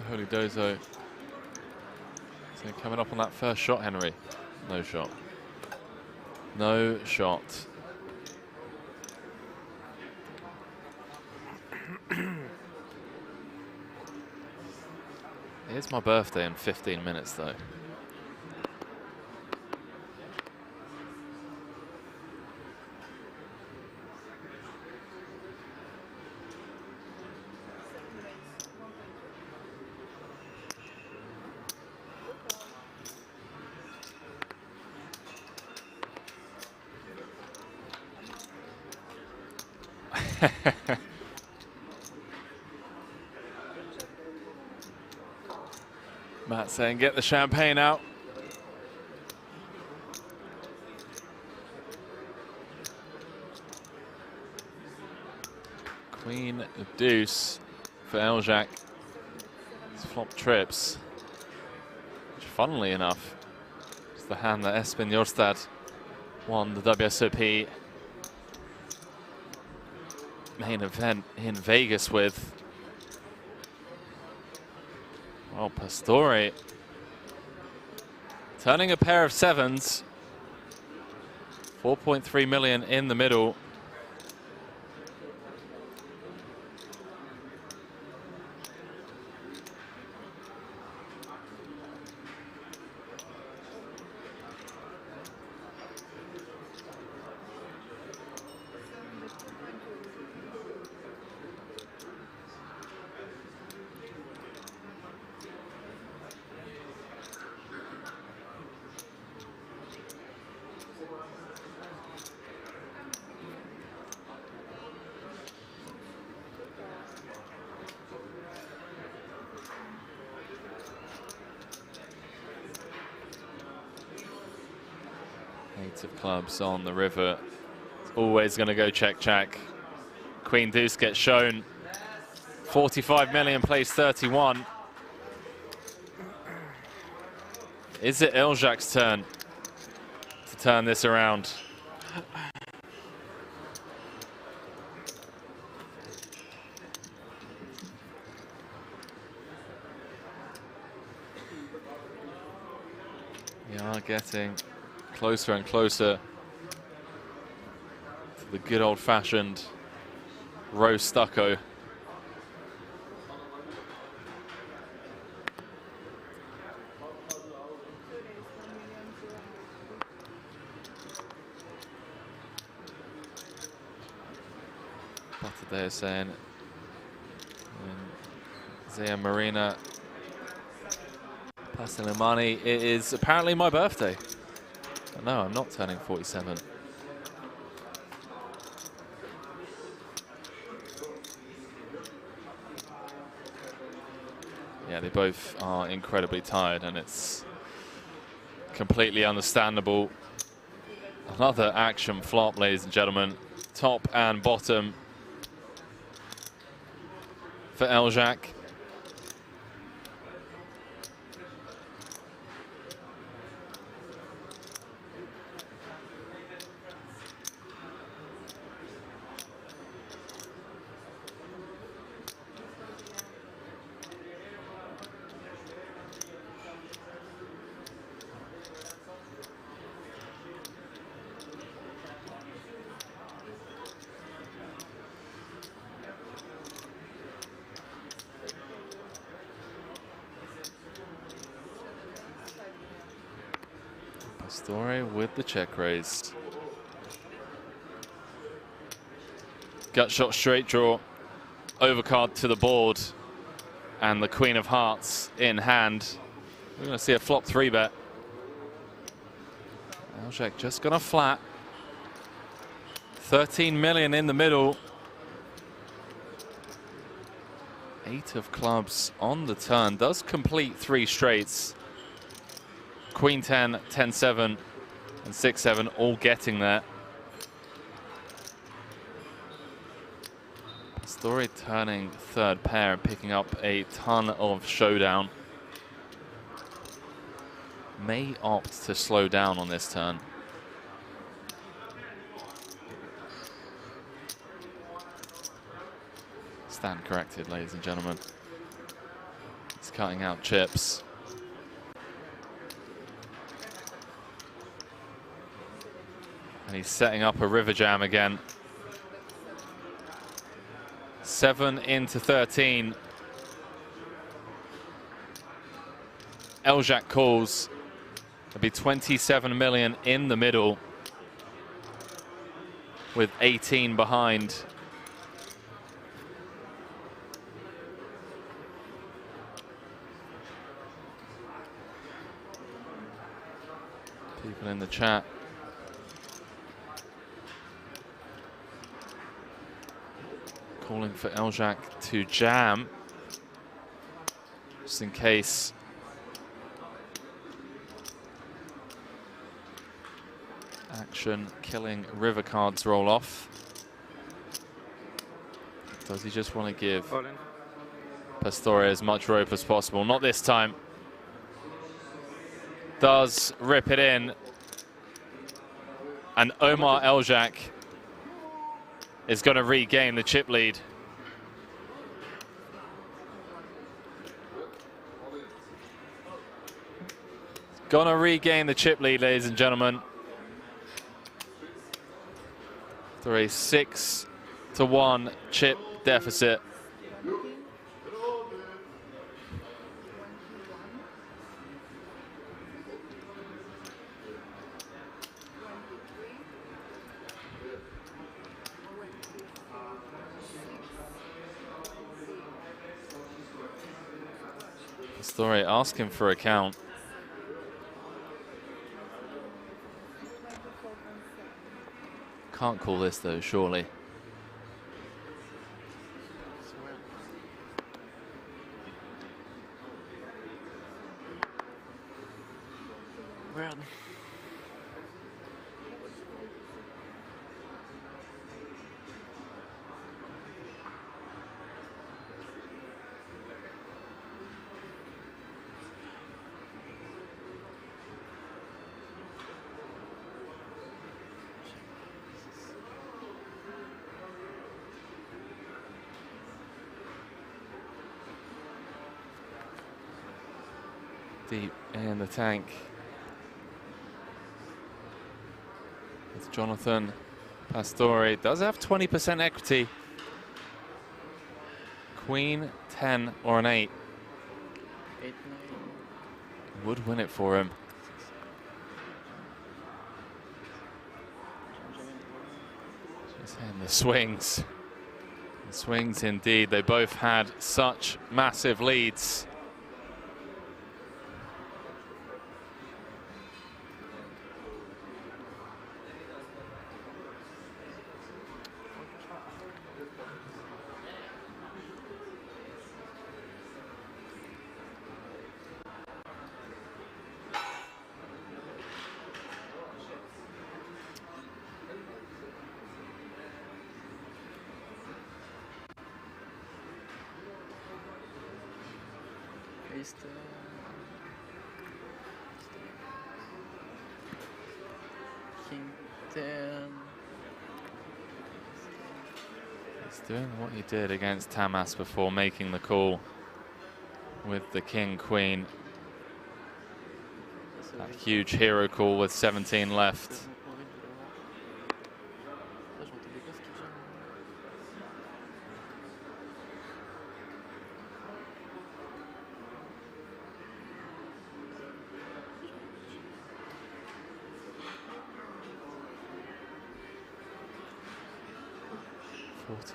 Holy Dozo. So coming up on that first shot, Henry. No shot. No shot. It's my birthday in 15 minutes, though. Matt saying, get the champagne out. Queen deuce for Eljac. It's flop trips. Which, funnily enough, is the hand that Espen Jorstad won the WSOP main event in Vegas with. Oh, Pastore turning a pair of 7s. 4.3 million in the middle. Of clubs on the river. It's always going to go check. Queen deuce gets shown. 45 million plays 31. Is it Eljac's turn to turn this around? getting closer and closer to the good old-fashioned rose stucco. But they're saying Zia Marina Pastilimani, it is apparently my birthday. But no, I'm not turning 47. Yeah, they both are incredibly tired, and it's completely understandable. Another action flop, ladies and gentlemen. Top and bottom for Eljac. Story with the check raise. Gut shot straight draw. Overcard to the board. And the Queen of Hearts in hand. We're going to see a flop 3-bet. Eljac just gonna flat. 13 million in the middle. 8 of clubs on the turn. Does complete 3 straights. Queen 10, 10-7, and 6-7 all getting there. Story turning third pair and picking up a ton of showdown. May opt to slow down on this turn. Stand corrected, ladies and gentlemen. He's cutting out chips. And he's setting up a river jam again. 7 into 13. Eljac calls. There'll be 27 million in the middle, with 18 behind. People in the chat calling for Eljac to jam, just in case action killing river cards roll off. Does he just want to give Pastore as much rope as possible? Not this time. Does rip it in, and Omar Eljac is going to regain the chip lead. Going to regain the chip lead, ladies and gentlemen. For a 6-1 chip deficit. Story asking for a count. Can't call this though, surely. Weird. Deep in the tank. Jonathan Pastore does have 20% equity. Queen, 10 or an 8. 8, 9. Would win it for him. Just hitting the swings. The swings indeed. They both had such massive leads. King 10. He's doing what he did against Tamas before, making the call with the King Queen. That huge hero call with 17 left.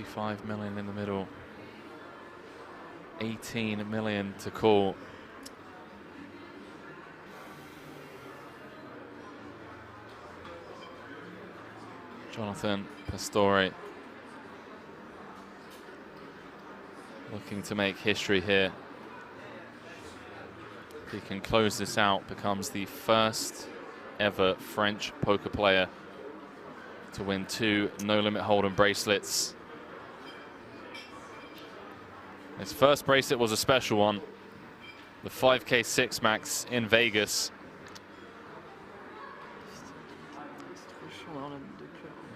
$45 million in the middle. 18 million to call. Jonathan Pastore looking to make history here. If he can close this out, becomes the first ever French poker player to win 2 no-limit hold'em bracelets. His first bracelet was a special one, the 5K 6 max in Vegas.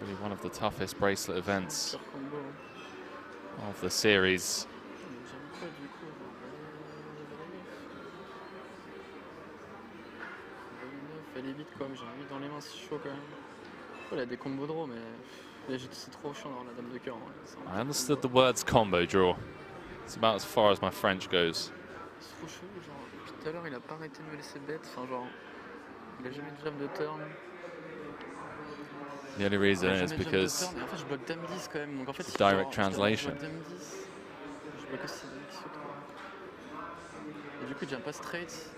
Really one of the toughest bracelet events of the series. Fallait vite quoi, mais j'ai envie dans les mains, c'est chaud quand même. Oh, il a des combos draw, mais c'est trop chiant d'avoir la dame de cœur. I understood the words combo draw. It's about as far as my French goes. C'est trop chaud, genre, depuis tout à l'heure il a pas arrêté de me laisser bête, enfin genre, il a jamais de jam de turn. The only reason is because en fait, je bloque dame 10 quand même, donc en fait, it's direct translation. Je bloque dame 10, je bloque aussi dame 10 ou 3. Et du coup, il jam pas straight.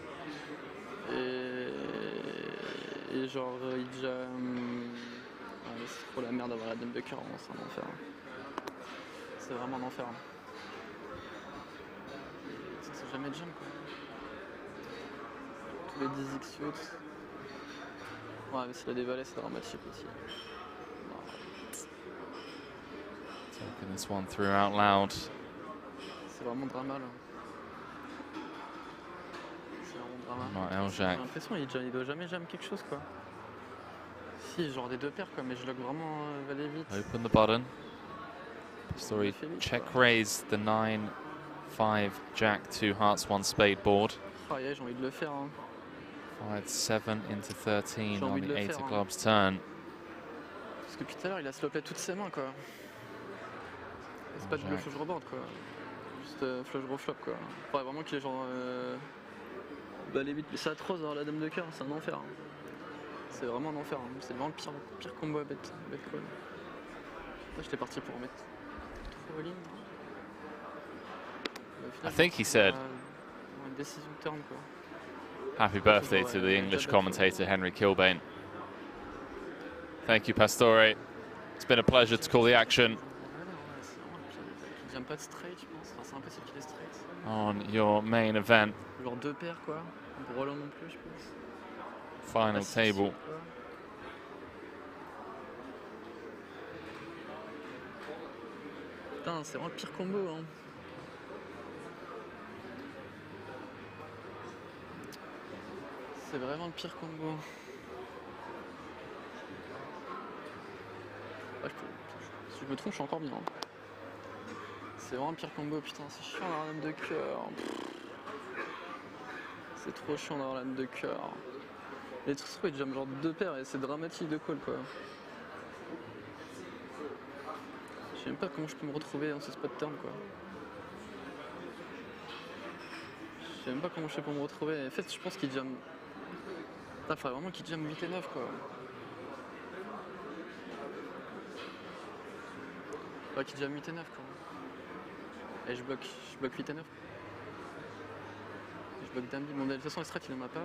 Et genre, il jam. Ouais, c'est trop la merde d'avoir la dame de cœur, c'est un enfer. C'est vraiment un enfer. C'est jamais de jam quoi. Tous les 10x shoot. Ouais, mais s'il a des valets, c'est dramatique aussi. Talking this one through out loud. C'est vraiment drama là. C'est vraiment drama. J'ai l'impression qu'il doit jamais jam quelque chose quoi. Si, genre des 2 paires quoi, mais je lock vraiment valet vite. Open the button. Story check raise the 9, 5, jack, 2 hearts, 1 spade board. Oh yeah, j'ai envie de le faire. Hein. 5, 7 into 13 on the 8 of clubs turn. Parce que depuis tout à l'heure, il a slopé toutes ses mains quoi. C'est pas de bluff flush reboard quoi. Juste flush reflop quoi. Faudrait vraiment qu'il est genre. Valet vite. Mais c'est atroce d'avoir la dame de cœur, c'est un enfer. Hein. C'est vraiment un enfer. Hein. C'est vraiment le pire combo à bet call. Là, j'étais parti pour mettre trop all-in. I think he said une décision de turn quoi. happy birthday to the English commentator Henry Kilbane. Thank you, Pastore. It's been a pleasure to call the action. Il vient pas de straight, je pense. Enfin, c'est impossible qu'il ait straight. On your main event. Genre 2 paires quoi. Pour Roland non plus, je pense. Final table. Putain, c'est vraiment le pire combo. Hein. C'est vraiment le pire combo. Ah, si je me trompe, je suis encore bien. Hein. C'est vraiment le pire combo, putain, c'est chiant d'avoir la dame de cœur. C'est trop chiant d'avoir la dame de cœur. Les trucs ils jamment genre 2 paires et c'est dramatique de call quoi. Je sais même pas comment je peux me retrouver dans ce spot turn quoi. Je sais même pas comment je fais pour me retrouver. En fait je pense qu'il jamme. Il faudrait vraiment qu'il jamme 8 et 9 quoi. Ouais, qu'il jamme 8 et 9 quoi. Et je bloque 8 et 9. Et je bloque dame Deeb. Bon, de toute façon, les strats il en a pas.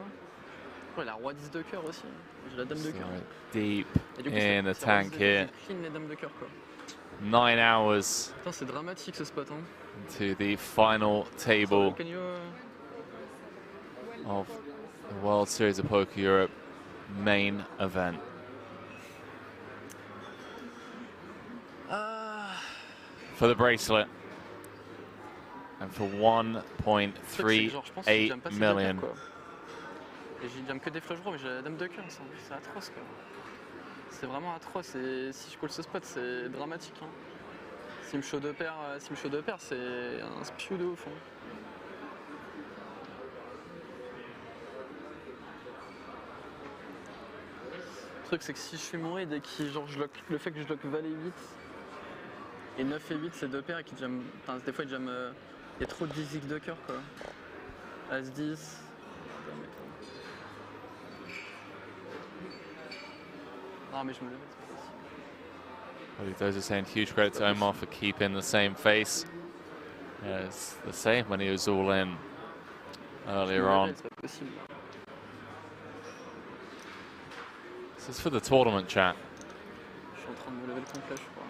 Ouais, il a roi 10 de cœur aussi. J'ai la dame de cœur. Deep in the tank here. Clean les dames de cœur quoi. 9 hours. Putain, c'est dramatique ce spot hein. To the final table of the World Series of Poker Europe main event. For the bracelet and for 1.38 million. Et j'ai jamme que des flush draws, mais j'ai la dame de cœur, c'est atroce quoi. C'est vraiment atroce et si je call ce spot, c'est dramatique. Hein. S'il me show de paire, c'est un spew de ouf. Hein. Le truc c'est que si je suis mon raid et que genre, le fait que je lock valet 8 et 9 et 8 c'est 2 paires et qu'il jamme. Enfin, des fois il jamme. Il y a trop de 10x de cœur quoi. As 10. Ah mais je me lève, c'est pas possible. Well, those are saying huge credit to Omar for keeping the same face. Yeah, it's the same when he was all in earlier on. This is for the tournament chat. Je suis en train de me lever le complet, je crois.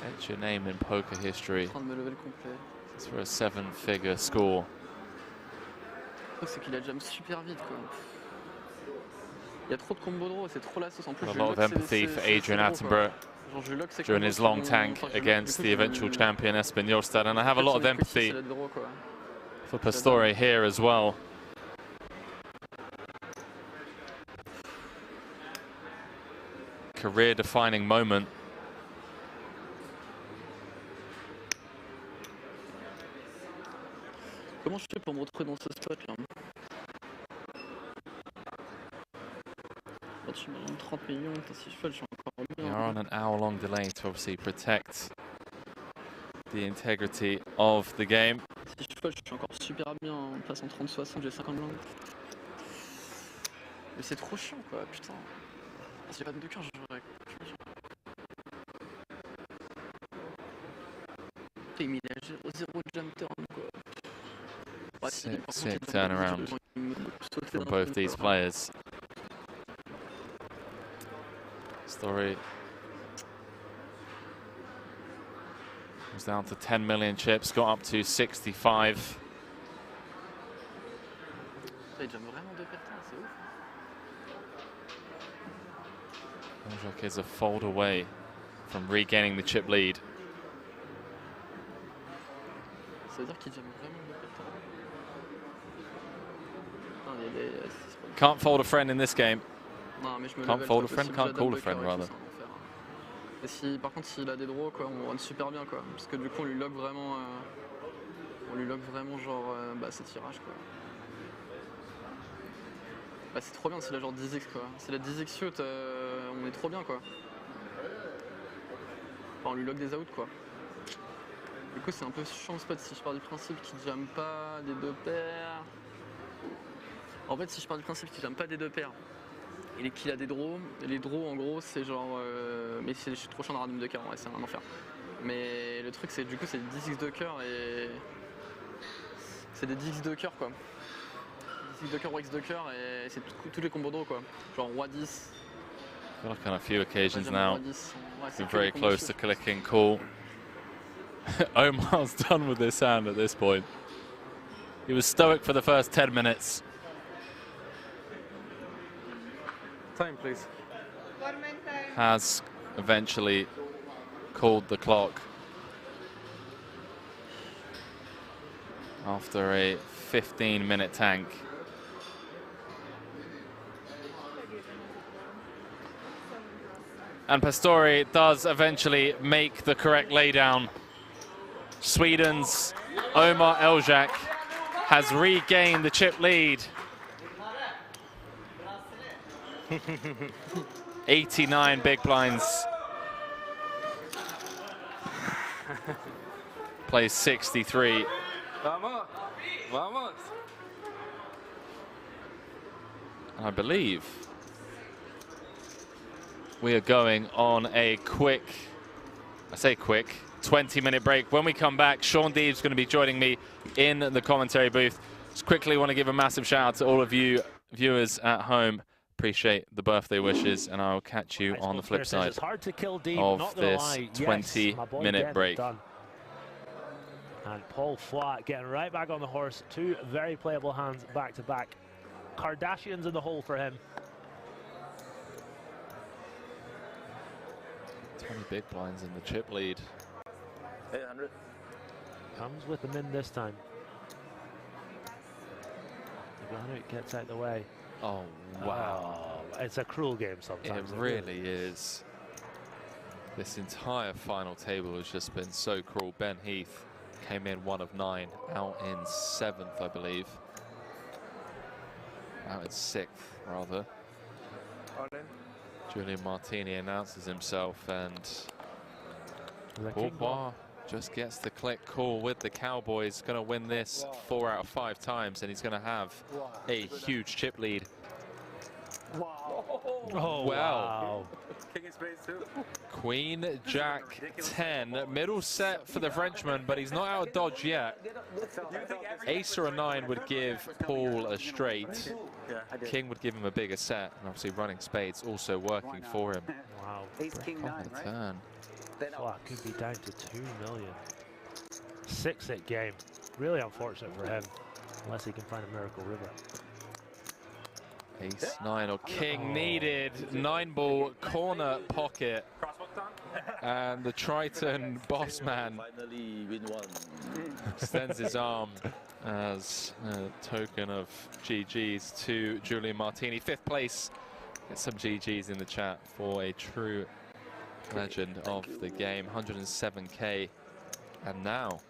Enter your name in poker history. Je suis en train de me lever le complet. It's for a 7-figure score. Le truc c'est qu'il a jam super vite quoi. Il y a trop de combo draw, c'est trop la sauce en plus. A lot of empathy for Adrian Attenborough during his long tank against the eventual champion Espen Jorstad, and I have a lot of empathy for Pastore here as well. Career-defining moment. Comment je fais pour me retrouver dans ce spot là? Tu me donnes 30 millions, si je fais, je suis encore We bien. are on an hour-long delay to obviously protect the integrity of the game. Si je fais, je suis encore super bien en passant 30-60, j'ai 50 blancs. Mais c'est trop chiant quoi, putain. Si j'ai pas de cœur, je jouerais. Il met la 0 jam turn quoi. Ouais, Sick turnaround from both these players. Story was down to 10 million chips, got up to 65. Il jamme vraiment de pétain, c'est ouf. Eljac is a fold away from regaining the chip lead. Ça veut dire qu'il jamme vraiment de pétain. Can't fold a friend in this game. Non, mais je me can't level, fold a c'est friend, possible, can't call a friend rather. Et si, par contre, s'il a des draws, quoi, on run super bien, quoi. Parce que du coup, on lui lock vraiment, genre, ses tirages, quoi. Bah, c'est trop bien s'il a genre 10x, quoi. S'il a 10x shoot, on est trop bien, quoi. Enfin, on lui lock des outs, quoi. Du coup, c'est un peu chiant spot si je pars du principe qu'il jamme pas des 2 paires. En fait, si je pars du principe qu'il jamme pas des 2 paires et qu'il a des draws, les draws en gros c'est genre. Mais je suis trop chiant dans la dame de cœur, ouais, c'est un enfer. Mais le truc c'est du coup c'est 10x de cœur et. C'est des 10x de cœur quoi. 10x de cœur, roi x de cœur et c'est tous les combos draws quoi. Genre roi 10. I feel like on a few occasions now, ouais, been very close to clicking call. Omar's done with this hand at this point. He was stoic for the first 10 minutes. Time, please. Has eventually called the clock after a 15-minute tank. And Pastore does eventually make the correct laydown. Sweden's Omar Eljac has regained the chip lead. 89 big blinds. Plays 63. Vamos. Vamos. I believe we are going on a quick, I say quick, 20-minute break. When we come back, Sean Deeb's going to be joining me in the commentary booth. Just quickly want to give a massive shout out to all of you viewers at home. Appreciate the birthday wishes, and I'll catch you on the flip side it's hard to kill Deeb, of not gonna this lie. 20-minute break. Done. And Paul Flat getting right back on the horse. Two very playable hands back to back. Kardashians in the hole for him. 20 big blinds in the chip lead. 800. Comes with them in this time. Negreanu gets out the way. Oh, wow. It's a cruel game sometimes. It really is. This entire final table has just been so cruel. Ben Heath came in 1 of 9, out in 7th, I believe. Out in 6th, rather. Julian Martini announces himself, and Bourbois just gets the click call with the Cowboys. Going to win this 4 out of 5 times, and he's going to have a huge chip lead. Oh, wow. King of spades too. Queen, Jack, 10. Middle set for the Frenchman, but he's not out of dodge yet. Ace or a 9 would give Paul a straight. King would give him a bigger set, and obviously running spades also working for him. Wow. Ace, King, 9, right? Turn. Well, could be down to 2 million. 6-hit game. Really unfortunate for him, unless he can find a miracle river. Ace 9 or King needed. 9-ball corner pocket. And the Triton boss man Finally win one. extends his arm as a token of GG's to Julian Martini. 5th place. Get some GG's in the chat for a true legend of the game. 107k. And now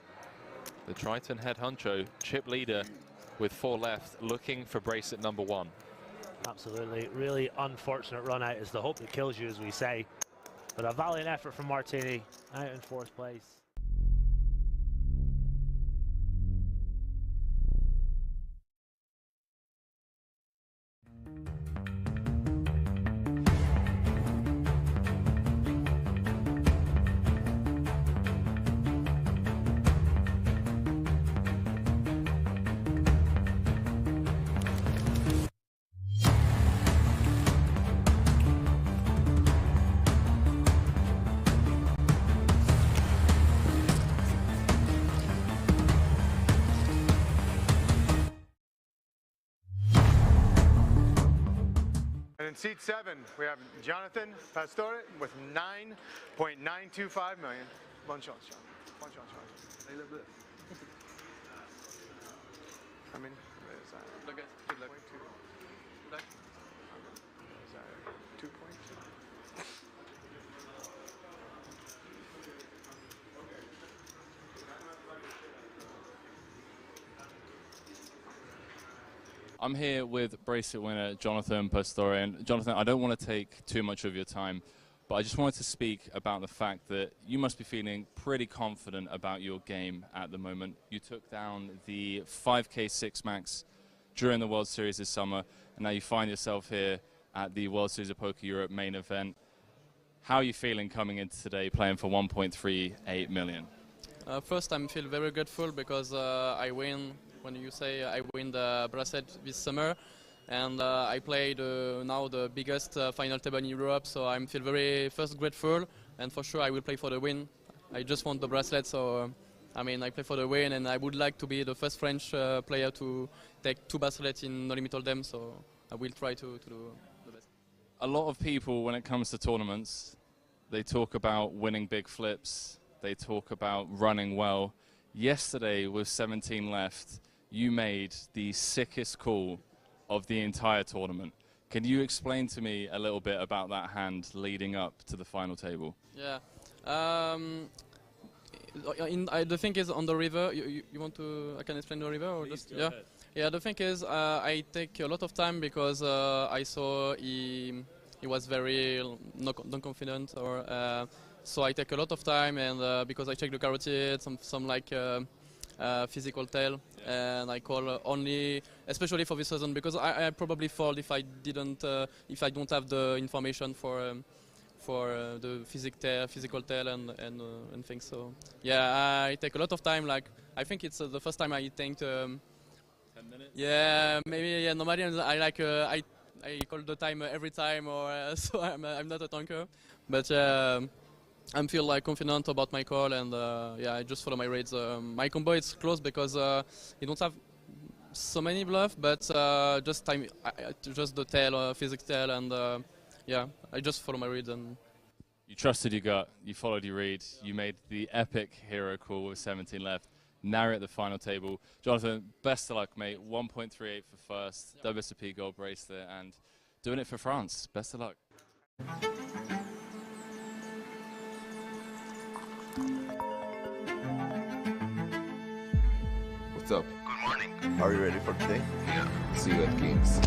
the Triton head honcho, chip leader with 4 left, looking for bracelet number 1. Absolutely. Really unfortunate run out is the hope that kills you, as we say. But a valiant effort from Martini, out in 4th place. In seat 7, we have Jonathan Pastore with 9.925 million. Bonne chance, John. Bonne chance, John. I mean, Look, guys, good luck. 2 points. I'm here with bracelet winner Jonathan Pastore. And Jonathan, I don't want to take too much of your time, but I just wanted to speak about the fact that you must be feeling pretty confident about your game at the moment. You took down the 5K 6 max during the World Series this summer, and now you find yourself here at the World Series of Poker Europe main event. How are you feeling coming into today playing for 1.38 million? First, I feel very grateful because I win. When you say I win the bracelet this summer, and I played now the biggest final table in Europe, so I feel very first grateful, and for sure I will play for the win. I just want the bracelet, so I mean I play for the win, and I would like to be the first French player to take 2 bracelets in No Limit Hold'em, so I will try to do the best. A lot of people, when it comes to tournaments, they talk about winning big flips, they talk about running well. Yesterday, with 17 left, you made the sickest call of the entire tournament. Can you explain to me a little bit about that hand leading up to the final table? Yeah. The thing is, on the river, you want to? I can explain the river, or just yeah. Yeah, the thing is, I take a lot of time because I saw he was very non-confident, or so I take a lot of time, and because I check the carotid, some like physical tell, and I call only, especially for this reason, because I probably fold if I didn't, if I don't have the information for the physical tell and things. So yeah, I take a lot of time. Like I think it's the first time I think. 10 minutes? Yeah, maybe. Yeah, normally I like I call the time every time, or so I'm not a tanker, but I feel like confident about my call, and yeah, I just follow my reads. My combo is close because you don't have so many bluff, but just time, just the tail, physics tail, and yeah, I just follow my reads. And you trusted your gut, you followed your read, you made the epic hero call with 17 left. Now you're at the final table. Jonathan, best of luck, mate. 1.38 for first, WSOP gold bracelet, and doing it for France. Best of luck. What's up? Good morning. Are you ready for today? Yeah. See you at games.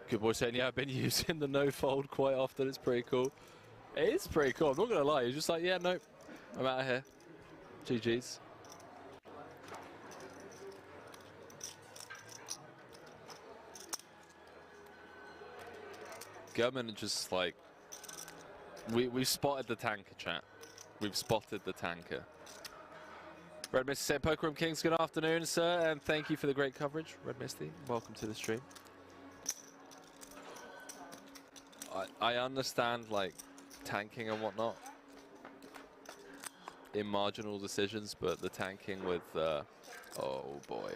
Good boy saying, yeah, I've been using the no fold quite often. It's pretty cool. It is pretty cool. I'm not going to lie. He's just like, yeah, no, I'm out of here. GG's. German just like, we've spotted the tanker, chat. We've spotted the tanker. Red Misty said, Poker Room Kings, good afternoon, sir, and thank you for the great coverage. Red Misty, welcome to the stream. I understand, like, tanking and whatnot in marginal decisions, but the tanking with, oh boy.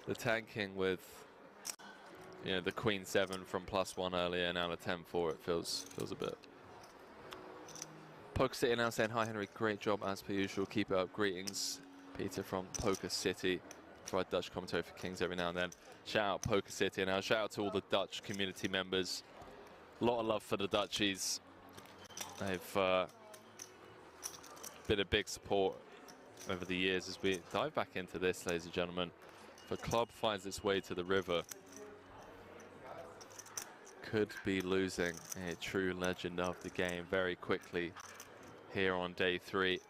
The tanking with, you know, the Queen 7 from +1 earlier, now the 10-4, it feels a bit. Poker City now saying, hi Henry, great job as per usual, keep it up, greetings. Peter from Poker City, provide Dutch commentary for Kings every now and then. Shout out Poker City, and now shout out to all the Dutch community members. A lot of love for the Dutchies. They've been a big support over the years as we dive back into this, ladies and gentlemen. If a club finds its way to the river, could be losing a true legend of the game very quickly here on day 3.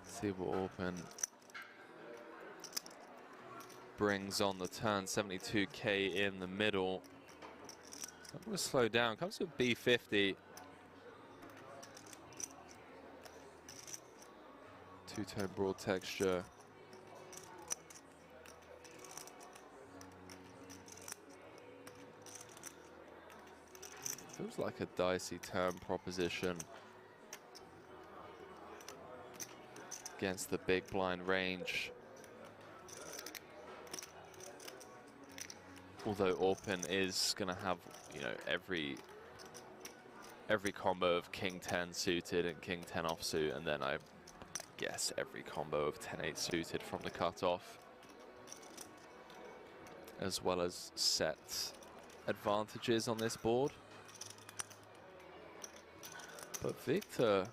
See what Orpen brings on the turn. 72k in the middle. I'm going to slow down. Comes with B50. Two-tone broad texture. Feels like a dicey turn proposition against the big blind range. Although Orpin is going to have, you know, every combo of King 10 suited and King 10 offsuit, and then I guess every combo of 10-8 suited from the cutoff, as well as set advantages on this board. But Victor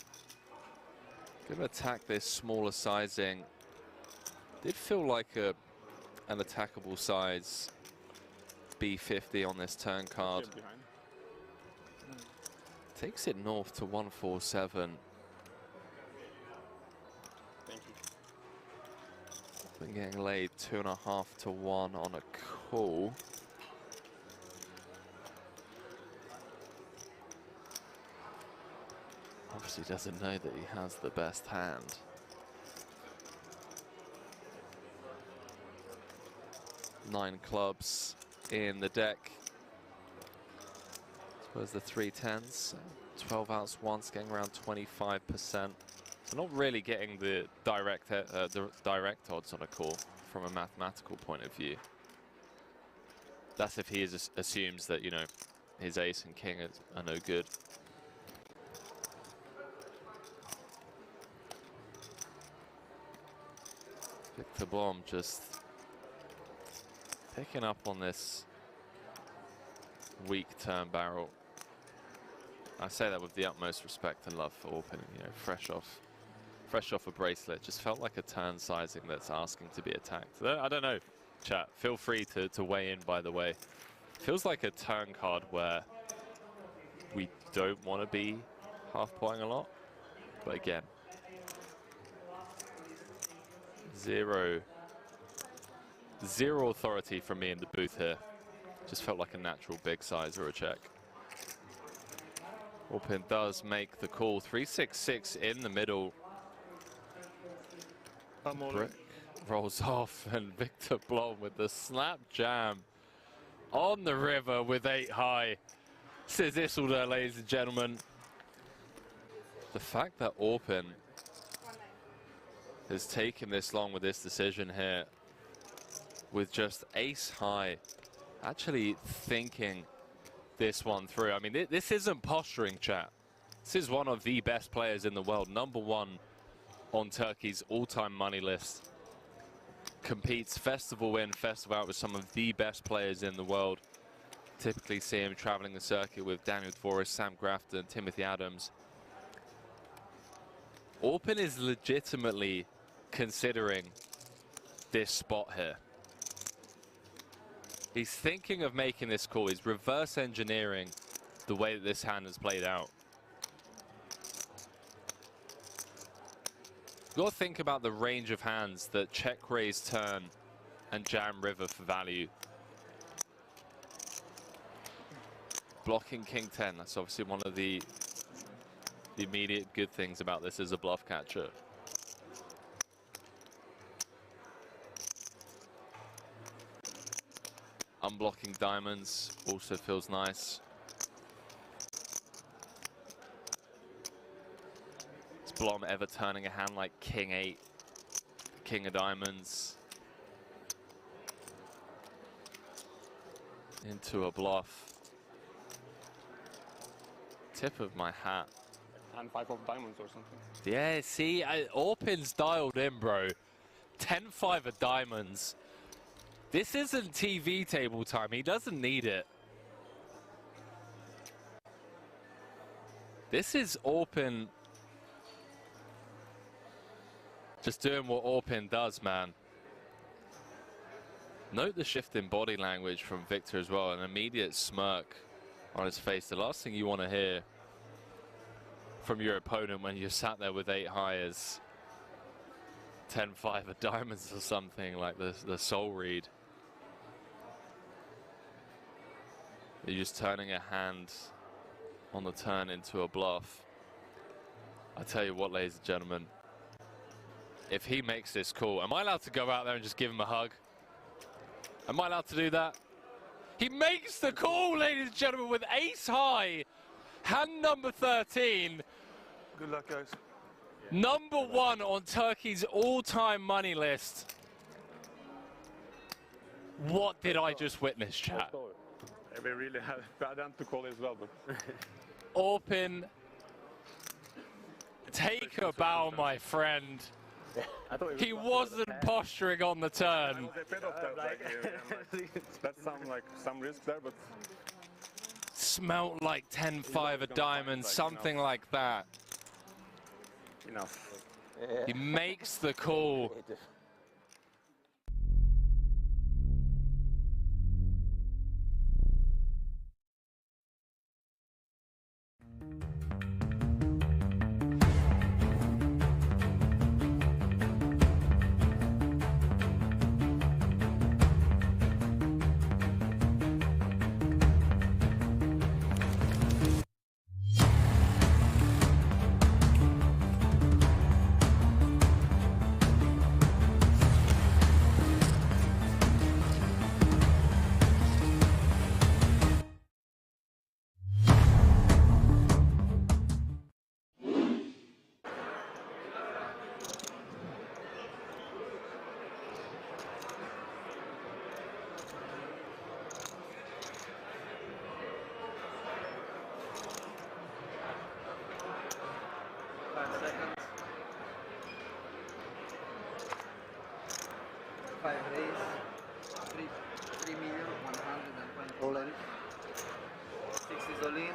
going to attack this smaller sizing. Did feel like an attackable size B50 on this turn card. Takes it north to 147. Thank you. Been getting laid 2.5 to 1 on a call. Obviously doesn't know that he has the best hand. Nine clubs in the deck. Suppose the 3 10s, 12 outs once, getting around 25%. So not really getting the direct odds on a call from a mathematical point of view. That's if he assumes that, you know, his ace and king are no good. Victor Blom just picking up on this weak turn barrel. I say that with the utmost respect and love for Orpin, you know, fresh off a bracelet. Just felt like a turn sizing that's asking to be attacked. I don't know, chat. Feel free to weigh in, by the way. Feels like a turn card where we don't want to be half-potting a lot. But again, zero authority from me in the booth here. Just felt like a natural big size or a check. Orpin does make the call. 3-6-6 in the middle. Brick rolls off, and Victor Blom with the snap jam on the river with 8 high. Says Isildur, ladies and gentlemen. The fact that Orpin has taken this long with this decision here, with just ace high, actually thinking this one through. I mean, this isn't posturing, chat. This is one of the best players in the world, #1 on Turkey's all-time money list. Competes festival in, festival out with some of the best players in the world. Typically see him traveling the circuit with Daniel Dvorak, Sam Grafton, Timothy Adams. Orpin is legitimately considering this spot here. He's thinking of making this call. He's reverse engineering the way that this hand has played out. You've got to think about the range of hands that check raise turn and jam river for value. Blocking King 10, that's obviously one of the immediate good things about this as a bluff catcher. Unblocking diamonds also feels nice. Is Blom ever turning a hand like King 8, King of diamonds into a bluff? Tip of my hat. And 5 of diamonds or something. Yeah, see, Orpin's dialed in, bro. 10-5 of diamonds. This isn't TV table time. He doesn't need it. This is Orpin just doing what Orpin does, man. Note the shift in body language from Victor as well. An immediate smirk on his face. The last thing you want to hear from your opponent when you're sat there with 8 high is 10-5 of diamonds or something like the soul read. You're just turning a hand on the turn into a bluff. I tell you what, ladies and gentlemen, if he makes this call, am I allowed to go out there and just give him a hug? Am I allowed to do that? He makes the call, ladies and gentlemen, with ace high. Hand number 13. Good luck, guys. #1 on Turkey's all-time money list. What did I just witness, chat? We really had bad hand to call as well, but Orpin, take a bow, my friend. He wasn't posturing on the turn. I was afraid of that. That sounds like some risk there, but Smelt like 10-5 a diamond, something like that. Enough. He makes the call.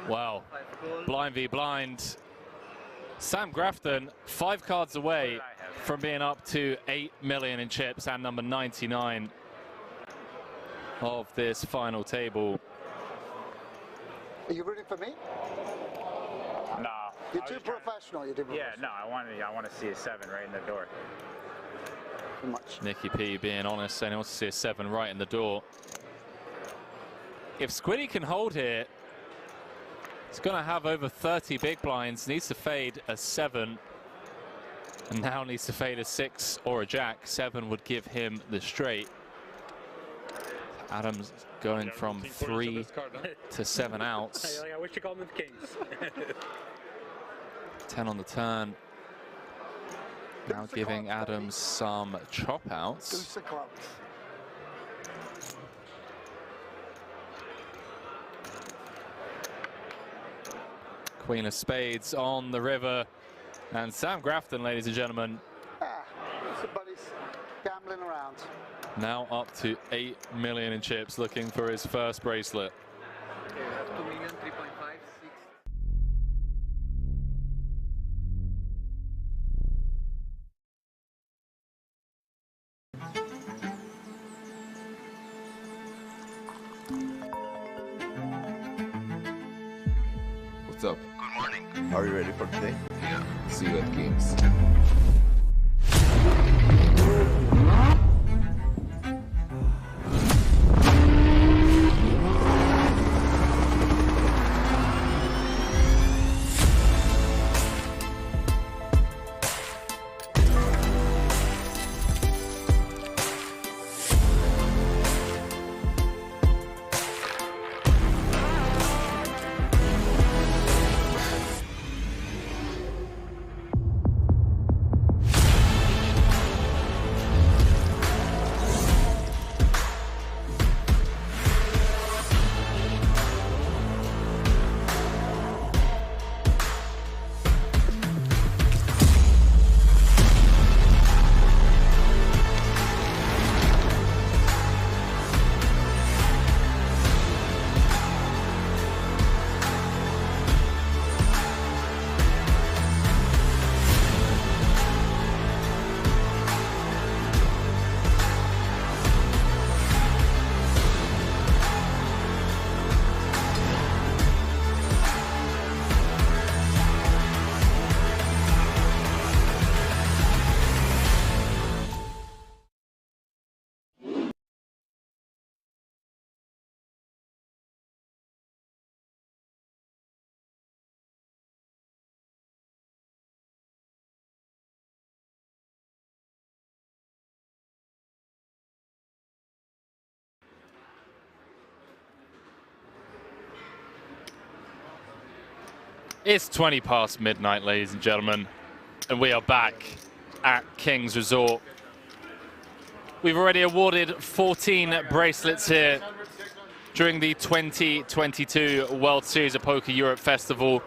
Wow, blind v blind. Sam Grafton, 5 cards away from being up to 8 million in chips and number 99 of this final table. Are you rooting for me? No. You're too professional. You're too professional. Yeah, no, I want to see a 7 right in the door. Too much. Nicky P being honest, saying he wants to see a 7 right in the door. If Squiddy can hold here, he's going to have over 30 big blinds, needs to fade a 7, and now needs to fade a 6 or a jack. 7 would give him the straight. Adams going from 3 to 7 outs. I wish you called them kings. 10 on the turn. Now giving Adams some chop outs. Queen of spades on the river. And Sam Grafton, ladies and gentlemen, Somebody's gambling around. now up to 8 million in chips, looking for his first bracelet. Okay, we have 2 million, 3.5, 6. What's up? Good morning. Are you ready for today? Yeah. See you at games. It's 20 past midnight, ladies and gentlemen, and we are back at King's Resort. We've already awarded 14 bracelets here during the 2022 World Series of Poker Europe Festival.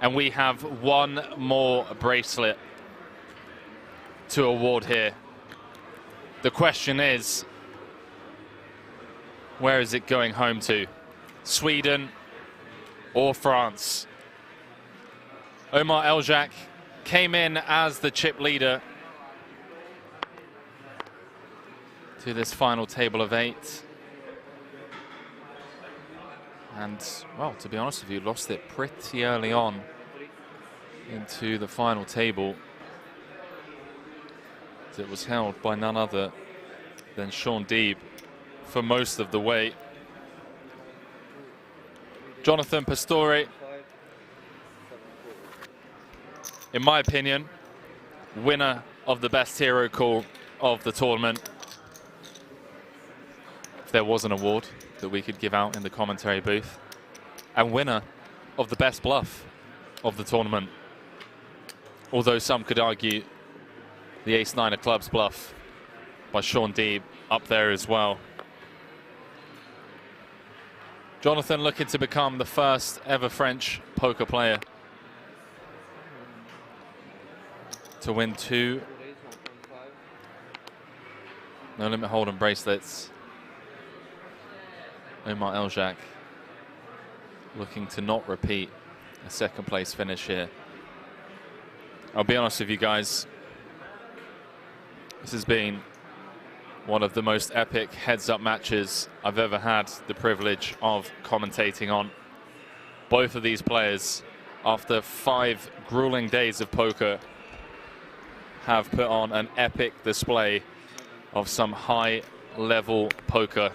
And we have one more bracelet to award here. The question is, where is it going home to? Sweden or France? Omar Eljak came in as the chip leader to this final table of 8. And, well, to be honest with you, lost it pretty early on into the final table. It was held by none other than Sean Deeb for most of the way. Jonathan Pastore, in my opinion, winner of the best hero call of the tournament. If there was an award that we could give out in the commentary booth. And winner of the best bluff of the tournament. Although some could argue the ace-9 of clubs bluff by Sean Deeb up there as well. Jonathan looking to become the first ever French poker player to win 2 No Limit Hold'em bracelets. Omar Eljak looking to not repeat a second place finish here. I'll be honest with you guys, this has been one of the most epic heads-up matches I've ever had the privilege of commentating on. Both of these players, after 5 grueling days of poker, have put on an epic display of some high-level poker.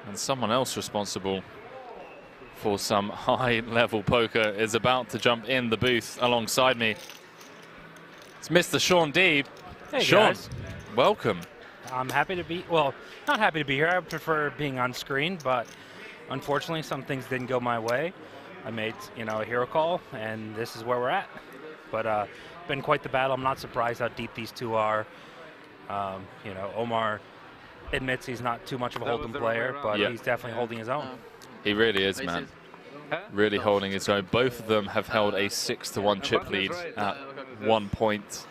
And someone else responsible for some high-level poker is about to jump in the booth alongside me. It's Mr. Sean Deeb. Hey, Sean, guys. welcome. I'm happy to be, well, not happy to be here. I prefer being on screen, but unfortunately some things didn't go my way. I made, you know, a hero call, and this is where we're at. But been quite the battle. I'm not surprised how deep these two are. You know, Omar admits he's not too much of a Hold'em player, but he's definitely holding his own. He really is, man. Really holding his own. Both of them have held a 6-1 chip lead at one point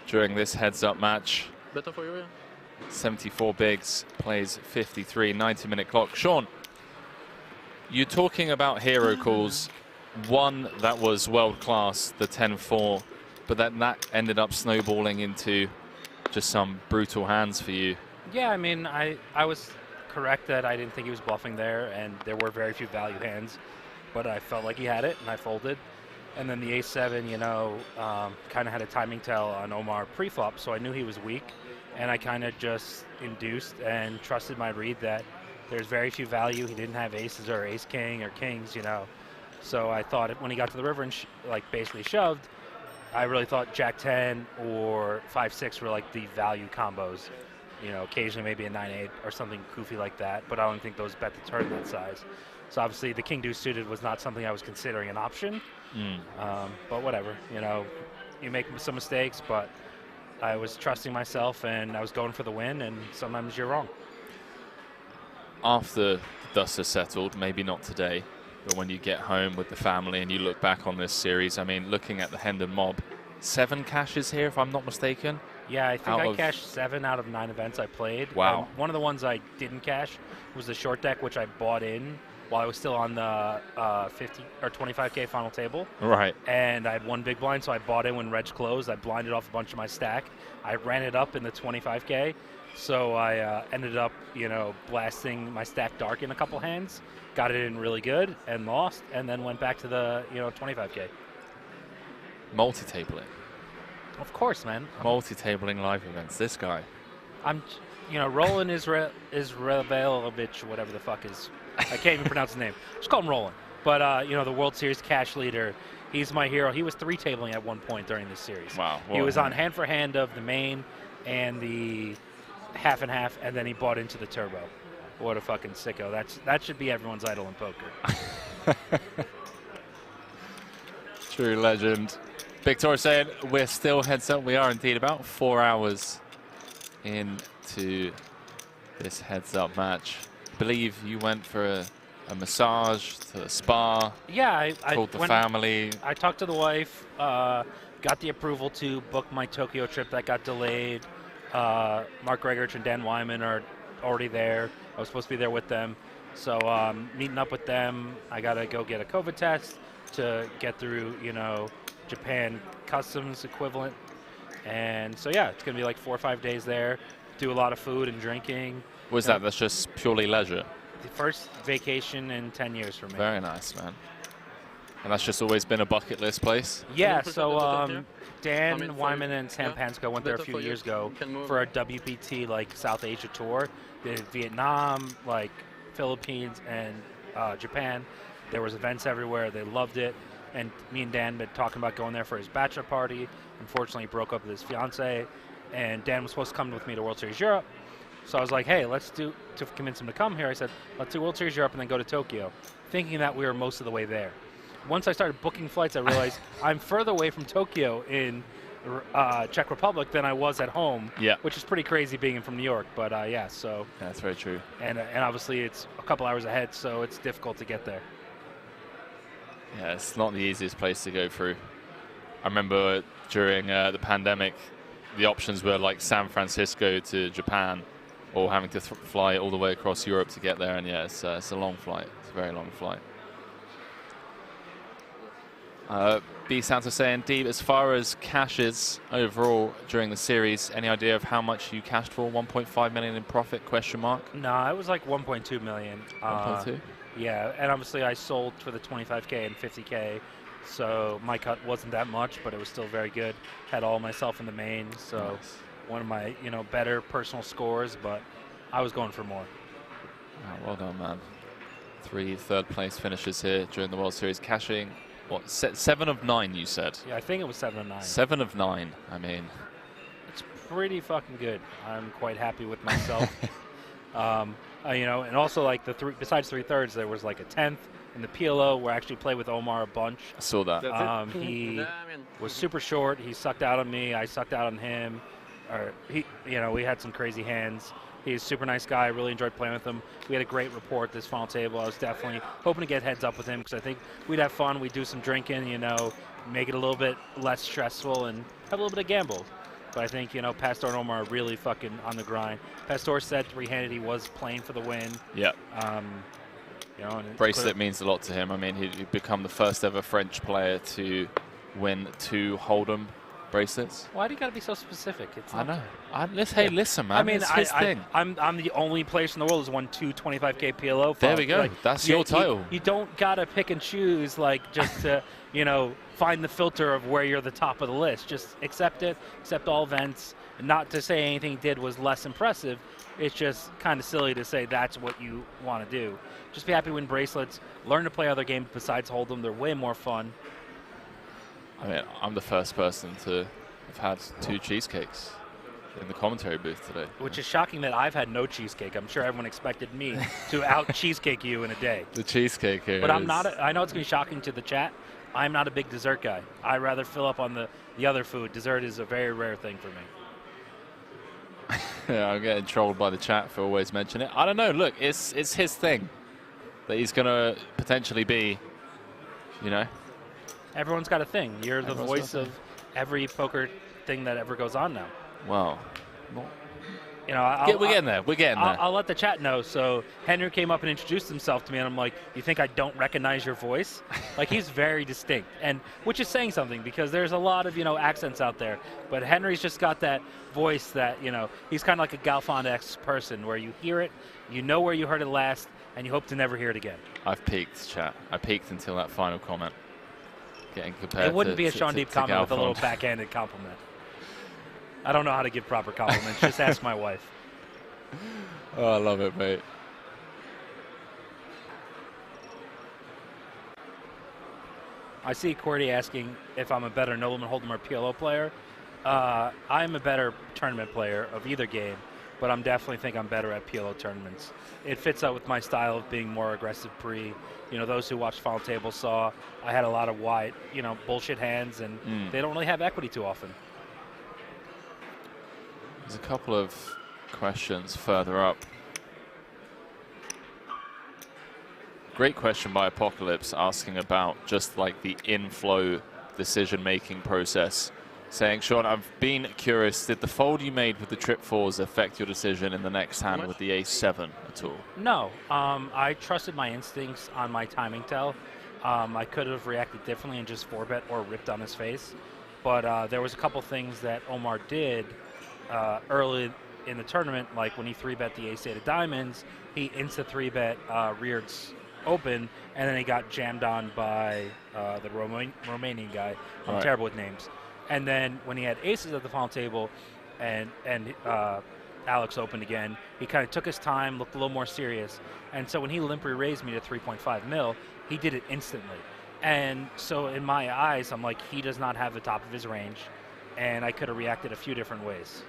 during this heads-up match. 74 bigs, plays 53, 90-minute clock. Sean, you're talking about hero calls. One that was world-class, the 10-4, but that ended up snowballing into just some brutal hands for you. Yeah, I mean, I was correct that I didn't think he was bluffing there, and there were very few value hands, but I felt like he had it, and I folded. And then the ace-7, you know, kind of had a timing tell on Omar pre-flop, so I knew he was weak, and I kind of just induced and trusted my read that there's very few value. He didn't have aces or ace-king or kings, you know. So I thought when he got to the river and like basically shoved, I really thought Jack-10 or 5-6 were like the value combos. You know, occasionally maybe a 9-8 or something goofy like that, but I don't think those bet the turn that size. So obviously the king-deuce suited was not something I was considering an option. But whatever, you know, you make some mistakes, but I was trusting myself and I was going for the win, and sometimes you're wrong. After the dust has settled, maybe not today, but when you get home with the family and you look back on this series, I mean, looking at the Hendon mob, 7 cashes here, if I'm not mistaken. Yeah, I think I cashed 7 out of 9 events I played. Wow. One of the ones I didn't cash was the short deck, which I bought in while I was still on the 50 or 25K final table. Right. And I had 1 big blind, so I bought in when Reg closed. I blinded off a bunch of my stack. I ran it up in the 25K, so I ended up, you know, blasting my stack dark in a couple hands, got it in really good, and lost, and then went back to the, you know, 25K. Multi-tabling. Of course, man. Multi-tabling live events. This guy. I'm, you know, Roland Israelovich, whatever the fuck is. I can't even pronounce his name. Just call him Roland. But, you know, the World Series cash leader, he's my hero. He was 3-tabling at one point during this series. Wow. He was on hand for hand of the main and the half and half, and then he bought into the turbo. What a fucking sicko. That should be everyone's idol in poker. True legend. Victoria saying we're still heads up. We are indeed about 4 hours into this heads up match. I believe you went for a massage to the spa. Yeah, called the family. I talked to the wife, got the approval to book my Tokyo trip that got delayed. Mark Gregorich and Dan Wyman are already there. I was supposed to be there with them. So meeting up with them, I got to go get a COVID test to get through, you know, Japan customs equivalent. And so, yeah, it's going to be like 4 or 5 days there. Do a lot of food and drinking. Was that? That's just purely leisure? The first vacation in 10 years for me. Very nice, man. And that's just always been a bucket list place? Yeah, so Dan Wyman and Sam Pansko went there a few years ago for a WPT, like, South Asia tour. They did Vietnam, like, Philippines, and Japan. There was events everywhere. They loved it. And me and Dan been talking about going there for his bachelor party. Unfortunately, he broke up with his fiance. And Dan was supposed to come with me to World Series Europe. So I was like, hey, to convince him to come here, I said, let's do World Series Europe and then go to Tokyo, thinking that we were most of the way there. Once I started booking flights, I realized I'm further away from Tokyo in Czech Republic than I was at home, which is pretty crazy being from New York. But yeah, so. Yeah, that's very true. And obviously it's a couple hours ahead, so it's difficult to get there. Yeah, it's not the easiest place to go through. I remember during the pandemic, the options were like San Francisco to Japan, or having to fly all the way across Europe to get there. And yeah, it's a long flight. It's a very long flight. B. Santos saying, Deeb, as far as cashes overall during the series, any idea of how much you cashed for? 1.5 million in profit, question mark? No, it was like 1.2 million. 1.2? Yeah, and obviously I sold for the 25K and 50K, so my cut wasn't that much, but it was still very good. Had all myself in the main, so nice. One of my, you know, better personal scores, but I was going for more. Oh, well done, man. 3 third-place finishes here during the World Series, cashing, what, 7 of 9, you said? Yeah, I think it was 7 of 9. 7 of 9, I mean. It's pretty fucking good. I'm quite happy with myself. You know, and also like besides 3/3, there was like a 10th in the PLO where I actually played with Omar a bunch. I saw that. He was super short. He sucked out on me. I sucked out on him. Or you know, we had some crazy hands. He's a super nice guy. I really enjoyed playing with him. We had a great rapport at this final table. I was definitely hoping to get heads up with him because I think we'd have fun. We'd do some drinking, you know, make it a little bit less stressful and have a little bit of gamble. But I think, you know, Pastor and Omar are really fucking on the grind. Pastor said three-handed he was playing for the win. Yeah. You know, and bracelet means a lot to him. I mean, he'd become the first ever French player to win 2 Hold'em bracelets. Why do you got to be so specific? It's I know. Hey, listen, man. I mean, it's his thing. I'm the only player in the world who's won 2 25K PLO. There we go. Like, that's your title. You don't got to pick and choose, like, just to, you know, find the filter of where you're the top of the list. Just accept it, accept all events. Not to say anything he did was less impressive. It's just kind of silly to say that's what you want to do. Just be happy to win bracelets. Learn to play other games besides Hold'em. They're way more fun. I mean, I'm the first person to have had 2 cheesecakes in the commentary booth today. Which is shocking that I've had no cheesecake. I'm sure everyone expected me to out-cheesecake you in a day. The cheesecake here. But I'm not. I know it's going to be shocking to the chat. I'm not a big dessert guy. I rather fill up on the other food. Dessert is a very rare thing for me. Yeah, I'm getting trolled by the chat for always mentioning it. I don't know. Look, it's his thing that he's going to potentially be, you know. Everyone's got a thing. You're the voice of every poker thing that ever goes on now. Wow. You know, we're getting there. We're getting there. I'll let the chat know. So Henry came up and introduced himself to me, and I'm like, "You think I don't recognize your voice?" Like, he's very distinct, and which is saying something because there's a lot of, you know, accents out there. But Henry's just got that voice that, you know, he's kind of like a Galfond-esque person where you hear it, you know where you heard it last, and you hope to never hear it again. I've peaked, chat. I peaked until that final comment. Getting compared. It wouldn't be a Sean Deeb comment with a little backhanded compliment. I don't know how to give proper compliments. Just ask my wife. Oh, I love it, mate. I see QWERTY asking if I'm a better Nobleman Hold'em or PLO player. I'm a better tournament player of either game, but I'm definitely think I'm better at PLO tournaments. It fits out with my style of being more aggressive pre. You know, those who watched Final Table saw I had a lot of wide, you know, bullshit hands, and they don't really have equity too often. There's a couple of questions further up. Great question by Apocalypse asking about just like the inflow decision-making process. Saying, Sean, I've been curious, did the fold you made with the trip fours affect your decision in the next hand with the ace-7 at all? No. I trusted my instincts on my timing tell. I could have reacted differently and just 4-bet or ripped on his face. But there was a couple things that Omar did early in the tournament, like when he 3-bet the ace-8 of diamonds, he insta-3-bet reared open, and then he got jammed on by the Romanian guy. I'm terrible with names. And then when he had aces at the final table and Alex opened again, he kind of took his time, looked a little more serious. And so when he limp raised me to 3.5 mil, he did it instantly. And so in my eyes, I'm like, he does not have the top of his range. And I could have reacted a few different ways.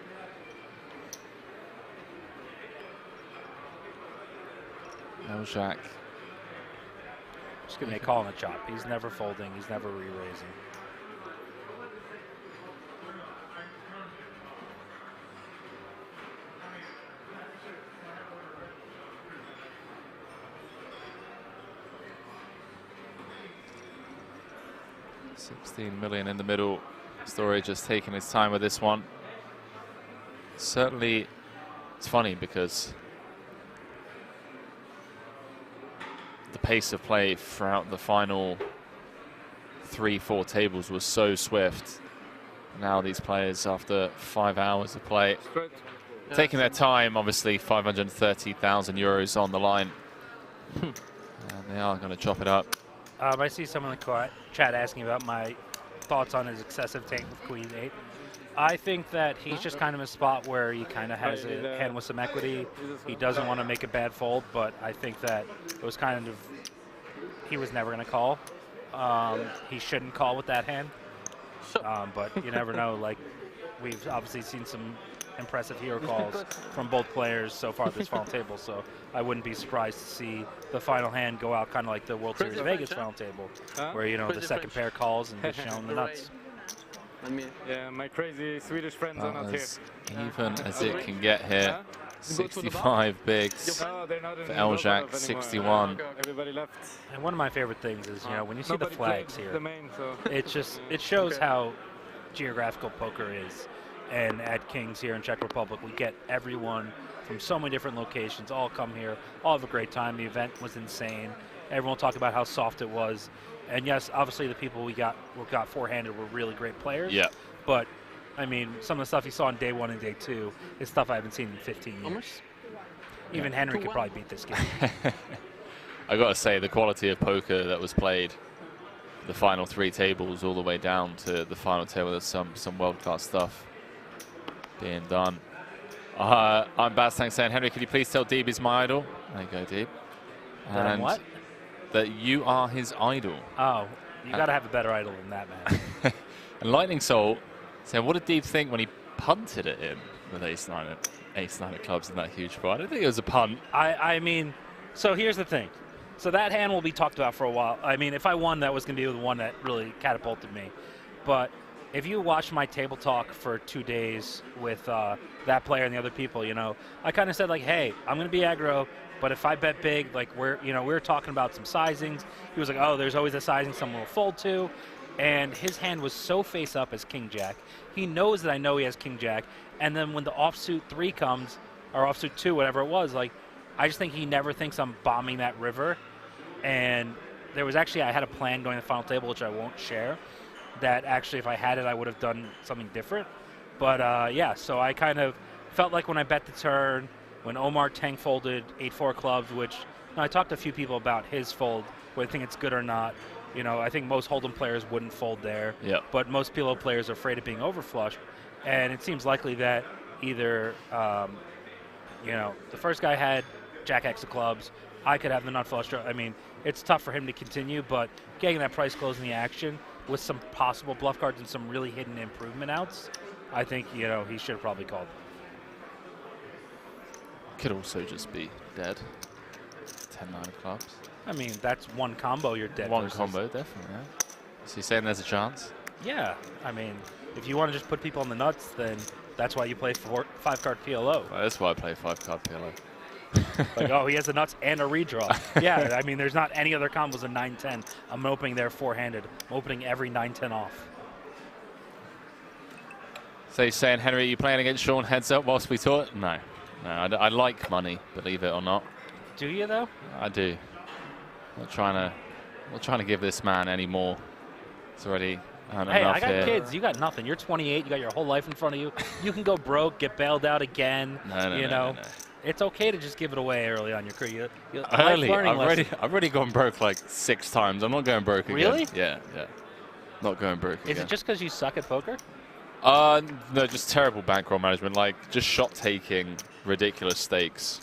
Jack. Just giving a call on the chop. He's never folding. He's never re-raising. $16 million in the middle. Story just taking his time with this one. Certainly, it's funny because the pace of play throughout the final 3-4 tables was so swift. Now these players, after 5 hours of play, taking their time, obviously 530,000 euros on the line. And they are going to chop it up. I see someone in the chat asking about my thoughts on his excessive tank with Queen 8. I think that he's just kind of in a spot where he kind of has a hand with some equity. He doesn't want to make a bad fold, but I think that it was kind of, he was never going to call. He shouldn't call with that hand, but you never know. Like, we've obviously seen some impressive hero calls from both players so far this final table, so I wouldn't be surprised to see the final hand go out kind of like the World Series Vegas final table, where, you know, the second pair calls and just showing the nuts. Yeah, my crazy Swedish friends are not here. Even as it can get here. 65 bigs for Eljack, 61. Everybody left. And one of my favorite things is, you know, when you see the flags here, it shows how geographical poker is. And at Kings here in Czech Republic, we get everyone from so many different locations, all come here, all have a great time. The event was insane. Everyone talked about how soft it was. And yes, obviously the people we got four-handed were really great players. Yeah. But, I mean, some of the stuff you saw on day 1 and day 2 is stuff I haven't seen in 15 years. Even Henry could probably beat this game. I got to say, the quality of poker that was played, the final 3 tables all the way down to the final table, there's some world-class stuff being done. I'm Bastang saying, Henry, could you please tell Deeb is my idol? There you go, Deeb. And what? That you are his idol. Oh, you got to have a better idol than that, man. And Lightning Soul saying, what did Deeb think when he punted at him with ace-9 of clubs in that huge pot? I don't think it was a punt. I mean, so here's the thing. So that hand will be talked about for a while. I mean, if I won, that was going to be the one that really catapulted me. But if you watch my table talk for 2 days with that player and the other people, you know, I kind of said, like, hey, I'm going to be aggro, but if I bet big, like, we're talking about some sizings. He was like, oh, there's always a sizing someone will fold to. And his hand was so face up as King Jack. He knows that I know he has King Jack. And then when the offsuit 3 comes, or offsuit 2, whatever it was, like, I just think he never thinks I'm bombing that river. And there was actually, I had a plan going to the final table, which I won't share, that actually if I had it, I would have done something different. But yeah, so I kind of felt like when I bet the turn, when Omar tank folded 8-4 clubs, which, you know, I talked to a few people about his fold, whether they think it's good or not. You know, I think most Hold'em players wouldn't fold there. Yep. But most PLO players are afraid of being overflushed. And it seems likely that either, you know, the first guy had Jack X of clubs. I could have the nut flush draw. I mean, it's tough for him to continue, but getting that price close in the action with some possible bluff cards and some really hidden improvement outs, I think, you know, he should have probably called. could also just be dead. 10-9 of clubs. I mean, that's one combo you're dead. One combo, definitely, yeah. So you're saying there's a chance? Yeah. I mean, if you want to just put people on the nuts, then that's why you play 5-card PLO. Well, that's why I play 5-card PLO. Like, oh, he has the nuts and a redraw. Yeah, I mean, there's not any other combos in 9-10. I'm opening there 4-handed. I'm opening every 9-10 off. So you're saying, Henry, you playing against Sean heads up whilst we talk? No. No, I like money, believe it or not. Do you, though? I do. Not trying to give this man any more. It's already enough I got here. kids. You got nothing. You're 28. You got your whole life in front of you. You can go broke, get bailed out again. No. It's okay to just give it away early on your career. Early? I've already gone broke like 6 times. I'm not going broke again. Really? Yeah. Not going broke again. Is it just because you suck at poker? No, just terrible bankroll management. Like, just shot taking ridiculous stakes.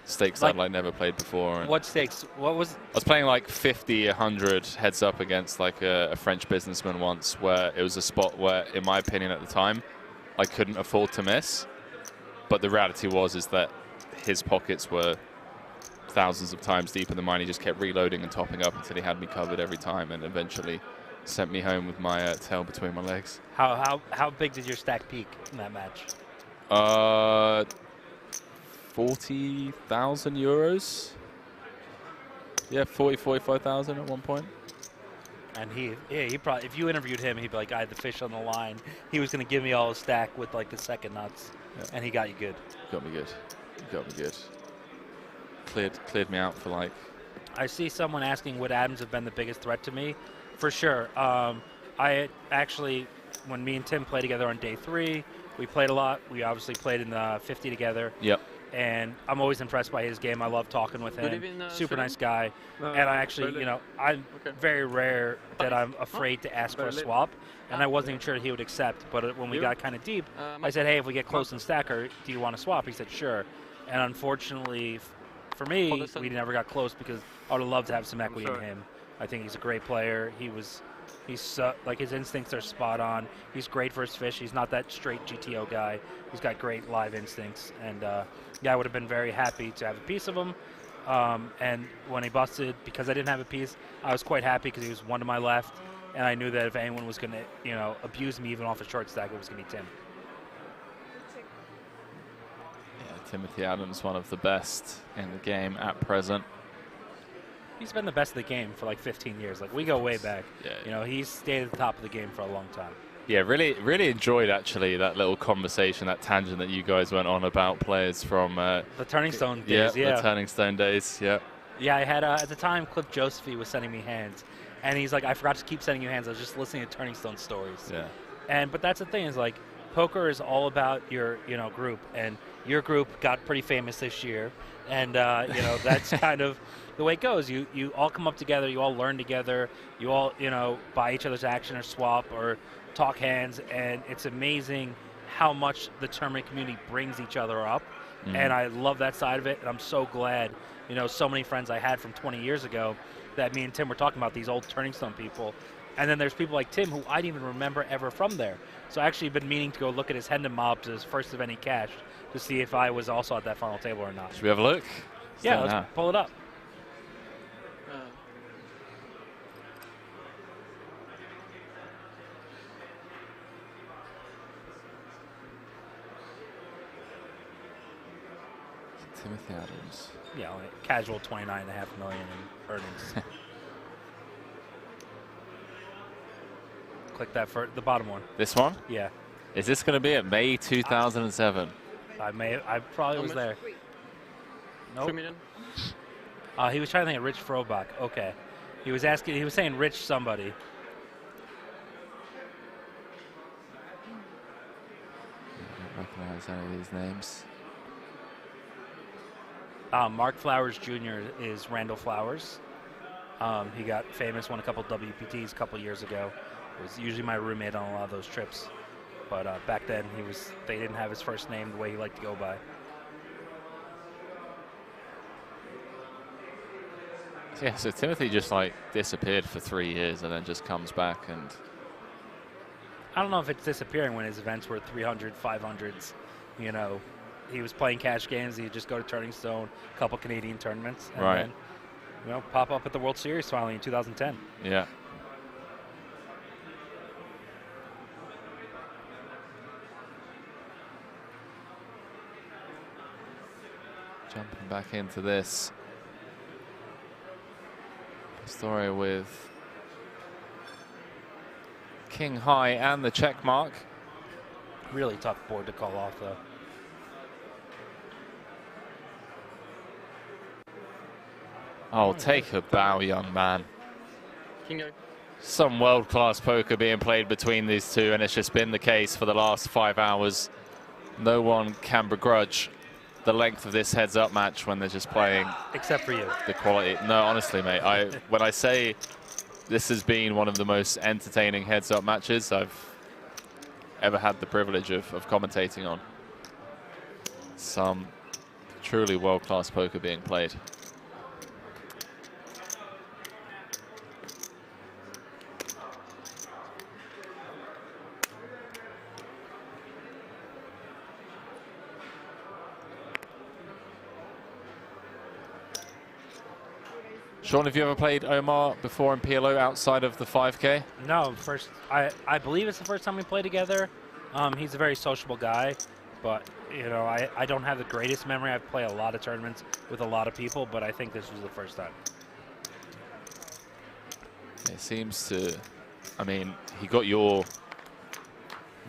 Stakes that I've never played before. What stakes? What was? I was playing like 50, 100 heads up against like a French businessman once, where it was a spot where, in my opinion at the time, I couldn't afford to miss. But the reality is that his pockets were thousands of times deeper than mine. He just kept reloading and topping up until he had me covered every time, and eventually sent me home with my tail between my legs. How big did your stack peak in that match? 40,000 euros. Yeah, 45,000 at one point. And he probably, if you interviewed him, he'd be like, I had the fish on the line. He was going to give me all his stack with like the second nuts, and he got you good. Got me good. Cleared me out for like. I see someone asking, would Adams have been the biggest threat to me? For sure. I actually, when me and Tim played together on day 3, we played a lot. We obviously played in the 50 together. Yep. And I'm always impressed by his game. I love talking with him. Super nice guy. And I actually, I'm very rare that I'm afraid to ask for a swap. And I wasn't even sure he would accept. But when we got kind of deep, I said, hey, if we get close in stacker, do you want to swap? He said, sure. And unfortunately, for me, we never got close because I would have loved to have some equity in him. I think he's a great player. He's like, his instincts are spot on. He's great for his fish. He's not that straight GTO guy. He's got great live instincts. And yeah, I would have been very happy to have a piece of him. And when he busted, because I didn't have a piece, I was quite happy because he was one to my left. And I knew that if anyone was going to, abuse me even off a short stack, it was going to be Tim. Yeah, Timothy Adams, one of the best in the game at present. He's been the best of the game for like 15 years. Like, we go way back. Yeah. He's stayed at the top of the game for a long time. Yeah, really enjoyed actually that little conversation, that tangent that you guys went on about players from the Turning Stone days. Yeah, the Turning Stone days. Yeah. Yeah, I had at the time Cliff Josephy was sending me hands, and he's like, I forgot to keep sending you hands. I was just listening to Turning Stone stories. Yeah. But that's the thing is like, poker is all about your group, and your group got pretty famous this year, and that's kind of the way it goes. You all come up together, you all learn together, you all buy each other's action or swap or talk hands, and it's amazing how much the tournament community brings each other up. And I love that side of it, and I'm so glad so many friends I had from 20 years ago that me and Tim were talking about, these old Turning Stone people. And then there's people like Tim who I didn't even remember ever from there. So I actually been meaning to go look at his Hendon mobs, his first event he cashed, to see if I was also at that final table or not. Should we have a look? Yeah, let's pull it up. Timothy Adams. Yeah, like casual 29.5 million in earnings. Click that for the bottom one. This one? Yeah. Is this going to be at May 2007? I probably was there. Nope. 2 million? He was trying to think of Rich Frobach. Okay. He was saying Rich somebody. I don't recognize any of these names. Mark Flowers Jr. is Randall Flowers. He got famous, won a couple WPTs a couple years ago. Was usually my roommate on a lot of those trips. But back then, they didn't have his first name the way he liked to go by. Yeah, so Timothy just like disappeared for 3 years and then just comes back, and I don't know if it's disappearing when his events were 300, 500s, he was playing cash games. He'd just go to Turning Stone, a couple Canadian tournaments, and Right. then, you know, pop up at the World Series finally in 2010. Yeah. Jumping back into this. Story with King High and the check mark. Really tough board to call off, though. Oh, take a bow, young man. King Some world-class poker being played between these two, and it's just been the case for the last 5 hours. No one can begrudge the length of this heads-up match when they're just playing. Except for you. The quality. No, honestly, mate. When I say this has been one of the most entertaining heads-up matches I've ever had the privilege of commentating on. Some truly world-class poker being played. Sean, have you ever played Omar before in PLO outside of the 5K? No, I believe it's the first time we played together. He's a very sociable guy, but you know, I don't have the greatest memory. I've played a lot of tournaments with a lot of people, but I think this was the first time. It seems to, I mean, he got your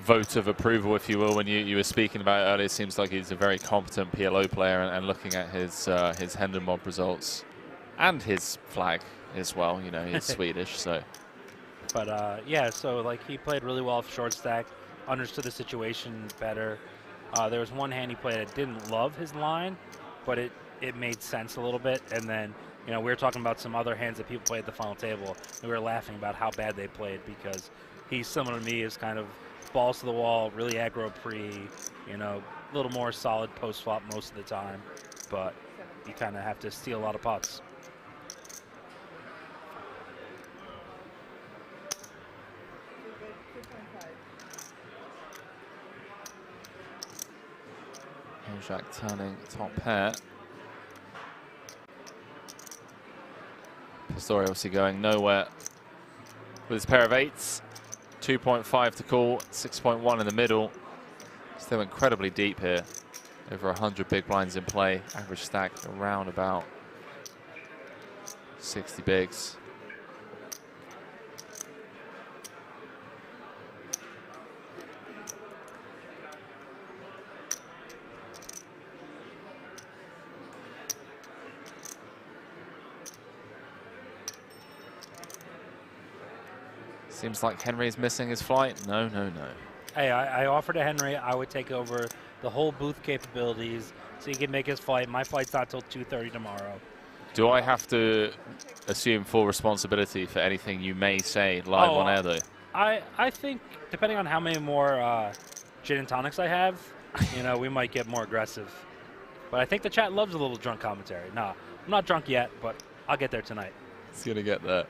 vote of approval, if you will, when you were speaking about it earlier. It seems like he's a very competent PLO player, and looking at his Hendon Mob results. And his flag as well, you know, he's Swedish, so. But yeah, so like he played really well off short stack, understood the situation better. There was one hand he played that didn't love his line, but it made sense a little bit. And then, you know, we were talking about some other hands that people played at the final table, and we were laughing about how bad they played, because he's similar to me, is kind of balls to the wall, really aggro pre, you know, a little more solid post flop most of the time, but you kind of have to steal a lot of pots. Jack turning top pair. Pistori obviously going nowhere with his pair of eights. 2.5 to call, 6.1 in the middle. Still incredibly deep here. Over 100 big blinds in play. Average stack around about 60 bigs. Seems like Henry's missing his flight. No, no, no. Hey, I offered to Henry I would take over the whole booth capabilities so he can make his flight. My flight's not till 2:30 tomorrow. Do I have to assume full responsibility for anything you may say live on air, though? I think, depending on how many more gin and tonics I have, you know, we might get more aggressive. But I think the chat loves a little drunk commentary. Nah, I'm not drunk yet, but I'll get there tonight. It's going to get there.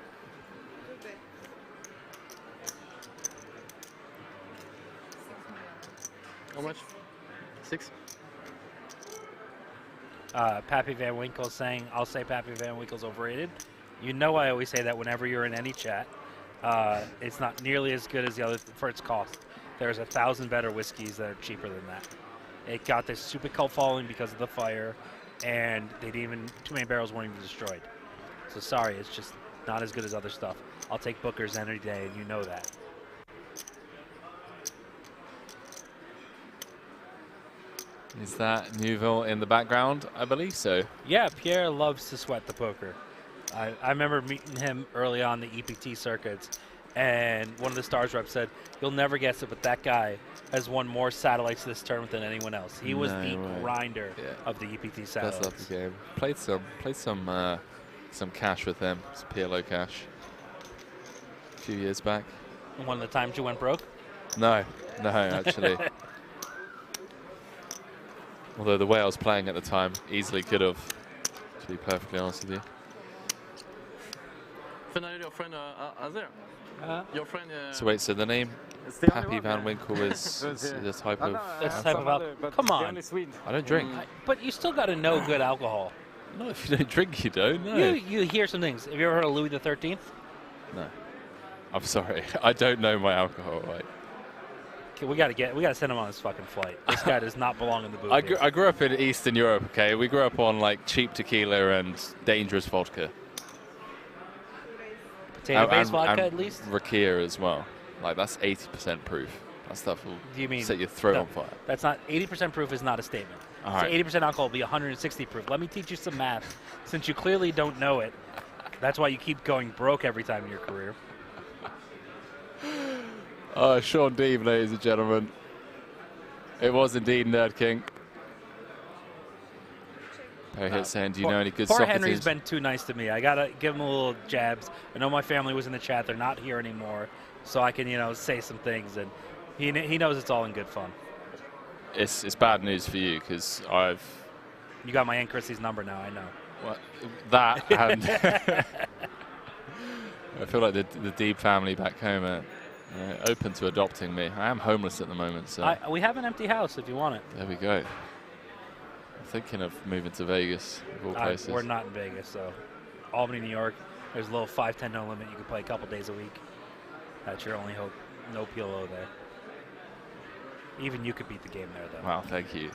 How much? 6? Pappy Van Winkle saying, I'll say Pappy Van Winkle's overrated. You know I always say that whenever you're in any chat. It's not nearly as good as the other for its cost. There's 1,000 better whiskeys that are cheaper than that. It got this super cult following because of the fire, and they didn't even, too many barrels weren't even destroyed. So sorry, it's just not as good as other stuff. I'll take Booker's any day, and you know that. Is that Neuville in the background? I believe so. Yeah, Pierre loves to sweat the poker. I remember meeting him early on the EPT circuits, and one of the Stars reps said, "You'll never guess it, but that guy has won more satellites this tournament than anyone else. He was the grinder of the EPT satellites." That's up the game. Played some cash with him. Some PLO cash. A few years back. One of the times you went broke? No, actually. Although the way I was playing at the time, easily could have, to be perfectly honest with you. Finally, your friend are there. Your friend. So wait, so the name It's the only Pappy one, Van yeah. Winkle is a type of... It's a type of alcohol. Come on. I don't drink. But you still got to know good alcohol. No, if you don't drink, you don't. No. You hear some things. Have you ever heard of Louis the 13th? No. I'm sorry. I don't know my alcohol. Right? Okay, we gotta send him on this fucking flight. This guy does not belong in the booth. I grew up in Eastern Europe. Okay, we grew up on like cheap tequila and dangerous vodka. Potato-based vodka, at least. Rakia as well. Like that's 80% proof. That stuff will set your throat no, on fire. That's not 80% proof. Is not a statement. All so right. 80% alcohol will be 160 proof. Let me teach you some math, since you clearly don't know it. That's why you keep going broke every time in your career. Sean Deeb, ladies and gentlemen. It was indeed Nerd King. Perry hit saying, do you know any good Poor soccer Henry's teams? been too nice to me. I gotta give him a little jabs. I know my family was in the chat. They're not here anymore, so I can, say some things, and he knows it's all in good fun. It's bad news for you because You got my Aunt Chrissy's number now. I know. What? That and I feel like the Deeb family back home are open to adopting me. I am homeless at the moment, so We have an empty house if you want it. there we go. I'm thinking of moving to Vegas, of all places. We're not in Vegas, so Albany, New York. There's a little 5-10 no limit. You can play a couple days a week. That's your only hope. No PLO there. Even you could beat the game there, though. Wow, thank you.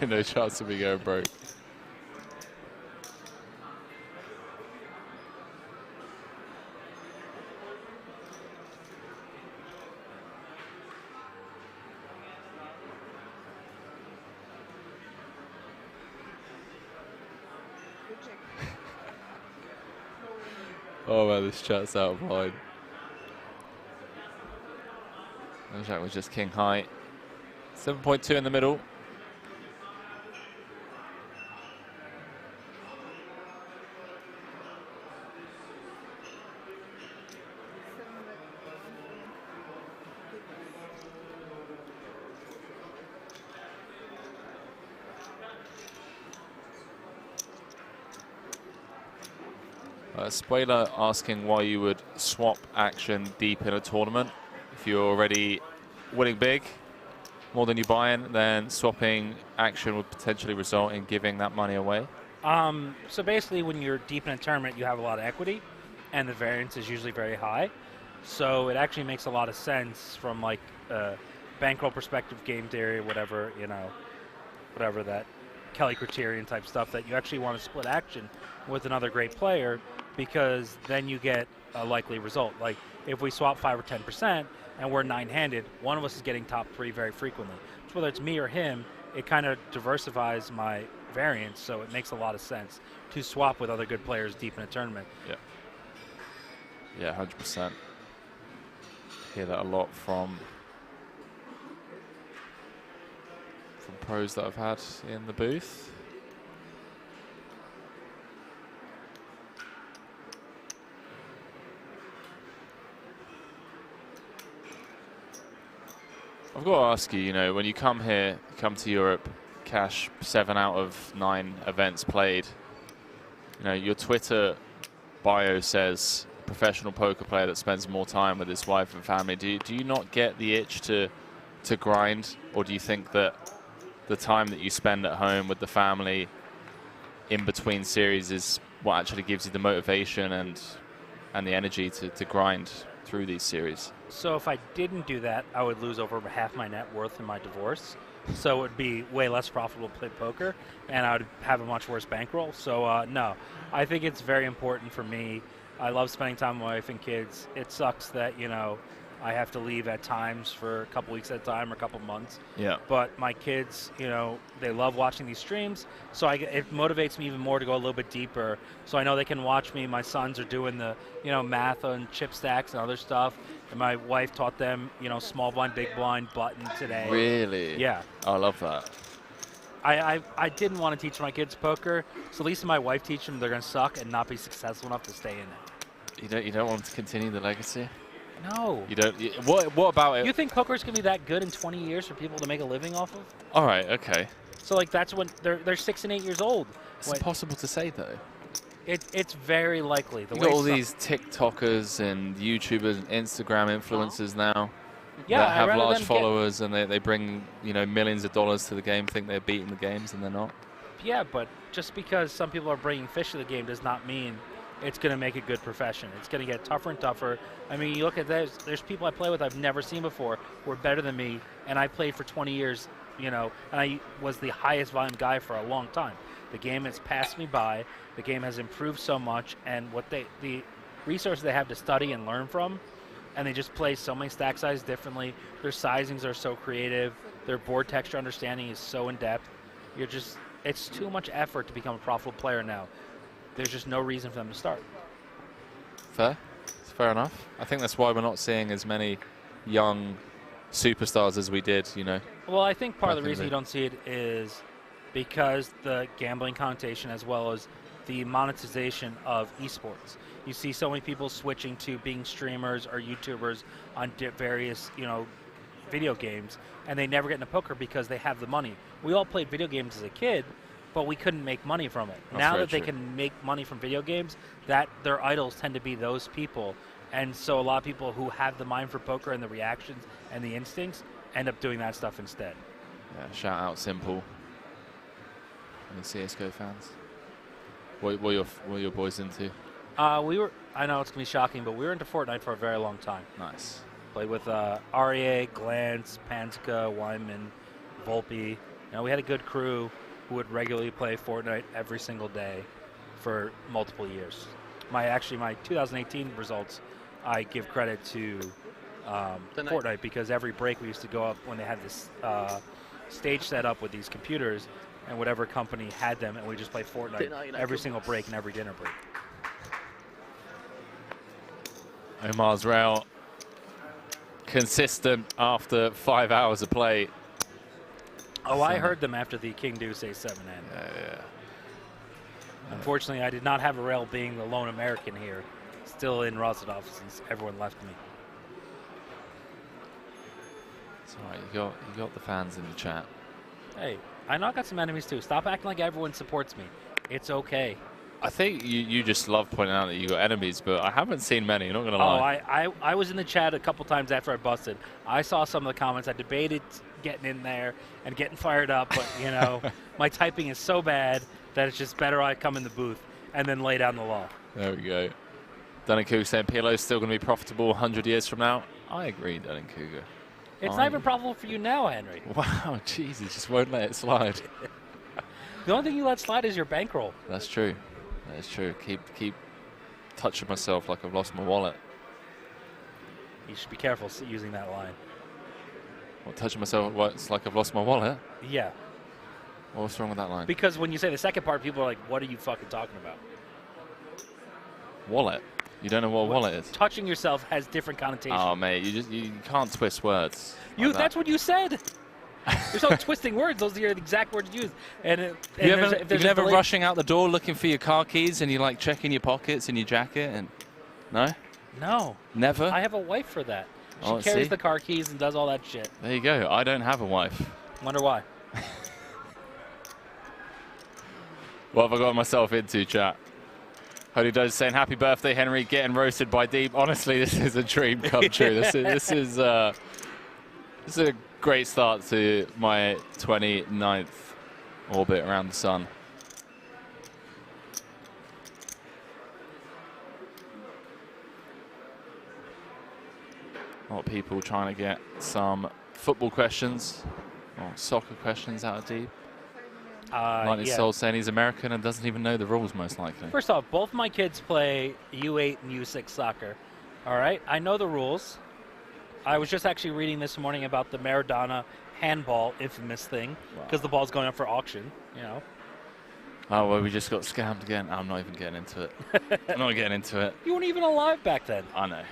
No chance of me going broke. Oh man, this chat's out of line. Jack was just king high. 7.2 in the middle. Spoiler asking why you would swap action deep in a tournament. If you're already winning big, more than you buy in, then swapping action would potentially result in giving that money away. So basically, when you're deep in a tournament, you have a lot of equity, and the variance is usually very high. So it actually makes a lot of sense from like a bankroll perspective, game theory, whatever that Kelly criterion type stuff, that you actually want to split action with another great player, because then you get a likely result. Like if we swap 5 or 10% and we're 9-handed, one of us is getting top 3 very frequently. So whether it's me or him, it kind of diversifies my variance, so it makes a lot of sense to swap with other good players deep in a tournament. Yeah, 100%. Hear that a lot from pros that I've had in the booth. I've got to ask you, when you come here, come to Europe, cash 7 out of 9 events played, your Twitter bio says professional poker player that spends more time with his wife and family. Do you not get the itch to grind, or do you think that the time that you spend at home with the family in between series is what actually gives you the motivation and the energy to grind through these series? So if I didn't do that, I would lose over half my net worth in my divorce. So it would be way less profitable to play poker, and I would have a much worse bankroll. So no, I think it's very important for me. I love spending time with my wife and kids. It sucks that, I have to leave at times for a couple weeks at a time or a couple months. Yeah. But my kids, they love watching these streams, so it motivates me even more to go a little bit deeper. So I know they can watch me. My sons are doing the, math on chip stacks and other stuff. And my wife taught them, small blind, big blind, button today. Really? Yeah. I love that. I didn't want to teach my kids poker, so at least my wife teach them they're going to suck and not be successful enough to stay in it. You don't want to continue the legacy? No. You don't. What about it? You think poker's gonna be that good in 20 years for people to make a living off of? All right. Okay. So like that's when they're 6 and 8 years old. It's impossible to say though. It's very likely. You got all these TikTokers and YouTubers and Instagram influencers now that have large followers, and they bring, you know, millions of dollars to the game, think they're beating the games, and they're not. Yeah, but just because some people are bringing fish to the game does not mean it's going to make a good profession. It's going to get tougher and tougher. I mean, you look at this, there's people I play with I've never seen before who are better than me, and I played for 20 years, you know, and I was the highest volume guy for a long time. The game has passed me by. The game has improved so much, and the resources they have to study and learn from, and they just play so many stack sizes differently. Their sizings are so creative. Their board texture understanding is so in-depth. It's too much effort to become a profitable player now. There's just no reason for them to start. Fair. It's fair enough. I think that's why we're not seeing as many young superstars as we did, you know. Well, I think part of the reason you don't see it is because the gambling connotation as well as the monetization of esports. You see so many people switching to being streamers or YouTubers on various, you know, video games, and they never get into poker because they have the money. We all played video games as a kid, but we couldn't make money from it. Now that they can make money from video games, that their idols tend to be those people. And so a lot of people who have the mind for poker and the reactions and the instincts end up doing that stuff instead. Yeah, shout out Simple. Any CSGO fans? What are your boys into? I know it's going to be shocking, but we were into Fortnite for a very long time. Nice. Played with REA, Glance, Panska, Wyman, Volpe. You know, we had a good crew who would regularly play Fortnite every single day for multiple years. My 2018 results, I give credit to Fortnite, because every break we used to go up when they had this stage set up with these computers, and whatever company had them, and we just play Fortnite every single break and every dinner break. Omar's rail consistent after 5 hours of play. Oh, I heard them after the King Deuce A7 end. Yeah. Unfortunately, I did not have a rail, being the lone American here, still in Rostov since everyone left me. It's all right. You got the fans in the chat. Hey, I know I got some enemies too. Stop acting like everyone supports me. It's okay. I think you just love pointing out that you got enemies, but I haven't seen many, not going to lie. Oh, I was in the chat a couple times after I busted. I saw some of the comments. I debated getting in there and getting fired up, but, you know, my typing is so bad that it's just better I come in the booth and then lay down the law. There we go. Dunning-Cougar saying PLO is still going to be profitable 100 years from now. I agree, Dunning-Cougar. It's not even profitable for you now, Henry. Wow, jeez, you just won't let it slide. The only thing you let slide is your bankroll. That's true. That is true. Keep touching myself like I've lost my wallet. You should be careful using that line. What, touching myself like I've lost my wallet? Yeah. What's wrong with that line? Because when you say the second part, people are like, what are you fucking talking about? Wallet? You don't know what a wallet is? Touching yourself has different connotations. Oh, mate, you can't twist words. Like that's what you said. There's no twisting words. Those are the exact words used. And you're never rushing out the door looking for your car keys and you're like checking your pockets and your jacket and no? No. Never? I have a wife for that. She carries the car keys and does all that shit. There you go. I don't have a wife. Wonder why. What have I got myself into, chat? Holy Does saying, happy birthday, Henry, getting roasted by Deeb. Honestly, this is a dream come true. This is a great start to my 29th orbit around the sun. A lot of people trying to get some football questions or soccer questions out of Deeb. Lightning Soul saying he's American and doesn't even know the rules, most likely. First off, both my kids play U8 and U6 soccer. All right, I know the rules. I was just actually reading this morning about the Maradona handball infamous thing, because the ball's going up for auction, you know. Oh, well, we just got scammed again. I'm not even getting into it. I'm not getting into it. You weren't even alive back then. I know.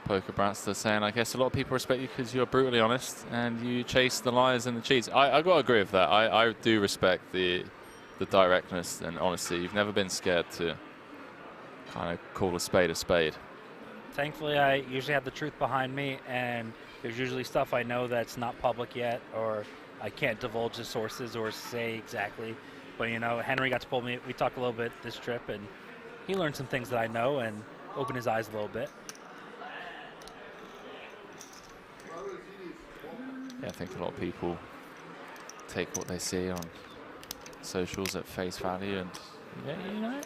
Poker Bratster saying, I guess a lot of people respect you because you're brutally honest and you chase the liars and the cheats. I got to agree with that. I do respect the directness and honesty. You've never been scared to kind of call a spade a spade. Thankfully, I usually have the truth behind me, and there's usually stuff I know that's not public yet, or I can't divulge the sources or say exactly. But, you know, Henry got to pull me. We talked a little bit this trip, and he learned some things that I know and opened his eyes a little bit. Yeah, I think a lot of people take what they see on socials at face value, and yeah, you know.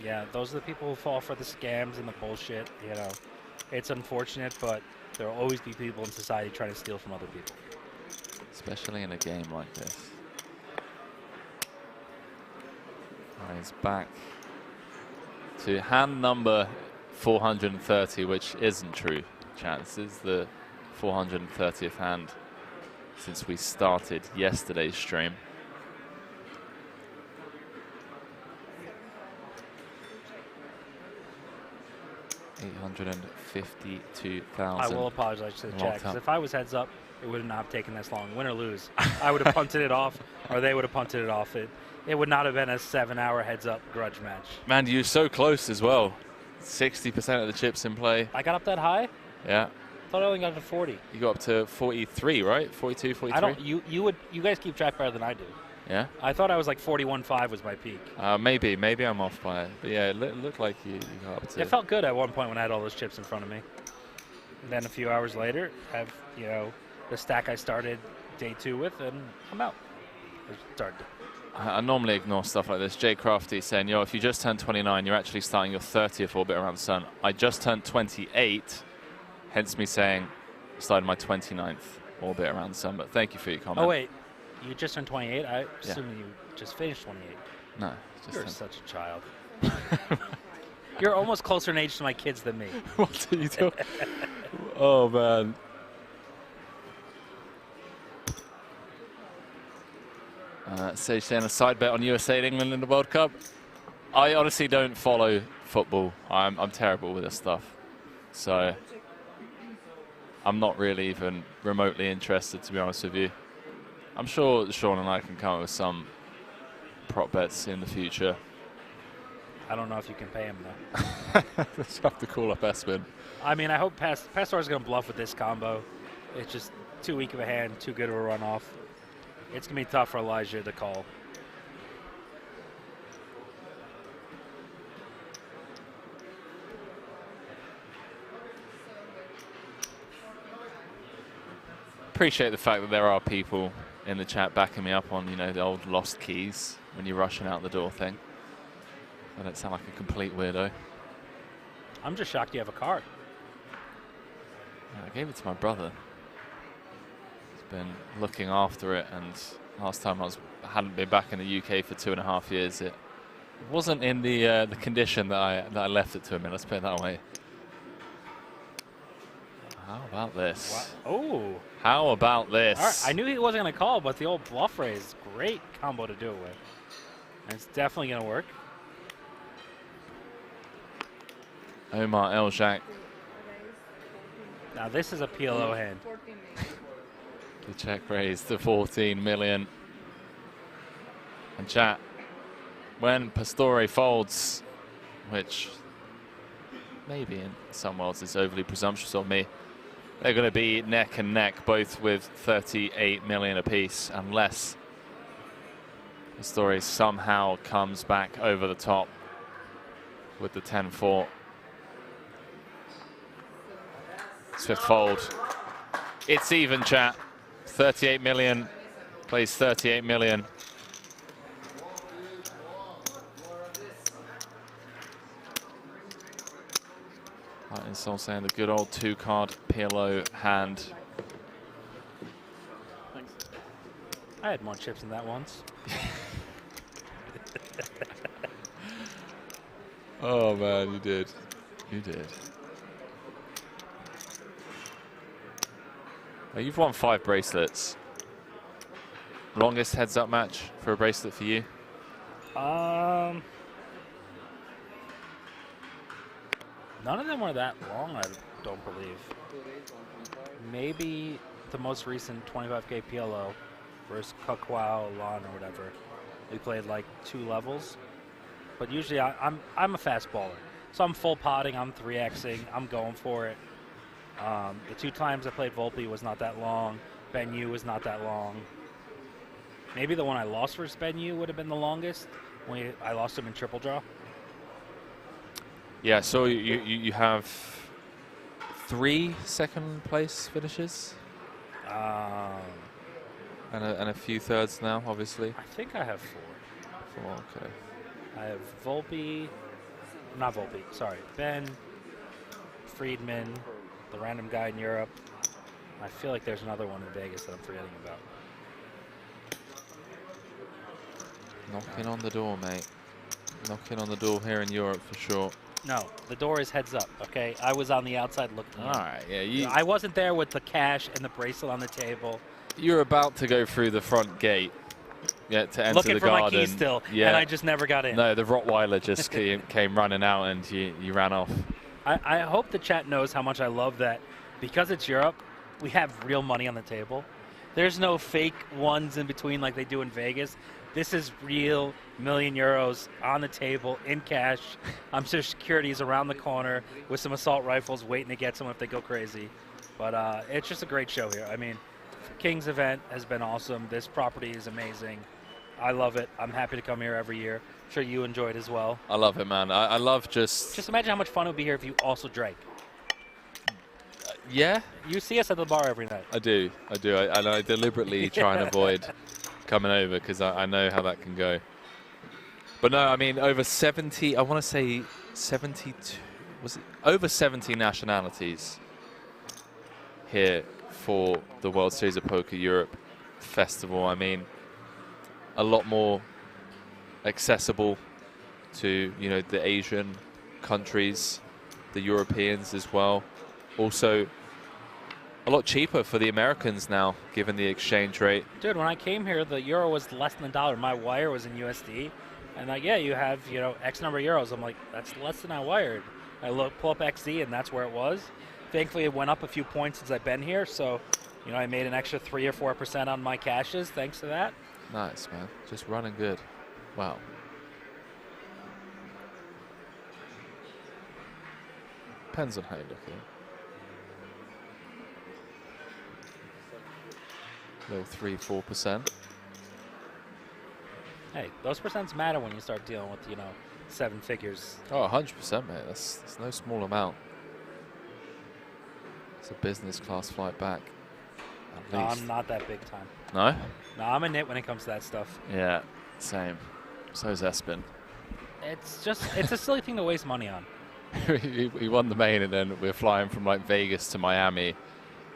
Yeah, those are the people who fall for the scams and the bullshit. You know, it's unfortunate, but there will always be people in society trying to steal from other people. Especially in a game like this. He's back to hand number 430, which isn't true, chat. This is the 430th hand since we started yesterday's stream. $852,000. I will apologize to the chat, because if I was heads up, it would not have taken this long. Win or lose, I would have punted it off, or they would have punted it off. It would not have been a 7-hour heads-up grudge match. Man, you're so close as well. 60% of the chips in play. I got up that high? Yeah. Thought I only got up to 40. You got up to 43, right? 42, 43? I don't. You guys keep track better than I do. Yeah. I thought I was like 41.5 was my peak. Maybe I'm off by it. But yeah, it looked like you got up to. It felt good at one point when I had all those chips in front of me. And then a few hours later, have the stack I started day 2 with, and I'm out. I normally ignore stuff like this. Jay Crafty saying, if you just turned 29, you're actually starting your 30th orbit around the sun. I just turned 28, hence me saying I started my 29th orbit around the sun. But thank you for your comment. Oh, wait. You just turned 28? I assume you just finished 28. No. You're such a child. You're almost closer in age to my kids than me. What are you doing? Oh, man. Sage saying a side bet on USA and England in the World Cup. I honestly don't follow football. I'm terrible with this stuff. So I'm not really even remotely interested, to be honest with you. I'm sure Sean and I can come up with some prop bets in the future. I don't know if you can pay him, though. Let's have to call up Espen. I mean, I hope Pastor's going to bluff with this combo. It's just too weak of a hand, too good of a runoff. It's going to be tough for Elijah to call. Appreciate the fact that there are people in the chat backing me up on, the old lost keys when you're rushing out the door thing. I don't sound like a complete weirdo. I'm just shocked you have a card. Yeah, I gave it to my brother. He's been looking after it, and last time I hadn't been back in the UK for 2.5 years. It wasn't in the condition that I left it to him in. Let's put it that way. How about this? Oh. How about this? All right. I knew he wasn't going to call, but the old bluff raise, great combo to do it with. And it's definitely going to work. Omar Eljak. Now this is a PLO hand. The check raise to 14 million. And chat, when Pastore folds, which maybe in some worlds is overly presumptuous of me, they're going to be neck and neck, both with 38 million apiece, unless Pastore somehow comes back over the top with the 10-4. Swift fold. It's even, chat. 38 million plays 38 million. Martin Sol saying the good old 2-card PLO hand. Thanks. I had more chips than that once. Oh man, you did. You did. Well, you've won 5 bracelets. Longest heads-up match for a bracelet for you? None of them were that long, I don't believe. Maybe the most recent 25K PLO versus Kakwao, Lon, or whatever. We played like 2 levels. But usually I'm a fast baller. So I'm full potting, I'm 3Xing, I'm going for it. The 2 times I played Volpe was not that long. Ben Yu was not that long. Maybe the one I lost versus Ben Yu would have been the longest. When I lost him in triple draw. Yeah, so you have 3 second place finishes. And a few thirds now, obviously. I think I have 4. 4, okay. I have Volpe, not Volpe, sorry, Ben, Friedman, the random guy in Europe. I feel like there's another one in Vegas that I'm forgetting about. Knocking on the door, mate. Knocking on the door here in Europe for sure. No, the door is heads up, okay? I was on the outside looking in. All right, yeah. I wasn't there with the cash and the bracelet on the table. You're about to go through the front gate, yeah, to enter Looking the for garden. my keys still, yeah. and I just never got in. No, the Rottweiler just came running out, and you ran off. I hope the chat knows how much I love that. Because it's Europe, we have real money on the table. There's no fake ones in between like they do in Vegas. This is real €1,000,000 on the table in cash. I'm sure security is around the corner with some assault rifles waiting to get someone if they go crazy. But it's just a great show here. I mean, King's event has been awesome. This property is amazing. I love it. I'm happy to come here every year. I'm sure you enjoy it as well. I love it, man. I love just imagine how much fun it would be here if you also drank. Yeah. You see us at the bar every night. I do. And I deliberately try and avoid coming over because I know how that can go. But no, I mean, over 70, I want to say 72, was it over 70 nationalities here for the World Series of Poker Europe Festival. I mean, a lot more accessible to, you know, the Asian countries, the Europeans as well. Also, a lot cheaper for the Americans now, given the exchange rate. Dude, when I came here, the euro was less than $1. My wire was in USD. And like, yeah, you have, you know, X number of euros. I'm like, that's less than I wired. I pull up XD, and that's where it was. Thankfully, it went up a few points since I've been here. So, you know, I made an extra 3 or 4% on my cashes thanks to that. Nice, man. Just running good. Wow. Depends on how you look at it. Low 3-4%. Hey, those percents matter when you start dealing with, you know, 7 figures. Oh, 100%, mate. That's no small amount. It's a business class flight back. No, I'm not that big time. No? No, I'm a nit when it comes to that stuff. Yeah, same. So's Espen. It's just, it's a silly thing to waste money on. We won the main, and then we're flying from like Vegas to Miami,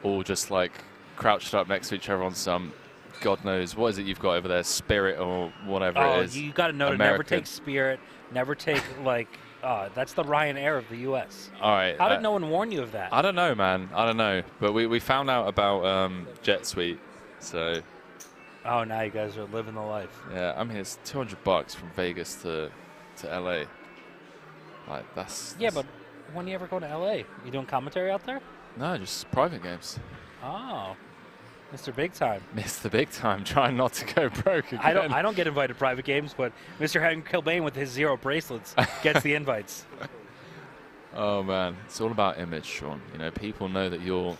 all just like crouched up next to each other on some, God knows, what is it you've got over there, Spirit or whatever it is. You got to know to never take Spirit, never take like, that's the Ryanair of the U.S. All right. How did no one warn you of that? I don't know, man. I don't know. But we found out about Jet Suite, so. Oh, now you guys are living the life. Yeah, I mean, it's $200 from Vegas to LA. Like, that's. Yeah, but when you ever go to LA? You doing commentary out there? No, just private games. Oh. Mr. Big Time. Mr. Big Time, trying not to go broke again. I don't get invited to private games, but Mr. Henry Kilbane with his 0 bracelets gets the invites. Oh man, it's all about image, Sean. You know, people know that you're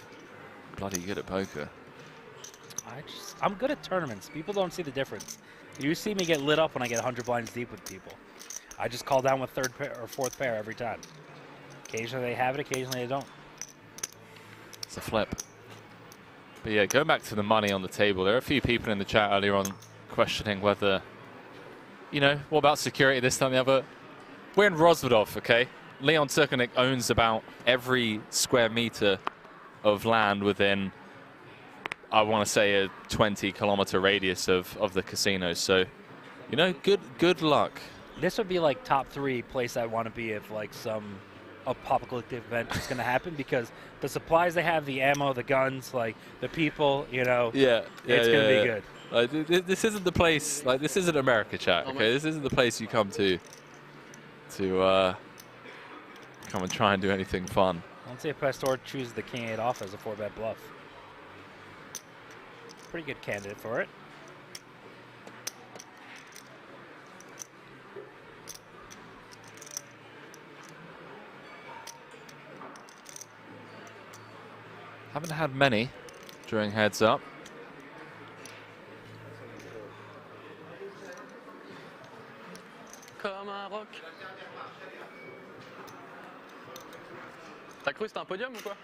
bloody good at poker. I'm good at tournaments. People don't see the difference. You see me get lit up when I get 100 blinds deep with people. I just call down with 3rd pair or 4th pair every time. Occasionally they have it, occasionally they don't. It's a flip. But yeah, going back to the money on the table, there are a few people in the chat earlier on questioning whether, you know, what about security, this, that, and the other. We're in Rosvadov, okay? Leon Turkonik owns about every square meter of land within, I want to say, a 20-kilometer radius of the casino. So, you know, good luck. This would be like top 3 place I want to be if like some apocalyptic event is going to happen, because the supplies they have, the ammo, the guns, like the people, you know, it's going to be good. Like, this isn't the place, like this isn't America, chat, okay? This isn't the place you come to come and try and do anything fun. Let's see if Pastor chooses the King 8 off as a 4-bet bluff. Pretty good candidate for it. Haven't had many during heads up. comme un rock. T'as cru que c'était un podium ou quoi?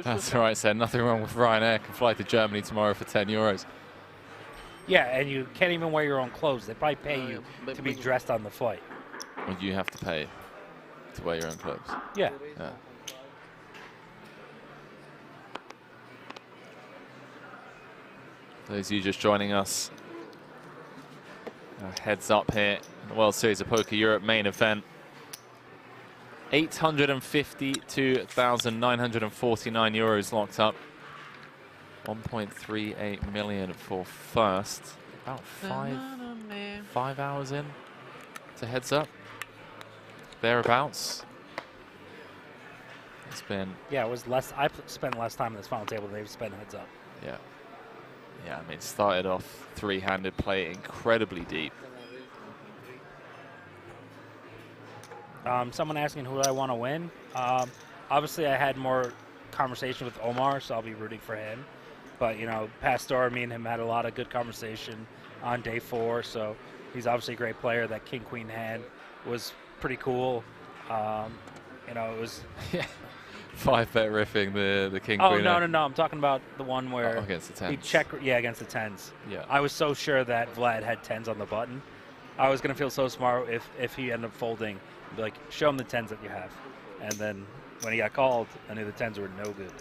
That's right, so nothing wrong with Ryanair. Can fly to Germany tomorrow for €10. Yeah, and you can't even wear your own clothes. They probably pay you to be dressed on the flight. Or do you have to pay to wear your own clothes? Yeah. Yeah. Those of you just joining us, heads up here in the World Series of Poker Europe main event. 852,949 euros locked up. 1.38 million for first. About 5 hours in to heads up. Thereabouts. It's been. Yeah, it was less. I spent less time on this final table than they've spent heads up. Yeah. Yeah, I mean, it started off three-handed play incredibly deep. Someone asking who do I want to win. Obviously, I had more conversation with Omar, so I'll be rooting for him. But, you know, Pastor, me and him had a lot of good conversation on day 4, so he's obviously a great player. That king-queen hand was pretty cool. You know, it was... 5-bet riffing the king-queen. Oh, no. I'm talking about the one where... against the 10s. He checked, yeah, against the 10s. Yeah. I was so sure that Vlad had 10s on the button. I was going to feel so smart if he ended up folding. Be like, show him the 10s that you have. And then when he got called, I knew the 10s were no good.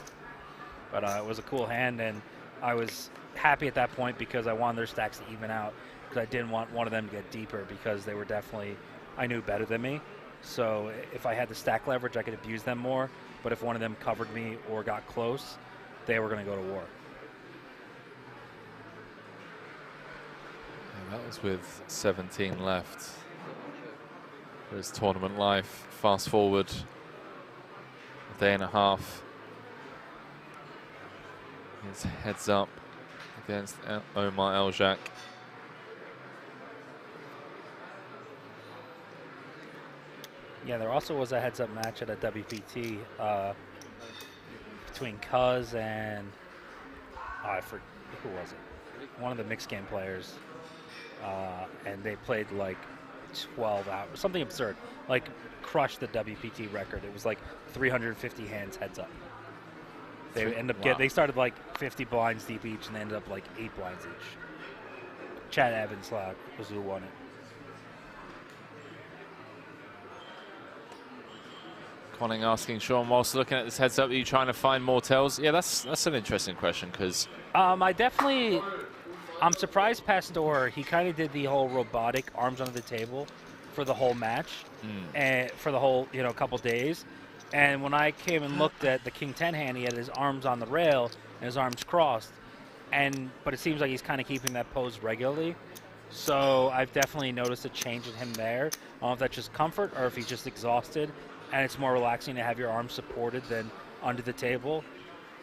But it was a cool hand, and I was happy at that point because I wanted their stacks to even out, because I didn't want one of them to get deeper because they were definitely, I knew, better than me. So if I had the stack leverage, I could abuse them more. But if one of them covered me or got close, they were going to go to war. And that was with 17 left. There's tournament life. Fast forward a day and a half. His heads up against Omar Eljak. Yeah, there also was a heads-up match at a WPT between Cuz and I forget who was it? One of the mixed game players, and they played like 12 hours, something absurd, like crushed the WPT record. It was like 350 hands heads up. They end up they started like 50 blinds deep each, and they ended up like 8 blinds each. Chad Evans was who won it. Conning asking Sean, whilst looking at this heads up, are you trying to find more tells? Yeah, that's an interesting question, because I'm surprised Pastor, he kind of did the whole robotic arms under the table for the whole match and for the whole, couple days. And when I came and looked at the King 10 hand, he had his arms on the rail and his arms crossed. But it seems like he's kind of keeping that pose regularly. So I've definitely noticed a change in him there. I don't know if that's just comfort or if he's just exhausted. And it's more relaxing to have your arms supported than under the table.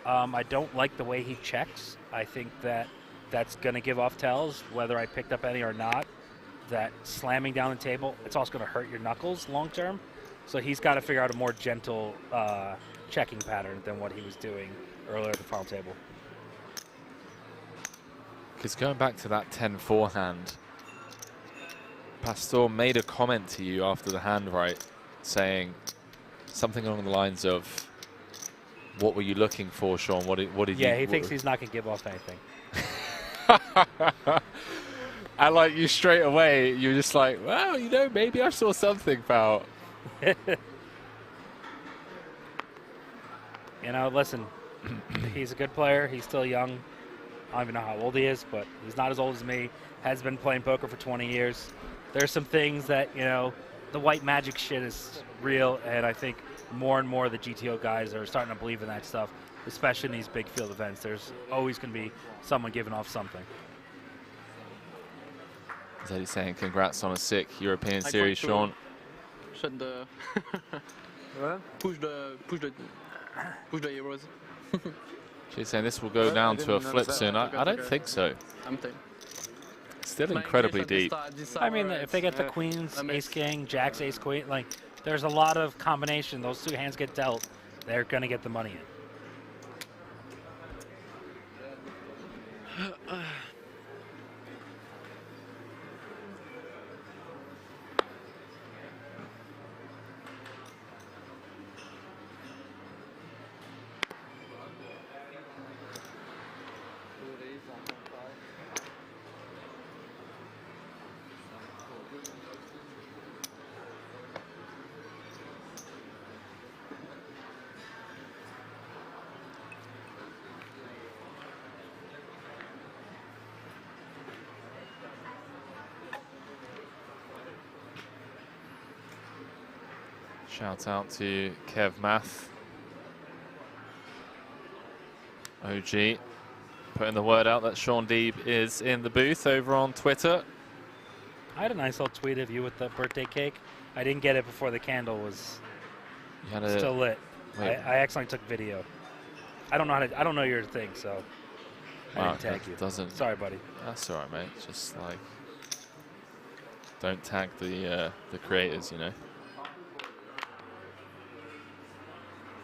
I don't like the way he checks. I think that's going to give off tells, whether I picked up any or not. That slamming down the table, it's also going to hurt your knuckles long term. So he's got to figure out a more gentle checking pattern than what he was doing earlier at the final table. Because going back to that 10-4 hand, Pastor made a comment to you after the hand, right, saying something along the lines of, "What were you looking for, Sean? What did you?" Yeah, he thinks he's not going to give off anything. And like you straight away, you're just like, well, maybe I saw something, pal. Listen, he's a good player. He's still young. I don't even know how old he is, but he's not as old as me. Has been playing poker for 20 years. There's some things that, the white magic shit is real, and I think more and more of the GTO guys are starting to believe in that stuff, especially in these big field events. There's always going to be someone giving off something. Is that he's saying congrats on a sick European series, Sean? Shut the push the euros. She's saying this will go down to a flip soon. I don't think so. Still incredibly deep. I mean, if they get the queens, ace king, jacks, ace queen, like there's a lot of combination. Those two hands get dealt, they're going to get the money in. Shout out to Kev Math. OG putting the word out that Sean Deeb is in the booth over on Twitter. I had a nice little tweet of you with the birthday cake. I didn't get it before the candle was still lit. I accidentally took video. I don't know how to. I don't know your thing, so I didn't tag you. Sorry, buddy. That's all right, mate. Just like don't tag the creators, you know.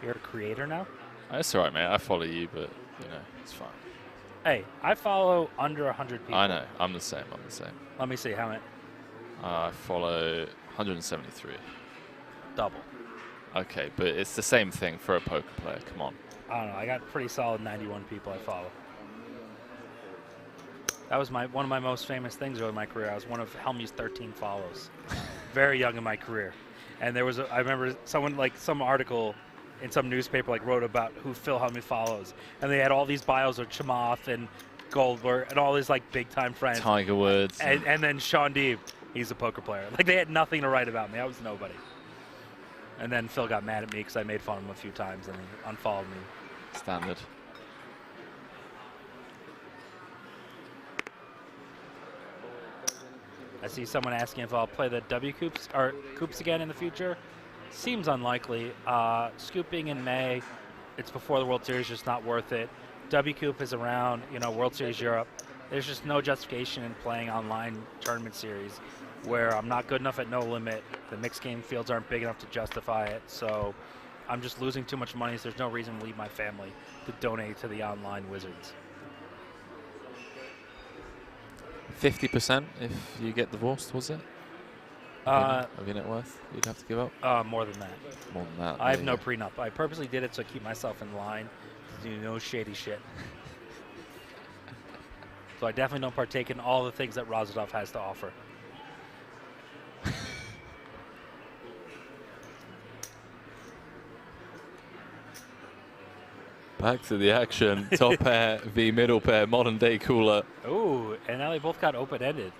You're a creator now? That's all right, mate. I follow you, but you know it's fine. Hey, I follow under 100 people. I know. I'm the same. Let me see how many. I follow 173. Double. Okay, but it's the same thing for a poker player. Come on. I don't know. I got pretty solid 91 people I follow. That was one of my most famous things over my career. I was one of Helmy's 13 follows. Very young in my career. And there was, I remember someone, like some article in some newspaper like wrote about who Phil Helmy follows. And they had all these bios of Chamath and Goldberg and all these like big time friends. Tiger Woods. And then Sean Deeb, he's a poker player. Like they had nothing to write about me. I was nobody. And then Phil got mad at me because I made fun of him a few times and he unfollowed me. Standard. I see someone asking if I'll play the W Coops or Coops again in the future. Seems unlikely. Scooping in May, it's before the World Series, just not worth it. W Coop is around, you know, World Series Europe. There's just no justification in playing online tournament series where I'm not good enough at no limit. The mixed game fields aren't big enough to justify it. So I'm just losing too much money. So there's no reason to leave my family to donate to the online wizards. 50% if you get divorced, was it? Of your net worth you'd have to give up? More than that. More than that. I have no prenup. I purposely did it to keep myself in line to do no shady shit. So I definitely don't partake in all the things that Razadov has to offer. Back to the action. Top pair v middle pair, modern day cooler. Ooh, and now they both got open-ended.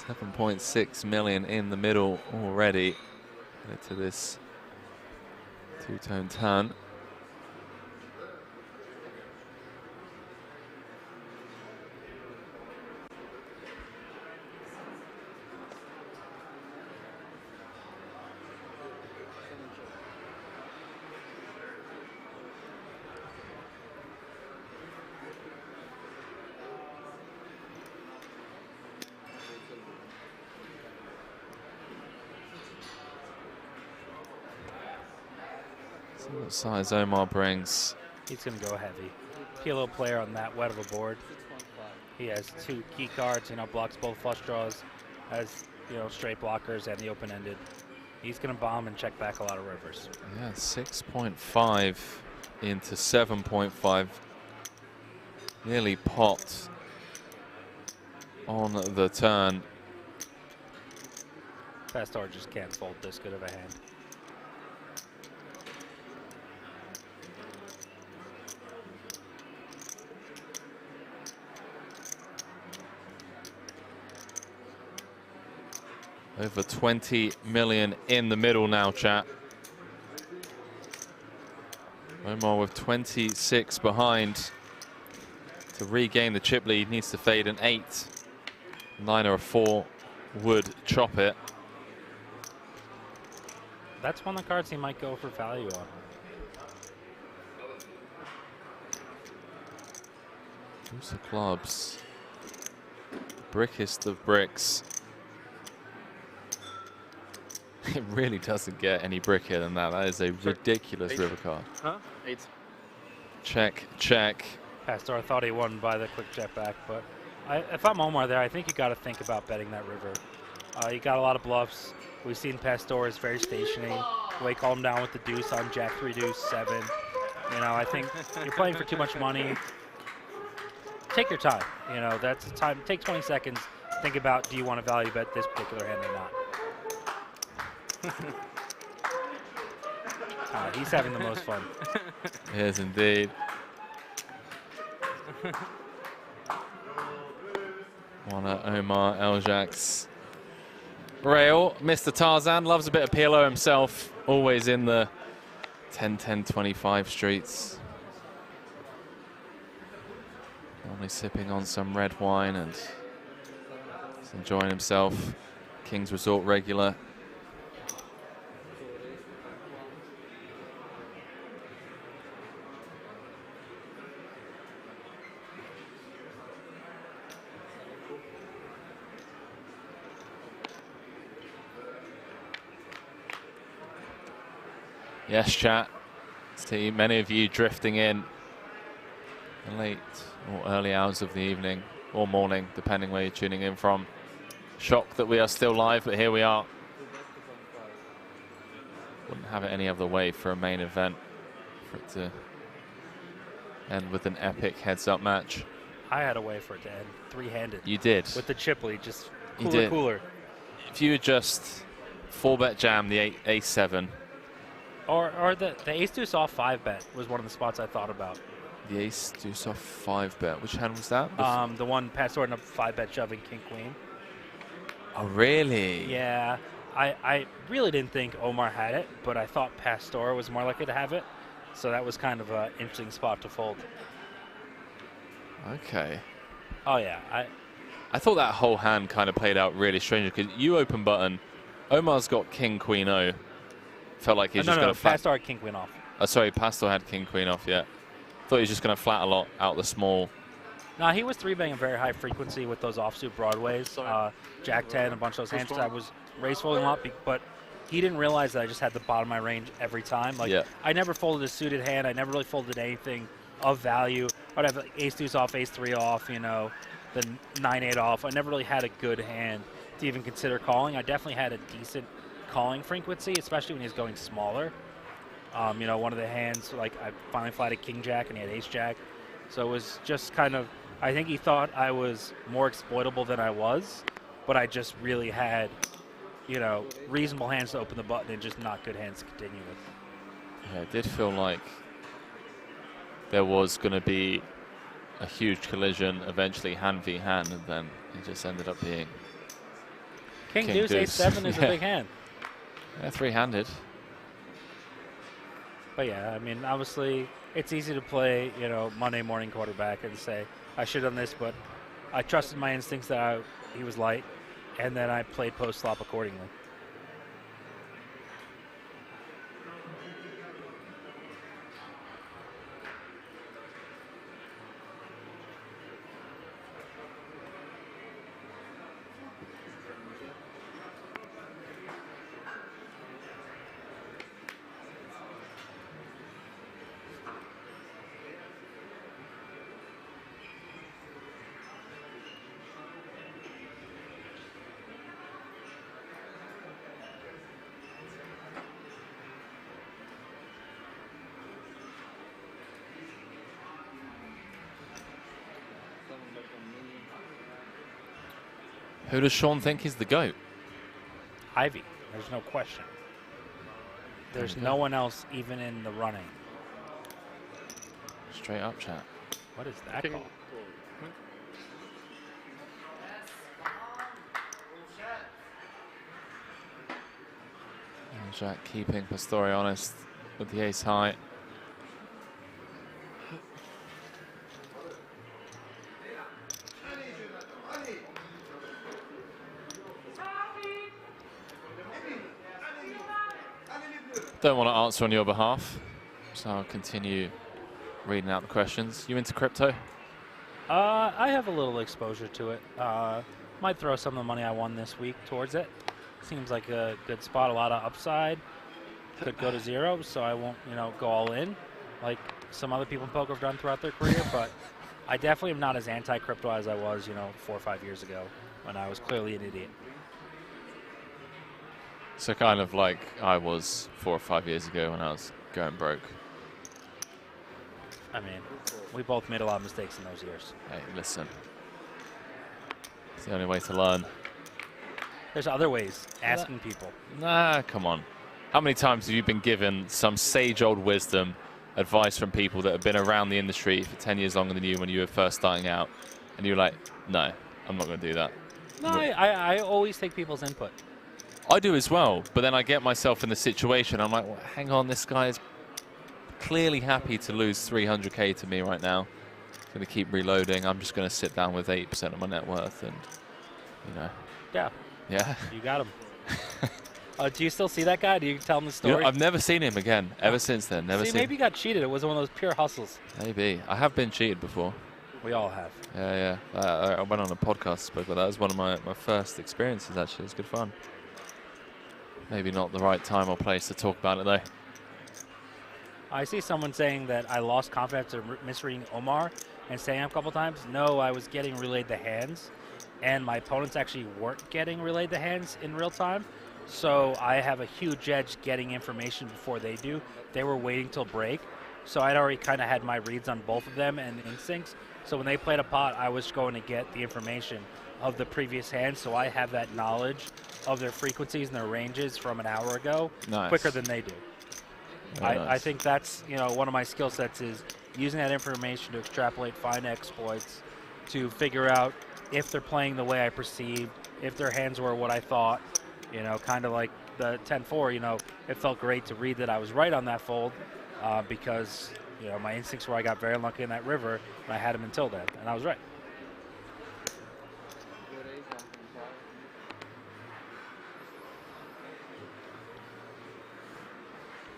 7.6 million in the middle already to this two-tone turn. What size Omar brings? He's going to go heavy. Kilo player on that wet of a board. He has 2 key cards, you know, blocks both flush draws, has, you know, straight blockers and the open-ended. He's going to bomb and check back a lot of rivers. Yeah, 6.5 into 7.5. Nearly popped on the turn. Pastor just can't fold this good of a hand. Over 20 million in the middle now, chat. Omar with 26 behind. To regain the chip lead, needs to fade an 8. 9 or a 4 would chop it. That's one of the cards he might go for value on. Who's the clubs? Brickest of bricks. It really doesn't get any brickier than that. That is a ridiculous river card. Huh? 8. Check, check. Pastor thought he won by the quick jet back, but if I'm Omar there, I think you got to think about betting that river. You got a lot of bluffs. We've seen Pastor is very stationary. The way he called him down with the deuce on Jack 3 deuce 7. You know, I think you're playing for too much money. Take your time. You know, that's the time. Take 20 seconds. Think about, do you want to value bet this particular hand or not? He's having the most fun. He is indeed. One at Omar Eljak's rail. Mr. Tarzan loves a bit of PLO himself. Always in the 10-10-25 streets. Only sipping on some red wine and just enjoying himself. King's Resort regular. Yes, chat. See many of you drifting in the late or early hours of the evening or morning, depending where you're tuning in from. Shocked that we are still live, but here we are. Wouldn't have it any other way for a main event, for it to end with an epic heads-up match. I had a way for it to end three-handed. You did. With the Chipley, just You cooler, did. cooler. If you had just 4-bet jam the ace-7. Or the ace-deuce off 5-bet was one of the spots I thought about. The ace-deuce off 5-bet. Which hand was that? The one Pastor ended up 5-bet shoving king-queen. Oh, really? Yeah. I really didn't think Omar had it, but I thought Pastor was more likely to have it. So that was kind of an interesting spot to fold. Okay. Oh, yeah. I thought that whole hand kind of played out really strange because you open button, Omar's got king, queen, O. Felt like he's just going to flat. Pastor had king, queen off. Sorry, Pastor had king, queen off, yeah. Thought he was just going to flat a lot out the small. No, he was 3-betting a very high frequency with those offsuit broadways. Jack 10, a bunch of those hands. I was raise folding a lot, but he didn't realize that I just had the bottom of my range every time. Like, I never folded a suited hand. I never really folded anything of value. I'd have like ace-deuce off, ace-3 off, you know, the 9-8 off. I never really had a good hand to even consider calling. I definitely had a decent calling frequency, especially when he's going smaller. You know, one of the hands, like I finally flatted king jack and he had ace jack. So it was just kind of, I think he thought I was more exploitable than I was, but I just really had, you know, reasonable hands to open the button and just not good hands to continue with. Yeah, it did feel like there was going to be a huge collision, eventually hand v hand, and then it just ended up being King deuce, ace 7 is a big hand. Yeah, three-handed. But yeah, I mean, obviously, it's easy to play, you know, Monday morning quarterback and say, I should have done this, but I trusted my instincts that he was light, and then I played post-flop accordingly. Who does Sean think is the GOAT? Ivy. There's no question. There's no one else even in the running. Straight up, chat. What is that call? Jack keeping Pastore honest with the ace high. Don't want to answer on your behalf, so I'll continue reading out the questions. You into crypto? I have a little exposure to it. Might throw some of the money I won this week towards it. Seems like a good spot, a lot of upside. Could go to zero, so I won't, you know, go all in. Like some other people in poker have done throughout their career, but I definitely am not as anti-crypto as I was, 4 or 5 years ago when I was clearly an idiot. So kind of like I was 4 or 5 years ago when I was going broke. I mean, we both made a lot of mistakes in those years. Hey, listen. It's the only way to learn. There's other ways, asking people. Nah, come on. How many times have you been given some sage old wisdom, advice from people that have been around the industry for 10 years longer than you when you were first starting out, and you're like, no, I'm not going to do that? No, I always take people's input. I do as well, but then I get myself in the situation, I'm like, well, hang on, this guy is clearly happy to lose 300k to me right now. He's going to keep reloading. I'm just going to sit down with 8% of my net worth and, Yeah. Yeah. You got him. Do you still see that guy? Do you tell him the story? I've never seen him again, ever since then. Never seen maybe he got cheated. It was one of those pure hustles. Maybe. I have been cheated before. We all have. Yeah. I went on a podcast, spoke about that. That was one of my first experiences, actually. It was good fun. Maybe not the right time or place to talk about it, though. I see someone saying that I lost confidence in misreading Omar and saying a couple times, no, I was getting relayed the hands, and my opponents actually weren't getting relayed the hands in real time. So I have a huge edge getting information before they do. They were waiting till break. So I'd already kind of had my reads on both of them and instincts. So when they played a pot, I was going to get the information of the previous hand. So I have that knowledge of their frequencies and their ranges from an hour ago quicker than they do. I think that's, one of my skill sets is using that information to extrapolate, find exploits, to figure out if they're playing the way I perceived, if their hands were what I thought. Kind of like the 10-4, it felt great to read that I was right on that fold because, my instincts were I got very unlucky in that river and I had him until then, and I was right.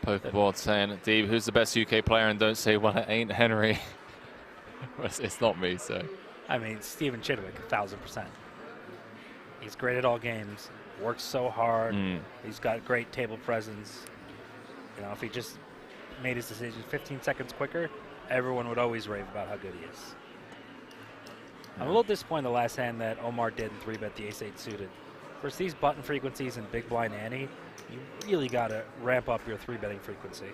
Pokerboard saying, Deeb, who's the best UK player? And don't say, well, it ain't Henry. It's not me, so. I mean, Stephen Chidwick, 1,000%. He's great at all games. Works so hard. He's got great table presence. If he just made his decision 15 seconds quicker, everyone would always rave about how good he is. I'm a little disappointed the last hand that Omar didn't 3-bet the ace-8 suited. For these button frequencies and big blind ante, you really got to ramp up your 3-betting frequency.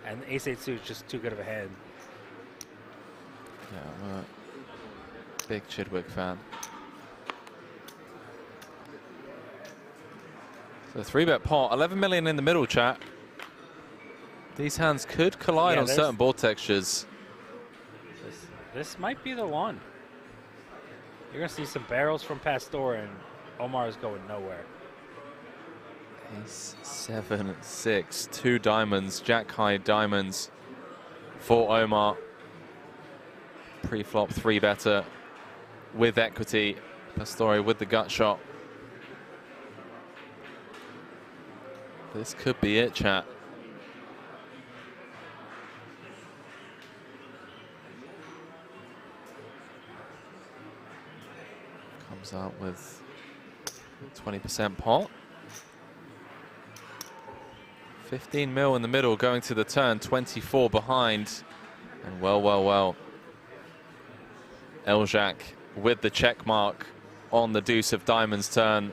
And ace-8 suit is just too good of a hand. Yeah, I'm a big Chidwick fan. So 3-bet pot, 11 million in the middle, chat. These hands could collide on certain board textures. This might be the one. You're going to see some barrels from Pastor, and Omar is going nowhere. Ace, 7, 6, 2 diamonds, jack high diamonds for Omar. Pre-flop 3-better with equity. Pastore with the gut shot. This could be it, chat. Comes out with 20% pot. 15 mil in the middle going to the turn, 24 behind. And well. Eljac with the check mark on the deuce of diamonds turn.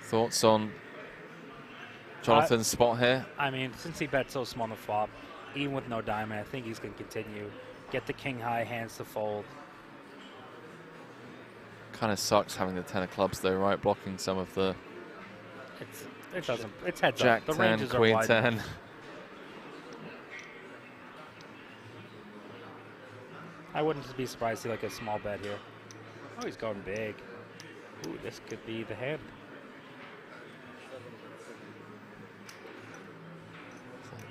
Thoughts on Jonathan's spot here? I mean, since he bet so small on the flop, even with no diamond, I think he's going to continue. Get the king high hands to fold. Kind of sucks having the 10 of clubs though, right? Blocking some of the... It's heads Jack up. The 10, ranges Queen are wide. 10. I wouldn't be surprised to see like a small bet here. Oh, he's going big. Ooh, this could be the hand.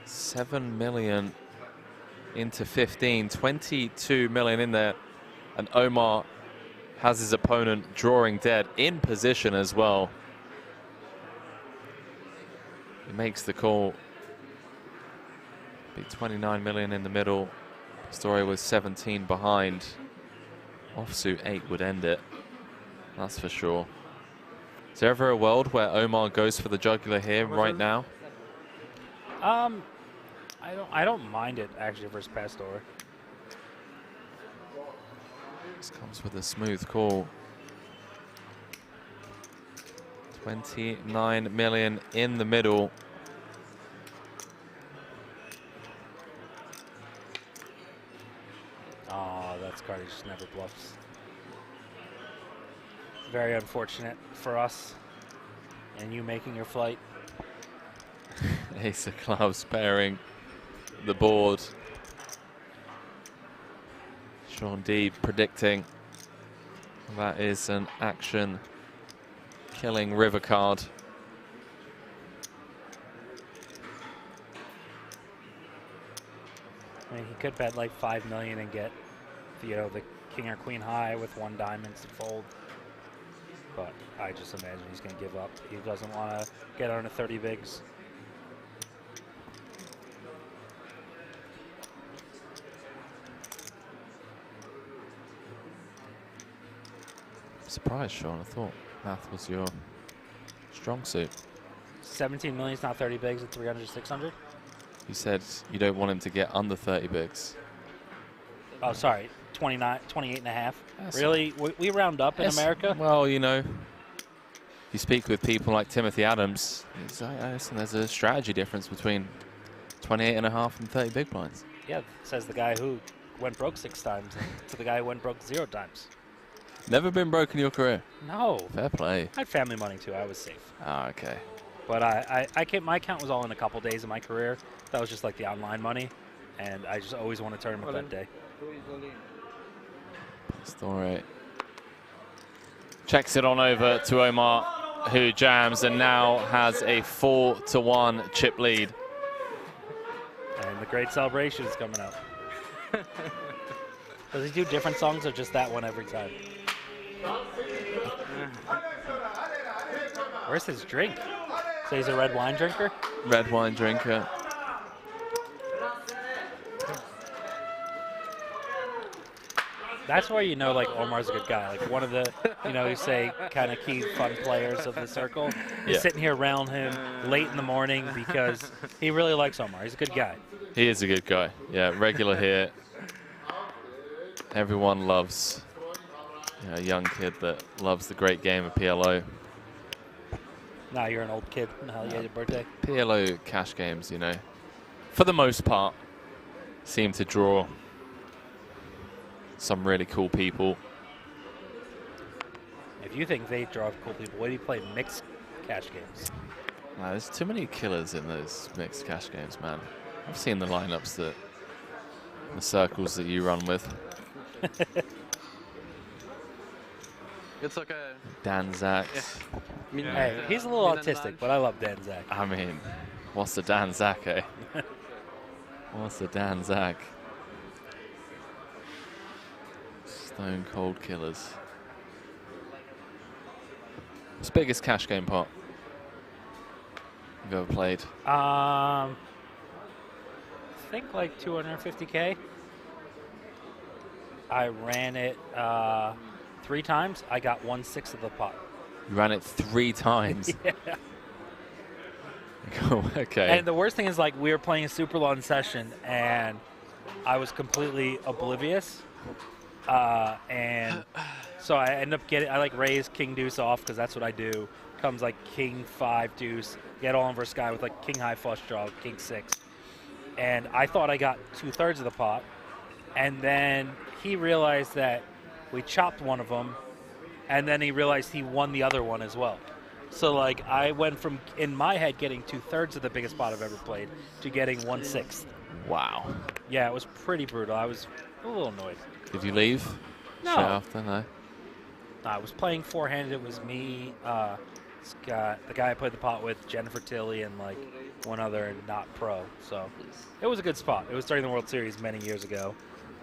$7 million into 15, 22 million in there, and Omar has his opponent drawing dead in position as well. He makes the call. Be 29 million in the middle. Story was 17 behind. Offsuit 8 would end it. That's for sure. Is there ever a world where Omar goes for the jugular here right now? I don't mind it actually versus Pastor. This comes with a smooth call. 29 million in the middle. Oh, that's card he just never bluffs. Very unfortunate for us and you making your flight. Ace of clubs pairing the board. Sean Deeb predicting that is an action killing river card. I mean, he could bet like 5 million and get, you know, the king or queen high with 1 diamond to fold. But I just imagine he's going to give up. He doesn't want to get on to 30 bigs. Surprised, Sean. I thought math was your strong suit. 17 million is not 30 bigs at 300, 600? You said you don't want him to get under 30 bigs. Oh, sorry. 29, 28 and a half. That's Really? We round up in America? Well, you know, you speak with people like Timothy Adams, listen, there's a strategy difference between 28 and a half and 30 big blinds. Yeah, says the guy who went broke 6 times to the guy who went broke 0 times. Never been broke in your career? No. Fair play. I had family money too. I was safe. Ah, okay. But my account was all in a couple days of my career. That was just like the online money, and I just always won a tournament that day. Story checks it on over to Omar, who jams and now has a 4-1 chip lead. And the great celebration is coming up. Does he do different songs or just that one every time? Where's his drink? So he's a red wine drinker? Red wine drinker. That's why you know, like, Omar's a good guy. Like, one of the, you know, you say kind of key fun players of the circle. He's sitting here around him late in the morning because he really likes Omar. He's a good guy. He is a good guy. Yeah, regular here. Everyone loves a young kid that loves the great game of PLO. Nah, you're an old kid. How you had your birthday? PLO cash games, you know, for the most part, seem to draw some really cool people. If you think they draw cool people, why do you play mixed cash games? Nah, there's too many killers in those mixed cash games, man. I've seen the lineups the circles that you run with. It's okay. Dan Zach. Yeah. Hey, he's a little autistic, but I love Dan Zach. I mean, what's the Dan Zach, eh? What's the Dan Zach? Stone cold killers. What's the biggest cash game pot you've ever played? I think like 250K. I ran it 3 times. I got 1/6 of the pot. You ran it 3 times? Yeah. Oh, okay. And the worst thing is, like, we were playing a super long session, and I was completely oblivious. And so I end up getting, I like raise king deuce off because that's what I do. Comes like king 5 deuce, get all in versus guy with like king high flush draw, king 6. And I thought I got 2/3 of the pot. And then he realized that we chopped one of them, and then he realized he won the other one as well. So like I went from, in my head, getting 2/3 of the biggest pot I've ever played to getting 1/6. Wow. Yeah, it was pretty brutal. I was a little annoyed. Did you leave? No. Straight after? No. I was playing 4-handed. It was me, the guy I played the pot with, Jennifer Tilly, and like one other not pro. So it was a good spot. It was during the World Series many years ago,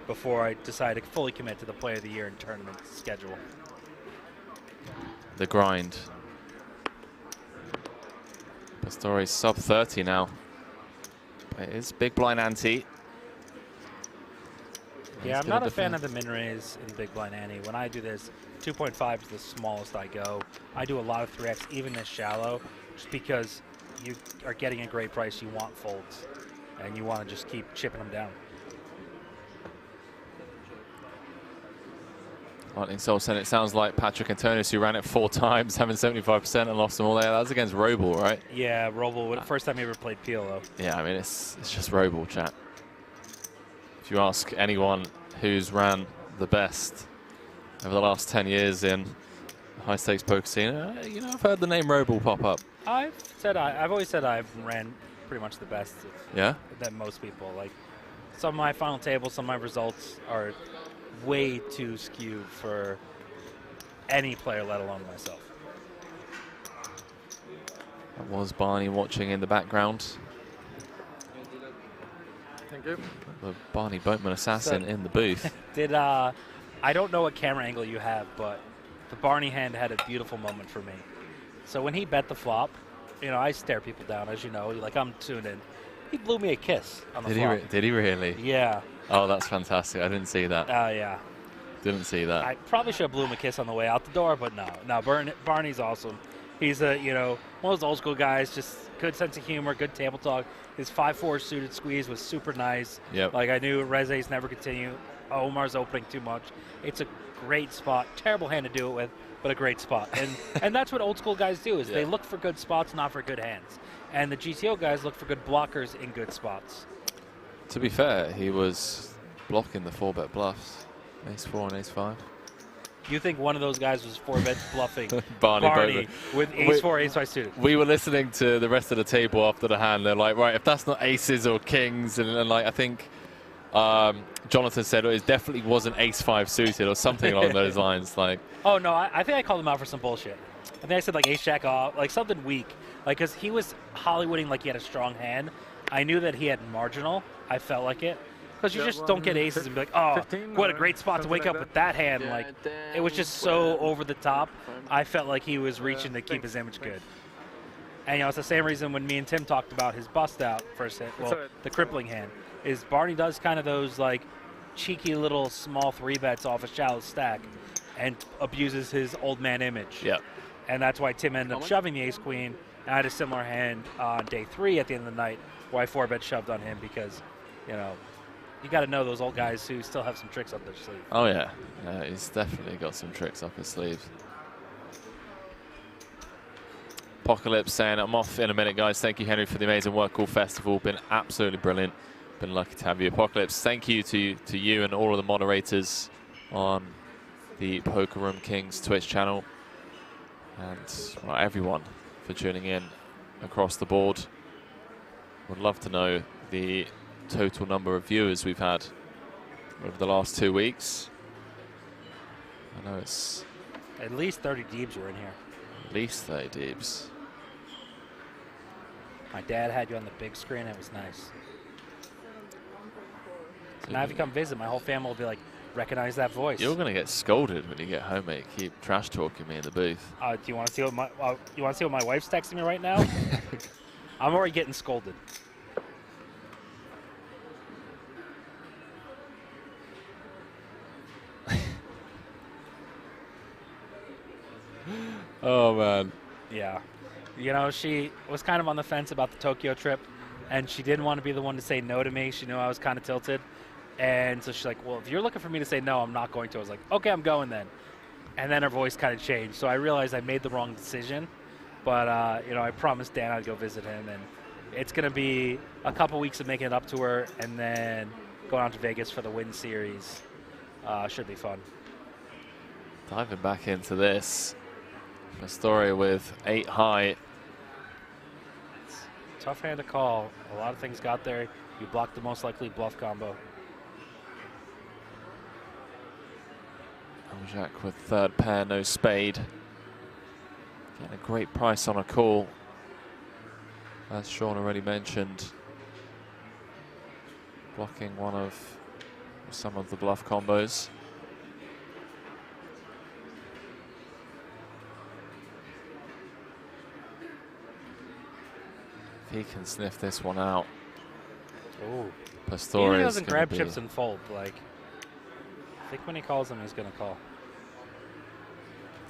before I decided to fully commit to the Player of the Year and tournament schedule. The grind. Pastore's sub 30 now. It is big blind ante. Yeah, I'm not a fan of the min raise in big blind ante. When I do this, 2.5 is the smallest I go. I do a lot of 3x, even this shallow, just because you are getting a great price. You want folds. and you want to just keep chipping them down. Lightning Soul said it sounds like Patrick Antonis, who ran it 4 times, having 75% and lost them all there. That was against Roble, right? Yeah, Roble, first time he ever played PLO. Yeah, I mean, it's just Roble, chat. If you ask anyone who's ran the best over the last 10 years in high stakes poker scene, you know, I've heard the name Roble pop up. I've always said I've ran pretty much the best. Yeah? Than most people. Like, some of my final tables, some of my results are way too skewed for any player, let alone myself. That was Barney watching in the background. Thank you. The Barney Boatman assassin in the booth. I don't know what camera angle you have, but the Barney hand had a beautiful moment for me. So when he bet the flop, you know, I stare people down, as you know, like I'm tuned in. He blew me a kiss on the flop. Did he really? Yeah. Oh, that's fantastic. I didn't see that. Yeah. Didn't see that. I probably should have blew him a kiss on the way out the door, but no. No, Barney's awesome. He's one of those old school guys, just good sense of humor, good table talk. His 5-4 suited squeeze was super nice. Yep. Like, I knew Rezai's never continue. Omar's opening too much. It's a great spot. Terrible hand to do it with, but a great spot. And that's what old school guys do, is they look for good spots, not for good hands. And the GTO guys look for good blockers in good spots. To be fair, he was blocking the 4-bet bluffs. Ace-4 and Ace-5. You think one of those guys was 4-bet bluffing Barney with Ace-4, Ace-5 suited? We were listening to the rest of the table after the hand. They're like, right, if that's not aces or kings, and like I think Jonathan said it definitely wasn't Ace-5 suited or something along those lines. Like, oh no, I think I called him out for some bullshit. I think I said like Ace-Jack off, like something weak, like because he was Hollywooding like he had a strong hand. I knew that he had marginal. I felt like it. Because you just don't get aces and be like, oh, what a great spot to wake up with that hand. Yeah, like, it was just so over the top. I felt like he was reaching to keep his image good. And, it's the same reason when me and Tim talked about his bust out first hit, well, the crippling hand, is Barney does kind of those, like, cheeky little small 3-bets off a shallow stack and abuses his old man image. Yeah. And that's why Tim ended up shoving the ace-queen. I had a similar hand on day 3 at the end of the night where I 4-bet shoved on him because, you got to know those old guys who still have some tricks up their sleeve. oh yeah, he's definitely got some tricks up his sleeve. Apocalypse saying, I'm off in a minute, guys. Thank you, Henry, for the amazing work all festival. Been absolutely brilliant. Been lucky to have you. Apocalypse, thank you to you and all of the moderators on the Poker Room Kings Twitch channel. And everyone for tuning in across the board. Would love to know the total number of viewers we've had over the last 2 weeks. I know it's... At least 30 Deebs were in here. At least 30 Deebs. My dad had you on the big screen. It was nice. So now if you come visit, my whole family will be like, recognize that voice. You're going to get scolded when you get home, mate. Keep trash talking me in the booth. Do you want to see what my wife's texting me right now? I'm already getting scolded. Oh, man. Yeah. She was kind of on the fence about the Tokyo trip, and she didn't want to be the one to say no to me. She knew I was kind of tilted. And so she's like, well, if you're looking for me to say no, I'm not going to. I was like, okay, I'm going then. And then her voice kind of changed. So I realized I made the wrong decision. But, I promised Dan I'd go visit him. And it's going to be a couple weeks of making it up to her and then going out to Vegas for the Win Series. Should be fun. Diving back into this. Astoria with 8 high. Tough hand to call. A lot of things got there. You blocked the most likely bluff combo. Jack with 3rd pair, no spade. Getting a great price on a call. As Sean already mentioned, blocking some of the bluff combos. If he can sniff this one out. Oh, Pastore he doesn't grab chips and fold. Like, I think when he calls them, he's going to call.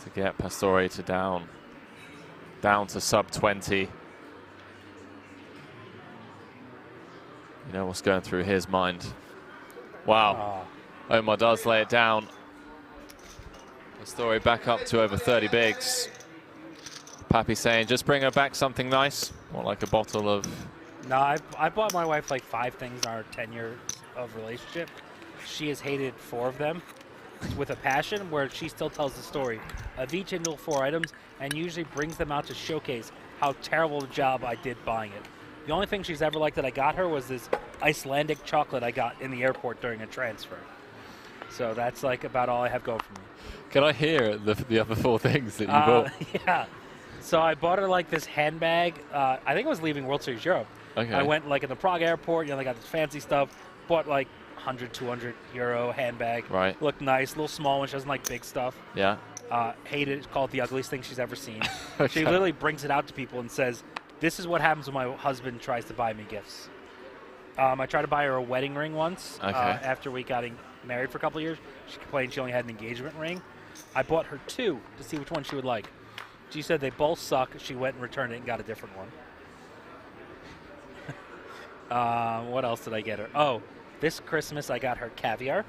To get Pastore to down to sub 20. You know what's going through his mind. Wow. Omar does lay it down. The story back up to over 30 bigs. Pappy saying, just bring her back something nice. More like a bottle of... No, I bought my wife like 5 things in our 10 years of relationship. She has hated 4 of them with a passion, where she still tells the story of each individual 4 items and usually brings them out to showcase how terrible a job I did buying it. The only thing she's ever liked that I got her was this Icelandic chocolate I got in the airport during a transfer. So that's like about all I have going for me. Can I hear the other 4 things that you bought? Yeah. So I bought her like this handbag. I think it was leaving World Series Europe. Okay. I went like in the Prague airport, you know, they got this fancy stuff. Bought like 100, 200 euro handbag. Right. Looked nice, a little small one. She doesn't like big stuff. Yeah. Hated it. Called it the ugliest thing she's ever seen. Okay. She literally brings it out to people and says, this is what happens when my husband tries to buy me gifts. I tried to buy her a wedding ring once. Okay. After we got married for a couple of years. She complained she only had an engagement ring. I bought her 2 to see which one she would like. She said they both suck. She went and returned it and got a different one. What else did I get her? Oh, this Christmas I got her caviar.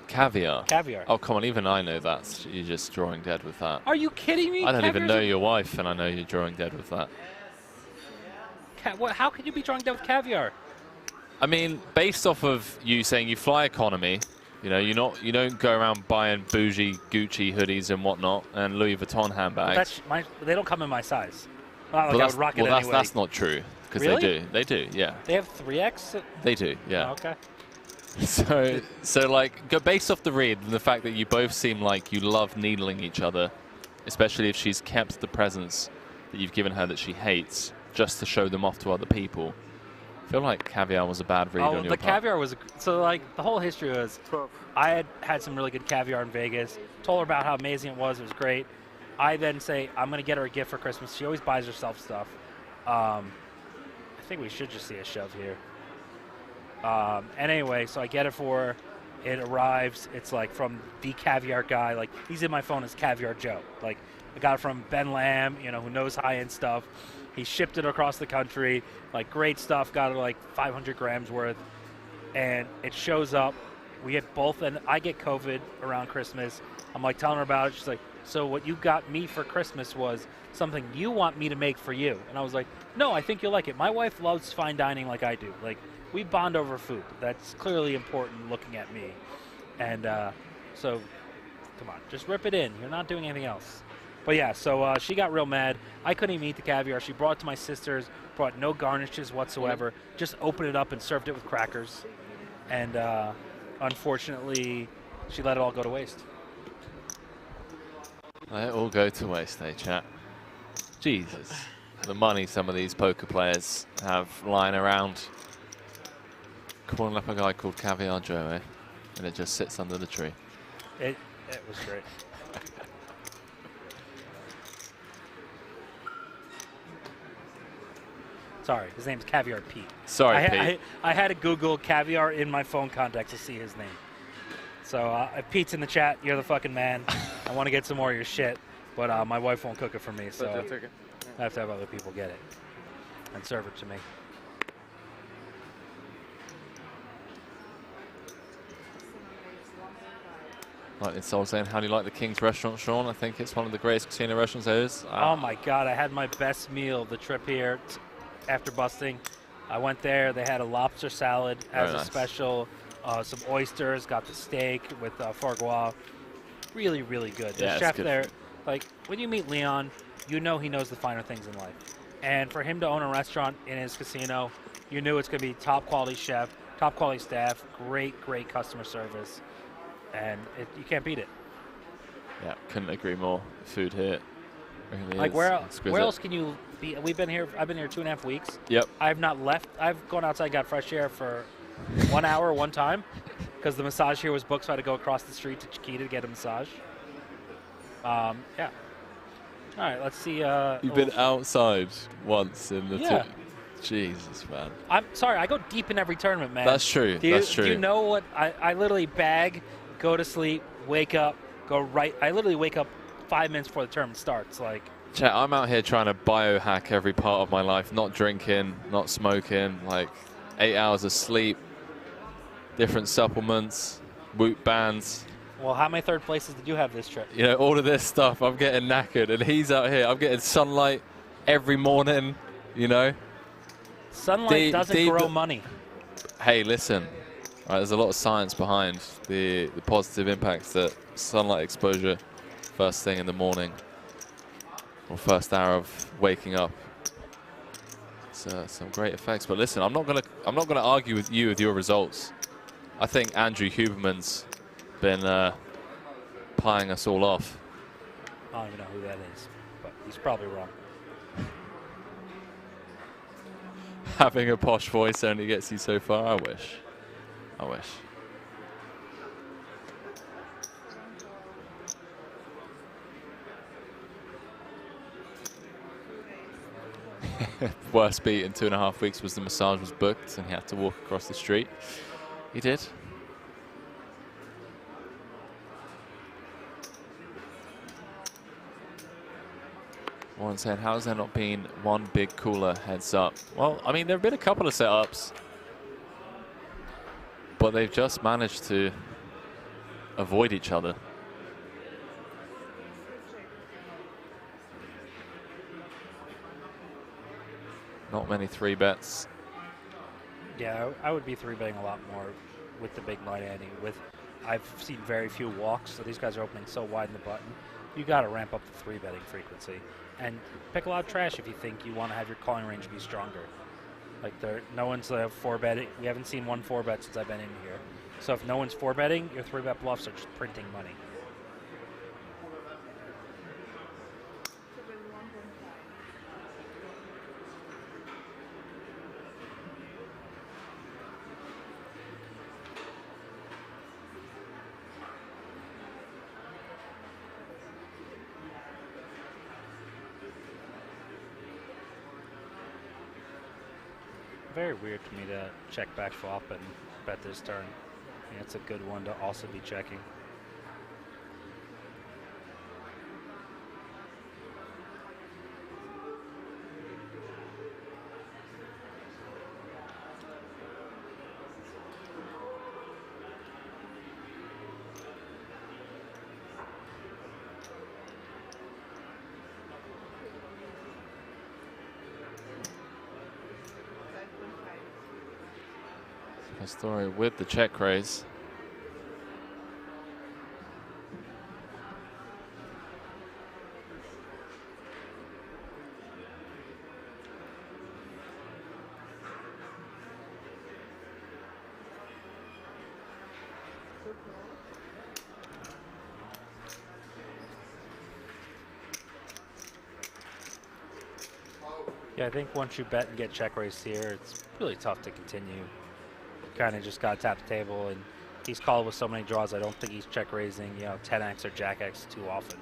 Caviar? Caviar. Oh, come on. Even I know that. You're just drawing dead with that. Are you kidding me? I don't even know Caviar's your wife, and I know you're drawing dead with that. How could you be drawing dead with caviar? I mean, based off of you saying you fly economy, you know, you don't go around buying bougie Gucci hoodies and whatnot, and Louis Vuitton handbags. They don't come in my size. Not like I would rock it anyway. That's not true, because Really? they do, yeah. They have 3X? They do, yeah. Oh, okay. So like, go based off the read and the fact that you both seem like you love needling each other, especially if she's kept the presents that you've given her that she hates, just to show them off to other people. I feel like caviar was a bad read on your part. The caviar was... So, like, the whole history was... I had some really good caviar in Vegas. Told her about how amazing it was. It was great. I then say, I'm going to get her a gift for Christmas. She always buys herself stuff. I think we should just see a shove here. And anyway, so I get it for her. It arrives. It's, like, from the caviar guy. Like, he's in my phone as Caviar Joe. Like, I got it from Ben Lamb, you know, who knows high-end stuff. He shipped it across the country, like great stuff, got it like 500 grams worth, and it shows up. We get both, and I get COVID around Christmas. I'm like telling her about it. She's like, so what you got me for Christmas was something you want me to make for you. And I was like, no, I think you'll like it. My wife loves fine dining like I do. Like, we bond over food. That's clearly important looking at me. And so, come on, just rip it in. You're not doing anything else. But yeah, so she got real mad. I couldn't even eat the caviar. She brought it to my sister's, brought no garnishes whatsoever, just opened it up and served it with crackers. And unfortunately, she let it all go to waste. Let it all go to waste, eh, chat? Jesus. The money some of these poker players have lying around. Calling up a guy called Caviar Joe, eh? And it just sits under the tree. It was great. Sorry, his name's Caviar Pete. Sorry, Pete. I had to Google caviar in my phone contacts to see his name. So if Pete's in the chat, you're the fucking man. I want to get some more of your shit, but my wife won't cook it for me, so I have to have other people get it and serve it to me. Like this old saying, how do you like the King's Restaurant, Sean? I think it's one of the greatest casino restaurants there is. Oh my God, I had my best meal of the trip here after busting. I went there, they had a lobster salad as a special, some oysters, got the steak with foie gras. Really, really good. The chef there, like, when you meet Leon, you know he knows the finer things in life. And for him to own a restaurant in his casino, you knew it's going to be top quality chef, top quality staff, great, great customer service. And you can't beat it. Yeah, couldn't agree more. Food here really like, is where exquisite. else can you be? I've been here 2.5 weeks. Yep. I've not left. I've gone outside, got fresh air for 1 hour one time because the massage here was booked, so I had to go across the street to Chiquita to get a massage. Yeah. All right, let's see. You've been outside once in the Yeah. Jesus, man. I'm sorry, I go deep in every tournament, man. That's true. That's true. Do you know what? I literally bag, go to sleep, wake up, go right. I literally wake up 5 minutes before the tournament starts. Like, Chat, I'm out here trying to biohack every part of my life, not drinking, not smoking. Like, 8 hours of sleep, different supplements, Whoop bands. Well, how many third places did you have this trip? You know, all of this stuff, I'm getting knackered, and he's out here. I'm getting sunlight every morning, you know. Sunlight doesn't grow money. Hey, listen, right, there's a lot of science behind the positive impacts that sunlight exposure first thing in the morning or first hour of waking up. Some great effects. But listen, I'm not gonna argue with you with your results. I think Andrew Huberman's been pieing us all off. I don't even know who that is, but he's probably wrong. Having a posh voice only gets you so far. I wish. I wish. Worst beat in 2.5 weeks was the massage was booked and he had to walk across the street. He did. Warren said, how's there not been one big cooler heads up? Well, I mean, there have been a couple of setups, but they've just managed to avoid each other. Not many 3-bets. Yeah, I would be 3-betting a lot more with the big blind ante. I've seen very few walks, so these guys are opening so wide in the button. You got to ramp up the 3-betting frequency and pick a lot of trash if you think you want to have your calling range be stronger. Like no one's 4-betting. We haven't seen one 4-bet since I've been in here. So if no one's 4-betting, your 3-bet bluffs are just printing money. Very weird for me to check back flop and bet this turn. I mean, it's a good one to also be checking. Story with the check raise. Yeah, I think once you bet and get check raised here, it's really tough to continue. Kind of just got to tap the table, and he's called with so many draws. I don't think he's check raising, 10x or jack x too often.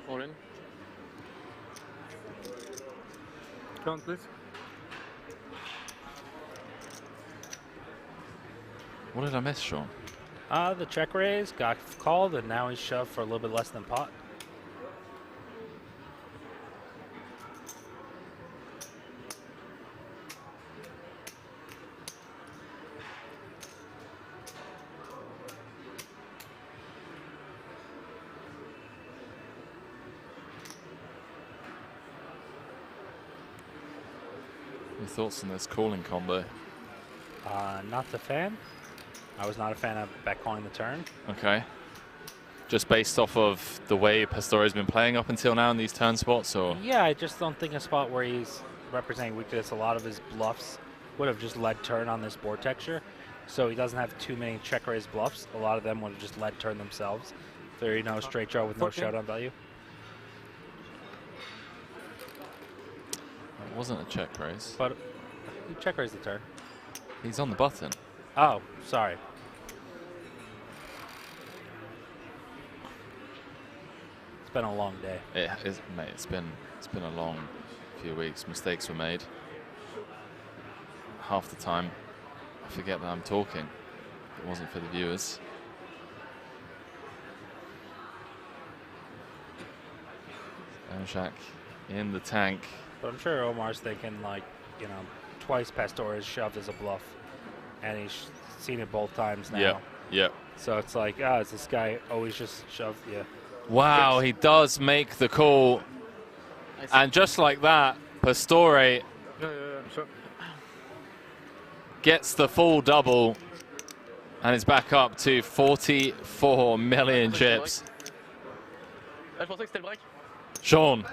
All in. Count, please. What did I miss, Sean? The check raise got called, and now he's shoved for a little bit less than pot. Your thoughts on this calling combo? Not the fan. I was not a fan of bet calling the turn. Okay. Just based off of the way Pastore's been playing up until now in these turn spots, or? Yeah, I just don't think a spot where he's representing weakness. A lot of his bluffs would have just led turn on this board texture, so he doesn't have too many check raise bluffs. A lot of them would have just led turn themselves. There, you know, straight draw with no showdown value. It wasn't a check raise. But he check raised the turn. He's on the button. Oh, sorry. It's been a long day. It is, mate. It's been a long few weeks. Mistakes were made. Half the time, I forget that I'm talking. It wasn't for the viewers. Elzak in the tank. But I'm sure Omar's thinking, like, you know, twice Pastore has shoved as a bluff, and he's seen it both times now. Yep, yep. So it's like, ah, is this guy always just shoved? Yeah. Wow, he does make the call. And just like that, Pastore Sure. gets the full double and is back up to 44 million chips. Je pensais que c'était le break. Sean.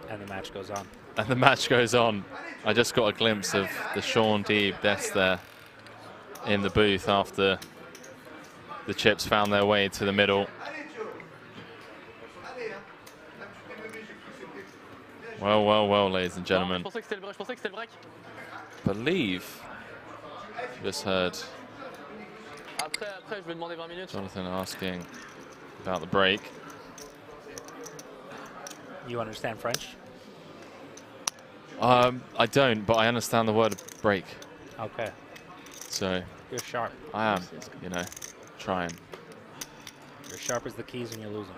And the match goes on. And the match goes on. I just got a glimpse of the Sean Deeb desk there in the booth after the chips found their way to the middle. Well, well, well, ladies and gentlemen. Je pensais que c'était le break. Believe just heard Après, je vais demander 20 minutes. Jonathan asking about the break. You understand French? I don't, but I understand the word break. Okay. So You're sharp. I am, you know, trying. You're sharp as the keys when you're losing.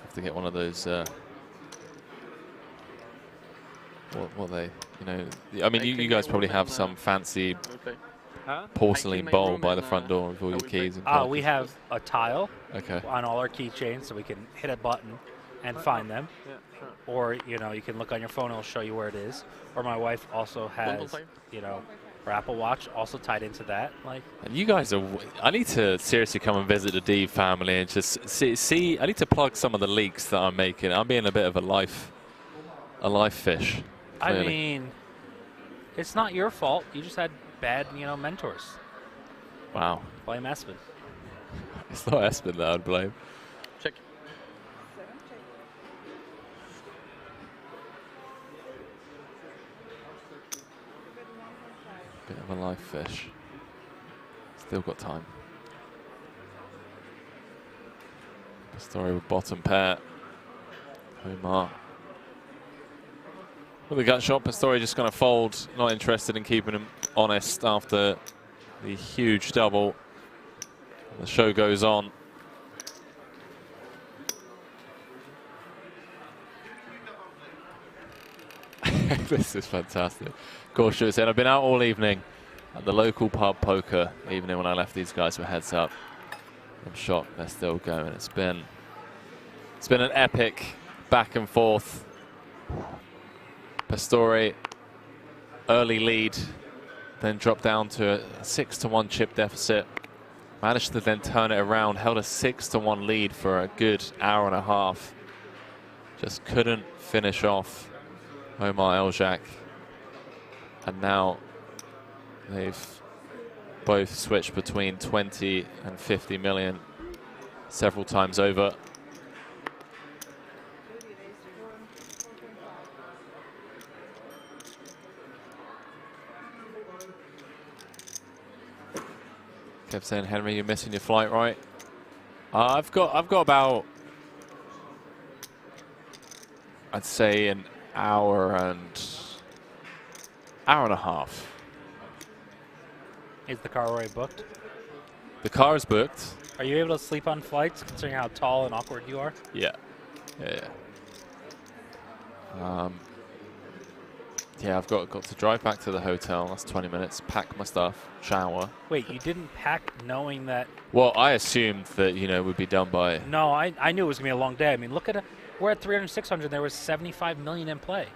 Have to get one of those. What they, you know? I mean, you guys probably have some fancy porcelain bowl by the front door with all your keys. And We have a tile Okay. on all our keychains, so we can hit a button and find them. Yeah, sure. Or, you know, you can look on your phone, it'll show you where it is. Or my wife also has, you know, her Apple Watch also tied into that. Like, And you guys are. I need to seriously come and visit the Deeb family and just see. I need to plug some of the leaks that I'm making. I'm being a bit of a life fish. Clearly. I mean, it's not your fault. You just had bad, you know, mentors. Wow. Blame Espen. It's not Espen that I'd blame. Check. Bit of a life fish. Still got time. Pastore with bottom pair. Omar. With the gut shot, Pastore just going to fold. Not interested in keeping him honest after the huge double. The show goes on. This is fantastic. Gorshu said, I've been out all evening at the local pub poker evening when I left these guys with heads up. I'm shocked they're still going. It's been an epic back and forth. Pastore, early lead, then dropped down to a 6-1 chip deficit. Managed to then turn it around, held a 6-1 lead for a good hour and a half. Just couldn't finish off Omar Elzak. And now they've both switched between 20 and 50 million several times over. Kept saying, Henry, you're missing your flight, right? I've got about, I'd say, an hour and a half. Is the car already booked? The car is booked. Are you able to sleep on flights, considering how tall and awkward you are? Yeah. Yeah, I've got to drive back to the hotel. That's 20 minutes. Pack my stuff, shower. Wait, you didn't pack knowing that? Well, I assumed that, you know, we'd be done by. No, I knew it was gonna be a long day. I mean, look at it. We're at 300, 600. There was 75 million in play.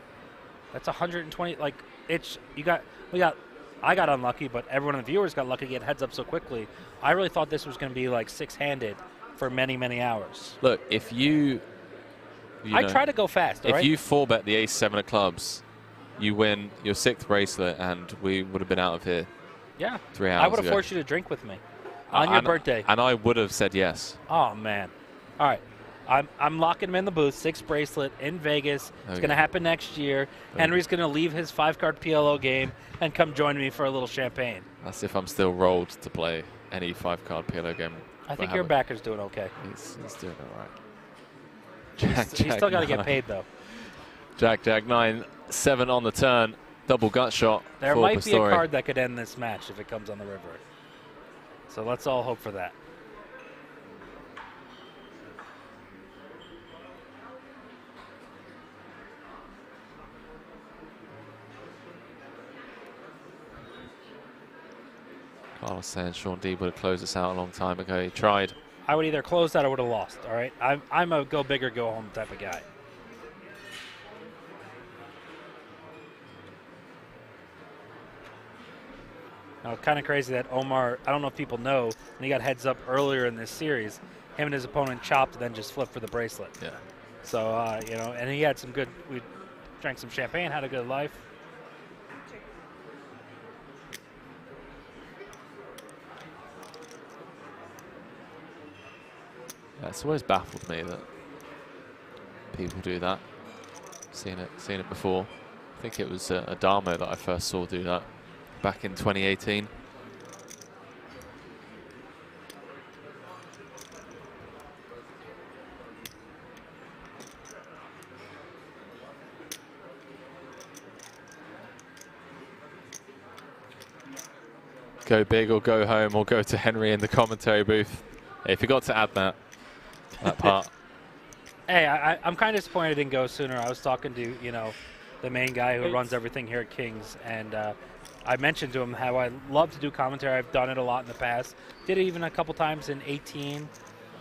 That's 120. Like, I got unlucky, but everyone in the viewers got lucky to get heads up so quickly. I really thought this was going to be like six-handed for many, many hours. Look, if you I try to go fast, if right? you 4-bet the ace-7 of clubs, you win your 6th bracelet, and we would have been out of here. Yeah. 3 hours I would have ago. forced you to drink with me on your birthday. And I would have said yes. Oh, man. All right. I'm locking him in the booth, 6 bracelet in Vegas. It's going to happen next year. Henry's going to leave his 5-card PLO game and come join me for a little champagne. That's if I'm still rolled to play any 5-card PLO game. I think your backer's doing okay. He's doing all right. He's still got to get paid, though. Jack, 9, 7 on the turn. Double gut shot. There might be a card that could end this match if it comes on the river. So let's all hope for that. Carlos saying Sean Deeb would have closed this out a long time ago. He tried. I would either close that or would have lost, all right? I'm a go big or go home type of guy. Now, kind of crazy that Omar, I don't know if people know, when he got heads up earlier in this series, him and his opponent chopped and then just flipped for the bracelet. Yeah. So, you know, and he had some good, we drank some champagne, had a good life. Yeah, it's always baffled me that people do that. Seen it before. I think it was Adamo that I first saw do that back in 2018. Go big or go home, or go to Henry in the commentary booth. Hey, if you got to add that part. Hey, I'm kind of disappointed it didn't go sooner. I was talking to, you know, the main guy who runs everything here at Kings, and I mentioned to him how I love to do commentary. I've done it a lot in the past. Did it even a couple times in 18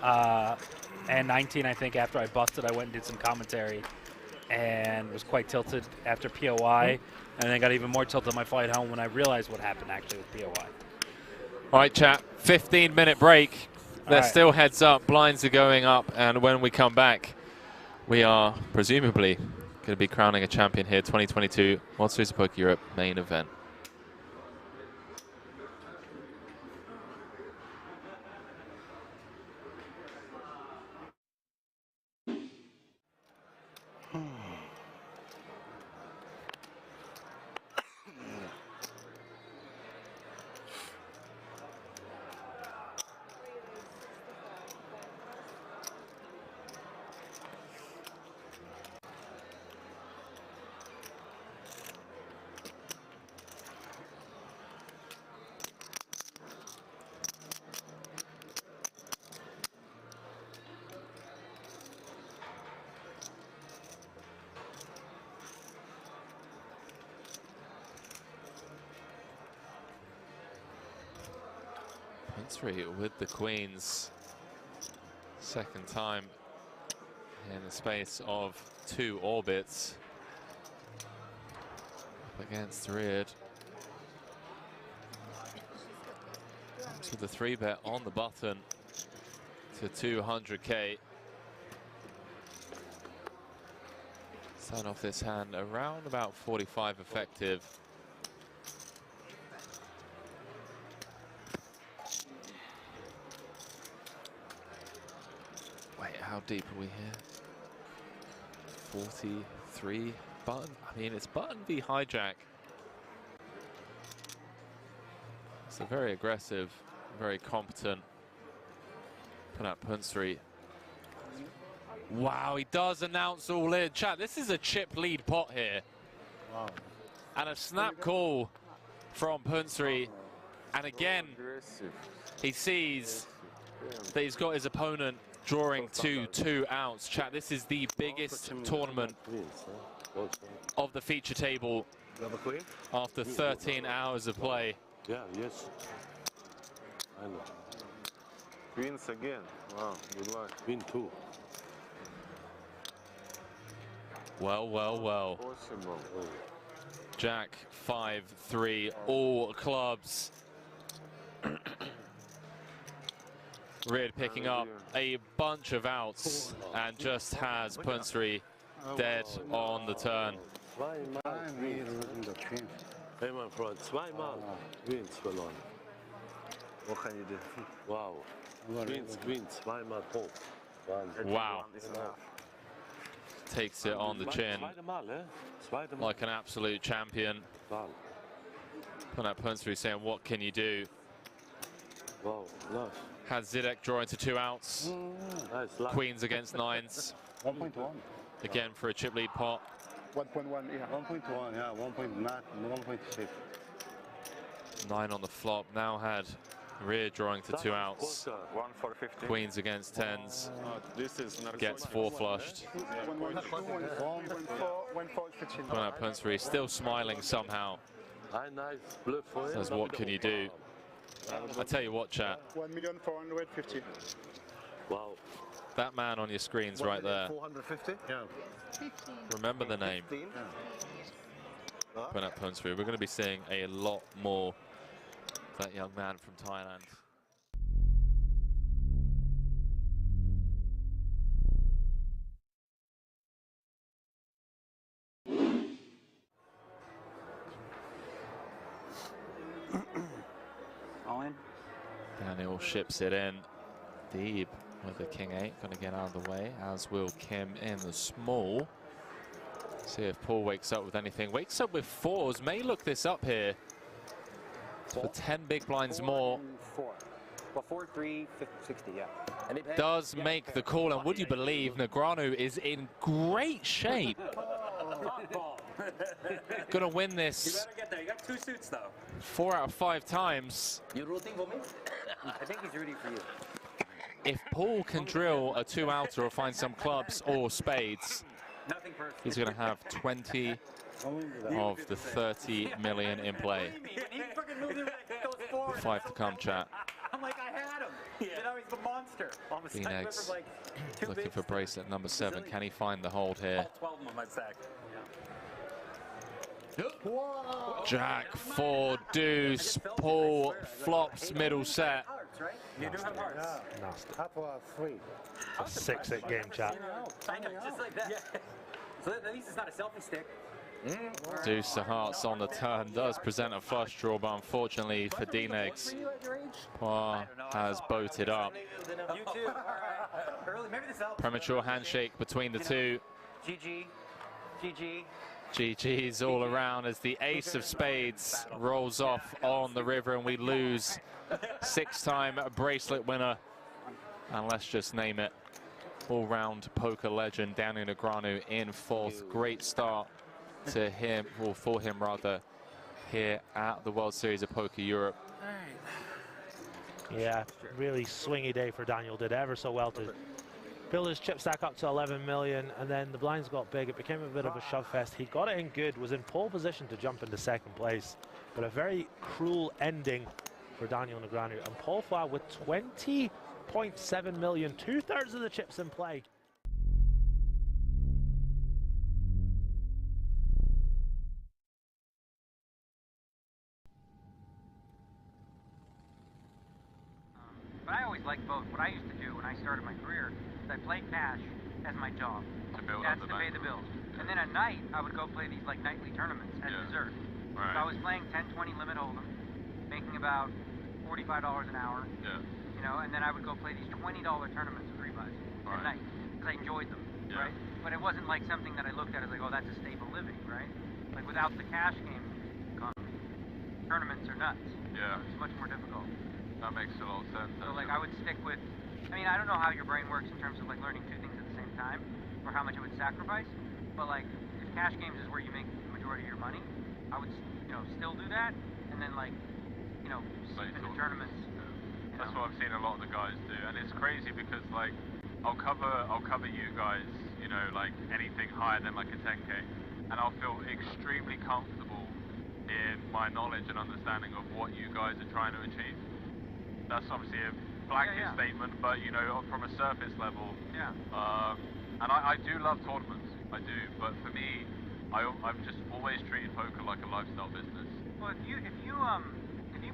and 19, I think. After I busted, I went and did some commentary and was quite tilted after POI, and then got even more tilted on my flight home when I realized what happened actually with POI. All right, chat, 15-minute break. They're right. still heads up, blinds are going up, and when we come back, we are presumably going to be crowning a champion here, 2022 World Series of Poker Europe main event. With the queens, second time in the space of 2 orbits. Up against Reard. To the 3-bet on the button to 200k. Start off this hand around about 45 effective. How deep are we here? 43 button. I mean, it's button v hijack. It's a very aggressive, very competent. Put out Punsri. Wow, he does announce all in. Chat, this is a chip lead pot here. Wow. And a snap call from Punsri. And again, he sees that he's got his opponent drawing 2 outs. Chat, this is the biggest tournament of the feature table after 13 hours of play. Yeah, yes. I know. Queens again. Wow, good luck. Queen 2. Well. Possible. Jack 5-3, all clubs. Reid picking up a bunch of outs and just has Punsri dead on the turn. Helemaal Freund, zweimal. Queens verloren. Wat ga je doen? Wauw. Queen, zweimal Punkt. Wow. Takes it on the chin like an absolute champion. Punat Punsri saying, what can you do? Wow, nice. Has Zidek draw into 2 outs. Queens against 9s. 1.1. Again for a chip lead pot. 1.1, yeah. 1.1, yeah. 1.6. 9 on the flop. Now had Reid drawing to 2 outs. 1 for 50. Queens against 10s. This is Gets 4 flushed. Punat Punsri still smiling somehow. Says, what can you do? I tell you what, chat. 1,450,000. Wow. That man on your screens right there. 450? Yeah. Remember the name. Punat Punsri. We're going to be seeing a lot more of that young man from Thailand. All in. Daniel ships it in. Deeb with the king 8, going to get out of the way, as will Kim in the small. See if Paul wakes up with anything. Wakes up with 4s. May look this up here. For 10 big blinds more. 4. Well, 4, 3, 60, yeah. And it Does make the call, and would you believe Negreanu is in great shape. Gonna win this. You better get there. You got 2 suits though. 4 out of 5 times. You rooting for me? I think he's rooting for you. If Paul can drill a 2-outer or find some clubs or spades, he's going to have 20 of the 30 million in play. 5 to come, chat. I'm like, I had him. You know, he's the monster. Phoenix looking for bracelet number 7. Can he find the hold here? 12 of them on my stack. Jack 4 deuce. Paul flops middle set. You do have hearts. Nasty. Up 3. It's a 6-8 game, chat. I know, just like that. Yeah. So at least it's not a selfie stick. Deuce of hearts on the turn does present a flush draw, but unfortunately for D-Negs, Poir has boated up. You too. All right. Early, maybe this helps. Premature handshake between the two. GG. GG. GG's all around as the ace of spades rolls off on the river, and we lose 6-time bracelet winner. And let's just name it, all-round poker legend Daniel Negreanu in 4th. Great start to him, or for him rather, here at the World Series of Poker Europe. Yeah, really swingy day for Daniel. Did ever so well to build his chip stack up to 11 million, and then the blinds got big. It became a bit of a shove fest. He got it in good, was in pole position to jump into 2nd place, but a very cruel ending for Daniel Negreanu. And Paul Foy with 20.7 million, 2/3 of the chips in play. But I always liked both. What I used to do when I started my career is I played cash as my job. To build That's up to pay the bills. And then at night, I would go play these like nightly tournaments at dessert. Right. So I was playing 10, 20 limit hold'em, making about $45 an hour. Yeah. You know, and then I would go play these $20 tournaments of 3-buys at night because I enjoyed them, right? But it wasn't like something that I looked at as like, oh, that's a stable living, right? Like without the cash game economy, tournaments are nuts. Yeah. So it's much more difficult. That makes a lot of sense. So like I would stick with, I mean, I don't know how your brain works in terms of like learning 2 things at the same time or how much it would sacrifice, but like if cash games is where you make the majority of your money, I would, you know, still do that and then like, you know, sleep into tournaments. That's what I've seen a lot of the guys do, and it's crazy because like I'll cover you guys, you know, like anything higher than like a 10K, and I'll feel extremely comfortable in my knowledge and understanding of what you guys are trying to achieve. That's obviously a blanket statement, but you know, from a surface level. Yeah. And I do love tournaments, I do, but for me, I've just always treated poker like a lifestyle business. Well, if you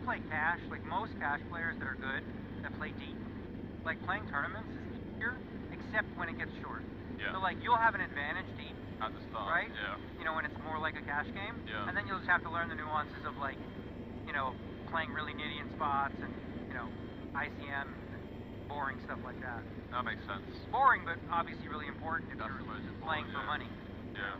play cash, like most cash players that are good that play deep, like playing tournaments is easier, except when it gets short. Yeah. So like you'll have an advantage deep at the start, right? Yeah. You know, when it's more like a cash game. Yeah. And then you'll just have to learn the nuances of like, you know, playing really nitty-in spots and, you know, ICM, boring stuff like that. That makes sense. Boring, but obviously really important if you're playing for money. Yeah.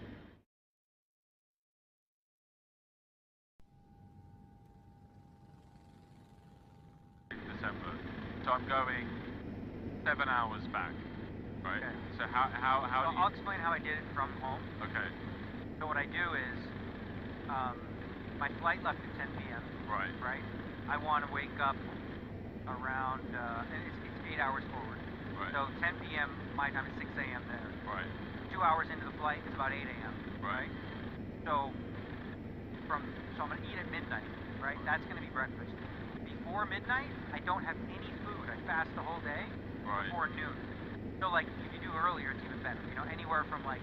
December. So I'm going 7 hours back, right? Okay. So how do you... I'll explain how I did it from home. Okay. So what I do is, my flight left at 10 p.m. Right. Right? I want to wake up around, and it's 8 hours forward. Right. So 10 p.m. my time is 6 a.m. there. Right. 2 hours into the flight is about 8 a.m. Right. So I'm gonna eat at midnight. Right? That's gonna be breakfast. Before midnight, I don't have any food. I fast the whole day before noon. So like if you do earlier, it's even better. You know, anywhere from like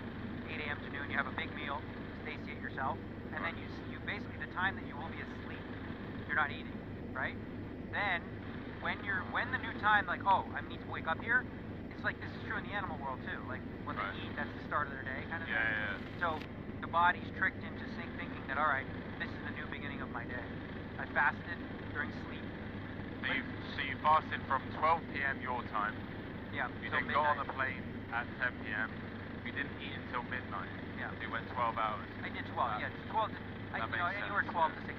8 a.m. to noon, you have a big meal, satiate yourself, and then you basically the time that you will be asleep, you're not eating, right? Then when the new time, like, oh, I need to wake up here, it's like this is true in the animal world too. Like when they eat, that's the start of their day kind of thing. Yeah. So the body's tricked into thinking that, all right, this is the new beginning of my day. I fasted during sleep. So you fasted from 12 p.m. your time. Yeah. You then got on the plane at 10 p.m. You didn't eat until midnight. Yeah. So you went 12 hours. I did 12. Yeah, 12 to anywhere 12 to 16.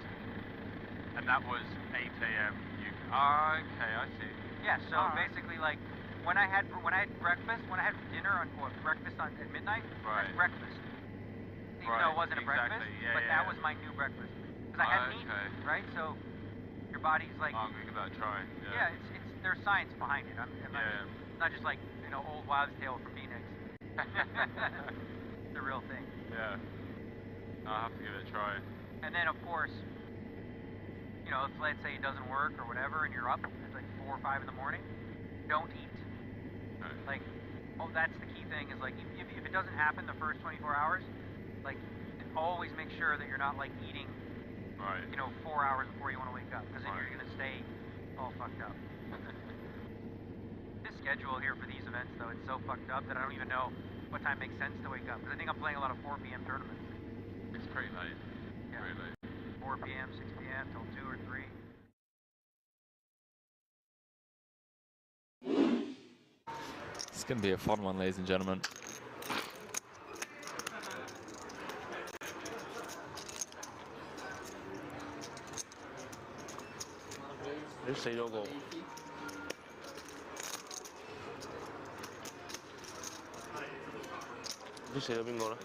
And that was 8 a.m. Okay, I see. Yeah. So basically, like when I had breakfast, when I had dinner at midnight, that's breakfast. Even though it wasn't a breakfast, but that was my new breakfast because I hadn't eaten, right? So your body's like. I'm gonna give that a try. Yeah, there's science behind it. It's not just like, you know, old wives' tale from Phoenix. It's the real thing. Yeah. I'll have to give it a try. And then of course, you know, if let's say it doesn't work or whatever, and you're up, it's like 4 or 5 in the morning, don't eat. Like, that's the key thing is like, if it doesn't happen the first 24 hours, like, always make sure that you're not like eating, you know, 4 hours before you want to wake up, because then you're gonna stay all fucked up. This schedule here for these events, though, it's so fucked up that I don't even know what time makes sense to wake up, because I think I'm playing a lot of 4 p.m. tournaments. It's pretty late. Yeah. Very late. 4 p.m., 6 p.m. till 2 or 3. It's going to be a fun one, ladies and gentlemen.你死咗個。你死咗邊個咧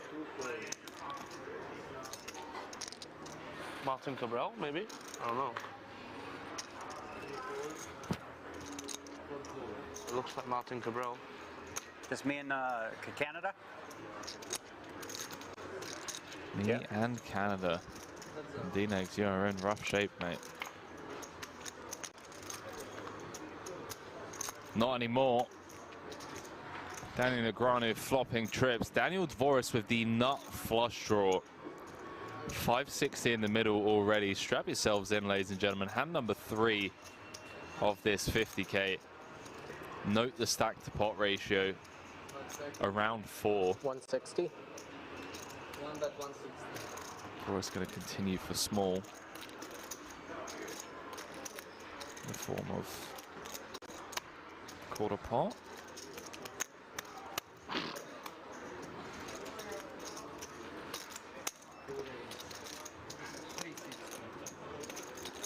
？Martin Cabral, maybe? I don't know. It looks like Martin Cabral. Just me and Canada? Me and Canada. D-Negs, you're in rough shape, mate. Not anymore. Daniel Negreanu flopping trips. Daniel Dvoris with the nut flush draw. 560 in the middle already. Strap yourselves in, ladies and gentlemen. Hand number 3 of this 50k. Note the stack to pot ratio. Around 4. 160. One bet 160. Dvoris going to continue for small. In the form of quarter pot.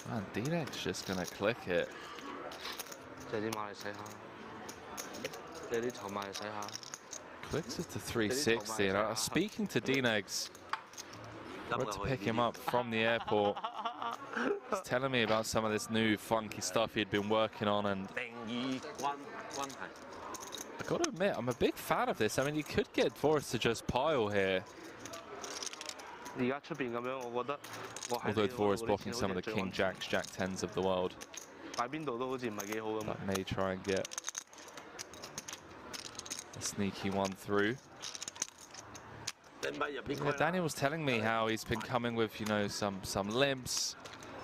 Man, D-Neck's just gonna click it. Clicks it to 360, and I was speaking to D-Negs. Went to pick him up from the airport. He's telling me about some of this new funky stuff he'd been working on, and I gotta admit, I'm a big fan of this. I mean, you could get Dvoris to just pile here. Although Dvoris blocking some of the King Jacks, Jack 10s of the world. That may try and get a sneaky one through. Yeah, Daniel was telling me how he's been coming with, you know, some limps,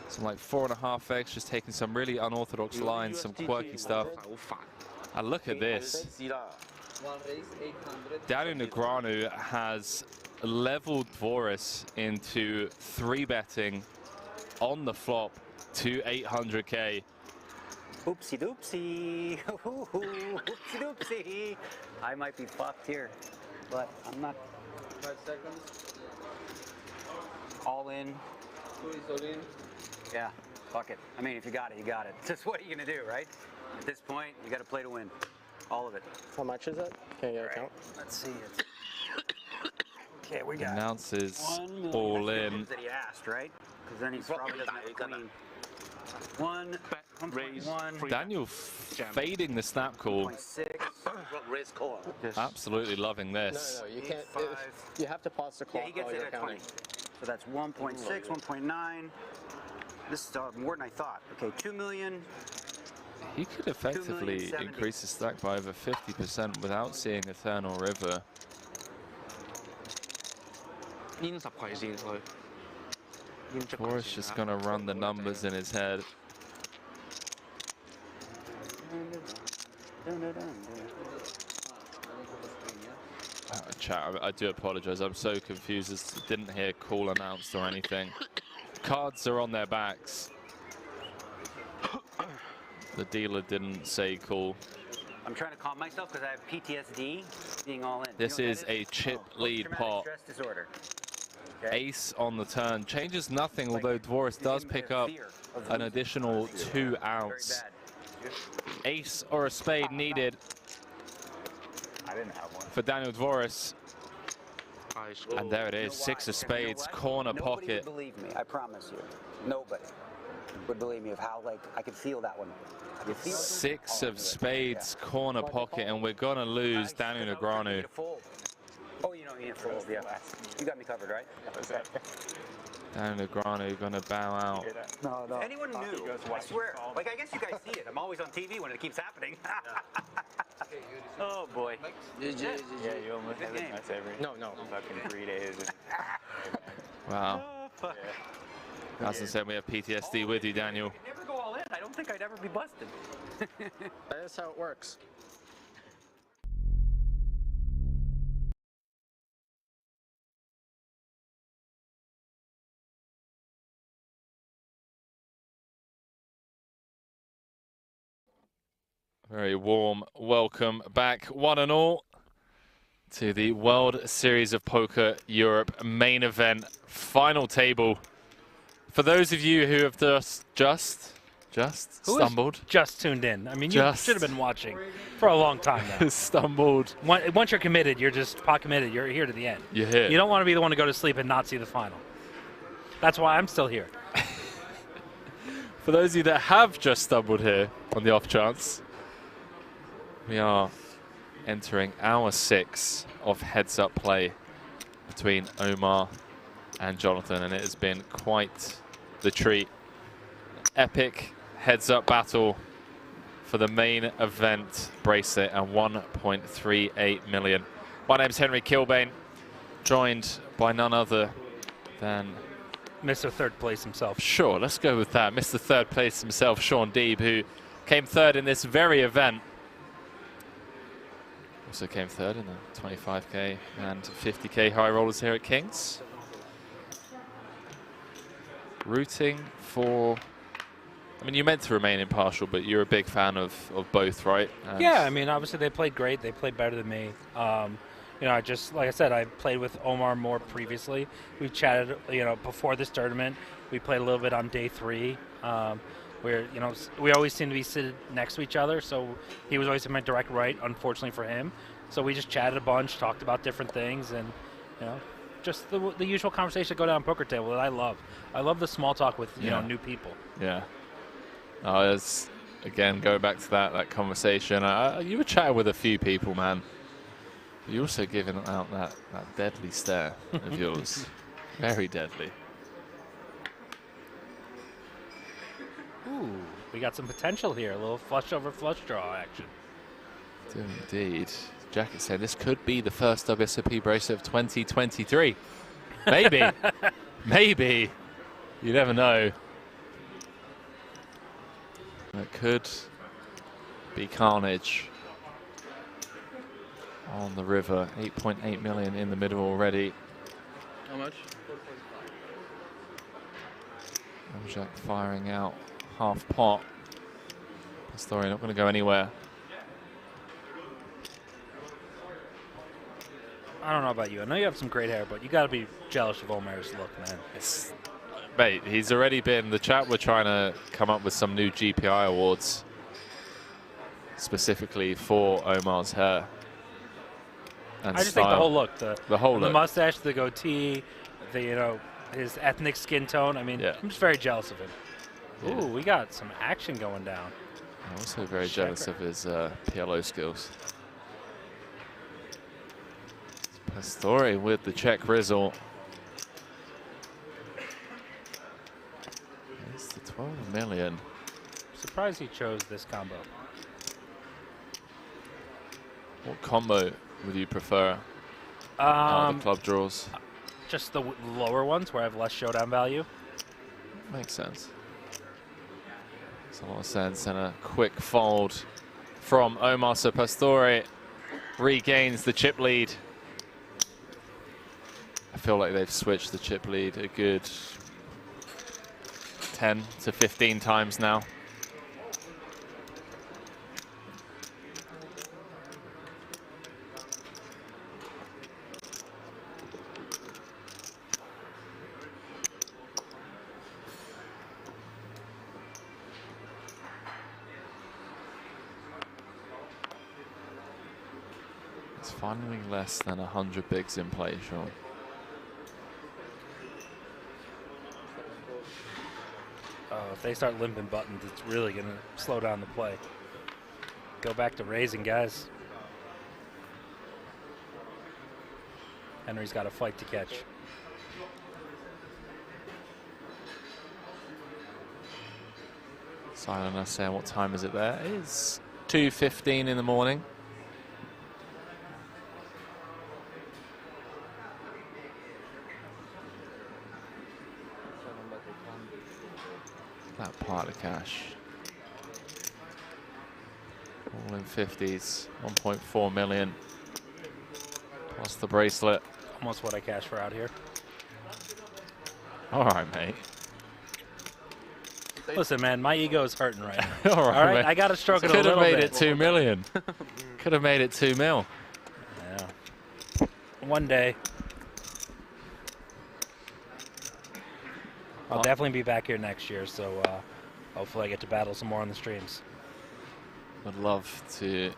some like 4.5x, just taking some really unorthodox lines, some quirky stuff. And look at this. Daniel Negreanu has leveled Dvoris into 3-betting on the flop to 800K. Oopsie doopsie. Oopsie doopsie. I might be fucked here, but I'm not. 5 seconds. All in. All in. Yeah, fuck it. I mean, if you got it, you got it. Just what are you gonna do, right? At this point, you gotta play to win. All of it. How much is it? Can you get a count? Let's see it. Okay, we got Announces 1 million. all That's the in. ones that he asked, right? Because then he's probably doesn't have a queen. 1.1. Daniel fading the snap call. Absolutely loving this. No, you can't. You have to pause the clock. Yeah, he gets while it you're at counting. 20. So that's 1.6, 1.9. This is more than I thought. Okay, 2 million. He could effectively increase his stack by over 50% without seeing Eternal River. Boris just gonna run the numbers in his head. Chat, I do apologize. I'm so confused. I didn't hear call announced or anything. Cards are on their backs. The dealer didn't say call. I'm trying to calm myself because I have PTSD being all in. This is a chip lead pot. Stress disorder. Okay. Ace on the turn. Changes nothing, although Dvoris does pick up an additional 2 outs. Ace or a spade needed for Daniel Dvoris. And there it is, 6 of spades, corner Nobody pocket. would believe me, I promise you. Nobody would believe me of how, like, I could feel that one. I could feel 6 of spades, corner pocket, and we're gonna lose Daniel Negreanu. Oh, you know, you need to fold, yeah. You got me covered, right? Okay. Daniel Negreanu gonna bow out. No, no. If anyone knew, I swear, like, I guess you guys see it. I'm always on TV when it keeps happening. Oh, boy. Yeah, you almost have it. That's every fucking 3 days. Wow. As I said, we have PTSD with you, Daniel. I'd never go all in. I don't think I'd ever be busted. That is how it works. Very warm welcome back, one and all, to the World Series of Poker Europe main event final table. For those of you who have just stumbled. Just tuned in. I mean, you should have been watching for a long time now. Stumbled. Once you're committed, you're just pot committed. You're here to the end. You're here. You don't want to be the one to go to sleep and not see the final. That's why I'm still here. For those of you that have just stumbled here on the off chance, we are entering hour 6 of heads-up play between Omar and Jonathan, and it has been quite the treat. Epic heads-up battle for the main event bracelet and 1.38 million. My name's Henry Kilbane, joined by none other than Mr. Third Place himself. Sure, let's go with that. Mr. Third Place himself, Sean Deeb, who came third in this very event. Also came third in the 25k and 50k high rollers here at Kings. Rooting for, I mean, you meant to remain impartial, but you're a big fan of both, right? And yeah, I mean, obviously they played great. They played better than me. You know, like I said, I played with Omar more previously. We chatted, you know, before this tournament. We played a little bit on day 3. Where, you know, we always seem to be seated next to each other, so he was always in my direct right, unfortunately for him. So we just chatted a bunch, talked about different things, and, you know, just the usual conversation that go down poker table that I love. I love the small talk with, you know, new people. Yeah. There's, again, going back to that conversation, you were chatting with a few people, man. You're also giving out that deadly stare of yours. Very deadly. Ooh, we got some potential here. A little flush over flush draw action. Indeed. Jacket saying this could be the first WSOP bracelet of 2023. Maybe. Maybe. You never know. It could be carnage on the river. 8.8 million in the middle already. How much? Jack firing out half pot. Story not going to go anywhere. I don't know about you. I know you have some great hair, but you got to be jealous of Omar's look, man. Mate, he's already been. The chat were trying to come up with some new GPI awards specifically for Omar's hair. And I just think the whole look, the whole the look. mustache, the goatee, the his ethnic skin tone. I mean, I'm just very jealous of him. Yeah. Ooh, we got some action going down. I'm also very jealous of his PLO skills. Pastore with the check rizzle. It's the 12 million. Surprised he chose this combo. What combo would you prefer? The club draws. Just the lower ones where I have less showdown value. Makes sense. Makes a lot of sense. And a quick fold from Omar. So Pastore regains the chip lead. I feel like they've switched the chip lead a good 10 to 15 times now. It's finally less than 100 bigs in play, Sean. If they start limping buttons, it's really going to slow down the play. Go back to raising, guys. Henry's got a fight to catch. Silent us saying what time is it there? It's 2:15 in the morning. That part of cash. All in 50s, 1.4 million. Plus the bracelet. Almost what I cashed for out here. All right, mate. Listen, man, my ego is hurting right now. All right, mate. I got to stroke it a little bit. Could have made it 2 million. Could have made it 2 mil. Yeah. One day. I'll definitely be back here next year, so hopefully I get to battle some more on the streams. Would love to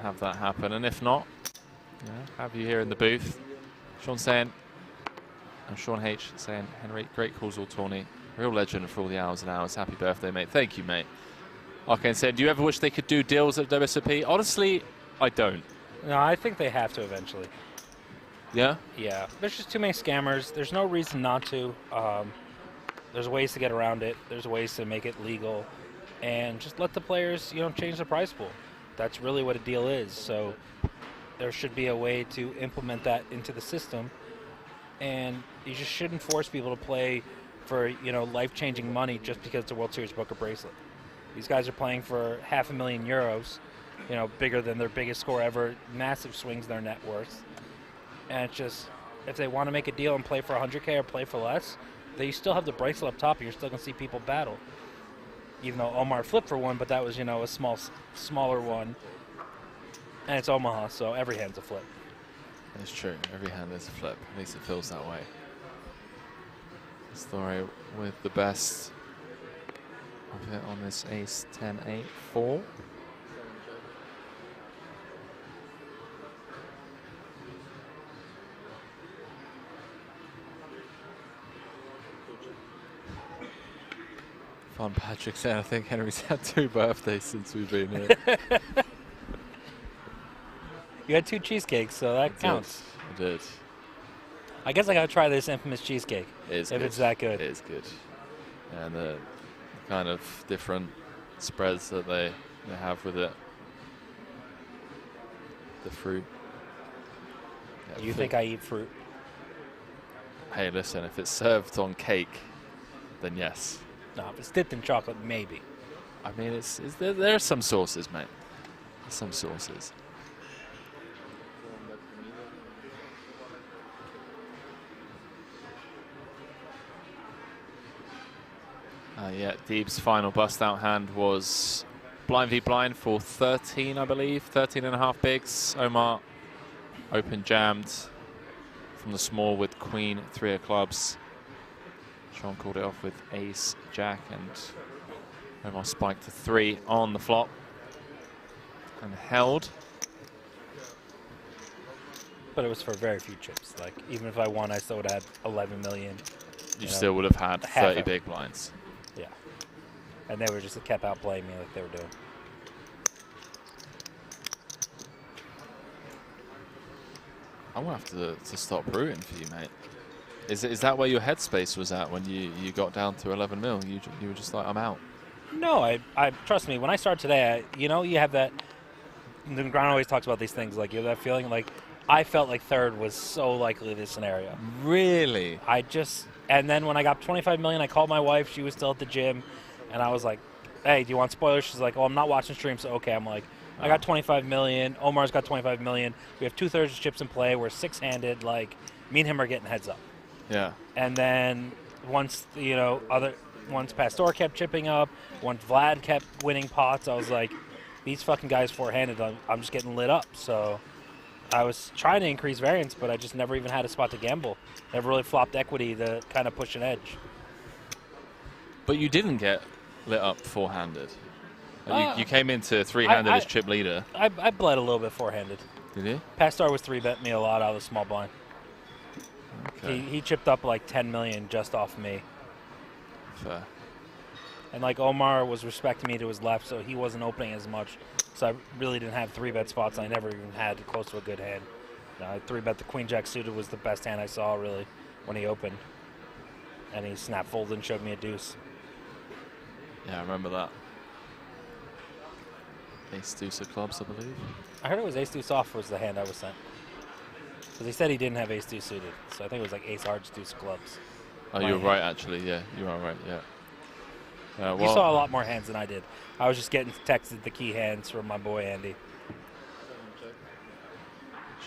have that happen, and if not, have you here in the booth. Sean saying, and Sean H saying, Henry, great calls all tourney. Real legend for all the hours and hours. Happy birthday, mate. Thank you, mate. Arcane said, do you ever wish they could do deals at WSOP? Honestly, I don't. No, I think they have to eventually. Yeah? Yeah. There's just too many scammers. There's no reason not to. There's ways to get around it. There's ways to make it legal. And just let the players, change the price pool. That's really what a deal is. So there should be a way to implement that into the system. And you just shouldn't force people to play for, life-changing money just because it's a World Series Poker bracelet. These guys are playing for €500,000, bigger than their biggest score ever, massive swings in their net worth. And it's just, if they want to make a deal and play for 100K or play for less, they still have the bracelet up top and you're still going to see people battle. Even though Omar flipped for one, but that was, a smaller one. And it's Omaha, so every hand's a flip. It's true. Every hand is a flip. At least it feels that way. Story with the best of it on this ace 10-8-4. Fun Patrick said, I think Henry's had 2 birthdays since we've been here. You had 2 cheesecakes, so that counts. I did. I guess I gotta try this infamous cheesecake. If it's that good. It is good. And the kind of different spreads that they have with it. the fruit. You think I eat fruit? Hey, listen, if it's served on cake, then yes. No, if it's dipped in chocolate, maybe. I mean, there are some sauces, mate. Some sauces. Yeah, Deeb's final bust-out hand was blind v blind for 13, I believe. 13.5 bigs. Omar open jammed from the small with queen, 3 of clubs. Sean called it off with ace, jack, and Omar spiked to 3 on the flop and held. But it was for very few chips. Like, even if I won, I still would have had 11 million. You still would have had 30 big blinds. Yeah. And they were just kept outplaying me like they were doing. I'm going to have to stop rooting for you, mate. Is that where your headspace was at when you got down to 11 mil? You were just like, I'm out. No, I trust me. When I start today, you know, you have that. Negreanu always talks about these things. Like, you have that feeling. Like, I felt like third was so likely this scenario. Really? And then when I got 25 million, I called my wife. She was still at the gym, and I was like, "Hey, do you want spoilers?" She's like, "Oh, I'm not watching stream, so okay." I'm like, "I got 25 million. Omar's got 25 million. We have 2/3 of chips in play. We're 6-handed. Like, me and him are getting heads up." Yeah. And then once once Pastor kept chipping up, once Vlad kept winning pots, I was like, these fucking guys 4-handed. I'm just getting lit up. So I was trying to increase variance, but I just never even had a spot to gamble. Never really flopped equity to kind of push an edge. But you didn't get lit up 4-handed. You came into 3-handed as chip leader. I bled a little bit 4-handed. Did you? Pastor was 3-bet me a lot out of the small blind. Okay. He chipped up like 10 million just off me. Fair. And like Omar was respecting me to his left, so he wasn't opening as much. So I really didn't have 3-bet spots. I never even had close to a good hand. I 3-bet the queen jack suited was the best hand I saw really when he opened. And he snap folded and showed me a deuce. Yeah, I remember that. Ace deuce of clubs, I believe. I heard it was ace deuce off was the hand I was sent. Because he said he didn't have ace deuce suited. So I think it was like ace hearts deuce clubs. Oh, you're right, actually. Yeah, you are right. Yeah. You well, saw a lot more hands than I did. I was just getting texted the key hands from my boy Andy.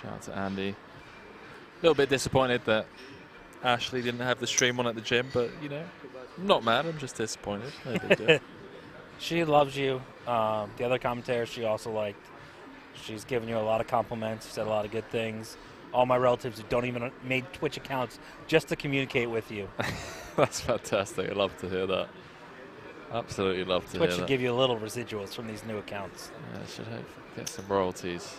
Shout out to Andy. A little bit disappointed that Ashley didn't have the stream on at the gym, but, you know, I'm not mad. I'm just disappointed. No big deal. She loves you. The other commentators she also liked. She's given you a lot of compliments, said a lot of good things. All my relatives who don't even made Twitch accounts just to communicate with you. That's fantastic. I love to hear that. Absolutely love to hear that. Twitch should give you a little residuals from these new accounts. Yeah, I should hope get some royalties.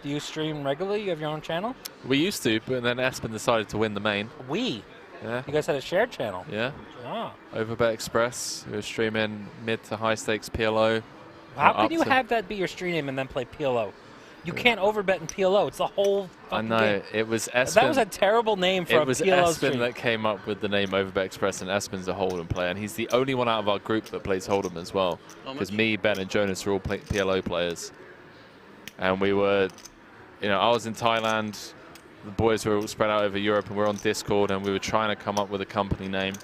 Do you stream regularly? You have your own channel? We used to, but then Espen decided to win the main. Yeah. You guys had a shared channel? Yeah. Ah. Over PokerXpress. We were streaming mid to high stakes PLO. How can you have that be your stream name and then play PLO? You can't overbet in PLO. It's the whole fucking I know. game. It was Espen. That was a terrible name for a PLO stream. It was Espen that came up with the name Over PokerXpress, and Espen's a Hold'em player, and he's the only one out of our group that plays Hold'em as well. Because me, Ben, and Jonas are all PLO players. And we were, you know, I was in Thailand. The boys were all spread out over Europe, and we're on Discord, and we were trying to come up with a company name.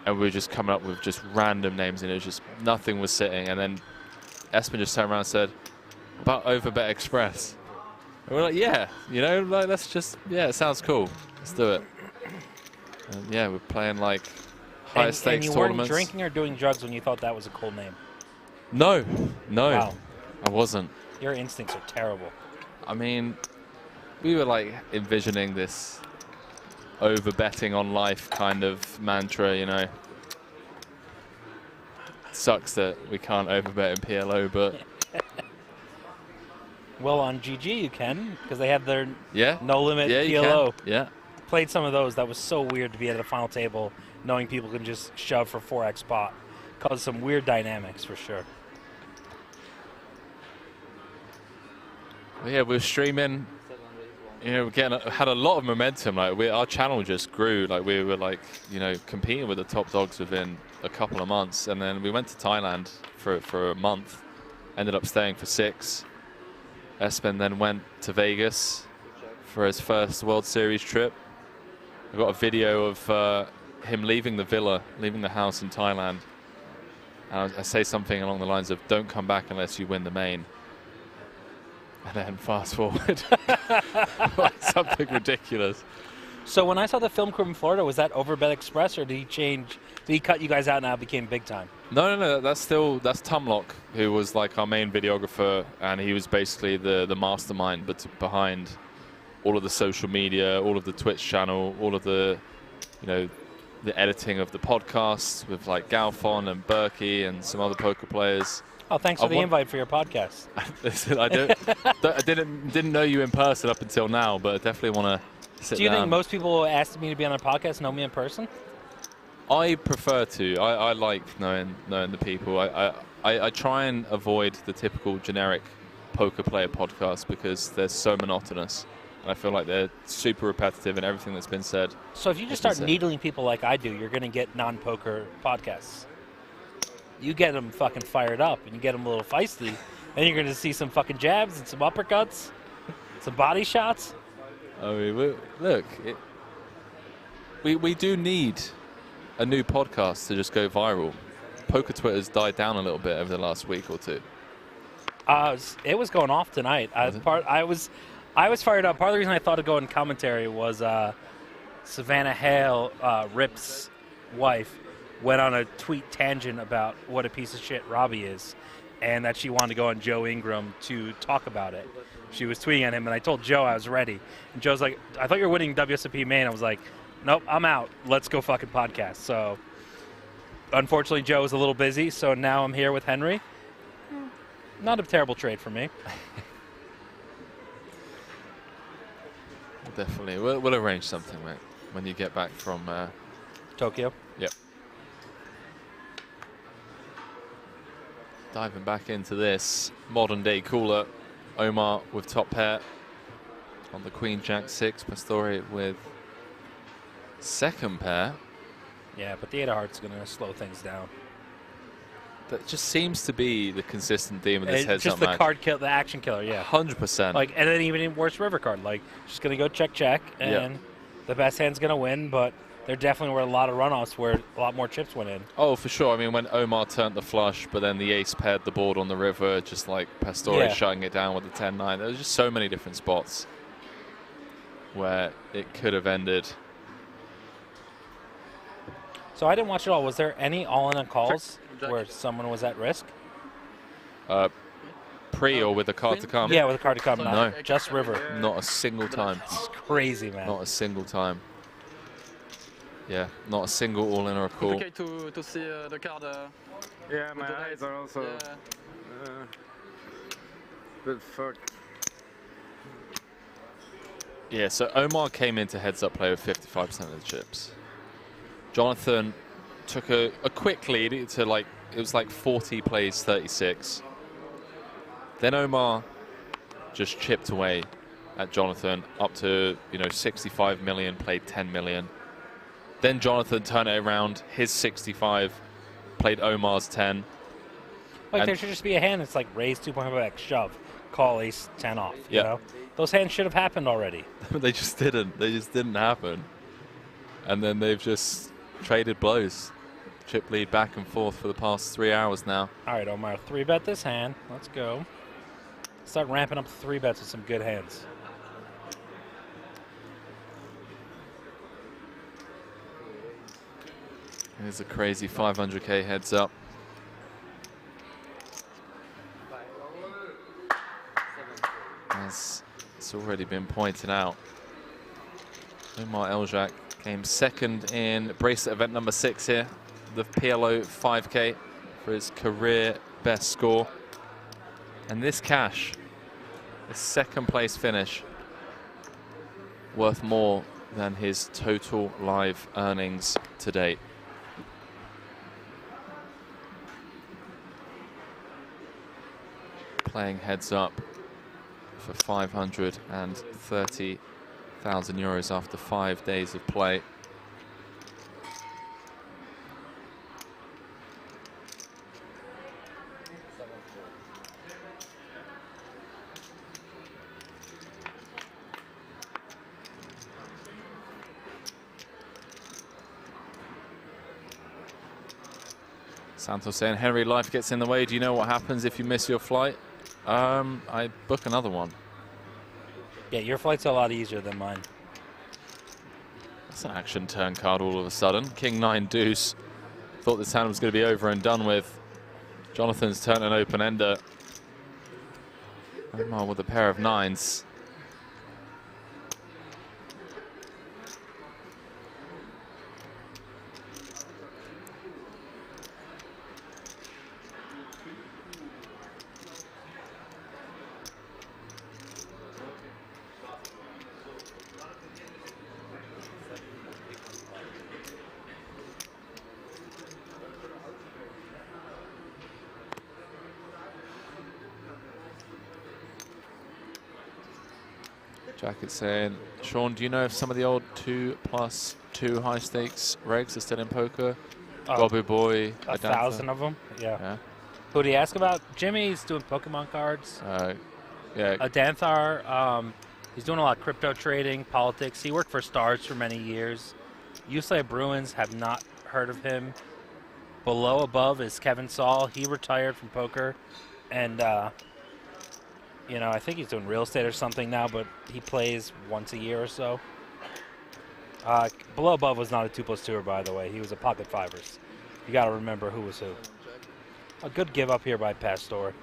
And we were just coming up with just random names, and it was just nothing was sitting. And then Espen just turned around and said, about Over PokerXpress. And we're like, yeah, you know, like let's just, yeah, it sounds cool. Let's do it. And yeah, we're playing like high stakes and you tournaments. weren't drinking or doing drugs when you thought that was a cool name? No, Wow. I wasn't. Your instincts are terrible. I mean, we were like envisioning this over betting on life kind of mantra, you know. Sucks that we can't overbet in PLO, but well, on GG you can, because they have their yeah, no limit yeah, PLO. Yeah. Played some of those. That was so weird to be at a final table, knowing people can just shove for 4x pot. Caused some weird dynamics for sure. Well, yeah, we were streaming. You know, had a lot of momentum. Like our channel just grew. Like we were like, you know, competing with the top dogs within a couple of months, and then we went to Thailand for a month, ended up staying for 6. Espen then went to Vegas for his first World Series trip. I got a video of him leaving the villa, leaving the house in Thailand. And I say something along the lines of, don't come back unless you win the main. And then fast forward, like something ridiculous. So when I saw the film crew in Florida, was that over PokerXpress, or did he cut you guys out and now became big time? No, that's Tumlock, who was like our main videographer, and he was basically the mastermind behind all of the social media, all of the Twitch channel, all of the, the editing of the podcast with like Galfon and Berkey and some other poker players. Oh, thanks for the invite for your podcast. Listen, I didn't know you in person up until now, but I definitely want to sit down. Do you think most people who ask me to be on a podcast know me in person? I prefer to. I like knowing the people. I try and avoid the typical generic poker player podcast because they're so monotonous. And I feel like they're super repetitive in everything that's been said. So if you just start needling people like I do, you're going to get non-poker podcasts. You get them fucking fired up, and you get them a little feisty, and you're going to see some fucking jabs and some uppercuts, some body shots. I mean, look, we do need a new podcast to just go viral. Poker Twitter's died down a little bit over the last week or two. It was going off tonight. I was fired up. Part of the reason I thought of going commentary was Savannah Hale, Rip's wife, went on a tweet tangent about what a piece of shit Robbie is, and that she wanted to go on Joe Ingram to talk about it. She was tweeting at him, and I told Joe I was ready. And Joe's like, I thought you were winning WSOP main. I was like, nope, I'm out. Let's go fucking podcast. So unfortunately, Joe was a little busy, so now I'm here with Henry. Not a terrible trade for me. Definitely. We'll arrange something, mate, when you get back from Tokyo. Yep. Diving back into this modern day cooler. Omar with top pair on the Queen Jack 6. Pastore with second pair. Yeah, but the 8 of hearts is going to slow things down. That just seems to be the consistent theme of this heads-up match. Just the card kill, the action killer, yeah. 100%. Like, and then even worse river card, like just going to go check, and the best hand's going to win. But there definitely were a lot of runoffs where a lot more chips went in. Oh, for sure. I mean, when Omar turned the flush, but then the ace paired the board on the river, just like Pastore shutting it down with the 10-9. There was just so many different spots where it could have ended. So I didn't watch it all. Was there any all-in calls where someone was at risk? Pre or with the card to come? Yeah, with the card to come. No. Just river. Not a single time. It's crazy, man. Not a single time. Yeah, not a single all-in or a call. Okay to see the card. Yeah, my eyes are also bit fucked. Yeah, so Omar came into heads-up play with 55% of the chips. Jonathan took a quick lead to it was like 40 plays 36. Then Omar just chipped away at Jonathan up to 65 million, played 10 million. Then Jonathan turned it around, his 65, played Omar's 10. Like there should just be a hand that's like raise 2.5x, shove, call ace 10 off. You know? Those hands should have happened already. They just didn't. They just didn't happen. And then they've just traded blows. Chip lead back and forth for the past 3 hours now. All right, Omar, 3-bet this hand. Let's go. Start ramping up the 3-bets with some good hands. Here's a crazy 500k heads up. As it's already been pointed out, Omar Eljak came second in bracelet event number 6 here, the PLO 5k for his career best score. And this cash, this second place finish, worth more than his total live earnings to date. Playing heads up for 530,000 euros after 5 days of play. Santos saying, Henry, life gets in the way. Do you know what happens if you miss your flight? I book another one. Yeah, your flight's a lot easier than mine. That's an action turn card all of a sudden. King 9 deuce. Thought this hand was going to be over and done with. Jonathan's turn an open ender. Omar with a pair of 9s. Jack is saying, Sean, do you know if some of the old 2+2 high stakes regs are still in poker? Bobby Boy, 1,000 of them. Yeah. Who do you ask about? Jimmy's doing Pokemon cards. Yeah. Adanthar, he's doing a lot of crypto trading, politics. He worked for Stars for many years. UCLA Bruins, have not heard of him. Below above is Kevin Saul. He retired from poker, and you know, I think he's doing real estate or something now, but he plays once a year or so. Below above was not a 2+2er, by the way. He was a pocket fivers. You got to remember who was who. A good give up here by Pastor.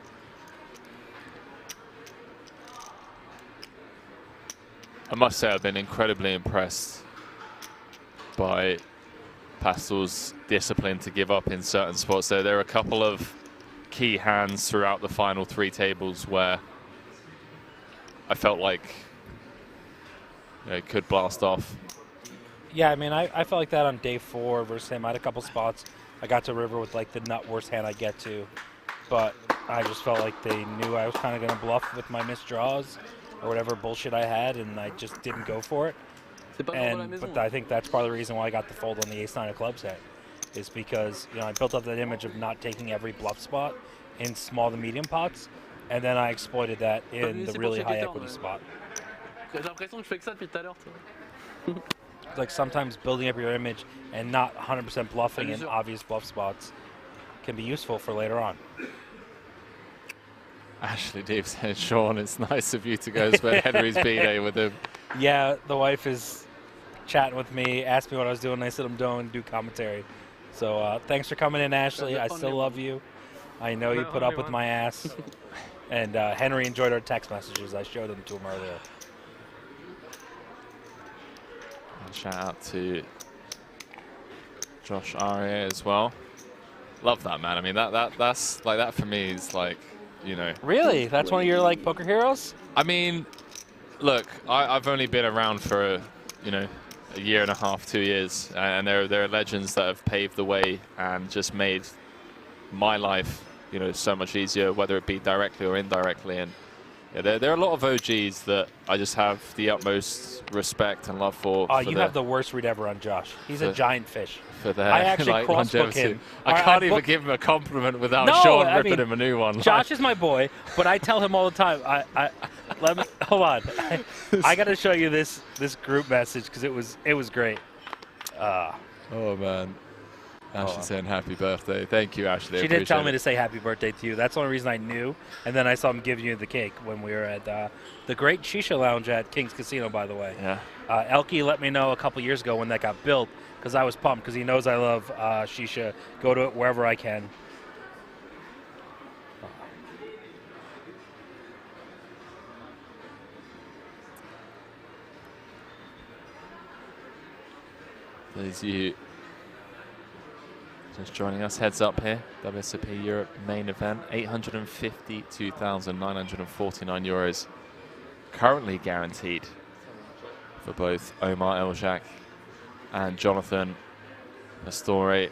I must say I've been incredibly impressed by Pastor's discipline to give up in certain spots. There are a couple of key hands throughout the final 3 tables where I felt like it could blast off. Yeah, I mean, I felt like that on day 4 versus him. I had a couple spots. I got to river with like the nut worst hand I get to, but I just felt like they knew I was kind of going to bluff with my missed draws or whatever bullshit I had, and I just didn't go for it. But I think that's part of the reason why I got the fold on the ace-9 of clubs hit, is because, you know, I built up that image of not taking every bluff spot in small to medium pots, and then I exploited that in the really high equity spot. Like sometimes building up your image and not 100% bluffing in obvious bluff spots can be useful for later on. Ashley Deeb said, Sean, it's nice of you to go spend Henry's B-Day with him. Yeah, the wife is chatting with me, asked me what I was doing. I said I'm doing do commentary. So thanks for coming in, Ashley. I still love you. I know you put up with my ass. And Henry enjoyed our text messages. I showed them to him earlier. And shout out to Josh Aria as well. Love that, man. I mean, that's like, that for me is like, you know. Really? That's one of your like poker heroes? I mean, look, I've only been around for, you know, a year and a half, 2 years, and there are legends that have paved the way and just made my life, you know, so much easier, whether it be directly or indirectly. And yeah, there are a lot of OGs that I just have the utmost respect and love for. Oh, you have the worst read ever on Josh. He's a giant fish. For their, I actually like, cross-book him. I can't even give him a compliment without Sean ripping him a new one. Josh is my boy, but I tell him all the time. Let me hold on. I got to show you this group message because it was great. Oh man. Ashley saying happy birthday. Thank you, Ashley. She did tell me to say happy birthday to you. That's the only reason I knew. And then I saw him giving you the cake when we were at the great Shisha Lounge at King's Casino, by the way. Yeah. Elke let me know a couple years ago when that got built because I was pumped because he knows I love Shisha. Go to it wherever I can. Those of you just joining us, heads up here, WSOP Europe main event, 852,949 euros currently guaranteed for both Omar Elzak and Jonathan Pastore. And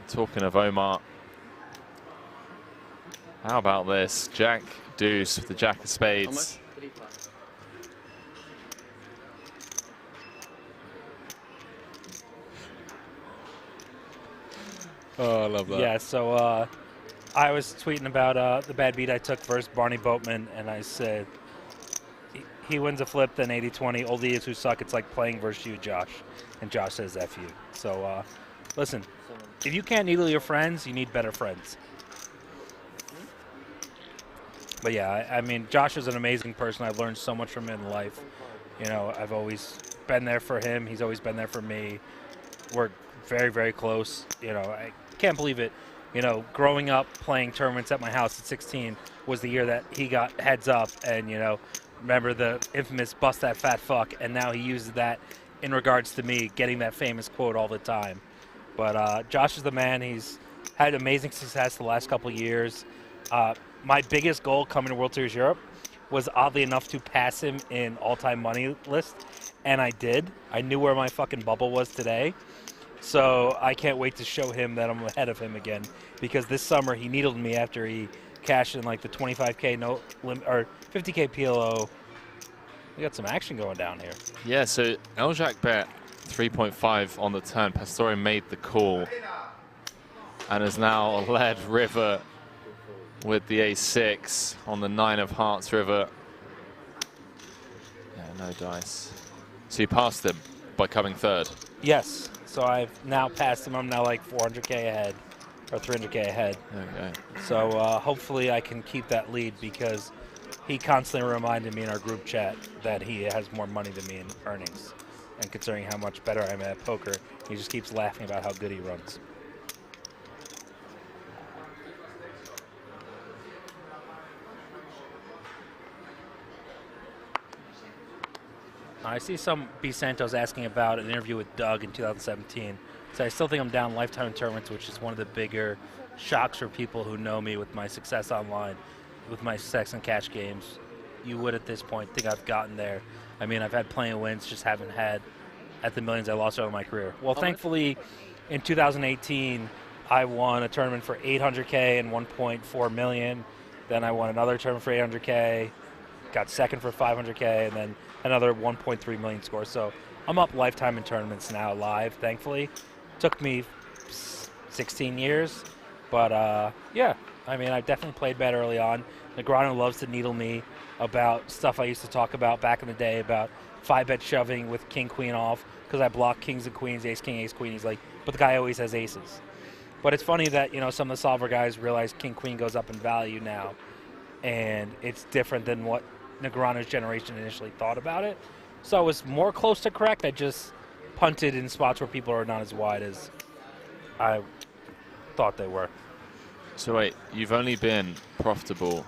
talking of Omar, how about this? Jack deuce with the jack of spades. Oh, I love that. Yeah, so I was tweeting about the bad beat I took versus Barney Boatman, and I said, he wins a flip, then 80-20. Old idiots who suck, it's like playing versus you, Josh. And Josh says, F you. So, listen, if you can't needle your friends, you need better friends. But yeah, I mean, Josh is an amazing person. I've learned so much from him in life. You know, I've always been there for him. He's always been there for me. We're very, very close. You know, I can't believe it. You know, growing up playing tournaments at my house at 16 was the year that he got heads up. And, you know, remember the infamous bust that fat fuck. And now he uses that in regards to me getting that famous quote all the time. But Josh is the man. He's had amazing success the last couple of years. My biggest goal coming to World Series Europe was oddly enough to pass him in all-time money list, and I did. I knew where my fucking bubble was today, so I can't wait to show him that I'm ahead of him again, because this summer he needled me after he cashed in like the 25K no limit or 50K PLO. We got some action going down here. Yeah, so Eljack bet 3.5 on the turn. Pastore made the call and has now led river with the ace-6 on the 9 of hearts river. Yeah, no dice. So you passed him by coming third? Yes. So I've now passed him. I'm now like 400K ahead, or 300K ahead. Okay. So hopefully I can keep that lead, because he constantly reminded me in our group chat that he has more money than me in earnings. And considering how much better I'm at poker, he just keeps laughing about how good he runs. I see some B. Santos asking about an interview with Doug in 2017. So I still think I'm down lifetime tournaments, which is one of the bigger shocks for people who know me with my success online, with my success in cash games. You would at this point think I've gotten there. I mean, I've had plenty of wins, just haven't had at the millions I lost over my career. Well, thankfully, in 2018, I won a tournament for 800K and 1.4 million. Then I won another tournament for 800K, got second for 500K, and then another 1.3 million score. So I'm up lifetime in tournaments now live, thankfully. Took me 16 years, but yeah, I mean, I definitely played bad early on. Negreanu loves to needle me about stuff I used to talk about back in the day about 5-bet shoving with king, queen off, because I block kings and queens, ace, king, ace, queen. He's like, but the guy always has aces. But it's funny that, you know, some of the solver guys realize king, queen goes up in value now, and it's different than what Negreanu's generation initially thought about it. So I was more close to correct. I just punted in spots where people are not as wide as I thought they were. So wait, you've only been profitable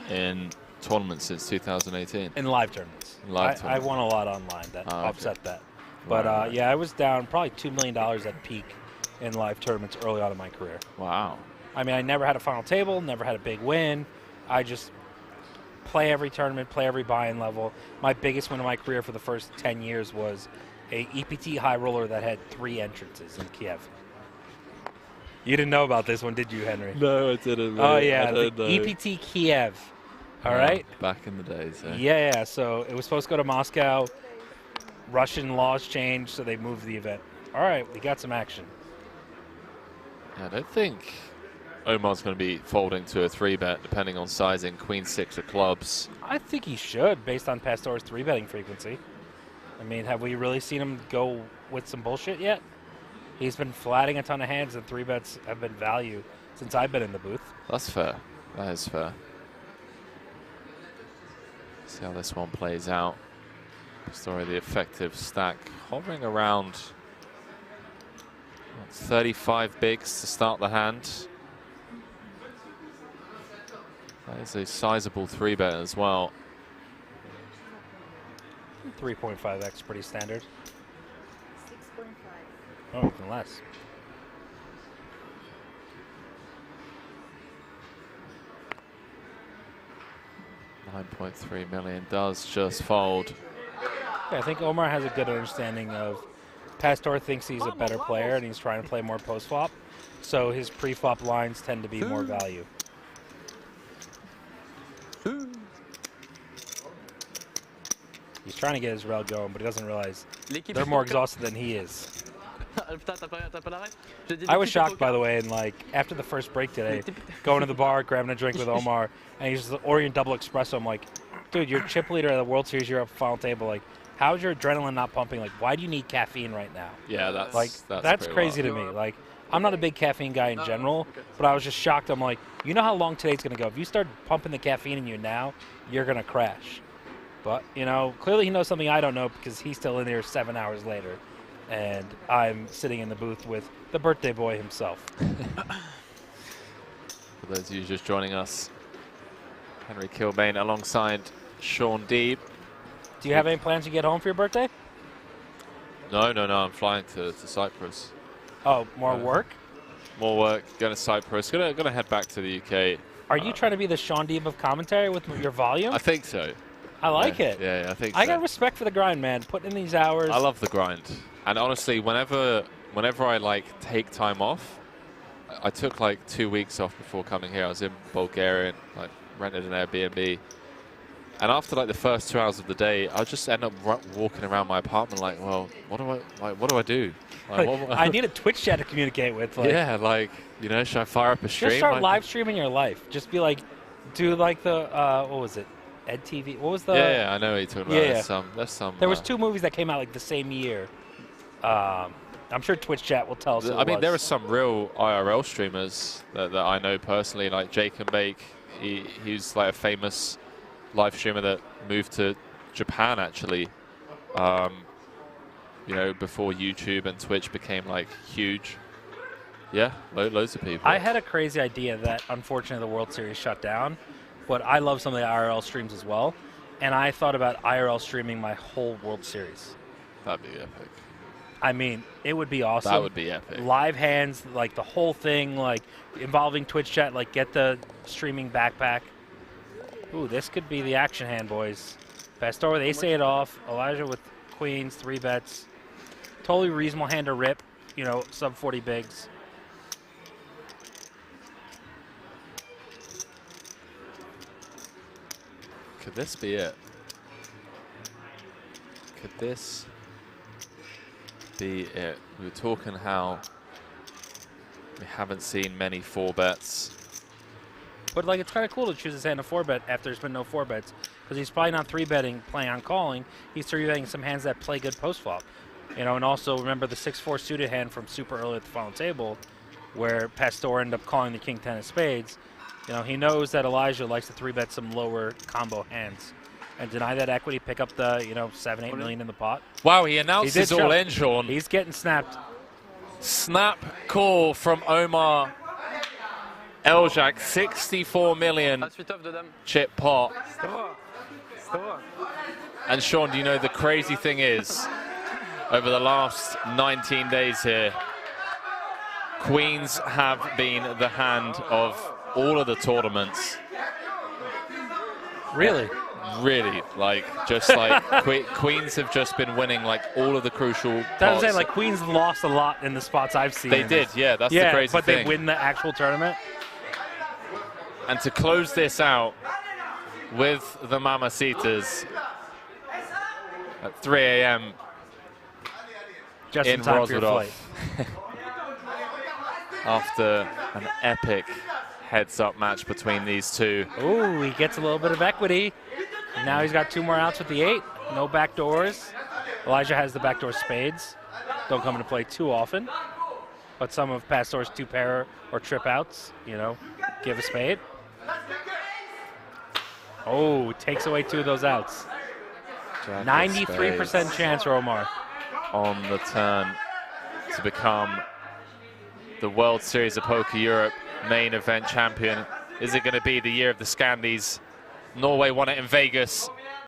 in tournaments since 2018? In live tournaments. I won a lot online. That upset that. But yeah, I was down probably $2 million at peak in live tournaments early on in my career. Wow. I mean, I never had a final table, never had a big win. I just play every tournament, play every buy-in level. My biggest win of my career for the first 10 years was a EPT high roller that had 3 entrances in Kiev. You didn't know about this one, did you, Henry? No, I didn't. Oh, yeah, the EPT Kiev. All right? Back in the days, eh? Yeah, so it was supposed to go to Moscow. Russian laws changed, so they moved the event. All right, we got some action. I don't think Omar's going to be folding to a 3-bet, depending on sizing, queen 6 of clubs. I think he should, based on Pastore's 3-betting frequency. I mean, have we really seen him go with some bullshit yet? He's been flatting a ton of hands, and 3-bets have been value since I've been in the booth. That's fair. That is fair. See how this one plays out. Pastore, the effective stack, hovering around 35 bigs to start the hand. That is a sizable 3-bet as well. 3.5x, pretty standard. 6.5. Oh, even less. $9.3 million does just fold. Yeah, I think Omar has a good understanding of Pastore thinks he's a better player and he's trying to play more post-flop. So his pre-flop lines tend to be more value. He's trying to get his rail going, but he doesn't realize they're more exhausted than he is. I was shocked, by the way, and like after the first break today, going to the bar, grabbing a drink with Omar, and he's the Orient double espresso. I'm like, dude, you're chip leader at the World Series Europe final table. Like, how's your adrenaline not pumping? Like, why do you need caffeine right now? Yeah, that's like that's crazy to me. Like, I'm not a big caffeine guy in general, but I was just shocked. I'm like, you know how long today's going to go? If you start pumping the caffeine in you now, you're going to crash. But, you know, clearly he knows something I don't know because he's still in there 7 hours later. And I'm sitting in the booth with the birthday boy himself. For those of you just joining us, Henry Kilbane alongside Sean Deeb. Do you have any plans to get home for your birthday? No, I'm flying to Cyprus. Oh, more work? More work, going to Cyprus. Gonna head back to the UK. Are you trying to be the Sean Deeb of commentary with your volume? I think so. I like it. Yeah, I think so. I got respect for the grind, man. Putting in these hours. I love the grind. And honestly, whenever I like take time off, I took like 2 weeks off before coming here. I was in Bulgaria and like rented an Airbnb. And after like the first 2 hours of the day, I just end up walking around my apartment like, well, what do I do? Like, I need a Twitch chat to communicate with. Like, yeah, like, you know, should I fire up a stream? Just start like, live streaming your life. Just be like, do like the, what was it? EdTV? What was the? Yeah, I know what you're talking about. Yeah. There's some. There was 2 movies that came out like the same year. I'm sure Twitch chat will tell us. I mean, there are some real IRL streamers that I know personally, like Jake and Bake. He's like a famous live streamer that moved to Japan actually. You know, before YouTube and Twitch became like huge. Yeah, loads of people. I had a crazy idea that unfortunately the World Series shut down, but I love some of the IRL streams as well. And I thought about IRL streaming my whole World Series. That'd be epic. I mean, it would be awesome. That would be epic. Live hands, like the whole thing, like involving Twitch chat, like get the streaming backpack. Ooh, this could be the action hand, boys. Pastor with ace-8 off. Elijah with queens, 3 bets. Totally reasonable hand to rip, you know, sub 40 bigs. Could this be it? Could this be it? We were talking how we haven't seen many 4-bets. But like, it's kind of cool to choose his hand to 4-bet after there's been no 4-bets, because he's probably not 3-betting playing on calling. He's 3-betting some hands that play good post flop. You know, and also remember the 6-4 suited hand from super early at the final table, where Pastor ended up calling the king 10 of spades. You know, he knows that Elijah likes to 3-bet some lower combo hands and deny that equity, pick up the, you know, 7-8 million in the pot. Wow, he announced his all in, Sean. He's getting snapped. Snap call from Omar Eljak, 64 million chip pot. And Sean, do you know the crazy thing is, over the last 19 days here, queens have been the hand of all of the tournaments. Really? Really, like, just like queens have just been winning like all of the crucial That's pots. what I'm saying, like queens lost a lot in the spots I've seen. They did, yeah, that's the crazy but thing. they win the actual tournament. And to close this out with the Mamacitas at 3 a.m. Just in time for your flight. After an epic heads-up match between these two. Ooh, he gets a little bit of equity. Now he's got 2 more outs with the 8. No back doors. Elijah has the backdoor spades. Don't come into play too often. But some of Pastor's 2 pair or trip outs, you know, give a spade. Oh, takes away 2 of those outs. 93% chance for Omar. On the turn to become the World Series of Poker Europe main event champion. Is it going to be the year of the Scandies? Norway won it in Vegas